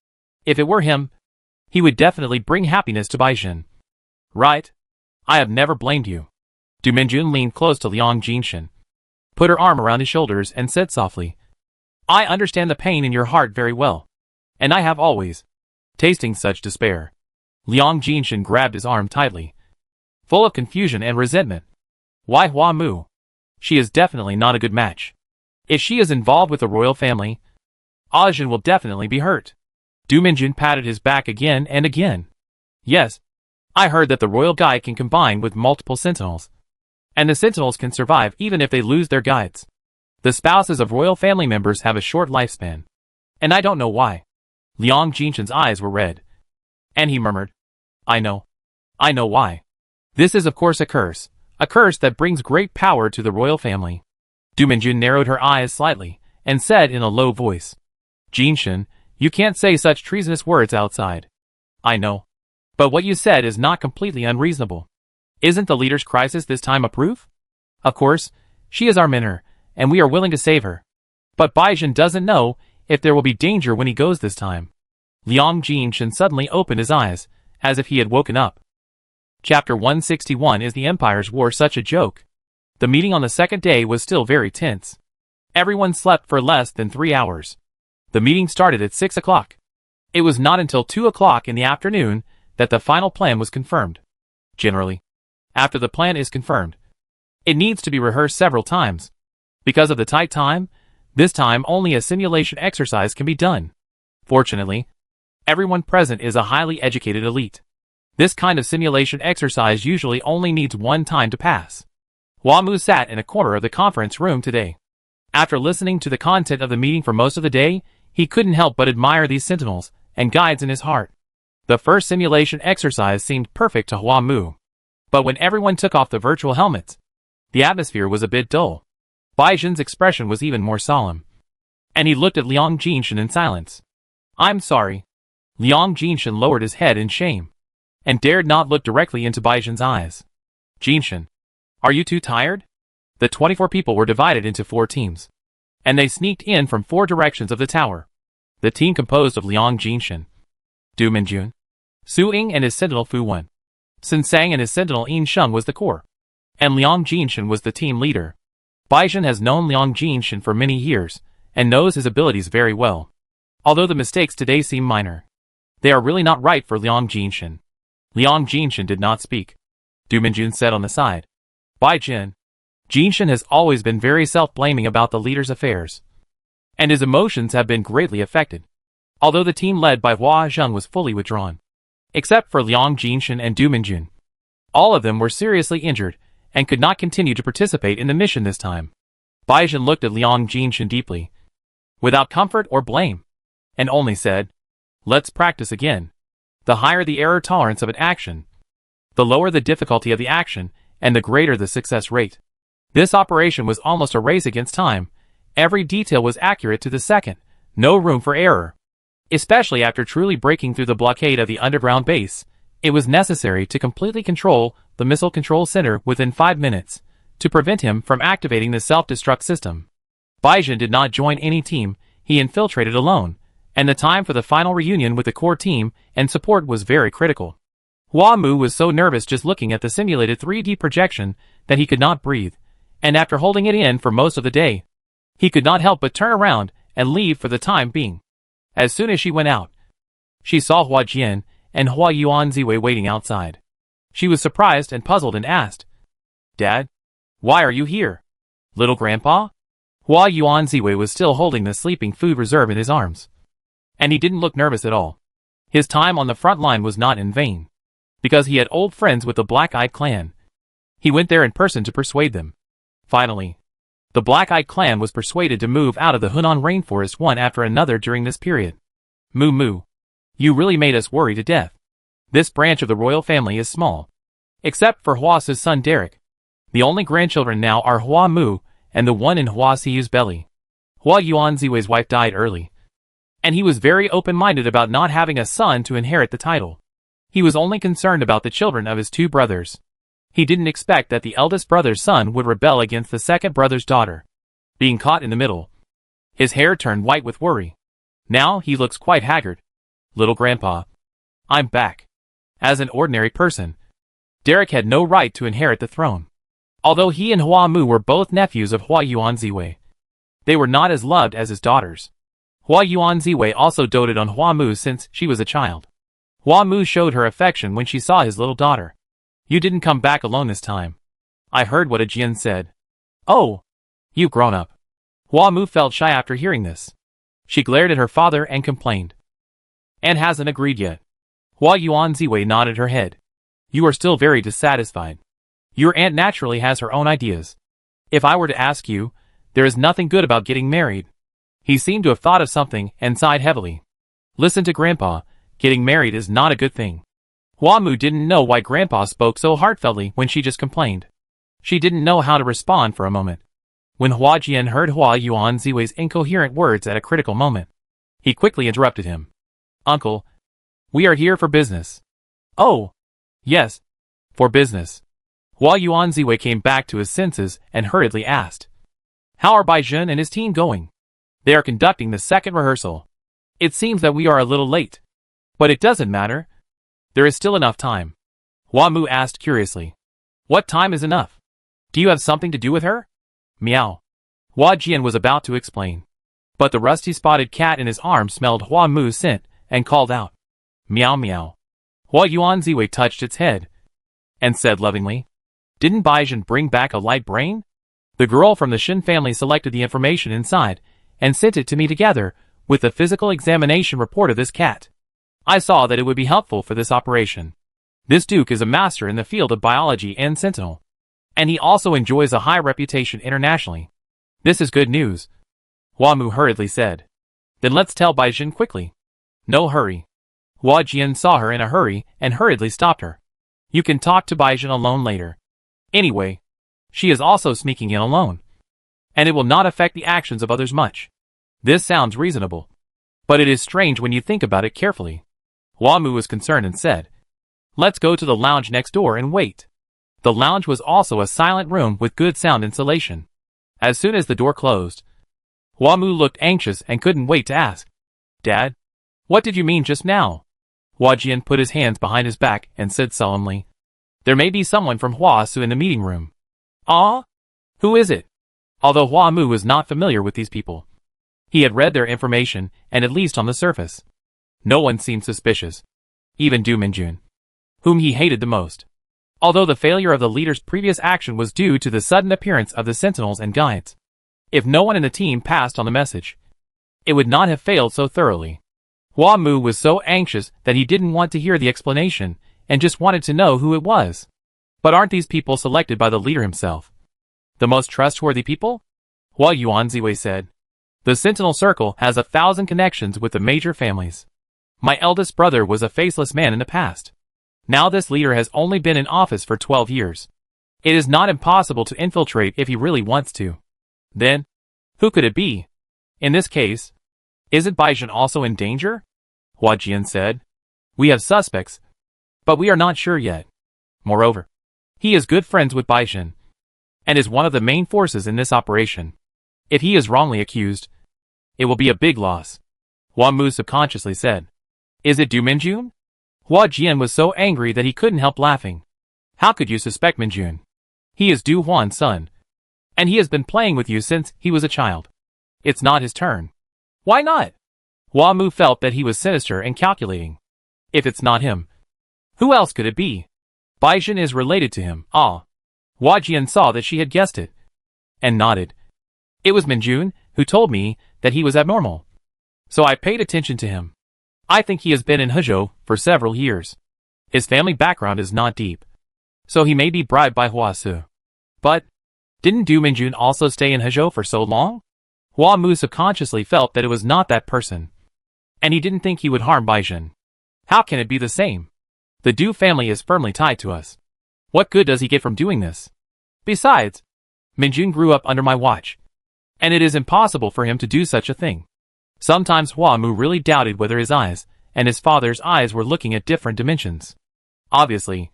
If it were him, he would definitely bring happiness to Baizhen. Right? I have never blamed you. Du Minjun leaned close to Liang Jinshan, put her arm around his shoulders and said softly, I understand the pain in your heart very well. And I have always. Tasting such despair. Liang Jinshan grabbed his arm tightly, full of confusion and resentment. Why Hua Mu? She is definitely not a good match. If she is involved with the royal family, Ajin will definitely be hurt. Du Minjun patted his back again and again. Yes, I heard that the royal guide can combine with multiple sentinels. And the sentinels can survive even if they lose their guides. The spouses of royal family members have a short lifespan. And I don't know why. Liang Jinshan's eyes were red. And he murmured, I know why. This is of course a curse that brings great power to the royal family. Du Minjun narrowed her eyes slightly, and said in a low voice, Jinshan, you can't say such treasonous words outside. I know. But what you said is not completely unreasonable. Isn't the leader's crisis this time a proof? Of course, she is our mentor, and we are willing to save her. But Baizhen doesn't know if there will be danger when he goes this time. Liang Jinshan suddenly opened his eyes, as if he had woken up. Chapter 161 Is the Empire's War such a joke? The meeting on the second day was still very tense. Everyone slept for less than 3 hours. The meeting started at 6 o'clock. It was not until 2 o'clock in the afternoon that the final plan was confirmed. Generally, after the plan is confirmed, it needs to be rehearsed several times. Because of the tight time, this time only a simulation exercise can be done. Fortunately, everyone present is a highly educated elite. This kind of simulation exercise usually only needs one time to pass. Hua Mu sat in a corner of the conference room today. After listening to the content of the meeting for most of the day, he couldn't help but admire these sentinels and guides in his heart. The first simulation exercise seemed perfect to Hua Mu. But when everyone took off the virtual helmets, the atmosphere was a bit dull. Baizhen's expression was even more solemn. And he looked at Liang Jinshan in silence. I'm sorry. Liang Jinshan lowered his head in shame, and dared not look directly into Baizhen's eyes. Jinshan, are you too tired? The 24 people were divided into 4 teams, and they sneaked in from 4 directions of the tower. The team composed of Liang Jinshan, Du Minjun, Su Ying and his sentinel Fu Wen, Sun Sang and his sentinel Yin Sheng was the core, and Liang Jinshan was the team leader. Baizhen has known Liang Jinshan for many years, and knows his abilities very well. Although the mistakes today seem minor, they are really not right for Liang Jinshan. Liang Jinshan did not speak. Du Minjun said on the side, Baizhen, Jinshan has always been very self-blaming about the leader's affairs, and his emotions have been greatly affected. Although the team led by Hua Zheng was fully withdrawn, except for Liang Jinshan and Du Minjun. All of them were seriously injured, and could not continue to participate in the mission this time. Baizhen looked at Liang Jinshan deeply, without comfort or blame, and only said, Let's practice again. The higher the error tolerance of an action, the lower the difficulty of the action, and the greater the success rate. This operation was almost a race against time. Every detail was accurate to the second, no room for error. Especially after truly breaking through the blockade of the underground base, it was necessary to completely control the missile control center within 5 minutes, to prevent him from activating the self-destruct system. Baizhen did not join any team, he infiltrated alone, and the time for the final reunion with the core team and support was very critical. Hua Mu was so nervous just looking at the simulated 3D projection that he could not breathe, and after holding it in for most of the day, he could not help but turn around and leave for the time being. As soon as she went out, she saw Hua Jian and Hua Yuanziwei waiting outside. She was surprised and puzzled and asked, "Dad, why are you here? Little Grandpa?" Hua Yuanziwei was still holding the sleeping food reserve in his arms, and he didn't look nervous at all. His time on the front line was not in vain, because he had old friends with the Black-Eyed Clan. He went there in person to persuade them. Finally, the Black-Eyed Clan was persuaded to move out of the Hunan rainforest one after another during this period. Moo Moo, you really made us worry to death. This branch of the royal family is small. Except for Hua's son Derek. The only grandchildren now are Hua Mu and the one in Hua Siu's belly. Hua Yuanziwei's wife died early, and he was very open-minded about not having a son to inherit the title. He was only concerned about the children of his two brothers. He didn't expect that the eldest brother's son would rebel against the second brother's daughter. Being caught in the middle, his hair turned white with worry. Now he looks quite haggard. Little Grandpa, I'm back. As an ordinary person, Derek had no right to inherit the throne. Although he and Hua Mu were both nephews of Hua Yuanziwei, they were not as loved as his daughters. Hua Yuanziwei also doted on Hua Mu since she was a child. Hua Mu showed her affection when she saw his little daughter. You didn't come back alone this time. I heard what Jian said. Oh, you've grown up. Hua Mu felt shy after hearing this. She glared at her father and complained. And hasn't agreed yet. Hua Yuanziwei nodded her head. You are still very dissatisfied. Your aunt naturally has her own ideas. If I were to ask you, there is nothing good about getting married. He seemed to have thought of something and sighed heavily. Listen to Grandpa, getting married is not a good thing. Hua Mu didn't know why Grandpa spoke so heartfeltly when she just complained. She didn't know how to respond for a moment. When Hua Jian heard Hua Yuanziwei's incoherent words at a critical moment, he quickly interrupted him. Uncle, we are here for business. Oh, yes, for business. Hua Yuanziwei came back to his senses and hurriedly asked, how are Baizhen and his team going? They are conducting the second rehearsal. It seems that we are a little late. But it doesn't matter. There is still enough time. Hua Mu asked curiously. What time is enough? Do you have something to do with her? Meow. Hua Jian was about to explain, but the rusty-spotted cat in his arms smelled Hua Mu's scent and called out, meow meow. Hua Yuanziwei touched its head and said lovingly, didn't Baizhen bring back a light brain? The girl from the Shin family selected the information inside and sent it to me together with the physical examination report of this cat. I saw that it would be helpful for this operation. This Duke is a master in the field of biology and sentinel, and he also enjoys a high reputation internationally. This is good news, Hua Mu hurriedly said. Then let's tell Baizhen quickly. No hurry. Hua Jian saw her in a hurry and hurriedly stopped her. You can talk to Baizhen alone later. Anyway, she is also sneaking in alone, and it will not affect the actions of others much. This sounds reasonable, but it is strange when you think about it carefully. Hua Mu was concerned and said, let's go to the lounge next door and wait. The lounge was also a silent room with good sound insulation. As soon as the door closed, Hua Mu looked anxious and couldn't wait to ask, Dad, what did you mean just now? Hua Jian put his hands behind his back and said solemnly, there may be someone from Hua Su in the meeting room. Ah? Who is it? Although Hua Mu was not familiar with these people, he had read their information, and at least on the surface, no one seemed suspicious. Even Du Minjun, whom he hated the most. Although the failure of the leader's previous action was due to the sudden appearance of the sentinels and guides. If no one in the team passed on the message, it would not have failed so thoroughly. Hua Mu was so anxious that he didn't want to hear the explanation and just wanted to know who it was. But aren't these people selected by the leader himself? The most trustworthy people? Hua Yuanziwei said. The Sentinel Circle has 1,000 connections with the major families. My eldest brother was a faceless man in the past. Now this leader has only been in office for 12 years. It is not impossible to infiltrate if he really wants to. Then, who could it be? In this case, isn't Baizhen also in danger? Hua Jian said. We have suspects, but we are not sure yet. Moreover, he is good friends with Baizhen, and is one of the main forces in this operation. If he is wrongly accused, it will be a big loss. Hua Mu subconsciously said. Is it Du Minjun? Hua Jian was so angry that he couldn't help laughing. How could you suspect Minjun? He is Du Huan's son. And he has been playing with you since he was a child. It's not his turn. Why not? Hua Mu felt that he was sinister and calculating. If it's not him, who else could it be? Baizhen is related to him. Ah. Hua Jian saw that she had guessed it. And nodded. It was Minjun who told me that he was abnormal. So I paid attention to him. I think he has been in Hezhou for several years. His family background is not deep. So he may be bribed by Hua Su. But, didn't Du Minjun also stay in Hezhou for so long? Hua Mu subconsciously felt that it was not that person. And he didn't think he would harm Baizhen. How can it be the same? The Du family is firmly tied to us. What good does he get from doing this? Besides, Minjun grew up under my watch. And it is impossible for him to do such a thing. Sometimes Hua Mu really doubted whether his eyes and his father's eyes were looking at different dimensions. Obviously,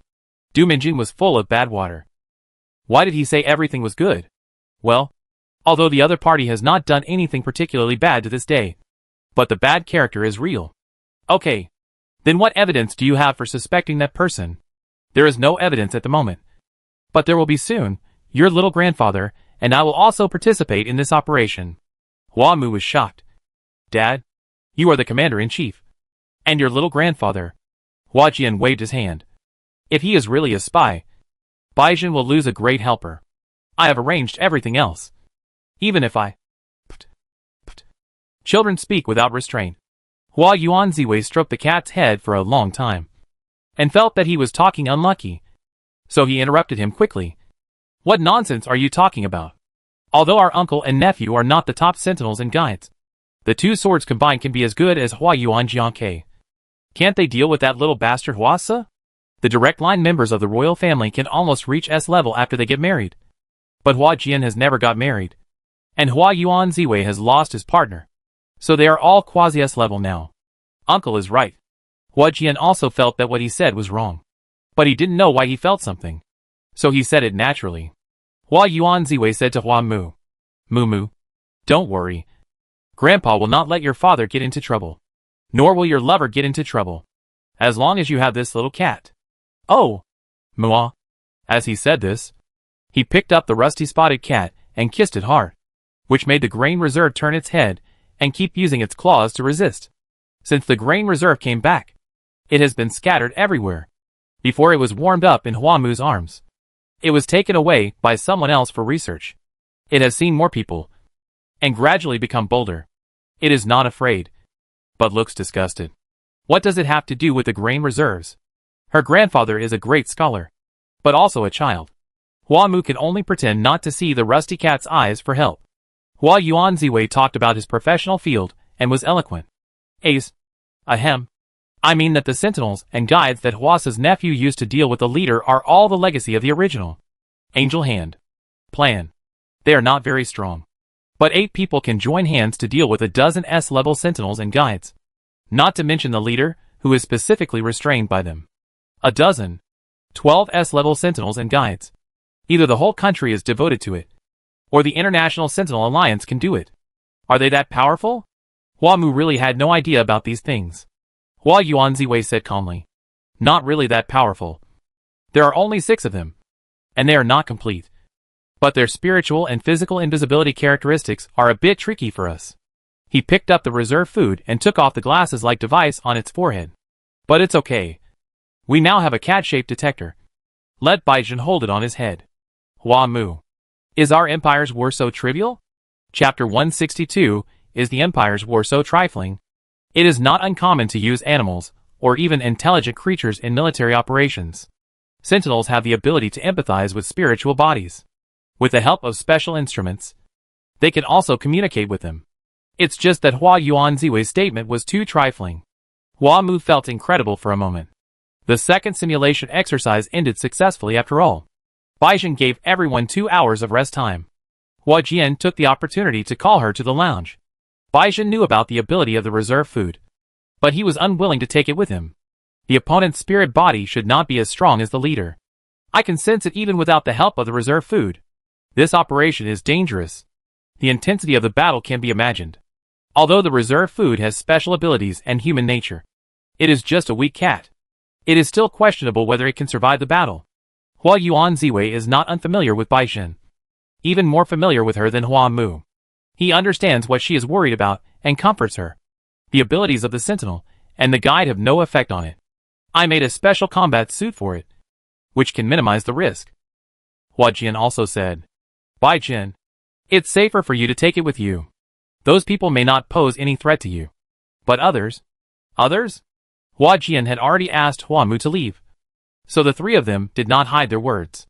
Du Minjun was full of bad water. Why did he say everything was good? Well, although the other party has not done anything particularly bad to this day, but the bad character is real. Okay. Then what evidence do you have for suspecting that person? There is no evidence at the moment. But there will be soon. Your little grandfather and I will also participate in this operation. Hua Mu was shocked. Dad, you are the commander-in-chief. And your little grandfather. Hua Jian waved his hand. If he is really a spy, Baizhen will lose a great helper. I have arranged everything else. Even if I... Children speak without restraint. Hua Yuanziwei stroked the cat's head for a long time, and felt that he was talking unlucky. So he interrupted him quickly. What nonsense are you talking about? Although our uncle and nephew are not the top sentinels and guides, the two swords combined can be as good as Hua Yuan Jiangke. Can't they deal with that little bastard Hua Se? The direct line members of the royal family can almost reach S level after they get married. But Hua Jian has never got married. And Hua Yuanziwei has lost his partner. So they are all quasi-S level now. Uncle is right. Hua Jian also felt that what he said was wrong. But he didn't know why he felt something. So he said it naturally. Hua Yuanziwei said to Hua Mu. Mu, don't worry. Grandpa will not let your father get into trouble. Nor will your lover get into trouble. As long as you have this little cat. Oh! Mua. As he said this, he picked up the rusty spotted cat and kissed it hard, which made the grain reserve turn its head and keep using its claws to resist. Since the grain reserve came back, it has been scattered everywhere. Before it was warmed up in Hua Mu's arms. It was taken away by someone else for research. It has seen more people, and gradually become bolder. It is not afraid, but looks disgusted. What does it have to do with the grain reserves? Her grandfather is a great scholar, but also a child. Hua Mu can only pretend not to see the rusty cat's eyes for help. Hua Yuanziwei talked about his professional field and was eloquent. Ace. Ahem. I mean that the sentinels and guides that Huasa's nephew used to deal with the leader are all the legacy of the original Angel Hand plan. They are not very strong. But 8 people can join hands to deal with a dozen S-level sentinels and guides. Not to mention the leader, who is specifically restrained by them. A dozen. 12 S-level sentinels and guides. Either the whole country is devoted to it, or the International Sentinel Alliance can do it. Are they that powerful? Hua Mu really had no idea about these things. Hua Yuanziwei said calmly. Not really that powerful. There are only 6 of them, and they are not complete. But their spiritual and physical invisibility characteristics are a bit tricky for us. He picked up the reserve food and took off the glasses-like device on its forehead. But it's okay. We now have a cat-shaped detector. Let Baizhen hold it on his head. Hua Mu. Is our empire's war so trivial? Chapter 162, Is the empire's war so trifling? It is not uncommon to use animals, or even intelligent creatures in military operations. Sentinels have the ability to empathize with spiritual bodies. With the help of special instruments, they can also communicate with them. It's just that Hua Yuanziwei's statement was too trifling. Hua Mu felt incredible for a moment. The second simulation exercise ended successfully after all. Baizhen gave everyone 2 hours of rest time. Hua Jian took the opportunity to call her to the lounge. Baizhen knew about the ability of the reserve food, but he was unwilling to take it with him. The opponent's spirit body should not be as strong as the leader. I can sense it even without the help of the reserve food. This operation is dangerous. The intensity of the battle can be imagined. Although the reserve food has special abilities and human nature, it is just a weak cat. It is still questionable whether it can survive the battle. Hua Yuanziwei is not unfamiliar with Bai Xin. Even more familiar with her than Hua Mu. He understands what she is worried about and comforts her. The abilities of the sentinel and the guide have no effect on it. I made a special combat suit for it, which can minimize the risk. Hua Jian also said, Bai Jin, it's safer for you to take it with you. Those people may not pose any threat to you. But others? Others? Hua Jian had already asked Hua Mu to leave. So the three of them did not hide their words.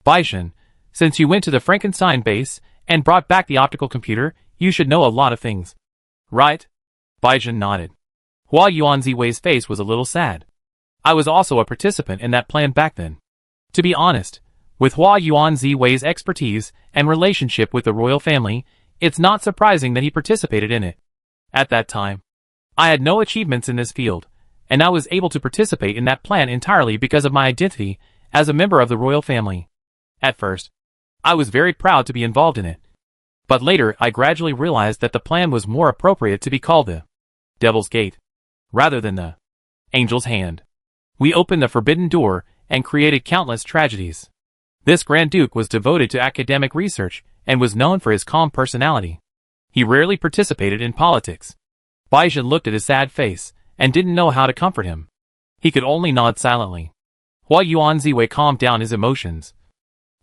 Bai Jin, since you went to the Frankenstein base and brought back the optical computer, you should know a lot of things. Right? Bai Jin nodded. Hua Yuanziwei's face was a little sad. I was also a participant in that plan back then. To be honest, with Hua Yuanziwei's expertise and relationship with the royal family, it's not surprising that he participated in it. At that time, I had no achievements in this field, and I was able to participate in that plan entirely because of my identity as a member of the royal family. At first, I was very proud to be involved in it. But later I gradually realized that the plan was more appropriate to be called the Devil's Gate, rather than the Angel's Hand. We opened the forbidden door and created countless tragedies. This Grand Duke was devoted to academic research and was known for his calm personality. He rarely participated in politics. Bai Jin looked at his sad face and didn't know how to comfort him. He could only nod silently. Hua Yuanziwei calmed down his emotions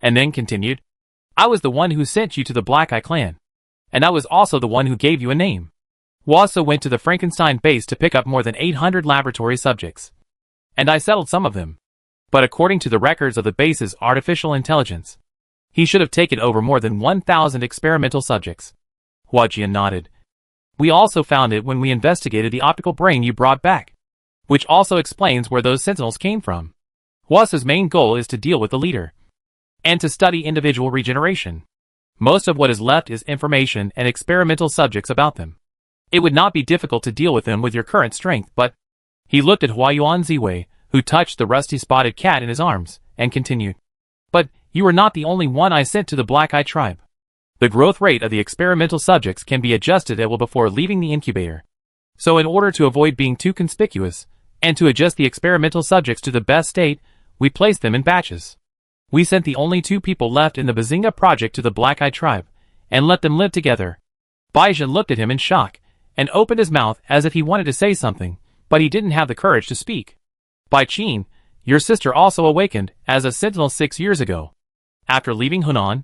and then continued, I was the one who sent you to the Black Eye clan, and I was also the one who gave you a name. Wasa went to the Frankenstein base to pick up more than 800 laboratory subjects. And I settled some of them. But according to the records of the base's artificial intelligence, he should have taken over more than 1,000 experimental subjects. Hua Jian nodded. We also found it when we investigated the optical brain you brought back, which also explains where those sentinels came from. Wasa's main goal is to deal with the leader, and to study individual regeneration. Most of what is left is information and experimental subjects about them. It would not be difficult to deal with them with your current strength, but... He looked at Hua Yuanziwei, who touched the rusty spotted cat in his arms, and continued. But, you are not the only one I sent to the Black Eye tribe. The growth rate of the experimental subjects can be adjusted at will before leaving the incubator. So in order to avoid being too conspicuous, and to adjust the experimental subjects to the best state, we placed them in batches. We sent the only 2 people left in the Bazinga project to the Black Eye tribe, and let them live together. Bai Jin looked at him in shock, and opened his mouth as if he wanted to say something, but he didn't have the courage to speak. Bai Qin, your sister also awakened as a sentinel 6 years ago. After leaving Hunan,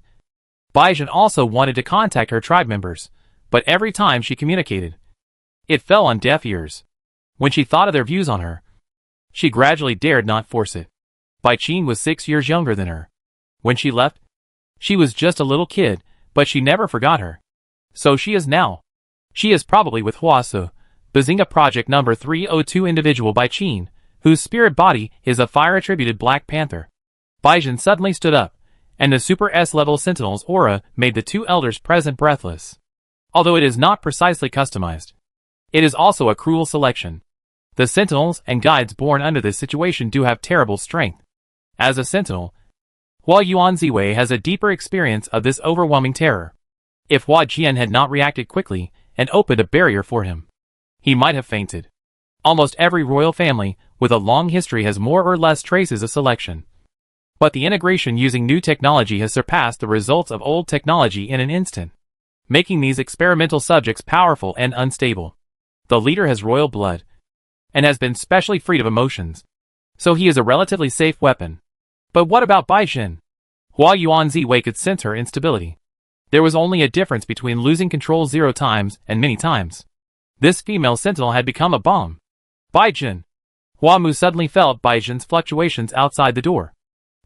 Bai Jin also wanted to contact her tribe members, but every time she communicated, it fell on deaf ears. When she thought of their views on her, she gradually dared not force it. Bai Qin was 6 years younger than her. When she left, she was just a little kid, but she never forgot her. So she is now. She is probably with Huasu, Bazinga Project number 302 individual Bai Qin, whose spirit body is a fire-attributed Black Panther. Bai Jin suddenly stood up, and the Super S-level Sentinel's aura made the 2 elders present breathless. Although it is not precisely customized, it is also a cruel selection. The Sentinels and guides born under this situation do have terrible strength. As a Sentinel, Hua Yuanziwei has a deeper experience of this overwhelming terror. If Hua Jian had not reacted quickly and opened a barrier for him, he might have fainted. Almost every royal family with a long history has more or less traces of selection. But the integration using new technology has surpassed the results of old technology in an instant, making these experimental subjects powerful and unstable. The leader has royal blood, and has been specially freed of emotions, so he is a relatively safe weapon. But what about Bai Xin? Hua Yuanziwei could sense her instability. There was only a difference between losing control 0 times and many times. This female sentinel had become a bomb. Bai Jin. Hua Mu suddenly felt Bai Jin's fluctuations outside the door,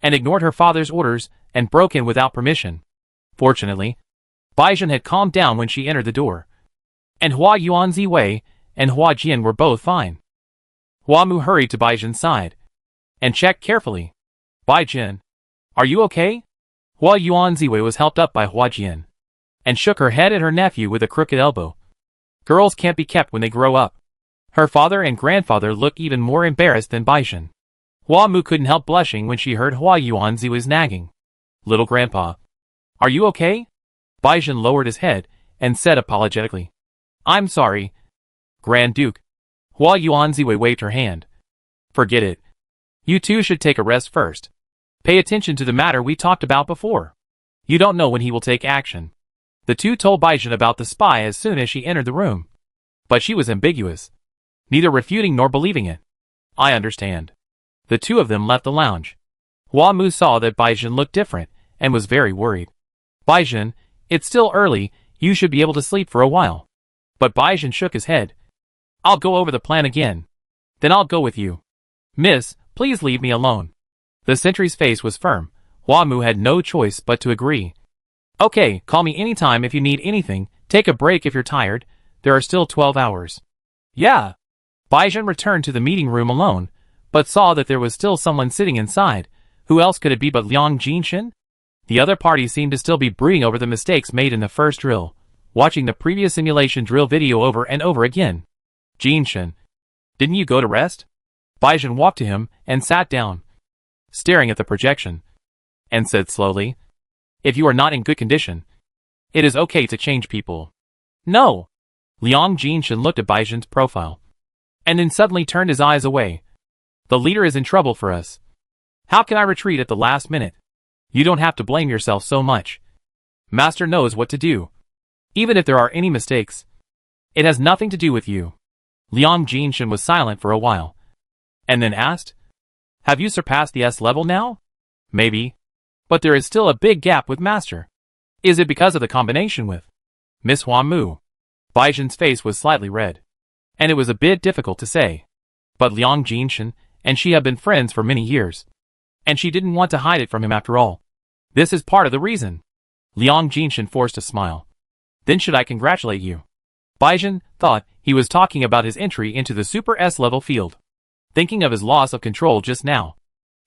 and ignored her father's orders and broke in without permission. Fortunately, Bai Jin had calmed down when she entered the door, and Hua Yuanziwei and Hua Jian were both fine. Hua Mu hurried to Bai Jin's side, and checked carefully. Bai Jin, are you okay? Hua Yuanziwei was helped up by Hua Jian, and shook her head at her nephew with a crooked elbow. Girls can't be kept when they grow up. Her father and grandfather looked even more embarrassed than Bai Jin. Hua Mu couldn't help blushing when she heard Hua Yuanziwei's nagging. Little grandpa, are you okay? Bai Jin lowered his head and said apologetically, I'm sorry, Grand Duke. Hua Yuanziwei waved her hand. Forget it. You two should take a rest first. Pay attention to the matter we talked about before. You don't know when he will take action. The two told Baizhen about the spy as soon as she entered the room. But she was ambiguous, neither refuting nor believing it. I understand. The two of them left the lounge. Hua Mu saw that Baizhen looked different and was very worried. Baizhen, it's still early, you should be able to sleep for a while. But Baizhen shook his head. I'll go over the plan again. Then I'll go with you. Miss, please leave me alone. The sentry's face was firm. Hua Mu had no choice but to agree. Okay, call me anytime if you need anything, take a break if you're tired, there are still 12 hours. Yeah. Baizhen returned to the meeting room alone, but saw that there was still someone sitting inside. Who else could it be but Liang Jinshin? The other party seemed to still be brooding over the mistakes made in the first drill, watching the previous simulation drill video over and over again. Jinshin, didn't you go to rest? Baizhen walked to him and sat down, staring at the projection, and said slowly, if you are not in good condition, it is okay to change people. No. Liang Jinshin looked at Baizhen's profile, and then suddenly turned his eyes away. The leader is in trouble for us. How can I retreat at the last minute? You don't have to blame yourself so much. Master knows what to do. Even if there are any mistakes, it has nothing to do with you. Liang Jinshin was silent for a while, and then asked, have you surpassed the S level now? Maybe. But there is still a big gap with Master. Is it because of the combination with Miss Hua Mu? Baizhen's face was slightly red, and it was a bit difficult to say. But Liang Jinshin and she have been friends for many years, and she didn't want to hide it from him after all. This is part of the reason. Liang Jinshin forced a smile. Then should I congratulate you? Baizhen thought he was talking about his entry into the Super S level field. Thinking of his loss of control just now,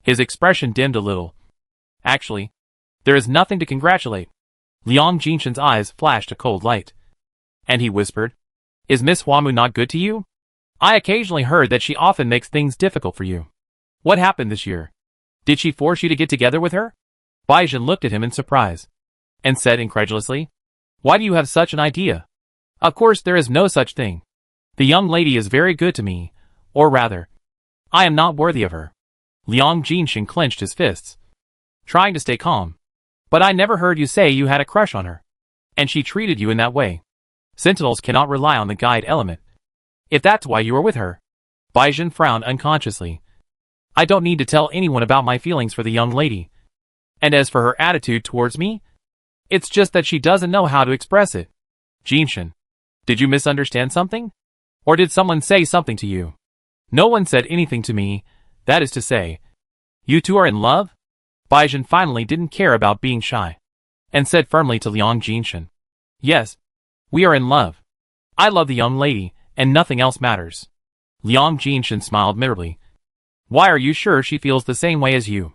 his expression dimmed a little. Actually, there is nothing to congratulate. Liang Jinshin's eyes flashed a cold light, and he whispered, is Miss Hua Mu not good to you? I occasionally heard that she often makes things difficult for you. What happened this year? Did she force you to get together with her? Baizhen looked at him in surprise, and said incredulously, why do you have such an idea? Of course there is no such thing. The young lady is very good to me, or rather, I am not worthy of her. Liang Jinshin clenched his fists, trying to stay calm. But I never heard you say you had a crush on her, and she treated you in that way. Sentinels cannot rely on the guide element. If that's why you were with her. Baizhen frowned unconsciously. I don't need to tell anyone about my feelings for the young lady. And as for her attitude towards me, it's just that she doesn't know how to express it. Jinshin, did you misunderstand something? Or did someone say something to you? No one said anything to me, that is to say, you two are in love? Baizhen finally didn't care about being shy, and said firmly to Liang Jinshin, yes, we are in love. I love the young lady, and nothing else matters. Liang Jinshin smiled miserably. Why are you sure she feels the same way as you?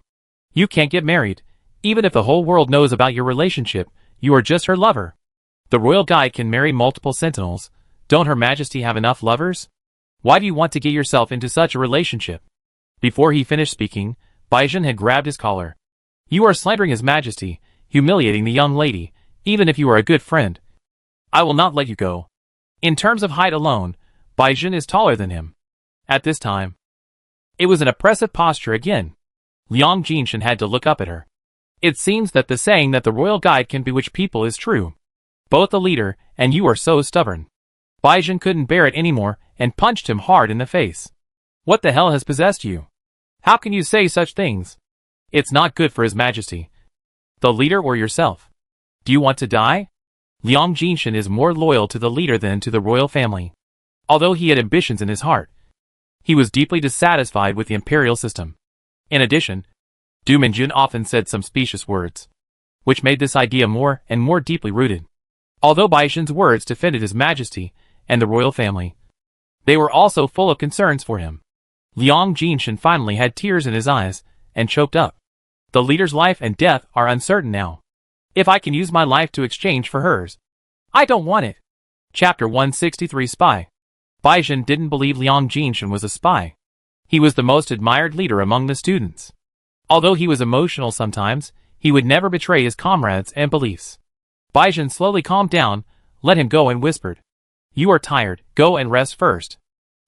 You can't get married. Even if the whole world knows about your relationship, you are just her lover. The royal guide can marry multiple sentinels. Don't Her Majesty have enough lovers? Why do you want to get yourself into such a relationship? Before he finished speaking, Baizhen had grabbed his collar. You are slandering His Majesty, humiliating the young lady, even if you are a good friend. I will not let you go. In terms of height alone, Baizhen is taller than him. At this time, it was an oppressive posture again. Liang Jinshin had to look up at her. It seems that the saying that the royal guide can bewitch people is true. Both the leader and you are so stubborn. Baizhen couldn't bear it anymore and punched him hard in the face. What the hell has possessed you? How can you say such things? It's not good for His Majesty. The leader or yourself? Do you want to die? Liang Jinshin is more loyal to the leader than to the royal family. Although he had ambitions in his heart, he was deeply dissatisfied with the imperial system. In addition, Du Minjun often said some specious words, which made this idea more and more deeply rooted. Although Baizhen's words defended His Majesty and the royal family, they were also full of concerns for him. Liang Jinshin finally had tears in his eyes and choked up. The leader's life and death are uncertain now. If I can use my life to exchange for hers, I don't want it. Chapter 163 Spy. Baizhen didn't believe Liang Jinshin was a spy. He was the most admired leader among the students. Although he was emotional sometimes, he would never betray his comrades and beliefs. Baizhen slowly calmed down, let him go and whispered, You are tired, go and rest first.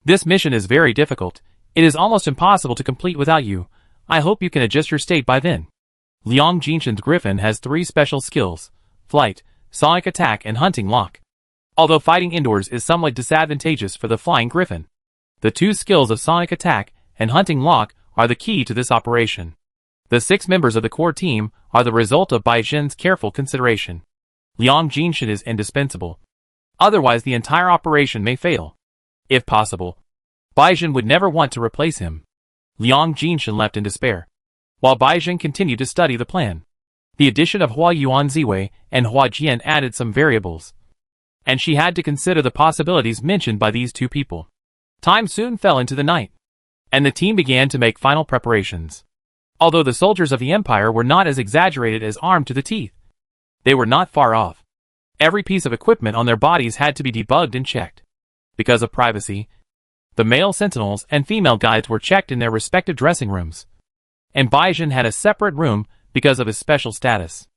This mission is very difficult. It is almost impossible to complete without you. I hope you can adjust your state by then. Liang Jinshan's griffin has 3 special skills: flight, sonic attack, and hunting lock. Although fighting indoors is somewhat disadvantageous for the flying griffin, the 2 skills of sonic attack and hunting lock are the key to this operation. The 6 members of the core team are the result of Bai Zhen's careful consideration. Liang Jinshan is indispensable. Otherwise the entire operation may fail. If possible, Bai Zhen would never want to replace him. Liang Jinshan left in despair, while Bai Zhen continued to study the plan. The addition of Hua Yuan Ziwei and Hua Jian added some variables, and she had to consider the possibilities mentioned by these 2 people. Time soon fell into the night, and the team began to make final preparations. Although the soldiers of the Empire were not as exaggerated as armed to the teeth, they were not far off. Every piece of equipment on their bodies had to be debugged and checked. Because of privacy, the male sentinels and female guides were checked in their respective dressing rooms, and Bai Zhen had a separate room because of his special status.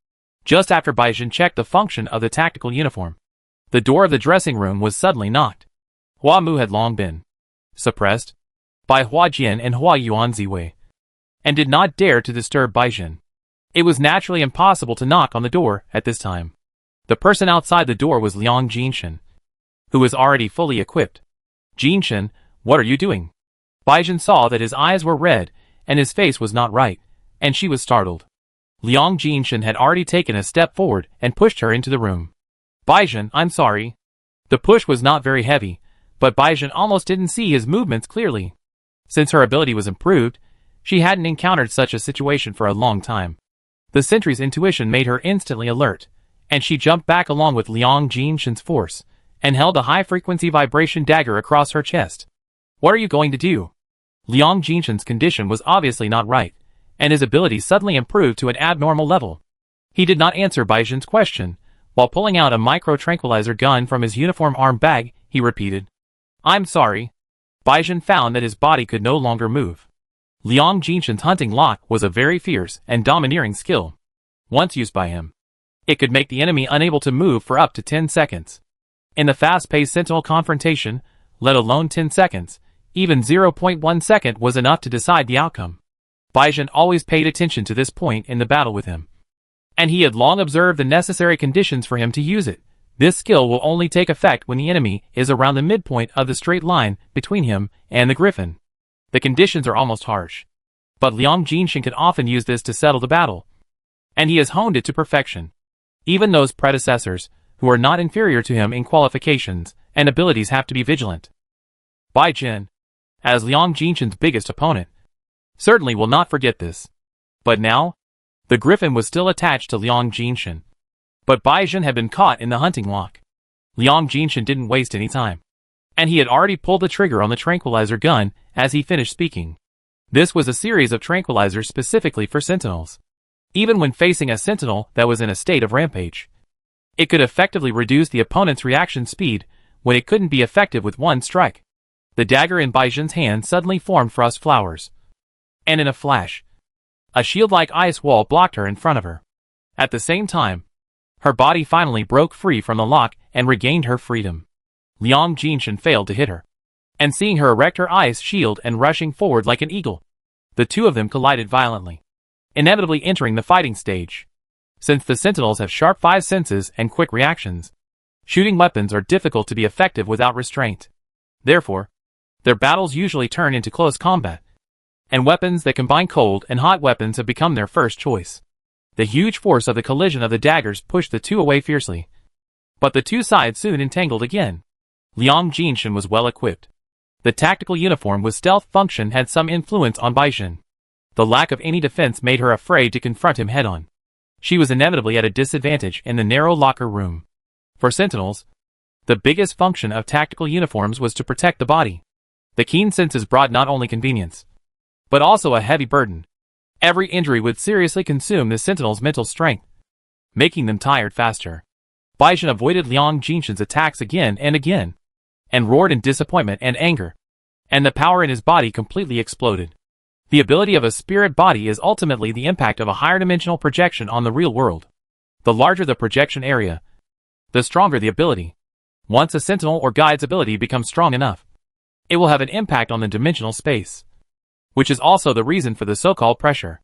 Just after Bai Zhen checked the function of the tactical uniform, the door of the dressing room was suddenly knocked. Hua Mu had long been suppressed by Hua Jian and Hua Yuan Ziwei, and did not dare to disturb Bai Zhen. It was naturally impossible to knock on the door at this time. The person outside the door was Liang Jinshan, who was already fully equipped. Jinshan, what are you doing? Bai Zhen saw that his eyes were red and his face was not right, and she was startled. Liang Jinshan had already taken a step forward and pushed her into the room. Bai Zhen, I'm sorry. The push was not very heavy, but Bai Zhen almost didn't see his movements clearly. Since her ability was improved, she hadn't encountered such a situation for a long time. The sentry's intuition made her instantly alert, and she jumped back along with Liang Jinshan's force, and held a high-frequency vibration dagger across her chest. What are you going to do? Liang Jinshan's condition was obviously not right, and his ability suddenly improved to an abnormal level. He did not answer Bai Zhen's question. While pulling out a micro-tranquilizer gun from his uniform arm bag, he repeated, I'm sorry. Bai Zhen found that his body could no longer move. Liang Jinshan's hunting lock was a very fierce and domineering skill. Once used by him, it could make the enemy unable to move for up to 10 seconds. In the fast-paced sentinel confrontation, let alone 10 seconds, even 0.1 second was enough to decide the outcome. Bai Zhen always paid attention to this point in the battle with him, and he had long observed the necessary conditions for him to use it. This skill will only take effect when the enemy is around the midpoint of the straight line between him and the griffin. The conditions are almost harsh, but Liang Jinshan can often use this to settle the battle, and he has honed it to perfection. Even those predecessors, who are not inferior to him in qualifications and abilities, have to be vigilant. Bai Zhen, as Liang Jinshan's biggest opponent, certainly will not forget this. But now, the griffin was still attached to Liang Jinshan, but Bai Zhen had been caught in the hunting lock. Liang Jinshan didn't waste any time, and he had already pulled the trigger on the tranquilizer gun as he finished speaking. This was a series of tranquilizers specifically for sentinels. Even when facing a sentinel that was in a state of rampage, it could effectively reduce the opponent's reaction speed when it couldn't be effective with one strike. The dagger in Bai Zhen's hand suddenly formed frost flowers, and in a flash, a shield-like ice wall blocked her in front of her. At the same time, her body finally broke free from the lock and regained her freedom. Liang Jinshan failed to hit her, and seeing her erect her ice shield and rushing forward like an eagle, the two of them collided violently, inevitably entering the fighting stage. Since the sentinels have sharp 5 senses and quick reactions, shooting weapons are difficult to be effective without restraint. Therefore, their battles usually turn into close combat, and weapons that combine cold and hot weapons have become their first choice. The huge force of the collision of the daggers pushed the two away fiercely, but the two sides soon entangled again. Liang Jinshan was well equipped. The tactical uniform with stealth function had some influence on Bai Zhen. The lack of any defense made her afraid to confront him head-on. She was inevitably at a disadvantage in the narrow locker room. For sentinels, the biggest function of tactical uniforms was to protect the body. The keen senses brought not only convenience, but also a heavy burden. Every injury would seriously consume the sentinel's mental strength, making them tired faster. Bai Zhen avoided Liang Jinshan's attacks again and again, and roared in disappointment and anger, and the power in his body completely exploded. The ability of a spirit body is ultimately the impact of a higher dimensional projection on the real world. The larger the projection area, the stronger the ability. Once a sentinel or guide's ability becomes strong enough, it will have an impact on the dimensional space, which is also the reason for the so-called pressure.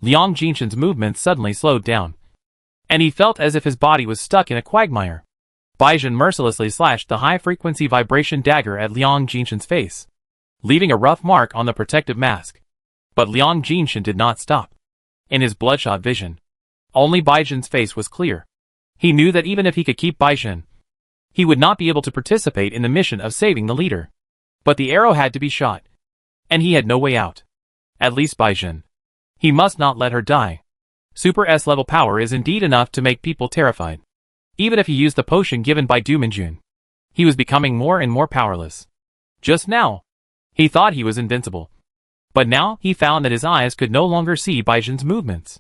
Liang Jinshan's movements suddenly slowed down, and he felt as if his body was stuck in a quagmire. Baizhen mercilessly slashed the high-frequency vibration dagger at Liang Jinshan's face, leaving a rough mark on the protective mask. But Liang Jinshan did not stop. In his bloodshot vision, only Baizhen's face was clear. He knew that even if he could keep Baizhen, he would not be able to participate in the mission of saving the leader. But the arrow had to be shot, and he had no way out. At least Baizhen. He must not let her die. Super S-level power is indeed enough to make people terrified. Even if he used the potion given by Du Minjun, he was becoming more and more powerless. Just now, he thought he was invincible. But now he found that his eyes could no longer see Baizhen's movements.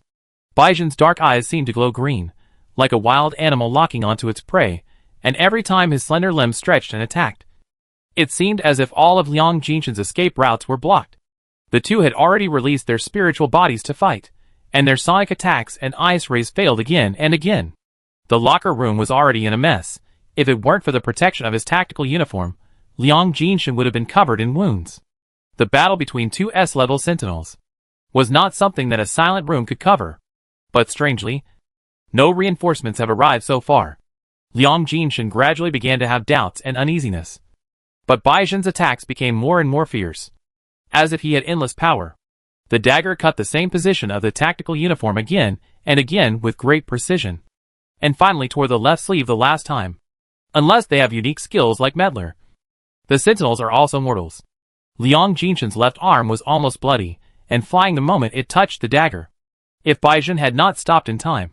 Baizhen's dark eyes seemed to glow green, like a wild animal locking onto its prey, and every time his slender limbs stretched and attacked, it seemed as if all of Liang Jinshan's escape routes were blocked. The two had already released their spiritual bodies to fight, and their sonic attacks and ice rays failed again and again. The locker room was already in a mess. If it weren't for the protection of his tactical uniform, Liang Jinshan would have been covered in wounds. The battle between two S-level sentinels was not something that a silent room could cover. But strangely, no reinforcements have arrived so far. Liang Jinshan gradually began to have doubts and uneasiness. But Baizhen's attacks became more and more fierce, as if he had endless power. The dagger cut the same position of the tactical uniform again and again with great precision, and finally tore the left sleeve the last time. Unless they have unique skills like Meddler. The sentinels are also mortals. Liang Jinshan's left arm was almost bloody, and flying the moment it touched the dagger. If Baizhen had not stopped in time,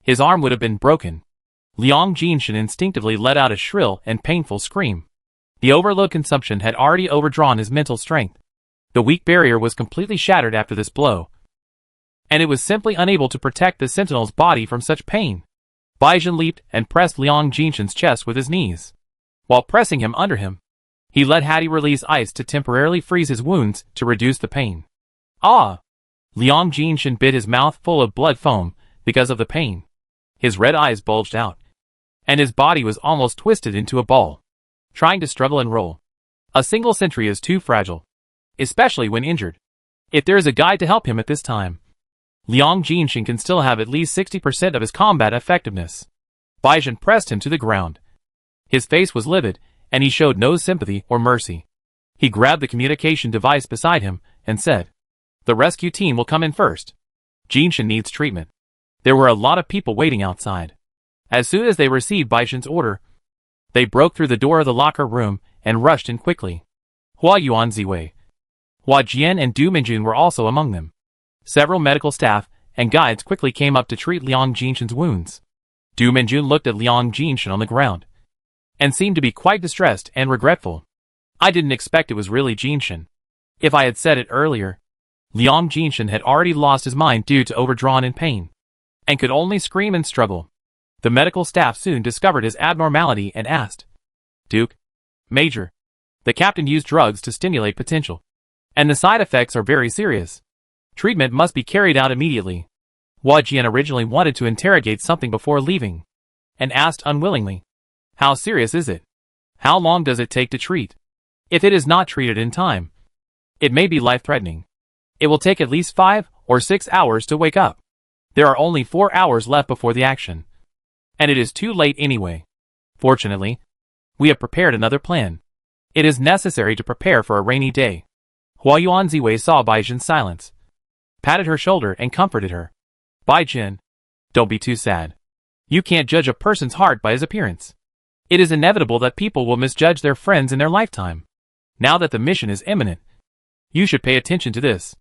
his arm would have been broken. Liang Jinshan instinctively let out a shrill and painful scream. The overload consumption had already overdrawn his mental strength. The weak barrier was completely shattered after this blow, and it was simply unable to protect the sentinel's body from such pain. Baizhen leaped and pressed Liang Jinshan's chest with his knees. While pressing him under him, he let Hattie release ice to temporarily freeze his wounds to reduce the pain. Ah! Liang Jinshan bit his mouth full of blood foam because of the pain. His red eyes bulged out, and his body was almost twisted into a ball, trying to struggle and roll. A single sentry is too fragile, especially when injured. If there is a guide to help him at this time, Liang Jinshan can still have at least 60% of his combat effectiveness. Baizhen pressed him to the ground. His face was livid, and he showed no sympathy or mercy. He grabbed the communication device beside him and said, "The rescue team will come in first. Jinshan needs treatment." There were a lot of people waiting outside. As soon as they received Baizhen's order, they broke through the door of the locker room and rushed in quickly. Hua Yuanziwei, Hua Jian and Du Minjun were also among them. Several medical staff and guides quickly came up to treat Liang Jinshan's wounds. Du Minjun looked at Liang Jinshan on the ground, and seemed to be quite distressed and regretful. I didn't expect it was really Jinshan. If I had said it earlier, Liang Jinshan had already lost his mind due to overdrawn in pain, and could only scream and struggle. The medical staff soon discovered his abnormality and asked, "Duke, Major, the captain used drugs to stimulate potential, and the side effects are very serious. Treatment must be carried out immediately." Hua Jian originally wanted to interrogate something before leaving, and asked unwillingly, "How serious is it? How long does it take to treat? If it is not treated in time, it may be life-threatening. It will take at least 5 or 6 hours to wake up. There are only 4 hours left before the action, and it is too late anyway. Fortunately, we have prepared another plan. It is necessary to prepare for a rainy day." Hua Yuanziwei saw Baizhen's silence, patted her shoulder and comforted her. "Baizhen, don't be too sad. You can't judge a person's heart by his appearance. It is inevitable that people will misjudge their friends in their lifetime. Now that the mission is imminent, you should pay attention to this.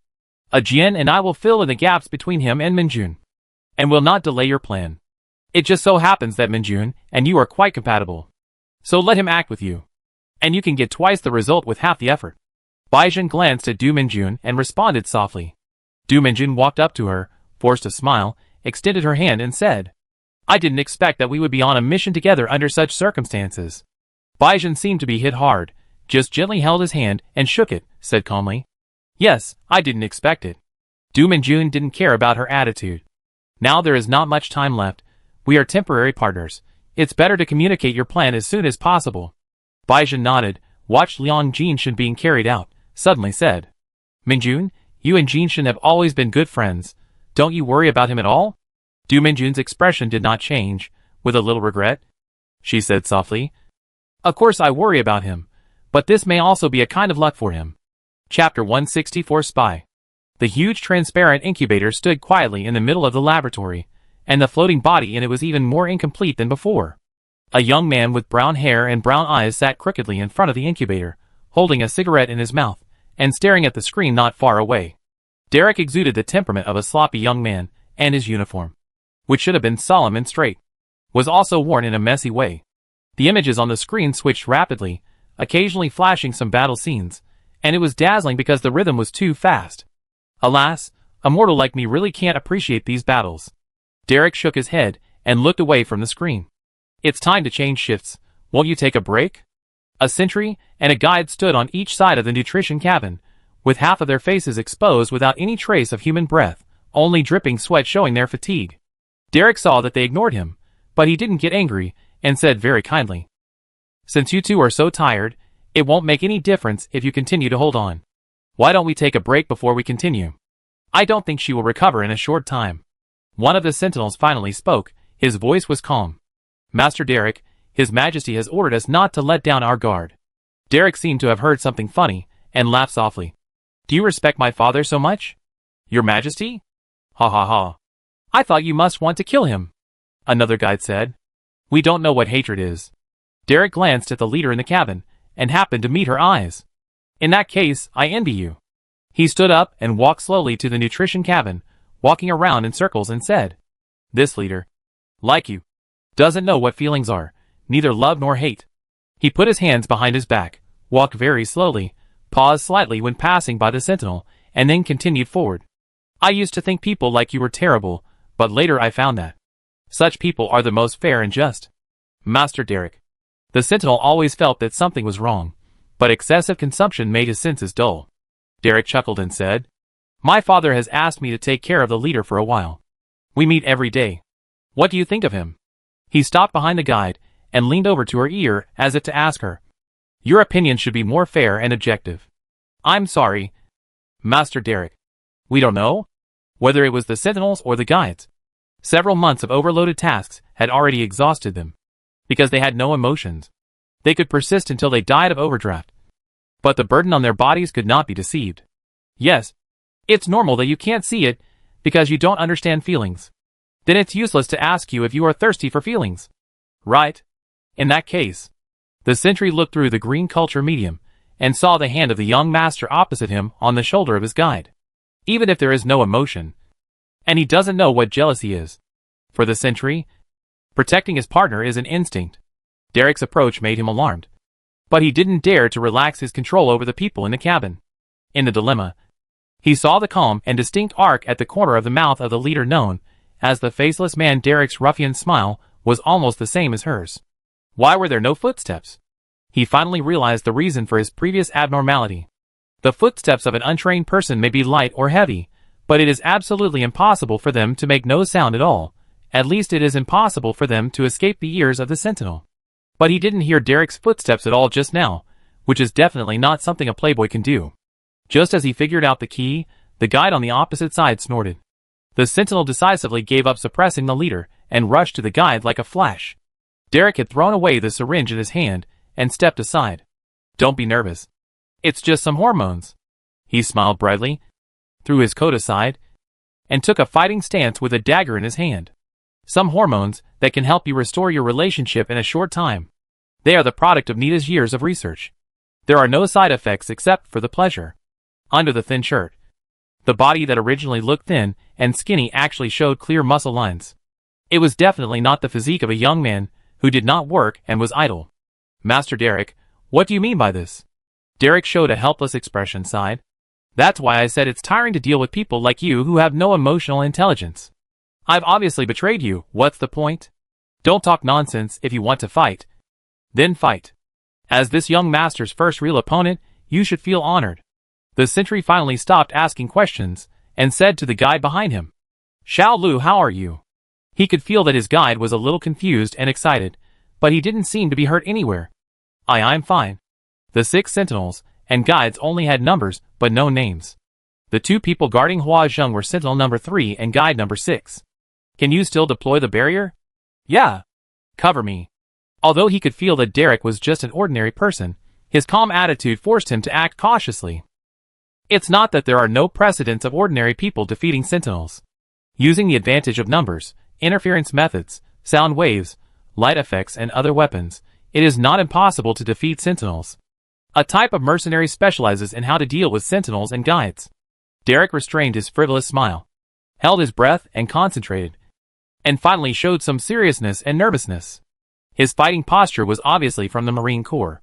Jian and I will fill in the gaps between him and Minjun, and will not delay your plan. It just so happens that Minjun and you are quite compatible. So let him act with you, and you can get twice the result with half the effort." Baizhen glanced at Du Minjun and responded softly. Du Minjun walked up to her, forced a smile, extended her hand and said, "I didn't expect that we would be on a mission together under such circumstances." Baizhen seemed to be hit hard, just gently held his hand and shook it, said calmly, "Yes, I didn't expect it." Du Minjun didn't care about her attitude. "Now there is not much time left. We are temporary partners. It's better to communicate your plan as soon as possible. Baizhen nodded, watched Liang Jinshan being carried out, suddenly said. Minjun, you and Jinshan have always been good friends. Don't you worry about him at all? Du Minjun's expression did not change, with a little regret. She said softly. Of course I worry about him, but this may also be a kind of luck for him. Chapter 164 Spy. The huge transparent incubator stood quietly in the middle of the laboratory, and the floating body in it was even more incomplete than before. A young man with brown hair and brown eyes sat crookedly in front of the incubator, holding a cigarette in his mouth, and staring at the screen not far away. Derek exuded the temperament of a sloppy young man, and his uniform, which should have been solemn and straight, was also worn in a messy way. The images on the screen switched rapidly, occasionally flashing some battle scenes, and it was dazzling because the rhythm was too fast. Alas, a mortal like me really can't appreciate these battles. Derek shook his head and looked away from the screen. It's time to change shifts. Won't you take a break? A sentry and a guide stood on each side of the nutrition cabin, with half of their faces exposed without any trace of human breath, only dripping sweat showing their fatigue. Derek saw that they ignored him, but he didn't get angry, and said very kindly. Since you two are so tired, it won't make any difference if you continue to hold on. Why don't we take a break before we continue? I don't think she will recover in a short time. One of the sentinels finally spoke. His voice was calm. Master Derek, His Majesty has ordered us not to let down our guard. Derek seemed to have heard something funny, and laughed softly. Do you respect my father so much? Your Majesty? Ha ha ha. I thought you must want to kill him. Another guide said. We don't know what hatred is. Derek glanced at the leader in the cabin, and happened to meet her eyes. In that case, I envy you. He stood up and walked slowly to the nutrition cabin, walking around in circles and said. This leader, like you, doesn't know what feelings are, neither love nor hate. He put his hands behind his back, walked very slowly, paused slightly when passing by the sentinel, and then continued forward. I used to think people like you were terrible, but later I found that such people are the most fair and just. Master Derek. The sentinel always felt that something was wrong, but excessive consumption made his senses dull. Derek chuckled and said, My father has asked me to take care of the leader for a while. We meet every day. What do you think of him? He stopped behind the guide, and leaned over to her ear as if to ask her. Your opinion should be more fair and objective. I'm sorry, Master Derek. We don't know whether it was the sentinels or the guides. Several months of overloaded tasks had already exhausted them, because they had no emotions. They could persist until they died of overdraft. But the burden on their bodies could not be deceived. Yes, it's normal that you can't see it, because you don't understand feelings. Then it's useless to ask you if you are thirsty for feelings. Right? In that case. The sentry looked through the green culture medium, and saw the hand of the young master opposite him on the shoulder of his guide. Even if there is no emotion, and he doesn't know what jealousy is. For the sentry, protecting his partner is an instinct. Derek's approach made him alarmed. But he didn't dare to relax his control over the people in the cabin. In the dilemma, he saw the calm and distinct arc at the corner of the mouth of the leader known as the faceless man. Derek's ruffian smile was almost the same as hers. Why were there no footsteps? He finally realized the reason for his previous abnormality. The footsteps of an untrained person may be light or heavy, but it is absolutely impossible for them to make no sound at all. At least it is impossible for them to escape the ears of the sentinel. But he didn't hear Derek's footsteps at all just now, which is definitely not something a playboy can do. Just as he figured out the key, the guide on the opposite side snorted. The sentinel decisively gave up suppressing the leader, and rushed to the guide like a flash. Derek had thrown away the syringe in his hand, and stepped aside. Don't be nervous. It's just some hormones. He smiled brightly, threw his coat aside, and took a fighting stance with a dagger in his hand. Some hormones that can help you restore your relationship in a short time. They are the product of Nita's years of research. There are no side effects except for the pleasure. Under the thin shirt, the body that originally looked thin and skinny actually showed clear muscle lines. It was definitely not the physique of a young man who did not work and was idle. Master Derek, what do you mean by this? Derek showed a helpless expression, sighed. That's why I said it's tiring to deal with people like you who have no emotional intelligence. I've obviously betrayed you. What's the point? Don't talk nonsense. If you want to fight, then fight. As this young master's first real opponent, you should feel honored. The sentry finally stopped asking questions, and said to the guide behind him, Xiao Lu, how are you? He could feel that his guide was a little confused and excited, but he didn't seem to be hurt anywhere. I'm fine. The 6 sentinels and guides only had numbers, but no names. The 2 people guarding Hua Zheng were sentinel number 3 and guide number 6. Can you still deploy the barrier? Yeah. Cover me. Although he could feel that Derek was just an ordinary person, his calm attitude forced him to act cautiously. It's not that there are no precedents of ordinary people defeating sentinels. Using the advantage of numbers, interference methods, sound waves, light effects and other weapons, it is not impossible to defeat sentinels. A type of mercenary specializes in how to deal with sentinels and guides. Derek restrained his frivolous smile, held his breath and concentrated, and finally showed some seriousness and nervousness. His fighting posture was obviously from the Marine Corps,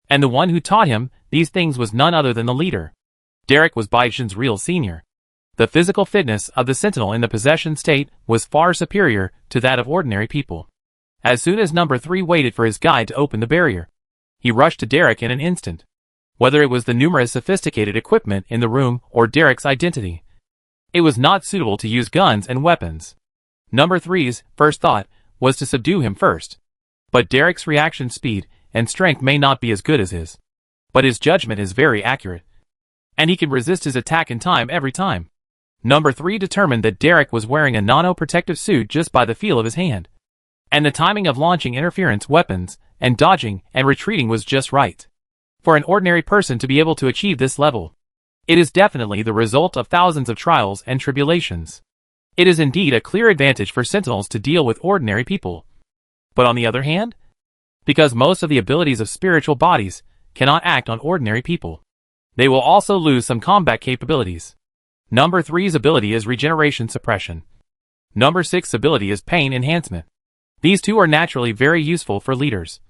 and the one who taught him these things was none other than the leader. Derek was Baishan's real senior. The physical fitness of the sentinel in the possession state was far superior to that of ordinary people. As soon as number 3 waited for his guide to open the barrier, he rushed to Derek in an instant. Whether it was the numerous sophisticated equipment in the room or Derek's identity, it was not suitable to use guns and weapons. Number 3's first thought was to subdue him first. But Derek's reaction speed and strength may not be as good as his. But his judgment is very accurate, and he can resist his attack in time every time. Number 3 determined that Derek was wearing a nano-protective suit just by the feel of his hand, and the timing of launching interference weapons and dodging and retreating was just right. For an ordinary person to be able to achieve this level, it is definitely the result of thousands of trials and tribulations. It is indeed a clear advantage for sentinels to deal with ordinary people. But on the other hand, because most of the abilities of spiritual bodies cannot act on ordinary people, they will also lose some combat capabilities. Number 3's ability is regeneration suppression. Number 6's ability is pain enhancement. These two are naturally very useful for leaders,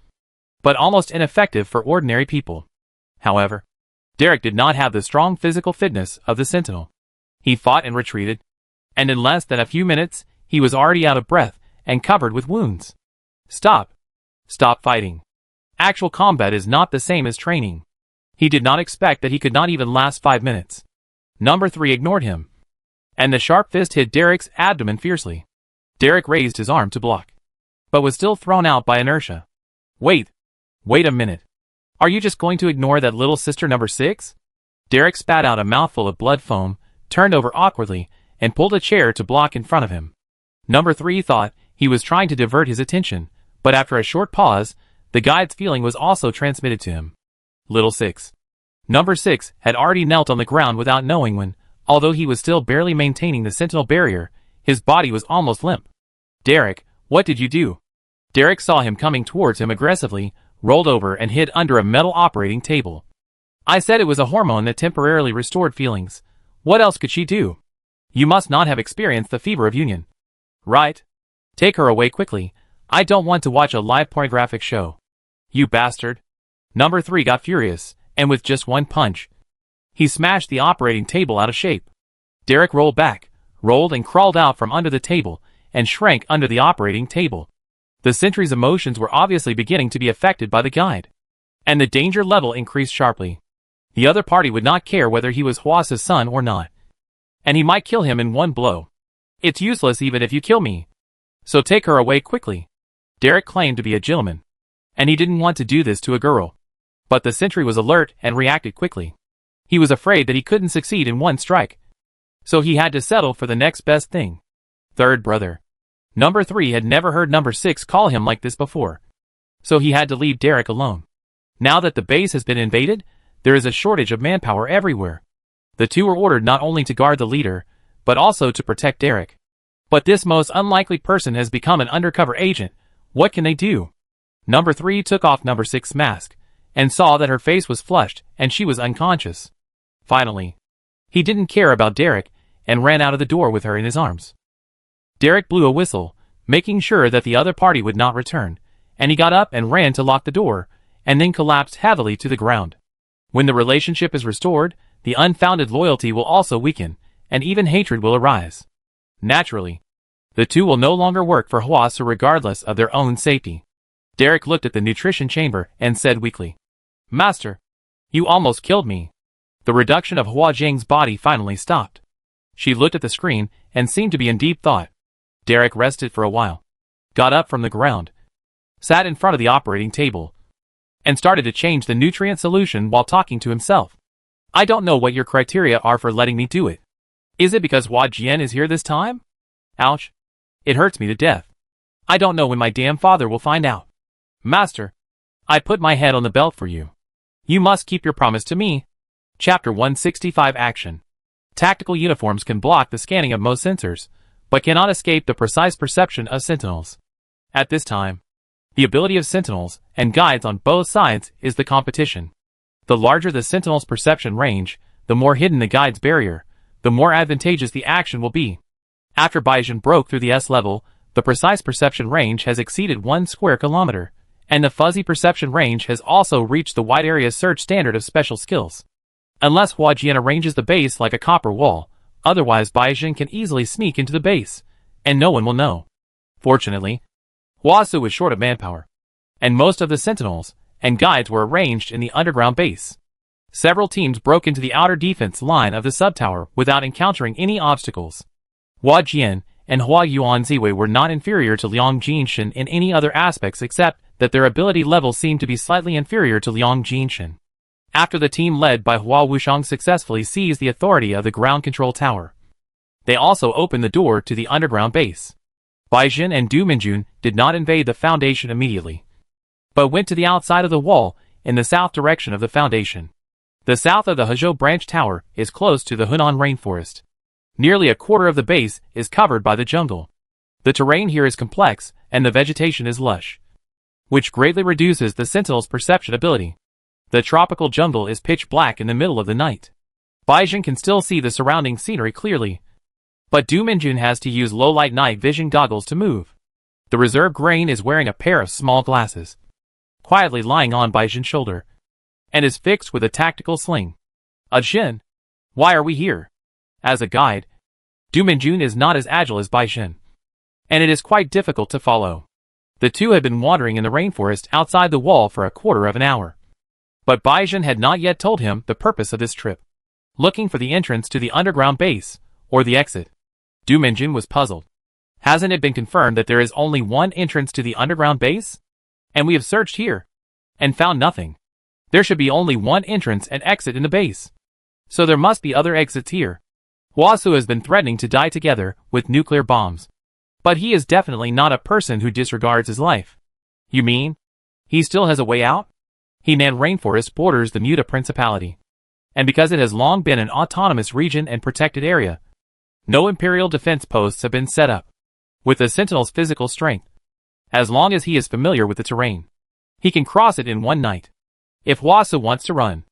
but almost ineffective for ordinary people. However, Derek did not have the strong physical fitness of the sentinel. He fought and retreated, and in less than a few minutes, he was already out of breath and covered with wounds. Stop. Stop fighting. Actual combat is not the same as training. He did not expect that he could not even last 5 minutes. Number 3 ignored him, and the sharp fist hit Derek's abdomen fiercely. Derek raised his arm to block, but was still thrown out by inertia. Wait a minute. Are you just going to ignore that little sister number 6? Derek spat out a mouthful of blood foam, turned over awkwardly, and pulled a chair to block in front of him. Number 3 thought he was trying to divert his attention, but after a short pause, the guide's feeling was also transmitted to him. Little 6. Number 6 had already knelt on the ground without knowing when, although he was still barely maintaining the sentinel barrier, his body was almost limp. Derek, what did you do? Derek saw him coming towards him aggressively, rolled over and hid under a metal operating table. I said it was a hormone that temporarily restored feelings. What else could she do? You must not have experienced the fever of union. Right? Take her away quickly. I don't want to watch a live pornographic show. You bastard. Number 3 got furious, and with just one punch, he smashed the operating table out of shape. Derek rolled back, rolled and crawled out from under the table, and shrank under the operating table. The sentry's emotions were obviously beginning to be affected by the guide, and the danger level increased sharply. The other party would not care whether he was Huasa's son or not, and he might kill him in one blow. It's useless even if you kill me. So take her away quickly. Derek claimed to be a gentleman, and he didn't want to do this to a girl. But the sentry was alert and reacted quickly. He was afraid that he couldn't succeed in one strike, so he had to settle for the next best thing. Third brother. Number 3 had never heard number 6 call him like this before, so he had to leave Derek alone. Now that the base has been invaded, there is a shortage of manpower everywhere. The two were ordered not only to guard the leader, but also to protect Derek. But this most unlikely person has become an undercover agent. What can they do? Number 3 took off number 6's mask, and saw that her face was flushed and she was unconscious. Finally, he didn't care about Derek, and ran out of the door with her in his arms. Derek blew a whistle, making sure that the other party would not return, and he got up and ran to lock the door, and then collapsed heavily to the ground. When the relationship is restored, the unfounded loyalty will also weaken, and even hatred will arise. Naturally, the two will no longer work for Huasa regardless of their own safety. Derek looked at the nutrition chamber and said weakly, Master, you almost killed me. The reduction of Hua Jing's body finally stopped. She looked at the screen and seemed to be in deep thought. Derek rested for a while, got up from the ground, sat in front of the operating table, and started to change the nutrient solution while talking to himself. I don't know what your criteria are for letting me do it. Is it because Hua Jian is here this time? Ouch. It hurts me to death. I don't know when my damn father will find out. Master, I put my head on the belt for you. You must keep your promise to me. Chapter 165 Action. Tactical uniforms can block the scanning of most sensors, but cannot escape the precise perception of sentinels. At this time, the ability of sentinels and guides on both sides is the competition. The larger the sentinel's perception range, the more hidden the guide's barrier, the more advantageous the action will be. After Baizhen broke through the S level, the precise perception range has exceeded 1 square kilometer, and the fuzzy perception range has also reached the wide area search standard of special skills. Unless Hua Jian arranges the base like a copper wall, otherwise Baizhen can easily sneak into the base, and no one will know. Fortunately, Hua Su was short of manpower, and most of the sentinels and guides were arranged in the underground base. Several teams broke into the outer defense line of the subtower without encountering any obstacles. Hua Jian and Hua Yuan Ziwei were not inferior to Liang Jinshin in any other aspects except that their ability level seemed to be slightly inferior to Liang Jinshin. After the team led by Hua Wushang successfully seized the authority of the ground control tower, they also opened the door to the underground base. Baizhen and Du Minjun did not invade the foundation immediately, but went to the outside of the wall in the south direction of the foundation. The south of the Hezhou branch tower is close to the Hunan rainforest. Nearly a quarter of the base is covered by the jungle. The terrain here is complex and the vegetation is lush, which greatly reduces the sentinel's perception ability. The tropical jungle is pitch black in the middle of the night. Baizhen can still see the surrounding scenery clearly, but Du Minjun has to use low-light night vision goggles to move. The reserve grain is wearing a pair of small glasses, quietly lying on Baizhen's shoulder, and is fixed with a tactical sling. Ajin, why are we here? As a guide, Du Minjun is not as agile as Baizhen, and it is quite difficult to follow. The two had been wandering in the rainforest outside the wall for a quarter of an hour. But Baizhen had not yet told him the purpose of this trip. Looking for the entrance to the underground base, or the exit. Du Minjun was puzzled. Hasn't it been confirmed that there is only one entrance to the underground base? And we have searched here, and found nothing. There should be only one entrance and exit in the base. So there must be other exits here. Hua Su has been threatening to die together with nuclear bombs. But he is definitely not a person who disregards his life. You mean, he still has a way out? Henan Rainforest borders the Muta Principality, and because it has long been an autonomous region and protected area, no imperial defense posts have been set up. With the sentinel's physical strength, as long as he is familiar with the terrain, he can cross it in one night. If Hua Su wants to run,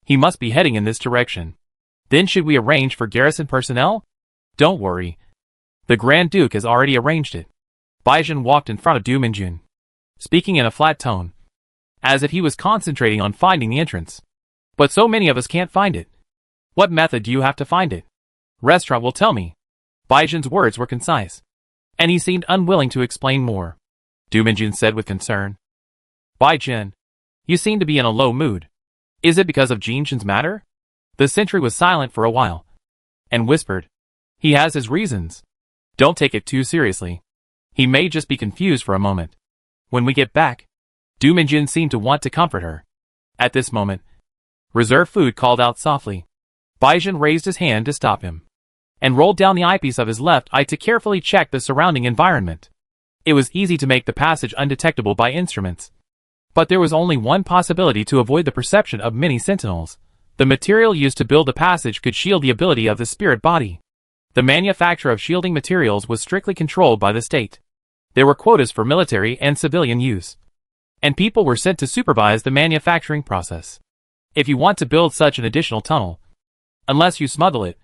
he must be heading in this direction. Then should we arrange for garrison personnel? Don't worry. The Grand Duke has already arranged it. Baizhen walked in front of Du Minjun, speaking in a flat tone, as if he was concentrating on finding the entrance. But so many of us can't find it. What method do you have to find it? Restaurant will tell me. Baizhen's words were concise, and he seemed unwilling to explain more. Du Minjun said with concern. Baizhen, you seem to be in a low mood. Is it because of Jinshin's matter? The sentry was silent for a while, and whispered. He has his reasons. Don't take it too seriously. He may just be confused for a moment. When we get back, Du Minjun seemed to want to comfort her. At this moment, Reserve Food called out softly. Baizhen raised his hand to stop him, and rolled down the eyepiece of his left eye to carefully check the surrounding environment. It was easy to make the passage undetectable by instruments, but there was only one possibility to avoid the perception of many sentinels. The material used to build the passage could shield the ability of the spirit body. The manufacture of shielding materials was strictly controlled by the state. There were quotas for military and civilian use, and people were sent to supervise the manufacturing process. If you want to build such an additional tunnel, unless you smuggle it,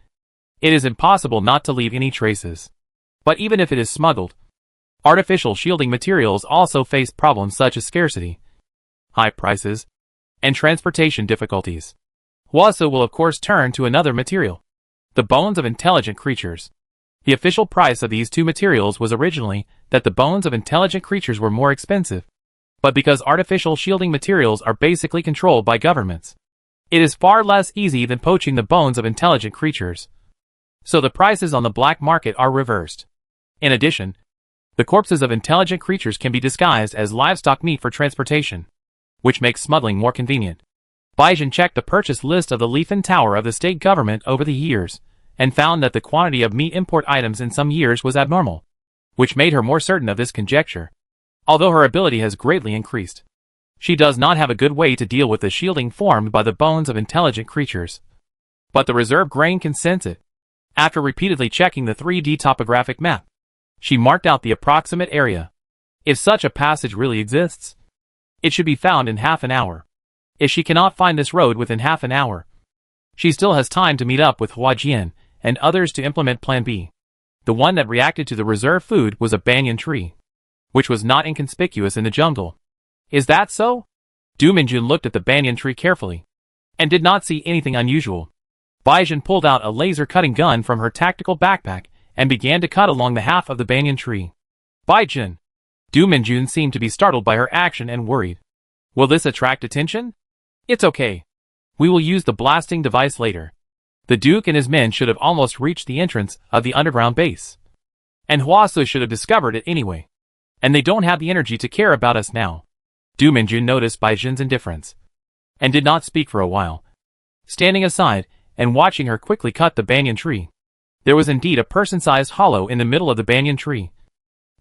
it is impossible not to leave any traces. But even if it is smuggled, artificial shielding materials also face problems such as scarcity, high prices, and transportation difficulties. Hua Su will of course turn to another material, the bones of intelligent creatures. The official price of these two materials was originally that the bones of intelligent creatures were more expensive. But because artificial shielding materials are basically controlled by governments, it is far less easy than poaching the bones of intelligent creatures. So the prices on the black market are reversed. In addition, The corpses of intelligent creatures can be disguised as livestock meat for transportation, which makes smuggling more convenient. Baijin checked the purchase list of the Leafin Tower of the state government over the years, and found that the quantity of meat import items in some years was abnormal, which made her more certain of this conjecture. Although her ability has greatly increased, she does not have a good way to deal with the shielding formed by the bones of intelligent creatures. But the reserve grain can sense it. After repeatedly checking the 3D topographic map, she marked out the approximate area. If such a passage really exists, it should be found in half an hour. If she cannot find this road within half an hour, she still has time to meet up with Hua Jian and others to implement Plan B. The one that reacted to the reserve food was a banyan tree, which was not inconspicuous in the jungle. Is that so? Du Minjun looked at the banyan tree carefully, and did not see anything unusual. Baijin pulled out a laser cutting gun from her tactical backpack and began to cut along the half of the banyan tree. Baijin! Du Minjun seemed to be startled by her action and worried. Will this attract attention? It's okay. We will use the blasting device later. The Duke and his men should have almost reached the entrance of the underground base, and Huasu should have discovered it anyway. And they don't have the energy to care about us now. Du Minjun noticed Baijin's indifference, and did not speak for a while. Standing aside, and watching her quickly cut the banyan tree. There was indeed a person-sized hollow in the middle of the banyan tree,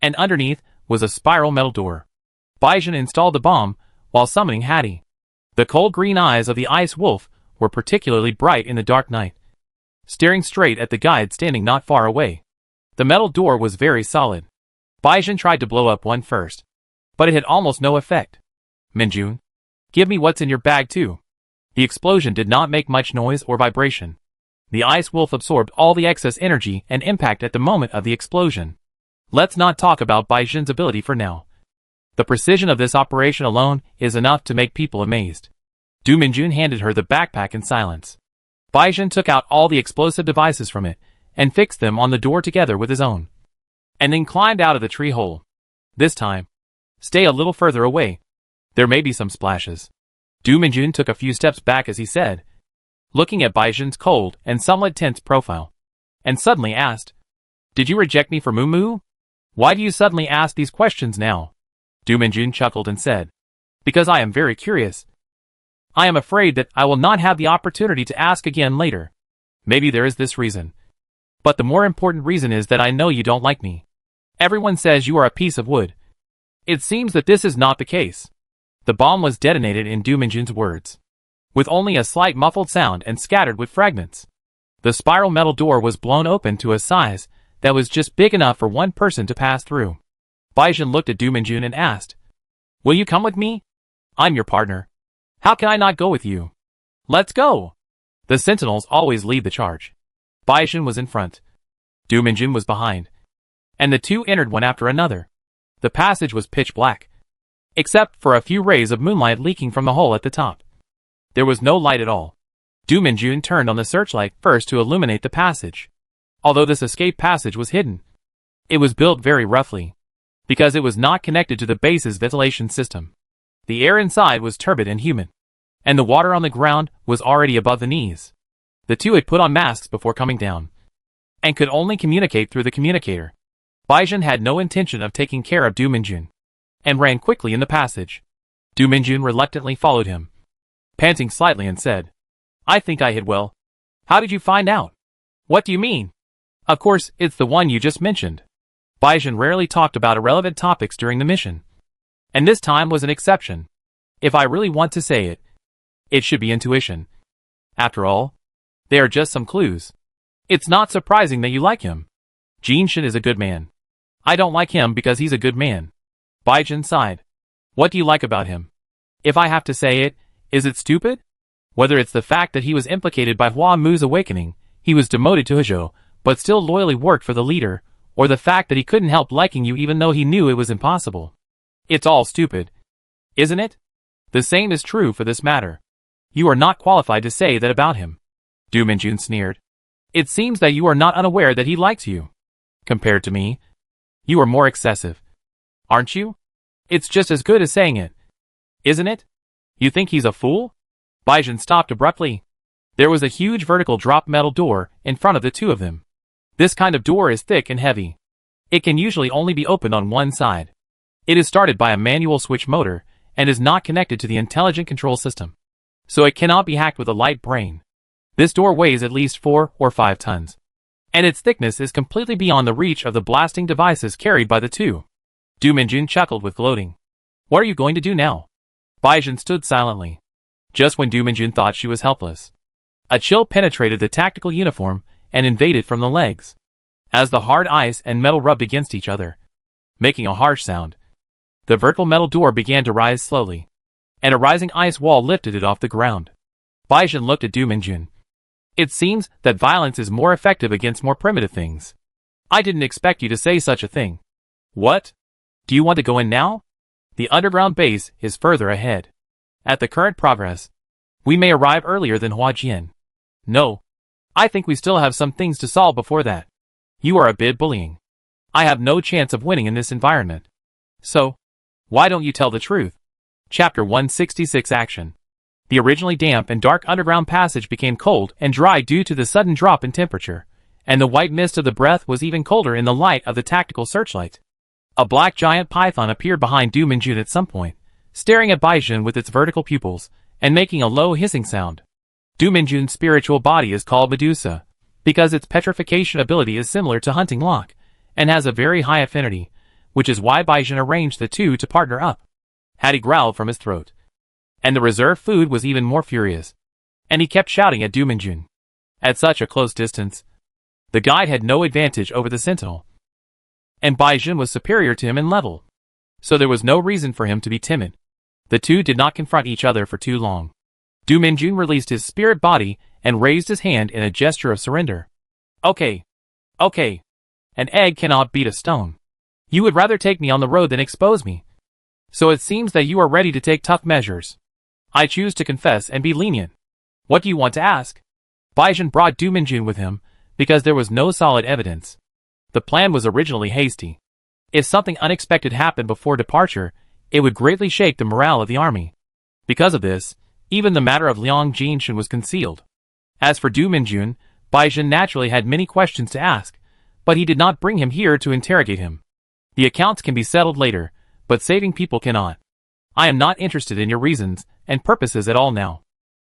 and underneath was a spiral metal door. Baijin installed the bomb, while summoning Hattie. The cold green eyes of the ice wolf were particularly bright in the dark night, staring straight at the guide standing not far away. The metal door was very solid. Baijin tried to blow up one first, but it had almost no effect. Minjun, give me what's in your bag too. The explosion did not make much noise or vibration. The ice wolf absorbed all the excess energy and impact at the moment of the explosion. Let's not talk about Baijin's ability for now. The precision of this operation alone is enough to make people amazed. Du Minjun handed her the backpack in silence. Baijin took out all the explosive devices from it, and fixed them on the door together with his own, and then climbed out of the tree hole. This time, stay a little further away. There may be some splashes. Du Minjun took a few steps back as he said, looking at Baijin's cold and somewhat tense profile, and suddenly asked, Did you reject me for Moo? Why do you suddenly ask these questions now? Du Minjun chuckled and said, Because I am very curious. I am afraid that I will not have the opportunity to ask again later. Maybe there is this reason. But the more important reason is that I know you don't like me. Everyone says you are a piece of wood. It seems that this is not the case. The bomb was detonated in Du Minjun's words, with only a slight muffled sound and scattered with fragments. The spiral metal door was blown open to a size that was just big enough for one person to pass through. Baijin looked at Du Minjun and asked, Will you come with me? I'm your partner. How can I not go with you? Let's go! The sentinels always lead the charge. Baijin was in front. Du Minjun was behind, and the two entered one after another. The passage was pitch black, except for a few rays of moonlight leaking from the hole at the top. There was no light at all. Du Minjun turned on the searchlight first to illuminate the passage. Although this escape passage was hidden, it was built very roughly, because it was not connected to the base's ventilation system. The air inside was turbid and humid, and the water on the ground was already above the knees. The two had put on masks before coming down, and could only communicate through the communicator. Baijin had no intention of taking care of Du Minjun, and ran quickly in the passage. Du Minjun reluctantly followed him, panting slightly, and said, I think I hid well. How did you find out? What do you mean? Of course, it's the one you just mentioned. Baijin rarely talked about irrelevant topics during the mission, and this time was an exception. If I really want to say it, it should be intuition. After all, they are just some clues. It's not surprising that you like him. Jin Shin is a good man. I don't like him because he's a good man. Baijin sighed. What do you like about him? If I have to say it, is it stupid? Whether it's the fact that he was implicated by Hua Mu's awakening, he was demoted to Hezhou, but still loyally worked for the leader, or the fact that he couldn't help liking you even though he knew it was impossible. It's all stupid. Isn't it? The same is true for this matter. You are not qualified to say that about him. Du Minjun sneered. It seems that you are not unaware that he likes you. Compared to me, you are more excessive. Aren't you? It's just as good as saying it. Isn't it? You think he's a fool? Baijin stopped abruptly. There was a huge vertical drop metal door in front of the two of them. This kind of door is thick and heavy. It can usually only be opened on one side. It is started by a manual switch motor and is not connected to the intelligent control system, so it cannot be hacked with a light brain. This door weighs at least 4 or 5 tons, and its thickness is completely beyond the reach of the blasting devices carried by the two. Du Minjun chuckled with gloating. What are you going to do now? Baizhen stood silently. Just when Du Minjun thought she was helpless, a chill penetrated the tactical uniform and invaded from the legs. As the hard ice and metal rubbed against each other, making a harsh sound, the vertical metal door began to rise slowly, and a rising ice wall lifted it off the ground. Baizhen looked at Du Minjun. It seems that violence is more effective against more primitive things. I didn't expect you to say such a thing. What? Do you want to go in now? The underground base is further ahead. At the current progress, we may arrive earlier than Huajian. No. I think we still have some things to solve before that. You are a bit bullying. I have no chance of winning in this environment. So, why don't you tell the truth? Chapter 166 Action. The originally damp and dark underground passage became cold and dry due to the sudden drop in temperature, and the white mist of the breath was even colder in the light of the tactical searchlight. A black giant python appeared behind Du Minjun at some point, staring at Baizhen with its vertical pupils, and making a low hissing sound. Du Minjun's spiritual body is called Medusa, because its petrification ability is similar to Hunting Lock, and has a very high affinity, which is why Baizhen arranged the two to partner up. Hattie growled from his throat, and the reserve food was even more furious, and he kept shouting at Du Minjun. At such a close distance, the guide had no advantage over the sentinel, and Baizhen was superior to him in level, so there was no reason for him to be timid. The two did not confront each other for too long. Du Minjun released his spirit body and raised his hand in a gesture of surrender. Okay. Okay. An egg cannot beat a stone. You would rather take me on the road than expose me. So it seems that you are ready to take tough measures. I choose to confess and be lenient. What do you want to ask? Baizhen brought Du Minjun with him, because there was no solid evidence. The plan was originally hasty. If something unexpected happened before departure, it would greatly shake the morale of the army. Because of this, even the matter of Liang Jinshan was concealed. As for Du Minjun, Baizhen naturally had many questions to ask, but he did not bring him here to interrogate him. The accounts can be settled later, but saving people cannot. I am not interested in your reasons and purposes at all now.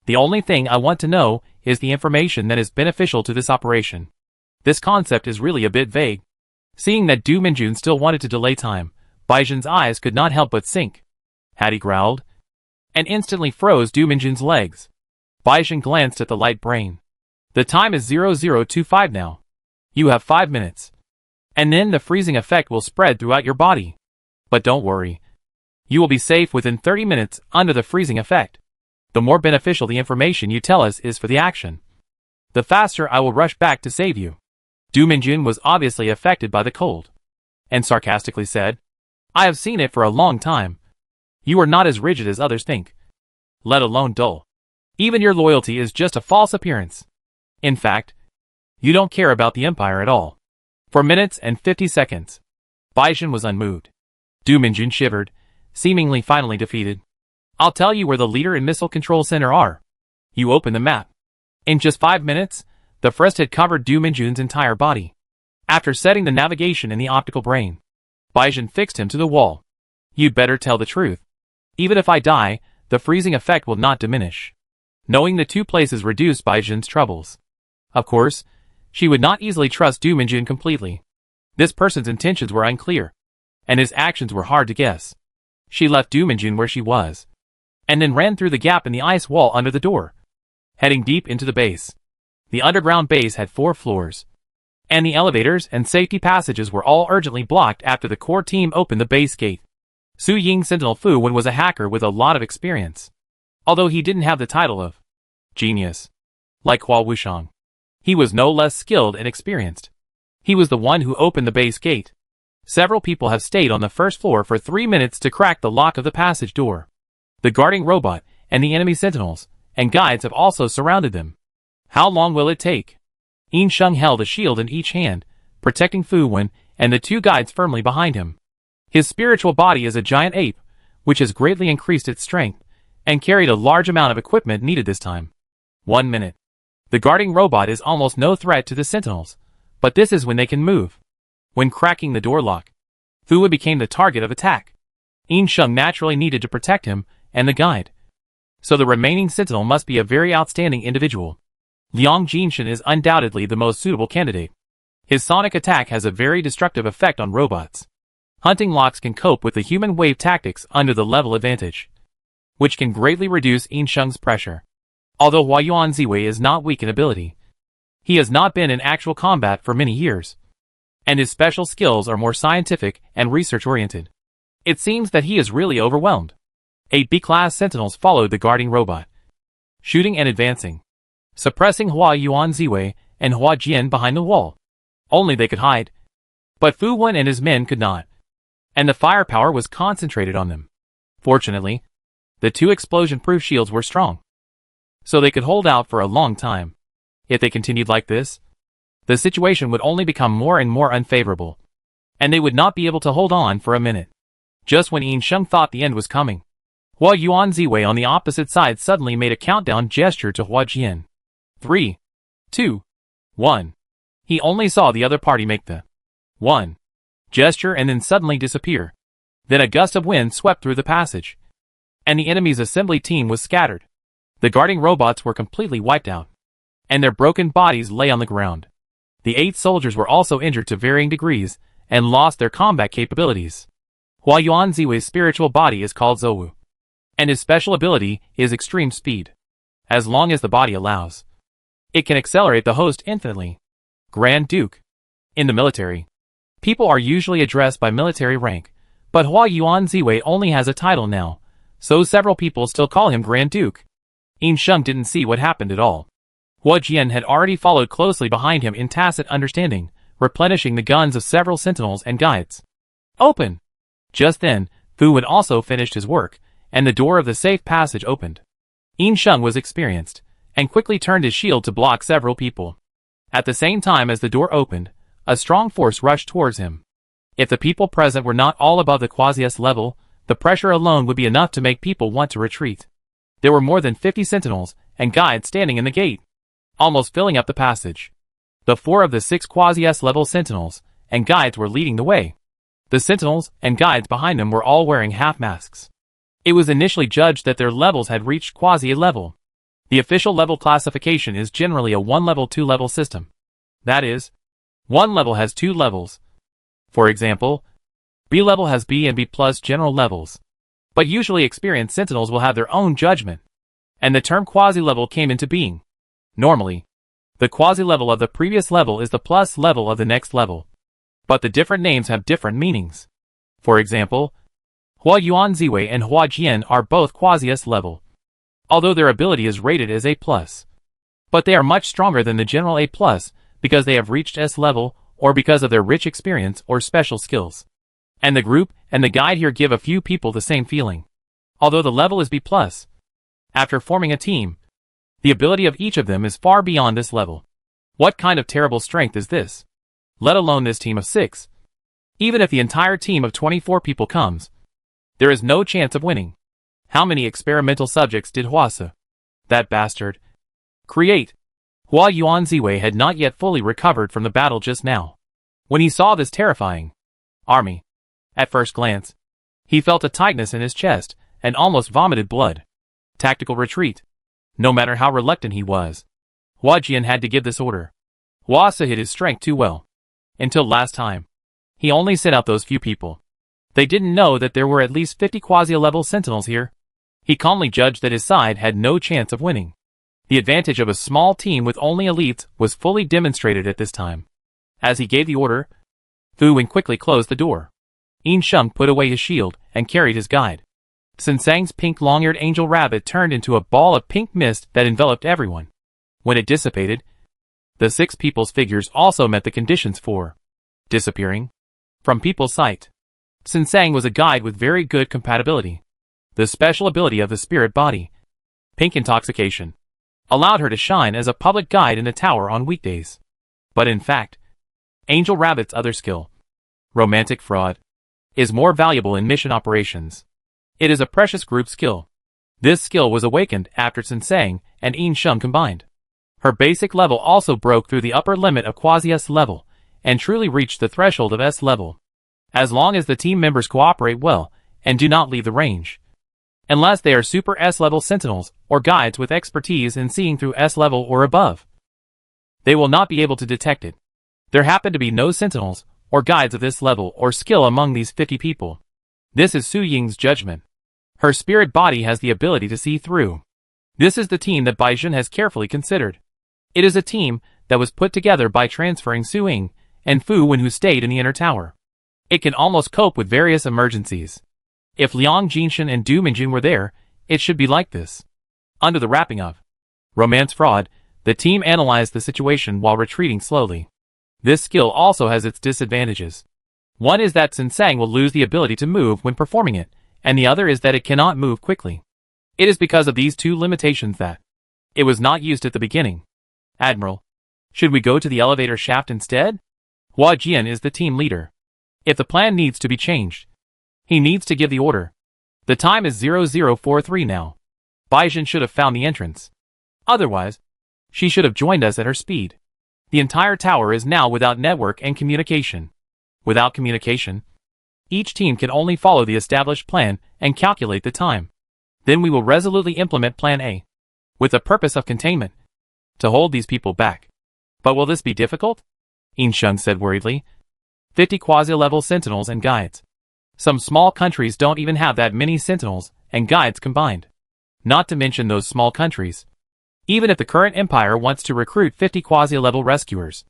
The only thing I want to know is the information that is beneficial to this operation. This concept is really a bit vague. Seeing that Du Minjun still wanted to delay time, Baizhen's eyes could not help but sink. Hattie growled, and instantly froze Du Minjun's legs. Baizhen glanced at the light brain. The time is 0025 now. You have 5 minutes. And then the freezing effect will spread throughout your body. But don't worry. You will be safe within 30 minutes under the freezing effect. The more beneficial the information you tell us is for the action, the faster I will rush back to save you. Du Minjun was obviously affected by the cold, and sarcastically said, I have seen it for a long time. You are not as rigid as others think, let alone dull. Even your loyalty is just a false appearance. In fact, you don't care about the Empire at all. For minutes and 50 seconds, Baizhen was unmoved. Du Minjun shivered, seemingly finally defeated. I'll tell you where the leader and missile control center are. You open the map. In just 5 minutes, the frost had covered Du Minjun's entire body. After setting the navigation in the optical brain, Baizhen fixed him to the wall. You'd better tell the truth. Even if I die, the freezing effect will not diminish. Knowing the two places reduced Baizhen's troubles. Of course, she would not easily trust Du Minjun completely. This person's intentions were unclear, and his actions were hard to guess. She left Du Minjun where she was, and then ran through the gap in the ice wall under the door, heading deep into the base. The underground base had 4 floors, and the elevators and safety passages were all urgently blocked after the core team opened the base gate. Su Ying Sentinel Fu Wen was a hacker with a lot of experience, although he didn't have the title of genius, like Hua Wushang. He was no less skilled and experienced. He was the one who opened the base gate. Several people have stayed on the first floor for 3 minutes to crack the lock of the passage door. The guarding robot and the enemy sentinels and guides have also surrounded them. How long will it take? Yin Sheng held a shield in each hand, protecting Fu Wen and the 2 guides firmly behind him. His spiritual body is a giant ape, which has greatly increased its strength, and carried a large amount of equipment needed this time. 1 minute. The guarding robot is almost no threat to the sentinels, but this is when they can move. When cracking the door lock, Fu became the target of attack. In Sheng naturally needed to protect him and the guide. So the remaining sentinel must be a very outstanding individual. Liang Jinshan is undoubtedly the most suitable candidate. His sonic attack has a very destructive effect on robots. Hunting locks can cope with the human wave tactics under the level advantage, which can greatly reduce In Sheng's pressure. Although Huayuan Ziwei is not weak in ability, he has not been in actual combat for many years, and his special skills are more scientific and research-oriented. It seems that he is really overwhelmed. 8 B-class sentinels followed the guarding robot, shooting and advancing, suppressing Huayuan Ziwei and Hua Jian behind the wall. Only they could hide. But Fu Wen and his men could not, and the firepower was concentrated on them. Fortunately, the 2 explosion-proof shields were strong, so they could hold out for a long time. If they continued like this, the situation would only become more and more unfavorable, and they would not be able to hold on for a minute. Just when In Sheng thought the end was coming, Huayuan Ziwei on the opposite side suddenly made a countdown gesture to Hua Jian. 3, 2, 1. He only saw the other party make the 1 gesture and then suddenly disappear. Then a gust of wind swept through the passage, and the enemy's assembly team was scattered. The guarding robots were completely wiped out, and their broken bodies lay on the ground. The 8 soldiers were also injured to varying degrees and lost their combat capabilities. Huayuan Ziwei's spiritual body is called Zouwu, and his special ability is extreme speed. As long as the body allows, it can accelerate the host infinitely. Grand Duke. In the military, people are usually addressed by military rank, but Huayuan Ziwei only has a title now, so several people still call him Grand Duke. In Sheng didn't see what happened at all. Hua Jian had already followed closely behind him in tacit understanding, replenishing the guns of several sentinels and guides. Open! Just then, Fu had also finished his work, and the door of the safe passage opened. In Sheng was experienced, and quickly turned his shield to block several people. At the same time as the door opened, a strong force rushed towards him. If the people present were not all above the Quasi-S level, the pressure alone would be enough to make people want to retreat. There were more than 50 sentinels and guides standing in the gate, almost filling up the passage. The 4 of the 6 Quasi-S level sentinels and guides were leading the way. The sentinels and guides behind them were all wearing half-masks. It was initially judged that their levels had reached Quasi-A level. The official level classification is generally a 1-level 2-level system. That is, one level has 2 levels. For example, B level has B and B plus general levels. But usually experienced sentinels will have their own judgment, and the term quasi-level came into being. Normally, the quasi-level of the previous level is the plus level of the next level, but the different names have different meanings. For example, Huayuan Ziwei and Hua Jian are both quasi-S level, although their ability is rated as A+. But they are much stronger than the general A+, because they have reached S level, or because of their rich experience or special skills. And the group and the guide here give a few people the same feeling. Although the level is B+, after forming a team, the ability of each of them is far beyond this level. What kind of terrible strength is this? Let alone this team of 6. Even if the entire team of 24 people comes, there is no chance of winning. How many experimental subjects did Huasa, that bastard, create? Huayuan Ziwei had not yet fully recovered from the battle just now, when he saw this terrifying army. At first glance, he felt a tightness in his chest and almost vomited blood. Tactical retreat. No matter how reluctant he was, Hua Jian had to give this order. Huasa hid his strength too well. Until last time, he only sent out those few people. They didn't know that there were at least 50 quasi-level sentinels here. He calmly judged that his side had no chance of winning. The advantage of a small team with only elites was fully demonstrated at this time. As he gave the order, Fu Wen quickly closed the door. In Sheng put away his shield and carried his guide. Sun Sang's pink long-eared angel rabbit turned into a ball of pink mist that enveloped everyone. When it dissipated, the 6 people's figures also met the conditions for disappearing from people's sight. Sun Sang was a guide with very good compatibility. The special ability of the spirit body, pink intoxication, allowed her to shine as a public guide in the tower on weekdays. But in fact, Angel Rabbit's other skill, romantic fraud, is more valuable in mission operations. It is a precious group skill. This skill was awakened after Sun Sang and In Sheng combined. Her basic level also broke through the upper limit of Quasi-S level, and truly reach the threshold of S level. As long as the team members cooperate well and do not leave the range. Unless they are super S level sentinels or guides with expertise in seeing through S level or above. They will not be able to detect it. There happen to be no sentinels or guides of this level or skill among these 50 people. This is Su Ying's judgment. Her spirit body has the ability to see through. This is the team that Bai Jun has carefully considered. It is a team that was put together by transferring Su Ying and Fu Wen, who stayed in the inner tower. It can almost cope with various emergencies. If Liang Jinshan and Du Minjun were there, it should be like this. Under the wrapping of romance fraud, the team analyzed the situation while retreating slowly. This skill also has its disadvantages. One is that Sinsang will lose the ability to move when performing it, and the other is that it cannot move quickly. It is because of these two limitations that it was not used at the beginning. Admiral, should we go to the elevator shaft instead? Hua Jian is the team leader. If the plan needs to be changed, he needs to give the order. The time is 0043 now. Bai Jun should have found the entrance. Otherwise, she should have joined us at her speed. The entire tower is now without network and communication. Without communication, each team can only follow the established plan and calculate the time. Then we will resolutely implement Plan A, with the purpose of containment, to hold these people back. But will this be difficult? Yin Sheng said worriedly. 50 quasi-level sentinels and guides. Some small countries don't even have that many sentinels and guides combined. Not to mention those small countries. Even if the current empire wants to recruit 50 quasi-level rescuers,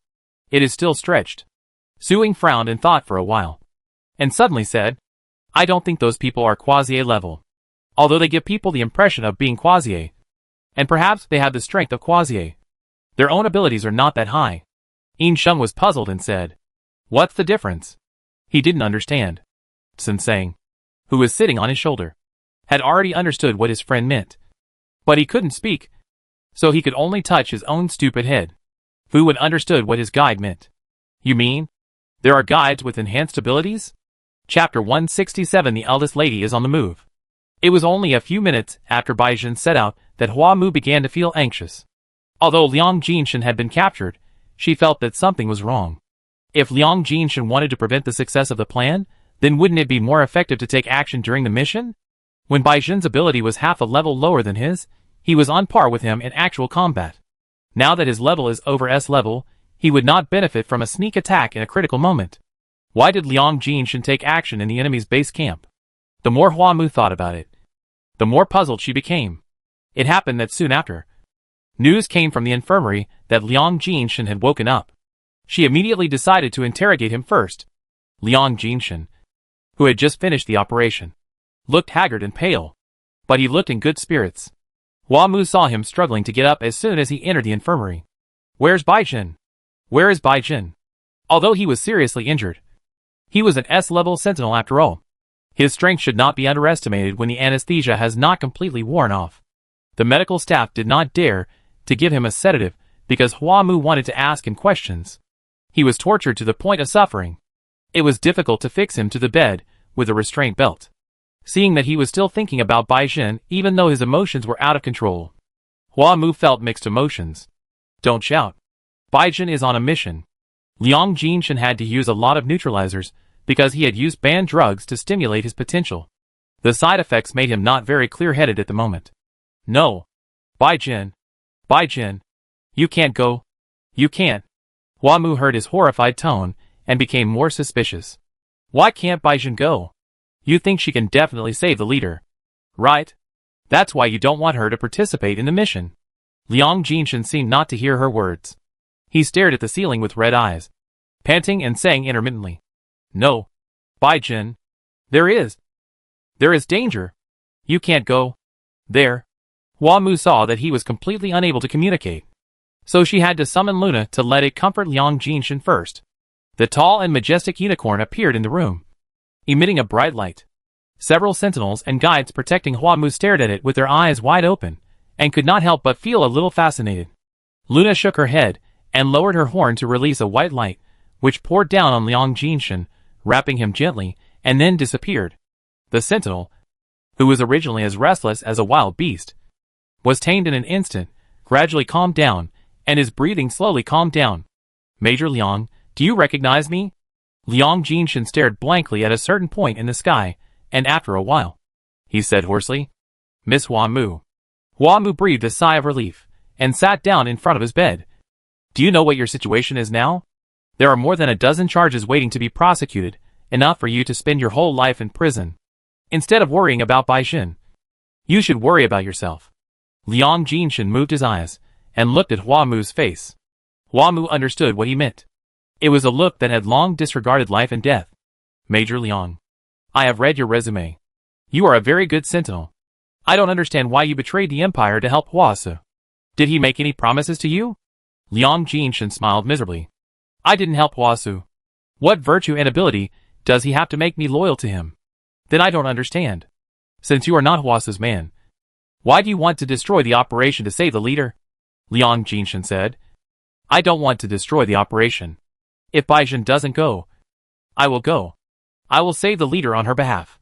it is still stretched. Su Ying frowned and thought for a while, and suddenly said, I don't think those people are quasi-A level. Although they give people the impression of being quasi-A. And perhaps they have the strength of quasi-A. Their own abilities are not that high. Yin Sheng was puzzled and said, what's the difference? He didn't understand. Sinsang, who was sitting on his shoulder, had already understood what his friend meant. But he couldn't speak, so he could only touch his own stupid head. Fu Wen understood what his guide meant. You mean, there are guides with enhanced abilities? Chapter 167. The eldest lady is on the move. It was only a few minutes after Bai Jun set out that Hua Mu began to feel anxious. Although Liang Jinshan had been captured, she felt that something was wrong. If Liang Jinshan wanted to prevent the success of the plan, then wouldn't it be more effective to take action during the mission? When Bai Jun's ability was half a level lower than his, he was on par with him in actual combat. Now that his level is over S level, he would not benefit from a sneak attack in a critical moment. Why did Liang Jinshan take action in the enemy's base camp? The more Hua Mu thought about it, the more puzzled she became. It happened that soon after, news came from the infirmary that Liang Jinshan had woken up. She immediately decided to interrogate him first. Liang Jinshan, who had just finished the operation, looked haggard and pale, but he looked in good spirits. Hua Mu saw him struggling to get up as soon as he entered the infirmary. Where's Bai Jun? Where is Bai Jun? Although he was seriously injured, he was an S-level sentinel after all. His strength should not be underestimated when the anesthesia has not completely worn off. The medical staff did not dare to give him a sedative because Hua Mu wanted to ask him questions. He was tortured to the point of suffering. It was difficult to fix him to the bed with a restraint belt. Seeing that he was still thinking about Bai Jun even though his emotions were out of control, Hua Mu felt mixed emotions. Don't shout. Bai Jun is on a mission. Liang Jinshan had to use a lot of neutralizers because he had used banned drugs to stimulate his potential. The side effects made him not very clear-headed at the moment. No. Bai Jun, you can't go. You can't. Hua Mu heard his horrified tone and became more suspicious. Why can't Bai Jun go? You think she can definitely save the leader, right? That's why you don't want her to participate in the mission. Liang Jinshan seemed not to hear her words. He stared at the ceiling with red eyes, panting and saying intermittently, No. Bai Jun. There is danger. You can't go there. Hua Mu saw that he was completely unable to communicate. So she had to summon Luna to let it comfort Liang Jinshan first. The tall and majestic unicorn appeared in the room, emitting a bright light. Several sentinels and guides protecting Hua Mu stared at it with their eyes wide open, and could not help but feel a little fascinated. Luna shook her head and lowered her horn to release a white light, which poured down on Liang Jinshan, wrapping him gently, and then disappeared. The sentinel, who was originally as restless as a wild beast, was tamed in an instant, gradually calmed down, and his breathing slowly calmed down. Major Liang, Do you recognize me? Liang Jinshan stared blankly at a certain point in the sky, and after a while, he said hoarsely, Miss Hua Mu. Hua Mu breathed a sigh of relief, and sat down in front of his bed. Do you know what your situation is now? There are more than a dozen charges waiting to be prosecuted, enough for you to spend your whole life in prison. Instead of worrying about Baixin, you should worry about yourself. Liang Jinshan moved his eyes, and looked at Hua Mu's face. Hua Mu understood what he meant. It was a look that had long disregarded life and death. Major Liang, I have read your resume. You are a very good sentinel. I don't understand why you betrayed the Empire to help Huasu. Did he make any promises to you? Liang Jinshan smiled miserably. I didn't help Huasu. What virtue and ability does he have to make me loyal to him? Then I don't understand. Since you are not Huasu's man, why do you want to destroy the operation to save the leader? Liang Jinshan said. I don't want to destroy the operation. If Baixin doesn't go, I will go. I will save the leader on her behalf.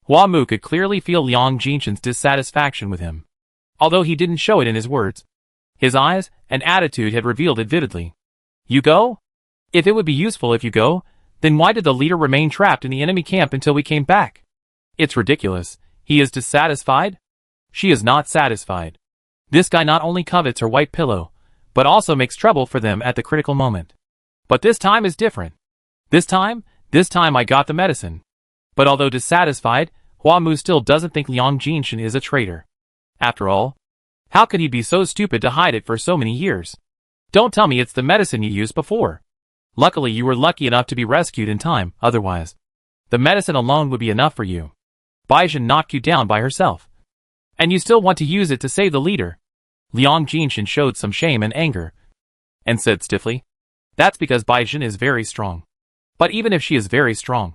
Hua Mu could clearly feel Liang Jinshan's dissatisfaction with him. Although he didn't show it in his words, his eyes and attitude had revealed it vividly. You go? If it would be useful if you go, then why did the leader remain trapped in the enemy camp until we came back? It's ridiculous. He is dissatisfied? She is not satisfied. This guy not only covets her white pillow, but also makes trouble for them at the critical moment. But this time is different. This time I got the medicine. But although dissatisfied, Hua Mu still doesn't think Liang Jinshan is a traitor. After all, how could he be so stupid to hide it for so many years? Don't tell me it's the medicine you used before. Luckily you were lucky enough to be rescued in time, otherwise, the medicine alone would be enough for you. Baixin knocked you down by herself. And you still want to use it to save the leader. Liang Jinshan showed some shame and anger, and said stiffly, that's because Baixin is very strong. But even if she is very strong,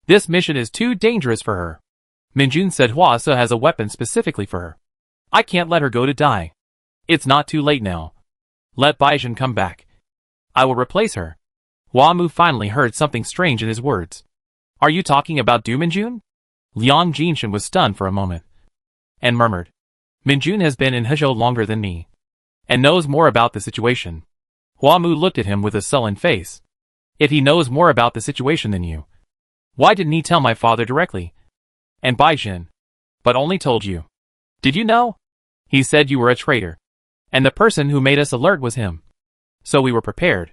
this mission is too dangerous for her. Minjun said Huasa has a weapon specifically for her. I can't let her go to die. It's not too late now. Let Baixin come back. I will replace her. Hua Mu finally heard something strange in his words. Are you talking about Du Minjun? Liang Jinshan was stunned for a moment, and murmured, Minjun has been in Hezhou longer than me, and knows more about the situation. Hua Mu looked at him with a sullen face. If he knows more about the situation than you, why didn't he tell my father directly? And Baixin, but only told you. Did you know? He said you were a traitor, and the person who made us alert was him. So we were prepared.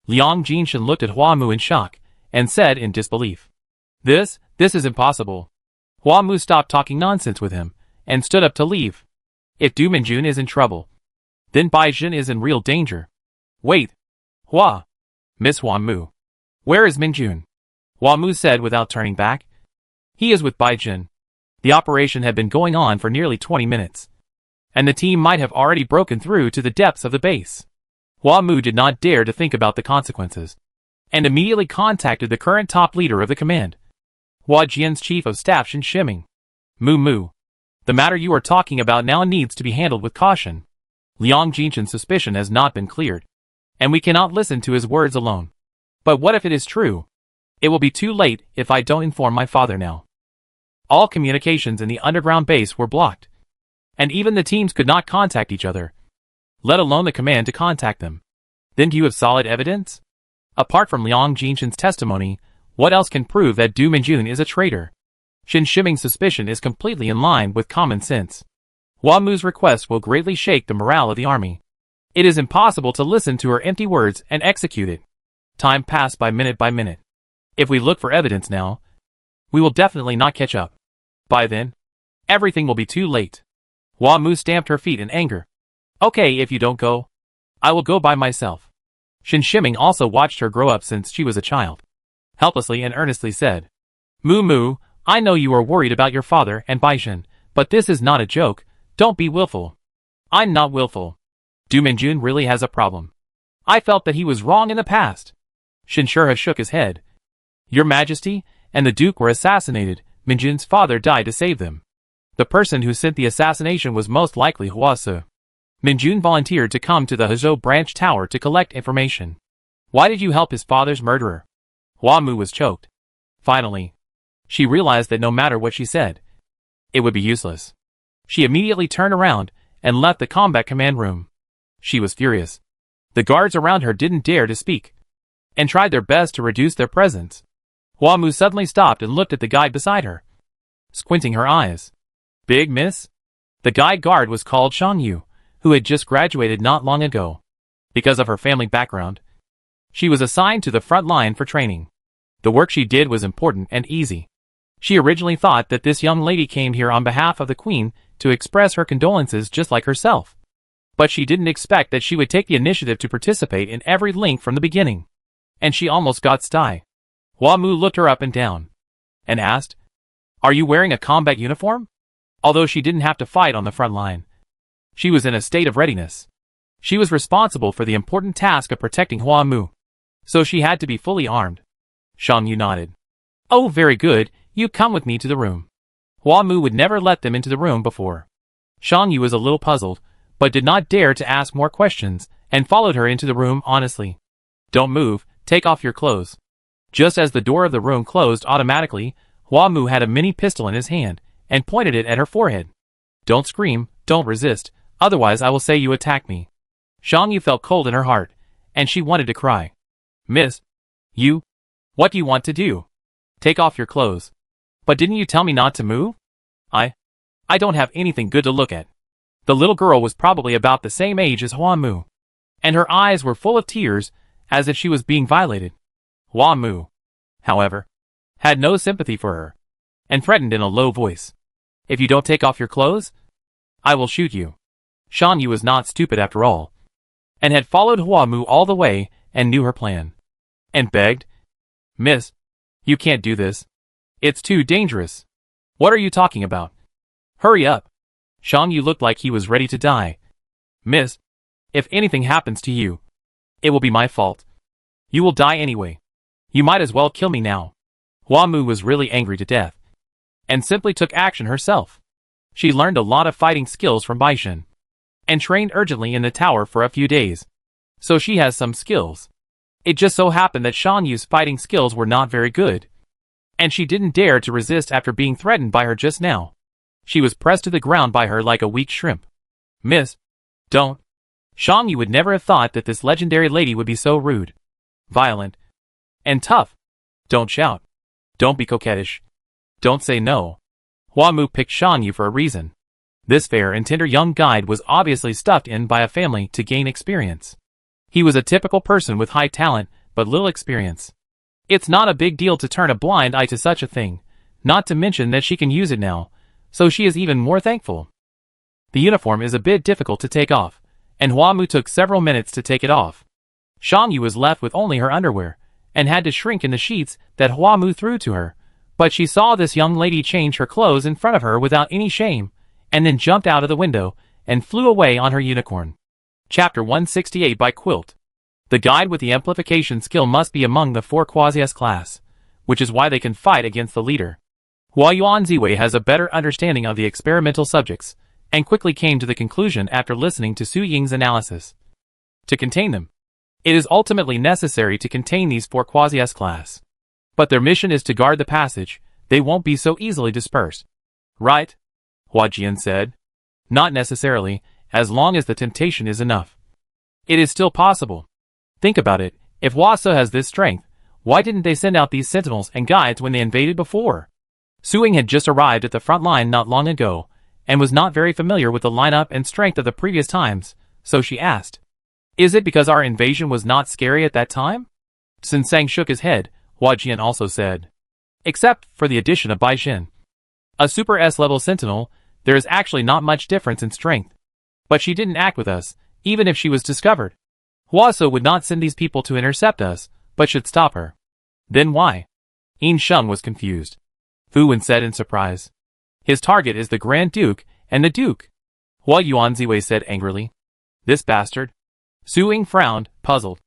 Liang Jinshan looked at Hua Mu in shock, and said in disbelief, This is impossible. Hua Mu stopped talking nonsense with him, and stood up to leave. If Du Minjun is in trouble, then Baixin is in real danger. Wait. Hua. Miss Hua Mu. Where is Minjun? Hua Mu said without turning back. He is with Baixin. The operation had been going on for nearly 20 minutes, and the team might have already broken through to the depths of the base. Hua Mu did not dare to think about the consequences, and immediately contacted the current top leader of the command, Hua Jian's chief of staff Shin Shiming. Mu. The matter you are talking about now needs to be handled with caution. Liang Jinshan's suspicion has not been cleared, and we cannot listen to his words alone. But what if it is true? It will be too late if I don't inform my father now. All communications in the underground base were blocked, and even the teams could not contact each other, let alone the command to contact them. Then do you have solid evidence? Apart from Liang Jinshan's testimony, what else can prove that Du Minjun is a traitor? Shin Shiming's suspicion is completely in line with common sense. Hua Mu's request will greatly shake the morale of the army. It is impossible to listen to her empty words and execute it. Time passed by minute. If we look for evidence now, we will definitely not catch up. By then, everything will be too late. Hua Mu stamped her feet in anger. Okay, if you don't go, I will go by myself. Shin Shiming also watched her grow up since she was a child. Helplessly and earnestly said, Mu, I know you are worried about your father and Baixin, but this is not a joke. Don't be willful. I'm not willful. Du Minjun really has a problem. I felt that he was wrong in the past. Shin Shurha shook his head. Your Majesty and the Duke were assassinated. Minjun's father died to save them. The person who sent the assassination was most likely Huasa. Minjun volunteered to come to the Hezhou branch tower to collect information. Why did you help his father's murderer? Hua Mu was choked. Finally, she realized that no matter what she said, it would be useless. She immediately turned around and left the combat command room. She was furious. The guards around her didn't dare to speak, and tried their best to reduce their presence. Hua Mu suddenly stopped and looked at the guide beside her, squinting her eyes. Big miss? The guide guard was called Shang Yu, who had just graduated not long ago. Because of her family background, she was assigned to the front line for training. The work she did was important and easy. She originally thought that this young lady came here on behalf of the queen to express her condolences just like herself. But she didn't expect that she would take the initiative to participate in every link from the beginning. And she almost got sty. Hua Mu looked her up and down, and asked, "Are you wearing a combat uniform?" Although she didn't have to fight on the front line, she was in a state of readiness. She was responsible for the important task of protecting Hua Mu, so she had to be fully armed. Shang Yu nodded. "Oh, very good, you come with me to the room." Hua Mu would never let them into the room before. Shang Yu was a little puzzled, but did not dare to ask more questions, and followed her into the room honestly. "Don't move, take off your clothes." Just as the door of the room closed automatically, Hua Mu had a mini pistol in his hand, and pointed it at her forehead. "Don't scream, don't resist, otherwise I will say you attacked me." Shang Yu felt cold in her heart, and she wanted to cry. "Miss, you? What do you want to do? Take off your clothes." "But didn't you tell me not to move?" I don't have anything good to look at." The little girl was probably about the same age as Hua Mu, and her eyes were full of tears, as if she was being violated. Hua Mu, however, had no sympathy for her, and threatened in a low voice, "If you don't take off your clothes, I will shoot you." Shang Yu was not stupid after all, and had followed Hua Mu all the way and knew her plan, and begged, "Miss, you can't do this. It's too dangerous." "What are you talking about? Hurry up." Shang Yu looked like he was ready to die. "Miss, if anything happens to you, it will be my fault. You will die anyway. You might as well kill me now." Hua Mu was really angry to death, and simply took action herself. She learned a lot of fighting skills from Baishan, and trained urgently in the tower for a few days, so she has some skills. It just so happened that Shang Yu's fighting skills were not very good, and she didn't dare to resist after being threatened by her just now. She was pressed to the ground by her like a weak shrimp. "Miss, don't." Shang Yu would never have thought that this legendary lady would be so rude, violent, and tough. "Don't shout. Don't be coquettish. Don't say no." Hua Mu picked Shang Yu for a reason. This fair and tender young guide was obviously stuffed in by a family to gain experience. He was a typical person with high talent, but little experience. It's not a big deal to turn a blind eye to such a thing, not to mention that she can use it now, so she is even more thankful. The uniform is a bit difficult to take off, and Hua Mu took several minutes to take it off. Shang Yu was left with only her underwear, and had to shrink in the sheets that Hua Mu threw to her, but she saw this young lady change her clothes in front of her without any shame, and then jumped out of the window, and flew away on her unicorn. Chapter 168 by Quilt. The guide with the amplification skill must be among the 4 Quasi-S class, which is why they can fight against the leader. Hua Yuanziwei has a better understanding of the experimental subjects, and quickly came to the conclusion after listening to Su Ying's analysis. To contain them, it is ultimately necessary to contain these 4 Quasi-S class. But their mission is to guard the passage, they won't be so easily dispersed. "Right?" Hua Jian said. "Not necessarily, as long as the temptation is enough. It is still possible. Think about it, if Hua Se has this strength, why didn't they send out these sentinels and guides when they invaded before?" Su Ying had just arrived at the front line not long ago, and was not very familiar with the lineup and strength of the previous times, so she asked, "Is it because our invasion was not scary at that time?" Sun Sang shook his head. Hua Jian also said, "Except for the addition of Bai Xin, a Super S-level sentinel, there is actually not much difference in strength. But she didn't act with us, even if she was discovered. Hua Se would not send these people to intercept us, but should stop her." "Then why?" Yin Sheng was confused. Fu Wen said in surprise, "His target is the Grand Duke and the Duke." Hua Yuanziwei said angrily, "This bastard." Su Ying frowned, puzzled.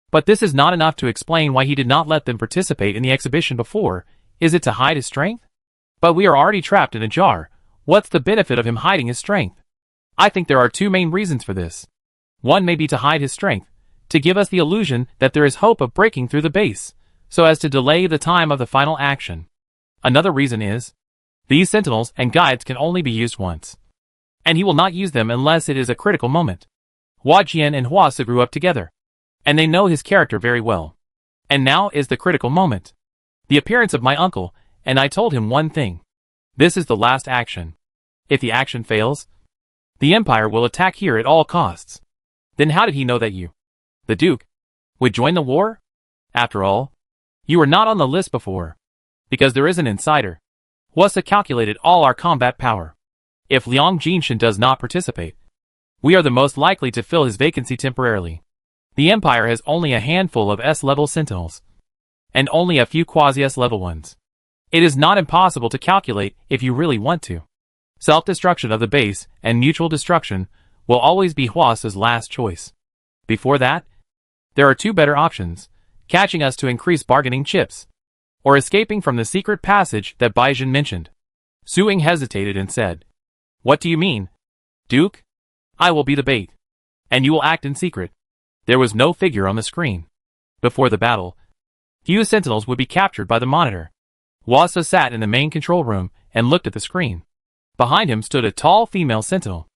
"But this is not enough to explain why he did not let them participate in the exhibition before, is it to hide his strength? But we are already trapped in a jar, what's the benefit of him hiding his strength? I think there are 2 main reasons for this. One may be to hide his strength, to give us the illusion that there is hope of breaking through the base, so as to delay the time of the final action. Another reason is, these sentinels and guides can only be used once, and he will not use them unless it is a critical moment. Hua Jian and Hua Se grew up together, and they know his character very well. And now is the critical moment. The appearance of my uncle, and I told him one thing. This is the last action. If the action fails, the Empire will attack here at all costs. Then how did he know that you, the Duke, would join the war? After all, you were not on the list before. Because there is an insider. Huasa calculated all our combat power. If Liang Jinshan does not participate, we are the most likely to fill his vacancy temporarily. The Empire has only a handful of S-level sentinels, and only a few quasi-S-level ones. It is not impossible to calculate if you really want to. Self-destruction of the base and mutual destruction will always be Huasa's last choice. Before that, there are two better options, catching us to increase bargaining chips, or escaping from the secret passage that Baizhen mentioned. Su Ying hesitated and said, "What do you mean, Duke? I will be the bait, and you will act in secret." There was no figure on the screen. Before the battle, few sentinels would be captured by the monitor. Huasa sat in the main control room and looked at the screen. Behind him stood a tall female sentinel.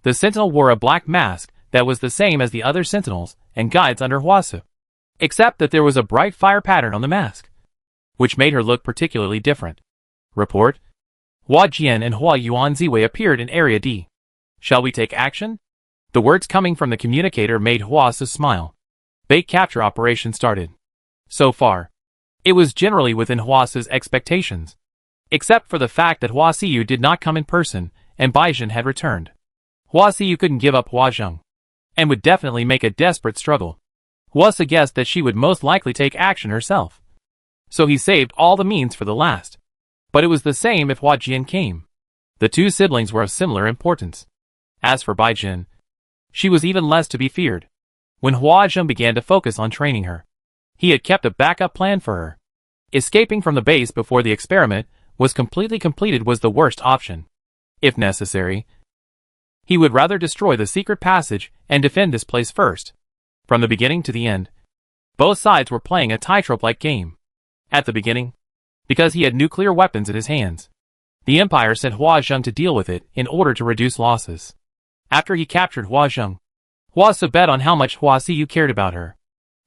The sentinel wore a black mask that was the same as the other sentinels and guides under Huasa, except that there was a bright fire pattern on the mask, which made her look particularly different. Report: Hua Jian and Hua Yuan Ziwei appeared in Area D. Shall we take action? The words coming from the communicator made Huasa smile. Bait capture operation started. So far, it was generally within Huasa's expectations, except for the fact that Hua Siyu did not come in person and Baizhen had returned. Hua Siyu couldn't give up Hua Zheng, and would definitely make a desperate struggle. Huasa guessed that she would most likely take action herself, so he saved all the means for the last. But it was the same if Hua Jian came. The two siblings were of similar importance. As for Baizhen, she was even less to be feared. When Hua Zheng began to focus on training her, he had kept a backup plan for her. Escaping from the base before the experiment was completely completed was the worst option. If necessary, he would rather destroy the secret passage and defend this place first. From the beginning to the end, both sides were playing a tightrope-like game. At the beginning, because he had nuclear weapons in his hands, the Empire sent Hua Zheng to deal with it in order to reduce losses. After he captured Hua Zheng, Huasa bet on how much Hua Siyu cared about her.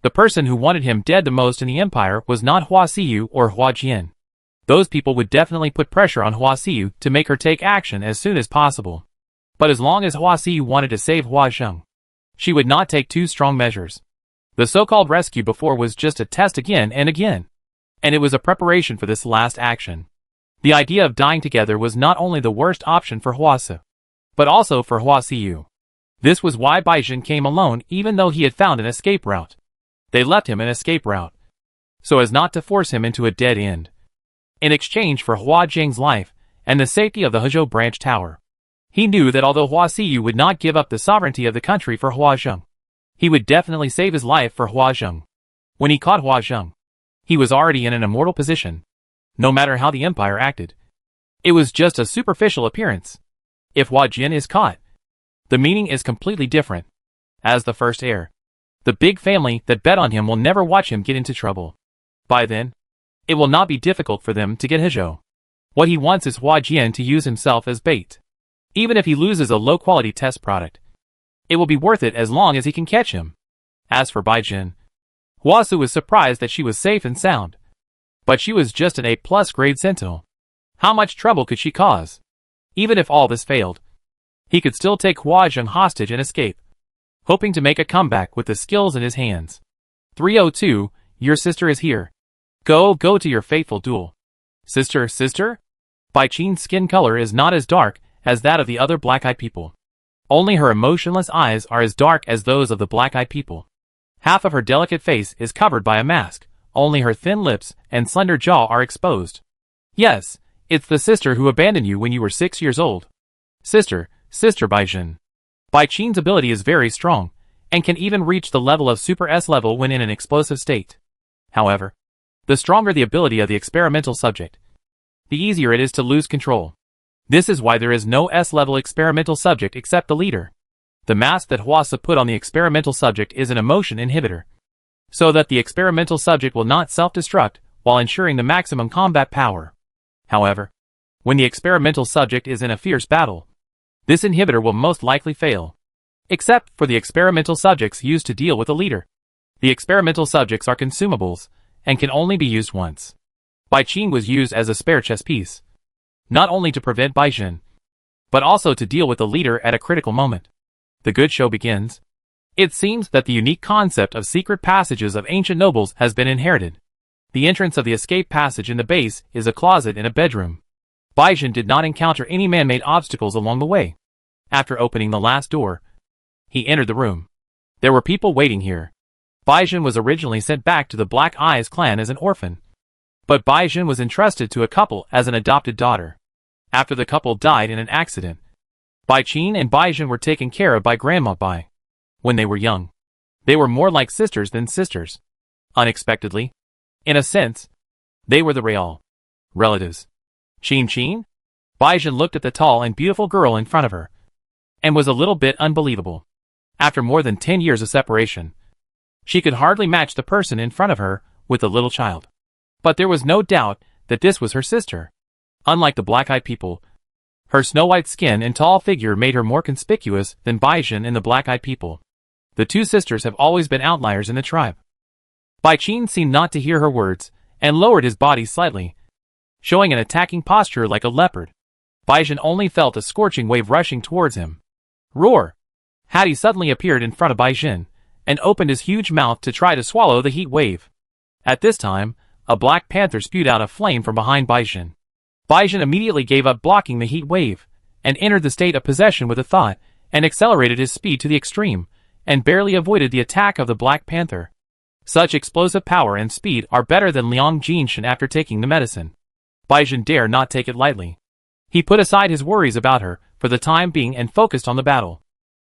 The person who wanted him dead the most in the Empire was not Hua Siyu or Hua Jian. Those people would definitely put pressure on Hua Siyu to make her take action as soon as possible. But as long as Hua Siyu wanted to save Hua Zheng, she would not take too strong measures. The so-called rescue before was just a test again and again, and it was a preparation for this last action. The idea of dying together was not only the worst option for Huasa, but also for Hua Siyu. This was why Baizhen came alone even though he had found an escape route. They left him an escape route, so as not to force him into a dead end, in exchange for Hua Jiang's life and the safety of the Hezhou branch tower. He knew that although Hua Siyu would not give up the sovereignty of the country for Hua Zheng, he would definitely save his life for Hua Zheng. When he caught Hua Zheng, he was already in an immortal position, no matter how the Empire acted. It was just a superficial appearance. If Hua Jian is caught, the meaning is completely different. As the first heir, the big family that bet on him will never watch him get into trouble. By then, it will not be difficult for them to get Hezhou. What he wants is Hua Jian to use himself as bait. Even if he loses a low-quality test product, it will be worth it as long as he can catch him. As for Baizhen, Huasa was surprised that she was safe and sound. But she was just an A+ grade sentinel. How much trouble could she cause? Even if all this failed, he could still take Hua Zheng hostage and escape, hoping to make a comeback with the skills in his hands. 302, your sister is here. Go to your fateful duel. Sister? Bai Qing's skin color is not as dark as that of the other black-eyed people. Only her emotionless eyes are as dark as those of the black-eyed people. Half of her delicate face is covered by a mask, only her thin lips and slender jaw are exposed. Yes, it's the sister who abandoned you when you were 6 years old. Sister Baizhen. Bai Qing's ability is very strong, and can even reach the level of Super S level when in an explosive state. However, the stronger the ability of the experimental subject, the easier it is to lose control. This is why there is no S-level experimental subject except the leader. The mask that Huasa put on the experimental subject is an emotion inhibitor, so that the experimental subject will not self-destruct while ensuring the maximum combat power. However, when the experimental subject is in a fierce battle, this inhibitor will most likely fail, except for the experimental subjects used to deal with the leader. The experimental subjects are consumables, and can only be used once. Bai Qin was used as a spare chess piece, not only to prevent Bai Jin, but also to deal with the leader at a critical moment. The good show begins. It seems that the unique concept of secret passages of ancient nobles has been inherited. The entrance of the escape passage in the base is a closet in a bedroom. Bai Jin did not encounter any man-made obstacles along the way. After opening the last door, he entered the room. There were people waiting here. Bai Jin was originally sent back to the Black Eyes clan as an orphan, but Bai Jin was entrusted to a couple as an adopted daughter. After the couple died in an accident, Bai Qin and Bai Jin were taken care of by Grandma Bai. When they were young, they were more like sisters than sisters. Unexpectedly, in a sense, they were the real relatives. Qin? Bai Jin looked at the tall and beautiful girl in front of her, and was a little bit unbelievable. After more than 10 years of separation, she could hardly match the person in front of her with the little child. But there was no doubt that this was her sister. Unlike the black-eyed people, her snow-white skin and tall figure made her more conspicuous than Bai Jin and the black-eyed people. The two sisters have always been outliers in the tribe. Bai Qin seemed not to hear her words, and lowered his body slightly, showing an attacking posture like a leopard. Bai Jin only felt a scorching wave rushing towards him. Roar! Hattie suddenly appeared in front of Bai Jin, and opened his huge mouth to try to swallow the heat wave. At this time, a black panther spewed out a flame from behind Bai Jin. Bai Jin immediately gave up blocking the heat wave, and entered the state of possession with a thought, and accelerated his speed to the extreme, and barely avoided the attack of the Black Panther. Such explosive power and speed are better than Liang Jinshan after taking the medicine. Bai Jin dare not take it lightly. He put aside his worries about her for the time being and focused on the battle.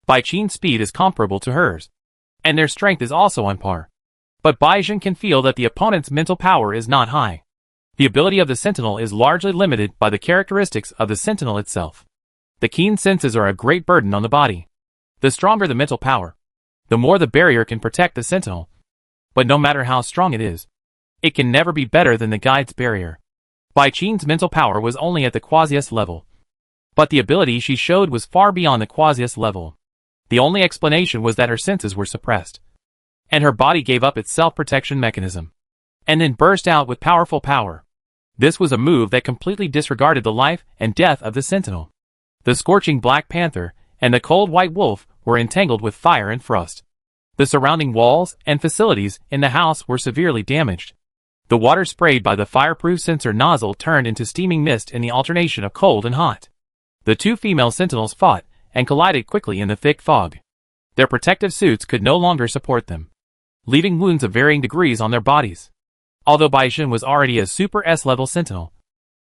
Bai Qin's speed is comparable to hers, and their strength is also on par. But Bai Jin can feel that the opponent's mental power is not high. The ability of the sentinel is largely limited by the characteristics of the sentinel itself. The keen senses are a great burden on the body. The stronger the mental power, the more the barrier can protect the sentinel. But no matter how strong it is, it can never be better than the guide's barrier. Bai Qin's mental power was only at the Quasius level, but the ability she showed was far beyond the Quasius level. The only explanation was that her senses were suppressed, and her body gave up its self-protection mechanism, and then burst out with powerful power. This was a move that completely disregarded the life and death of the sentinel. The scorching Black Panther and the cold White Wolf were entangled with fire and frost. The surrounding walls and facilities in the house were severely damaged. The water sprayed by the fireproof sensor nozzle turned into steaming mist in the alternation of cold and hot. The two female sentinels fought and collided quickly in the thick fog. Their protective suits could no longer support them, leaving wounds of varying degrees on their bodies. Although Bai Jin was already a Super S-level sentinel,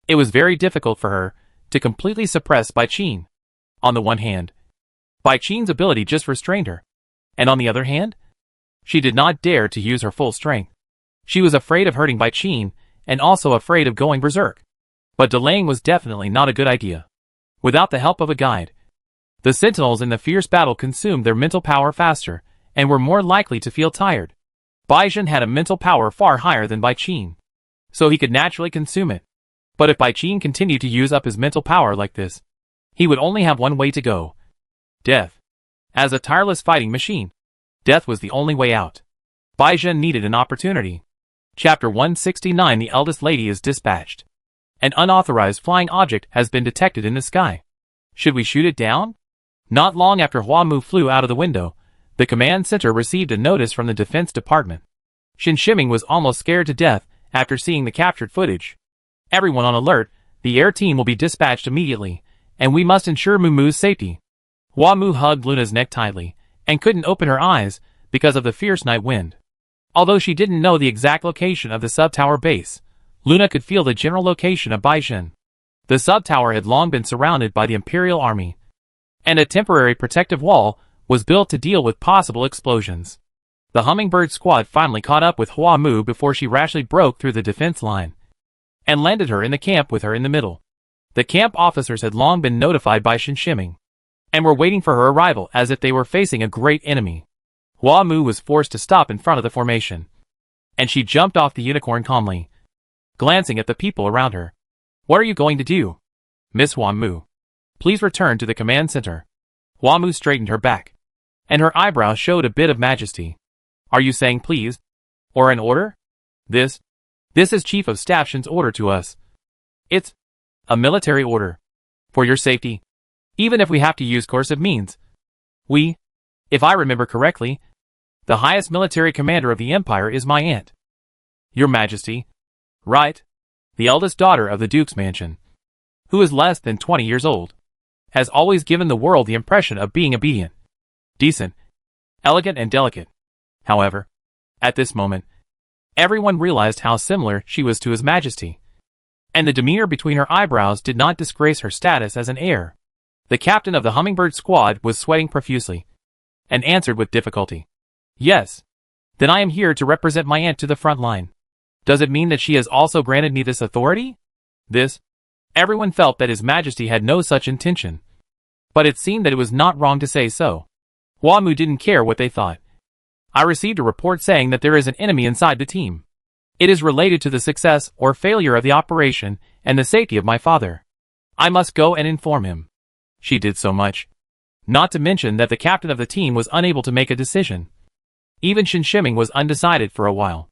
it was very difficult for her to completely suppress Bai Qin. On the one hand, Bai Qin's ability just restrained her, and on the other hand, she did not dare to use her full strength. She was afraid of hurting Bai Qin, and also afraid of going berserk. But delaying was definitely not a good idea. Without the help of a guide, the sentinels in the fierce battle consumed their mental power faster, and were more likely to feel tired. Bai Jin had a mental power far higher than Bai Qin, so he could naturally consume it. But if Bai Qin continued to use up his mental power like this, he would only have one way to go: death. As a tireless fighting machine, death was the only way out. Bai Jin needed an opportunity. Chapter 169. The eldest lady is dispatched. An unauthorized flying object has been detected in the sky. Should we shoot it down? Not long after Hua Mu flew out of the window, the command center received a notice from the Defense Department. Shin Shiming was almost scared to death after seeing the captured footage. Everyone on alert, the air team will be dispatched immediately, and we must ensure Muumu's safety. Hua Mu hugged Luna's neck tightly, and couldn't open her eyes because of the fierce night wind. Although she didn't know the exact location of the sub-tower base, Luna could feel the general location of Bai Jin. The sub-tower had long been surrounded by the Imperial Army, and a temporary protective wall was built to deal with possible explosions. The Hummingbird squad finally caught up with Hua Mu before she rashly broke through the defense line, and landed her in the camp with her in the middle. The camp officers had long been notified by Shin Shiming, and were waiting for her arrival as if they were facing a great enemy. Hua Mu was forced to stop in front of the formation, and she jumped off the unicorn calmly, glancing at the people around her. What are you going to do? Miss Hua Mu, please return to the command center. Hua Mu straightened her back, and her eyebrows showed a bit of majesty. Are you saying please? Or an order? This is Chief of Staff Shin's order to us. It's a military order. For your safety. Even if we have to use coercive means. We, if I remember correctly, the highest military commander of the Empire is my aunt. Your Majesty. Right. The eldest daughter of the Duke's mansion. Who is less than 20 years old. Has always given the world the impression of being obedient, decent, elegant and delicate. However, at this moment, everyone realized how similar she was to His Majesty. And the demeanor between her eyebrows did not disgrace her status as an heir. The captain of the Hummingbird squad was sweating profusely, and answered with difficulty. Yes. Then I am here to represent my aunt to the front line. Does it mean that she has also granted me this authority? Everyone felt that His Majesty had no such intention. But it seemed that it was not wrong to say so. Hua Mu didn't care what they thought. I received a report saying that there is an enemy inside the team. It is related to the success or failure of the operation and the safety of my father. I must go and inform him. She did so much. Not to mention that the captain of the team was unable to make a decision. Even Shin Shiming was undecided for a while.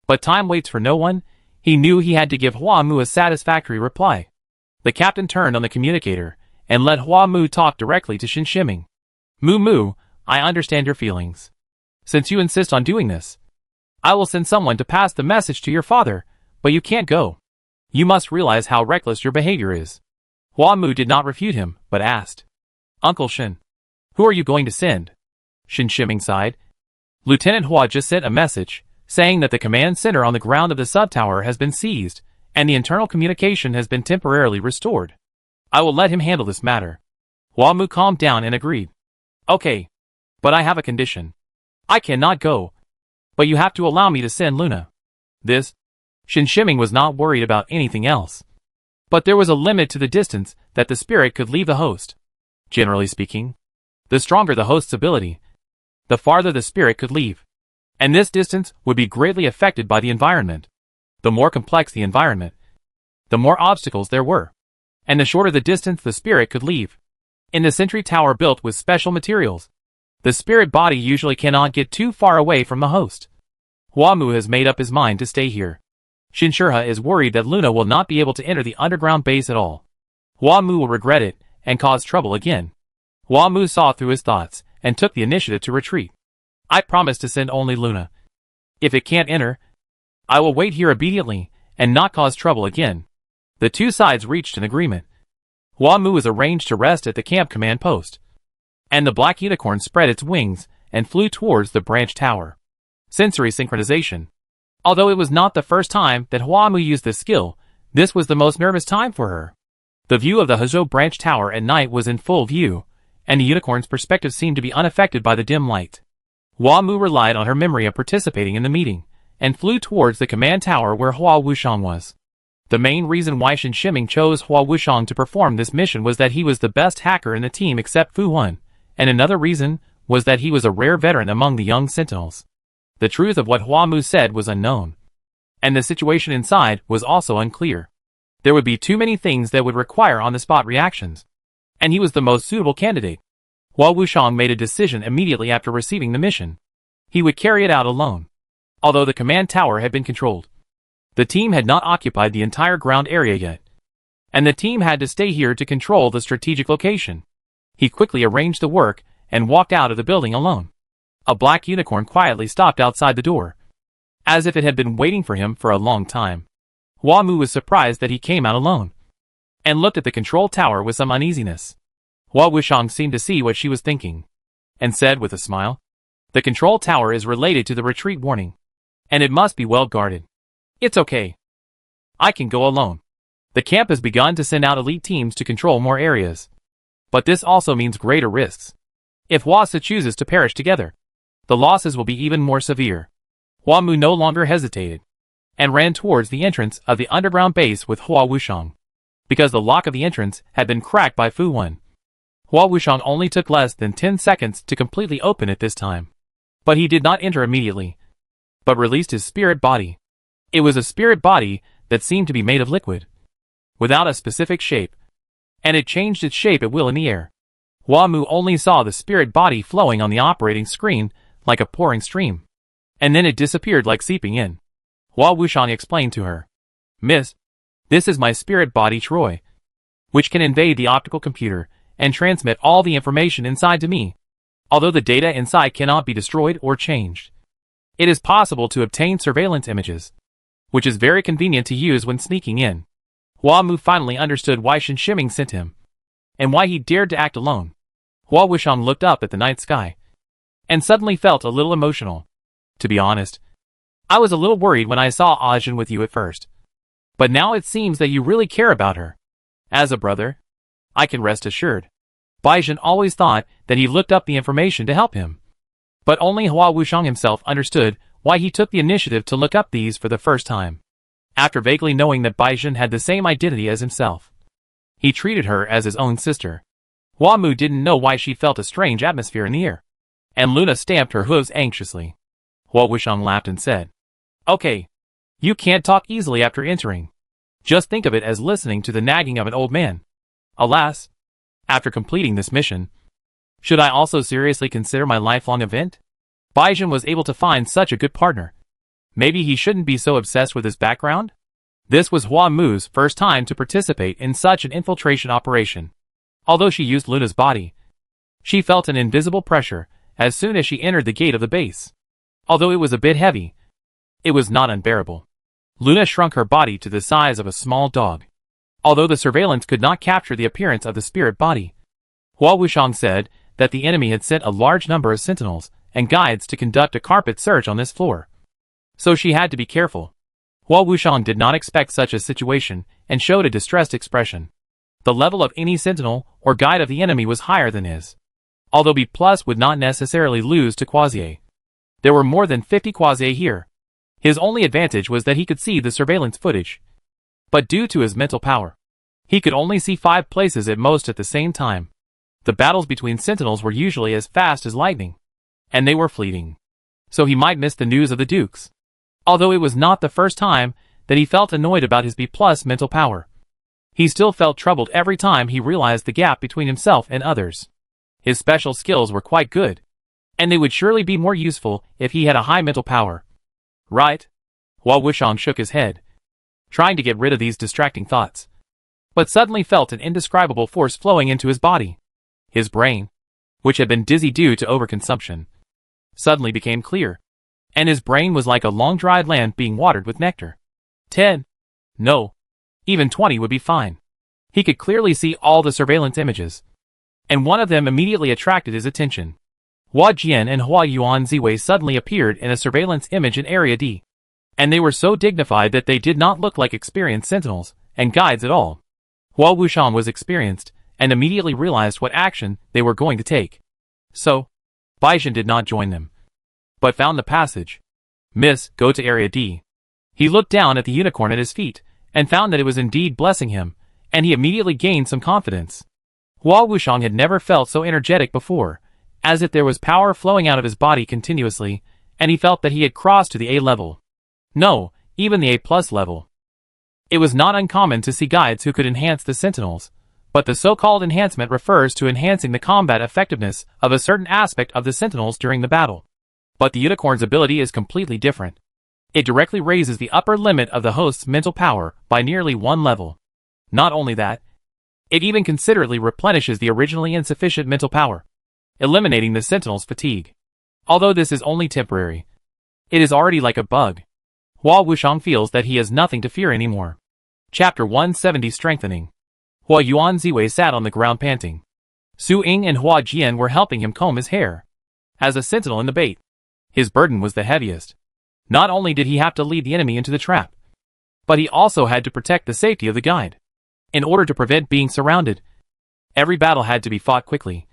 But time waits for no one. He knew he had to give Hua Mu a satisfactory reply. The captain turned on the communicator and let Hua Mu talk directly to Shin Shiming. Mu, I understand your feelings. Since you insist on doing this, I will send someone to pass the message to your father, but you can't go. You must realize how reckless your behavior is. Hua Mu did not refute him, but asked. Uncle Shin, who are you going to send? Shin Shiming sighed. Lieutenant Hua just sent a message, saying that the command center on the ground of the sub-tower has been seized, and the internal communication has been temporarily restored. I will let him handle this matter. Hua Mu calmed down and agreed. Okay. But I have a condition. I cannot go. But you have to allow me to send Luna. Shin Shiming was not worried about anything else. But there was a limit to the distance that the spirit could leave the host. Generally speaking, the stronger the host's ability, the farther the spirit could leave. And this distance would be greatly affected by the environment. The more complex the environment, the more obstacles there were, and the shorter the distance the spirit could leave. In the sentry tower built with special materials, the spirit body usually cannot get too far away from the host. Hua Mu has made up his mind to stay here. Shin Shirha is worried that Luna will not be able to enter the underground base at all. Hua Mu will regret it and cause trouble again. Hua Mu saw through his thoughts and took the initiative to retreat. I promise to send only Luna. If it can't enter, I will wait here obediently and not cause trouble again. The two sides reached an agreement. Hua Mu was arranged to rest at the camp command post. And the black unicorn spread its wings and flew towards the branch tower. Sensory synchronization. Although it was not the first time that Hua Mu used this skill, this was the most nervous time for her. The view of the Hezhou branch tower at night was in full view, and the unicorn's perspective seemed to be unaffected by the dim light. Hua Mu relied on her memory of participating in the meeting, and flew towards the command tower where Hua Wushang was. The main reason why Shin Shiming chose Hua Wushang to perform this mission was that he was the best hacker in the team except Fu Huan, and another reason was that he was a rare veteran among the young sentinels. The truth of what Hua Mu said was unknown, and the situation inside was also unclear. There would be too many things that would require on-the-spot reactions, and he was the most suitable candidate. Hua Wushang made a decision immediately after receiving the mission. He would carry it out alone. Although the command tower had been controlled, the team had not occupied the entire ground area yet, and the team had to stay here to control the strategic location. He quickly arranged the work and walked out of the building alone. A black unicorn quietly stopped outside the door, as if it had been waiting for him for a long time. Hua Mu was surprised that he came out alone, and looked at the control tower with some uneasiness. Hua Wushang seemed to see what she was thinking, and said with a smile, "The control tower is related to the retreat warning, and it must be well guarded. It's okay. I can go alone. The camp has begun to send out elite teams to control more areas. But this also means greater risks. If Huasa chooses to perish together, the losses will be even more severe." Hua Mu no longer hesitated, and ran towards the entrance of the underground base with Hua Wushang. Because the lock of the entrance had been cracked by Fu Huan, Hua Wushang only took less than 10 seconds to completely open it this time. But he did not enter immediately, but released his spirit body. It was a spirit body that seemed to be made of liquid, without a specific shape, and it changed its shape at will in the air. Hua Mu only saw the spirit body flowing on the operating screen like a pouring stream. and then it disappeared like seeping in. Hua Wushang explained to her. Miss, this is my spirit body Troy, which can invade the optical computer and transmit all the information inside to me. Although the data inside cannot be destroyed or changed, it is possible to obtain surveillance images, which is very convenient to use when sneaking in. Hua Mu finally understood why Shen Shiming sent him, and why he dared to act alone. Hua Wushang looked up at the night sky, and suddenly felt a little emotional. To be honest, I was a little worried when I saw Ajin with you at first, but now it seems that you really care about her. As a brother, I can rest assured. Baizhen always thought that he looked up the information to help him, but only Hua Wushang himself understood why he took the initiative to look up these for the first time. After vaguely knowing that Baizhen had the same identity as himself, he treated her as his own sister. Hua Mu didn't know why she felt a strange atmosphere in the air, and Luna stamped her hooves anxiously. Hua Wushang laughed and said, Okay, you can't talk easily after entering. Just think of it as listening to the nagging of an old man. Alas, after completing this mission, should I also seriously consider my lifelong event? Baizhen was able to find such a good partner. Maybe he shouldn't be so obsessed with his background? This was Hua Mu's first time to participate in such an infiltration operation. Although she used Luna's body, she felt an invisible pressure as soon as she entered the gate of the base. Although it was a bit heavy, it was not unbearable. Luna shrunk her body to the size of a small dog. Although the surveillance could not capture the appearance of the spirit body, Hua Wushang said that the enemy had sent a large number of sentinels and guides to conduct a carpet search on this floor. So she had to be careful. Hua Wushang did not expect such a situation and showed a distressed expression. The level of any sentinel or guide of the enemy was higher than his. Although B+ would not necessarily lose to Quasier. There were more than 50 Quasier here. His only advantage was that he could see the surveillance footage. But due to his mental power, he could only see 5 places at most at the same time. The battles between sentinels were usually as fast as lightning, and they were fleeting. So he might miss the news of the dukes. Although it was not the first time that he felt annoyed about his B+ mental power, he still felt troubled every time he realized the gap between himself and others. His special skills were quite good, and they would surely be more useful if he had a high mental power. Right? Hua Wushang shook his head, trying to get rid of these distracting thoughts, but suddenly felt an indescribable force flowing into his body. His brain, which had been dizzy due to overconsumption, suddenly became clear, and his brain was like a long-dried land being watered with nectar. 10. No. Even 20 would be fine. He could clearly see all the surveillance images, and one of them immediately attracted his attention. Hua Jian and Hua Yuan Ziwei suddenly appeared in a surveillance image in Area D, and they were so dignified that they did not look like experienced sentinels and guides at all. Hua Wushang was experienced, and immediately realized what action they were going to take. So, Baizhen did not join them, but found the passage. Miss, go to Area D. He looked down at the unicorn at his feet, and found that it was indeed blessing him, and he immediately gained some confidence. Hua Wushang had never felt so energetic before, as if there was power flowing out of his body continuously, and he felt that he had crossed to the A level. No, even the A+ level. It was not uncommon to see guides who could enhance the sentinels, but the so-called enhancement refers to enhancing the combat effectiveness of a certain aspect of the sentinels during the battle. But the unicorn's ability is completely different. It directly raises the upper limit of the host's mental power by nearly 1 level. Not only that, it even considerably replenishes the originally insufficient mental power, eliminating the sentinel's fatigue. Although this is only temporary, it is already like a bug. Hua Wushang feels that he has nothing to fear anymore. Chapter 170 Strengthening. Hua Yuan Ziwei sat on the ground panting. Su Ying and Hua Jian were helping him comb his hair. As a sentinel in the bait, his burden was the heaviest. Not only did he have to lead the enemy into the trap, but he also had to protect the safety of the guide. In order to prevent being surrounded, every battle had to be fought quickly,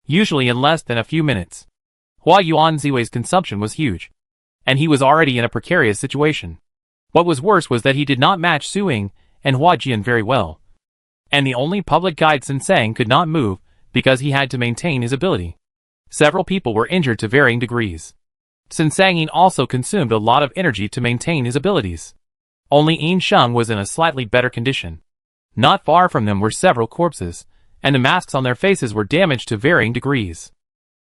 usually in less than a few minutes. Hua Yuan Ziwei's consumption was huge, and he was already in a precarious situation. What was worse was that he did not match Su Ying and Hua Jian very well, and the only public guide Sun Sang could not move because he had to maintain his ability. Several people were injured to varying degrees. Sun Sang also consumed a lot of energy to maintain his abilities. Only Yin Sheng was in a slightly better condition. Not far from them were several corpses, and the masks on their faces were damaged to varying degrees.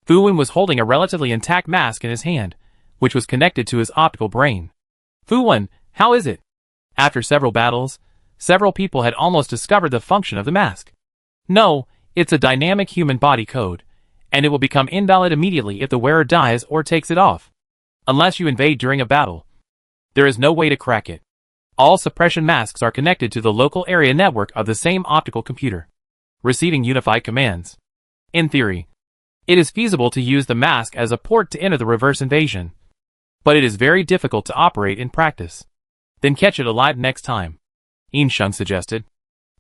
Fu Wen was holding a relatively intact mask in his hand, which was connected to his optical brain. Fu Wen, how is it? After several battles, several people had almost discovered the function of the mask. No, it's a dynamic human body code, and it will become invalid immediately if the wearer dies or takes it off. Unless you invade during a battle. There is no way to crack it. All suppression masks are connected to the local area network of the same optical computer, receiving unified commands. In theory, it is feasible to use the mask as a port to enter the reverse invasion, but it is very difficult to operate in practice. Then catch it alive next time, Yin Sheng suggested.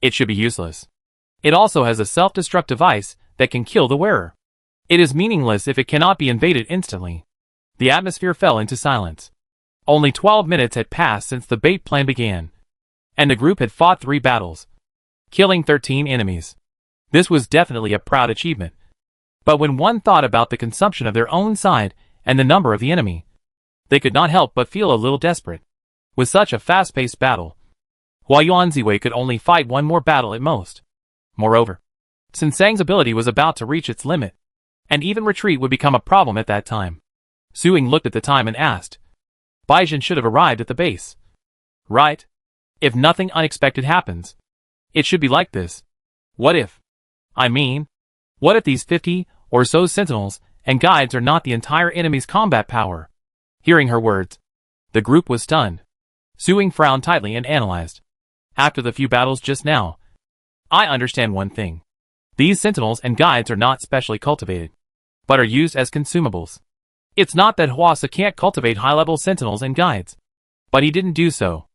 It should be useless. It also has a self-destruct device that can kill the wearer. It is meaningless if it cannot be invaded instantly. The atmosphere fell into silence. Only 12 minutes had passed since the bait plan began, and the group had fought 3 battles, killing 13 enemies. This was definitely a proud achievement. But when one thought about the consumption of their own side and the number of the enemy, they could not help but feel a little desperate. With such a fast-paced battle, Hua Yuanziwei could only fight one more battle at most. Moreover, Sun Sang's ability was about to reach its limit, and even retreat would become a problem at that time. Su Ying looked at the time and asked, Baizhen should have arrived at the base. Right? If nothing unexpected happens, it should be like this. What if? What if these 50 or so sentinels and guides are not the entire enemy's combat power? Hearing her words, the group was stunned. Su Ying frowned tightly and analyzed. After the few battles just now, I understand one thing. These sentinels and guides are not specially cultivated, but are used as consumables. It's not that Huasa can't cultivate high-level sentinels and guides, but he didn't do so.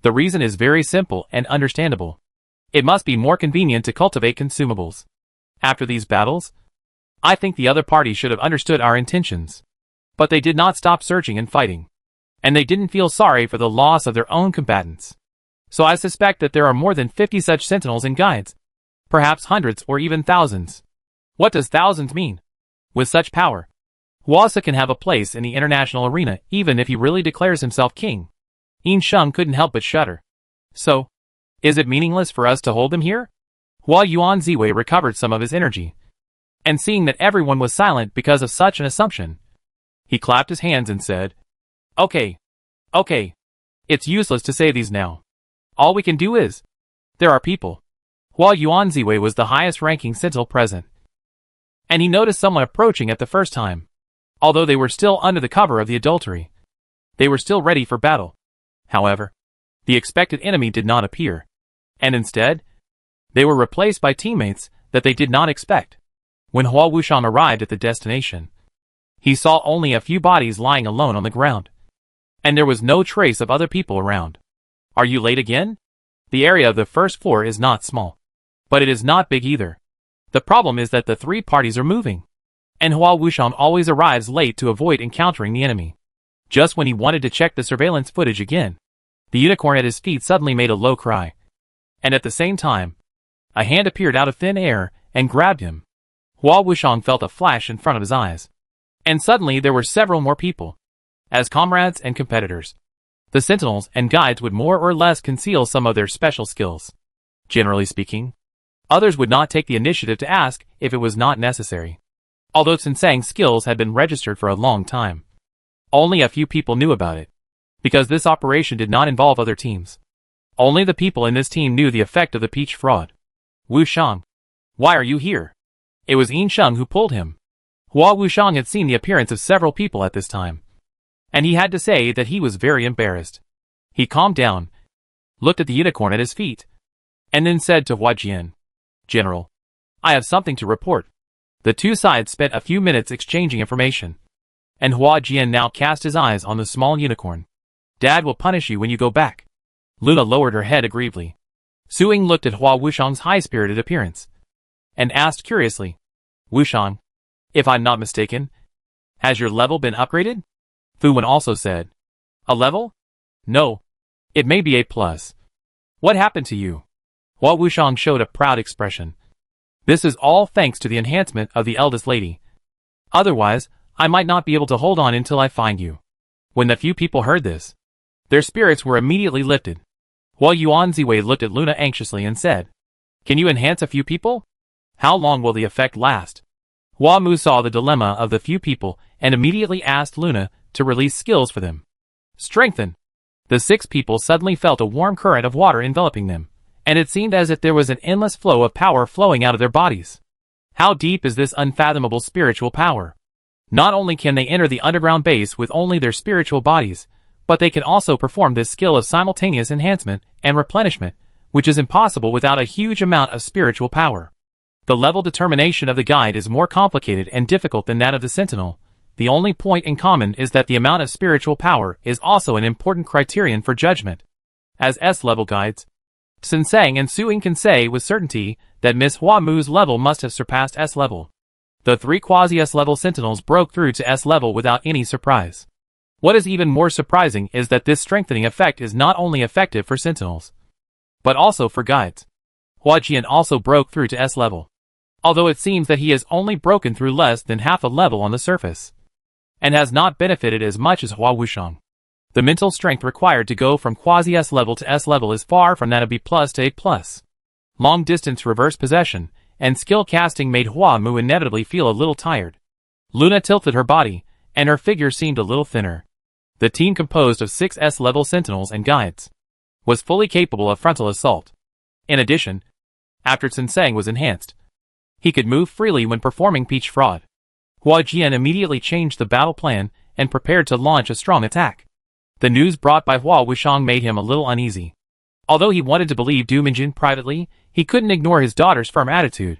The reason is very simple and understandable. It must be more convenient to cultivate consumables. After these battles, I think the other party should have understood our intentions. But they did not stop searching and fighting. And they didn't feel sorry for the loss of their own combatants. So I suspect that there are more than 50 such sentinels and guides. Perhaps hundreds or even thousands. What does thousands mean? With such power, Huasa can have a place in the international arena even if he really declares himself king. Yin Sheng couldn't help but shudder. So, is it meaningless for us to hold them here? Hua Yuanziwei recovered some of his energy. And seeing that everyone was silent because of such an assumption, he clapped his hands and said, Okay. It's useless to say these now. All we can do is, there are people. Hua Yuanziwei was the highest-ranking sentinel present, and he noticed someone approaching at the first time. Although they were still under the cover of the adultery, they were still ready for battle. However, the expected enemy did not appear, and instead, they were replaced by teammates that they did not expect. When Hua Wushang arrived at the destination, he saw only a few bodies lying alone on the ground, and there was no trace of other people around. Are you late again? The area of the first floor is not small, but it is not big either. The problem is that the 3 parties are moving, and Hua Wushang always arrives late to avoid encountering the enemy. Just when he wanted to check the surveillance footage again, the unicorn at his feet suddenly made a low cry. And at the same time, a hand appeared out of thin air and grabbed him. Hua Wushang felt a flash in front of his eyes. And suddenly there were several more people. As comrades and competitors, the sentinels and guides would more or less conceal some of their special skills. Generally speaking, others would not take the initiative to ask if it was not necessary. Although Sun Sang's skills had been registered for a long time, only a few people knew about it, because this operation did not involve other teams. Only the people in this team knew the effect of the peach fraud. Wushang, why are you here? It was Yin Sheng who pulled him. Hua Wushang had seen the appearance of several people at this time, and he had to say that he was very embarrassed. He calmed down, looked at the unicorn at his feet, and then said to Hua Jian, General, I have something to report. The 2 sides spent a few minutes exchanging information, and Hua Jian now cast his eyes on the small unicorn. Dad will punish you when you go back. Luna lowered her head aggrievedly. Su Ying looked at Hua Wushang's high-spirited appearance, and asked curiously, Wushang, if I'm not mistaken, has your level been upgraded? Fu Wen also said, A level? No. It may be A+. What happened to you? Hua Wushang showed a proud expression. This is all thanks to the enhancement of the eldest lady. Otherwise, I might not be able to hold on until I find you. When the few people heard this, their spirits were immediately lifted. Hua Yuanziwei looked at Luna anxiously and said, Can you enhance a few people? How long will the effect last? Hua Mu saw the dilemma of the few people and immediately asked Luna to release skills for them. Strengthen. The 6 people suddenly felt a warm current of water enveloping them, and it seemed as if there was an endless flow of power flowing out of their bodies. How deep is this unfathomable spiritual power? Not only can they enter the underground base with only their spiritual bodies, but they can also perform this skill of simultaneous enhancement and replenishment, which is impossible without a huge amount of spiritual power. The level determination of the guide is more complicated and difficult than that of the sentinel. The only point in common is that the amount of spiritual power is also an important criterion for judgment. As S-level guides, Sinsang and Suing can say with certainty that Miss Hua Mu's level must have surpassed S-level. The 3 quasi-S-level sentinels broke through to S-level without any surprise. What is even more surprising is that this strengthening effect is not only effective for sentinels, but also for guides. Hua Jian also broke through to S-level, although it seems that he has only broken through less than half a level on the surface, and has not benefited as much as Hua Wushang. The mental strength required to go from quasi-S level to S level is far from that of B+ to A+. Long-distance reverse possession and skill casting made Hua Mu inevitably feel a little tired. Luna tilted her body, and her figure seemed a little thinner. The team, composed of 6 S-level sentinels and guides, was fully capable of frontal assault. In addition, after Sinsang was enhanced, he could move freely when performing peach fraud. Hua Jian immediately changed the battle plan and prepared to launch a strong attack. The news brought by Hua Wushang made him a little uneasy. Although he wanted to believe Du Minjin privately, he couldn't ignore his daughter's firm attitude.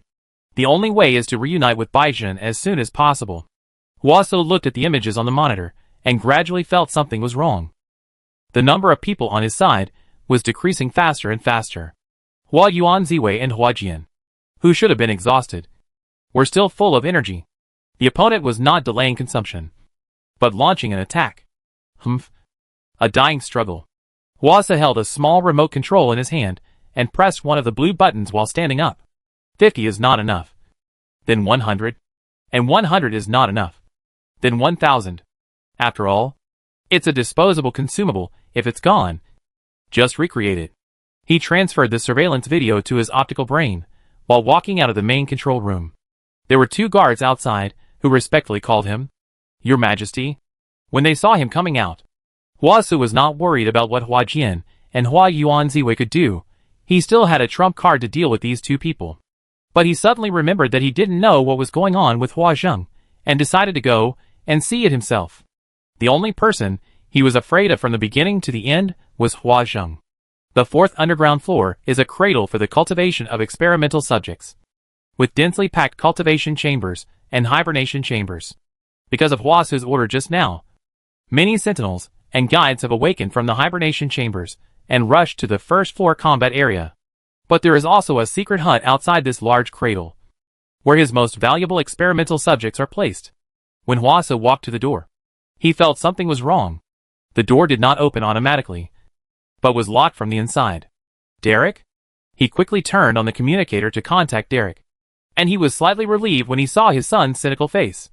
The only way is to reunite with Baizhen as soon as possible. Hua So looked at the images on the monitor and gradually felt something was wrong. The number of people on his side was decreasing faster and faster. Hua Yuan Ziwei and Hua Jian, who should have been exhausted, were still full of energy. The opponent was not delaying consumption, but launching an attack. A dying struggle. Huasa held a small remote control in his hand and pressed one of the blue buttons while standing up. 50 is not enough. Then 100. And 100 is not enough. Then 1000. After all, it's a disposable consumable. If it's gone, just recreate it. He transferred the surveillance video to his optical brain while walking out of the main control room. There were 2 guards outside who respectfully called him, "Your Majesty." When they saw him coming out, Hua Su was not worried about what Hua Jian and Hua Yuan Ziwei could do. He still had a trump card to deal with these 2 people. But he suddenly remembered that he didn't know what was going on with Hua Zheng, and decided to go and see it himself. The only person he was afraid of from the beginning to the end was Hua Zheng. The 4th underground floor is a cradle for the cultivation of experimental subjects, with densely packed cultivation chambers and hibernation chambers. Because of Hua Su's order just now, many sentinels and guides have awakened from the hibernation chambers and rushed to the first floor combat area. But there is also a secret hut outside this large cradle, where his most valuable experimental subjects are placed. When Huasa walked to the door, he felt something was wrong. The door did not open automatically, but was locked from the inside. Derek? He quickly turned on the communicator to contact Derek, and he was slightly relieved when he saw his son's cynical face.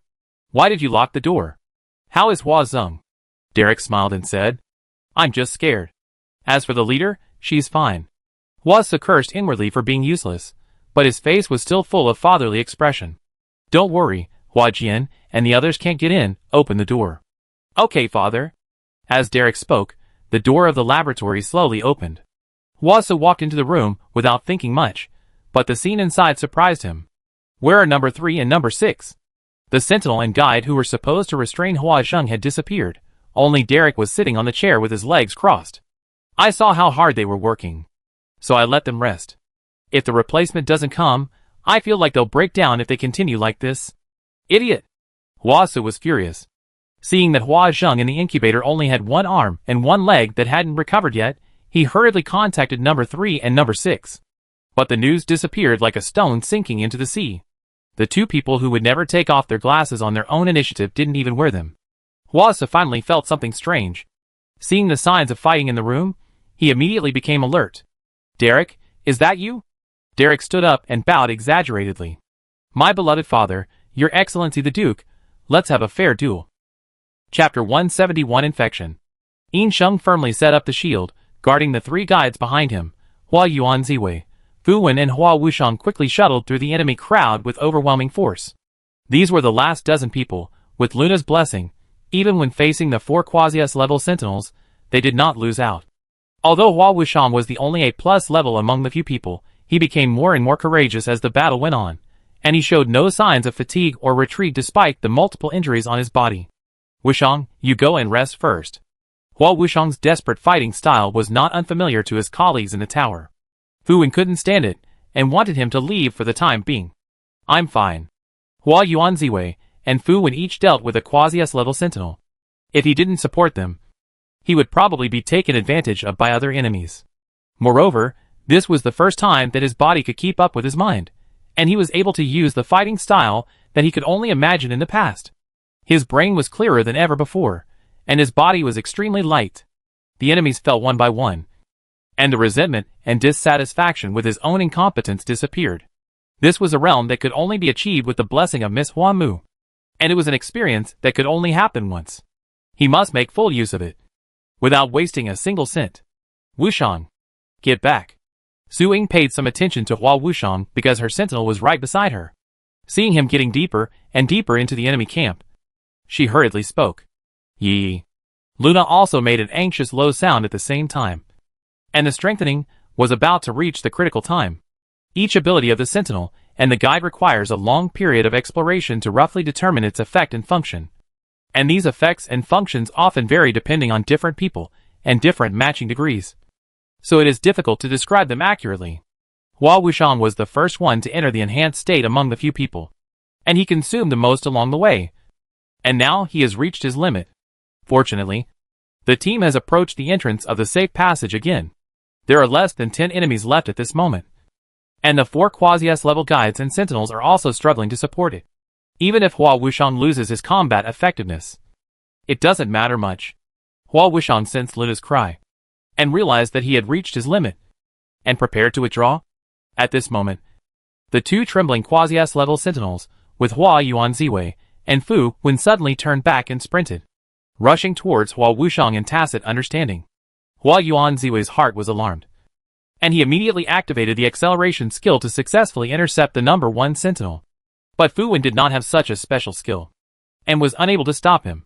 "Why did you lock the door? How is Hua Zheng?" Derek smiled and said, "I'm just scared. As for the leader, she's fine." Huasa cursed inwardly for being useless, but his face was still full of fatherly expression. "Don't worry, Hua Jian and the others can't get in. Open the door." "Okay, father." As Derek spoke, the door of the laboratory slowly opened. Huasa walked into the room without thinking much, but the scene inside surprised him. Where are number 3 and number 6? The sentinel and guide who were supposed to restrain Hua Zheng had disappeared. Only Derek was sitting on the chair with his legs crossed. "I saw how hard they were working, so I let them rest. If the replacement doesn't come, I feel like they'll break down if they continue like this." "Idiot!" Huasa was furious. Seeing that Hua Zheng in the incubator only had 1 arm and 1 leg that hadn't recovered yet, he hurriedly contacted number 3 and number 6. But the news disappeared like a stone sinking into the sea. The 2 people who would never take off their glasses on their own initiative didn't even wear them. Huasa finally felt something strange. Seeing the signs of fighting in the room, he immediately became alert. "Derek, is that you?" Derek stood up and bowed exaggeratedly. "My beloved father, Your Excellency the Duke, let's have a fair duel." Chapter 171 Infection. Yin Sheng firmly set up the shield, guarding the 3 guides behind him. Hua Yuan Ziwei, Fu Wen and Hua Wushang quickly shuttled through the enemy crowd with overwhelming force. These were the last dozen people, with Luna's blessing. Even when facing the 4 Quasi-S level sentinels, they did not lose out. Although Hua Wushang was the only A+ level among the few people, he became more and more courageous as the battle went on, and he showed no signs of fatigue or retreat despite the multiple injuries on his body. Wushang, you go and rest first. Hua Wushang's desperate fighting style was not unfamiliar to his colleagues in the tower. Fu Wen couldn't stand it, and wanted him to leave for the time being. I'm fine. Hua Yuanziwei and Fu Wen each dealt with a Quasi-S level sentinel. If he didn't support them, he would probably be taken advantage of by other enemies. Moreover, this was the first time that his body could keep up with his mind, and he was able to use the fighting style that he could only imagine in the past. His brain was clearer than ever before, and his body was extremely light. The enemies fell one by one, and the resentment and dissatisfaction with his own incompetence disappeared. This was a realm that could only be achieved with the blessing of Miss Hua Mu, and it was an experience that could only happen once. He must make full use of it, without wasting a single cent. Wushang, get back. Su Ying paid some attention to Hua Wushang because her sentinel was right beside her. Seeing him getting deeper and deeper into the enemy camp, she hurriedly spoke. Yee. Luna also made an anxious low sound at the same time, and the strengthening was about to reach the critical time. Each ability of the sentinel and the guide requires a long period of exploration to roughly determine its effect and function. And these effects and functions often vary depending on different people and different matching degrees, so it is difficult to describe them accurately. Hua Wushang was the first one to enter the enhanced state among the few people, and he consumed the most along the way. And now he has reached his limit. Fortunately, the team has approached the entrance of the safe passage again. There are less than 10 enemies left at this moment, and the 4 Quasi-S level guides and sentinels are also struggling to support it. Even if Hua Wushang loses his combat effectiveness, it doesn't matter much. Hua Wushang sensed Luna's cry, and realized that he had reached his limit, and prepared to withdraw. At this moment, the 2 trembling Quasi-S level sentinels, with Hua Yuanziwei and Fu Wen suddenly turned back and sprinted, rushing towards Hua Wushang in tacit understanding. Hua Yuanziwei's heart was alarmed, and he immediately activated the acceleration skill to successfully intercept the number 1 sentinel. But Fu Wen did not have such a special skill, and was unable to stop him,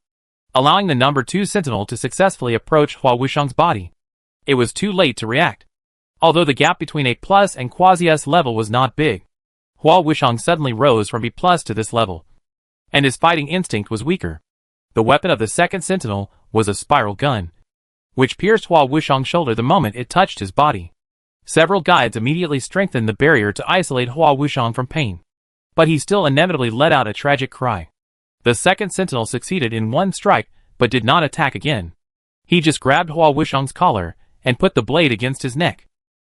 allowing the number 2 sentinel to successfully approach Hua Wushang's body. It was too late to react. Although the gap between A+ and Quasi-S level was not big, Hua Wushang suddenly rose from B+ to this level, and his fighting instinct was weaker. The weapon of the second sentinel was a spiral gun, which pierced Hua Wushang's shoulder the moment it touched his body. Several guides immediately strengthened the barrier to isolate Hua Wushang from pain, but he still inevitably let out a tragic cry. The second sentinel succeeded in one strike, but did not attack again. He just grabbed Hua Wushang's collar and put the blade against his neck.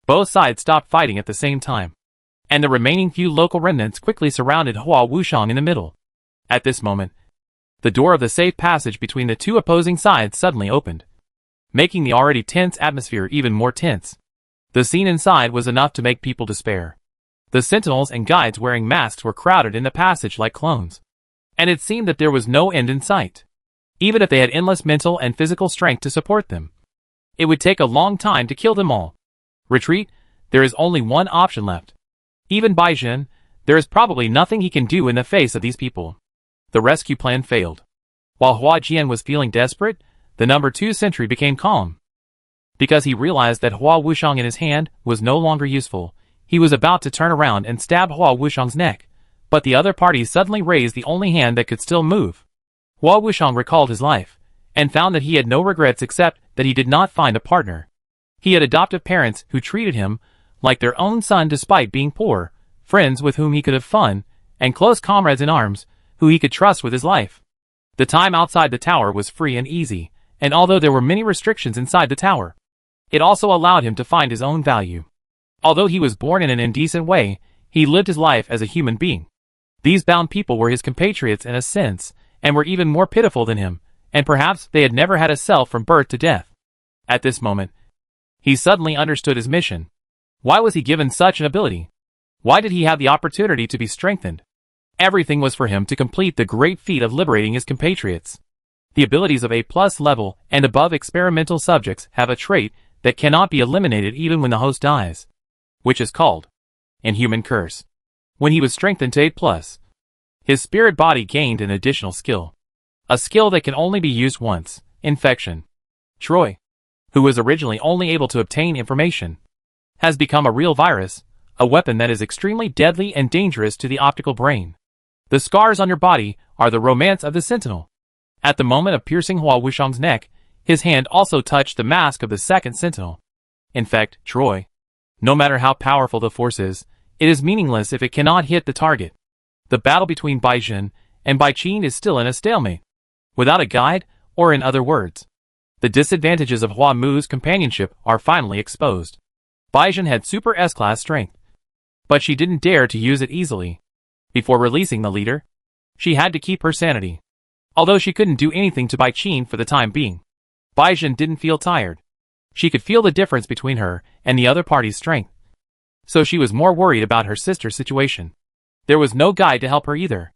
Both sides stopped fighting at the same time, and the remaining few local remnants quickly surrounded Hua Wushang in the middle. At this moment, the door of the safe passage between the 2 opposing sides suddenly opened, making the already tense atmosphere even more tense. The scene inside was enough to make people despair. The sentinels and guides wearing masks were crowded in the passage like clones, and it seemed that there was no end in sight. Even if they had endless mental and physical strength to support them, it would take a long time to kill them all. Retreat? There is only one option left. Even Baizhen, there is probably nothing he can do in the face of these people. The rescue plan failed. While Hua Jian was feeling desperate, the number 2 sentry became calm. Because he realized that Hua Wushang in his hand was no longer useful, he was about to turn around and stab Hua Wushang's neck, but the other party suddenly raised the only hand that could still move. Hua Wushang recalled his life, and found that he had no regrets except that he did not find a partner. He had adoptive parents who treated him like their own son despite being poor, friends with whom he could have fun, and close comrades in arms who he could trust with his life. The time outside the tower was free and easy, and although there were many restrictions inside the tower, it also allowed him to find his own value. Although he was born in an indecent way, he lived his life as a human being. These bound people were his compatriots in a sense, and were even more pitiful than him, and perhaps they had never had a self from birth to death. At this moment, he suddenly understood his mission. Why was he given such an ability? Why did he have the opportunity to be strengthened? Everything was for him to complete the great feat of liberating his compatriots. The abilities of A+ level and above experimental subjects have a trait that cannot be eliminated even when the host dies, which is called Inhuman Curse. When he was strengthened to A+, his spirit body gained an additional skill. a skill that can only be used once, infection. Troy, who was originally only able to obtain information, has become a real virus, a weapon that is extremely deadly and dangerous to the optical brain. The scars on your body are the romance of the Sentinel. At the moment of piercing Hua Wushang's neck, his hand also touched the mask of the second Sentinel. In fact, Troy, no matter how powerful the force is, it is meaningless if it cannot hit the target. The battle between Bai Jin and Bai Qin is still in a stalemate, without a guide, or in other words, the disadvantages of Hua Mu's companionship are finally exposed. Bai Jin had super S-class strength, but she didn't dare to use it easily. Before releasing the leader, she had to keep her sanity. Although she couldn't do anything to Bai Qin for the time being, Bai Jin didn't feel tired. She could feel the difference between her and the other party's strength. So she was more worried about her sister's situation. There was no guide to help her either.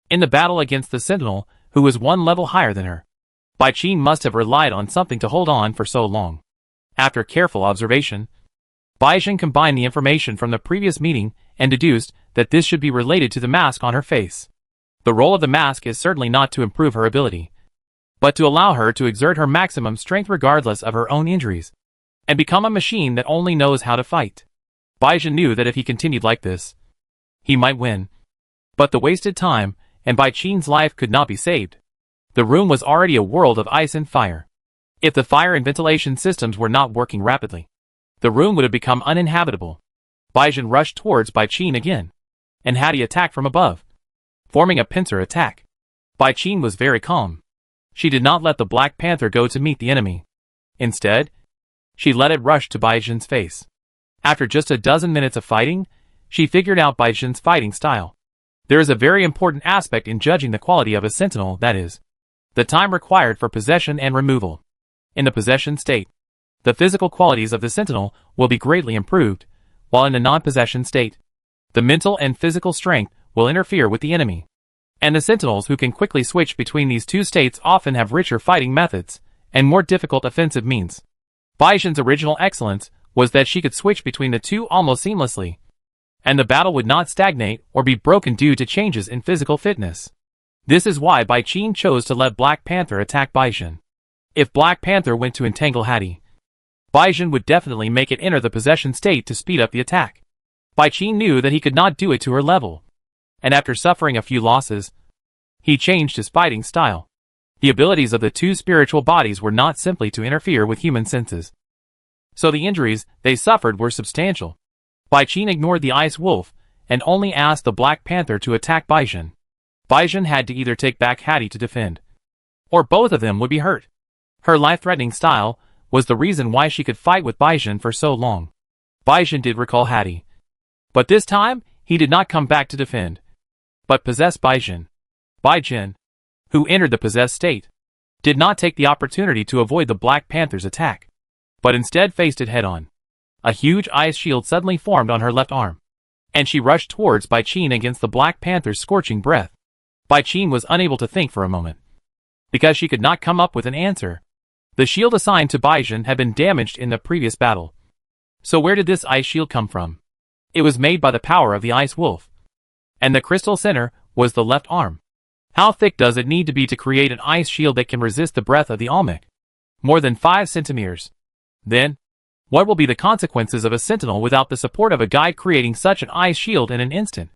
In the battle against the Sentinel, who was one level higher than her, Bai Qin must have relied on something to hold on for so long. After careful observation, Bai Jin combined the information from the previous meeting and deduced that this should be related to the mask on her face. The role of the mask is certainly not to improve her ability, but to allow her to exert her maximum strength regardless of her own injuries, and become a machine that only knows how to fight. Bai Jin knew that if he continued like this, he might win. But the wasted time, and Bai Qin's life could not be saved. The room was already a world of ice and fire. If the fire and ventilation systems were not working rapidly, the room would have become uninhabitable. Bai Jin rushed towards Bai Qin again, and had he attacked from above, forming a pincer attack. Bai Qin was very calm. She did not let the Black Panther go to meet the enemy. Instead, she let it rush to Bai Jin's face. After just a dozen minutes of fighting, she figured out Bai Jin's fighting style. There is a very important aspect in judging the quality of a sentinel, that is, the time required for possession and removal. In the possession state, the physical qualities of the sentinel will be greatly improved, while in the non-possession state, the mental and physical strength will interfere with the enemy. And the sentinels who can quickly switch between these two states often have richer fighting methods and more difficult offensive means. Bai Jin's original excellence was that she could switch between the two almost seamlessly, and the battle would not stagnate or be broken due to changes in physical fitness. This is why Bai Qin chose to let Black Panther attack Bai Jin. If Black Panther went to entangle Hattie, Bai Jin would definitely make it enter the possession state to speed up the attack. Bai Qin knew that he could not do it to her level, and after suffering a few losses, he changed his fighting style. The abilities of the two spiritual bodies were not simply to interfere with human senses, so the injuries they suffered were substantial. Bai Qin ignored the Ice Wolf and only asked the Black Panther to attack Bai Jin. Bai Jin had to either take back Hattie to defend, or both of them would be hurt. Her life-threatening style was the reason why she could fight with Bai Jin for so long. Bai Jin did recall Hattie, but this time he did not come back to defend, but possess Bai Jin. Bai Jin, who entered the possessed state, did not take the opportunity to avoid the Black Panther's attack, but instead faced it head-on. A huge ice shield suddenly formed on her left arm, and she rushed towards Bai Qin against the Black Panther's scorching breath. Bai Qin was unable to think for a moment, because she could not come up with an answer. The shield assigned to Bai Jin had been damaged in the previous battle. So where did this ice shield come from? It was made by the power of the Ice Wolf, and the crystal center was the left arm. How thick does it need to be to create an ice shield that can resist the breath of the Olmec? More than 5 centimeters. Then, what will be the consequences of a sentinel without the support of a guide creating such an ice shield in an instant?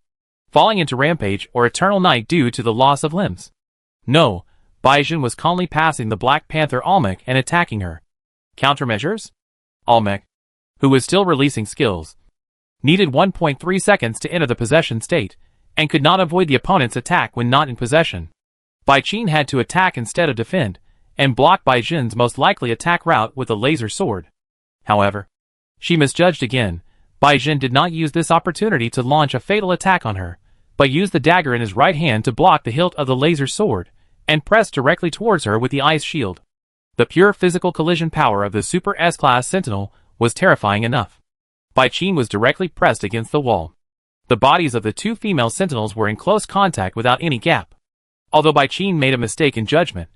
Falling into rampage or eternal night due to the loss of limbs? No, Bai Jin was calmly passing the Black Panther Olmec and attacking her. Countermeasures? Olmec, who was still releasing skills, needed 1.3 seconds to enter the possession state, and could not avoid the opponent's attack when not in possession. Bai Qin had to attack instead of defend, and block Bai Jin's most likely attack route with a laser sword. However, she misjudged again. Bai Jin did not use this opportunity to launch a fatal attack on her, but used the dagger in his right hand to block the hilt of the laser sword, and pressed directly towards her with the ice shield. The pure physical collision power of the Super S-Class Sentinel was terrifying enough. Bai Qin was directly pressed against the wall. The bodies of the two female sentinels were in close contact without any gap. Although Bai Qin made a mistake in judgment,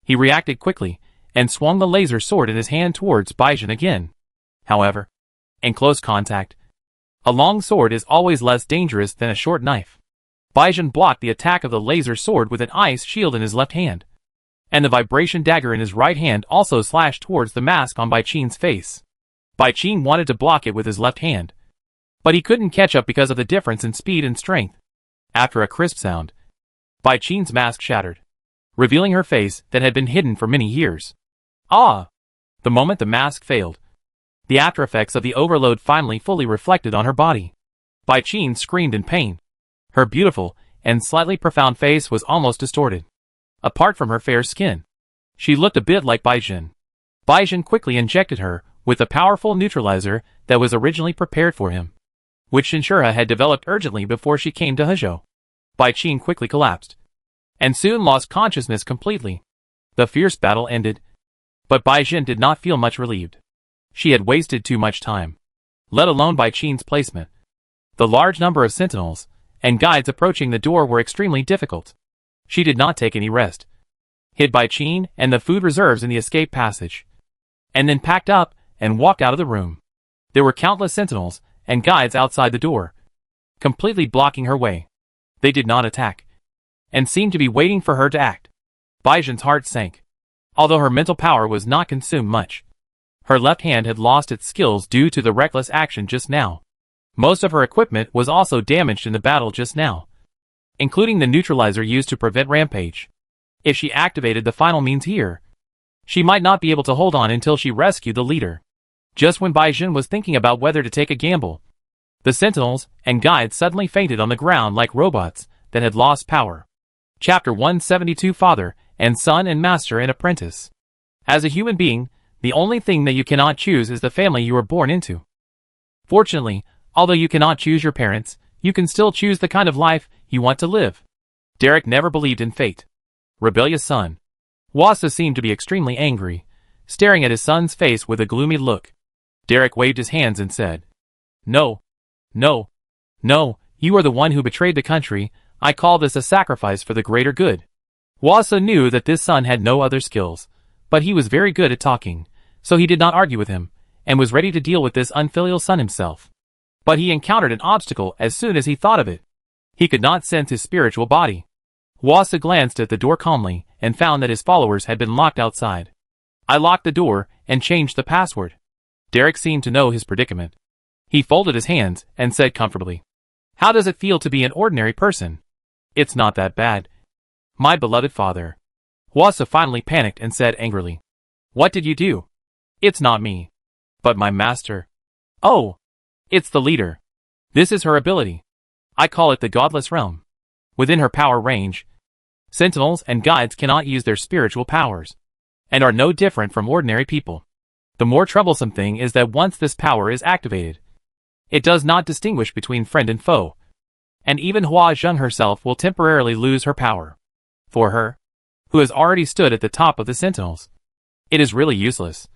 he reacted quickly, and swung the laser sword in his hand towards Bai Jin again. However, in close contact, a long sword is always less dangerous than a short knife. Bai Jin blocked the attack of the laser sword with an ice shield in his left hand, and the vibration dagger in his right hand also slashed towards the mask on Bai Qin's face. Bai Qin wanted to block it with his left hand, but he couldn't catch up because of the difference in speed and strength. After a crisp sound, Bai Qin's mask shattered, revealing her face that had been hidden for many years. Ah! The moment the mask failed, the aftereffects of the overload finally fully reflected on her body. Bai Qin screamed in pain. Her beautiful and slightly profound face was almost distorted. Apart from her fair skin, she looked a bit like Baizhen. Baizhen quickly injected her with a powerful neutralizer that was originally prepared for him, which Shinshura had developed urgently before she came to Hezhou. Bai Qin quickly collapsed, and soon lost consciousness completely. The fierce battle ended, but Baizhen did not feel much relieved. She had wasted too much time, let alone Bai Qin's placement. The large number of sentinels and guides approaching the door were extremely difficult. She did not take any rest, hid Bai Qin and the food reserves in the escape passage, and then packed up and walked out of the room. There were countless sentinels and guides outside the door, completely blocking her way. They did not attack, and seemed to be waiting for her to act. Baizhen's heart sank, although her mental power was not consumed much. Her left hand had lost its skills due to the reckless action just now. Most of her equipment was also damaged in the battle just now, including the neutralizer used to prevent rampage. If she activated the final means here, she might not be able to hold on until she rescued the leader. Just when Baizhen was thinking about whether to take a gamble, the sentinels and guides suddenly fainted on the ground like robots that had lost power. Chapter 172 Father and Son and Master and Apprentice. As a human being, the only thing that you cannot choose is the family you were born into. Fortunately, although you cannot choose your parents, you can still choose the kind of life you want to live. Derek never believed in fate. Rebellious son. Wasa seemed to be extremely angry, staring at his son's face with a gloomy look. Derek waved his hands and said, "No. No. No, you are the one who betrayed the country. I call this a sacrifice for the greater good." Wasa knew that this son had no other skills, but he was very good at talking, so he did not argue with him, and was ready to deal with this unfilial son himself. But he encountered an obstacle as soon as he thought of it. He could not sense his spiritual body. Wasa glanced at the door calmly and found that his followers had been locked outside. "I locked the door and changed the password." Derek seemed to know his predicament. He folded his hands and said comfortably, "How does it feel to be an ordinary person?" "It's not that bad, my beloved father." Wasa finally panicked and said angrily, "What did you do?" "It's not me, but my master." "Oh, it's the leader. This is her ability. I call it the Godless Realm. Within her power range, sentinels and guides cannot use their spiritual powers, and are no different from ordinary people. The more troublesome thing is that once this power is activated, it does not distinguish between friend and foe, and even Hua Zheng herself will temporarily lose her power. For her, who has already stood at the top of the sentinels, it is really useless.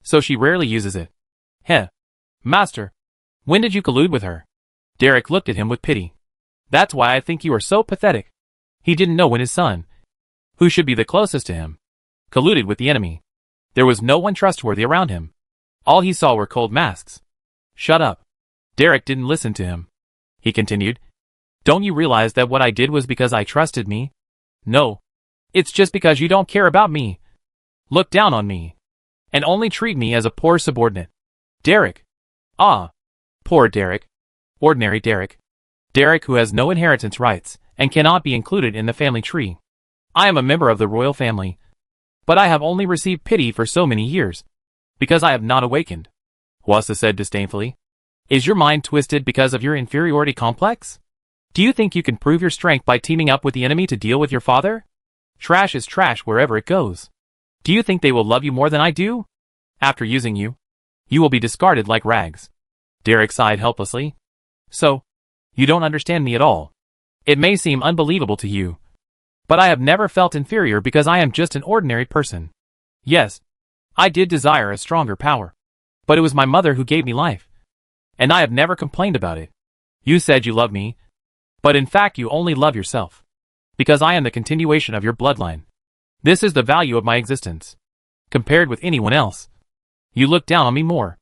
So she rarely uses it." "Heh. Master, when did you collude with her?" Derek looked at him with pity. "That's why I think you are so pathetic." He didn't know when his son, who should be the closest to him, colluded with the enemy. There was no one trustworthy around him. All he saw were cold masks. "Shut up." Derek didn't listen to him. He continued, "Don't you realize that what I did was because I trusted me? No. It's just because you don't care about me. Look down on me, and only treat me as a poor subordinate." Derek. Ah. Poor Derek. Ordinary Derek. Derek who has no inheritance rights, and cannot be included in the family tree. I am a member of the royal family, but I have only received pity for so many years, because I have not awakened." Wasa said disdainfully. "Is your mind twisted because of your inferiority complex? Do you think you can prove your strength by teaming up with the enemy to deal with your father? Trash is trash wherever it goes. Do you think they will love you more than I do? After using you, you will be discarded like rags." Derek sighed helplessly. "So, you don't understand me at all. It may seem unbelievable to you, but I have never felt inferior because I am just an ordinary person. Yes, I did desire a stronger power, but it was my mother who gave me life, and I have never complained about it. You said you love me, but in fact you only love yourself, because I am the continuation of your bloodline. This is the value of my existence. Compared with anyone else, you look down on me more.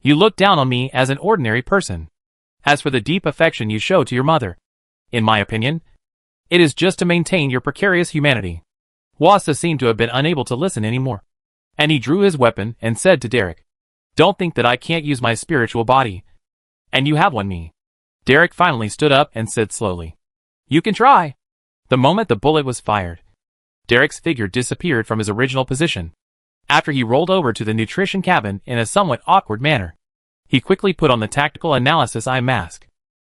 You look down on me as an ordinary person. As for the deep affection you show to your mother, in my opinion, it is just to maintain your precarious humanity." Wassa seemed to have been unable to listen anymore. And he drew his weapon and said to Derek, "Don't think that I can't use my spiritual body. And you have one me." Derek finally stood up and said slowly, "You can try." The moment the bullet was fired, Derek's figure disappeared from his original position. After he rolled over to the nutrition cabin in a somewhat awkward manner, he quickly put on the tactical analysis eye mask.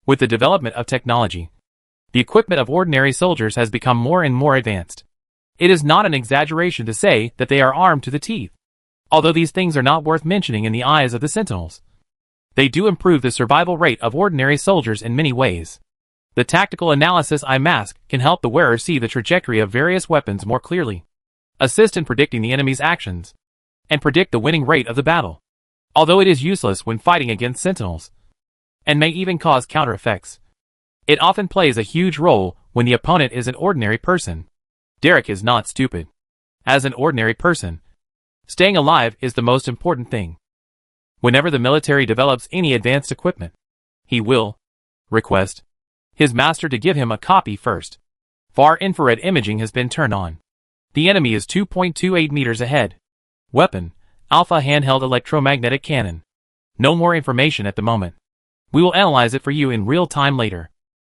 With the development of technology, the equipment of ordinary soldiers has become more and more advanced. It is not an exaggeration to say that they are armed to the teeth. Although these things are not worth mentioning in the eyes of the Sentinels, they do improve the survival rate of ordinary soldiers in many ways. The tactical analysis eye mask can help the wearer see the trajectory of various weapons more clearly, assist in predicting the enemy's actions, and predict the winning rate of the battle. Although it is useless when fighting against Sentinels, and may even cause counter effects, it often plays a huge role when the opponent is an ordinary person. Derek is not stupid. As an ordinary person, staying alive is the most important thing. Whenever the military develops any advanced equipment, he will request his master to give him a copy first. Far infrared imaging has been turned on. The enemy is 2.28 meters ahead. Weapon: Alpha handheld electromagnetic cannon. No more information at the moment. We will analyze it for you in real time later.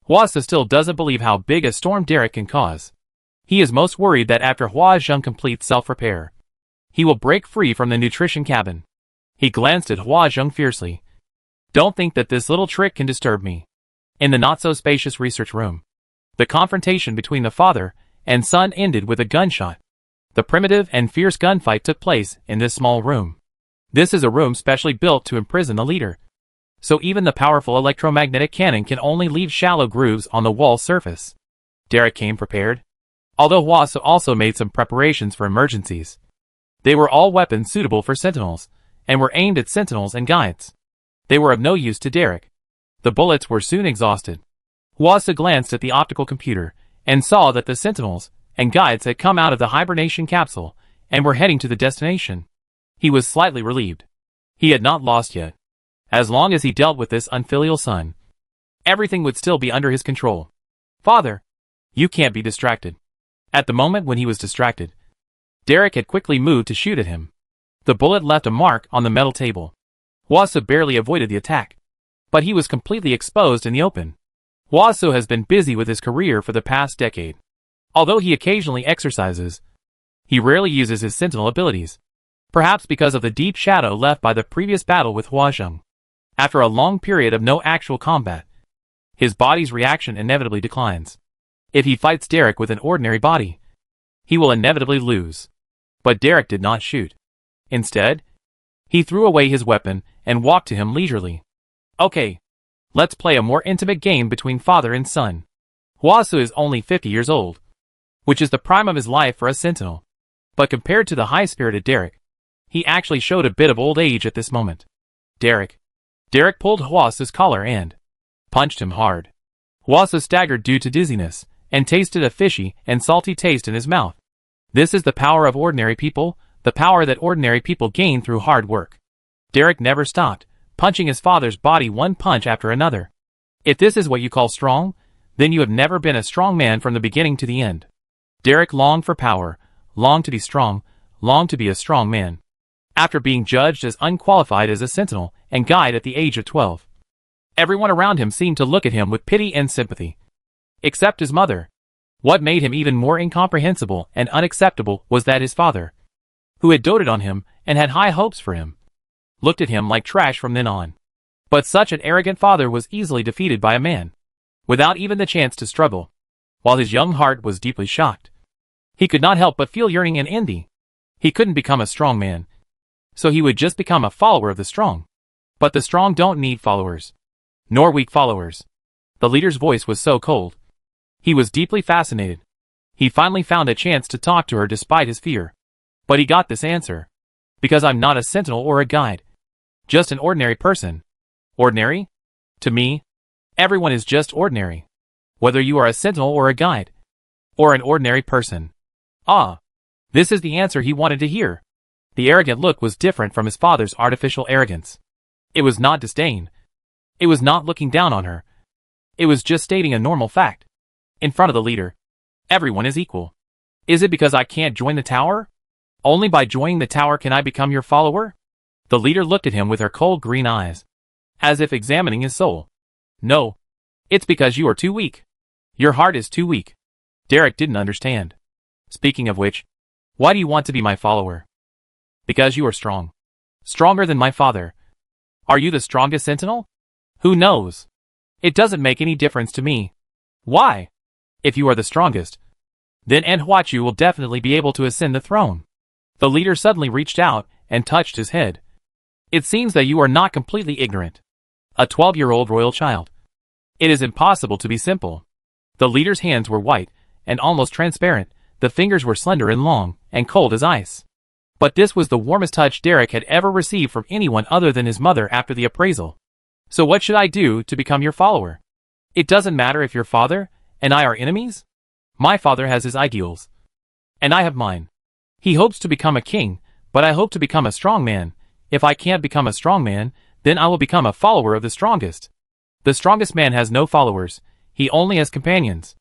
Wassa still doesn't believe how big a storm Derek can cause. He is most worried that after Hua Zheng completes self-repair, he will break free from the nutrition cabin. He glanced at Hua Zheng fiercely. "Don't think that this little trick can disturb me." In the not-so-spacious research room, the confrontation between the father and son ended with a gunshot. The primitive and fierce gunfight took place in this small room. This is a room specially built to imprison the leader, so even the powerful electromagnetic cannon can only leave shallow grooves on the wall surface. Derek came prepared, although Wassa also made some preparations for emergencies. They were all weapons suitable for Sentinels, and were aimed at Sentinels and guides. They were of no use to Derek. The bullets were soon exhausted. Wassa glanced at the optical computer, and saw that the Sentinels and guides had come out of the hibernation capsule, and were heading to the destination. He was slightly relieved. He had not lost yet. As long as he dealt with this unfilial son, everything would still be under his control. "Father, you can't be distracted." At the moment when he was distracted, Derek had quickly moved to shoot at him. The bullet left a mark on the metal table. Wassa barely avoided the attack, but he was completely exposed in the open. Wassa has been busy with his career for the past decade. Although he occasionally exercises, he rarely uses his sentinel abilities, perhaps because of the deep shadow left by the previous battle with Hua Zheng. After a long period of no actual combat, his body's reaction inevitably declines. If he fights Derek with an ordinary body, he will inevitably lose. But Derek did not shoot. Instead, he threw away his weapon and walked to him leisurely. "Okay, let's play a more intimate game between father and son." Wassa is only 50 years old, which is the prime of his life for a sentinel. But compared to the high-spirited Derek, he actually showed a bit of old age at this moment. Derek pulled Wassa's collar and punched him hard. Wassa staggered due to dizziness, and tasted a fishy and salty taste in his mouth. This is the power of ordinary people, the power that ordinary people gain through hard work. Derek never stopped, punching his father's body one punch after another. If this is what you call strong, then you have never been a strong man from the beginning to the end. Derek longed for power, longed to be strong, longed to be a strong man. After being judged as unqualified as a sentinel and guide at the age of 12, everyone around him seemed to look at him with pity and sympathy. Except his mother. What made him even more incomprehensible and unacceptable was that his father, who had doted on him and had high hopes for him, looked at him like trash from then on. But such an arrogant father was easily defeated by a man, without even the chance to struggle. While his young heart was deeply shocked, he could not help but feel yearning and envy. He couldn't become a strong man, so he would just become a follower of the strong. But the strong don't need followers, nor weak followers. The leader's voice was so cold. He was deeply fascinated. He finally found a chance to talk to her despite his fear. But he got this answer. "Because I'm not a sentinel or a guide. Just an ordinary person." Ordinary? To me, everyone is just ordinary. Whether you are a sentinel or a guide, or an ordinary person. Ah, this is the answer he wanted to hear. The arrogant look was different from his father's artificial arrogance. It was not disdain. It was not looking down on her. It was just stating a normal fact. In front of the leader, everyone is equal. Is it because I can't join the tower? Only by joining the tower can I become your follower? The leader looked at him with her cold green eyes, as if examining his soul. No. It's because you are too weak. Your heart is too weak. Derek didn't understand. Speaking of which, why do you want to be my follower? Because you are strong. Stronger than my father. Are you the strongest sentinel? Who knows? It doesn't make any difference to me. Why? If you are the strongest, then Huachu will definitely be able to ascend the throne. The leader suddenly reached out and touched his head. It seems that you are not completely ignorant. A 12-year-old royal child. It is impossible to be simple. The leader's hands were white and almost transparent. The fingers were slender and long and cold as ice. But this was the warmest touch Derek had ever received from anyone other than his mother after the appraisal. So what should I do to become your follower? It doesn't matter if your father and I are enemies? My father has his ideals. And I have mine. He hopes to become a king, but I hope to become a strong man. If I can't become a strong man, then I will become a follower of the strongest. The strongest man has no followers. He only has companions.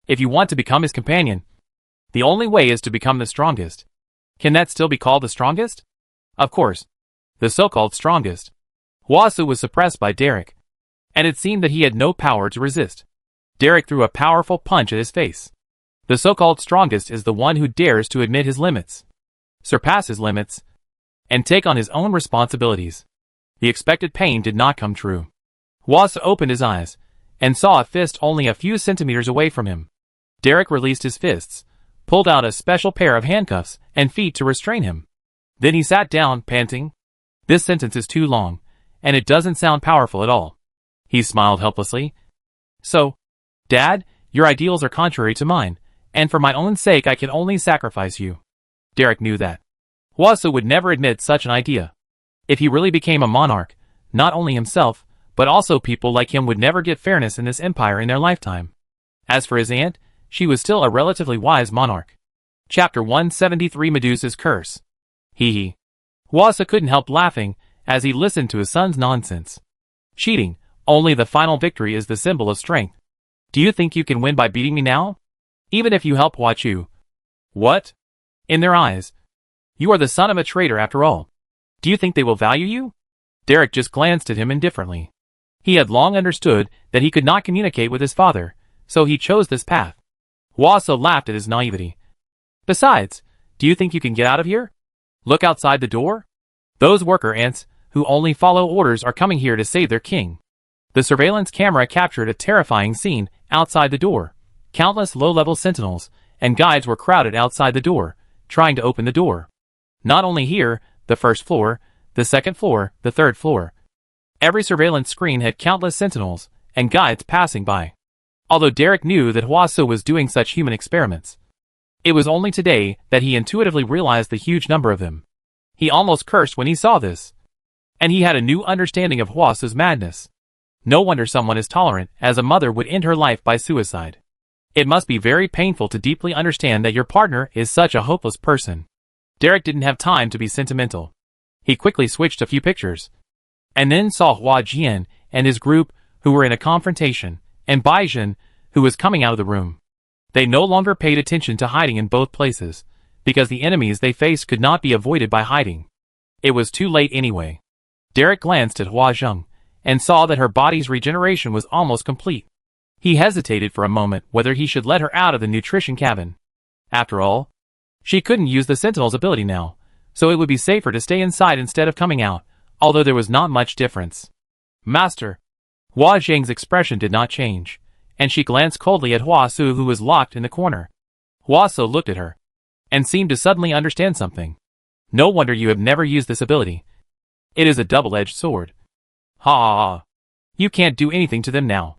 If you want to become his companion, the only way is to become the strongest. Can that still be called the strongest? Of course. The so-called strongest. Huasu was suppressed by Derek, and it seemed that he had no power to resist. Derek threw a powerful punch at his face. The so-called strongest is the one who dares to admit his limits, surpass his limits, and take on his own responsibilities. The expected pain did not come true. Huasu opened his eyes and saw a fist only a few centimeters away from him. Derek released his fists, pulled out a special pair of handcuffs and feet to restrain him. Then he sat down, panting. This sentence is too long, and it doesn't sound powerful at all. He smiled helplessly. So, Dad, your ideals are contrary to mine, and for my own sake I can only sacrifice you. Derek knew that. Huasu would never admit such an idea. If he really became a monarch, not only himself, but also people like him would never get fairness in this empire in their lifetime. As for his aunt, she was still a relatively wise monarch. Chapter 173 Medusa's Curse. Hee. Huasu couldn't help laughing as he listened to his son's nonsense. Cheating, only the final victory is the symbol of strength. Do you think you can win by beating me now? Even if you help Huachu. What? In their eyes, you are the son of a traitor after all. Do you think they will value you? Derek just glanced at him indifferently. He had long understood that he could not communicate with his father, so he chose this path. Huasu laughed at his naivety. Besides, do you think you can get out of here? Look outside the door. Those worker ants, who only follow orders, are coming here to save their king. The surveillance camera captured a terrifying scene outside the door. Countless low-level sentinels and guides were crowded outside the door, trying to open the door. Not only here, the first floor, the second floor, the third floor. Every surveillance screen had countless sentinels and guides passing by. Although Derek knew that Huasu was doing such human experiments, it was only today that he intuitively realized the huge number of them. He almost cursed when he saw this. And he had a new understanding of Huasu's madness. No wonder someone as tolerant as a mother would end her life by suicide. It must be very painful to deeply understand that your partner is such a hopeless person. Derek didn't have time to be sentimental. He quickly switched a few pictures, and then saw Hua Jian and his group, who were in a confrontation, and Bai Jin, who was coming out of the room. They no longer paid attention to hiding in both places, because the enemies they faced could not be avoided by hiding. It was too late anyway. Derek glanced at Hua Zheng, and saw that her body's regeneration was almost complete. He hesitated for a moment whether he should let her out of the nutrition cabin. After all, she couldn't use the Sentinel's ability now, so it would be safer to stay inside instead of coming out, although there was not much difference. Master. Hua Zheng's expression did not change, and she glanced coldly at Huasu, who was locked in the corner. Huasu looked at her, and seemed to suddenly understand something. No wonder you have never used this ability. It is a double-edged sword. Ha ha ha. You can't do anything to them now.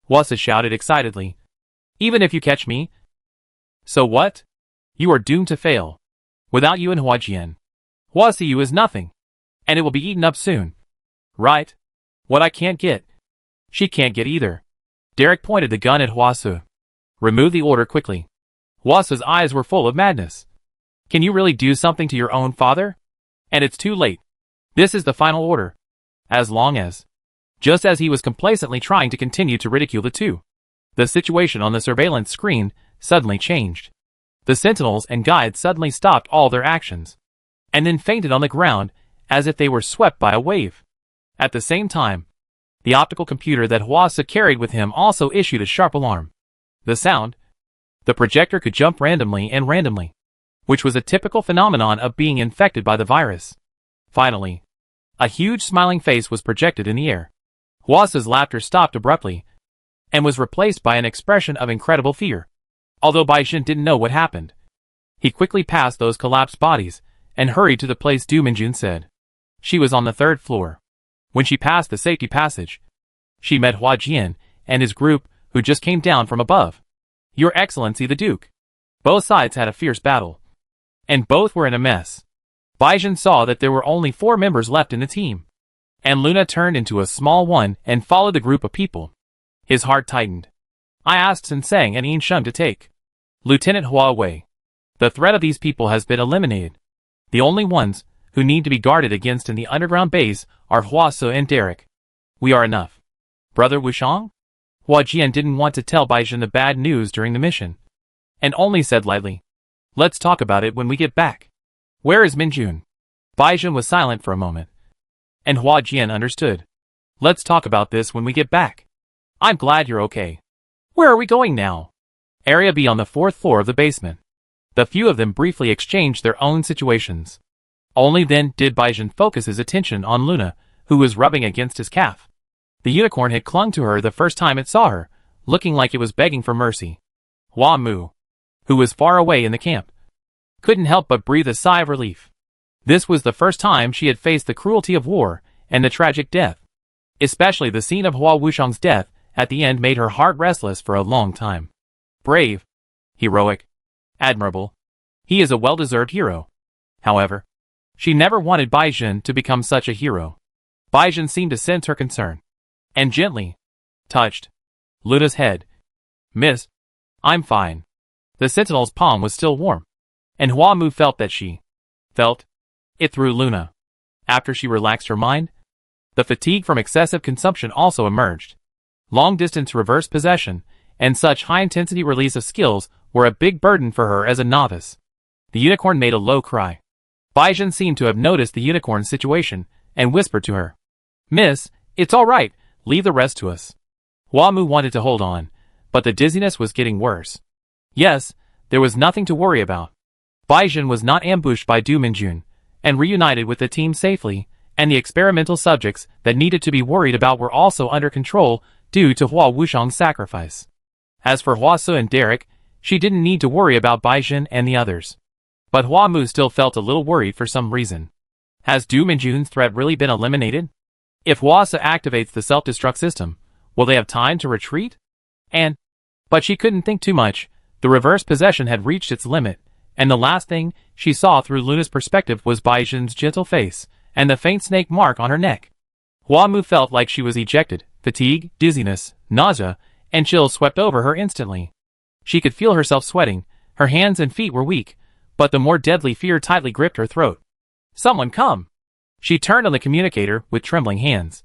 Huasu shouted excitedly. Even if you catch me? So what? You are doomed to fail. Without you and Huajian, Huasiu is nothing. And it will be eaten up soon. Right? What I can't get, she can't get either. Derek pointed the gun at Huasu. Remove the order quickly. Huasu's eyes were full of madness. Can you really do something to your own father? And it's too late. This is the final order. As long as... Just as he was complacently trying to continue to ridicule the two, the situation on the surveillance screen suddenly changed. The sentinels and guides suddenly stopped all their actions, and then fainted on the ground as if they were swept by a wave. At the same time, the optical computer that Hwasa carried with him also issued a sharp alarm. The sound, the projector could jump randomly, which was a typical phenomenon of being infected by the virus. Finally, a huge smiling face was projected in the air. Hwasa's laughter stopped abruptly and was replaced by an expression of incredible fear. Although Baizhen didn't know what happened, he quickly passed those collapsed bodies and hurried to the place Du Minjun said. She was on the 3rd floor. When she passed the safety passage, she met Hua Jian and his group, who just came down from above. Your Excellency the Duke. Both sides had a fierce battle, and both were in a mess. Baizhen saw that there were only 4 members left in the team, and Luna turned into a small one and followed the group of people. His heart tightened. I asked Senseng and Yin Sheng to take Lieutenant Hua away. The threat of these people has been eliminated. The only ones who need to be guarded against in the underground base are Hwasa and Derek. We are enough. Brother Wushang? Hua Jian didn't want to tell Baizhen the bad news during the mission, and only said lightly, let's talk about it when we get back. Where is Minjun? Baizhen was silent for a moment, and Hua Jian understood. Let's talk about this when we get back. I'm glad you're okay. Where are we going now? Area B on the 4th floor of the basement. The few of them briefly exchanged their own situations. Only then did Baizhen focus his attention on Luna, who was rubbing against his calf. The unicorn had clung to her the first time it saw her, looking like it was begging for mercy. Hua Mu, who was far away in the camp, couldn't help but breathe a sigh of relief. This was the first time she had faced the cruelty of war and the tragic death. Especially the scene of Hua Wushang's death at the end made her heart restless for a long time. Brave, heroic, admirable. He is a well-deserved hero. However, she never wanted Baizhen to become such a hero. Baizhen seemed to sense her concern, and gently touched Luna's head. Miss, I'm fine. The sentinel's palm was still warm, and Hua Mu felt that she felt it through Luna. After she relaxed her mind, the fatigue from excessive consumption also emerged. Long-distance reverse possession and such high-intensity release of skills were a big burden for her as a novice. The unicorn made a low cry. Baizhen seemed to have noticed the unicorn's situation and whispered to her, Miss, it's all right, leave the rest to us. Hua Mu wanted to hold on, but the dizziness was getting worse. Yes, there was nothing to worry about. Baizhen was not ambushed by Du Minjun, and reunited with the team safely, and the experimental subjects that needed to be worried about were also under control due to Hua Wushang's sacrifice. As for Hwasa and Derek, she didn't need to worry about Baizhen and the others. But Hua Mu still felt a little worried for some reason. Has Du Minjun's threat really been eliminated? If Hwasa activates the self-destruct system, will they have time to retreat? But she couldn't think too much. The reverse possession had reached its limit, and the last thing she saw through Luna's perspective was Baizhen's gentle face and the faint snake mark on her neck. Hua Mu felt like she was ejected. Fatigue, dizziness, nausea, and chills swept over her instantly. She could feel herself sweating. Her hands and feet were weak, but the more deadly fear tightly gripped her throat. Someone come! She turned on the communicator with trembling hands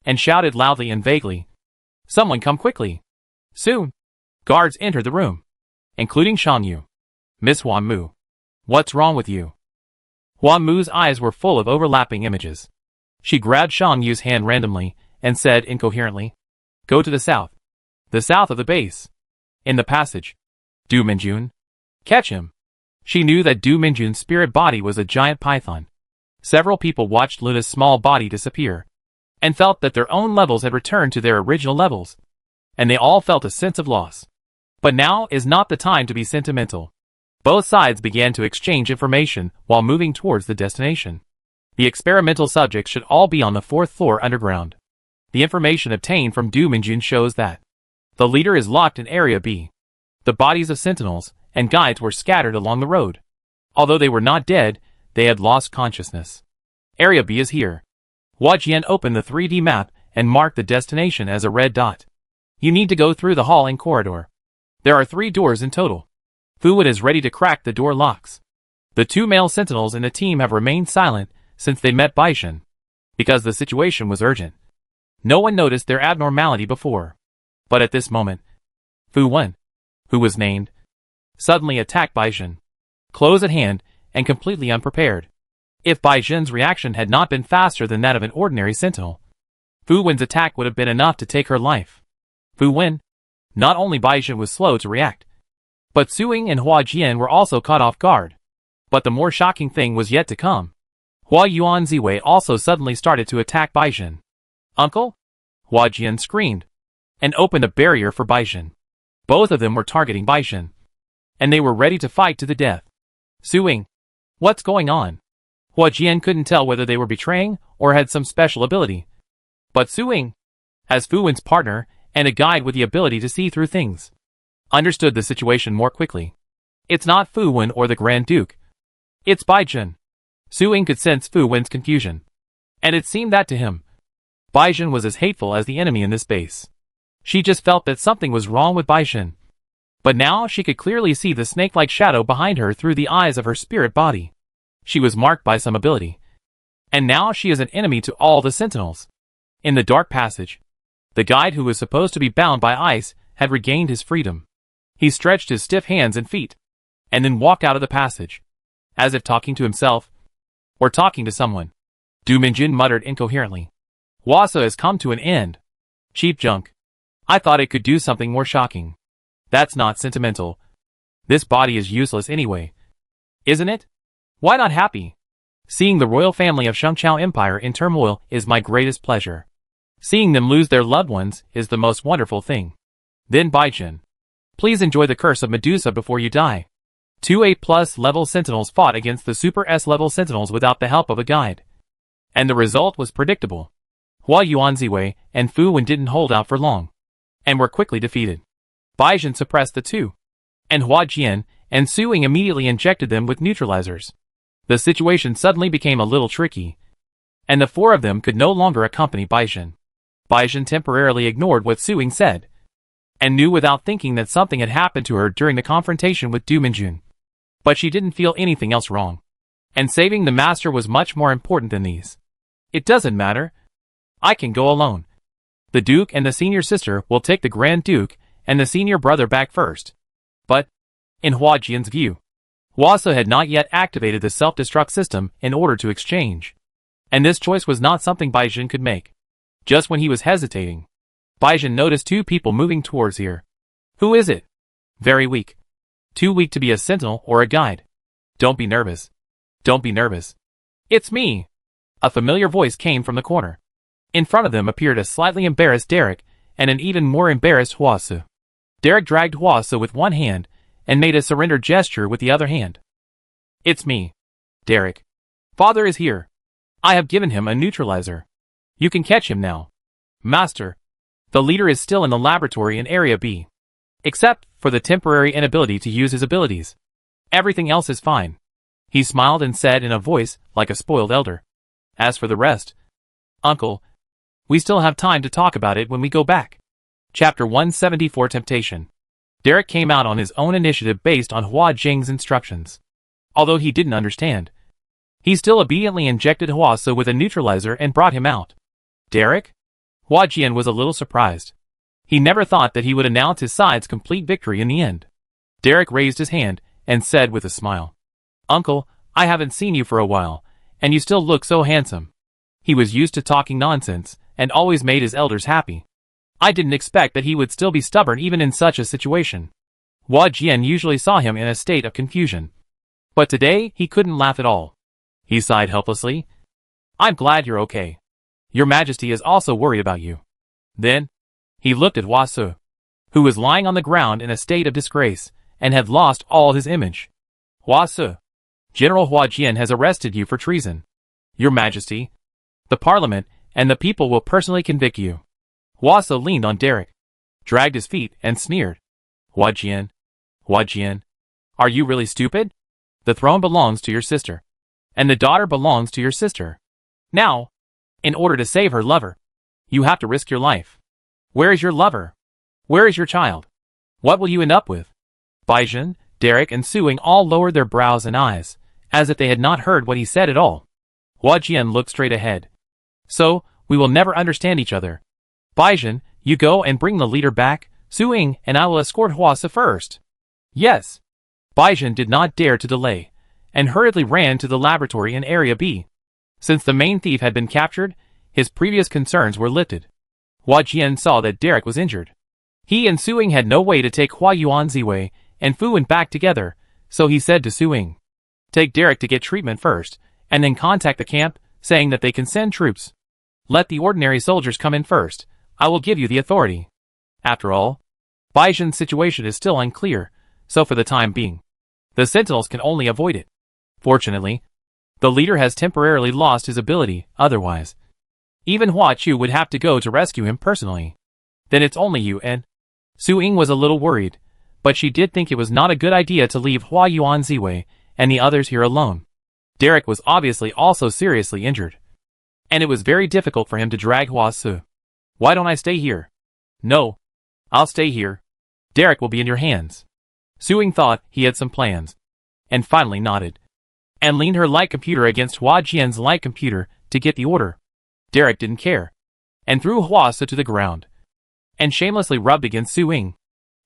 and shouted loudly and vaguely. Someone come quickly. Soon. Guards entered the room, including Shang Yu. Miss Hua Mu. What's wrong with you? Hua Mu's eyes were full of overlapping images. She grabbed Shang Yu's hand randomly and said incoherently, Go to the south. The south of the base. In the passage. Du Minjun. Catch him. She knew that Du Minjun's spirit body was a giant python. Several people watched Luna's small body disappear, and felt that their own levels had returned to their original levels, and they all felt a sense of loss. But now is not the time to be sentimental. Both sides began to exchange information while moving towards the destination. The experimental subjects should all be on the 4th floor underground. The information obtained from Du Minjun shows that the leader is locked in Area B. The bodies of sentinels and guides were scattered along the road. Although they were not dead, they had lost consciousness. Area B is here. Hua Jian opened the 3D map and marked the destination as a red dot. You need to go through the hall and corridor. There are 3 doors in total. Fuwood is ready to crack the door locks. The 2 male sentinels in the team have remained silent since they met Baizhen, because the situation was urgent. No one noticed their abnormality before. But at this moment, Fu Wen, who was named suddenly attacked Baizhen. Close at hand, and completely unprepared. If Baizhen's reaction had not been faster than that of an ordinary sentinel, Fu Wen's attack would have been enough to take her life. Fu Wen. Not only Baizhen was slow to react, but Suing and Hua Jian were also caught off guard. But the more shocking thing was yet to come. Hua Yuan Ziwei also suddenly started to attack Baizhen. Uncle? Hua Jian screamed, and opened a barrier for Baizhen. Both of them were targeting Baizhen, and they were ready to fight to the death. Suing. What's going on? Hua Jian couldn't tell whether they were betraying or had some special ability. But Suing, as Fu Wen's partner and a guide with the ability to see through things, understood the situation more quickly. It's not Fu Wen or the Grand Duke. It's Baizhen. Suing could sense Fu Wen's confusion, and it seemed that to him, Baizhen was as hateful as the enemy in this base. She just felt that something was wrong with Baizhen. But now she could clearly see the snake-like shadow behind her through the eyes of her spirit body. She was marked by some ability. And now she is an enemy to all the sentinels. In the dark passage, the guide who was supposed to be bound by ice had regained his freedom. He stretched his stiff hands and feet, and then walked out of the passage, as if talking to himself, or talking to someone. Du Minjun muttered incoherently. Wasa has come to an end. Cheap junk. I thought it could do something more shocking. That's not sentimental. This body is useless anyway. Isn't it? Why not happy? Seeing the royal family of Shengqiao Empire in turmoil is my greatest pleasure. Seeing them lose their loved ones is the most wonderful thing. Then Baizhen. Please enjoy the curse of Medusa before you die. 2 A+ level sentinels fought against the Super S level sentinels without the help of a guide. And the result was predictable. Hua Yuanziwei and Fu Wen didn't hold out for long, and were quickly defeated. Baizhen suppressed the two, and Hua Jian and Suing immediately injected them with neutralizers. The situation suddenly became a little tricky, and the four of them could no longer accompany Baizhen. Baizhen temporarily ignored what Suing said, and knew without thinking that something had happened to her during the confrontation with Du Minjun. But she didn't feel anything else wrong, and saving the master was much more important than these. It doesn't matter. I can go alone. The Duke and the senior sister will take the Grand Duke and the senior brother back first. But, in Hua Jian's view, Wasa had not yet activated the self-destruct system in order to exchange. And this choice was not something Baizhen could make. Just when he was hesitating, Baizhen noticed two people moving towards here. Who is it? Very weak. Too weak to be a sentinel or a guide. Don't be nervous. Don't be nervous. It's me. A familiar voice came from the corner. In front of them appeared a slightly embarrassed Derek and an even more embarrassed Huasu. Derek dragged Huasu with one hand and made a surrender gesture with the other hand. It's me. Derek. Father is here. I have given him a neutralizer. You can catch him now. Master. The leader is still in the laboratory in Area B. Except for the temporary inability to use his abilities. Everything else is fine. He smiled and said in a voice like a spoiled elder. As for the rest, Uncle, we still have time to talk about it when we go back. Chapter 174 Temptation. Derek came out on his own initiative based on Hua Jing's instructions. Although he didn't understand, he still obediently injected Huasa with a neutralizer and brought him out. Derek? Hua Jian was a little surprised. He never thought that he would announce his side's complete victory in the end. Derek raised his hand and said with a smile, Uncle, I haven't seen you for a while, and you still look so handsome. He was used to talking nonsense, and always made his elders happy. I didn't expect that he would still be stubborn even in such a situation. Hua Jian usually saw him in a state of confusion. But today, he couldn't laugh at all. He sighed helplessly. I'm glad you're okay. Your Majesty is also worried about you. Then, he looked at Huasu, who was lying on the ground in a state of disgrace, and had lost all his image. Huasu, General Hua Jian has arrested you for treason. Your Majesty, the Parliament, and the people will personally convict you. Huasa leaned on Derek, dragged his feet, and sneered. Hua Jian, are you really stupid? The throne belongs to your sister, and the daughter belongs to your sister. Now, in order to save her lover, you have to risk your life. Where is your lover? Where is your child? What will you end up with? Baizhen, Derek, and Suing all lowered their brows and eyes, as if they had not heard what he said at all. Hua Jian looked straight ahead. So, we will never understand each other. Baizhen, you go and bring the leader back, Suing and I will escort Huasa first. Yes. Baizhen did not dare to delay, and hurriedly ran to the laboratory in Area B. Since the main thief had been captured, his previous concerns were lifted. Hua Jian saw that Derek was injured. He and Su Ying had no way to take Hua Yuan Ziwei and Fu Wen back together, so he said to Su Ying, "Take Derek to get treatment first, and then contact the camp, saying that they can send troops. Let the ordinary soldiers come in first. I will give you the authority." After all, Baizhen's situation is still unclear, so for the time being, the sentinels can only avoid it. Fortunately, the leader has temporarily lost his ability, otherwise, even Hua Chu would have to go to rescue him personally. Then it's only you and... Su Ying was a little worried, but she did think it was not a good idea to leave Hua Yuan Ziwei and the others here alone. Derek was obviously also seriously injured, and it was very difficult for him to drag Hua Su. "Why don't I stay here?" "No, I'll stay here. Derek will be in your hands." Su Ying thought he had some plans, and finally nodded, and leaned her light computer against Hua Jian's light computer to get the order. Derek didn't care, and threw Hua Su to the ground, and shamelessly rubbed against Su Ying,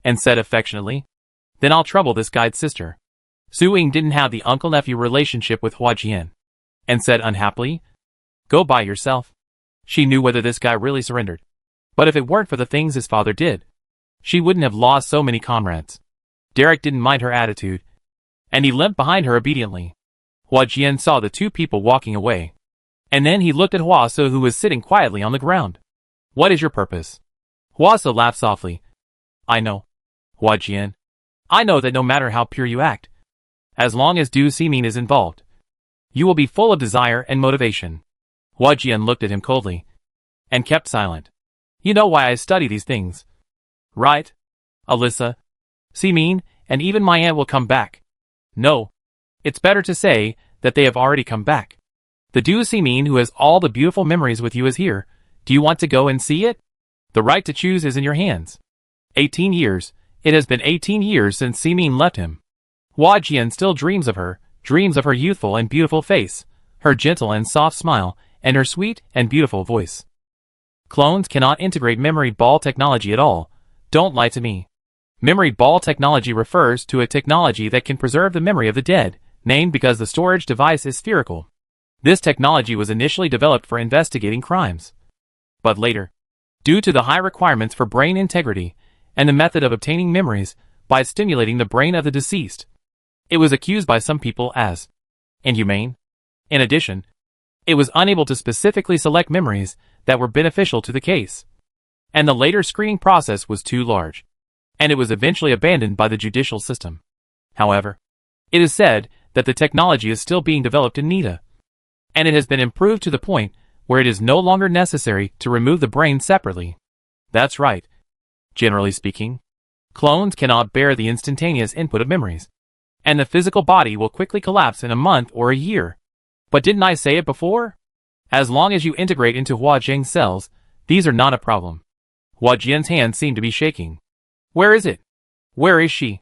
and said affectionately, "Then I'll trouble this guy's sister." Su Ying didn't have the uncle-nephew relationship with Hua Jian, and said unhappily, "Go by yourself." She knew whether this guy really surrendered, but if it weren't for the things his father did, she wouldn't have lost so many comrades. Derek didn't mind her attitude, and he limped behind her obediently. Hua Jian saw the two people walking away, and then he looked at Hua Su, who was sitting quietly on the ground. "What is your purpose?" Hua Su laughed softly. "I know, Hua Jian. I know that no matter how pure you act, as long as Du Simin is involved, you will be full of desire and motivation." Hua Jian looked at him coldly, and kept silent. "You know why I study these things, right? Alyssa, Simin, and even my aunt will come back." "No. It's better to say that they have already come back. The Du Simin who has all the beautiful memories with you is here. Do you want to go and see it? The right to choose is in your hands." 18 years. It has been 18 years since Simin left him. Hua Jian still dreams of her youthful and beautiful face, her gentle and soft smile, and her sweet and beautiful voice. Clones cannot integrate memory ball technology at all. Don't lie to me. Memory ball technology refers to a technology that can preserve the memory of the dead, named because the storage device is spherical. This technology was initially developed for investigating crimes. But later, due to the high requirements for brain integrity and the method of obtaining memories by stimulating the brain of the deceased, it was accused by some people as inhumane. In addition, it was unable to specifically select memories that were beneficial to the case, and the later screening process was too large, and it was eventually abandoned by the judicial system. However, it is said that the technology is still being developed in NIDA, and it has been improved to the point where it is no longer necessary to remove the brain separately. That's right. Generally speaking, clones cannot bear the instantaneous input of memories, and the physical body will quickly collapse in a month or a year. But didn't I say it before? As long as you integrate into Hua Jian's cells, these are not a problem. Hua Jian's hand seemed to be shaking. "Where is it? Where is she?"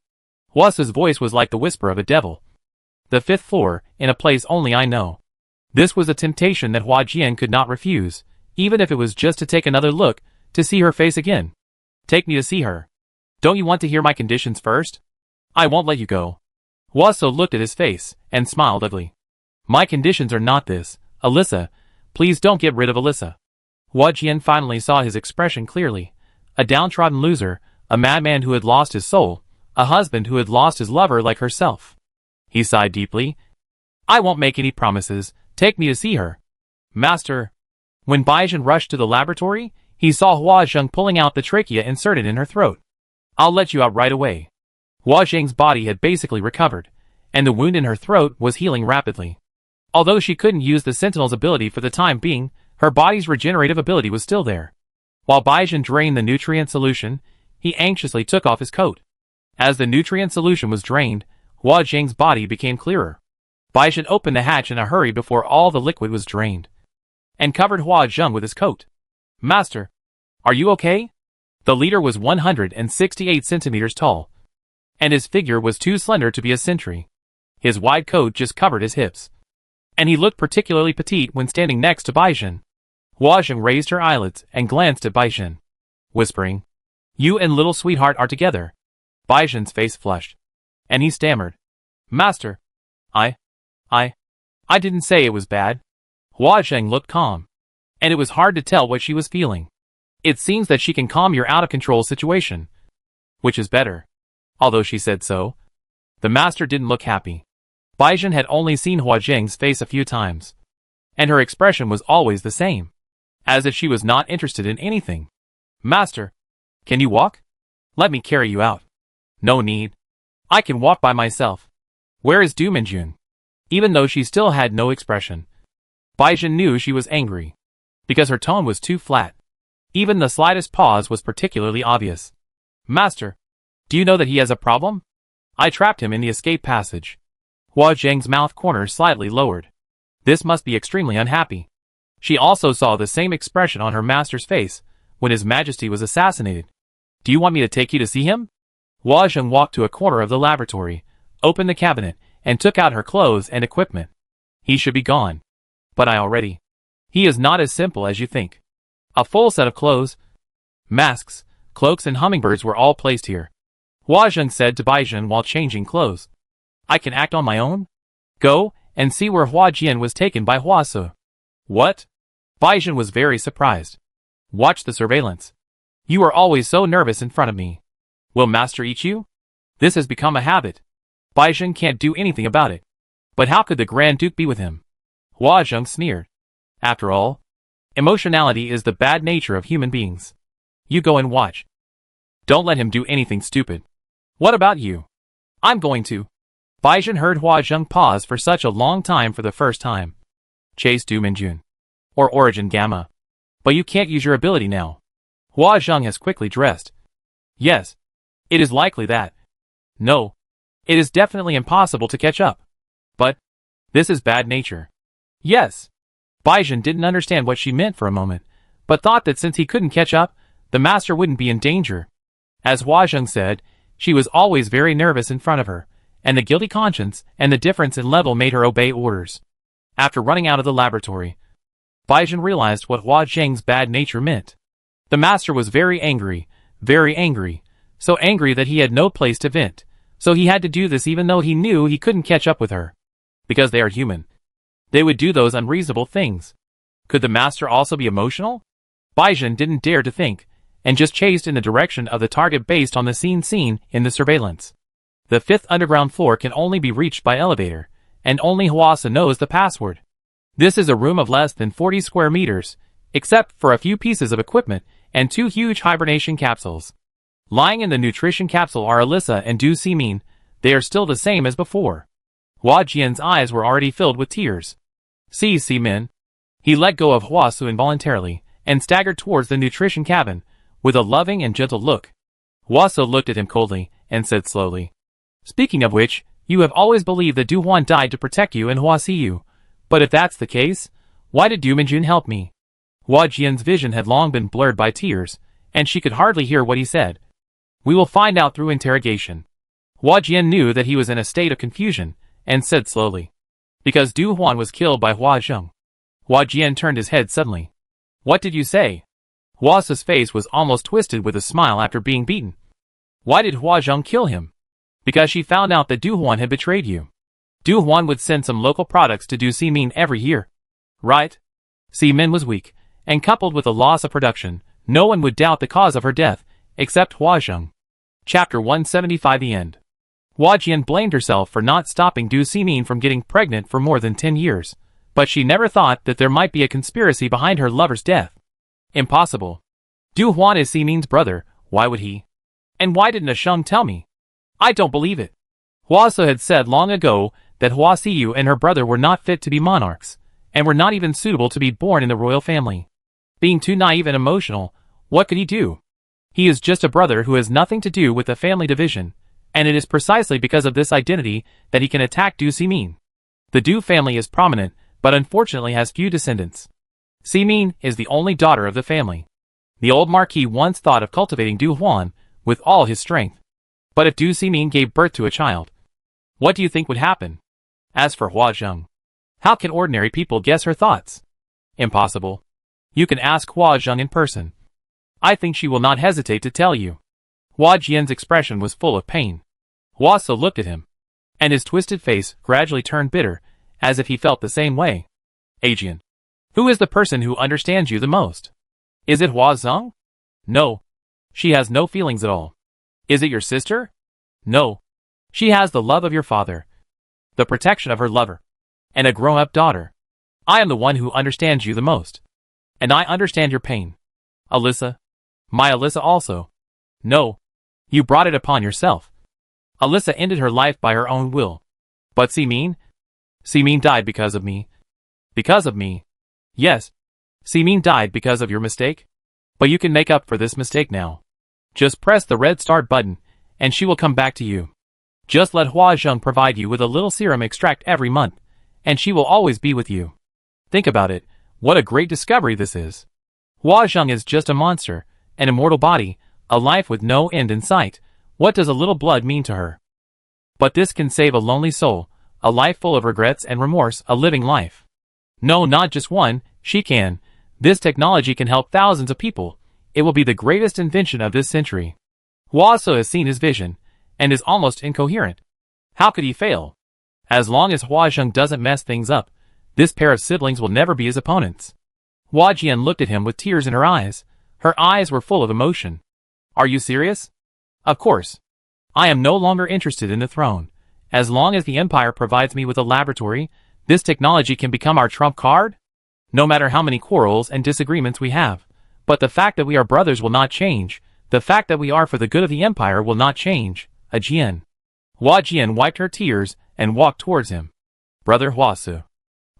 Hua Su's voice was like the whisper of a devil. "The 5th floor, in a place only I know." This was a temptation that Hua Jian could not refuse, even if it was just to take another look, to see her face again. "Take me to see her. Don't you want to hear my conditions first? I won't let you go." Hua Su looked at his face, and smiled ugly. "My conditions are not this, Alyssa. Please don't get rid of Alyssa." Hua Jian finally saw his expression clearly. A downtrodden loser, a madman who had lost his soul, a husband who had lost his lover like herself. He sighed deeply. "I won't make any promises. Take me to see her." "Master." When Baizhen rushed to the laboratory, he saw Hua Zheng pulling out the trachea inserted in her throat. "I'll let you out right away." Hua Zheng's body had basically recovered, and the wound in her throat was healing rapidly. Although she couldn't use the Sentinel's ability for the time being, her body's regenerative ability was still there. While Baizhen drained the nutrient solution, he anxiously took off his coat. As the nutrient solution was drained, Hua Zheng's body became clearer. Baizhen opened the hatch in a hurry before all the liquid was drained, and covered Hua Zheng with his coat. "Master, are you okay?" The leader was 168 centimeters tall, and his figure was too slender to be a sentry. His wide coat just covered his hips, and he looked particularly petite when standing next to Baizhen. Hua Zheng raised her eyelids and glanced at Baizhen, whispering, "You and little sweetheart are together." Baizhen's face flushed, and he stammered, Master, I, I, I didn't say it was bad. Hua Zheng looked calm, and it was hard to tell what she was feeling. It seems that she can calm your out-of-control situation, which is better. Although she said so, the master didn't look happy. Baizhen had only seen Hua Zheng's face a few times, and her expression was always the same, as if she was not interested in anything. Master, can you walk? Let me carry you out. No need. I can walk by myself. Where is Du Minjun? Even though she still had no expression, Baizhen knew she was angry, because her tone was too flat. Even the slightest pause was particularly obvious. Master, do you know that he has a problem? I trapped him in the escape passage. Hua Zheng's mouth corners slightly lowered. This must be extremely unhappy. She also saw the same expression on her master's face when His Majesty was assassinated. Do you want me to take you to see him? Hua Zheng walked to a corner of the laboratory, opened the cabinet, and took out her clothes and equipment. He should be gone. But I already. He is not as simple as you think. A full set of clothes, masks, cloaks and hummingbirds were all placed here. Hua Zheng said to Baizhen while changing clothes. I can act on my own? Go and see where Hua Jian was taken by Hua Su. What? Baizhen was very surprised. Watch the surveillance. You are always so nervous in front of me. Will Master eat you? This has become a habit. Baizhen can't do anything about it. But how could the Grand Duke be with him? Hua Zheng sneered. After all, emotionality is the bad nature of human beings. You go and watch. Don't let him do anything stupid. What about you? I'm going to. Baizhen heard Hua Zheng pause for such a long time for the first time. Chase Du Minjun. Or Origin Gamma. But you can't use your ability now. Hua Zheng has quickly dressed. Yes. It is likely that. No. It is definitely impossible to catch up. But this is bad nature. Yes. Baizhen didn't understand what she meant for a moment, but thought that since he couldn't catch up, the master wouldn't be in danger. As Hua Zheng said, she was always very nervous in front of her, and the guilty conscience and the difference in level made her obey orders. After running out of the laboratory, Baizhen realized what Hua Zheng's bad nature meant. The master was very angry, so angry that he had no place to vent, so he had to do this even though he knew he couldn't catch up with her. Because they are human. They would do those unreasonable things. Could the master also be emotional? Baizhen didn't dare to think, and just chased in the direction of the target based on the scene seen in the surveillance. The 5th underground floor can only be reached by elevator, and only Huasa knows the password. This is a room of less than 40 square meters, except for a few pieces of equipment and 2 huge hibernation capsules. Lying in the nutrition capsule are Alyssa and Du Simin. They are still the same as before. Hua Jian's eyes were already filled with tears. See Simin. He let go of Hua Su involuntarily, and staggered towards the nutrition cabin, with a loving and gentle look. Hua Su looked at him coldly, and said slowly. Speaking of which, you have always believed that Du Huan died to protect you and Hua Siyu. But if that's the case, why did Du Minjun help me? Hua Jian's vision had long been blurred by tears, and she could hardly hear what he said. We will find out through interrogation. Hua Jian knew that he was in a state of confusion, and said slowly. Because Du Huan was killed by Hua Zheng. Hua Jian turned his head suddenly. What did you say? Hua's face was almost twisted with a smile after being beaten. Why did Hua Zheng kill him? Because she found out that Du Huan had betrayed you. Du Huan would send some local products to Du Simin every year. Right? Simin was weak, and coupled with a loss of production, no one would doubt the cause of her death, except Hua Zheng. Chapter 175 The End. Hua Jian blamed herself for not stopping Du Simin from getting pregnant for more than 10 years, but she never thought that there might be a conspiracy behind her lover's death. Impossible. Du Huan is Simin's brother, why would he? And why didn't Sheng tell me? I don't believe it. Hua Su had said long ago that Hua Siyu and her brother were not fit to be monarchs, and were not even suitable to be born in the royal family. Being too naive and emotional, what could he do? He is just a brother who has nothing to do with the family division, and it is precisely because of this identity that he can attack Du Simin. The Du family is prominent, but unfortunately has few descendants. Simin is the only daughter of the family. The old marquis once thought of cultivating Du Huan with all his strength. But if Du Simin gave birth to a child, what do you think would happen? As for Hua Zheng, how can ordinary people guess her thoughts? Impossible. You can ask Hua Zheng in person. I think she will not hesitate to tell you. Hua Jian's expression was full of pain. Hua Su looked at him. and his twisted face gradually turned bitter, as if he felt the same way. Ajian. Who is the person who understands you the most? Is it Hua Zheng? No. She has no feelings at all. Is it your sister? No. She has the love of your father, the protection of her lover, and a grown-up daughter. I am the one who understands you the most. And I understand your pain. Alyssa. My Alyssa also. No. You brought it upon yourself. Alyssa ended her life by her own will. But Simin? Simin died because of me. Because of me. Yes. Simin died because of your mistake. But you can make up for this mistake now. Just press the red start button, and she will come back to you. Just let Hua Zheng provide you with a little serum extract every month, and she will always be with you. Think about it, what a great discovery this is. Hua Zheng is just a monster, an immortal body, a life with no end in sight. What does a little blood mean to her? But this can save a lonely soul, a life full of regrets and remorse, a living life. No, not just one, she can. This technology can help thousands of people. It will be the greatest invention of this century. Hua So has seen his vision, and is almost incoherent. How could he fail? As long as Hua Zheng doesn't mess things up, this pair of siblings will never be his opponents. Hua Jian looked at him with tears in her eyes. Her eyes were full of emotion. Are you serious? Of course. I am no longer interested in the throne. As long as the Empire provides me with a laboratory, this technology can become our trump card? No matter how many quarrels and disagreements we have. But the fact that we are brothers will not change. The fact that we are for the good of the Empire will not change. Jian. Hua Jian wiped her tears and walked towards him. Brother Hua Su.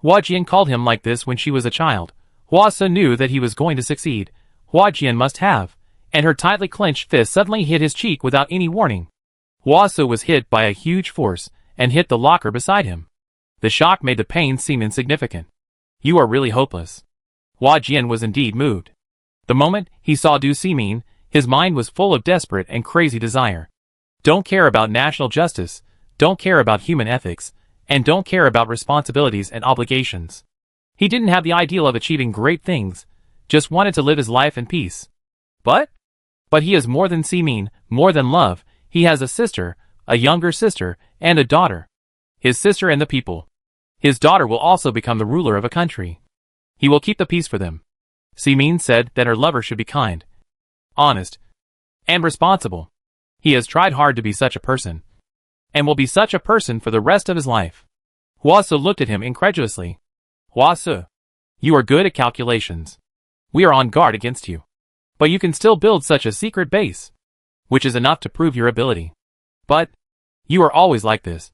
Hua Jian called him like this when she was a child. Hua Su knew that he was going to succeed. Hua Jian must have. And her tightly clenched fist suddenly hit his cheek without any warning. Hua Su was hit by a huge force and hit the locker beside him. The shock made the pain seem insignificant. You are really hopeless. Hua Jian was indeed moved. The moment he saw Du Simin, his mind was full of desperate and crazy desire. Don't care about national justice, don't care about human ethics, and don't care about responsibilities and obligations. He didn't have the ideal of achieving great things, just wanted to live his life in peace. But he is more than Simin, more than love. He has a sister, a younger sister, and a daughter. His sister and the people. His daughter will also become the ruler of a country. He will keep the peace for them. Simin said that her lover should be kind, honest, and responsible. He has tried hard to be such a person, and will be such a person for the rest of his life. Hua Su looked at him incredulously. Hua Su, you are good at calculations. We are on guard against you. But you can still build such a secret base, which is enough to prove your ability. But you are always like this.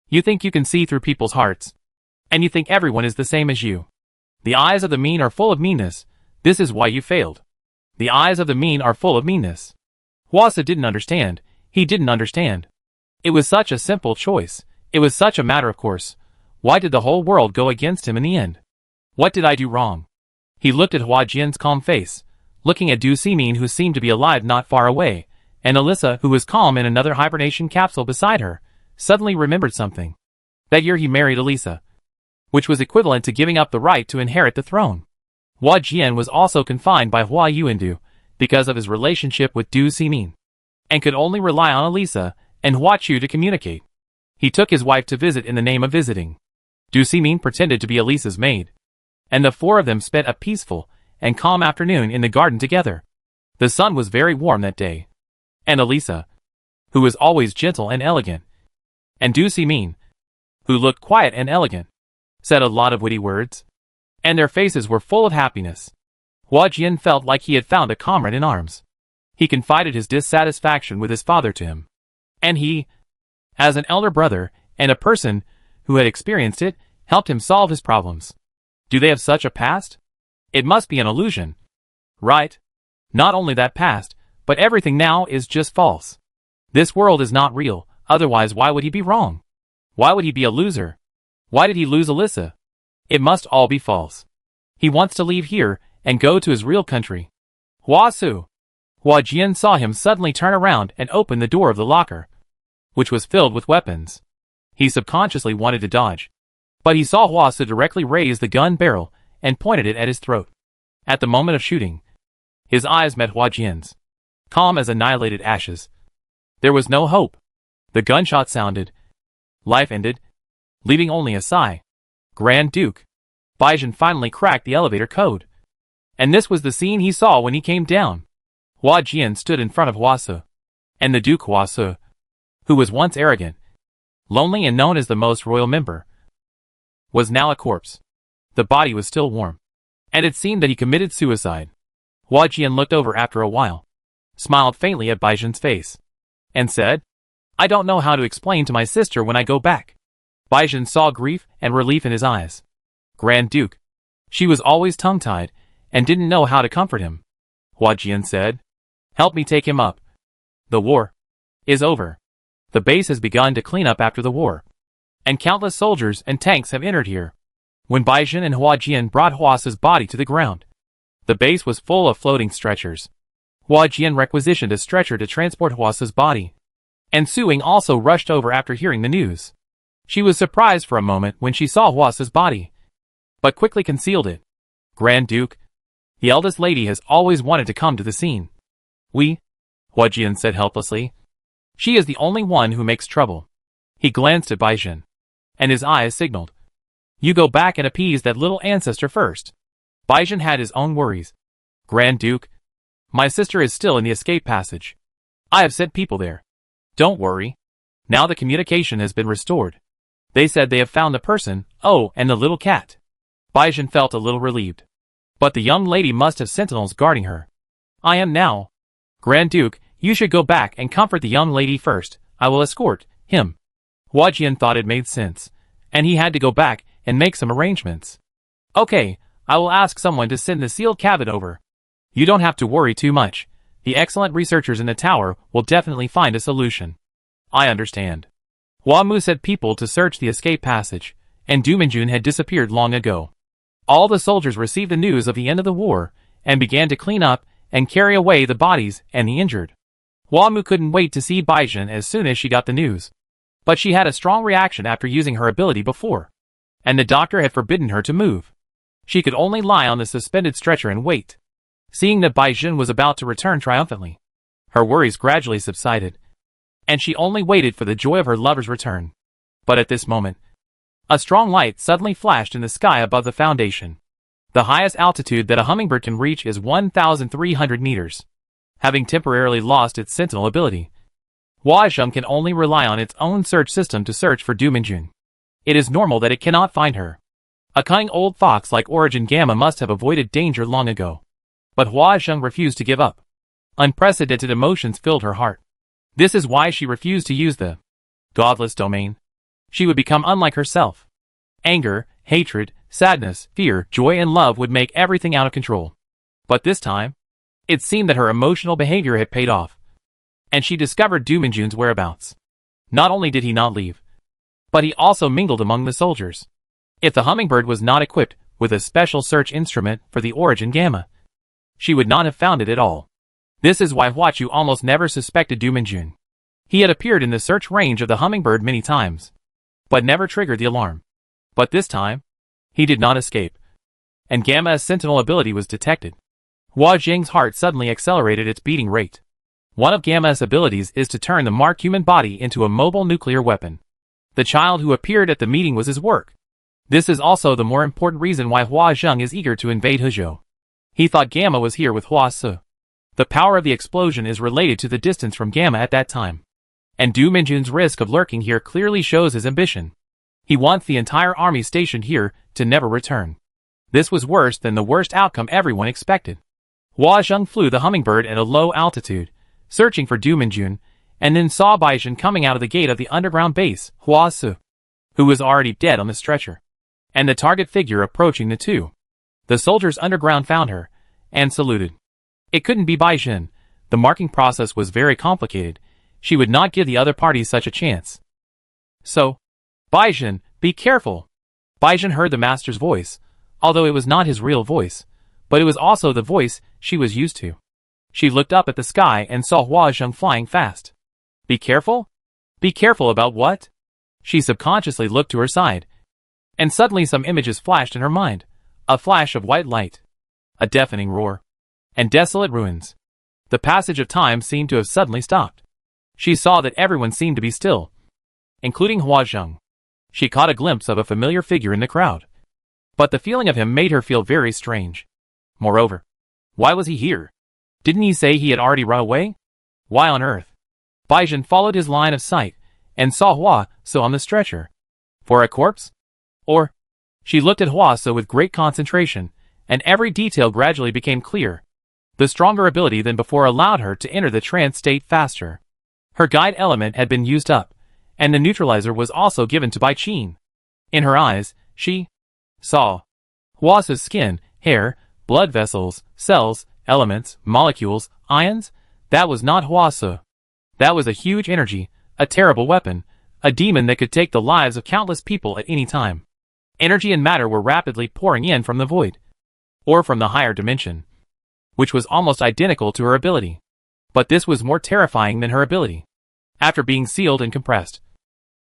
You think you can see through people's hearts, and you think everyone is the same as you. The eyes of the mean are full of meanness. This is why you failed. The eyes of the mean are full of meanness. Hua Su didn't understand. He didn't understand. It was such a simple choice. It was such a matter of course. Why did the whole world go against him in the end? What did I do wrong? He looked at Hua Jian's calm face, looking at Du Simin who seemed to be alive not far away, and Alyssa who was calm in another hibernation capsule beside her, suddenly remembered something. That year he married Alyssa, which was equivalent to giving up the right to inherit the throne. Hua Jian was also confined by Hua Yuandu, because of his relationship with Du Simin, and could only rely on Alyssa and Hua Chu to communicate. He took his wife to visit in the name of visiting. Du Simin pretended to be Alyssa's maid, and the four of them spent a peaceful and calm afternoon in the garden together. The sun was very warm that day, and Alyssa, who was always gentle and elegant, and Du Simin, who looked quiet and elegant, said a lot of witty words, and their faces were full of happiness. Hua Jian felt like he had found a comrade in arms. He confided his dissatisfaction with his father to him, and he, as an elder brother and a person who had experienced it, helped him solve his problems. Do they have such a past? It must be an illusion. Right? Not only that past, but everything now is just false. This world is not real, otherwise why would he be wrong? Why would he be a loser? Why did he lose Alyssa? It must all be false. He wants to leave here and go to his real country. Hua Su. Hua Jian saw him suddenly turn around and open the door of the locker, which was filled with weapons. He subconsciously wanted to dodge, but he saw Hua Su directly raise the gun barrel and pointed it at his throat. At the moment of shooting, his eyes met Hua Jian's, calm as annihilated ashes. There was no hope. The gunshot sounded, Life ended, leaving only a sigh. Grand Duke. Baizhen finally cracked the elevator code. And this was the scene he saw when he came down. Hua Jian stood in front of Hua Se. And the Duke Hua Se, who was once arrogant, lonely and known as the most royal member, was now a corpse. The body was still warm, and it seemed that he committed suicide. Hua Jian looked over after a while, smiled faintly at Baizhen's face, and said, "I don't know how to explain to my sister when I go back." Baizhen saw grief and relief in his eyes. Grand Duke. She was always tongue-tied, and didn't know how to comfort him. Hua Jian said, "Help me take him up. The war is over. The base has begun to clean up after the war, and countless soldiers and tanks have entered here." When Baizhen and Hua Jian brought Hua's body to the ground, the base was full of floating stretchers. Hua Jian requisitioned a stretcher to transport Hua's body, and Suing also rushed over after hearing the news. She was surprised for a moment when she saw Hua's body, but quickly concealed it. Grand Duke, the eldest lady has always wanted to come to the scene. Hua Jian said helplessly. She is the only one who makes trouble. He glanced at Baizhen, and his eyes signaled, "You go back and appease that little ancestor first." Baizhen had his own worries. Grand Duke, my sister is still in the escape passage. I have sent people there. Don't worry. Now the communication has been restored. They said they have found the person, and the little cat. Baizhen felt a little relieved. But the young lady must have sentinels guarding her. I am now. Grand Duke, you should go back and comfort the young lady first. I will escort him. Hua Jian thought it made sense, and he had to go back and make some arrangements. Okay, I will ask someone to send the sealed cabinet over. You don't have to worry too much. The excellent researchers in the tower will definitely find a solution. I understand. Hua Mu sent people to search the escape passage, and Du Minjun had disappeared long ago. All the soldiers received the news of the end of the war, and began to clean up and carry away the bodies and the injured. Hua Mu couldn't wait to see Baizhen as soon as she got the news. But she had a strong reaction after using her ability before, and the doctor had forbidden her to move. She could only lie on the suspended stretcher and wait. Seeing that Baizhen was about to return triumphantly, her worries gradually subsided, and she only waited for the joy of her lover's return. But at this moment, a strong light suddenly flashed in the sky above the foundation. The highest altitude that a hummingbird can reach is 1,300 meters. Having temporarily lost its sentinel ability, Hua Zheng can only rely on its own search system to search for Du Minjun. It is normal that it cannot find her. A cunning old fox like Origin Gamma must have avoided danger long ago. But Hua Zheng refused to give up. Unprecedented emotions filled her heart. This is why she refused to use the godless domain. She would become unlike herself. Anger, hatred, sadness, fear, joy and love would make everything out of control. But this time, it seemed that her emotional behavior had paid off, and she discovered Du Minjun's whereabouts. Not only did he not leave, but he also mingled among the soldiers. If the hummingbird was not equipped with a special search instrument for the Origin Gamma, she would not have found it at all. This is why Huachu almost never suspected Du Minjun. He had appeared in the search range of the hummingbird many times, but never triggered the alarm. But this time, he did not escape, and Gamma's sentinel ability was detected. Hua Jing's heart suddenly accelerated its beating rate. One of Gamma's abilities is to turn the marked human body into a mobile nuclear weapon. The child who appeared at the meeting was his work. This is also the more important reason why Hua Zheng is eager to invade Hezhou. He thought Gamma was here with Hua Se. The power of the explosion is related to the distance from Gamma at that time. And Du Minjun's risk of lurking here clearly shows his ambition. He wants the entire army stationed here to never return. This was worse than the worst outcome everyone expected. Hua Zheng flew the hummingbird at a low altitude, searching for Du Minjun, and then saw Baizhen coming out of the gate of the underground base, Hua Se, who was already dead on the stretcher, and the target figure approaching the two. The soldiers underground found her, and saluted. It couldn't be Baizhen. The marking process was very complicated. She would not give the other parties such a chance. So, Baizhen, be careful. Baizhen heard the master's voice, although it was not his real voice, but it was also the voice she was used to. She looked up at the sky and saw Hua Zheng flying fast. Be careful? Be careful about what? She subconsciously looked to her side, and suddenly some images flashed in her mind. A flash of white light, a deafening roar, and desolate ruins. The passage of time seemed to have suddenly stopped. She saw that everyone seemed to be still. including Hua Zheng. She caught a glimpse of a familiar figure in the crowd. But the feeling of him made her feel very strange. Moreover, why was he here? Didn't he say he had already run away? Why on earth? Baizhen followed his line of sight, and saw Hua So on the stretcher. For a corpse? Or? She looked at Hua So with great concentration, and every detail gradually became clear. The stronger ability than before allowed her to enter the trance state faster. Her guide element had been used up, and the neutralizer was also given to Bai Qin. In her eyes, she saw Hua So's skin, hair, blood vessels, cells, elements, molecules, ions. That was not Hua So. That was a huge energy, a terrible weapon, a demon that could take the lives of countless people at any time. Energy and matter were rapidly pouring in from the void, or from the higher dimension, which was almost identical to her ability. But this was more terrifying than her ability. After being sealed and compressed,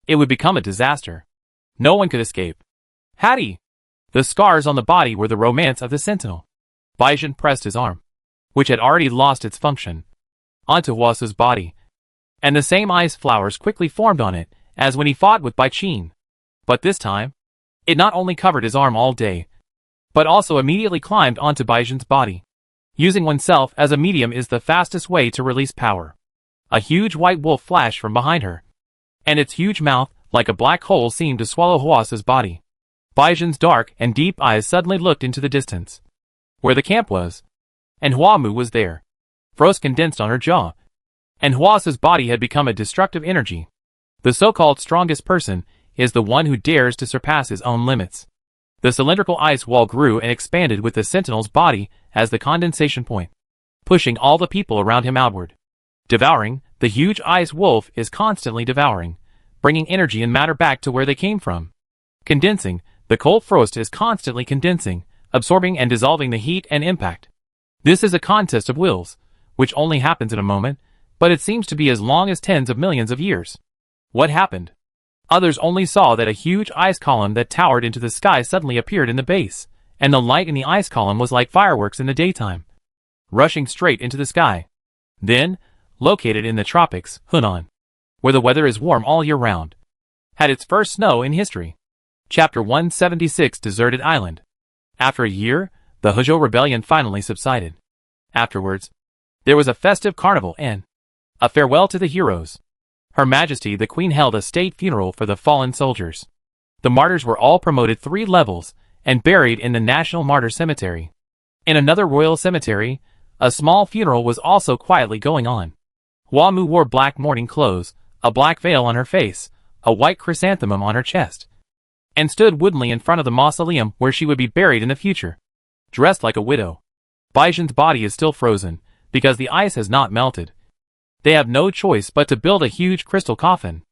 it would become a disaster. No one could escape. Hattie! The scars on the body were the romance of the sentinel. Baizhen pressed his arm, which had already lost its function, onto Hua So's body, and the same ice flowers quickly formed on it as when he fought with Bai Qin. But this time, it not only covered his arm all day, but also immediately climbed onto Baizhen's body. Using oneself as a medium is the fastest way to release power. A huge white wolf flashed from behind her, and its huge mouth, like a black hole, seemed to swallow Hua So's body. Baizhen's dark and deep eyes suddenly looked into the distance, where the camp was, and Hua Mu was there. Frost condensed on her jaw, and Hua So's body had become a destructive energy. The so-called strongest person is the one who dares to surpass his own limits. The cylindrical ice wall grew and expanded with the sentinel's body as the condensation point, pushing all the people around him outward. Devouring, the huge ice wolf is constantly devouring, bringing energy and matter back to where they came from. Condensing, the cold frost is constantly condensing, absorbing and dissolving the heat and impact. This is a contest of wills, which only happens in a moment, but it seems to be as long as tens of millions of years. What happened? Others only saw that a huge ice column that towered into the sky suddenly appeared in the base, and the light in the ice column was like fireworks in the daytime, rushing straight into the sky. Then, located in the tropics, Hunan, where the weather is warm all year round, had its first snow in history. Chapter 176, Deserted Island. After a year, the Hezhou rebellion finally subsided. Afterwards, there was a festive carnival and a farewell to the heroes. Her Majesty the Queen held a state funeral for the fallen soldiers. The martyrs were all promoted 3 levels and buried in the National Martyr Cemetery. In another royal cemetery, a small funeral was also quietly going on. Hua Mu wore black mourning clothes, a black veil on her face, a white chrysanthemum on her chest, and stood woodenly in front of the mausoleum where she would be buried in the future, dressed like a widow. Baizhen's body is still frozen, because the ice has not melted. They have no choice but to build a huge crystal coffin.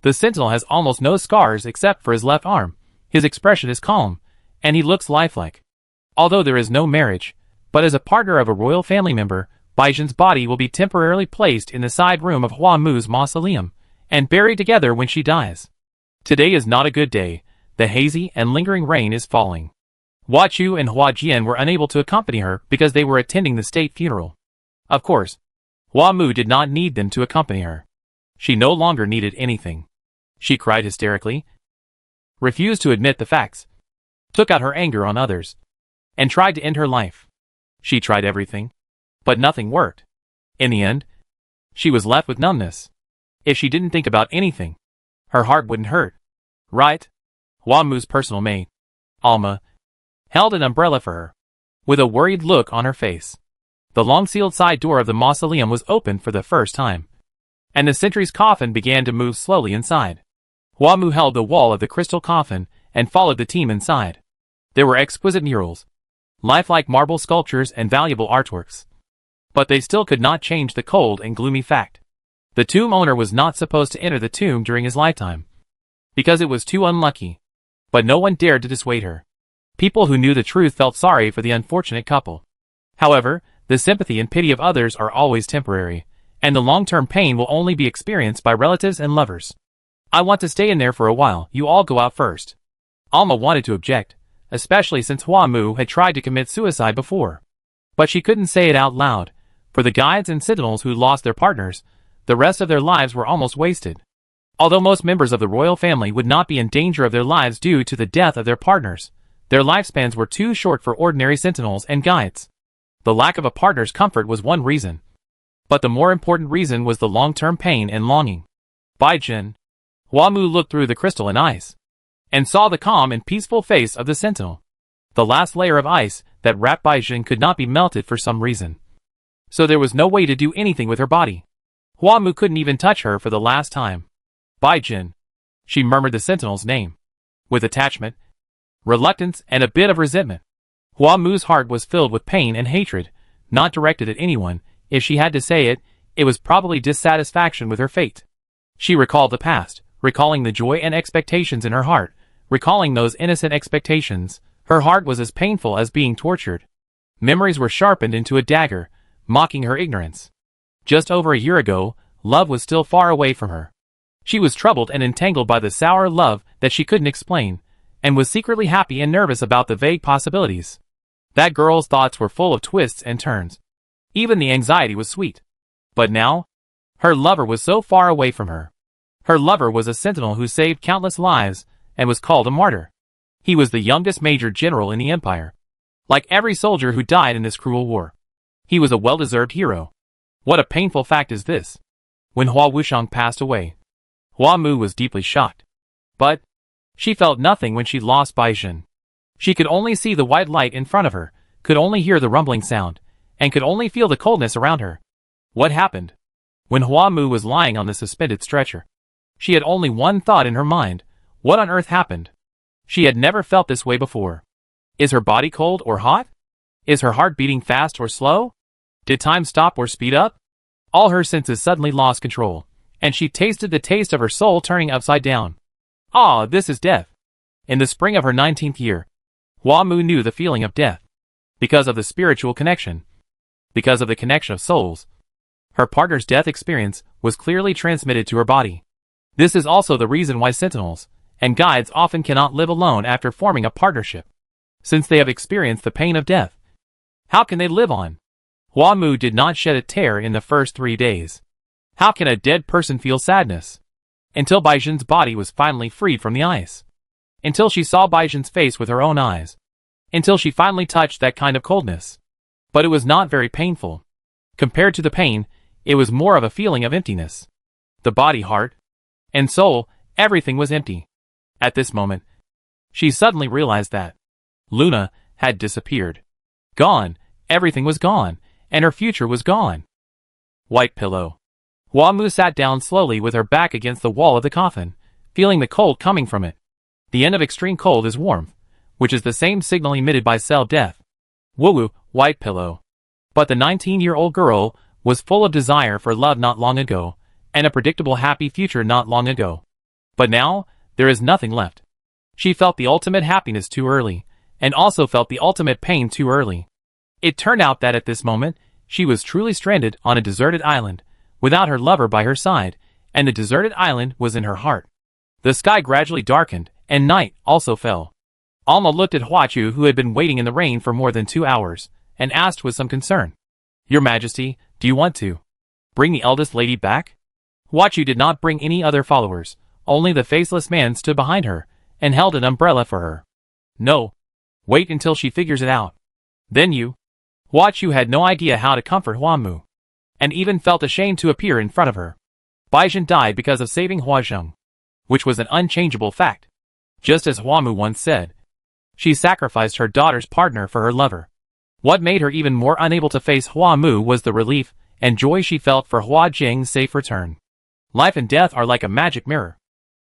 The sentinel has almost no scars except for his left arm. His expression is calm, and he looks lifelike. Although there is no marriage, but as a partner of a royal family member, Baizhen's body will be temporarily placed in the side room of Hua Mu's mausoleum, and buried together when she dies. Today is not a good day. The hazy and lingering rain is falling. Hua Chu and Hua Jian were unable to accompany her because they were attending the state funeral. Of course, Hua Mu did not need them to accompany her. She no longer needed anything. She cried hysterically, refused to admit the facts, took out her anger on others, and tried to end her life. She tried everything, but nothing worked. In the end, she was left with numbness. If she didn't think about anything, her heart wouldn't hurt. Right? Hua Mu's personal maid, Alma, held an umbrella for her, with a worried look on her face. The long-sealed side door of the mausoleum was opened for the first time, and the sentry's coffin began to move slowly inside. Hua Mu held the wall of the crystal coffin and followed the team inside. There were exquisite murals, lifelike marble sculptures and valuable artworks. But they still could not change the cold and gloomy fact. The tomb owner was not supposed to enter the tomb during his lifetime, because it was too unlucky. But no one dared to dissuade her. People who knew the truth felt sorry for the unfortunate couple. However, the sympathy and pity of others are always temporary, and the long-term pain will only be experienced by relatives and lovers. I want to stay in there for a while, you all go out first. Alma wanted to object, especially since Hua Mu had tried to commit suicide before. But she couldn't say it out loud. For the guides and sentinels who lost their partners, the rest of their lives were almost wasted. Although most members of the royal family would not be in danger of their lives due to the death of their partners, their lifespans were too short for ordinary sentinels and guides. The lack of a partner's comfort was one reason. But the more important reason was the long-term pain and longing. Baijin. Hua Mu looked through the crystalline ice and saw the calm and peaceful face of the sentinel. The last layer of ice that wrapped Baijin could not be melted for some reason. So there was no way to do anything with her body. Hua Mu couldn't even touch her for the last time. Baijin. She murmured the sentinel's name. With attachment, reluctance, and a bit of resentment. Hua Mu's heart was filled with pain and hatred, not directed at anyone. If she had to say it, it was probably dissatisfaction with her fate. She recalled the past, recalling the joy and expectations in her heart, recalling those innocent expectations. Her heart was as painful as being tortured. Memories were sharpened into a dagger, mocking her ignorance. Just over a year ago, love was still far away from her. She was troubled and entangled by the sour love that she couldn't explain, and was secretly happy and nervous about the vague possibilities. That girl's thoughts were full of twists and turns. Even the anxiety was sweet. But now, her lover was so far away from her. Her lover was a sentinel who saved countless lives, and was called a martyr. He was the youngest major general in the empire. Like every soldier who died in this cruel war, he was a well-deserved hero. What a painful fact is this. When Hua Wushang passed away, Hua Mu was deeply shocked. But she felt nothing when she lost Baijin. She could only see the white light in front of her, could only hear the rumbling sound, and could only feel the coldness around her. What happened? When Hua Mu was lying on the suspended stretcher, she had only one thought in her mind. What on earth happened? She had never felt this way before. Is her body cold or hot? Is her heart beating fast or slow? Did time stop or speed up? All her senses suddenly lost control, and she tasted the taste of her soul turning upside down. Ah, this is death. In the spring of her 19th year, Hua Mu knew the feeling of death. Because of the spiritual connection. Because of the connection of souls. Her partner's death experience was clearly transmitted to her body. This is also the reason why sentinels and guides often cannot live alone after forming a partnership. Since they have experienced the pain of death, how can they live on? Hua Mu did not shed a tear in the first 3 days. How can a dead person feel sadness? Until Baijin's body was finally freed from the ice. Until she saw Baijin's face with her own eyes. Until she finally touched that kind of coldness. But it was not very painful. Compared to the pain, it was more of a feeling of emptiness. The body, heart, and soul, everything was empty. At this moment, she suddenly realized that Luna had disappeared. Gone, everything was gone, and her future was gone. White pillow. Hua Mu sat down slowly with her back against the wall of the coffin, feeling the cold coming from it. The end of extreme cold is warmth, which is the same signal emitted by cell death. Woo-woo, white pillow. But the 19-year-old girl was full of desire for love not long ago, and a predictable happy future not long ago. But now, there is nothing left. She felt the ultimate happiness too early, and also felt the ultimate pain too early. It turned out that at this moment, she was truly stranded on a deserted island, without her lover by her side, and the deserted island was in her heart. The sky gradually darkened, and night also fell. Alma looked at Huachu, who had been waiting in the rain for more than 2 hours, and asked with some concern, "Your Majesty, do you want to bring the eldest lady back?" Huachu did not bring any other followers, only the faceless man stood behind her, and held an umbrella for her. "No. Wait until she figures it out. Then you." Huachu had no idea how to comfort Hua Mu, and even felt ashamed to appear in front of her. Baijin died because of saving Huazheng, which was an unchangeable fact. Just as Hua Mu once said, she sacrificed her daughter's partner for her lover. What made her even more unable to face Hua Mu was the relief and joy she felt for Hua Jing's safe return. Life and death are like a magic mirror,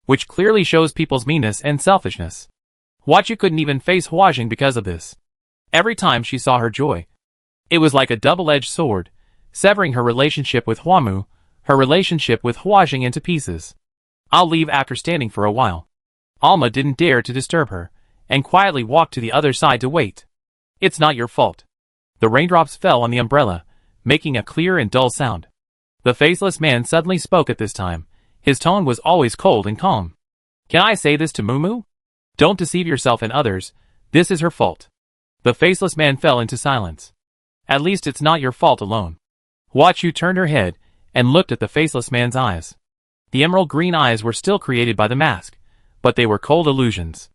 which clearly shows people's meanness and selfishness. Huachu couldn't even face Huazheng because of this. Every time she saw her joy, it was like a double-edged sword, severing her relationship with Hua Mu, her relationship with Huazheng into pieces. "I'll leave after standing for a while." Alma didn't dare to disturb her, and quietly walked to the other side to wait. "It's not your fault." The raindrops fell on the umbrella, making a clear and dull sound. The faceless man suddenly spoke at this time. His tone was always cold and calm. "Can I say this to Mumu? Don't deceive yourself and others. This is her fault." The faceless man fell into silence. "At least it's not your fault alone." Huachu turned her head, and looked at the faceless man's eyes. The emerald green eyes were still created by the mask, but they were cold illusions.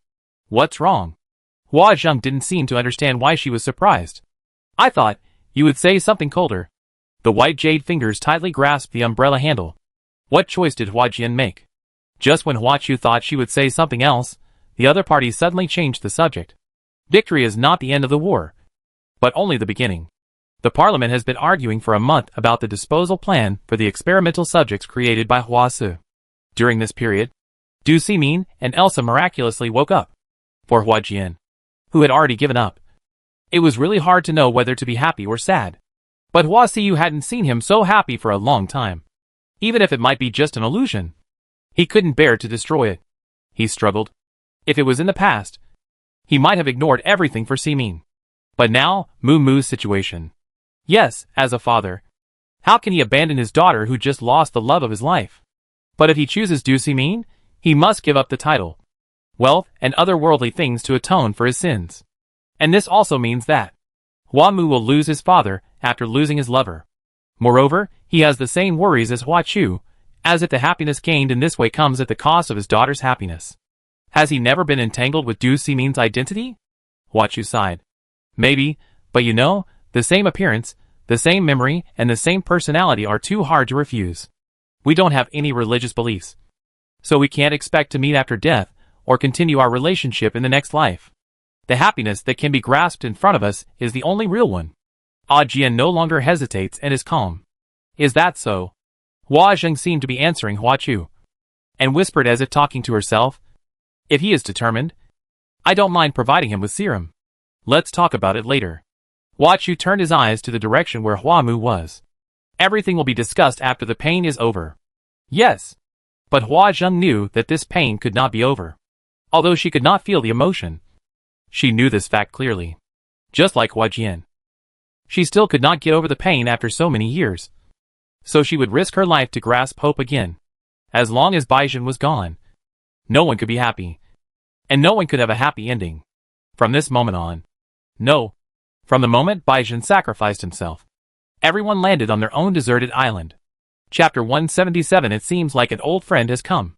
What's wrong? Hua Zheng didn't seem to understand why she was surprised. I thought you would say something colder. The white jade fingers tightly grasped the umbrella handle. What choice did Hua Jian make? Just when Hua Chu thought she would say something else, the other party suddenly changed the subject. Victory is not the end of the war, but only the beginning. The parliament has been arguing for a month about the disposal plan for the experimental subjects created by Hua Su. During this period, Du Simin and Elsa miraculously woke up. For Hua Jian, who had already given up, it was really hard to know whether to be happy or sad. But Hua Siyu hadn't seen him so happy for a long time. Even if it might be just an illusion, he couldn't bear to destroy it. He struggled. If it was in the past, he might have ignored everything for Simin. But now, Mu's situation. Yes, as a father, how can he abandon his daughter who just lost the love of his life? But if he chooses Du Simin, he must give up the title, wealth, and other worldly things to atone for his sins. And this also means that Hua Mu will lose his father after losing his lover. Moreover, he has the same worries as Hua Chu, as if the happiness gained in this way comes at the cost of his daughter's happiness. Has he never been entangled with Du Simin's identity? Hua Chu sighed. Maybe, but you know, the same appearance, the same memory, and the same personality are too hard to refuse. We don't have any religious beliefs, so we can't expect to meet after death or continue our relationship in the next life. The happiness that can be grasped in front of us is the only real one. Ah Jian no longer hesitates and is calm. Is that so? Hua Zheng seemed to be answering Hua Chu, and whispered as if talking to herself. If he is determined, I don't mind providing him with serum. Let's talk about it later. Hua Chu turned his eyes to the direction where Hua Mu was. Everything will be discussed after the pain is over. Yes. But Hua Zheng knew that this pain could not be over. Although she could not feel the emotion, she knew this fact clearly. Just like Hua Jian, she still could not get over the pain after so many years. So she would risk her life to grasp hope again. As long as Baizhen was gone, no one could be happy. And no one could have a happy ending. From this moment on. No. From the moment Baizhen sacrificed himself, everyone landed on their own deserted island. Chapter 177. It seems like an old friend has come.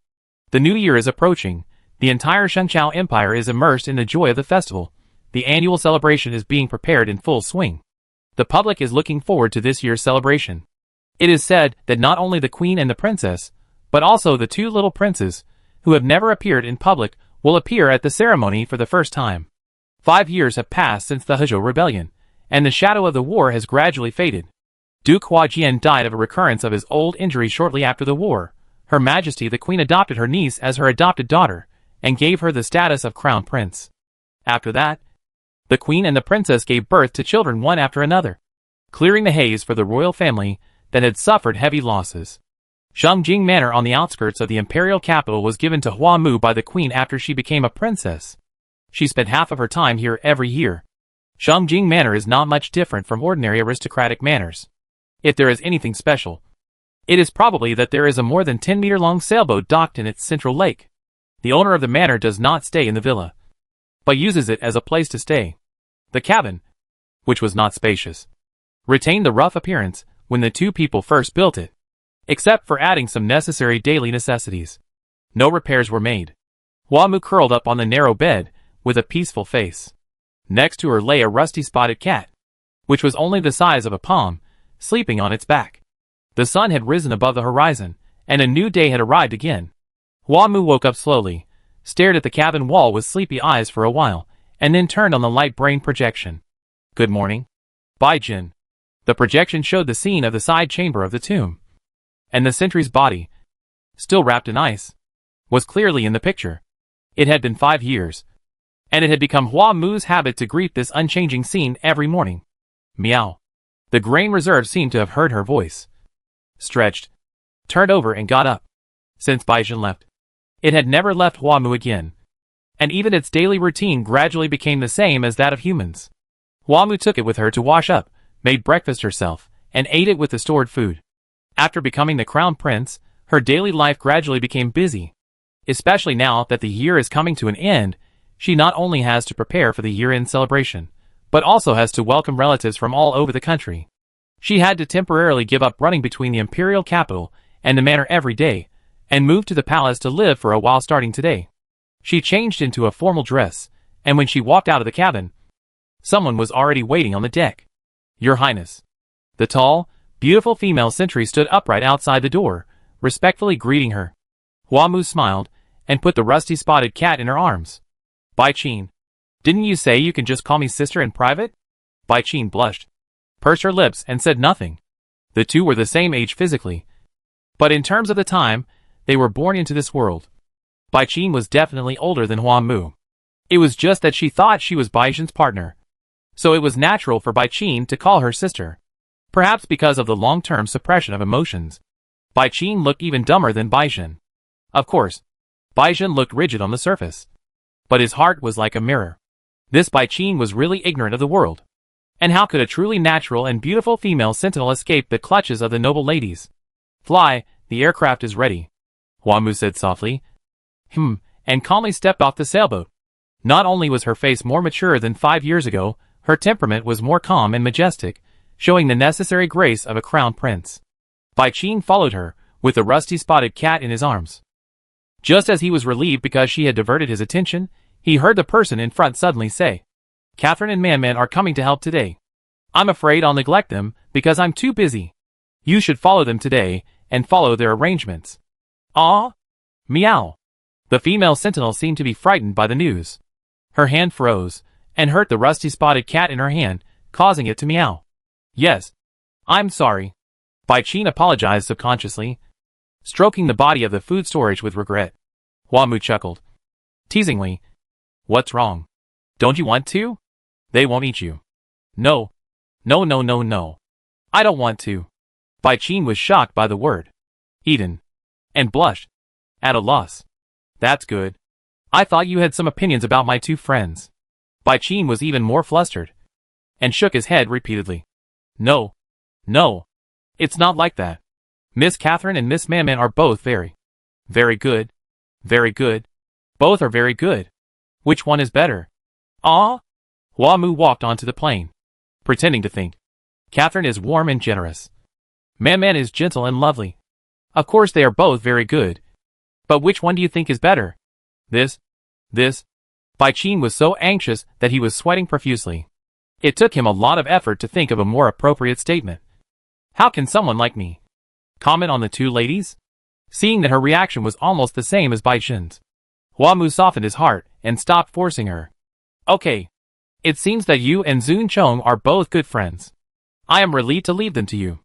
The new year is approaching. The entire Shengqiao Empire is immersed in the joy of the festival. The annual celebration is being prepared in full swing. The public is looking forward to this year's celebration. It is said that not only the queen and the princess, but also the two little princes, who have never appeared in public, will appear at the ceremony for the first time. 5 years have passed since the Hezhou rebellion, and the shadow of the war has gradually faded. Duke Hua Jian died of a recurrence of his old injury shortly after the war. Her Majesty the Queen adopted her niece as her adopted daughter, and gave her the status of crown prince. After that, the queen and the princess gave birth to children one after another, clearing the haze for the royal family that had suffered heavy losses. Shengjing Manor on the outskirts of the imperial capital was given to Hua Mu by the queen after she became a princess. She spent half of her time here every year. Shengjing Manor is not much different from ordinary aristocratic manors. If there is anything special, it is probably that there is a more than 10-meter-long sailboat docked in its central lake. The owner of the manor does not stay in the villa, but uses it as a place to stay. The cabin, which was not spacious, retained the rough appearance when the two people first built it, except for adding some necessary daily necessities. No repairs were made. Hua Mu curled up on the narrow bed with a peaceful face. Next to her lay a rusty spotted cat, which was only the size of a palm, sleeping on its back. The sun had risen above the horizon, and a new day had arrived again. Hua Mu woke up slowly, stared at the cabin wall with sleepy eyes for a while, and then turned on the light brain projection. Good morning, Baizhen. The projection showed the scene of the side chamber of the tomb, and the sentry's body, still wrapped in ice, was clearly in the picture. It had been 5 years, and it had become Hua Mu's habit to greet this unchanging scene every morning. Meow. The grain reserve seemed to have heard her voice, stretched, turned over and got up. Since Baizhen left, it had never left Hua Mu again, and even its daily routine gradually became the same as that of humans. Hua Mu took it with her to wash up, made breakfast herself, and ate it with the stored food. After becoming the crown prince, her daily life gradually became busy. Especially now that the year is coming to an end, she not only has to prepare for the year-end celebration, but also has to welcome relatives from all over the country. She had to temporarily give up running between the imperial capital and the manor every day, and moved to the palace to live for a while starting today. She changed into a formal dress, and when she walked out of the cabin, someone was already waiting on the deck. Your Highness. The tall, beautiful female sentry stood upright outside the door, respectfully greeting her. Hua Mu smiled, and put the rusty-spotted cat in her arms. Bai Qin. Didn't you say you can just call me sister in private? Bai Qin blushed, pursed her lips and said nothing. The two were the same age physically, but in terms of the time, they were born into this world. Bai Qin was definitely older than Hua Mu. It was just that she thought she was Bai Jin's partner, so it was natural for Bai Qin to call her sister. Perhaps because of the long-term suppression of emotions, Bai Qin looked even dumber than Bai Jin. Of course, Bai Jin looked rigid on the surface, but his heart was like a mirror. This Bai Qin was really ignorant of the world. And how could a truly natural and beautiful female sentinel escape the clutches of the noble ladies? Fly, the aircraft is ready, Hua Mu said softly. And calmly stepped off the sailboat. Not only was her face more mature than 5 years ago, her temperament was more calm and majestic, showing the necessary grace of a crown prince. Bai Qin followed her, with the rusty-spotted cat in his arms. Just as he was relieved because she had diverted his attention, he heard the person in front suddenly say, Catherine and Man are coming to help today. I'm afraid I'll neglect them, because I'm too busy. You should follow them today, and follow their arrangements. Ah? Meow. The female sentinel seemed to be frightened by the news. Her hand froze, and hurt the rusty-spotted cat in her hand, causing it to meow. Yes. I'm sorry. Bai Qin apologized subconsciously, stroking the body of the food storage with regret. Hua Mu chuckled. Teasingly. What's wrong? Don't you want to? They won't eat you. No. No. I don't want to. Bai Qin was shocked by the word. Eaten. And blushed. At a loss. That's good. I thought you had some opinions about my two friends. Bai Qin was even more flustered, and shook his head repeatedly. No. It's not like that. Miss Catherine and Miss Man are both very good. Very good. Both are very good. Which one is better? Ah? Hua Mu walked onto the plane, pretending to think. Catherine is warm and generous. Man is gentle and lovely. Of course they are both very good. But which one do you think is better? This. Bai Qin was so anxious that he was sweating profusely. It took him a lot of effort to think of a more appropriate statement. How can someone like me comment on the two ladies? Seeing that her reaction was almost the same as Bai Qin's, Hua Mu softened his heart and stopped forcing her. Okay. It seems that you and Zun Chong are both good friends. I am relieved to leave them to you.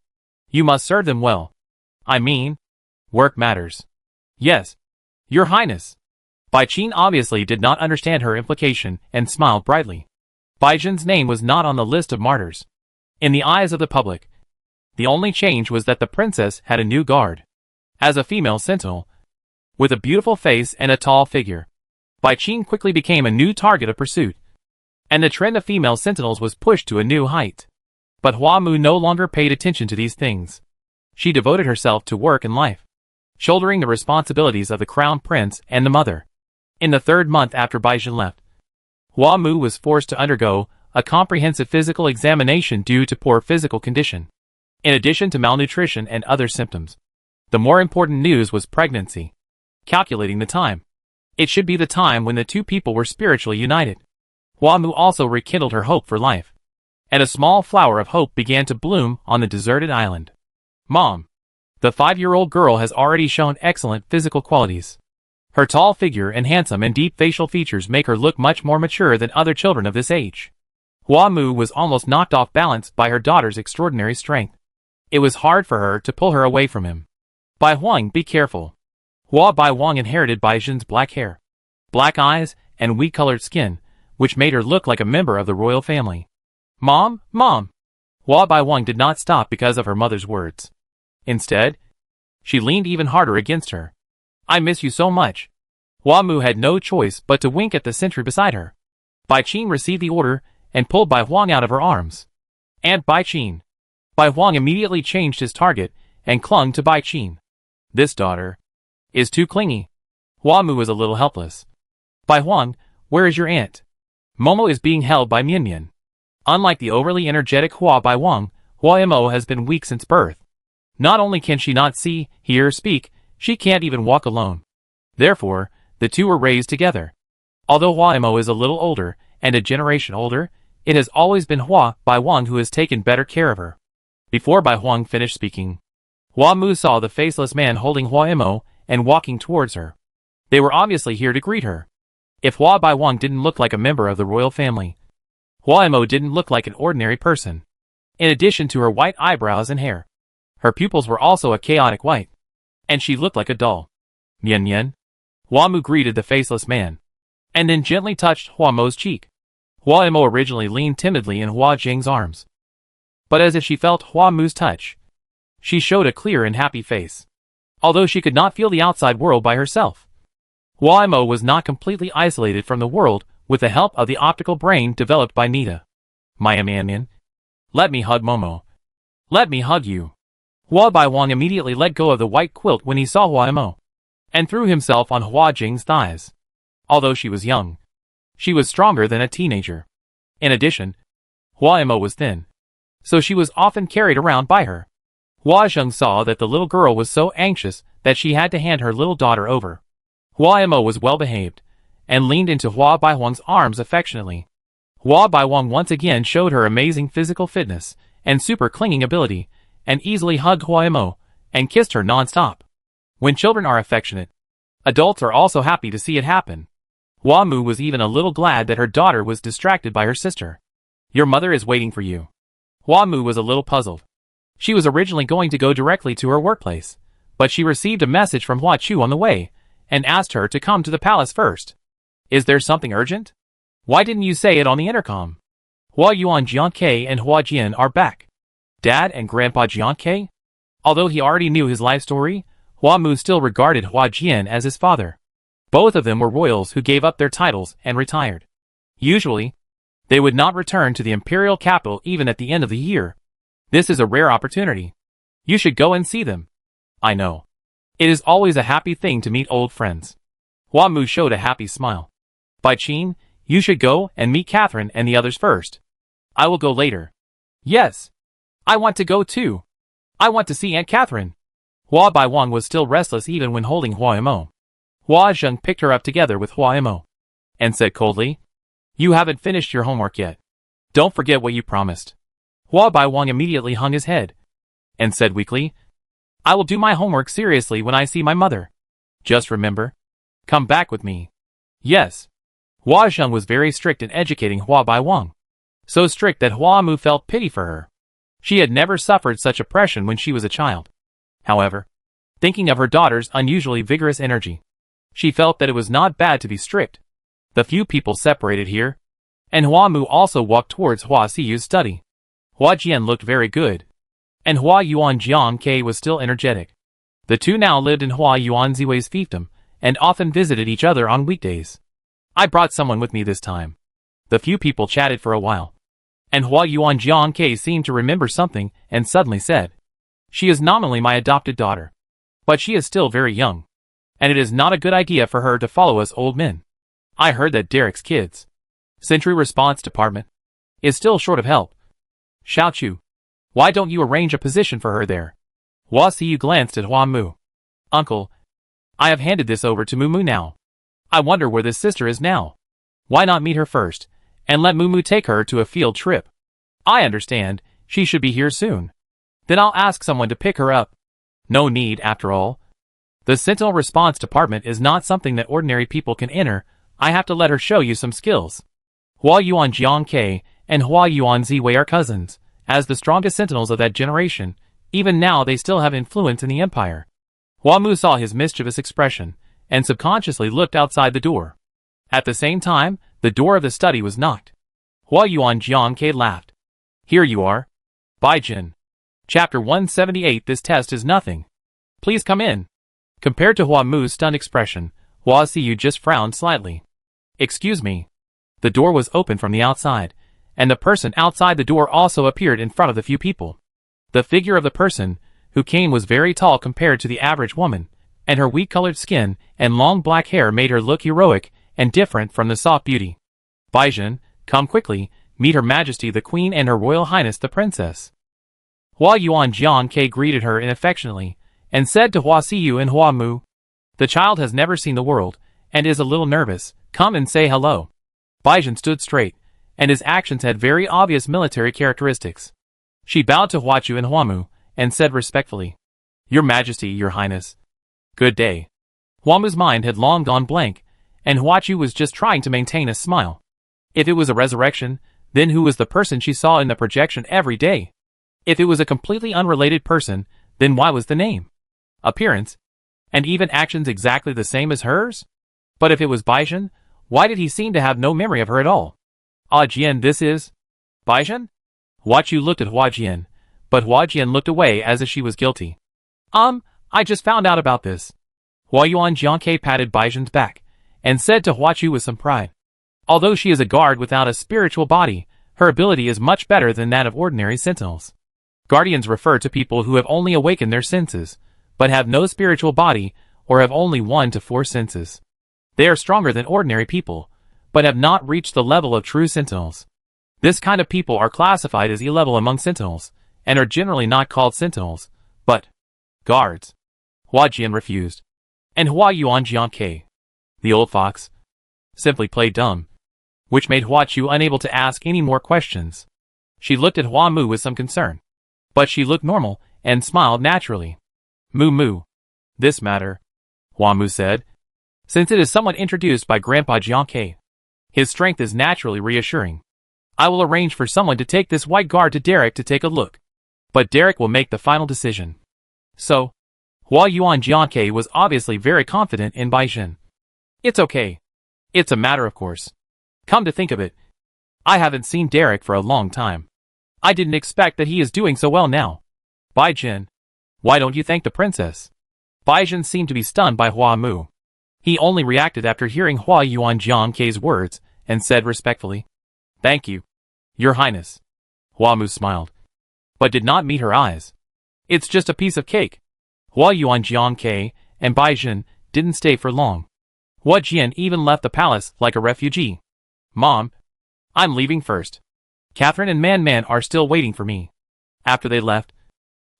You must serve them well. I mean, work matters. Yes. Your Highness. Bai Qin obviously did not understand her implication and smiled brightly. Bai Jin's name was not on the list of martyrs. In the eyes of the public, the only change was that the princess had a new guard. As a female sentinel, with a beautiful face and a tall figure, Bai Qin quickly became a new target of pursuit, and the trend of female sentinels was pushed to a new height. But Hua Mu no longer paid attention to these things. She devoted herself to work and life, shouldering the responsibilities of the crown prince and the mother. In the 3rd month after Bai Jin left, Hua Mu was forced to undergo a comprehensive physical examination due to poor physical condition. In addition to malnutrition and other symptoms, the more important news was pregnancy. Calculating the time, it should be the time when the two people were spiritually united. Hua Mu also rekindled her hope for life, and a small flower of hope began to bloom on the deserted island. Mom. The 5-year-old girl has already shown excellent physical qualities. Her tall figure and handsome and deep facial features make her look much more mature than other children of this age. Hua Mu was almost knocked off balance by her daughter's extraordinary strength. It was hard for her to pull her away from him. Bai Huang, be careful. Hua Bai Huang inherited Bai Jin's black hair, black eyes, and wheat-colored skin, which made her look like a member of the royal family. Mom! Hua Bai Huang did not stop because of her mother's words. Instead, she leaned even harder against her. I miss you so much. Hua Mu had no choice but to wink at the sentry beside her. Bai Qin received the order and pulled Bai Huang out of her arms. And Bai Qin. Bai Huang immediately changed his target and clung to Bai Qin. This daughter is too clingy. Hua Mu was a little helpless. Bai Huang, where is your aunt? Momo is being held by Mian Mian. Unlike the overly energetic Hua Bai Huang, Hua Mo has been weak since birth. Not only can she not see, hear, speak, she can't even walk alone. Therefore, the two were raised together. Although Hua Imo is a little older, and a generation older, it has always been Hua Baiwang who has taken better care of her. Before Bai Huang finished speaking, Hua Mu saw the faceless man holding Hua Imo and walking towards her. They were obviously here to greet her. If Hua Baiwang didn't look like a member of the royal family, Hua Imo didn't look like an ordinary person. In addition to her white eyebrows and hair, her pupils were also a chaotic white, and she looked like a doll. Nian Nian. Hua Mu greeted the faceless man, and then gently touched Hua Mo's cheek. Hua Imo originally leaned timidly in Hua Jing's arms, but as if she felt Hua Mu's touch, she showed a clear and happy face. Although she could not feel the outside world by herself, Hua Imo was not completely isolated from the world with the help of the optical brain developed by Nita. Mian, let me hug Momo. Let me hug you. Hua Baiwang immediately let go of the white quilt when he saw Hua Imo, and threw himself on Hua Jing's thighs. Although she was young, she was stronger than a teenager. In addition, Hua Imo was thin, so she was often carried around by her. Hua Zheng saw that the little girl was so anxious that she had to hand her little daughter over. Hua Imo was well behaved, and leaned into Hua Baiwang's arms affectionately. Hua Baiwang once again showed her amazing physical fitness and super clinging ability, and easily hugged Hua Imo and kissed her non-stop. When children are affectionate, adults are also happy to see it happen. Hua Mu was even a little glad that her daughter was distracted by her sister. Your mother is waiting for you. Hua Mu was a little puzzled. She was originally going to go directly to her workplace, but she received a message from Hua Chu on the way, and asked her to come to the palace first. Is there something urgent? Why didn't you say it on the intercom? Hua Yuan Jiankei and Hua Jian are back. Dad and Grandpa Jiankei? Although he already knew his life story, Hua Mu still regarded Hua Jian as his father. Both of them were royals who gave up their titles and retired. Usually, they would not return to the imperial capital even at the end of the year. This is a rare opportunity. You should go and see them. I know. It is always a happy thing to meet old friends. Hua Mu showed a happy smile. Bai Qin, you should go and meet Catherine and the others first. I will go later. Yes. I want to go too. I want to see Aunt Catherine. Hua Baiwang was still restless even when holding Hua Imo. Hua Zheng picked her up together with Hua Imo, and said coldly, You haven't finished your homework yet. Don't forget what you promised. Hua Baiwang immediately hung his head, and said weakly, I will do my homework seriously when I see my mother. Just remember, come back with me. Yes. Hua Zheng was very strict in educating Hua Baiwang, so strict that Hua Mu felt pity for her. She had never suffered such oppression when she was a child. However, thinking of her daughter's unusually vigorous energy, she felt that it was not bad to be strict. The few people separated here, and Hua Mu also walked towards Hua Siyu's study. Hua Jian looked very good, and Hua Yuan Jiankei was still energetic. The two now lived in Hua Yuan Ziwei's fiefdom, and often visited each other on weekdays. I brought someone with me this time. The few people chatted for a while, and Hua Yuan Jiankei seemed to remember something and suddenly said, She is nominally my adopted daughter, but she is still very young, and it is not a good idea for her to follow us old men. I heard that Derek's kids' Sentry Response Department is still short of help. Xiao Chu, why don't you arrange a position for her there? Hua Siyu glanced at Hua Mu. Uncle, I have handed this over to Mumu now. I wonder where this sister is now. Why not meet her first, and let Mumu take her to a field trip? I understand, she should be here soon. Then I'll ask someone to pick her up. No need, after all. The Sentinel Response Department is not something that ordinary people can enter. I have to let her show you some skills. Hua Yuan Jiankei and Hua Yuan Ziwei are cousins, as the strongest sentinels of that generation. Even now they still have influence in the empire. Hua Mu saw his mischievous expression, and subconsciously looked outside the door. At the same time, the door of the study was knocked. Hua Yuan Jiankei laughed. Here you are. Baijin. Chapter 178. This test is nothing. Please come in. Compared to Hua Mu's stunned expression, Hua Siyu just frowned slightly. Excuse me. The door was open from the outside, and the person outside the door also appeared in front of the few people. The figure of the person who came was very tall compared to the average woman, and her wheat-colored skin and long black hair made her look heroic and different from the soft beauty. Baijin, come quickly, meet Her Majesty the Queen and Her Royal Highness the Princess. Hua Yuan Jiankei greeted her affectionately, and said to Hua Siyu and Hua Mu, "The child has never seen the world, and is a little nervous. Come and say hello." Baizhen stood straight, and his actions had very obvious military characteristics. She bowed to Hua Chu and Hua Mu, and said respectfully, "Your Majesty, Your Highness. Good day." Hua Mu's mind had long gone blank, and Hua Chu was just trying to maintain a smile. If it was a resurrection, then who was the person she saw in the projection every day? If it was a completely unrelated person, then why was the name, appearance, and even actions exactly the same as hers? But if it was Baizhen, why did he seem to have no memory of her at all? "Ah Jian, this is Baizhen?" Hua Chu looked at Hua Jian, but Hua Jian looked away as if she was guilty. I just found out about this." Hua Yuan Jianke patted Baizhen's back, and said to Hua Chu with some pride, "Although she is a guard without a spiritual body, her ability is much better than that of ordinary sentinels. Guardians refer to people who have only awakened their senses, but have no spiritual body, or have only 1 to 4 senses. They are stronger than ordinary people, but have not reached the level of true sentinels. This kind of people are classified as E-level among sentinels, and are generally not called sentinels, but guards." Hua Jian refused. And Hua Yuan Jianke, the old fox, simply played dumb, which made Hua Chu unable to ask any more questions. She looked at Hua Mu with some concern, but she looked normal and smiled naturally. Mu, this matter," Hua Mu said, "since it is somewhat introduced by Grandpa Jianke. His strength is naturally reassuring. I will arrange for someone to take this white guard to Derek to take a look, but Derek will make the final decision." So, Hua Yuan Jianke was obviously very confident in Baizhen. "It's okay. It's a matter of course. Come to think of it, I haven't seen Derek for a long time. I didn't expect that he is doing so well now. Baizhen, why don't you thank the princess?" Baizhen seemed to be stunned by Hua Mu. He only reacted after hearing Hua Yuan Jianke's words, and said respectfully, "Thank you, Your Highness." Hua Mu smiled, but did not meet her eyes. "It's just a piece of cake." Hua Yuan Jianke and Baizhen didn't stay for long. Hua Jian even left the palace like a refugee. "Mom, I'm leaving first. Catherine and Man Man are still waiting for me." After they left,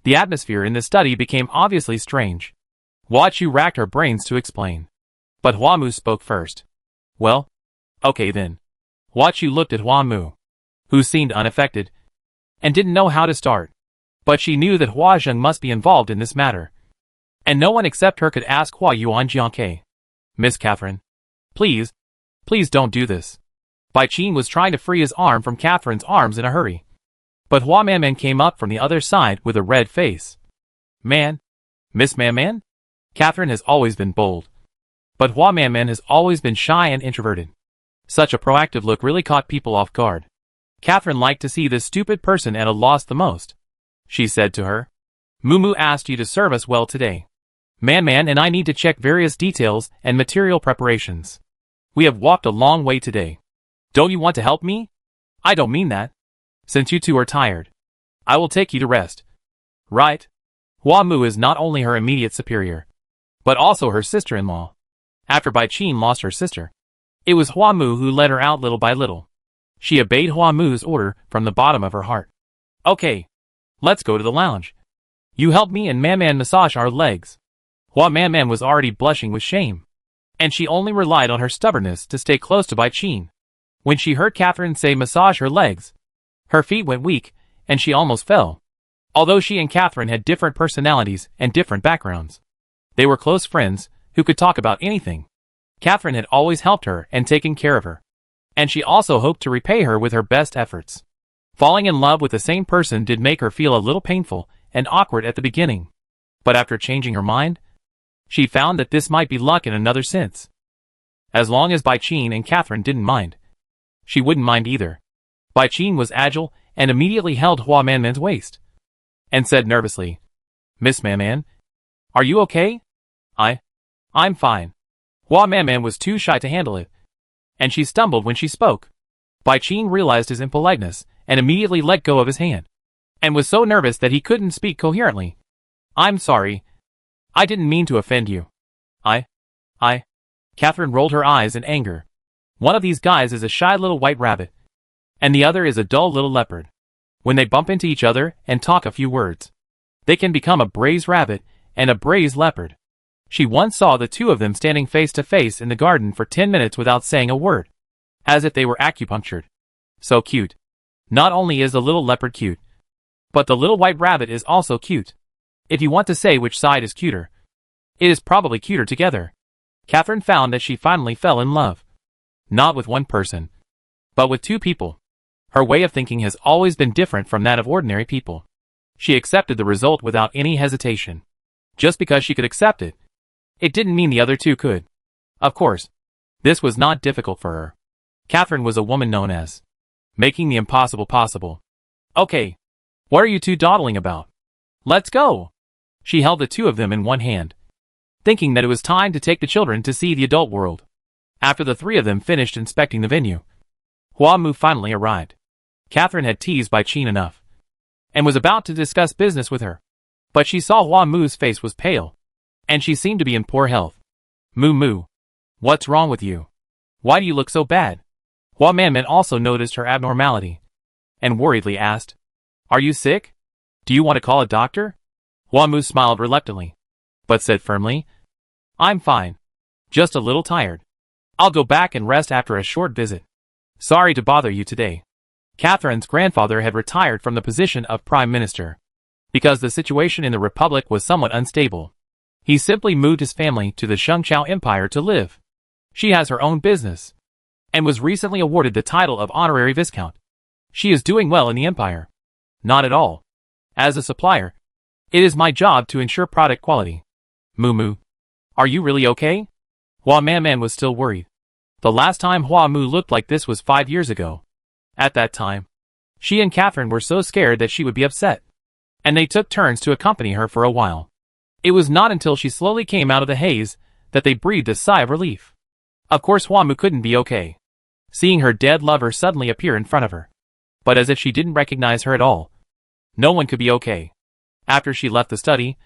the atmosphere in the study became obviously strange. Hua Chu racked her brains to explain, but Hua Mu spoke first. "Well, okay then." Hua Chu looked at Hua Mu, who seemed unaffected, and didn't know how to start. But she knew that Hua Zheng must be involved in this matter, and no one except her could ask Hua Yuan Jianke. "Miss Catherine, please don't do this." Bai Qin was trying to free his arm from Catherine's arms in a hurry, but Hua Manman came up from the other side with a red face. Miss Manman?" Catherine has always been bold, but Hua Manman has always been shy and introverted. Such a proactive look really caught people off guard. Catherine liked to see this stupid person at a loss the most. She said to her, "Mumu asked you to serve us well today. Man and I need to check various details and material preparations. We have walked a long way today. Don't you want to help me?" "I don't mean that. Since you two are tired, I will take you to rest." "Right." Hua Mu is not only her immediate superior, but also her sister-in-law. After Bai Qin lost her sister, it was Hua Mu who led her out little by little. She obeyed Hua Mu's order from the bottom of her heart. "Okay, let's go to the lounge. You help me and Man massage our legs." Hua Man was already blushing with shame, and she only relied on her stubbornness to stay close to Bai Qin. When she heard Catherine say massage her legs, her feet went weak, and she almost fell. Although she and Catherine had different personalities and different backgrounds, they were close friends who could talk about anything. Catherine had always helped her and taken care of her, and she also hoped to repay her with her best efforts. Falling in love with the same person did make her feel a little painful and awkward at the beginning, but after changing her mind, she found that this might be luck in another sense. As long as Bai Qin and Catherine didn't mind, she wouldn't mind either. Bai Qin was agile and immediately held Hua Manman's waist, and said nervously, "Miss Manman, are you okay?" I'm fine." Hua Manman was too shy to handle it, and she stumbled when she spoke. Bai Qin realized his impoliteness and immediately let go of his hand, and was so nervous that he couldn't speak coherently. "I'm sorry. I didn't mean to offend you." I. Catherine rolled her eyes in anger. One of these guys is a shy little white rabbit, and the other is a dull little leopard. When they bump into each other and talk a few words, they can become a brazen rabbit and a braised leopard. She once saw the two of them standing face to face in the garden for 10 minutes without saying a word, as if they were acupunctured. So cute. Not only is the little leopard cute, but the little white rabbit is also cute. If you want to say which side is cuter, it is probably cuter together. Catherine found that she finally fell in love. Not with one person, but with two people. Her way of thinking has always been different from that of ordinary people. She accepted the result without any hesitation. Just because she could accept it, it didn't mean the other two could. Of course, this was not difficult for her. Catherine was a woman known as making the impossible possible. Okay, what are you two dawdling about? Let's go! She held the two of them in one hand, thinking that it was time to take the children to see the adult world. After the three of them finished inspecting the venue, Hua Mu finally arrived. Catherine had teased Bai Qin enough, and was about to discuss business with her. But she saw Hua Mu's face was pale, and she seemed to be in poor health. Mu, what's wrong with you? Why do you look so bad? Hua Manman also noticed her abnormality, and worriedly asked, Are you sick? Do you want to call a doctor? Hua Mu smiled reluctantly, but said firmly, I'm fine. Just a little tired. I'll go back and rest after a short visit. Sorry to bother you today. Catherine's grandfather had retired from the position of Prime Minister, because the situation in the Republic was somewhat unstable. He simply moved his family to the Shengqiao Empire to live. She has her own business, and was recently awarded the title of Honorary Viscount. She is doing well in the Empire. Not at all. As a supplier, it is my job to ensure product quality. Mu, are you really okay? Hua Man was still worried. The last time Hua Mu looked like this was 5 years ago. At that time, she and Catherine were so scared that she would be upset, and they took turns to accompany her for a while. It was not until she slowly came out of the haze that they breathed a sigh of relief. Of course Hua Mu couldn't be okay, seeing her dead lover suddenly appear in front of her. But as if she didn't recognize her at all, no one could be okay. After she left the study,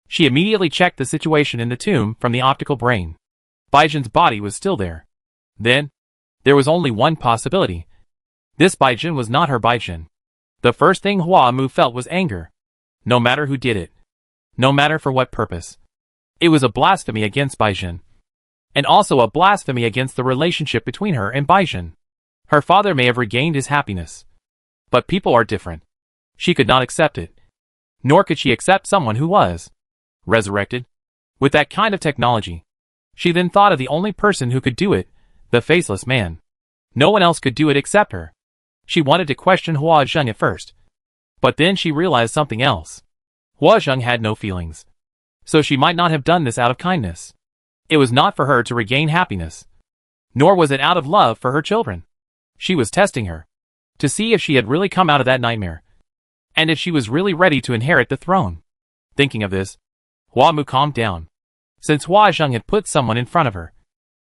she immediately checked the situation in the tomb from the optical brain. Baizhen's body was still there. Then, there was only one possibility. This Baizhen was not her Baizhen. The first thing Hua Mu felt was anger. No matter who did it, no matter for what purpose, it was a blasphemy against Baizhen, and also a blasphemy against the relationship between her and Baizhen. Her father may have regained his happiness, but people are different. She could not accept it, nor could she accept someone who was resurrected with that kind of technology. She then thought of the only person who could do it, the faceless man. No one else could do it except her. She wanted to question Hua Zheng at first, but then she realized something else. Hua Zheng had no feelings, so she might not have done this out of kindness. It was not for her to regain happiness, nor was it out of love for her children. She was testing her, to see if she had really come out of that nightmare, and if she was really ready to inherit the throne. Thinking of this, Hua Mu calmed down. Since Hua Zheng had put someone in front of her,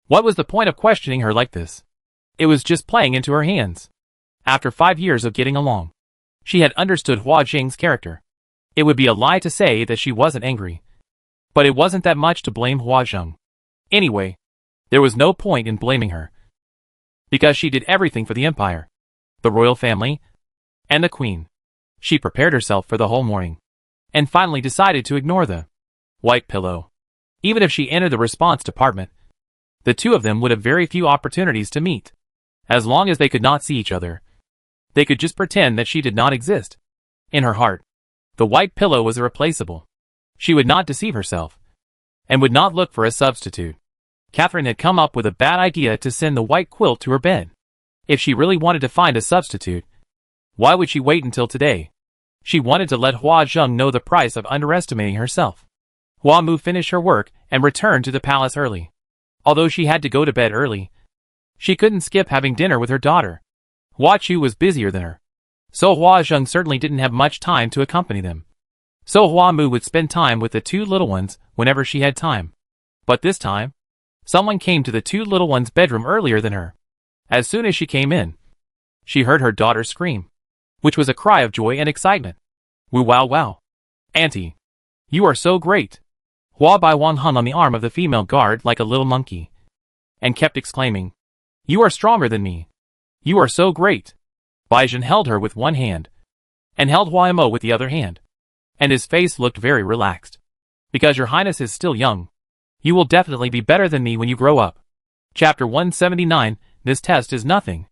what was the point of questioning her like this? It was just playing into her hands. After 5 years of getting along, she had understood Hua Zheng's character. It would be a lie to say that she wasn't angry, but it wasn't that much to blame Hua Zheng. Anyway, there was no point in blaming her, because she did everything for the empire, the royal family, and the queen. She prepared herself for the whole morning, and finally decided to ignore the white pillow. Even if she entered the response department, the two of them would have very few opportunities to meet. As long as they could not see each other, they could just pretend that she did not exist. In her heart, the white pillow was irreplaceable. She would not deceive herself, and would not look for a substitute. Catherine had come up with a bad idea to send the white quilt to her bed. If she really wanted to find a substitute, why would she wait until today? She wanted to let Hua Zheng know the price of underestimating herself. Hua Mu finished her work and returned to the palace early. Although she had to go to bed early, she couldn't skip having dinner with her daughter. Hua Chu was busier than her, so Hua Zheng certainly didn't have much time to accompany them. So Hua Mu would spend time with the two little ones whenever she had time. But this time, someone came to the two little ones' bedroom earlier than her. As soon as she came in, she heard her daughter scream, which was a cry of joy and excitement. Woo wow wow. Auntie, you are so great. Hua Baiwan hung on the arm of the female guard like a little monkey, and kept exclaiming, You are stronger than me. You are so great. Baizhen held her with one hand, and held Hua Mo with the other hand, and his face looked very relaxed, Because your highness is still young. You will definitely be better than me when you grow up. Chapter 179, this test is nothing.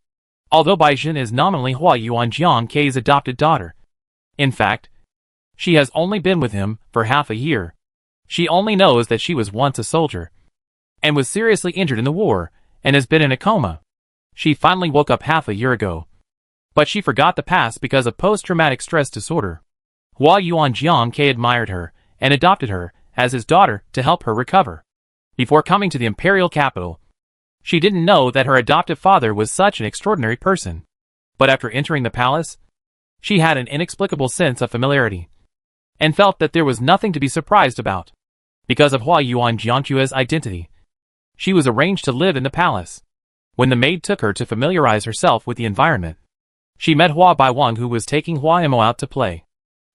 Although Baijin is nominally Hua Yuanjiang's adopted daughter. In fact, she has only been with him for half a year. She only knows that she was once a soldier, and was seriously injured in the war, and has been in a coma. She finally woke up half a year ago. But she forgot the past because of post-traumatic stress disorder. Hua Yuanjiang admired her, and adopted her, as his daughter, to help her recover. Before coming to the imperial capital, she didn't know that her adoptive father was such an extraordinary person. But after entering the palace, she had an inexplicable sense of familiarity, and felt that there was nothing to be surprised about. Because of Hua Yuanjiang's identity, she was arranged to live in the palace. When the maid took her to familiarize herself with the environment, she met Hua Baiwang, who was taking Hua Imo out to play,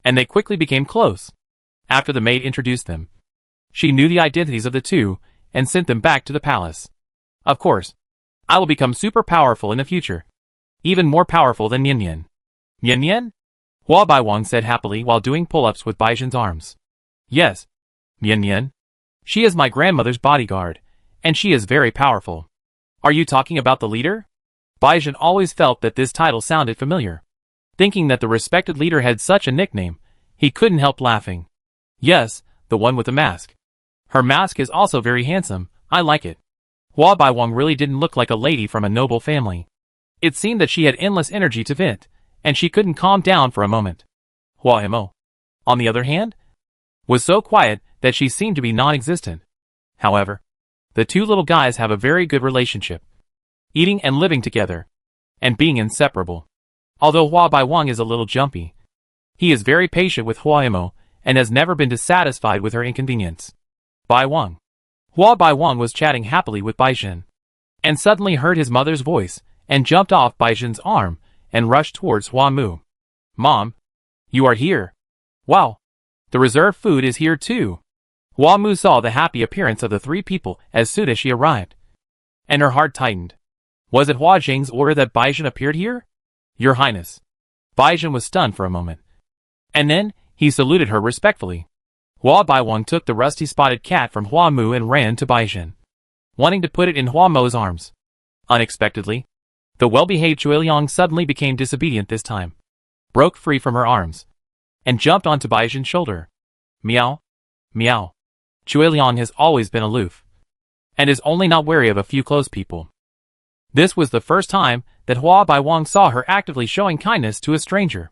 and they quickly became close. After the maid introduced them, she knew the identities of the two, and sent them back to the palace. Of course, I will become super powerful in the future. Even more powerful than Nian Nian. Nian Nian? Hua Baiwang said happily while doing pull-ups with Baijin's arms. Yes, Nian Nian. She is my grandmother's bodyguard, and she is very powerful. Are you talking about the leader? Baijin always felt that this title sounded familiar. Thinking that the respected leader had such a nickname, he couldn't help laughing. Yes, the one with the mask. Her mask is also very handsome, I like it. Hua Baiwang really didn't look like a lady from a noble family. It seemed that she had endless energy to vent, and she couldn't calm down for a moment. Hua Imo, on the other hand, was so quiet that she seemed to be non-existent. However, the two little guys have a very good relationship, eating and living together, and being inseparable. Although Hua Baiwang is a little jumpy, he is very patient with Hua Imo, and has never been dissatisfied with her inconvenience. Baiwang. Hua Baiwang was chatting happily with Baijin, and suddenly heard his mother's voice, and jumped off Baijin's arm, and rushed towards Hua Mu. Mom, you are here. Wow. The reserved food is here too. Hua Mu saw the happy appearance of the three people as soon as she arrived, and her heart tightened. Was it Hua Jing's order that Baijin appeared here? Your Highness. Baijin was stunned for a moment, and then he saluted her respectfully. Hua Baiwang took the rusty spotted cat from Hua Mu and ran to Baijin, wanting to put it in Hua Mo's arms. Unexpectedly, the well-behaved Chuiliang suddenly became disobedient this time, broke free from her arms, and jumped onto Baijin's shoulder. Meow. Meow. Chuiliang has always been aloof, and is only not wary of a few close people. This was the first time that Hua Baiwang saw her actively showing kindness to a stranger.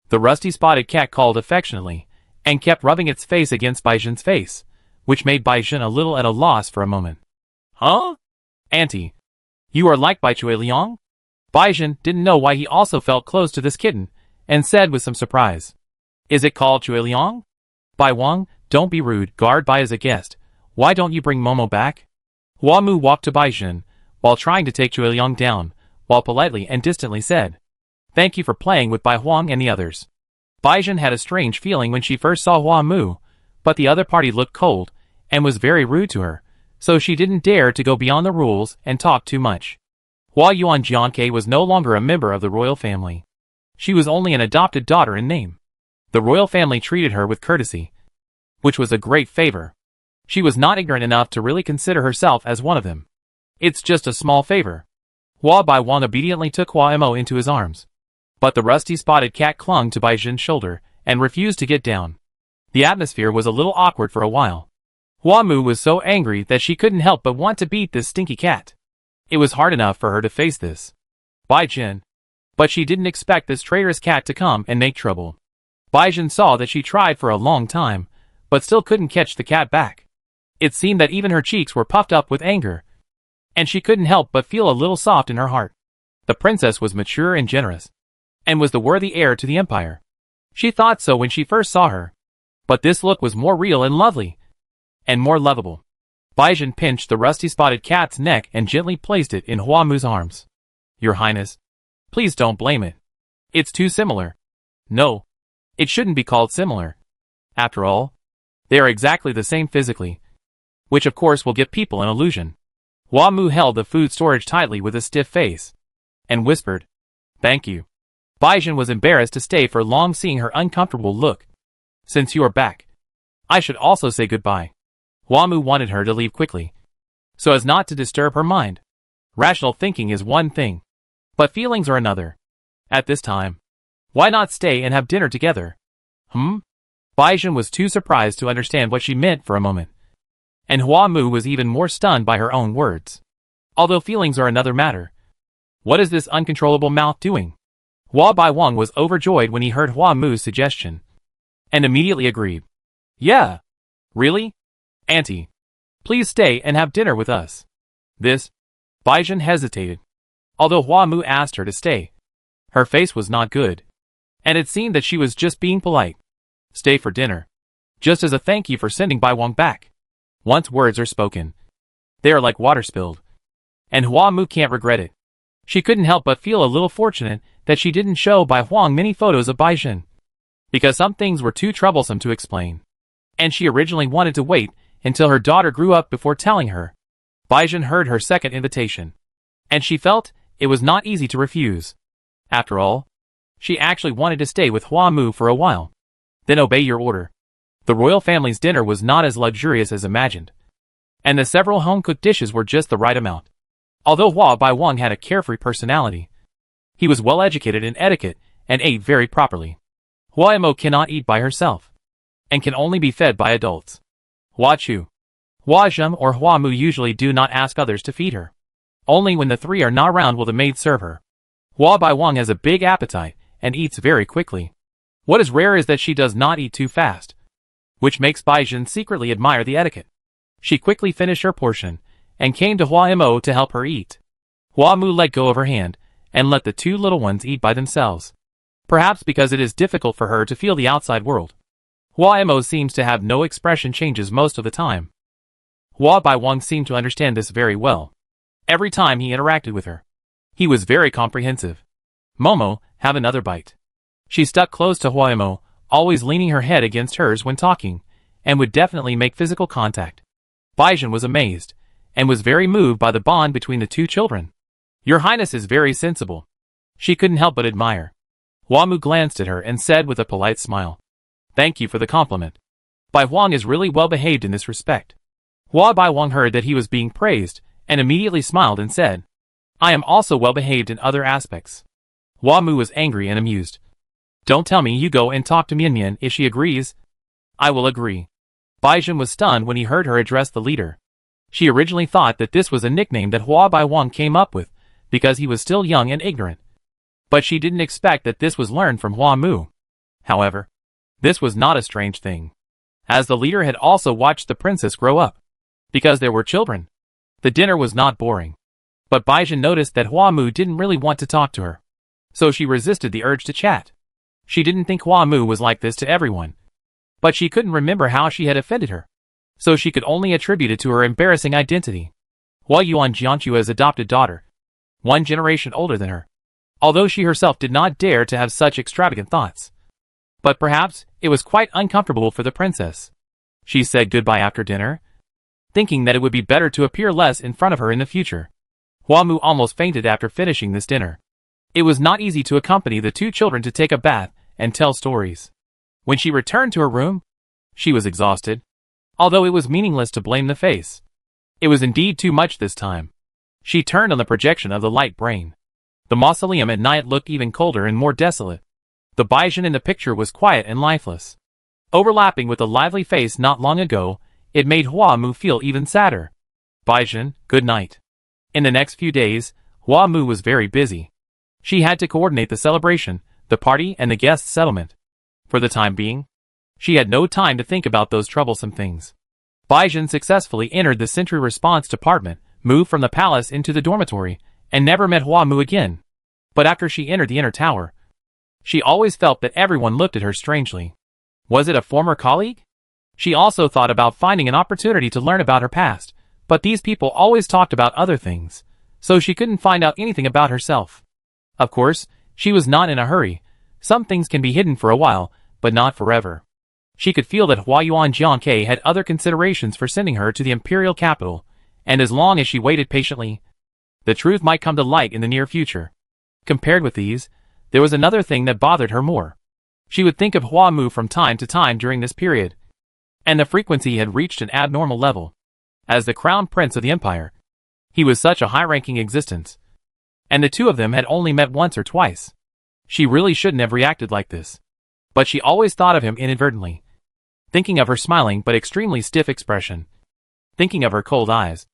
The rusty spotted cat called affectionately, and kept rubbing its face against Baijin's face, which made Baijin a little at a loss for a moment. Huh? Auntie, you are liked by Chuiliang? Baijin didn't know why he also felt close to this kitten, and said with some surprise. Is it called Chuiliang? Baiwang, don't be rude, guard Bai as a guest. Why don't you bring Momo back? Hua Mu walked to Baijin, while trying to take Chuiliang down, while politely and distantly said, Thank you for playing with Bai Huang and the others. Baijin had a strange feeling when she first saw Hua Mu, but the other party looked cold, and was very rude to her, so she didn't dare to go beyond the rules and talk too much. Hua Yuanjiang was no longer a member of the royal family. She was only an adopted daughter in name. The royal family treated her with courtesy, which was a great favor. She was not ignorant enough to really consider herself as one of them. It's just a small favor. Hua Baiwang obediently took Hua Imo into his arms, but the rusty spotted cat clung to Baijin's shoulder, and refused to get down. The atmosphere was a little awkward for a while. Hua Mu was so angry that she couldn't help but want to beat this stinky cat. It was hard enough for her to face this Baijin, but she didn't expect this traitorous cat to come and make trouble. Baijin saw that she tried for a long time, but still couldn't catch the cat back. It seemed that even her cheeks were puffed up with anger, and she couldn't help but feel a little soft in her heart. The princess was mature and generous, and was the worthy heir to the empire. She thought so when she first saw her, but this look was more real and lovely, and more lovable. Baijin pinched the rusty spotted cat's neck and gently placed it in Hua Mu's arms. Your Highness, please don't blame it. It's too similar. No, it shouldn't be called similar. After all, they are exactly the same physically, which of course will give people an illusion. Hua Mu held the food storage tightly with a stiff face, and whispered, Thank you. Baijin was embarrassed to stay for long seeing her uncomfortable look. Since you are back, I should also say goodbye. Hua Mu wanted her to leave quickly, so as not to disturb her mind. Rational thinking is one thing, but feelings are another. At this time, why not stay and have dinner together? Baizhen was too surprised to understand what she meant for a moment, and Hua Mu was even more stunned by her own words. Although feelings are another matter, what is this uncontrollable mouth doing? Hua Baiwang was overjoyed when he heard Hua Mu's suggestion, and immediately agreed. Yeah. Really? Auntie, please stay and have dinner with us. This? Baizhen hesitated. Although Hua Mu asked her to stay, her face was not good, and it seemed that she was just being polite. Stay for dinner, just as a thank you for sending Baiwang back. Once words are spoken, they are like water spilled, and Hua Mu can't regret it. She couldn't help but feel a little fortunate that she didn't show Bai Huang many photos of Baizhen, because some things were too troublesome to explain, and she originally wanted to wait until her daughter grew up before telling her. Baizhen heard her second invitation, and she felt it was not easy to refuse. After all, she actually wanted to stay with Hua Mu for a while. Then obey your order. The royal family's dinner was not as luxurious as imagined, and the several home-cooked dishes were just the right amount. Although Hua Baiwang had a carefree personality, he was well educated in etiquette and ate very properly. Hua Mo cannot eat by herself, and can only be fed by adults. Hua Chu, Hua Zhem or Hua Mu usually do not ask others to feed her. Only when the three are not around will the maid serve her. Hua Baiwang has a big appetite and eats very quickly. What is rare is that she does not eat too fast, which makes Baizhen secretly admire the etiquette. She quickly finished her portion and came to Hua Mo to help her eat. Hua Mu let go of her hand and let the two little ones eat by themselves, perhaps because it is difficult for her to feel the outside world. Hua Mo seems to have no expression changes most of the time. Hua Baiwang seemed to understand this very well. Every time he interacted with her, he was very comprehensive. Momo, have another bite. She stuck close to Hua Mo, always leaning her head against hers when talking, and would definitely make physical contact. Baizhen was amazed, and was very moved by the bond between the two children. Your Highness is very sensible. She couldn't help but admire. Hua Mu glanced at her and said with a polite smile, Thank you for the compliment. Bai Huang is really well behaved in this respect. Hua Baiwang heard that he was being praised, and immediately smiled and said, I am also well behaved in other aspects. Hua Mu was angry and amused. Don't tell me you go and talk to Mian Mian if she agrees. I will agree. Baizhen was stunned when he heard her address the leader. She originally thought that this was a nickname that Hua Baiwang came up with, because he was still young and ignorant. But she didn't expect that this was learned from Hua Mu. However, this was not a strange thing, as the leader had also watched the princess grow up. Because there were children, the dinner was not boring. But Baizhen noticed that Hua Mu didn't really want to talk to her, so she resisted the urge to chat. She didn't think Hua Mu was like this to everyone, but she couldn't remember how she had offended her, so she could only attribute it to her embarrassing identity. Hua Yuan Jianchu's adopted daughter, 1 generation older than her, although she herself did not dare to have such extravagant thoughts. But perhaps it was quite uncomfortable for the princess. She said goodbye after dinner, thinking that it would be better to appear less in front of her in the future. Hua Mu almost fainted after finishing this dinner. It was not easy to accompany the two children to take a bath and tell stories. When she returned to her room, she was exhausted, although it was meaningless to blame the face. It was indeed too much this time. She turned on the projection of the light brain. The mausoleum at night looked even colder and more desolate. The Baizhen in the picture was quiet and lifeless. Overlapping with the lively face not long ago, it made Hua Mu feel even sadder. Baizhen, good night. In the next few days, Hua Mu was very busy. She had to coordinate the celebration, the party and the guest settlement. For the time being, she had no time to think about those troublesome things. Baizhen successfully entered the sentry response department, moved from the palace into the dormitory, and never met Hua Mu again. But after she entered the inner tower, she always felt that everyone looked at her strangely. Was it a former colleague? She also thought about finding an opportunity to learn about her past, but these people always talked about other things, so she couldn't find out anything about herself. Of course, she was not in a hurry. Some things can be hidden for a while, but not forever. She could feel that Hua Yuan Jianke had other considerations for sending her to the imperial capital, and as long as she waited patiently, the truth might come to light in the near future. Compared with these, there was another thing that bothered her more. She would think of Hua Mu from time to time during this period. and the frequency had reached an abnormal level. As the crown prince of the empire, he was such a high-ranking existence, and the two of them had only met once or twice. She really shouldn't have reacted like this. But she always thought of him inadvertently, thinking of her smiling but extremely stiff expression, thinking of her cold eyes,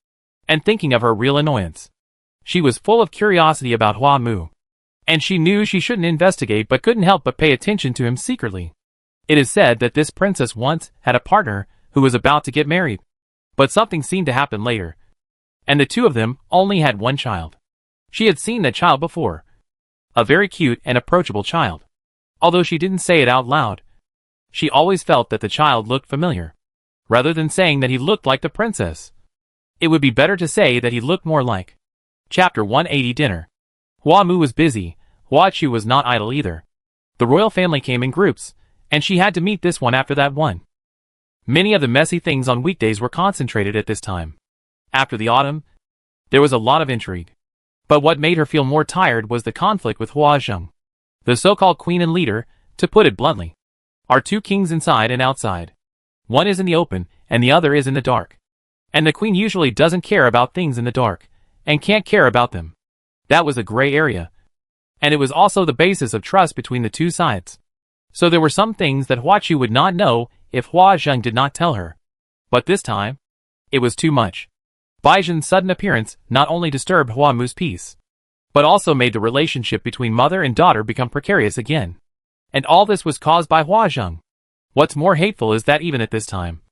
and thinking of her real annoyance. She was full of curiosity about Hua Mu, and she knew she shouldn't investigate but couldn't help but pay attention to him secretly. It is said that this princess once had a partner who was about to get married, but something seemed to happen later, and the two of them only had one child. She had seen that child before, a very cute and approachable child. Although she didn't say it out loud, she always felt that the child looked familiar. Rather than saying that he looked like the princess, it would be better to say that he looked more like. Chapter 180 Dinner. Hua Mu was busy. Hua Chu was not idle either. The royal family came in groups, and she had to meet this one after that one. Many of the messy things on weekdays were concentrated at this time. After the autumn, there was a lot of intrigue. But what made her feel more tired was the conflict with Hua Zheng. The so-called queen and leader, to put it bluntly, are two kings inside and outside. One is in the open, and the other is in the dark. And the queen usually doesn't care about things in the dark, and can't care about them. That was a gray area. And it was also the basis of trust between the two sides. So there were some things that Hua Chu would not know if Hua Zheng did not tell her. But this time, it was too much. Baizhen's sudden appearance not only disturbed Hua Mu's peace, but also made the relationship between mother and daughter become precarious again. And all this was caused by Hua Zheng. What's more hateful is that even at this time,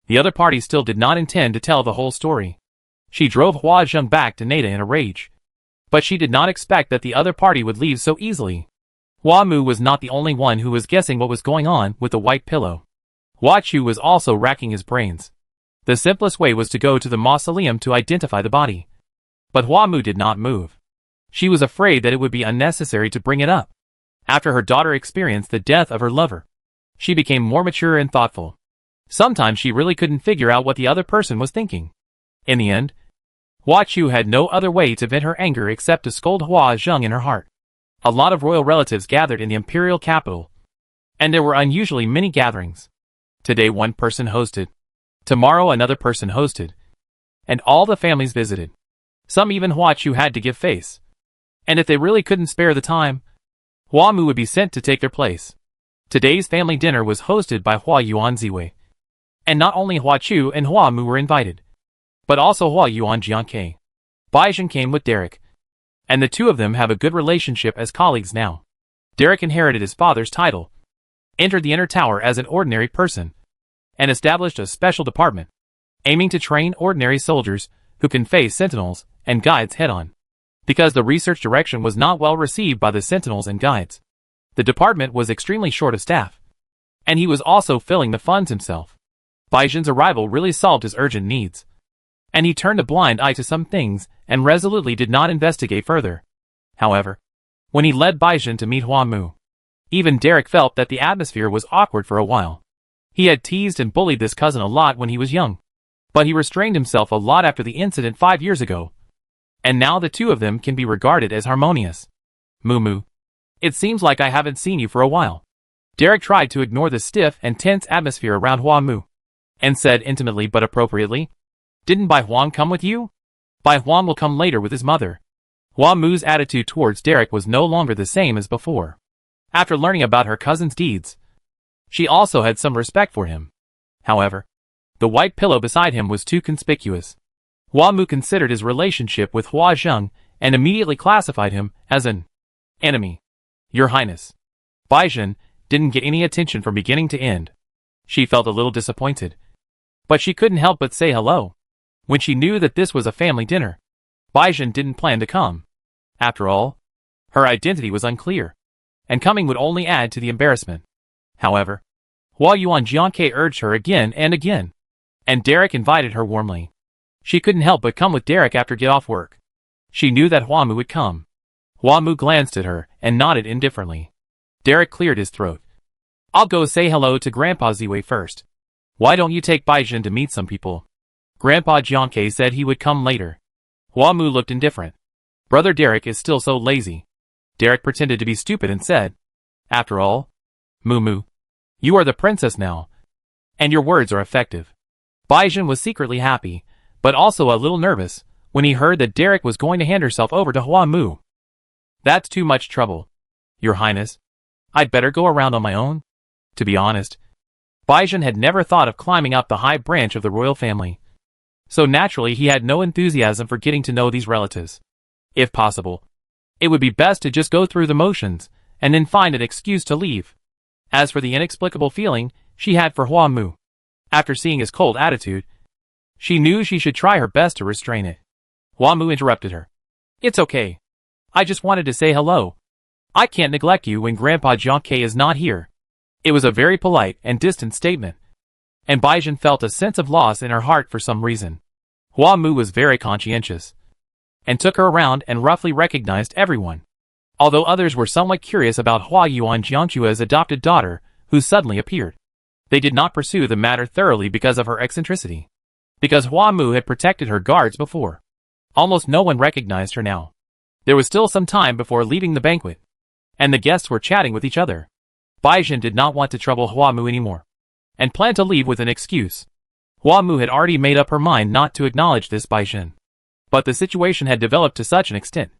the other party still did not intend to tell the whole story. She drove Hua Zheng back to Neda in a rage. But she did not expect that the other party would leave so easily. Hua Mu was not the only one who was guessing what was going on with the white pillow. Hua Chu was also racking his brains. The simplest way was to go to the mausoleum to identify the body. But Hua Mu did not move. She was afraid that it would be unnecessary to bring it up. After her daughter experienced the death of her lover, she became more mature and thoughtful. Sometimes she really couldn't figure out what the other person was thinking. In the end, Hua Chu had no other way to vent her anger except to scold Hua Zheng in her heart. A lot of royal relatives gathered in the imperial capital, and there were unusually many gatherings. Today one person hosted. Tomorrow another person hosted. And all the families visited. Some even Hua Chu had to give face. And if they really couldn't spare the time, Hua Mu would be sent to take their place. Today's family dinner was hosted by Hua Yuan Ziwei. And not only Hua Chu and Hua Mu were invited, but also Hua Yuan Jiankei. Baizhen came with Derek. And the two of them have a good relationship as colleagues now. Derek inherited his father's title, entered the inner tower as an ordinary person, and established a special department, aiming to train ordinary soldiers who can face sentinels and guides head-on. Because the research direction was not well received by the sentinels and guides, the department was extremely short of staff, and he was also filling the funds himself. Baizhen's arrival really solved his urgent needs, and he turned a blind eye to some things and resolutely did not investigate further. However, when he led Baizhen to meet Hua Mu, even Derek felt that the atmosphere was awkward for a while. He had teased and bullied this cousin a lot when he was young, but he restrained himself a lot after the incident 5 years ago, and now the two of them can be regarded as harmonious. Mu, it seems like I haven't seen you for a while. Derek tried to ignore the stiff and tense atmosphere around Hua Mu, and said intimately but appropriately, "Didn't Bai Huang come with you? Bai Huang will come later with his mother." Hua Mu's attitude towards Derek was no longer the same as before. After learning about her cousin's deeds, she also had some respect for him. However, the white pillow beside him was too conspicuous. Hua Mu considered his relationship with Hua Zheng and immediately classified him as an enemy. "Your Highness." Baizhen didn't get any attention from beginning to end. She felt a little disappointed, but she couldn't help but say hello. When she knew that this was a family dinner, Baizhen didn't plan to come. After all, her identity was unclear, and coming would only add to the embarrassment. However, Hua Yuan Jiankei urged her again and again, and Derek invited her warmly. She couldn't help but come with Derek after get off work. She knew that Hua Mu would come. Hua Mu glanced at her and nodded indifferently. Derek cleared his throat. "I'll go say hello to Grandpa Ziwei first. Why don't you take Baizhen to meet some people?" Grandpa Jiankei said he would come later. Hua Mu looked indifferent. Brother Derek is still so lazy. Derek pretended to be stupid and said, "After all, Mu, you are the princess now. And your words are effective. Baizhen was secretly happy, but also a little nervous, when he heard that Derek was going to hand herself over to Hua Mu. That's too much trouble, Your Highness. I'd better go around on my own. To be honest, Baizhen had never thought of climbing up the high branch of the royal family. So naturally he had no enthusiasm for getting to know these relatives. If possible, it would be best to just go through the motions, and then find an excuse to leave. As for the inexplicable feeling she had for Hua Mu, after seeing his cold attitude, she knew she should try her best to restrain it. Hua Mu interrupted her. It's okay. I just wanted to say hello. I can't neglect you when Grandpa Jiangke is not here. It was a very polite and distant statement, and Baizhen felt a sense of loss in her heart for some reason. Hua Mu was very conscientious, and took her around and roughly recognized everyone. Although others were somewhat curious about Hua Yuan Jiangchua's adopted daughter, who suddenly appeared, they did not pursue the matter thoroughly because of her eccentricity. Because Hua Mu had protected her guards before, almost no one recognized her now. There was still some time before leaving the banquet, and the guests were chatting with each other. Baizhen did not want to trouble Hua Mu anymore, and planned to leave with an excuse. Hua Mu had already made up her mind not to acknowledge this Baizhen. But the situation had developed to such an extent,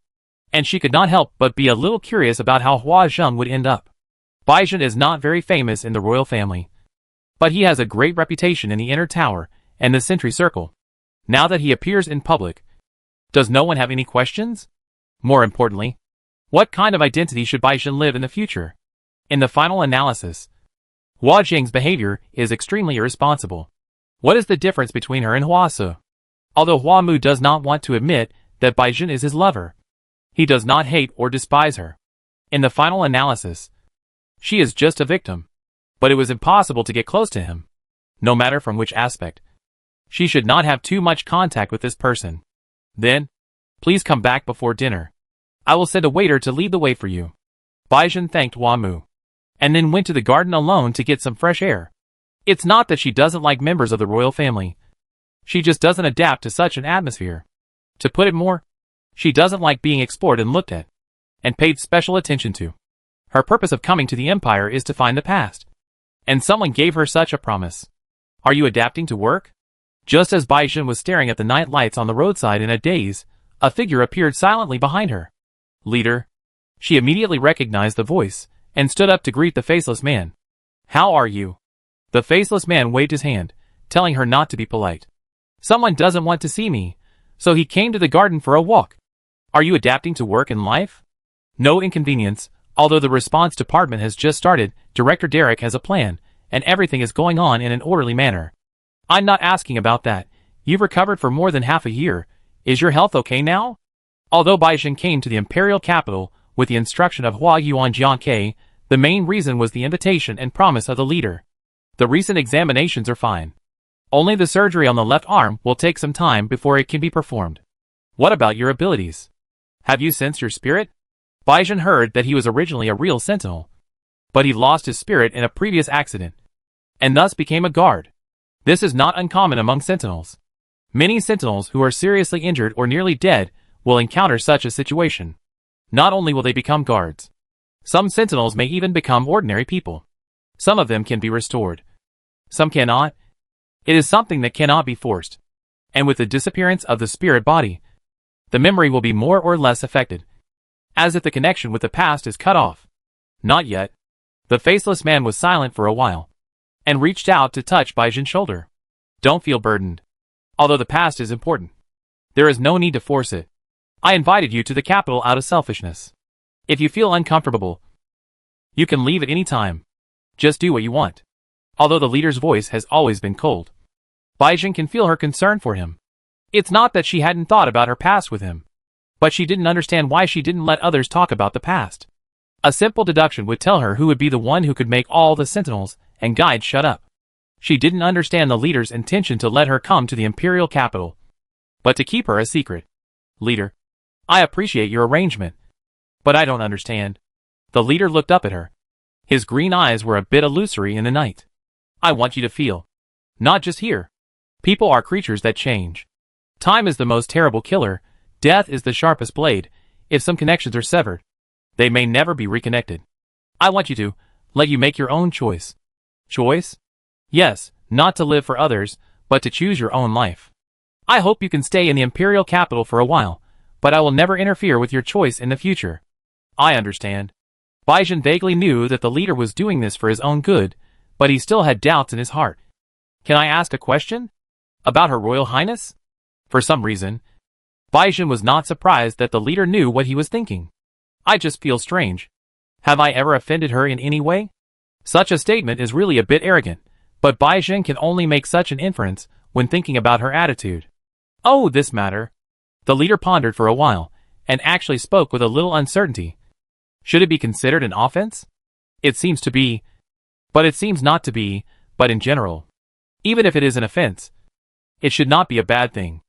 and she could not help but be a little curious about how Hua Zheng would end up. Baizhen is not very famous in the royal family, but he has a great reputation in the inner tower and the sentry circle. Now that he appears in public, does no one have any questions? More importantly, what kind of identity should Baizhen live in the future? In the final analysis, Hua Jing's behavior is extremely irresponsible. What is the difference between her and Hua Se? Although Hua Mu does not want to admit that Baizhen is his lover, he does not hate or despise her. In the final analysis, she is just a victim. But it was impossible to get close to him. No matter from which aspect, she should not have too much contact with this person. Then, please come back before dinner. I will send a waiter to lead the way for you. Baizhen thanked Hua Mu, and then went to the garden alone to get some fresh air. It's not that she doesn't like members of the royal family. She just doesn't adapt to such an atmosphere. To put it more, she doesn't like being explored and looked at, and paid special attention to. Her purpose of coming to the empire is to find the past. And someone gave her such a promise. Are you adapting to work? Just as Baizhen was staring at the night lights on the roadside in a daze, a figure appeared silently behind her. Leader. She immediately recognized the voice, and stood up to greet the faceless man. How are you? The faceless man waved his hand, telling her not to be polite. Someone doesn't want to see me, so he came to the garden for a walk. Are you adapting to work and life? No inconvenience. Although the response department has just started, Director Derek has a plan, and everything is going on in an orderly manner. I'm not asking about that. You've recovered for more than half a year. Is your health okay now? Although Baizhen came to the imperial capital with the instruction of Hua Yuan Jiangke, the main reason was the invitation and promise of the leader. The recent examinations are fine. Only the surgery on the left arm will take some time before it can be performed. What about your abilities? Have you sensed your spirit? Baizhen heard that he was originally a real sentinel, but he lost his spirit in a previous accident, and thus became a guard. This is not uncommon among sentinels. Many sentinels who are seriously injured or nearly dead will encounter such a situation. Not only will they become guards, some sentinels may even become ordinary people. Some of them can be restored. Some cannot. It is something that cannot be forced. And with the disappearance of the spirit body, the memory will be more or less affected, as if the connection with the past is cut off. Not yet. The faceless man was silent for a while, and reached out to touch Baizhen's shoulder. Don't feel burdened. Although the past is important, there is no need to force it. I invited you to the capital out of selfishness. If you feel uncomfortable, you can leave at any time. Just do what you want. Although the leader's voice has always been cold, Baizhen can feel her concern for him. It's not that she hadn't thought about her past with him, but she didn't understand why she didn't let others talk about the past. A simple deduction would tell her who would be the one who could make all the sentinels and guides shut up. She didn't understand the leader's intention to let her come to the imperial capital, but to keep her a secret. Leader, I appreciate your arrangement, but I don't understand. The leader looked up at her. His green eyes were a bit illusory in the night. I want you to feel. Not just here. People are creatures that change. Time is the most terrible killer. Death is the sharpest blade. If some connections are severed, they may never be reconnected. I want you to let you make your own choice. Choice? Yes, Not to live for others, but to choose your own life. I hope you can stay in the imperial capital for a while, but I will never interfere with your choice in the future. I understand. Baizhen vaguely knew that the leader was doing this for his own good, but he still had doubts in his heart. Can I ask a question? About Her Royal Highness? For some reason, Baizhen was not surprised that the leader knew what he was thinking. I just feel strange. Have I ever offended her in any way? Such a statement is really a bit arrogant, but Baizhen can only make such an inference when thinking about her attitude. Oh, this matter. The leader pondered for a while, and actually spoke with a little uncertainty. Should it be considered an offense? It seems to be, but it seems not to be, but in general. Even if it is an offense, it should not be a bad thing.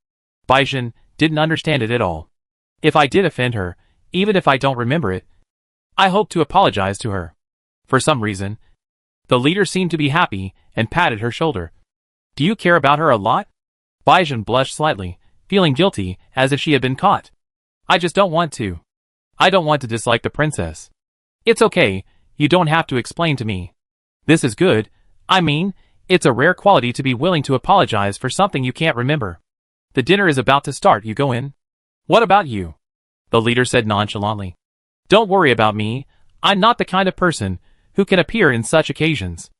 Baizhen didn't understand it at all. If I did offend her, even if I don't remember it, I hope to apologize to her. For some reason, the leader seemed to be happy and patted her shoulder. Do you care about her a lot? Baizhen blushed slightly, feeling guilty as if she had been caught. I just don't want to. I don't want to dislike the princess. It's okay, you don't have to explain to me. This is good. I mean, it's a rare quality to be willing to apologize for something you can't remember. The dinner is about to start, you go in. What about you? The leader said nonchalantly. Don't worry about me, I'm not the kind of person who can appear in such occasions.